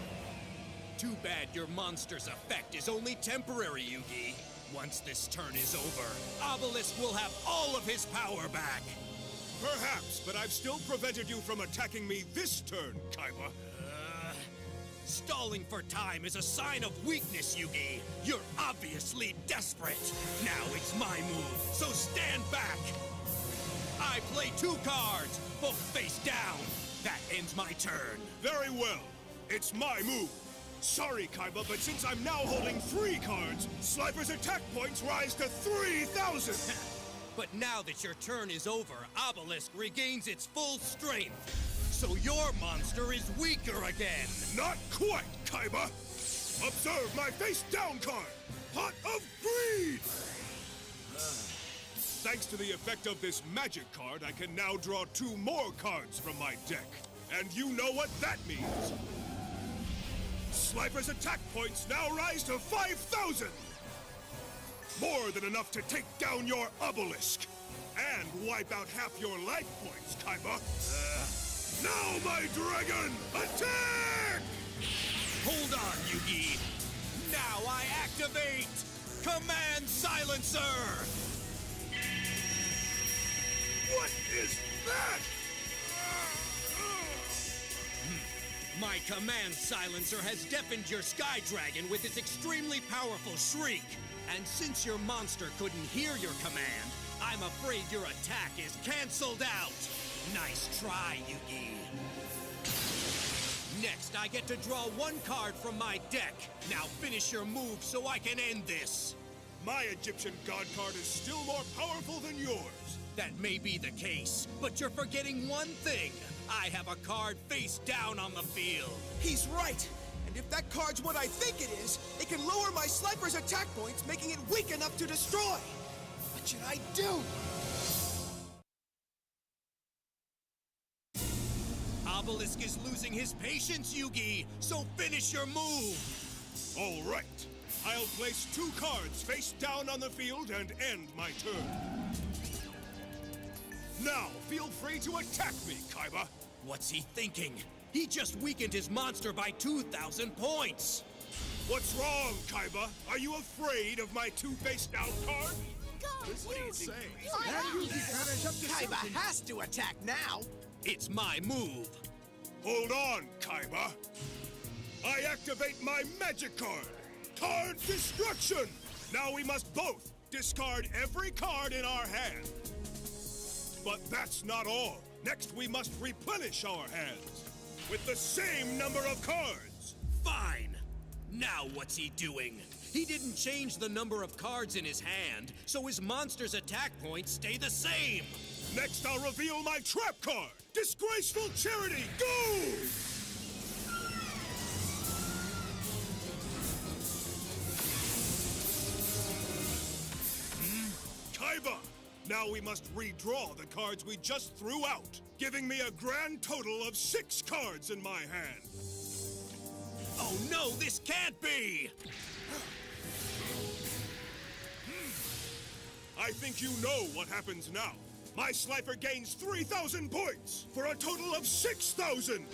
Too bad your monster's effect is only temporary, Yugi. Once this turn is over, Obelisk will have all of his power back.
Perhaps, but I've still prevented you from attacking me this turn, Kaiba.
Stalling for time is a sign of weakness, Yugi. You're obviously desperate. Now it's my move, so stand back. I play 2 cards, both face down. That ends my turn.
Very well. It's my move. Sorry, Kaiba, but since I'm now holding 3 cards, Slifer's attack points rise to 3,000!
But now that your turn is over, Obelisk regains its full strength. So your monster is weaker again.
Not quite, Kaiba! Observe my face-down card! Pot of Greed! Thanks to the effect of this magic card, I can now draw 2 more cards from my deck. And you know what that means! Slifer's attack points now rise to 5,000! More than enough to take down your Obelisk! And wipe out half your life points, Kaiba! Now, my dragon, attack!
Hold on, Yugi! Now I activate Command Silencer!
What is that?
My Command Silencer has deafened your Sky Dragon with its extremely powerful shriek. And since your monster couldn't hear your command, I'm afraid your attack is canceled out. Nice try, Yugi. Next, I get to draw one card from my deck. Now finish your move so I can end this.
My Egyptian god card is still more powerful than yours.
That may be the case, but you're forgetting one thing. I have a card face down on the field.
He's right. And if that card's what I think it is, it can lower my Slifer's attack points, making it weak enough to destroy. What should I do?
Obelisk is losing his patience, Yugi, so finish your move!
All right. I'll place 2 cards face down on the field and end my turn. Now, feel free to attack me, Kaiba.
What's he thinking? He just weakened his monster by 2,000 points!
What's wrong, Kaiba? Are you afraid of my 2 face down cards?
What do you say?
Kaiba has to attack now!
It's my move!
Hold on, Kaiba. I activate my magic card! Card Destruction! Now we must both discard every card in our hand. But that's not all. Next, we must replenish our hands with the same number of cards.
Fine! Now what's he doing? He didn't change the number of cards in his hand, so his monster's attack points stay the same!
Next, I'll reveal my trap card! Disgraceful Charity, go! Kaiba! Now we must redraw the cards we just threw out, giving me a grand total of 6 cards in my hand.
Oh no, this can't be!
I think you know what happens now. My Slifer gains 3,000 points for a total of 6,000!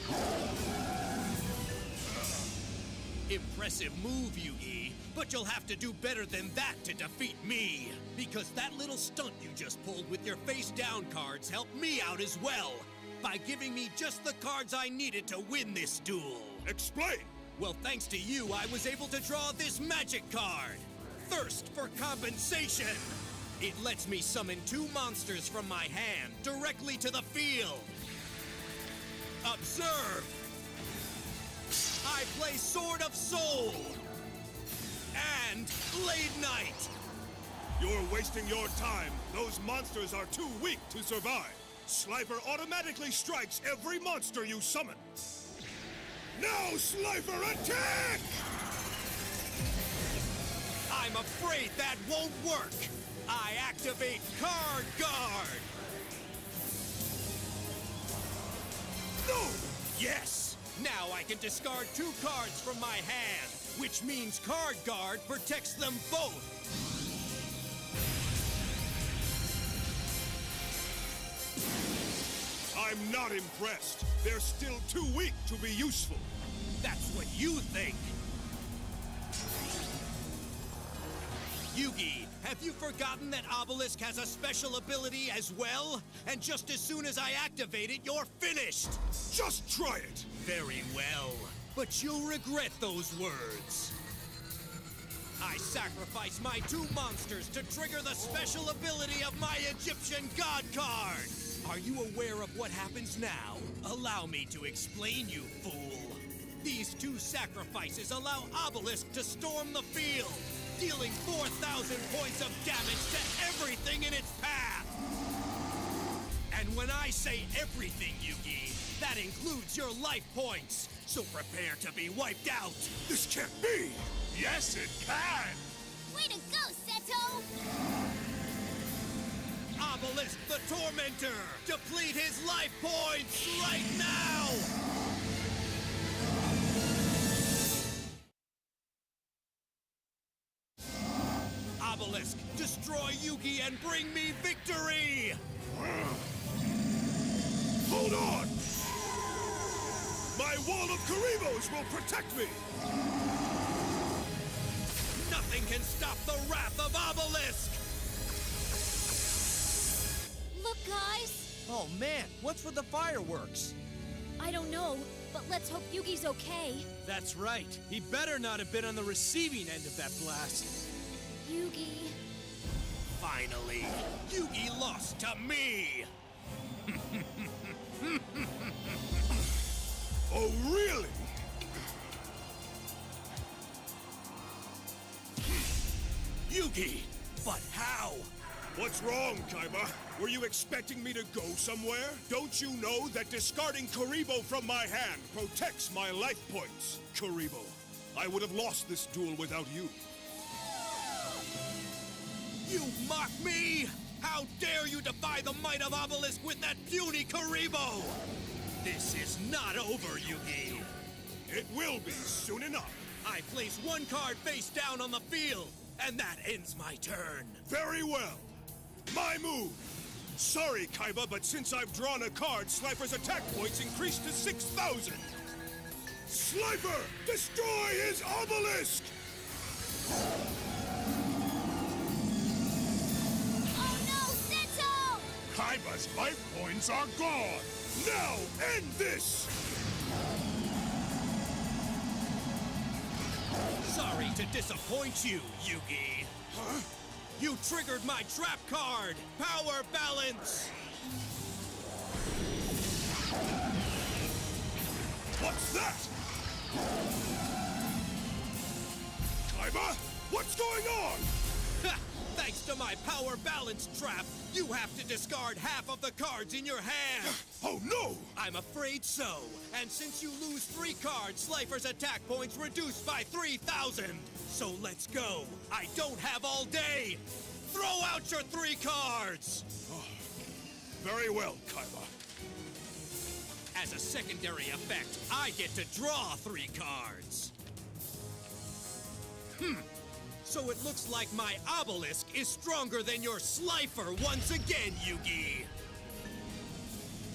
Impressive move, Yugi, but you'll have to do better than that to defeat me. Because that little stunt you just pulled with your face-down cards helped me out as well, by giving me just the cards I needed to win this duel.
Explain!
Well, thanks to you, I was able to draw this magic card. Thirst for Compensation. It lets me summon 2 monsters from my hand directly to the field. Observe! I play Sword of Soul! And Blade Knight!
You're wasting your time. Those monsters are too weak to survive. Slifer automatically strikes every monster you summon. Now, Slifer, attack!
I'm afraid that won't work. I activate Card Guard.
No!
Yes! Now I can discard 2 cards from my hand, which means Card Guard protects them both.
I'm not impressed. They're still too weak to be useful.
That's what you think. Yugi, have you forgotten that Obelisk has a special ability as well? And just as soon as I activate it, you're finished!
Just try it!
Very well. But you'll regret those words. I sacrifice my 2 monsters to trigger the special ability of my Egyptian God card! Are you aware of what happens now? Allow me to explain, you fool. These 2 sacrifices allow Obelisk to storm the field, dealing 4,000 points of damage to everything in its path! And when I say everything, Yugi, that includes your life points, so prepare to be wiped out!
This can't be!
Yes, it can!
Way to go, Seto!
Obelisk the Tormentor! Deplete his life points right now! Obelisk, destroy Yugi and bring me victory!
Hold on! My wall of Karibos will protect me!
Nothing can stop the wrath of Obelisk!
Look, guys!
Oh man, what's with the fireworks?
I don't know, but let's hope Yugi's okay.
That's right. He better not have been on the receiving end of that blast.
Yugi...
Finally, Yugi lost to me!
Oh, really?
Yugi! But how?
What's wrong, Kaiba? Were you expecting me to go somewhere? Don't you know that discarding Kuribo from my hand protects my life points? Kuribo, I would have lost this duel without you.
You mock me? How dare you defy the might of Obelisk with that puny Kuribo? This is not over, Yugi.
It will be soon enough.
I place one card face down on the field, and that ends my turn.
Very well. My move. Sorry, Kaiba, but since I've drawn a card, Slifer's attack points increased to 6,000. Slifer, destroy his obelisk!
Oh no, Senso!
Kaiba's life points are gone!
Now, end this!
Sorry to disappoint you, Yugi.
Huh?
You triggered my trap card! Power balance!
What's that? Kaiba, what's going on?
Thanks to my power balance trap, you have to discard half of the cards in your hand!
Oh no!
I'm afraid so. And since you lose 3 cards, Slifer's attack points reduced by 3,000. So let's go. I don't have all day. Throw out your 3 cards!
Oh, very well, Kaiba.
As a secondary effect, I get to draw 3 cards. So it looks like my obelisk is stronger than your Slifer once again, Yugi.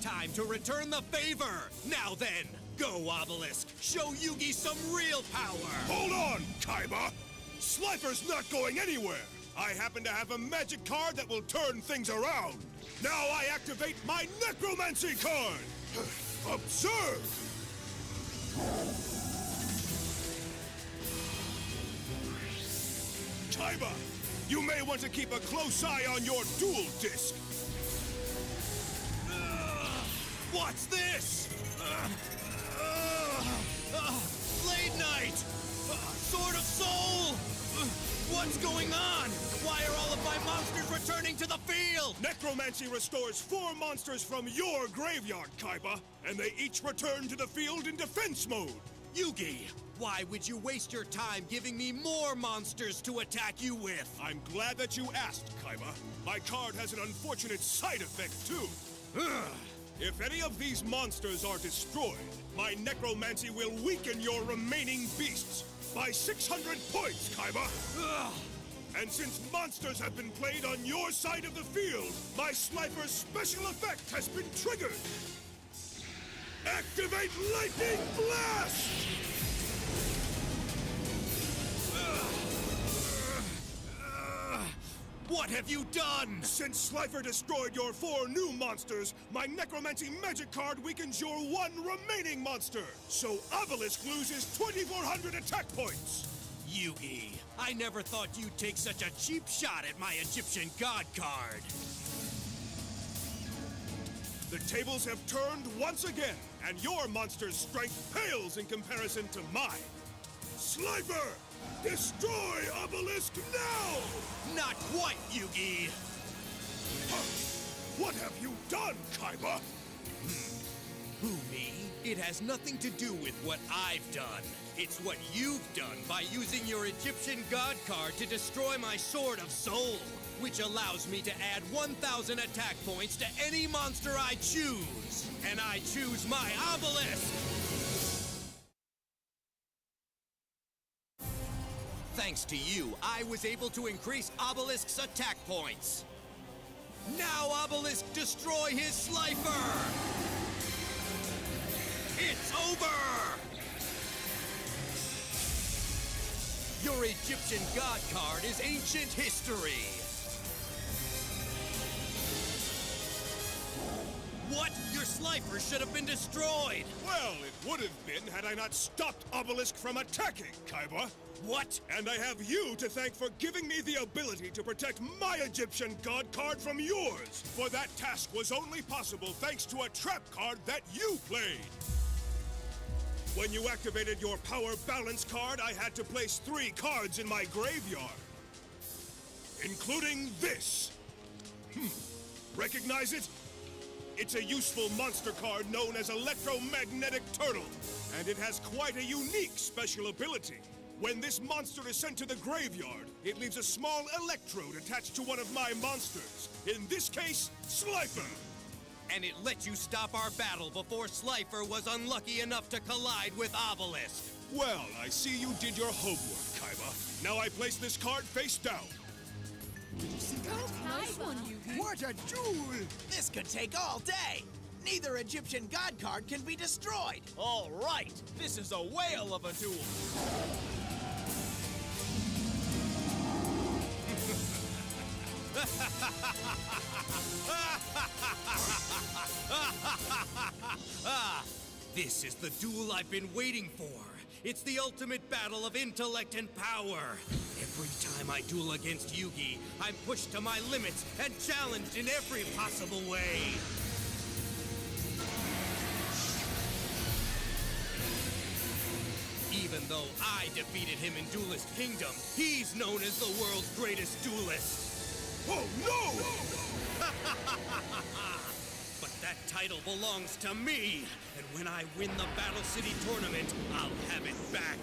Time to return the favor. Now then, go Obelisk. Show Yugi some real power.
Hold on, Kaiba. Slifer's not going anywhere. I happen to have a magic card that will turn things around. Now I activate my necromancy card. Observe. Kaiba, you may want to keep a close eye on your duel disc.
What's this? Blade Knight! Sword of Soul! What's going on? Why are all of my monsters returning to the field?
Necromancy restores 4 monsters from your graveyard, Kaiba, and they each return to the field in defense mode.
Yugi, why would you waste your time giving me more monsters to attack you with?
I'm glad that you asked, Kaiba. My card has an unfortunate side effect, too. If any of these monsters are destroyed, my necromancy will weaken your remaining beasts by 600 points, Kaiba! And since monsters have been played on your side of the field, my Slifer's special effect has been triggered! Activate Lightning Blast!
What have you done?
Since Slifer destroyed your 4 new monsters, my Necromancy Magic card weakens your 1 remaining monster. So Obelisk loses 2,400 attack points.
Yugi, I never thought you'd take such a cheap shot at my Egyptian God card.
The tables have turned once again, and your monster's strength pales in comparison to mine. Slifer! Destroy Obelisk now!
Not quite, Yugi!
What have you done, Kaiba?
Who, me? It has nothing to do with what I've done. It's what you've done by using your Egyptian God card to destroy my Sword of Soul, which allows me to add 1,000 attack points to any monster I choose. And I choose my Obelisk! Thanks to you, I was able to increase Obelisk's attack points. Now Obelisk destroy his Slifer! It's over!
Your Egyptian god card is ancient history! What? Your Slifer should have been destroyed!
Well, it would have been had I not stopped Obelisk from attacking, Kaiba.
What?
And I have you to thank for giving me the ability to protect my Egyptian god card from yours. For that task was only possible thanks to a trap card that you played. When you activated your power balance card, I had to place 3 cards in my graveyard. Including this. Recognize it? It's a useful monster card known as Electromagnetic Turtle, and it has quite a unique special ability. When this monster is sent to the graveyard, it leaves a small electrode attached to one of my monsters. In this case, Slifer.
And it let you stop our battle before Slifer was unlucky enough to collide with Obelisk.
Well, I see you did your homework, Kaiba. Now I place this card face down.
Nice one, Yugi.
What a duel! This could take all day. Neither Egyptian god card can be destroyed.
All right, this is a whale of a duel.
This is the duel I've been waiting for. It's the ultimate battle of intellect and power. Every time I duel against Yugi, I'm pushed to my limits and challenged in every possible way. Even though I defeated him in Duelist Kingdom, he's known as the world's greatest duelist.
Oh, no!
But that title belongs to me, and when I win the Battle City tournament, I'll have it back.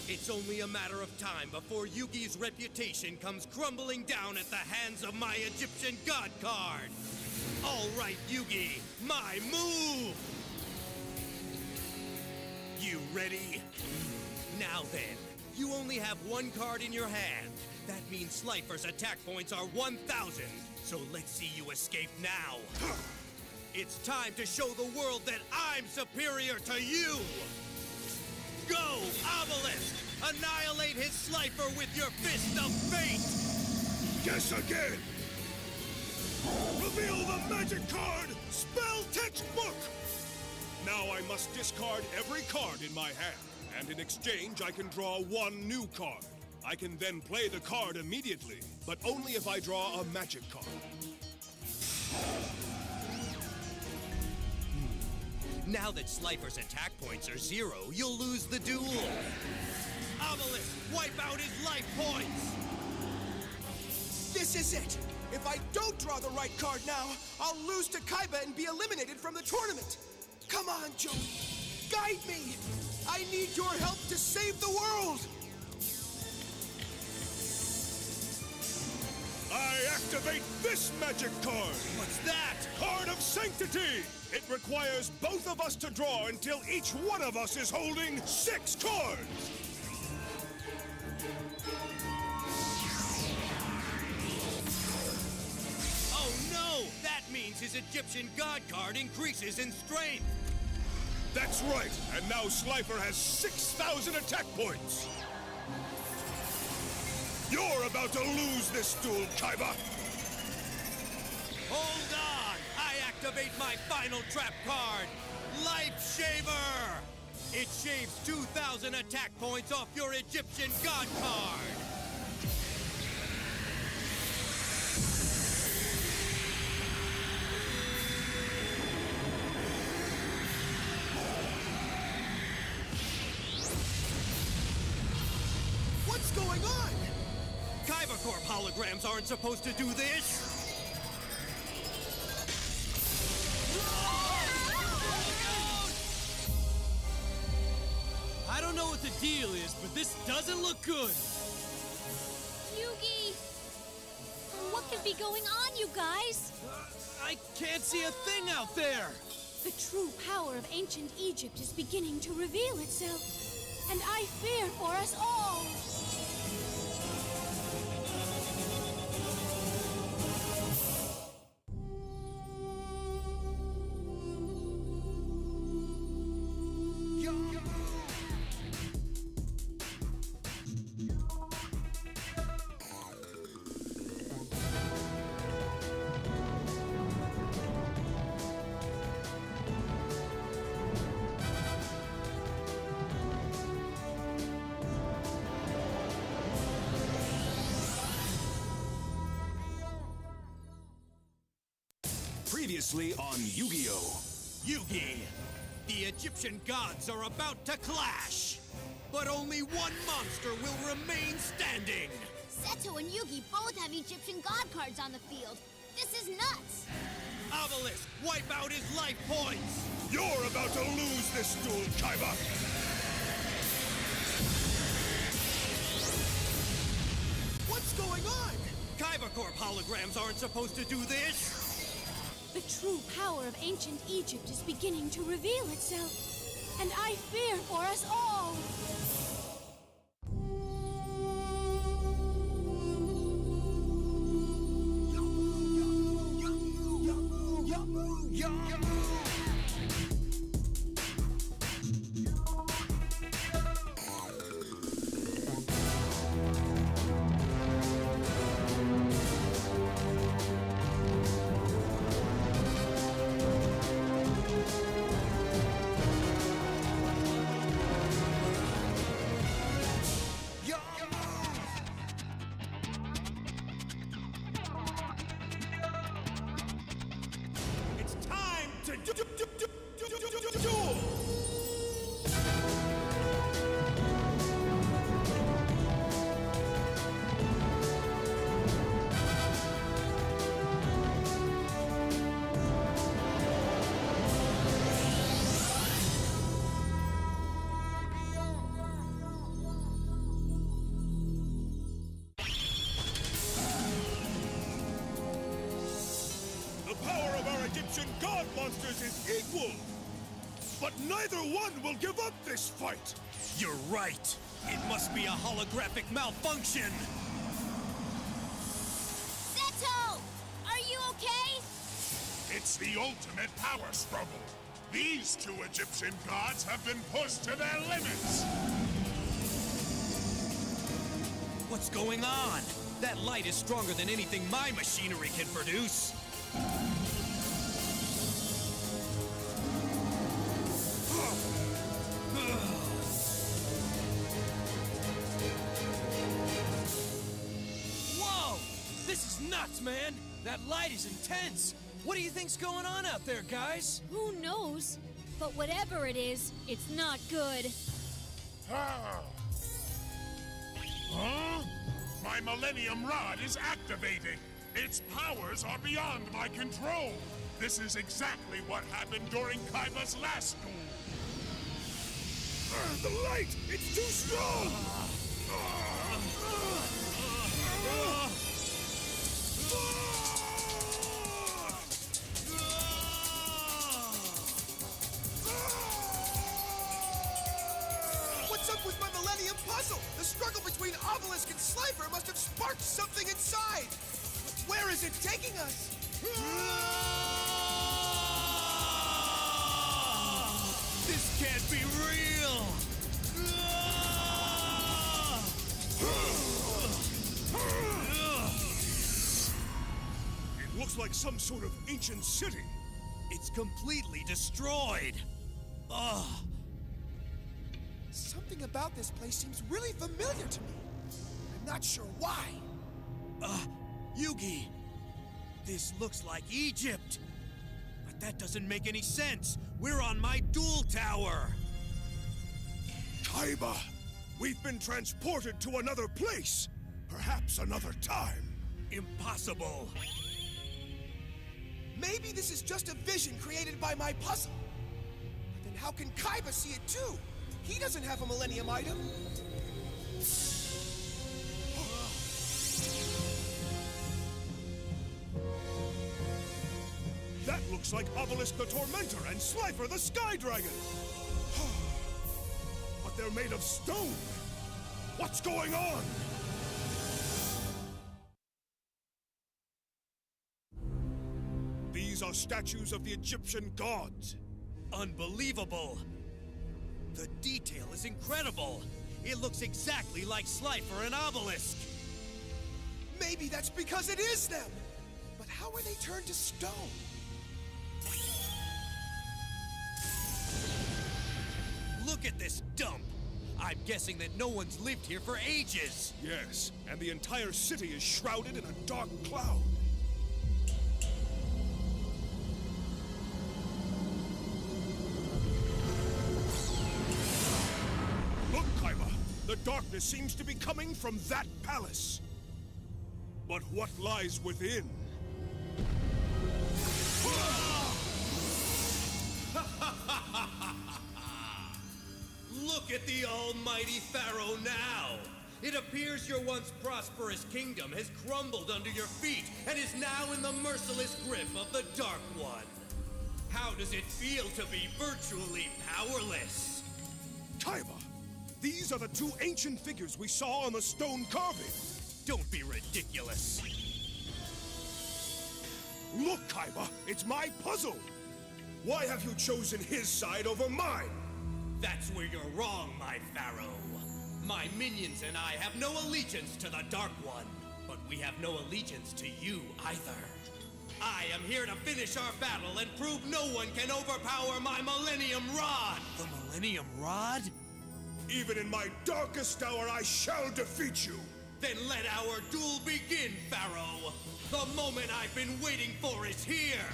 It's only a matter of time before Yugi's reputation comes crumbling down at the hands of my Egyptian god card. All right, Yugi, my move! You ready? Now then, you only have 1 card in your hand. That means Slifer's attack points are 1,000. So let's see you escape now. It's time to show the world that I'm superior to you! Go, Obelisk! Annihilate his Slifer with your fist of fate!
Guess again! Reveal the magic card! Spell textbook! Now I must discard every card in my hand, and in exchange I can draw 1 new card. I can then play the card immediately, but only if I draw a magic card.
Now that Slifer's attack points are 0, you'll lose the duel. Obelisk, wipe out his life points!
This is it! If I don't draw the right card now, I'll lose to Kaiba and be eliminated from the tournament! Come on, Joey! Guide me! I need your help to save the world!
I activate this magic card!
What's that?
Card of Sanctity! It requires both of us to draw until each one of us is holding 6 cards!
Oh no! That means his Egyptian god card increases in strength!
That's right, and now Slifer has 6,000 attack points! You're about to lose this duel, Kaiba!
Hold on! I activate my final trap card, Life Shaver! It shaves 2,000 attack points off your Egyptian god card!
What's going on?
Kaiba Corp holograms aren't supposed to do this!
I don't know what the deal is, but this doesn't look good.
Yugi! What could be going on, you guys?
I can't see a thing out there.
The true power of ancient Egypt is beginning to reveal itself, and I fear for us all.
Previously on Yu-Gi-Oh!
Yugi, the Egyptian gods are about to clash, but only one monster will remain standing.
Seto and Yugi both have Egyptian god cards on the field. This is nuts!
Obelisk, wipe out his life points!
You're about to lose this duel, Kaiba!
What's going on?
Kaiba Corp holograms aren't supposed to do this!
The true power of ancient Egypt is beginning to reveal itself, and I fear for us all.
Egyptian god monsters is equal! But neither one will give up this fight!
You're right! It must be a holographic malfunction!
Seto! Are you okay?
It's the ultimate power struggle. These two Egyptian gods have been pushed to their limits!
What's going on? That light is stronger than anything my machinery can produce!
Whoa! This is nuts, man! That light is intense! What do you think's going on out there, guys?
Who knows? But whatever it is, it's not good.
Huh? My Millennium Rod is activating! Its powers are beyond my control! This is exactly what happened during Kaiba's last duel!
The light! It's too strong!
What's up with my Millennium Puzzle? The struggle between Obelisk and Slifer must have sparked something inside! But where is it taking us?
This can't be real!
It looks like some sort of ancient city.
It's completely destroyed! Ugh!
Something about this place seems really familiar to me. I'm not sure why.
Yugi! This looks like Egypt! But that doesn't make any sense! We're on my duel tower!
Kaiba! We've been transported to another place! Perhaps another time.
Impossible!
Maybe this is just a vision created by my puzzle. But then how can Kaiba see it too? He doesn't have a Millennium item.
That looks like Obelisk the Tormentor and Slifer the Sky Dragon! But they're made of stone! What's going on? These are statues of the Egyptian gods.
Unbelievable! The detail is incredible! It looks exactly like Slifer and Obelisk!
Maybe that's because it is them! But how were they turned to stone?
Look at this dump! I'm guessing that no one's lived here for ages!
Yes, and the entire city is shrouded in a dark cloud. darkness seems to be coming from that palace. But what lies within?
Look at the almighty Pharaoh now! It appears your once prosperous kingdom has crumbled under your feet and is now in the merciless grip of the Dark One. How does it feel to be virtually powerless?
Kaiba, these are the two ancient figures we saw on the stone carving.
Don't be ridiculous.
Look, Kaiba, it's my puzzle. Why have you chosen his side over mine?
That's where you're wrong, my Pharaoh. My minions and I have no allegiance to the Dark One, but we have no allegiance to you either. I am here to finish our battle and prove no one can overpower my Millennium Rod!
The Millennium Rod?
Even in my darkest hour, I shall defeat you!
Then let our duel begin, Pharaoh! The moment I've been waiting for is here!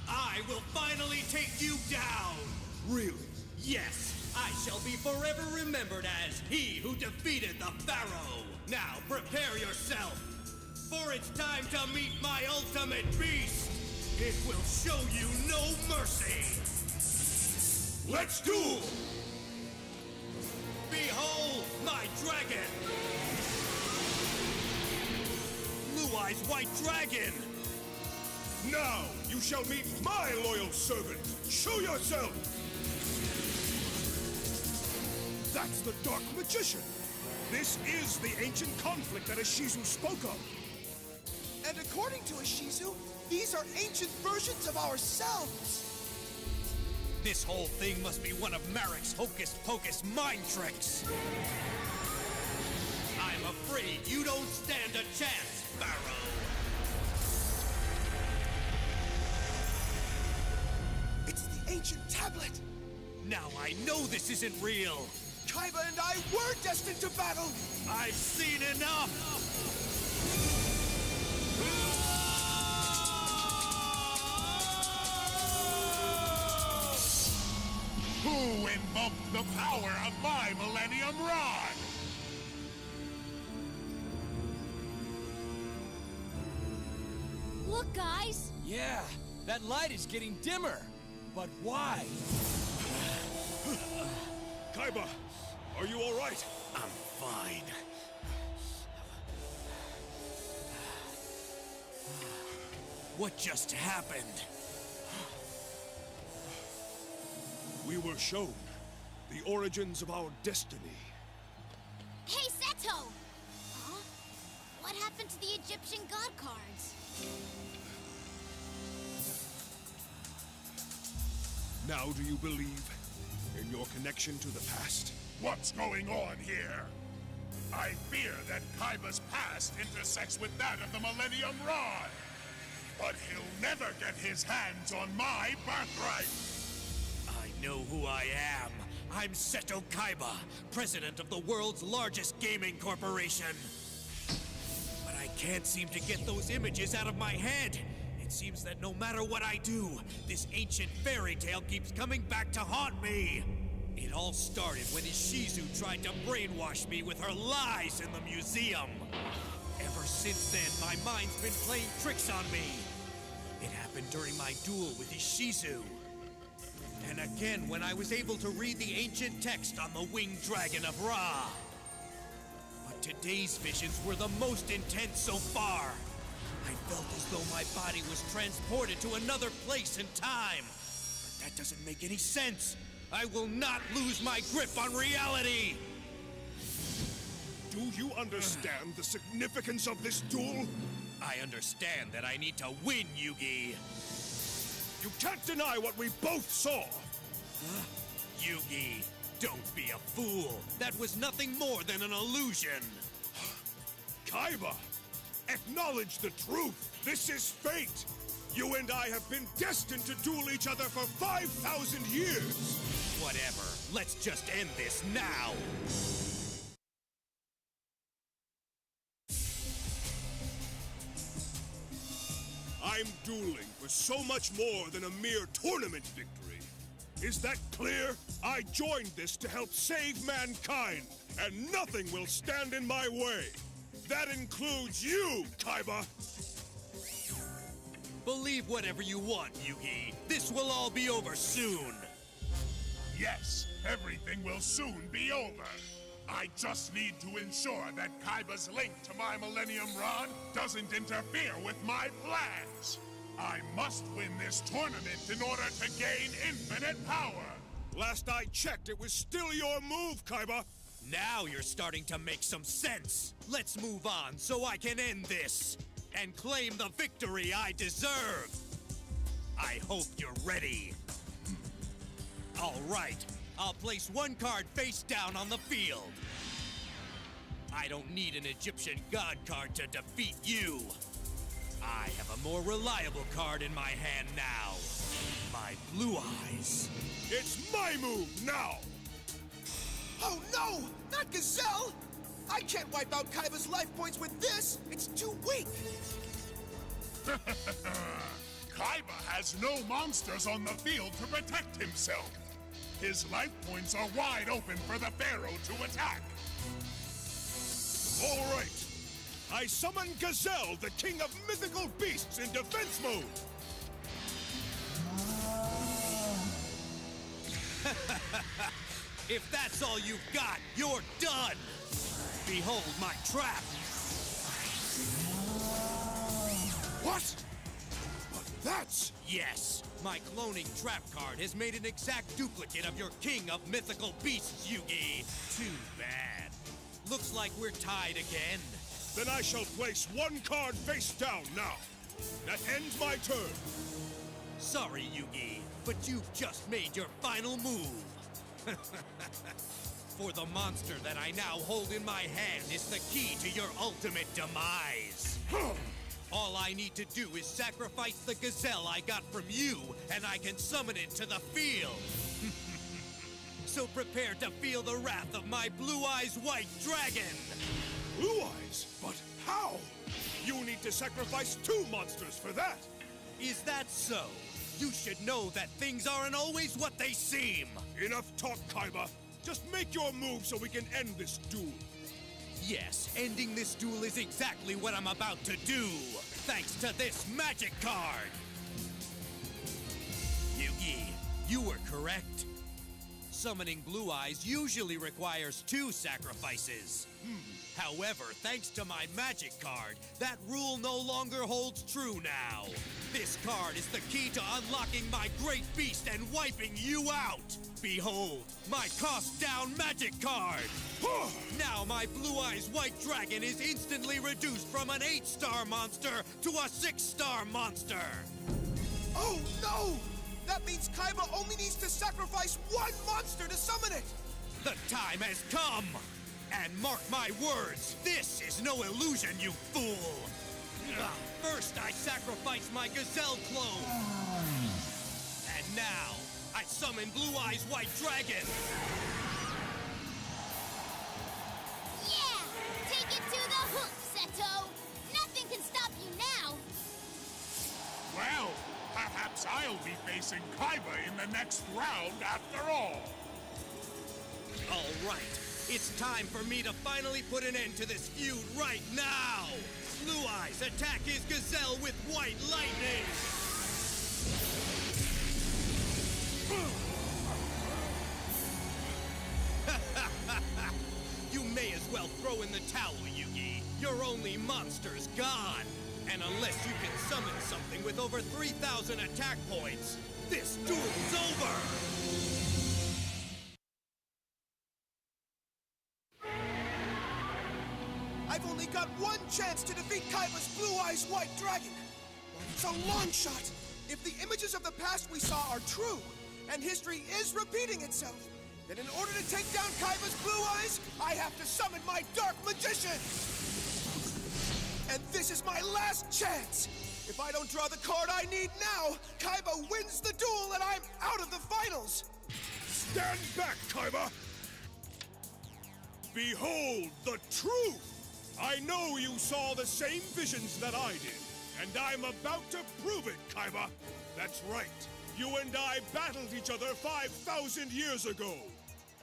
I will finally take you down!
Really?
Yes! I shall be forever remembered as he who defeated the Pharaoh! Now prepare yourself, for it's time to meet my ultimate beast! It will show you no mercy!
Let's duel!
Behold my dragon! Blue Eyes White Dragon!
Now you shall meet my loyal servant! Show yourself! That's the Dark Magician! This is the ancient conflict that Ishizu spoke of!
And according to Ishizu, these are ancient versions of ourselves!
This whole thing must be one of Marek's hocus-pocus mind tricks!
I'm afraid you don't stand a chance, Pharaoh!
It's the ancient tablet!
Now I know this isn't real!
Kaiba and I were destined to battle!
I've seen enough!
Who invoked the power of my Millennium Rod?
Look, guys!
Yeah, that light is getting dimmer. But why?
Kaiba, are you all right?
I'm fine. What just happened?
We were shown the origins of our destiny.
Hey, Seto! Huh? What happened to the Egyptian god cards?
Now do you believe in your connection to the past?
What's going on here? I fear that Kaiba's past intersects with that of the Millennium Rod. But he'll never get his hands on my birthright!
I know who I am. I'm Seto Kaiba, president of the world's largest gaming corporation. But I can't seem to get those images out of my head. It seems that no matter what I do, this ancient fairy tale keeps coming back to haunt me. It all started when Ishizu tried to brainwash me with her lies in the museum. Ever since then, my mind's been playing tricks on me. It happened during my duel with Ishizu. And again when I was able to read the ancient text on the winged dragon of Ra. But today's visions were the most intense so far. I felt as though my body was transported to another place and time. But that doesn't make any sense. I will not lose my grip on reality!
Do you understand the significance of this duel?
I understand that I need to win, Yugi.
You can't deny what we both saw!
Yugi, don't be a fool. That was nothing more than an illusion.
Kaiba, acknowledge the truth. This is fate. You and I have been destined to duel each other for 5,000 years.
Whatever. Let's just end this now.
I'm dueling for so much more than a mere tournament victory. Is that clear? I joined this to help save mankind, and nothing will stand in my way. That includes you, Kaiba!
Believe whatever you want, Yugi. This will all be over soon.
Yes, everything will soon be over. I just need to ensure that Kaiba's link to my Millennium Rod doesn't interfere with my plans. I must win this tournament in order to gain infinite power.
Last I checked, it was still your move, Kaiba.
Now you're starting to make some sense. Let's move on so I can end this and claim the victory I deserve. I hope you're ready. All right, I'll place one card face down on the field. I don't need an Egyptian god card to defeat you. I have a more reliable card in my hand now. My blue eyes.
It's my move now!
Oh no! Not Gazelle! I can't wipe out Kaiba's life points with this! It's too weak!
Kaiba has no monsters on the field to protect himself. His life points are wide open for the Pharaoh to attack.
All right. I summon Gazelle, the king of mythical beasts, in defense mode.
If that's all you've got, you're done! Behold my trap!
What? But that's...
Yes! My cloning trap card has made an exact duplicate of your king of mythical beasts, Yugi! Too bad. Looks like we're tied again.
Then I shall place one card face down now. That ends my turn.
Sorry, Yugi, but you've just made your final move. For the monster that I now hold in my hand is the key to your ultimate demise. All I need to do is sacrifice the gazelle I got from you, and I can summon it to the field. So prepare to feel the wrath of my Blue Eyes White Dragon!
Blue Eyes? But how? You need to sacrifice 2 monsters for that!
Is that so? You should know that things aren't always what they seem!
Enough talk, Kaiba! Just make your move so we can end this duel!
Yes, ending this duel is exactly what I'm about to do! Thanks to this magic card! Yugi, you were correct. Summoning Blue Eyes usually requires 2 sacrifices. However, thanks to my magic card, that rule no longer holds true now. This card is the key to unlocking my great beast and wiping you out. Behold, my cost-down magic card. Now my Blue Eyes White Dragon is instantly reduced from an 8-star monster to a 6-star monster.
Oh no! That means Kaiba only needs to sacrifice 1 monster to summon it!
The time has come! And mark my words, this is no illusion, you fool! First I sacrifice my gazelle clone! And now, I summon Blue Eyes White Dragon!
Yeah! Take it to the hook, Seto! Nothing can stop you now!
Well, perhaps I'll be facing Kaiba in the next round after all.
All right. It's time for me to finally put an end to this feud right now! Blue Eyes, attack his gazelle with white lightning! You may as well throw in the towel, Yugi. Your only monster's gone! And unless you can summon something with over 3,000 attack points, this duel's over!
I've only got 1 chance to defeat Kaiba's Blue Eyes White Dragon! But it's a long shot! If the images of the past we saw are true, and history is repeating itself, then in order to take down Kaiba's Blue Eyes, I have to summon my Dark Magician! And this is my last chance! If I don't draw the card I need now, Kaiba wins the duel and I'm out of the finals!
Stand back, Kaiba! Behold the truth! I know you saw the same visions that I did, and I'm about to prove it, Kaiba! That's right. You and I battled each other 5,000 years ago.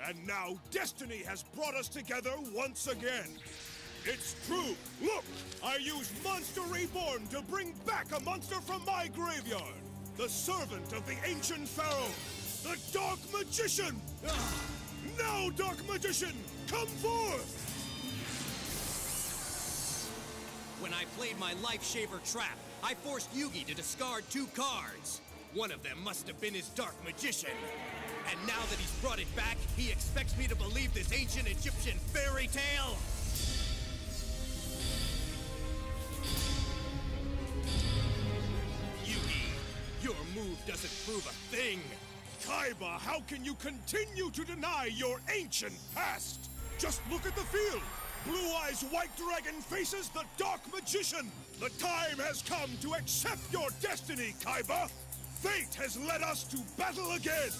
And now destiny has brought us together once again. It's true. Look, I used Monster Reborn to bring back a monster from my graveyard. The servant of the ancient pharaoh, the Dark Magician. Now, Dark Magician, come forth!
When I played my Life Shaver trap, I forced Yugi to discard 2 cards. One of them must have been his Dark Magician. And now that he's brought it back, he expects me to believe this ancient Egyptian fairy tale? Yugi, your move doesn't prove a thing.
Kaiba, how can you continue to deny your ancient past? Just look at the field. Blue Eye's White Dragon faces the Dark Magician. The time has come to accept your destiny, Kaiba. Fate has led us to battle again.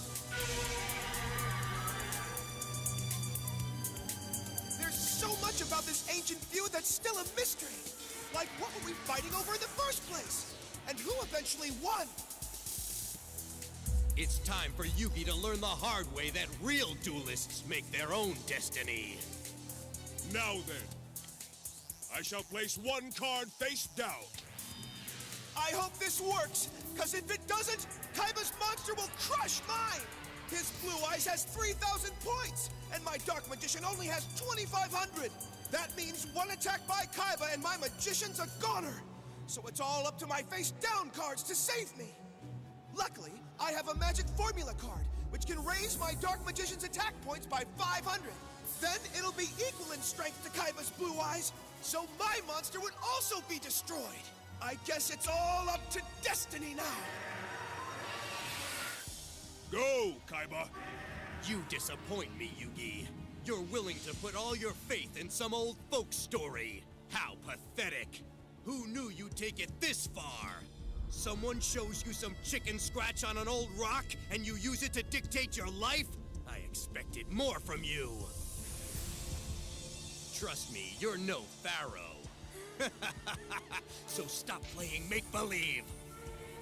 There's so much about this ancient feud that's still a mystery. Like, what were we fighting over in the first place? And who eventually won?
It's time for Yugi to learn the hard way that real duelists make their own destiny.
Now then, I shall place 1 card face down.
I hope this works, because if it doesn't, Kaiba's monster will crush mine! His Blue Eyes has 3,000 points, and my Dark Magician only has 2,500. That means 1 attack by Kaiba and my Magician's a goner. So it's all up to my face-down cards to save me. Luckily, I have a magic formula card, which can raise my Dark Magician's attack points by 500. Then it'll be equal in strength to Kaiba's Blue Eyes, so my monster would also be destroyed. I guess it's all up to destiny now.
Go, Kaiba.
You disappoint me, Yugi. You're willing to put all your faith in some old folk story. How pathetic. Who knew you'd take it this far? Someone shows you some chicken scratch on an old rock, and you use it to dictate your life? I expected more from you. Trust me, you're no pharaoh. So stop playing make-believe.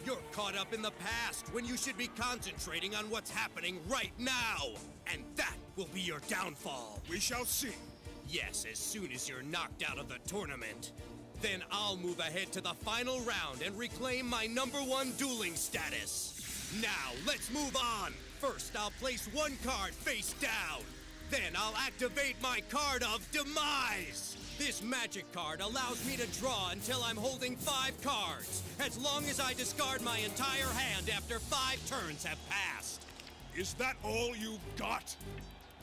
You're caught up in the past when you should be concentrating on what's happening right now. And that will be your downfall.
We shall see.
Yes, as soon as you're knocked out of the tournament. Then I'll move ahead to the final round and reclaim my #1 dueling status. Now, let's move on. First, I'll place 1 card face down. Then I'll activate my card of Demise. This magic card allows me to draw until I'm holding 5 cards, as long as I discard my entire hand after 5 turns have passed.
Is that all you've got?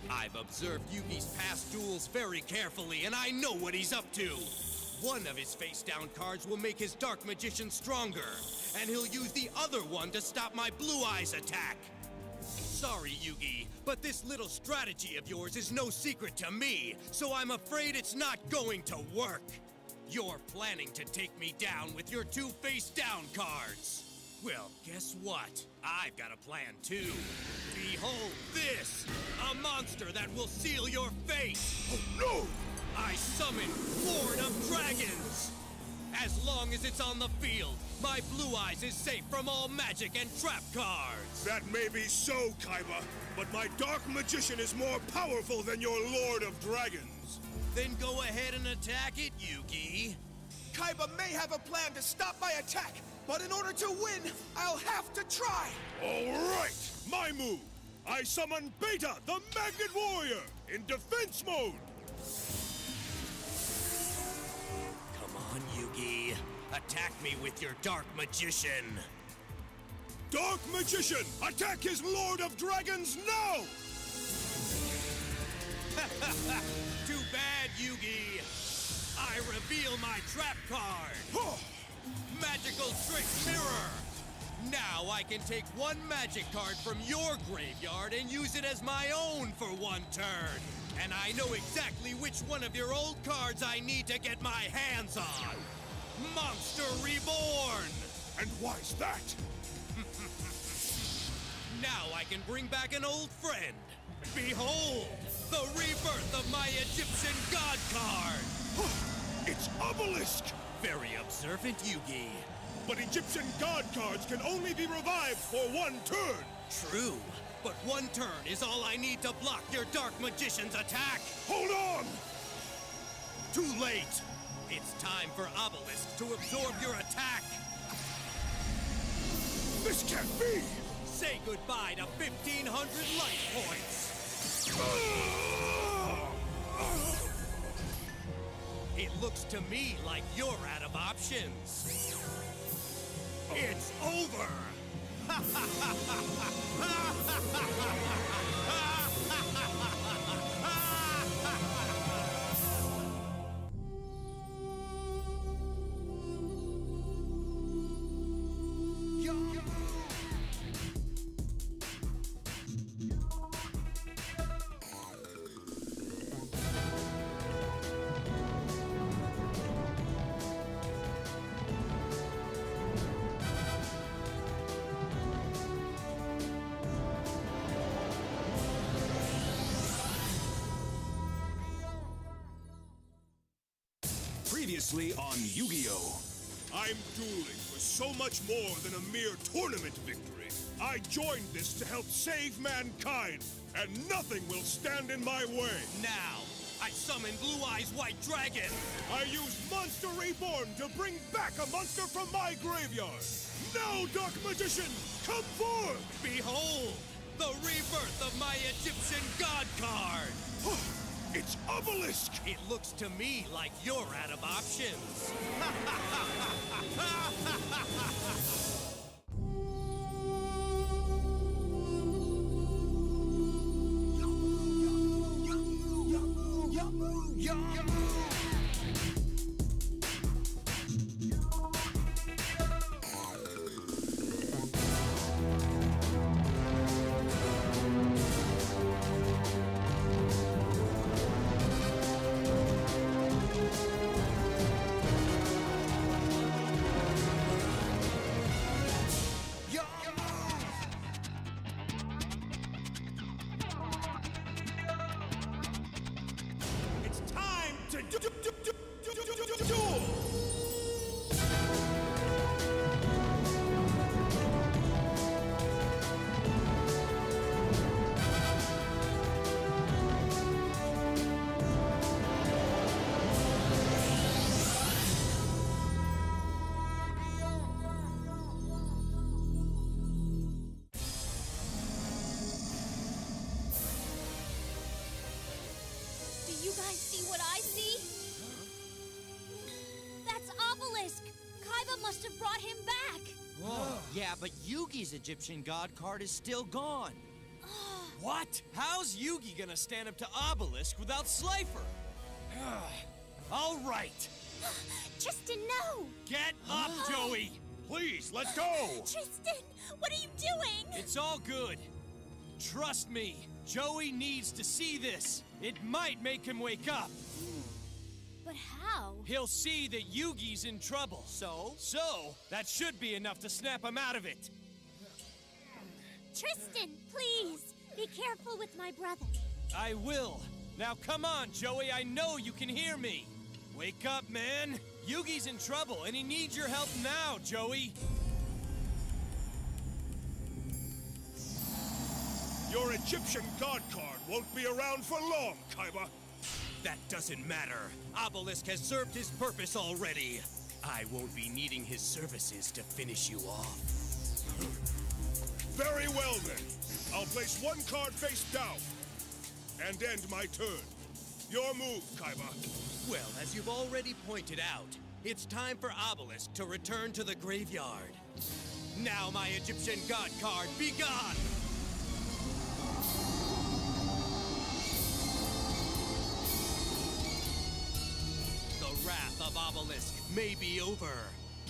I've observed Yugi's past duels very carefully, and I know what he's up to. One of his face-down cards will make his Dark Magician stronger, and he'll use the other one to stop my Blue Eyes attack. Sorry, Yugi, but this little strategy of yours is no secret to me, so I'm afraid it's not going to work. You're planning to take me down with your 2 face-down cards. Well, guess what? I've got a plan too. Behold this! A monster that will seal your fate!
Oh no!
I summon Lord of Dragons! As long as it's on the field, my Blue Eyes is safe from all magic and trap cards!
That may be so, Kaiba, but my Dark Magician is more powerful than your Lord of Dragons.
Then go ahead and attack it, Yugi.
Kaiba may have a plan to stop my attack, but in order to win, I'll have to try!
All right! My move! I summon Beta, the Magnet Warrior, in defense mode!
Come on, Yugi. Attack me with your Dark Magician.
Dark Magician, attack his Lord of Dragons now!
Too bad, Yugi. I reveal my trap card. Magical Trick Mirror. Now I can take 1 magic card from your graveyard and use it as my own for 1 turn. And I know exactly which one of your old cards I need to get my hands on. Monster Reborn!
And why's that?
Now I can bring back an old friend. Behold, the rebirth of my Egyptian God card!
It's Obelisk!
Very observant, Yugi.
But Egyptian god cards can only be revived for one turn!
True, but one turn is all I need to block your Dark Magician's attack!
Hold on!
Too late! It's time for Obelisk to absorb your attack!
This can't be!
Say goodbye to 1,500 life points! It looks to me like you're out of options. It's over!
Previously on Yu-Gi-Oh! I'm dueling for so much more than a mere tournament victory. I joined this to help save mankind, and nothing will stand in my way.
Now, I summon Blue Eyes White Dragon.
I use Monster Reborn to bring back a monster from my graveyard. Now, Dark Magician, come forth!
Behold, the rebirth of my Egyptian God card.
It's Obelisk!
It looks to me like you're out of options.
You guys see what I see? That's Obelisk! Kaiba must have brought him back!
Whoa. Yeah, but Yugi's Egyptian god card is still gone.
What? How's Yugi gonna stand up to Obelisk without Slifer? All right.
Tristan, no!
Get up, Joey!
Please, let go!
Tristan, what are you doing?
It's all good. Trust me, Joey needs to see this. It might make him wake up.
But how?
He'll see that Yugi's in trouble. So? So, that should be enough to snap him out of it.
Tristan, please, be careful with my brother.
I will. Now come on, Joey, I know you can hear me. Wake up, man. Yugi's in trouble, and he needs your help now, Joey.
Your Egyptian god card won't be around for long, Kaiba.
That doesn't matter. Obelisk has served his purpose already. I won't be needing his services to finish you off.
Very well, then. I'll place one card face down and end my turn. Your move, Kaiba.
Well, as you've already pointed out, it's time for Obelisk to return to the graveyard. Now, my Egyptian god card, be gone! The wrath of Obelisk may be over,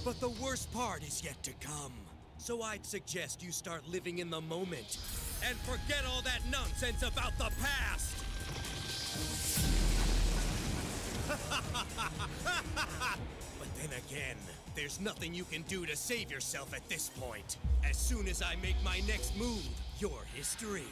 but the worst part is yet to come. So I'd suggest you start living in the moment and forget all that nonsense about the past! But then again, there's nothing you can do to save yourself at this point. As soon as I make my next move, you're history.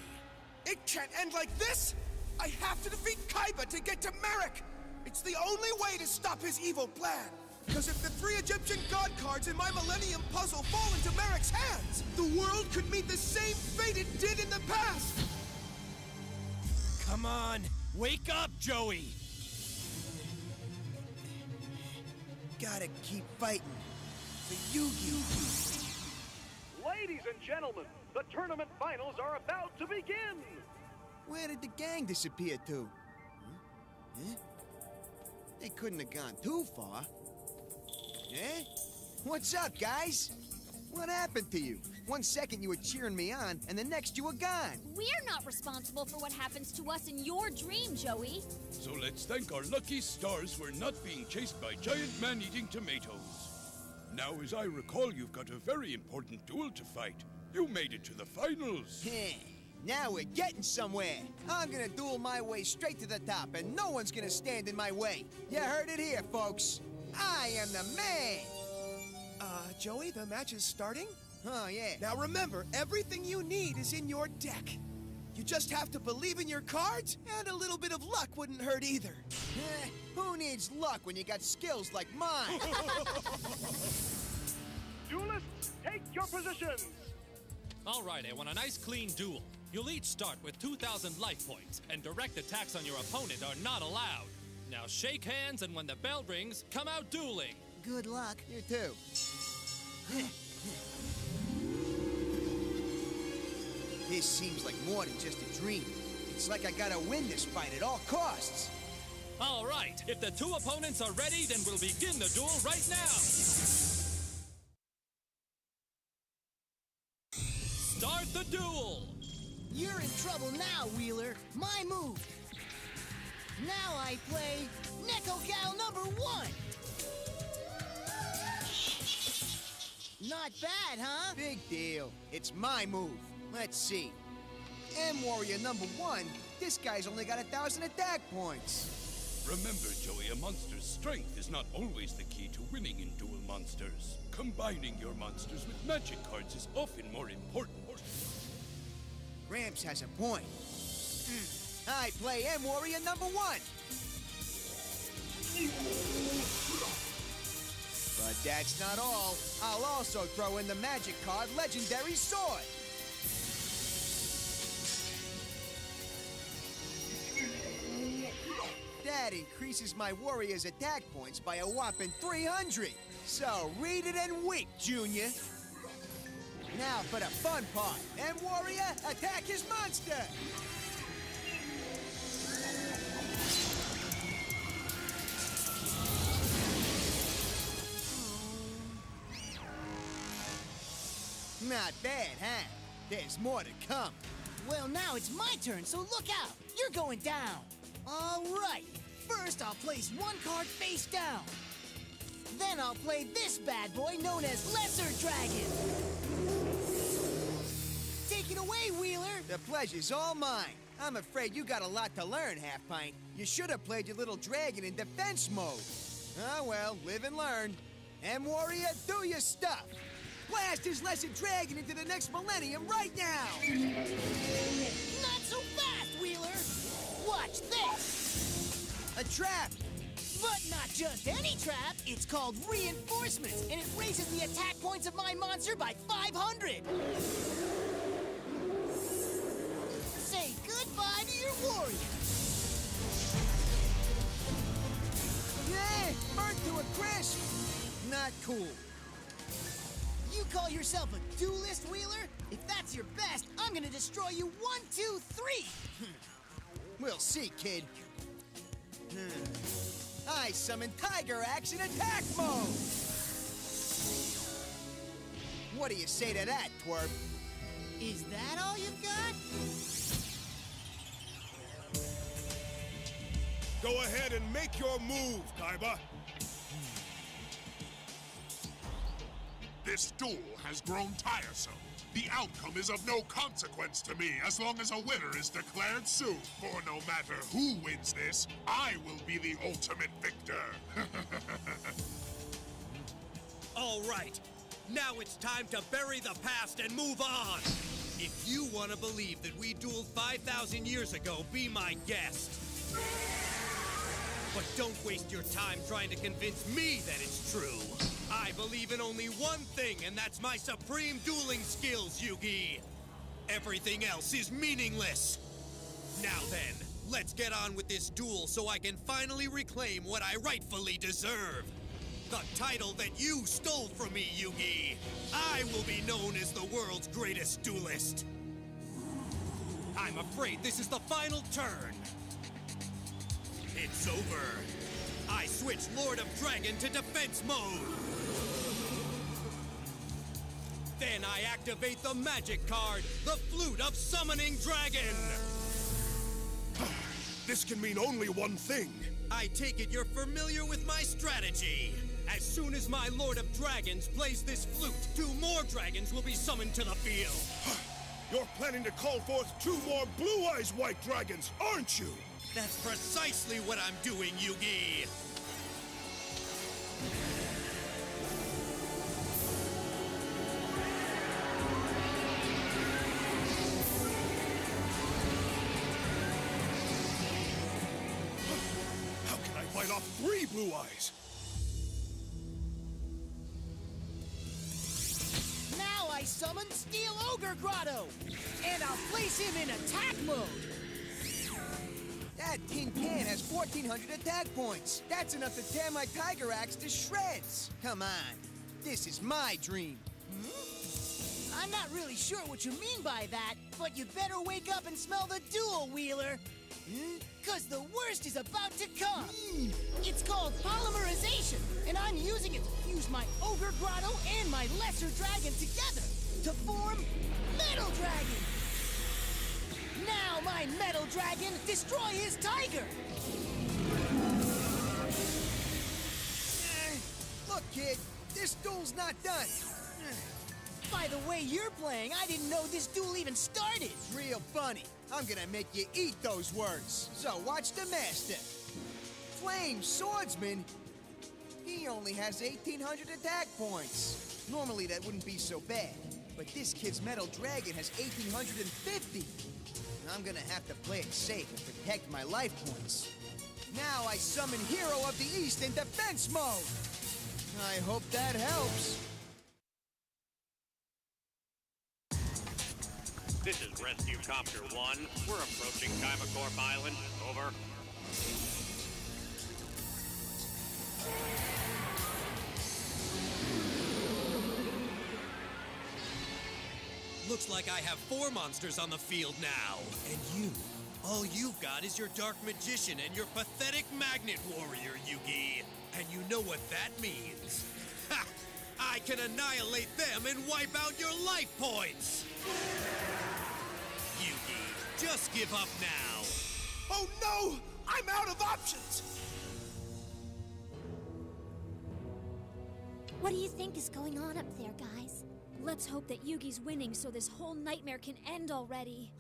It can't end like this! I have to defeat Kaiba to get to Merrick! It's the only way to stop his evil plan! Because if the 3 Egyptian god cards in my Millennium Puzzle fall into Merrick's hands, the world could meet the same fate it did in the past!
Come on, wake up, Joey!
Gotta keep fighting. For Yugi.
Ladies and gentlemen, the tournament finals are about to begin!
Where did the gang disappear to? Huh? They couldn't have gone too far. Eh? What's up, guys? What happened to you? 1 second you were cheering me on, and the next you were gone.
We're not responsible for what happens to us in your dream, Joey.
So let's thank our lucky stars we're not being chased by giant man-eating tomatoes. Now, as I recall, you've got a very important duel to fight. You made it to the finals.
Now we're getting somewhere. I'm gonna duel my way straight to the top, and no one's gonna stand in my way. You heard it here, folks. I am the man!
Joey, the match is starting?
Oh, yeah.
Now remember, everything you need is in your deck. You just have to believe in your cards, and a little bit of luck wouldn't hurt either.
Who needs luck when you got skills like mine?
Duelists, take your positions!
All right, I want a nice clean duel. You'll each start with 2,000 life points, and direct attacks on your opponent are not allowed. Now shake hands, and when the bell rings, come out dueling.
Good luck. You too. This seems like more than just a dream. It's like I gotta win this fight at all costs.
All right, if the 2 opponents are ready, then we'll begin the duel right now. Start the duel!
You're in trouble now, Wheeler. My move. Now I play Neko Gal #1. Not bad, huh?
Big deal. It's my move. Let's see. M-Warrior #1, this guy's only got 1,000 attack points.
Remember, Joey, a monster's strength is not always the key to winning in Duel Monsters. Combining your monsters with magic cards is often more important.
Gramps has a point. I play M-Warrior #1. But that's not all. I'll also throw in the magic card Legendary Sword. That increases my warrior's attack points by a whopping 300. So read it and weep, Junior. Now for the fun part. M-Warrior, attack his monster! Not bad, huh? There's more to come.
Well, now it's my turn, so look out. You're going down. All right. First, I'll place 1 card face down. Then I'll play this bad boy known as Lesser Dragon. Take it away, Wheeler.
The pleasure's all mine. I'm afraid you got a lot to learn, Half-Pint. You should have played your little dragon in defense mode. Ah, well, live and learn. M-Warrior, do your stuff. Blast his Lesser Dragon into the next millennium right now!
Not so fast, Wheeler. Watch this.
A trap.
But not just any trap. It's called Reinforcements, and it raises the attack points of my monster by 500. Say goodbye to your warrior.
Yeah, burnt to a crisp. Not cool.
You call yourself a duelist, Wheeler? If that's your best, I'm gonna destroy you 1, 2, 3!
We'll see, kid. I summon Tiger Axe in attack mode! What do you say to that, twerp?
Is that all you've got?
Go ahead and make your move, Kaiba.
This duel has grown tiresome. The outcome is of no consequence to me as long as a winner is declared soon. For no matter who wins this, I will be the ultimate victor.
All right. Now it's time to bury the past and move on. If you want to believe that we dueled 5,000 years ago, be my guest.
But don't waste your time trying to convince me that it's true. I believe in only one thing, and that's my supreme dueling skills, Yugi. Everything else is meaningless. Now then, let's get on with this duel so I can finally reclaim what I rightfully deserve. The title that you stole from me, Yugi. I will be known as the world's greatest duelist. I'm afraid this is the final turn. It's over. I switch Lord of Dragon to defense mode. Then I activate the magic card, the Flute of Summoning Dragon.
This can mean only one thing.
I take it you're familiar with my strategy. As soon as my Lord of Dragons plays this flute, 2 more dragons will be summoned to the field.
You're planning to call forth 2 more Blue Eyes White Dragons, aren't you?
That's precisely what I'm doing, Yugi.
How can I fight off 3 Blue Eyes?
Now I summon Steel Ogre Grotto, and I'll place him in attack mode.
That tin can has 1,400 attack points. That's enough to tear my Tiger Axe to shreds. Come on, this is my dream.
I'm not really sure what you mean by that, but you'd better wake up and smell the duel, Wheeler. 'Cause the worst is about to come. It's called polymerization, and I'm using it to fuse my Ogre Grotto and my Lesser Dragon together to form Metal Dragon. Now my Metal Dragon destroy his tiger.
Look, kid, this duel's not done.
By the way you're playing, I didn't know this duel even started.
Real funny. I'm gonna make you eat those words. So watch the master. Flame Swordsman? He only has 1,800 attack points. Normally that wouldn't be so bad. But this kid's Metal Dragon has 1,850. I'm gonna have to play it safe and protect my life points. Now I summon Hero of the East in defense mode. I hope that helps.
This is Rescue Copter 1. We're approaching Kaibacorp Island. Over.
Looks like I have 4 monsters on the field now. And you, all you've got is your Dark Magician and your pathetic Magnet Warrior, Yugi. And you know what that means. Ha! I can annihilate them and wipe out your life points! Yugi, just give up now.
Oh no! I'm out of options!
What do you think is going on up there, guys? Let's hope that Yugi's winning so this whole nightmare can end already.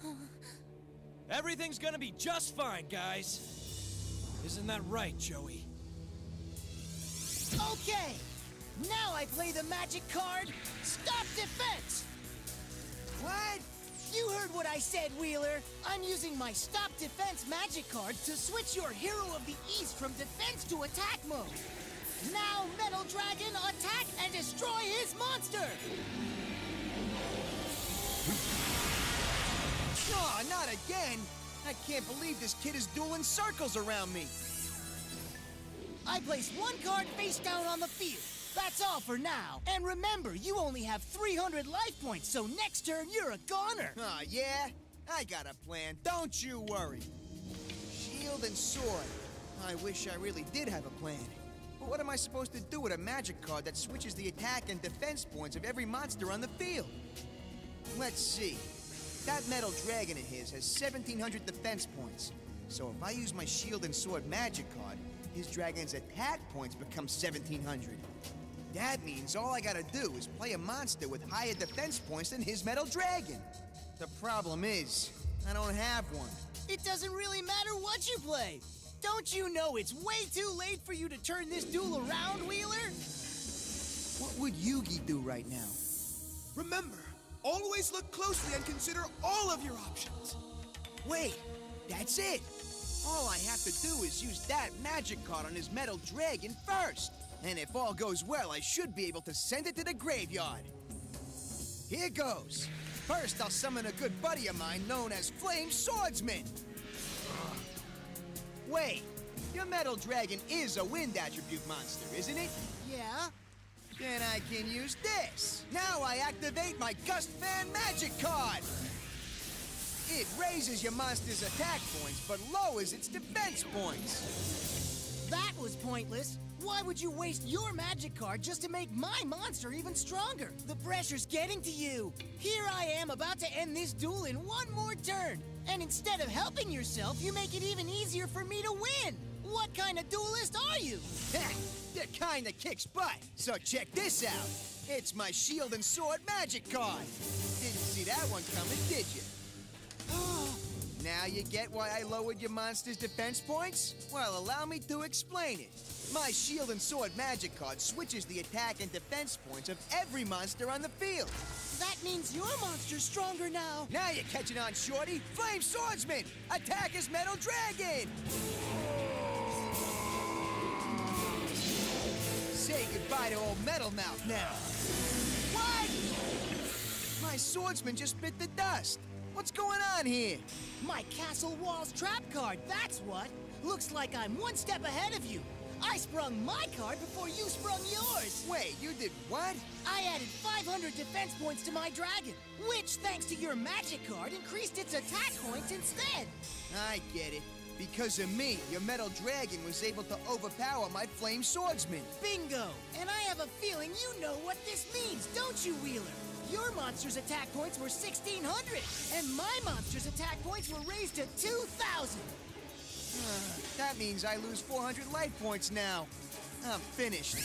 Everything's gonna be just fine, guys. Isn't that right, Joey?
Okay! Now I play the magic card, Stop Defense!
What?
You heard what I said, Wheeler. I'm using my Stop Defense magic card to switch your Hero of the East from defense to attack mode. Now Metal Dragon attack and destroy his monster!
Aw, not again! I can't believe this kid is dueling circles around me.
I place 1 card face down on the field. That's all for now. And remember, you only have 300 life points, so next turn you're a goner.
Aw, yeah? I got a plan, don't you worry. Shield and sword. I wish I really did have a plan. But what am I supposed to do with a magic card that switches the attack and defense points of every monster on the field? Let's see. That Metal Dragon of his has 1,700 defense points. So if I use my shield and sword magic card, his dragon's attack points become 1,700. That means all I gotta do is play a monster with higher defense points than his Metal Dragon. The problem is, I don't have one.
It doesn't really matter what you play. Don't you know it's way too late for you to turn this duel around, Wheeler?
What would Yugi do right now?
Remember, always look closely and consider all of your options.
Wait, that's it! All I have to do is use that magic card on his metal dragon first. And if all goes well, I should be able to send it to the graveyard. Here goes. First, I'll summon a good buddy of mine known as Flame Swordsman. Wait, your metal dragon is a wind attribute monster, isn't it?
Yeah?
Then I can use this. Now I activate my Gust Fan magic card. It raises your monster's attack points, but lowers its defense points.
That was pointless. Why would you waste your magic card just to make my monster even stronger? The pressure's getting to you. Here I am about to end this duel in one more turn. And instead of helping yourself, you make it even easier for me to win. What kind of duelist are you?
The kind that kicks butt. So check this out. It's my shield and sword magic card. Didn't see that one coming, did you? Now you get why I lowered your monster's defense points? Well, allow me to explain it. My shield and sword magic card switches the attack and defense points of every monster on the field.
That means your monster's stronger now.
Now you're catching on, Shorty. Flame Swordsman! Attack his metal dragon! Say goodbye to old Metal Mouth now. What? My swordsman just bit the dust. What's going on here?
My Castle Walls trap card, that's what. Looks like I'm one step ahead of you. I sprung my card before you sprung yours.
Wait, you did what?
I added 500 defense points to my dragon, which, thanks to your magic card, increased its attack points instead.
I get it. Because of me, your metal dragon was able to overpower my flame swordsman.
Bingo! And I have a feeling you know what this means, don't you, Wheeler? Your monster's attack points were 1,600, and my monster's attack points were raised to 2,000.
That means I lose 400 life points now. I'm finished.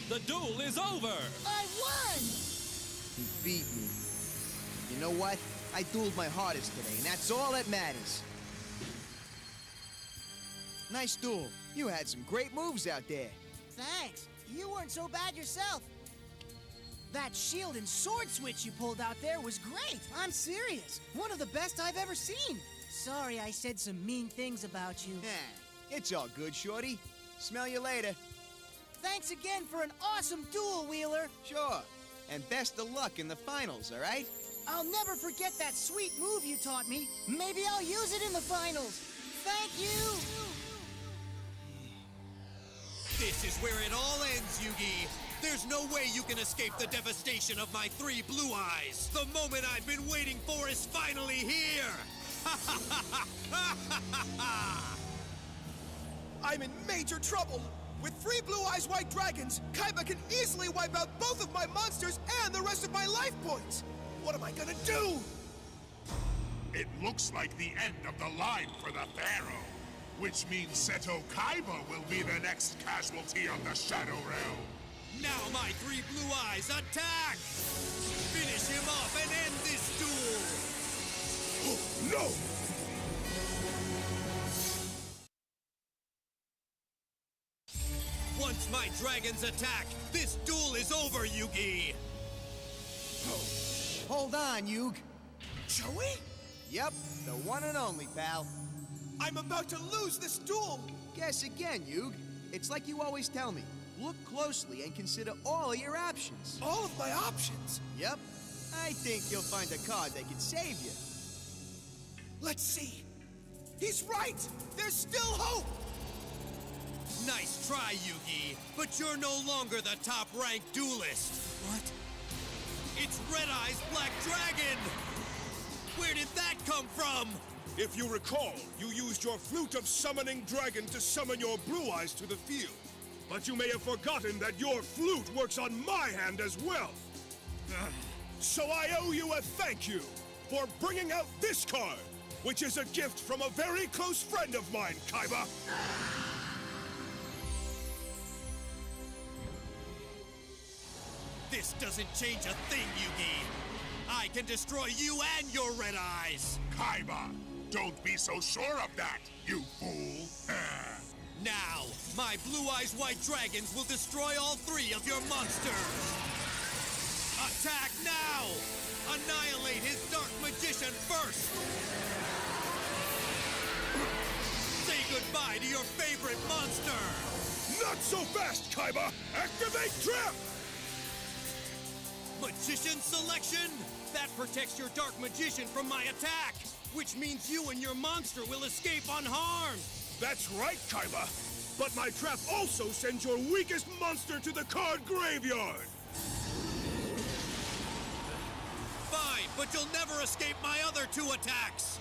The duel is over!
I won!
He beat me. You know what? I dueled my hardest today, and that's all that matters. Nice duel. You had some great moves out there.
Thanks. You weren't so bad yourself. That shield and sword switch you pulled out there was great. I'm serious. One of the best I've ever seen. Sorry I said some mean things about you.
It's all good, Shorty. Smell you later.
Thanks again for an awesome duel, Wheeler.
Sure. And best of luck in the finals, all right?
I'll never forget that sweet move you taught me. Maybe I'll use it in the finals. Thank you!
This is where it all ends, Yugi. There's no way you can escape the devastation of my 3 blue eyes. The moment I've been waiting for is finally here.
I'm in major trouble. With 3 Blue Eyes White Dragons, Kaiba can easily wipe out both of my monsters and the rest of my life points. What am I gonna do?
It looks like the end of the line for the Pharaoh, which means Seto Kaiba will be the next casualty of the Shadow Realm.
Now my 3 blue eyes attack! Finish him off and end this duel!
Oh, no!
Once my dragons attack, this duel is over, Yugi!
Hold on, Yug.
Joey?
Yep, the one and only, pal.
I'm about to lose this duel!
Guess again, Yug. It's like you always tell me. Look closely and consider all of your options.
All of my options?
Yep. I think you'll find a card that can save you.
Let's see. He's right! There's still hope!
Nice try, Yugi, but you're no longer the top-ranked duelist.
What?
It's Red Eye's Black Dragon! Where did that come from?
If you recall, you used your Flute of Summoning Dragon to summon your Blue Eyes to the field. But you may have forgotten that your flute works on my hand as well. So I owe you a thank you for bringing out this card, which is a gift from a very close friend of mine, Kaiba.
This doesn't change a thing, Yugi. I can destroy you and your Red Eyes.
Kaiba, don't be so sure of that, you fool.
Now, my Blue Eyes White Dragons will destroy all 3 of your monsters! Attack now! Annihilate his Dark Magician first! goodbye to your favorite monster!
Not so fast, Kaiba! Activate Trap!
Magician selection? That protects your Dark Magician from my attack, which means you and your monster will escape unharmed!
That's right, Kaiba! But my trap also sends your weakest monster to the card graveyard!
Fine, but you'll never escape my other 2 attacks!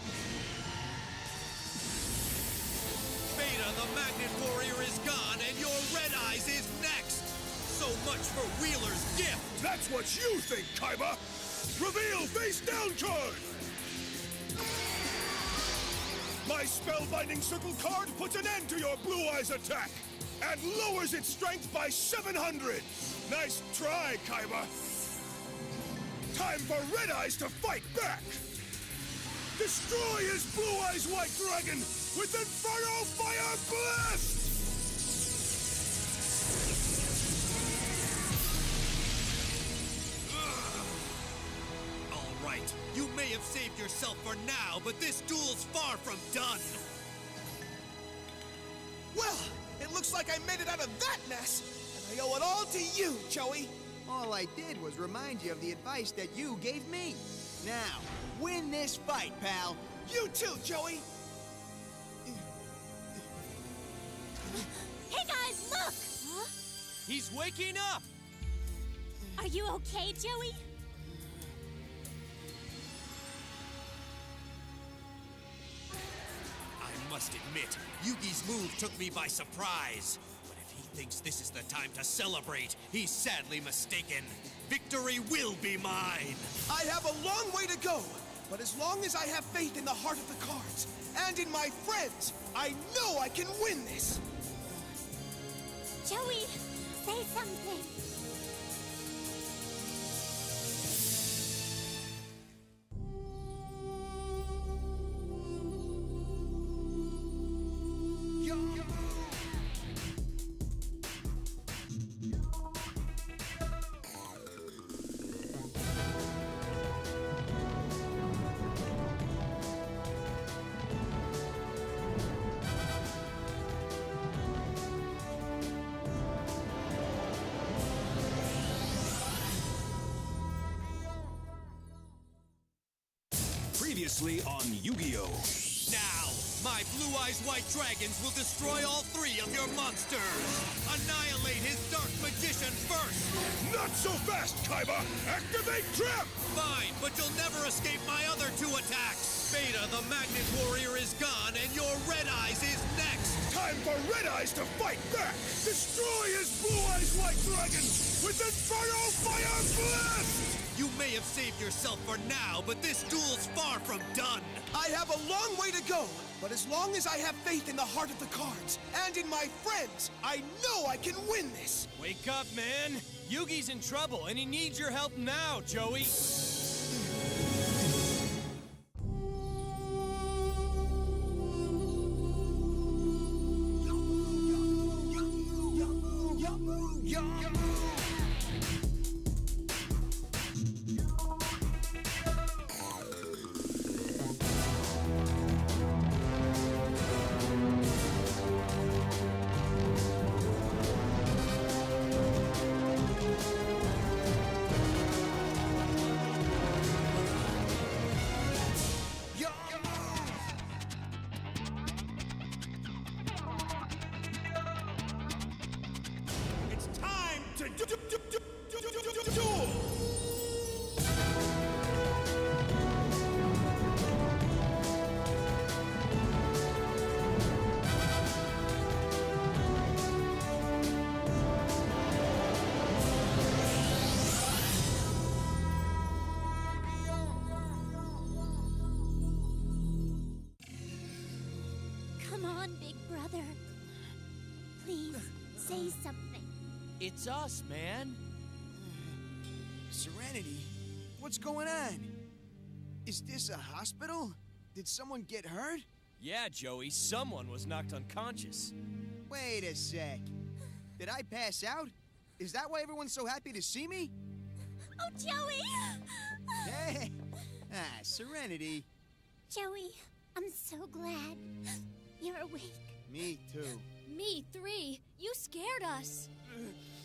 Beta, the Magnet Warrior is gone, and your Red Eyes is next! So much for Wheeler's gift!
That's what you think, Kaiba! Reveal face down card! My spellbinding circle card puts an end to your Blue Eyes attack and lowers its strength by 700! Nice try, Kaiba! Time for Red Eyes to fight back! Destroy his Blue Eyes White Dragon with Inferno Fire Blast!
All right, you may have saved yourself for now, but this duel's far from done!
Well, it looks like I made it out of that mess, and I owe it all to you, Joey.
All I did was remind you of the advice that you gave me. Now, win this fight, pal.
You too, Joey.
Hey guys, look! Huh?
He's waking up!
Are you okay, Joey?
I must admit, Yugi's move took me by surprise. But if he thinks this is the time to celebrate, he's sadly mistaken. Victory will be mine!
I have a long way to go, but as long as I have faith in the heart of the cards and in my friends, I know I can win this!
Joey, say something.
Previously on Yu-Gi-Oh!
Now, my Blue Eyes White Dragons will destroy all 3 of your monsters! Annihilate his Dark Magician first!
Not so fast, Kaiba! Activate Trap!
Fine, but you'll never escape my other 2 attacks! Beta, the Magnet Warrior is gone, and your Red Eyes is next!
Time for Red Eyes to fight back! Destroy his Blue Eyes White Dragon with Inferno Fire Blast!
You may have saved yourself for now, but this duel's far from done!
I have a long way to go, but as long as I have faith in the heart of the cards and in my friends, I know I can win this!
Wake up, man! Yugi's in trouble, and he needs your help now, Joey!
It's time to duel!
Come on, big brother. Please, say something.
It's us, man.
Serenity? What's going on? Is this a hospital? Did someone get hurt?
Yeah, Joey, someone was knocked unconscious.
Wait a sec. Did I pass out? Is that why everyone's so happy to see me?
Oh, Joey!
Hey! Serenity.
Joey, I'm so glad you're awake.
Me too.
Me 3. You scared us.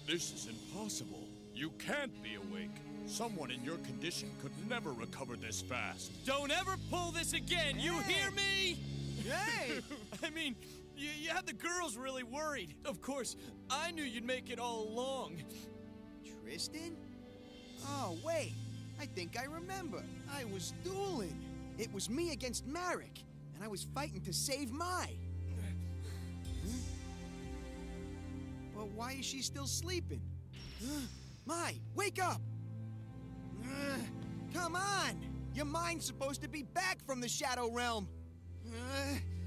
This is impossible. You can't be awake. Someone in your condition could never recover this fast.
Don't ever pull this again, you hear me?
Hey!
I mean, you had the girls really worried. Of course, I knew you'd make it all along.
Tristan? Oh, wait. I think I remember. I was dueling. It was me against Marek, and I was fighting to save Mai. But why is she still sleeping? Mai, wake up! Come on! Your mind's supposed to be back from the Shadow Realm.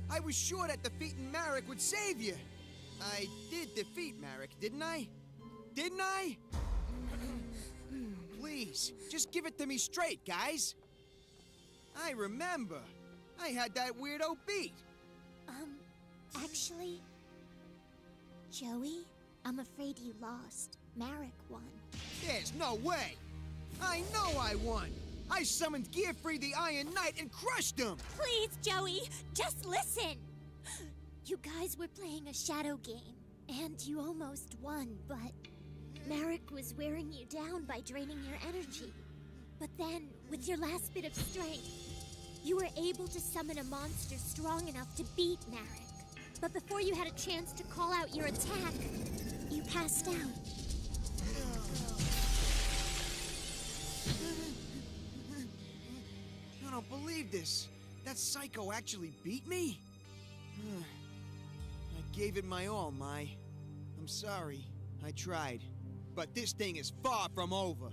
I was sure that defeating Marek would save you. I did defeat Marek, didn't I? Didn't I? Please, just give it to me straight, guys. I remember. I had that weirdo beat.
Actually, Joey, I'm afraid you lost. Marek won.
There's no way. I know I won. I summoned Gearfree the Iron Knight and crushed him.
Please, Joey, just listen. You guys were playing a shadow game, and you almost won, but Marek was wearing you down by draining your energy. But then, with your last bit of strength, you were able to summon a monster strong enough to beat Marek. But before you had a chance to call out your attack, you passed out.
I don't believe this. That psycho actually beat me? I gave it my all, Mai. I'm sorry. I tried. But this thing is far from over.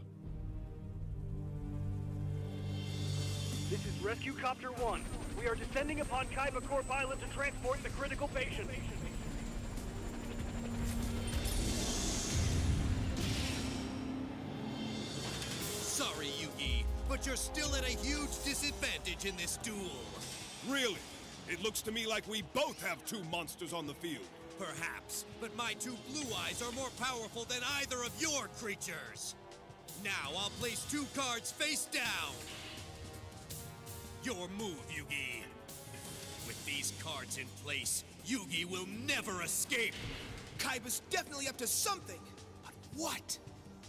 This is Rescue Copter 1. We are descending upon Kaiba Corp Island to transport the critical patient.
Sorry, Yugi, but you're still at a huge disadvantage in this duel.
Really? It looks to me like we both have two monsters on the field.
Perhaps, but my two blue eyes are more powerful than either of your creatures. Now I'll place two cards face down. Your move, Yugi. With these cards in place, Yugi will never escape.
Kaiba's definitely up to something. But what?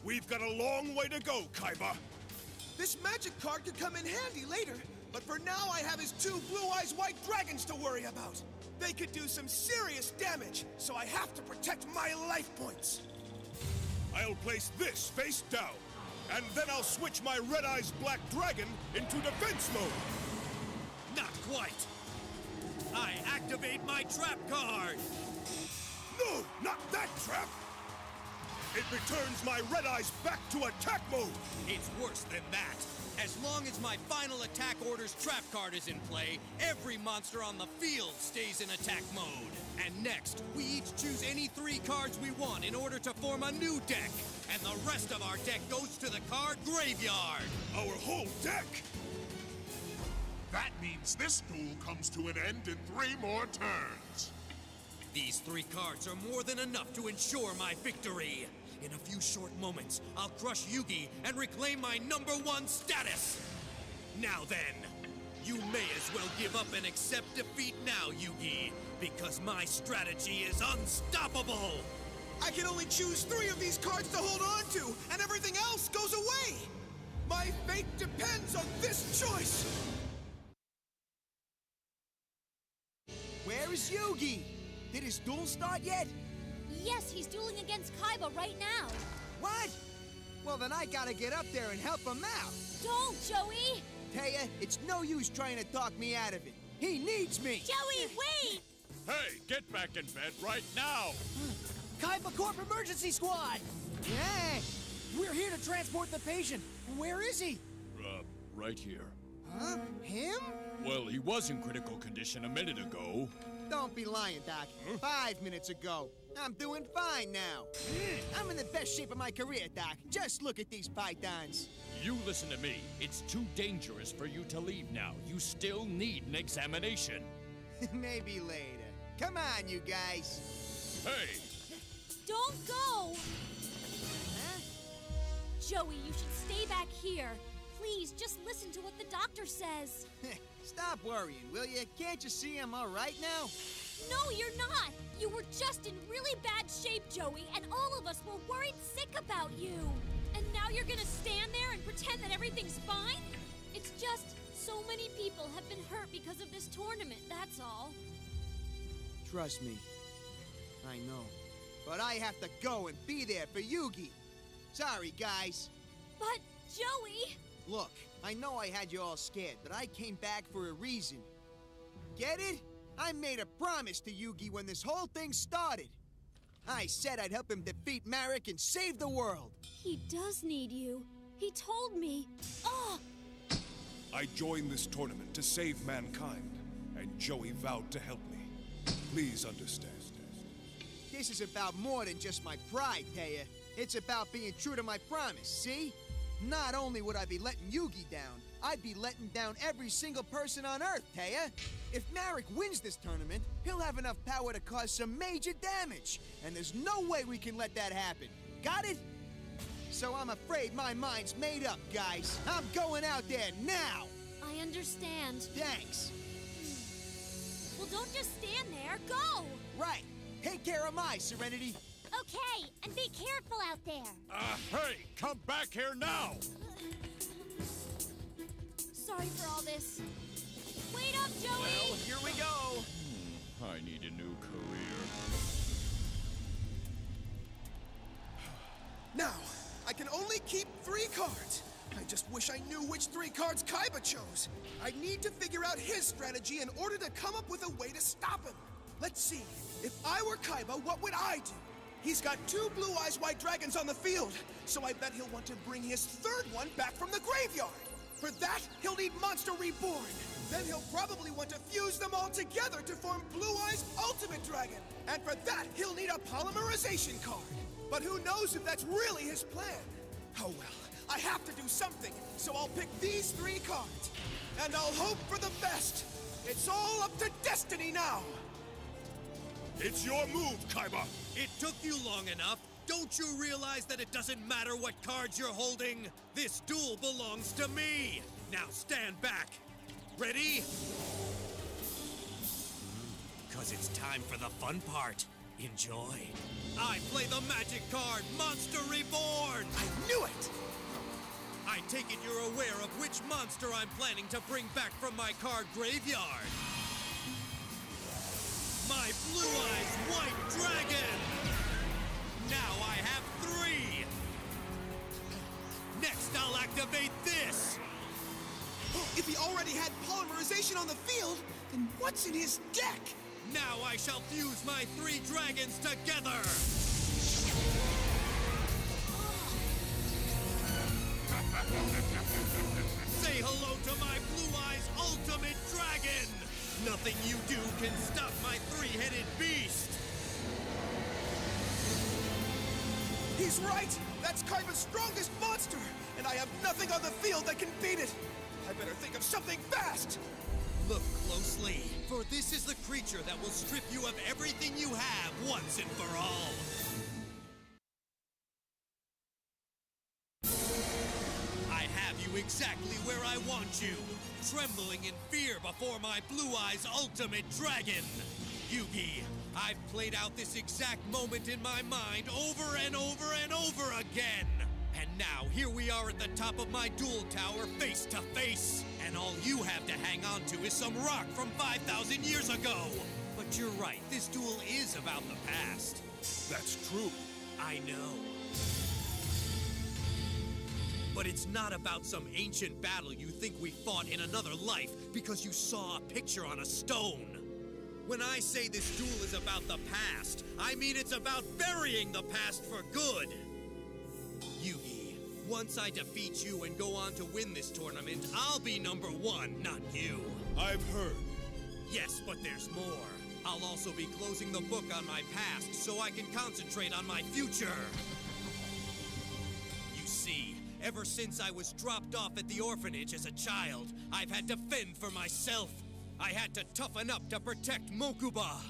We've got a long way to go, Kaiba.
This magic card could come in handy later, but for now I have his two Blue Eyes White Dragons to worry about. They could do some serious damage, so I have to protect my life points.
I'll place this face down, and then I'll switch my Red Eyes Black Dragon into defense mode.
Not quite. I activate my trap card.
No, not that trap. It returns my Red Eyes back to attack mode.
It's worse than that. As long as my final attack order's trap card is in play, every monster on the field stays in attack mode. And next, we each choose any 3 cards we want in order to form a new deck. And the rest of our deck goes to the card graveyard.
Our whole deck?
That means this duel comes to an end in 3 more turns.
These 3 cards are more than enough to ensure my victory. In a few short moments, I'll crush Yugi and reclaim my #1 status. Now then, you may as well give up and accept defeat now, Yugi, because my strategy is unstoppable.
I can only choose 3 of these cards to hold on to, and everything else goes away. My fate depends on this choice.
Where is Yugi? Did his duel start yet?
Yes, he's dueling against Kaiba right now.
What? Well, then I gotta get up there and help him out.
Don't, Joey!
Taya, it's no use trying to talk me out of it. He needs me!
Joey, wait!
Hey, get back in bed right now!
Kaiba Corp Emergency Squad!
Yeah!
We're here to transport the patient. Where is he?
Right here.
Huh? Him?
Well, he was in critical condition a minute ago.
Don't be lying, Doc. 5 minutes ago. I'm doing fine now. I'm in the best shape of my career, Doc. Just look at these pythons.
You listen to me. It's too dangerous for you to leave now. You still need an examination.
Maybe later. Come on, you guys.
Hey!
Don't go!
Huh?
Joey, you should stay back here. Please, just listen to what the doctor says.
Stop worrying, will you? Can't you see I'm all right now?
No, you're not! You were just in really bad shape, Joey, and all of us were worried sick about you. And now you're gonna stand there and pretend that everything's fine? It's just, so many people have been hurt because of this tournament, that's all.
Trust me. I know. But I have to go and be there for Yugi. Sorry, guys.
But, Joey...
Look, I know I had you all scared, but I came back for a reason. Get it? I made a promise to Yugi when this whole thing started. I said I'd help him defeat Marek and save the world.
He does need you. He told me. Oh!
I joined this tournament to save mankind, and Joey vowed to help me. Please understand.
This is about more than just my pride, Taya. It's about being true to my promise, see? Not only would I be letting Yugi down, I'd be letting down every single person on Earth, Taya. If Marek wins this tournament, he'll have enough power to cause some major damage. And there's no way we can let that happen. Got it? So I'm afraid my mind's made up, guys. I'm going out there now!
I understand.
Thanks.
Well, don't just stand there. Go!
Right. Take care of my Serenity.
Okay, and be careful out there.
Hey, come back here now!
Sorry for all this. Wait up, Joey!
Well, here we go.
I need a new career.
Now, I can only keep 3 cards. I just wish I knew which 3 cards Kaiba chose. I need to figure out his strategy in order to come up with a way to stop him. Let's see. If I were Kaiba, what would I do? He's got 2 Blue Eyes White Dragons on the field, so I bet he'll want to bring his 3rd one back from the graveyard. For that, he'll need Monster Reborn. Then he'll probably want to fuse them all together to form Blue Eyes Ultimate Dragon. And for that, he'll need a polymerization card. But who knows if that's really his plan? Oh well, I have to do something, so I'll pick these 3 cards. And I'll hope for the best. It's all up to destiny now.
It's your move, Kaiba!
It took you long enough. Don't you realize that it doesn't matter what cards you're holding? This duel belongs to me! Now stand back. Ready? 'Cause it's time for the fun part. Enjoy. I play the magic card, Monster Reborn!
I knew it!
I take it you're aware of which monster I'm planning to bring back from my card graveyard. My Blue Eyes White Dragon! Now I have 3! Next, I'll activate this!
If he already had polymerization on the field, then what's in his deck?
Now I shall fuse my 3 dragons together! Say hello to my Blue Eyes Ultimate Dragon! Nothing you do can stop my 3-headed beast!
He's right! That's Kaiba's strongest monster! And I have nothing on the field that can beat it! I better think of something fast!
Look closely, for this is the creature that will strip you of everything you have once and for all! I have you exactly where I want you, trembling in fear before my Blue Eyes Ultimate Dragon! Yugi, I've played out this exact moment in my mind over and over and over again! And now, here we are at the top of my duel tower, face to face! And all you have to hang on to is some rock from 5,000 years ago! But you're right, this duel is about the past.
That's true.
I know. But it's not about some ancient battle you think we fought in another life because you saw a picture on a stone. When I say this duel is about the past, I mean it's about burying the past for good. Yugi, once I defeat you and go on to win this tournament, I'll be #1, not you.
I've heard.
Yes, but there's more. I'll also be closing the book on my past so I can concentrate on my future. You see, ever since I was dropped off at the orphanage as a child, I've had to fend for myself. I had to toughen up to protect Mokuba.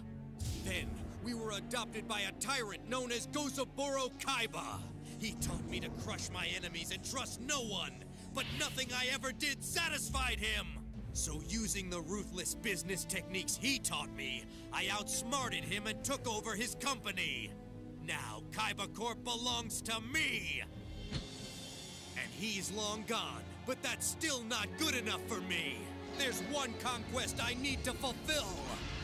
Then, we were adopted by a tyrant known as Gozaburo Kaiba. He taught me to crush my enemies and trust no one, but nothing I ever did satisfied him. So using the ruthless business techniques he taught me, I outsmarted him and took over his company. Now Kaiba Corp belongs to me! And he's long gone, but that's still not good enough for me. There's one conquest I need to fulfill,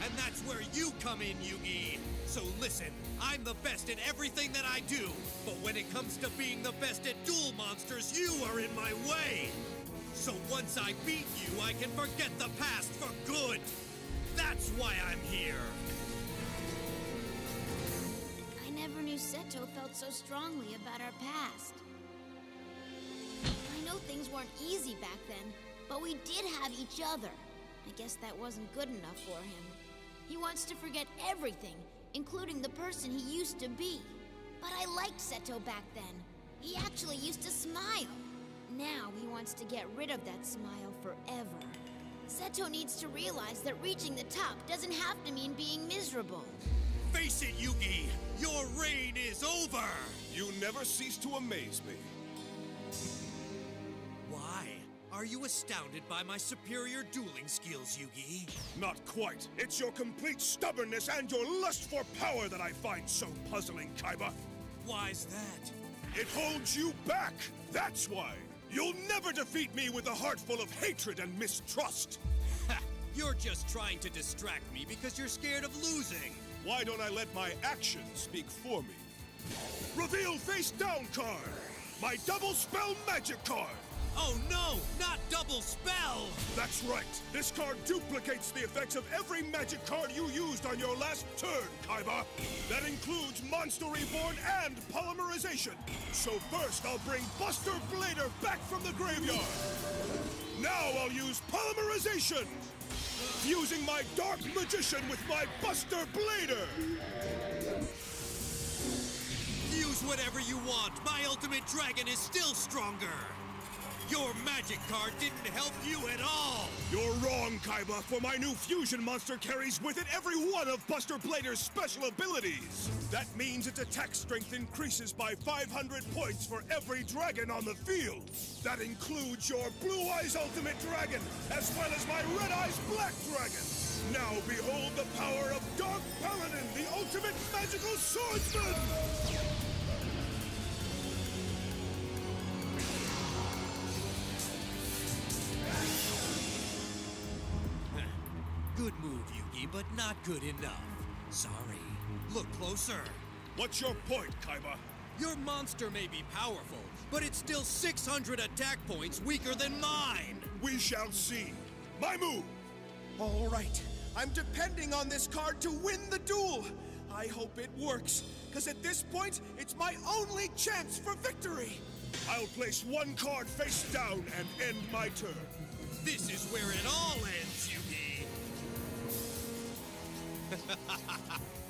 and that's where you come in, Yugi. So listen, I'm the best at everything that I do, but when it comes to being the best at duel monsters, you are in my way. So once I beat you, I can forget the past for good. That's why I'm here.
I never knew Seto felt so strongly about our past. I know things weren't easy back then, but we did have each other. I guess that wasn't good enough for him. He wants to forget everything, including the person he used to be. But I liked Seto back then. He actually used to smile. Now he wants to get rid of that smile forever. Seto needs to realize that reaching the top doesn't have to mean being miserable.
Face it, Yugi! Your reign is over!
You never cease to amaze me.
Why? Are you astounded by my superior dueling skills, Yugi?
Not quite. It's your complete stubbornness and your lust for power that I find so puzzling, Kaiba.
Why's that?
It holds you back! That's why! You'll never defeat me with a heart full of hatred and mistrust!
Ha! You're just trying to distract me because you're scared of losing!
Why don't I let my actions speak for me? Reveal face down card! My double spell magic card!
Oh no! Not double spell!
That's right! This card duplicates the effects of every magic card you used on your last turn, Kaiba! That includes Monster Reborn and Polymerization! So first I'll bring Buster Blader back from the graveyard! Now I'll use Polymerization! Fusing my Dark Magician with my Buster Blader!
Use whatever you want! My Ultimate Dragon is still stronger! Your magic card didn't help you at all!
You're wrong, Kaiba, for my new fusion monster carries with it every one of Buster Blader's special abilities! That means its attack strength increases by 500 points for every dragon on the field! That includes your Blue Eyes Ultimate Dragon, as well as my Red Eyes Black Dragon! Now behold the power of Dark Paladin, the ultimate magical swordsman!
Good move, Yugi, but not good enough. Sorry. Look closer.
What's your point, Kaiba?
Your monster may be powerful, but it's still 600 attack points weaker than mine!
We shall see. My move!
All right. I'm depending on this card to win the duel. I hope it works, because at this point, it's my only chance for victory.
I'll place one card face down and end my turn.
This is where it all ends, Yugi!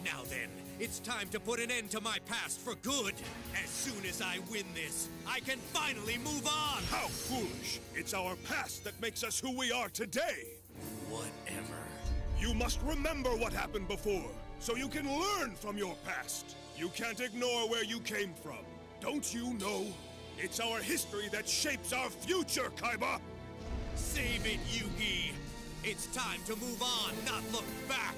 Now then, it's time to put an end to my past for good. As soon as I win this, I can finally move on!
How foolish! It's our past that makes us who we are today!
Whatever.
You must remember what happened before, so you can learn from your past. You can't ignore where you came from. Don't you know? It's our history that shapes our future, Kaiba!
Save it, Yugi! It's time to move on, not look back!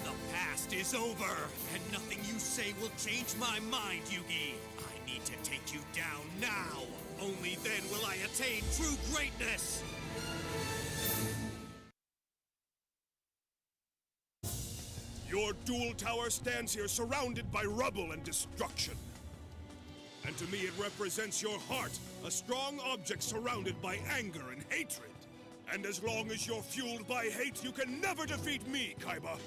The past is over, and nothing you say will change my mind, Yugi. I need to take you down now. Only then will I attain true greatness.
Your duel tower stands here surrounded by rubble and destruction. And to me it represents your heart, a strong object surrounded by anger and hatred. And as long as you're fueled by hate, you can never defeat me, Kaiba.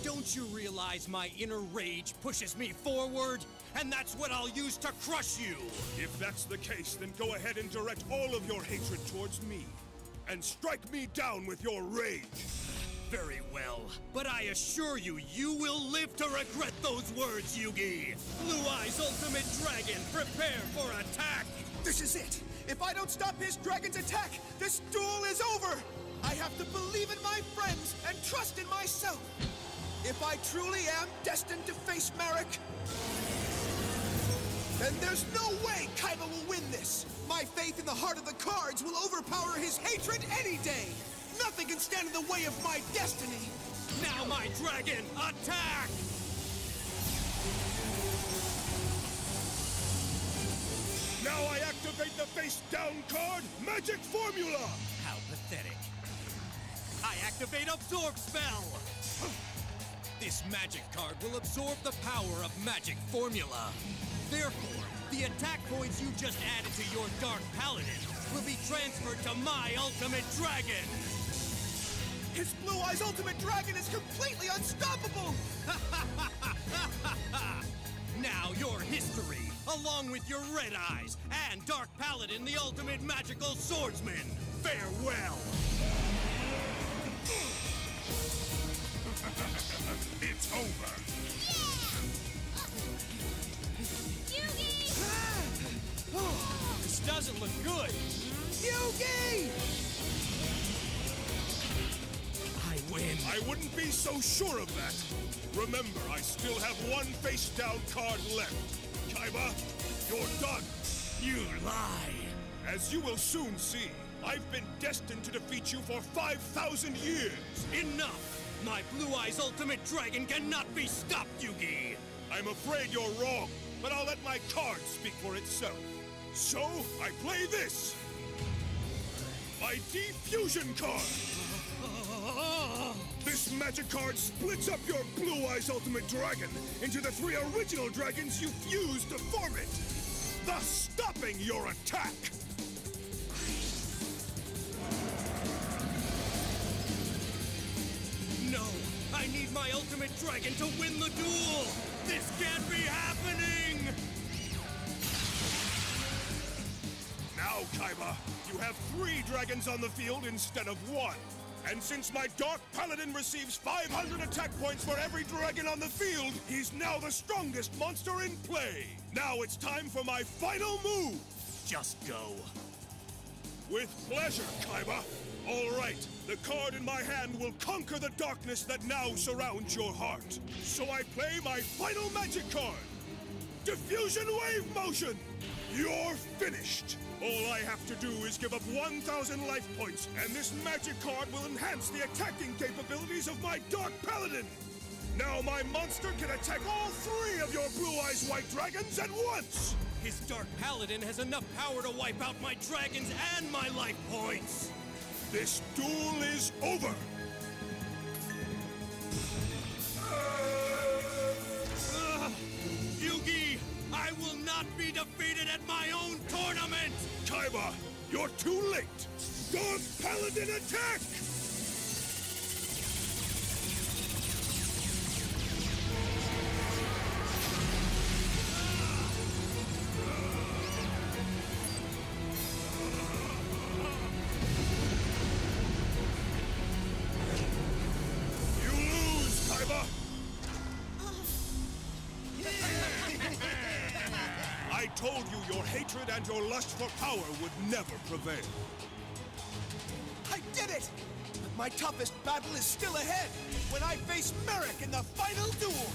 Don't you realize my inner rage pushes me forward? And that's what I'll use to crush you!
If that's the case, then go ahead and direct all of your hatred towards me. And strike me down with your rage.
Very well, but I assure you, you will live to regret those words, Yugi! Blue Eyes Ultimate Dragon, prepare for attack!
This is it! If I don't stop his dragon's attack, this duel is over! I have to believe in my friends and trust in myself! If I truly am destined to face Marek, Then there's no way Kaiba will win this! My faith in the heart of the cards will overpower his hatred any day! Nothing can stand in the way of my destiny!
Now my dragon, attack!
Now I activate the face-down card, Magic Formula!
How pathetic. I activate Absorb Spell! This magic card will absorb the power of Magic Formula. Therefore, the attack points you just added to your Dark Paladin will be transferred to my Ultimate Dragon!
His Blue Eyes Ultimate Dragon is completely unstoppable!
Now your history, along with your Red Eyes and Dark Paladin, the Ultimate Magical Swordsman. Farewell!
It's over.
This doesn't look good.
Yugi!
I win.
I wouldn't be so sure of that. Remember, I still have one face-down card left. Kaiba, you're done.
You lie.
As you will soon see, I've been destined to defeat you for 5,000 years.
Enough! My Blue Eyes Ultimate Dragon cannot be stopped, Yugi!
I'm afraid you're wrong, but I'll let my card speak for itself. So, I play this! My Defusion card! This magic card splits up your Blue Eyes Ultimate Dragon into the 3 original dragons you fused to form it, thus stopping your attack!
No! I need my Ultimate Dragon to win the duel! This can't be happening!
Now, Kaiba, you have 3 dragons on the field instead of 1. And since my Dark Paladin receives 500 attack points for every dragon on the field, he's now the strongest monster in play. Now it's time for my final move.
Just go.
With pleasure, Kaiba. All right, the card in my hand will conquer the darkness that now surrounds your heart. So I play my final magic card. Diffusion Wave Motion! You're finished! All I have to do is give up 1,000 life points, and this magic card will enhance the attacking capabilities of my Dark Paladin! Now my monster can attack all 3 of your Blue Eyes White Dragons at once!
His Dark Paladin has enough power to wipe out my dragons and my life points!
This duel is over!
Yugi! I will not be defeated at my own tournament!
Kaiba, you're too late! Dark Paladin attack! You lose, Kaiba! I told you your hatred and your lust for power would never prevail.
I did it! But my toughest battle is still ahead, when I face Merrick in the final duel!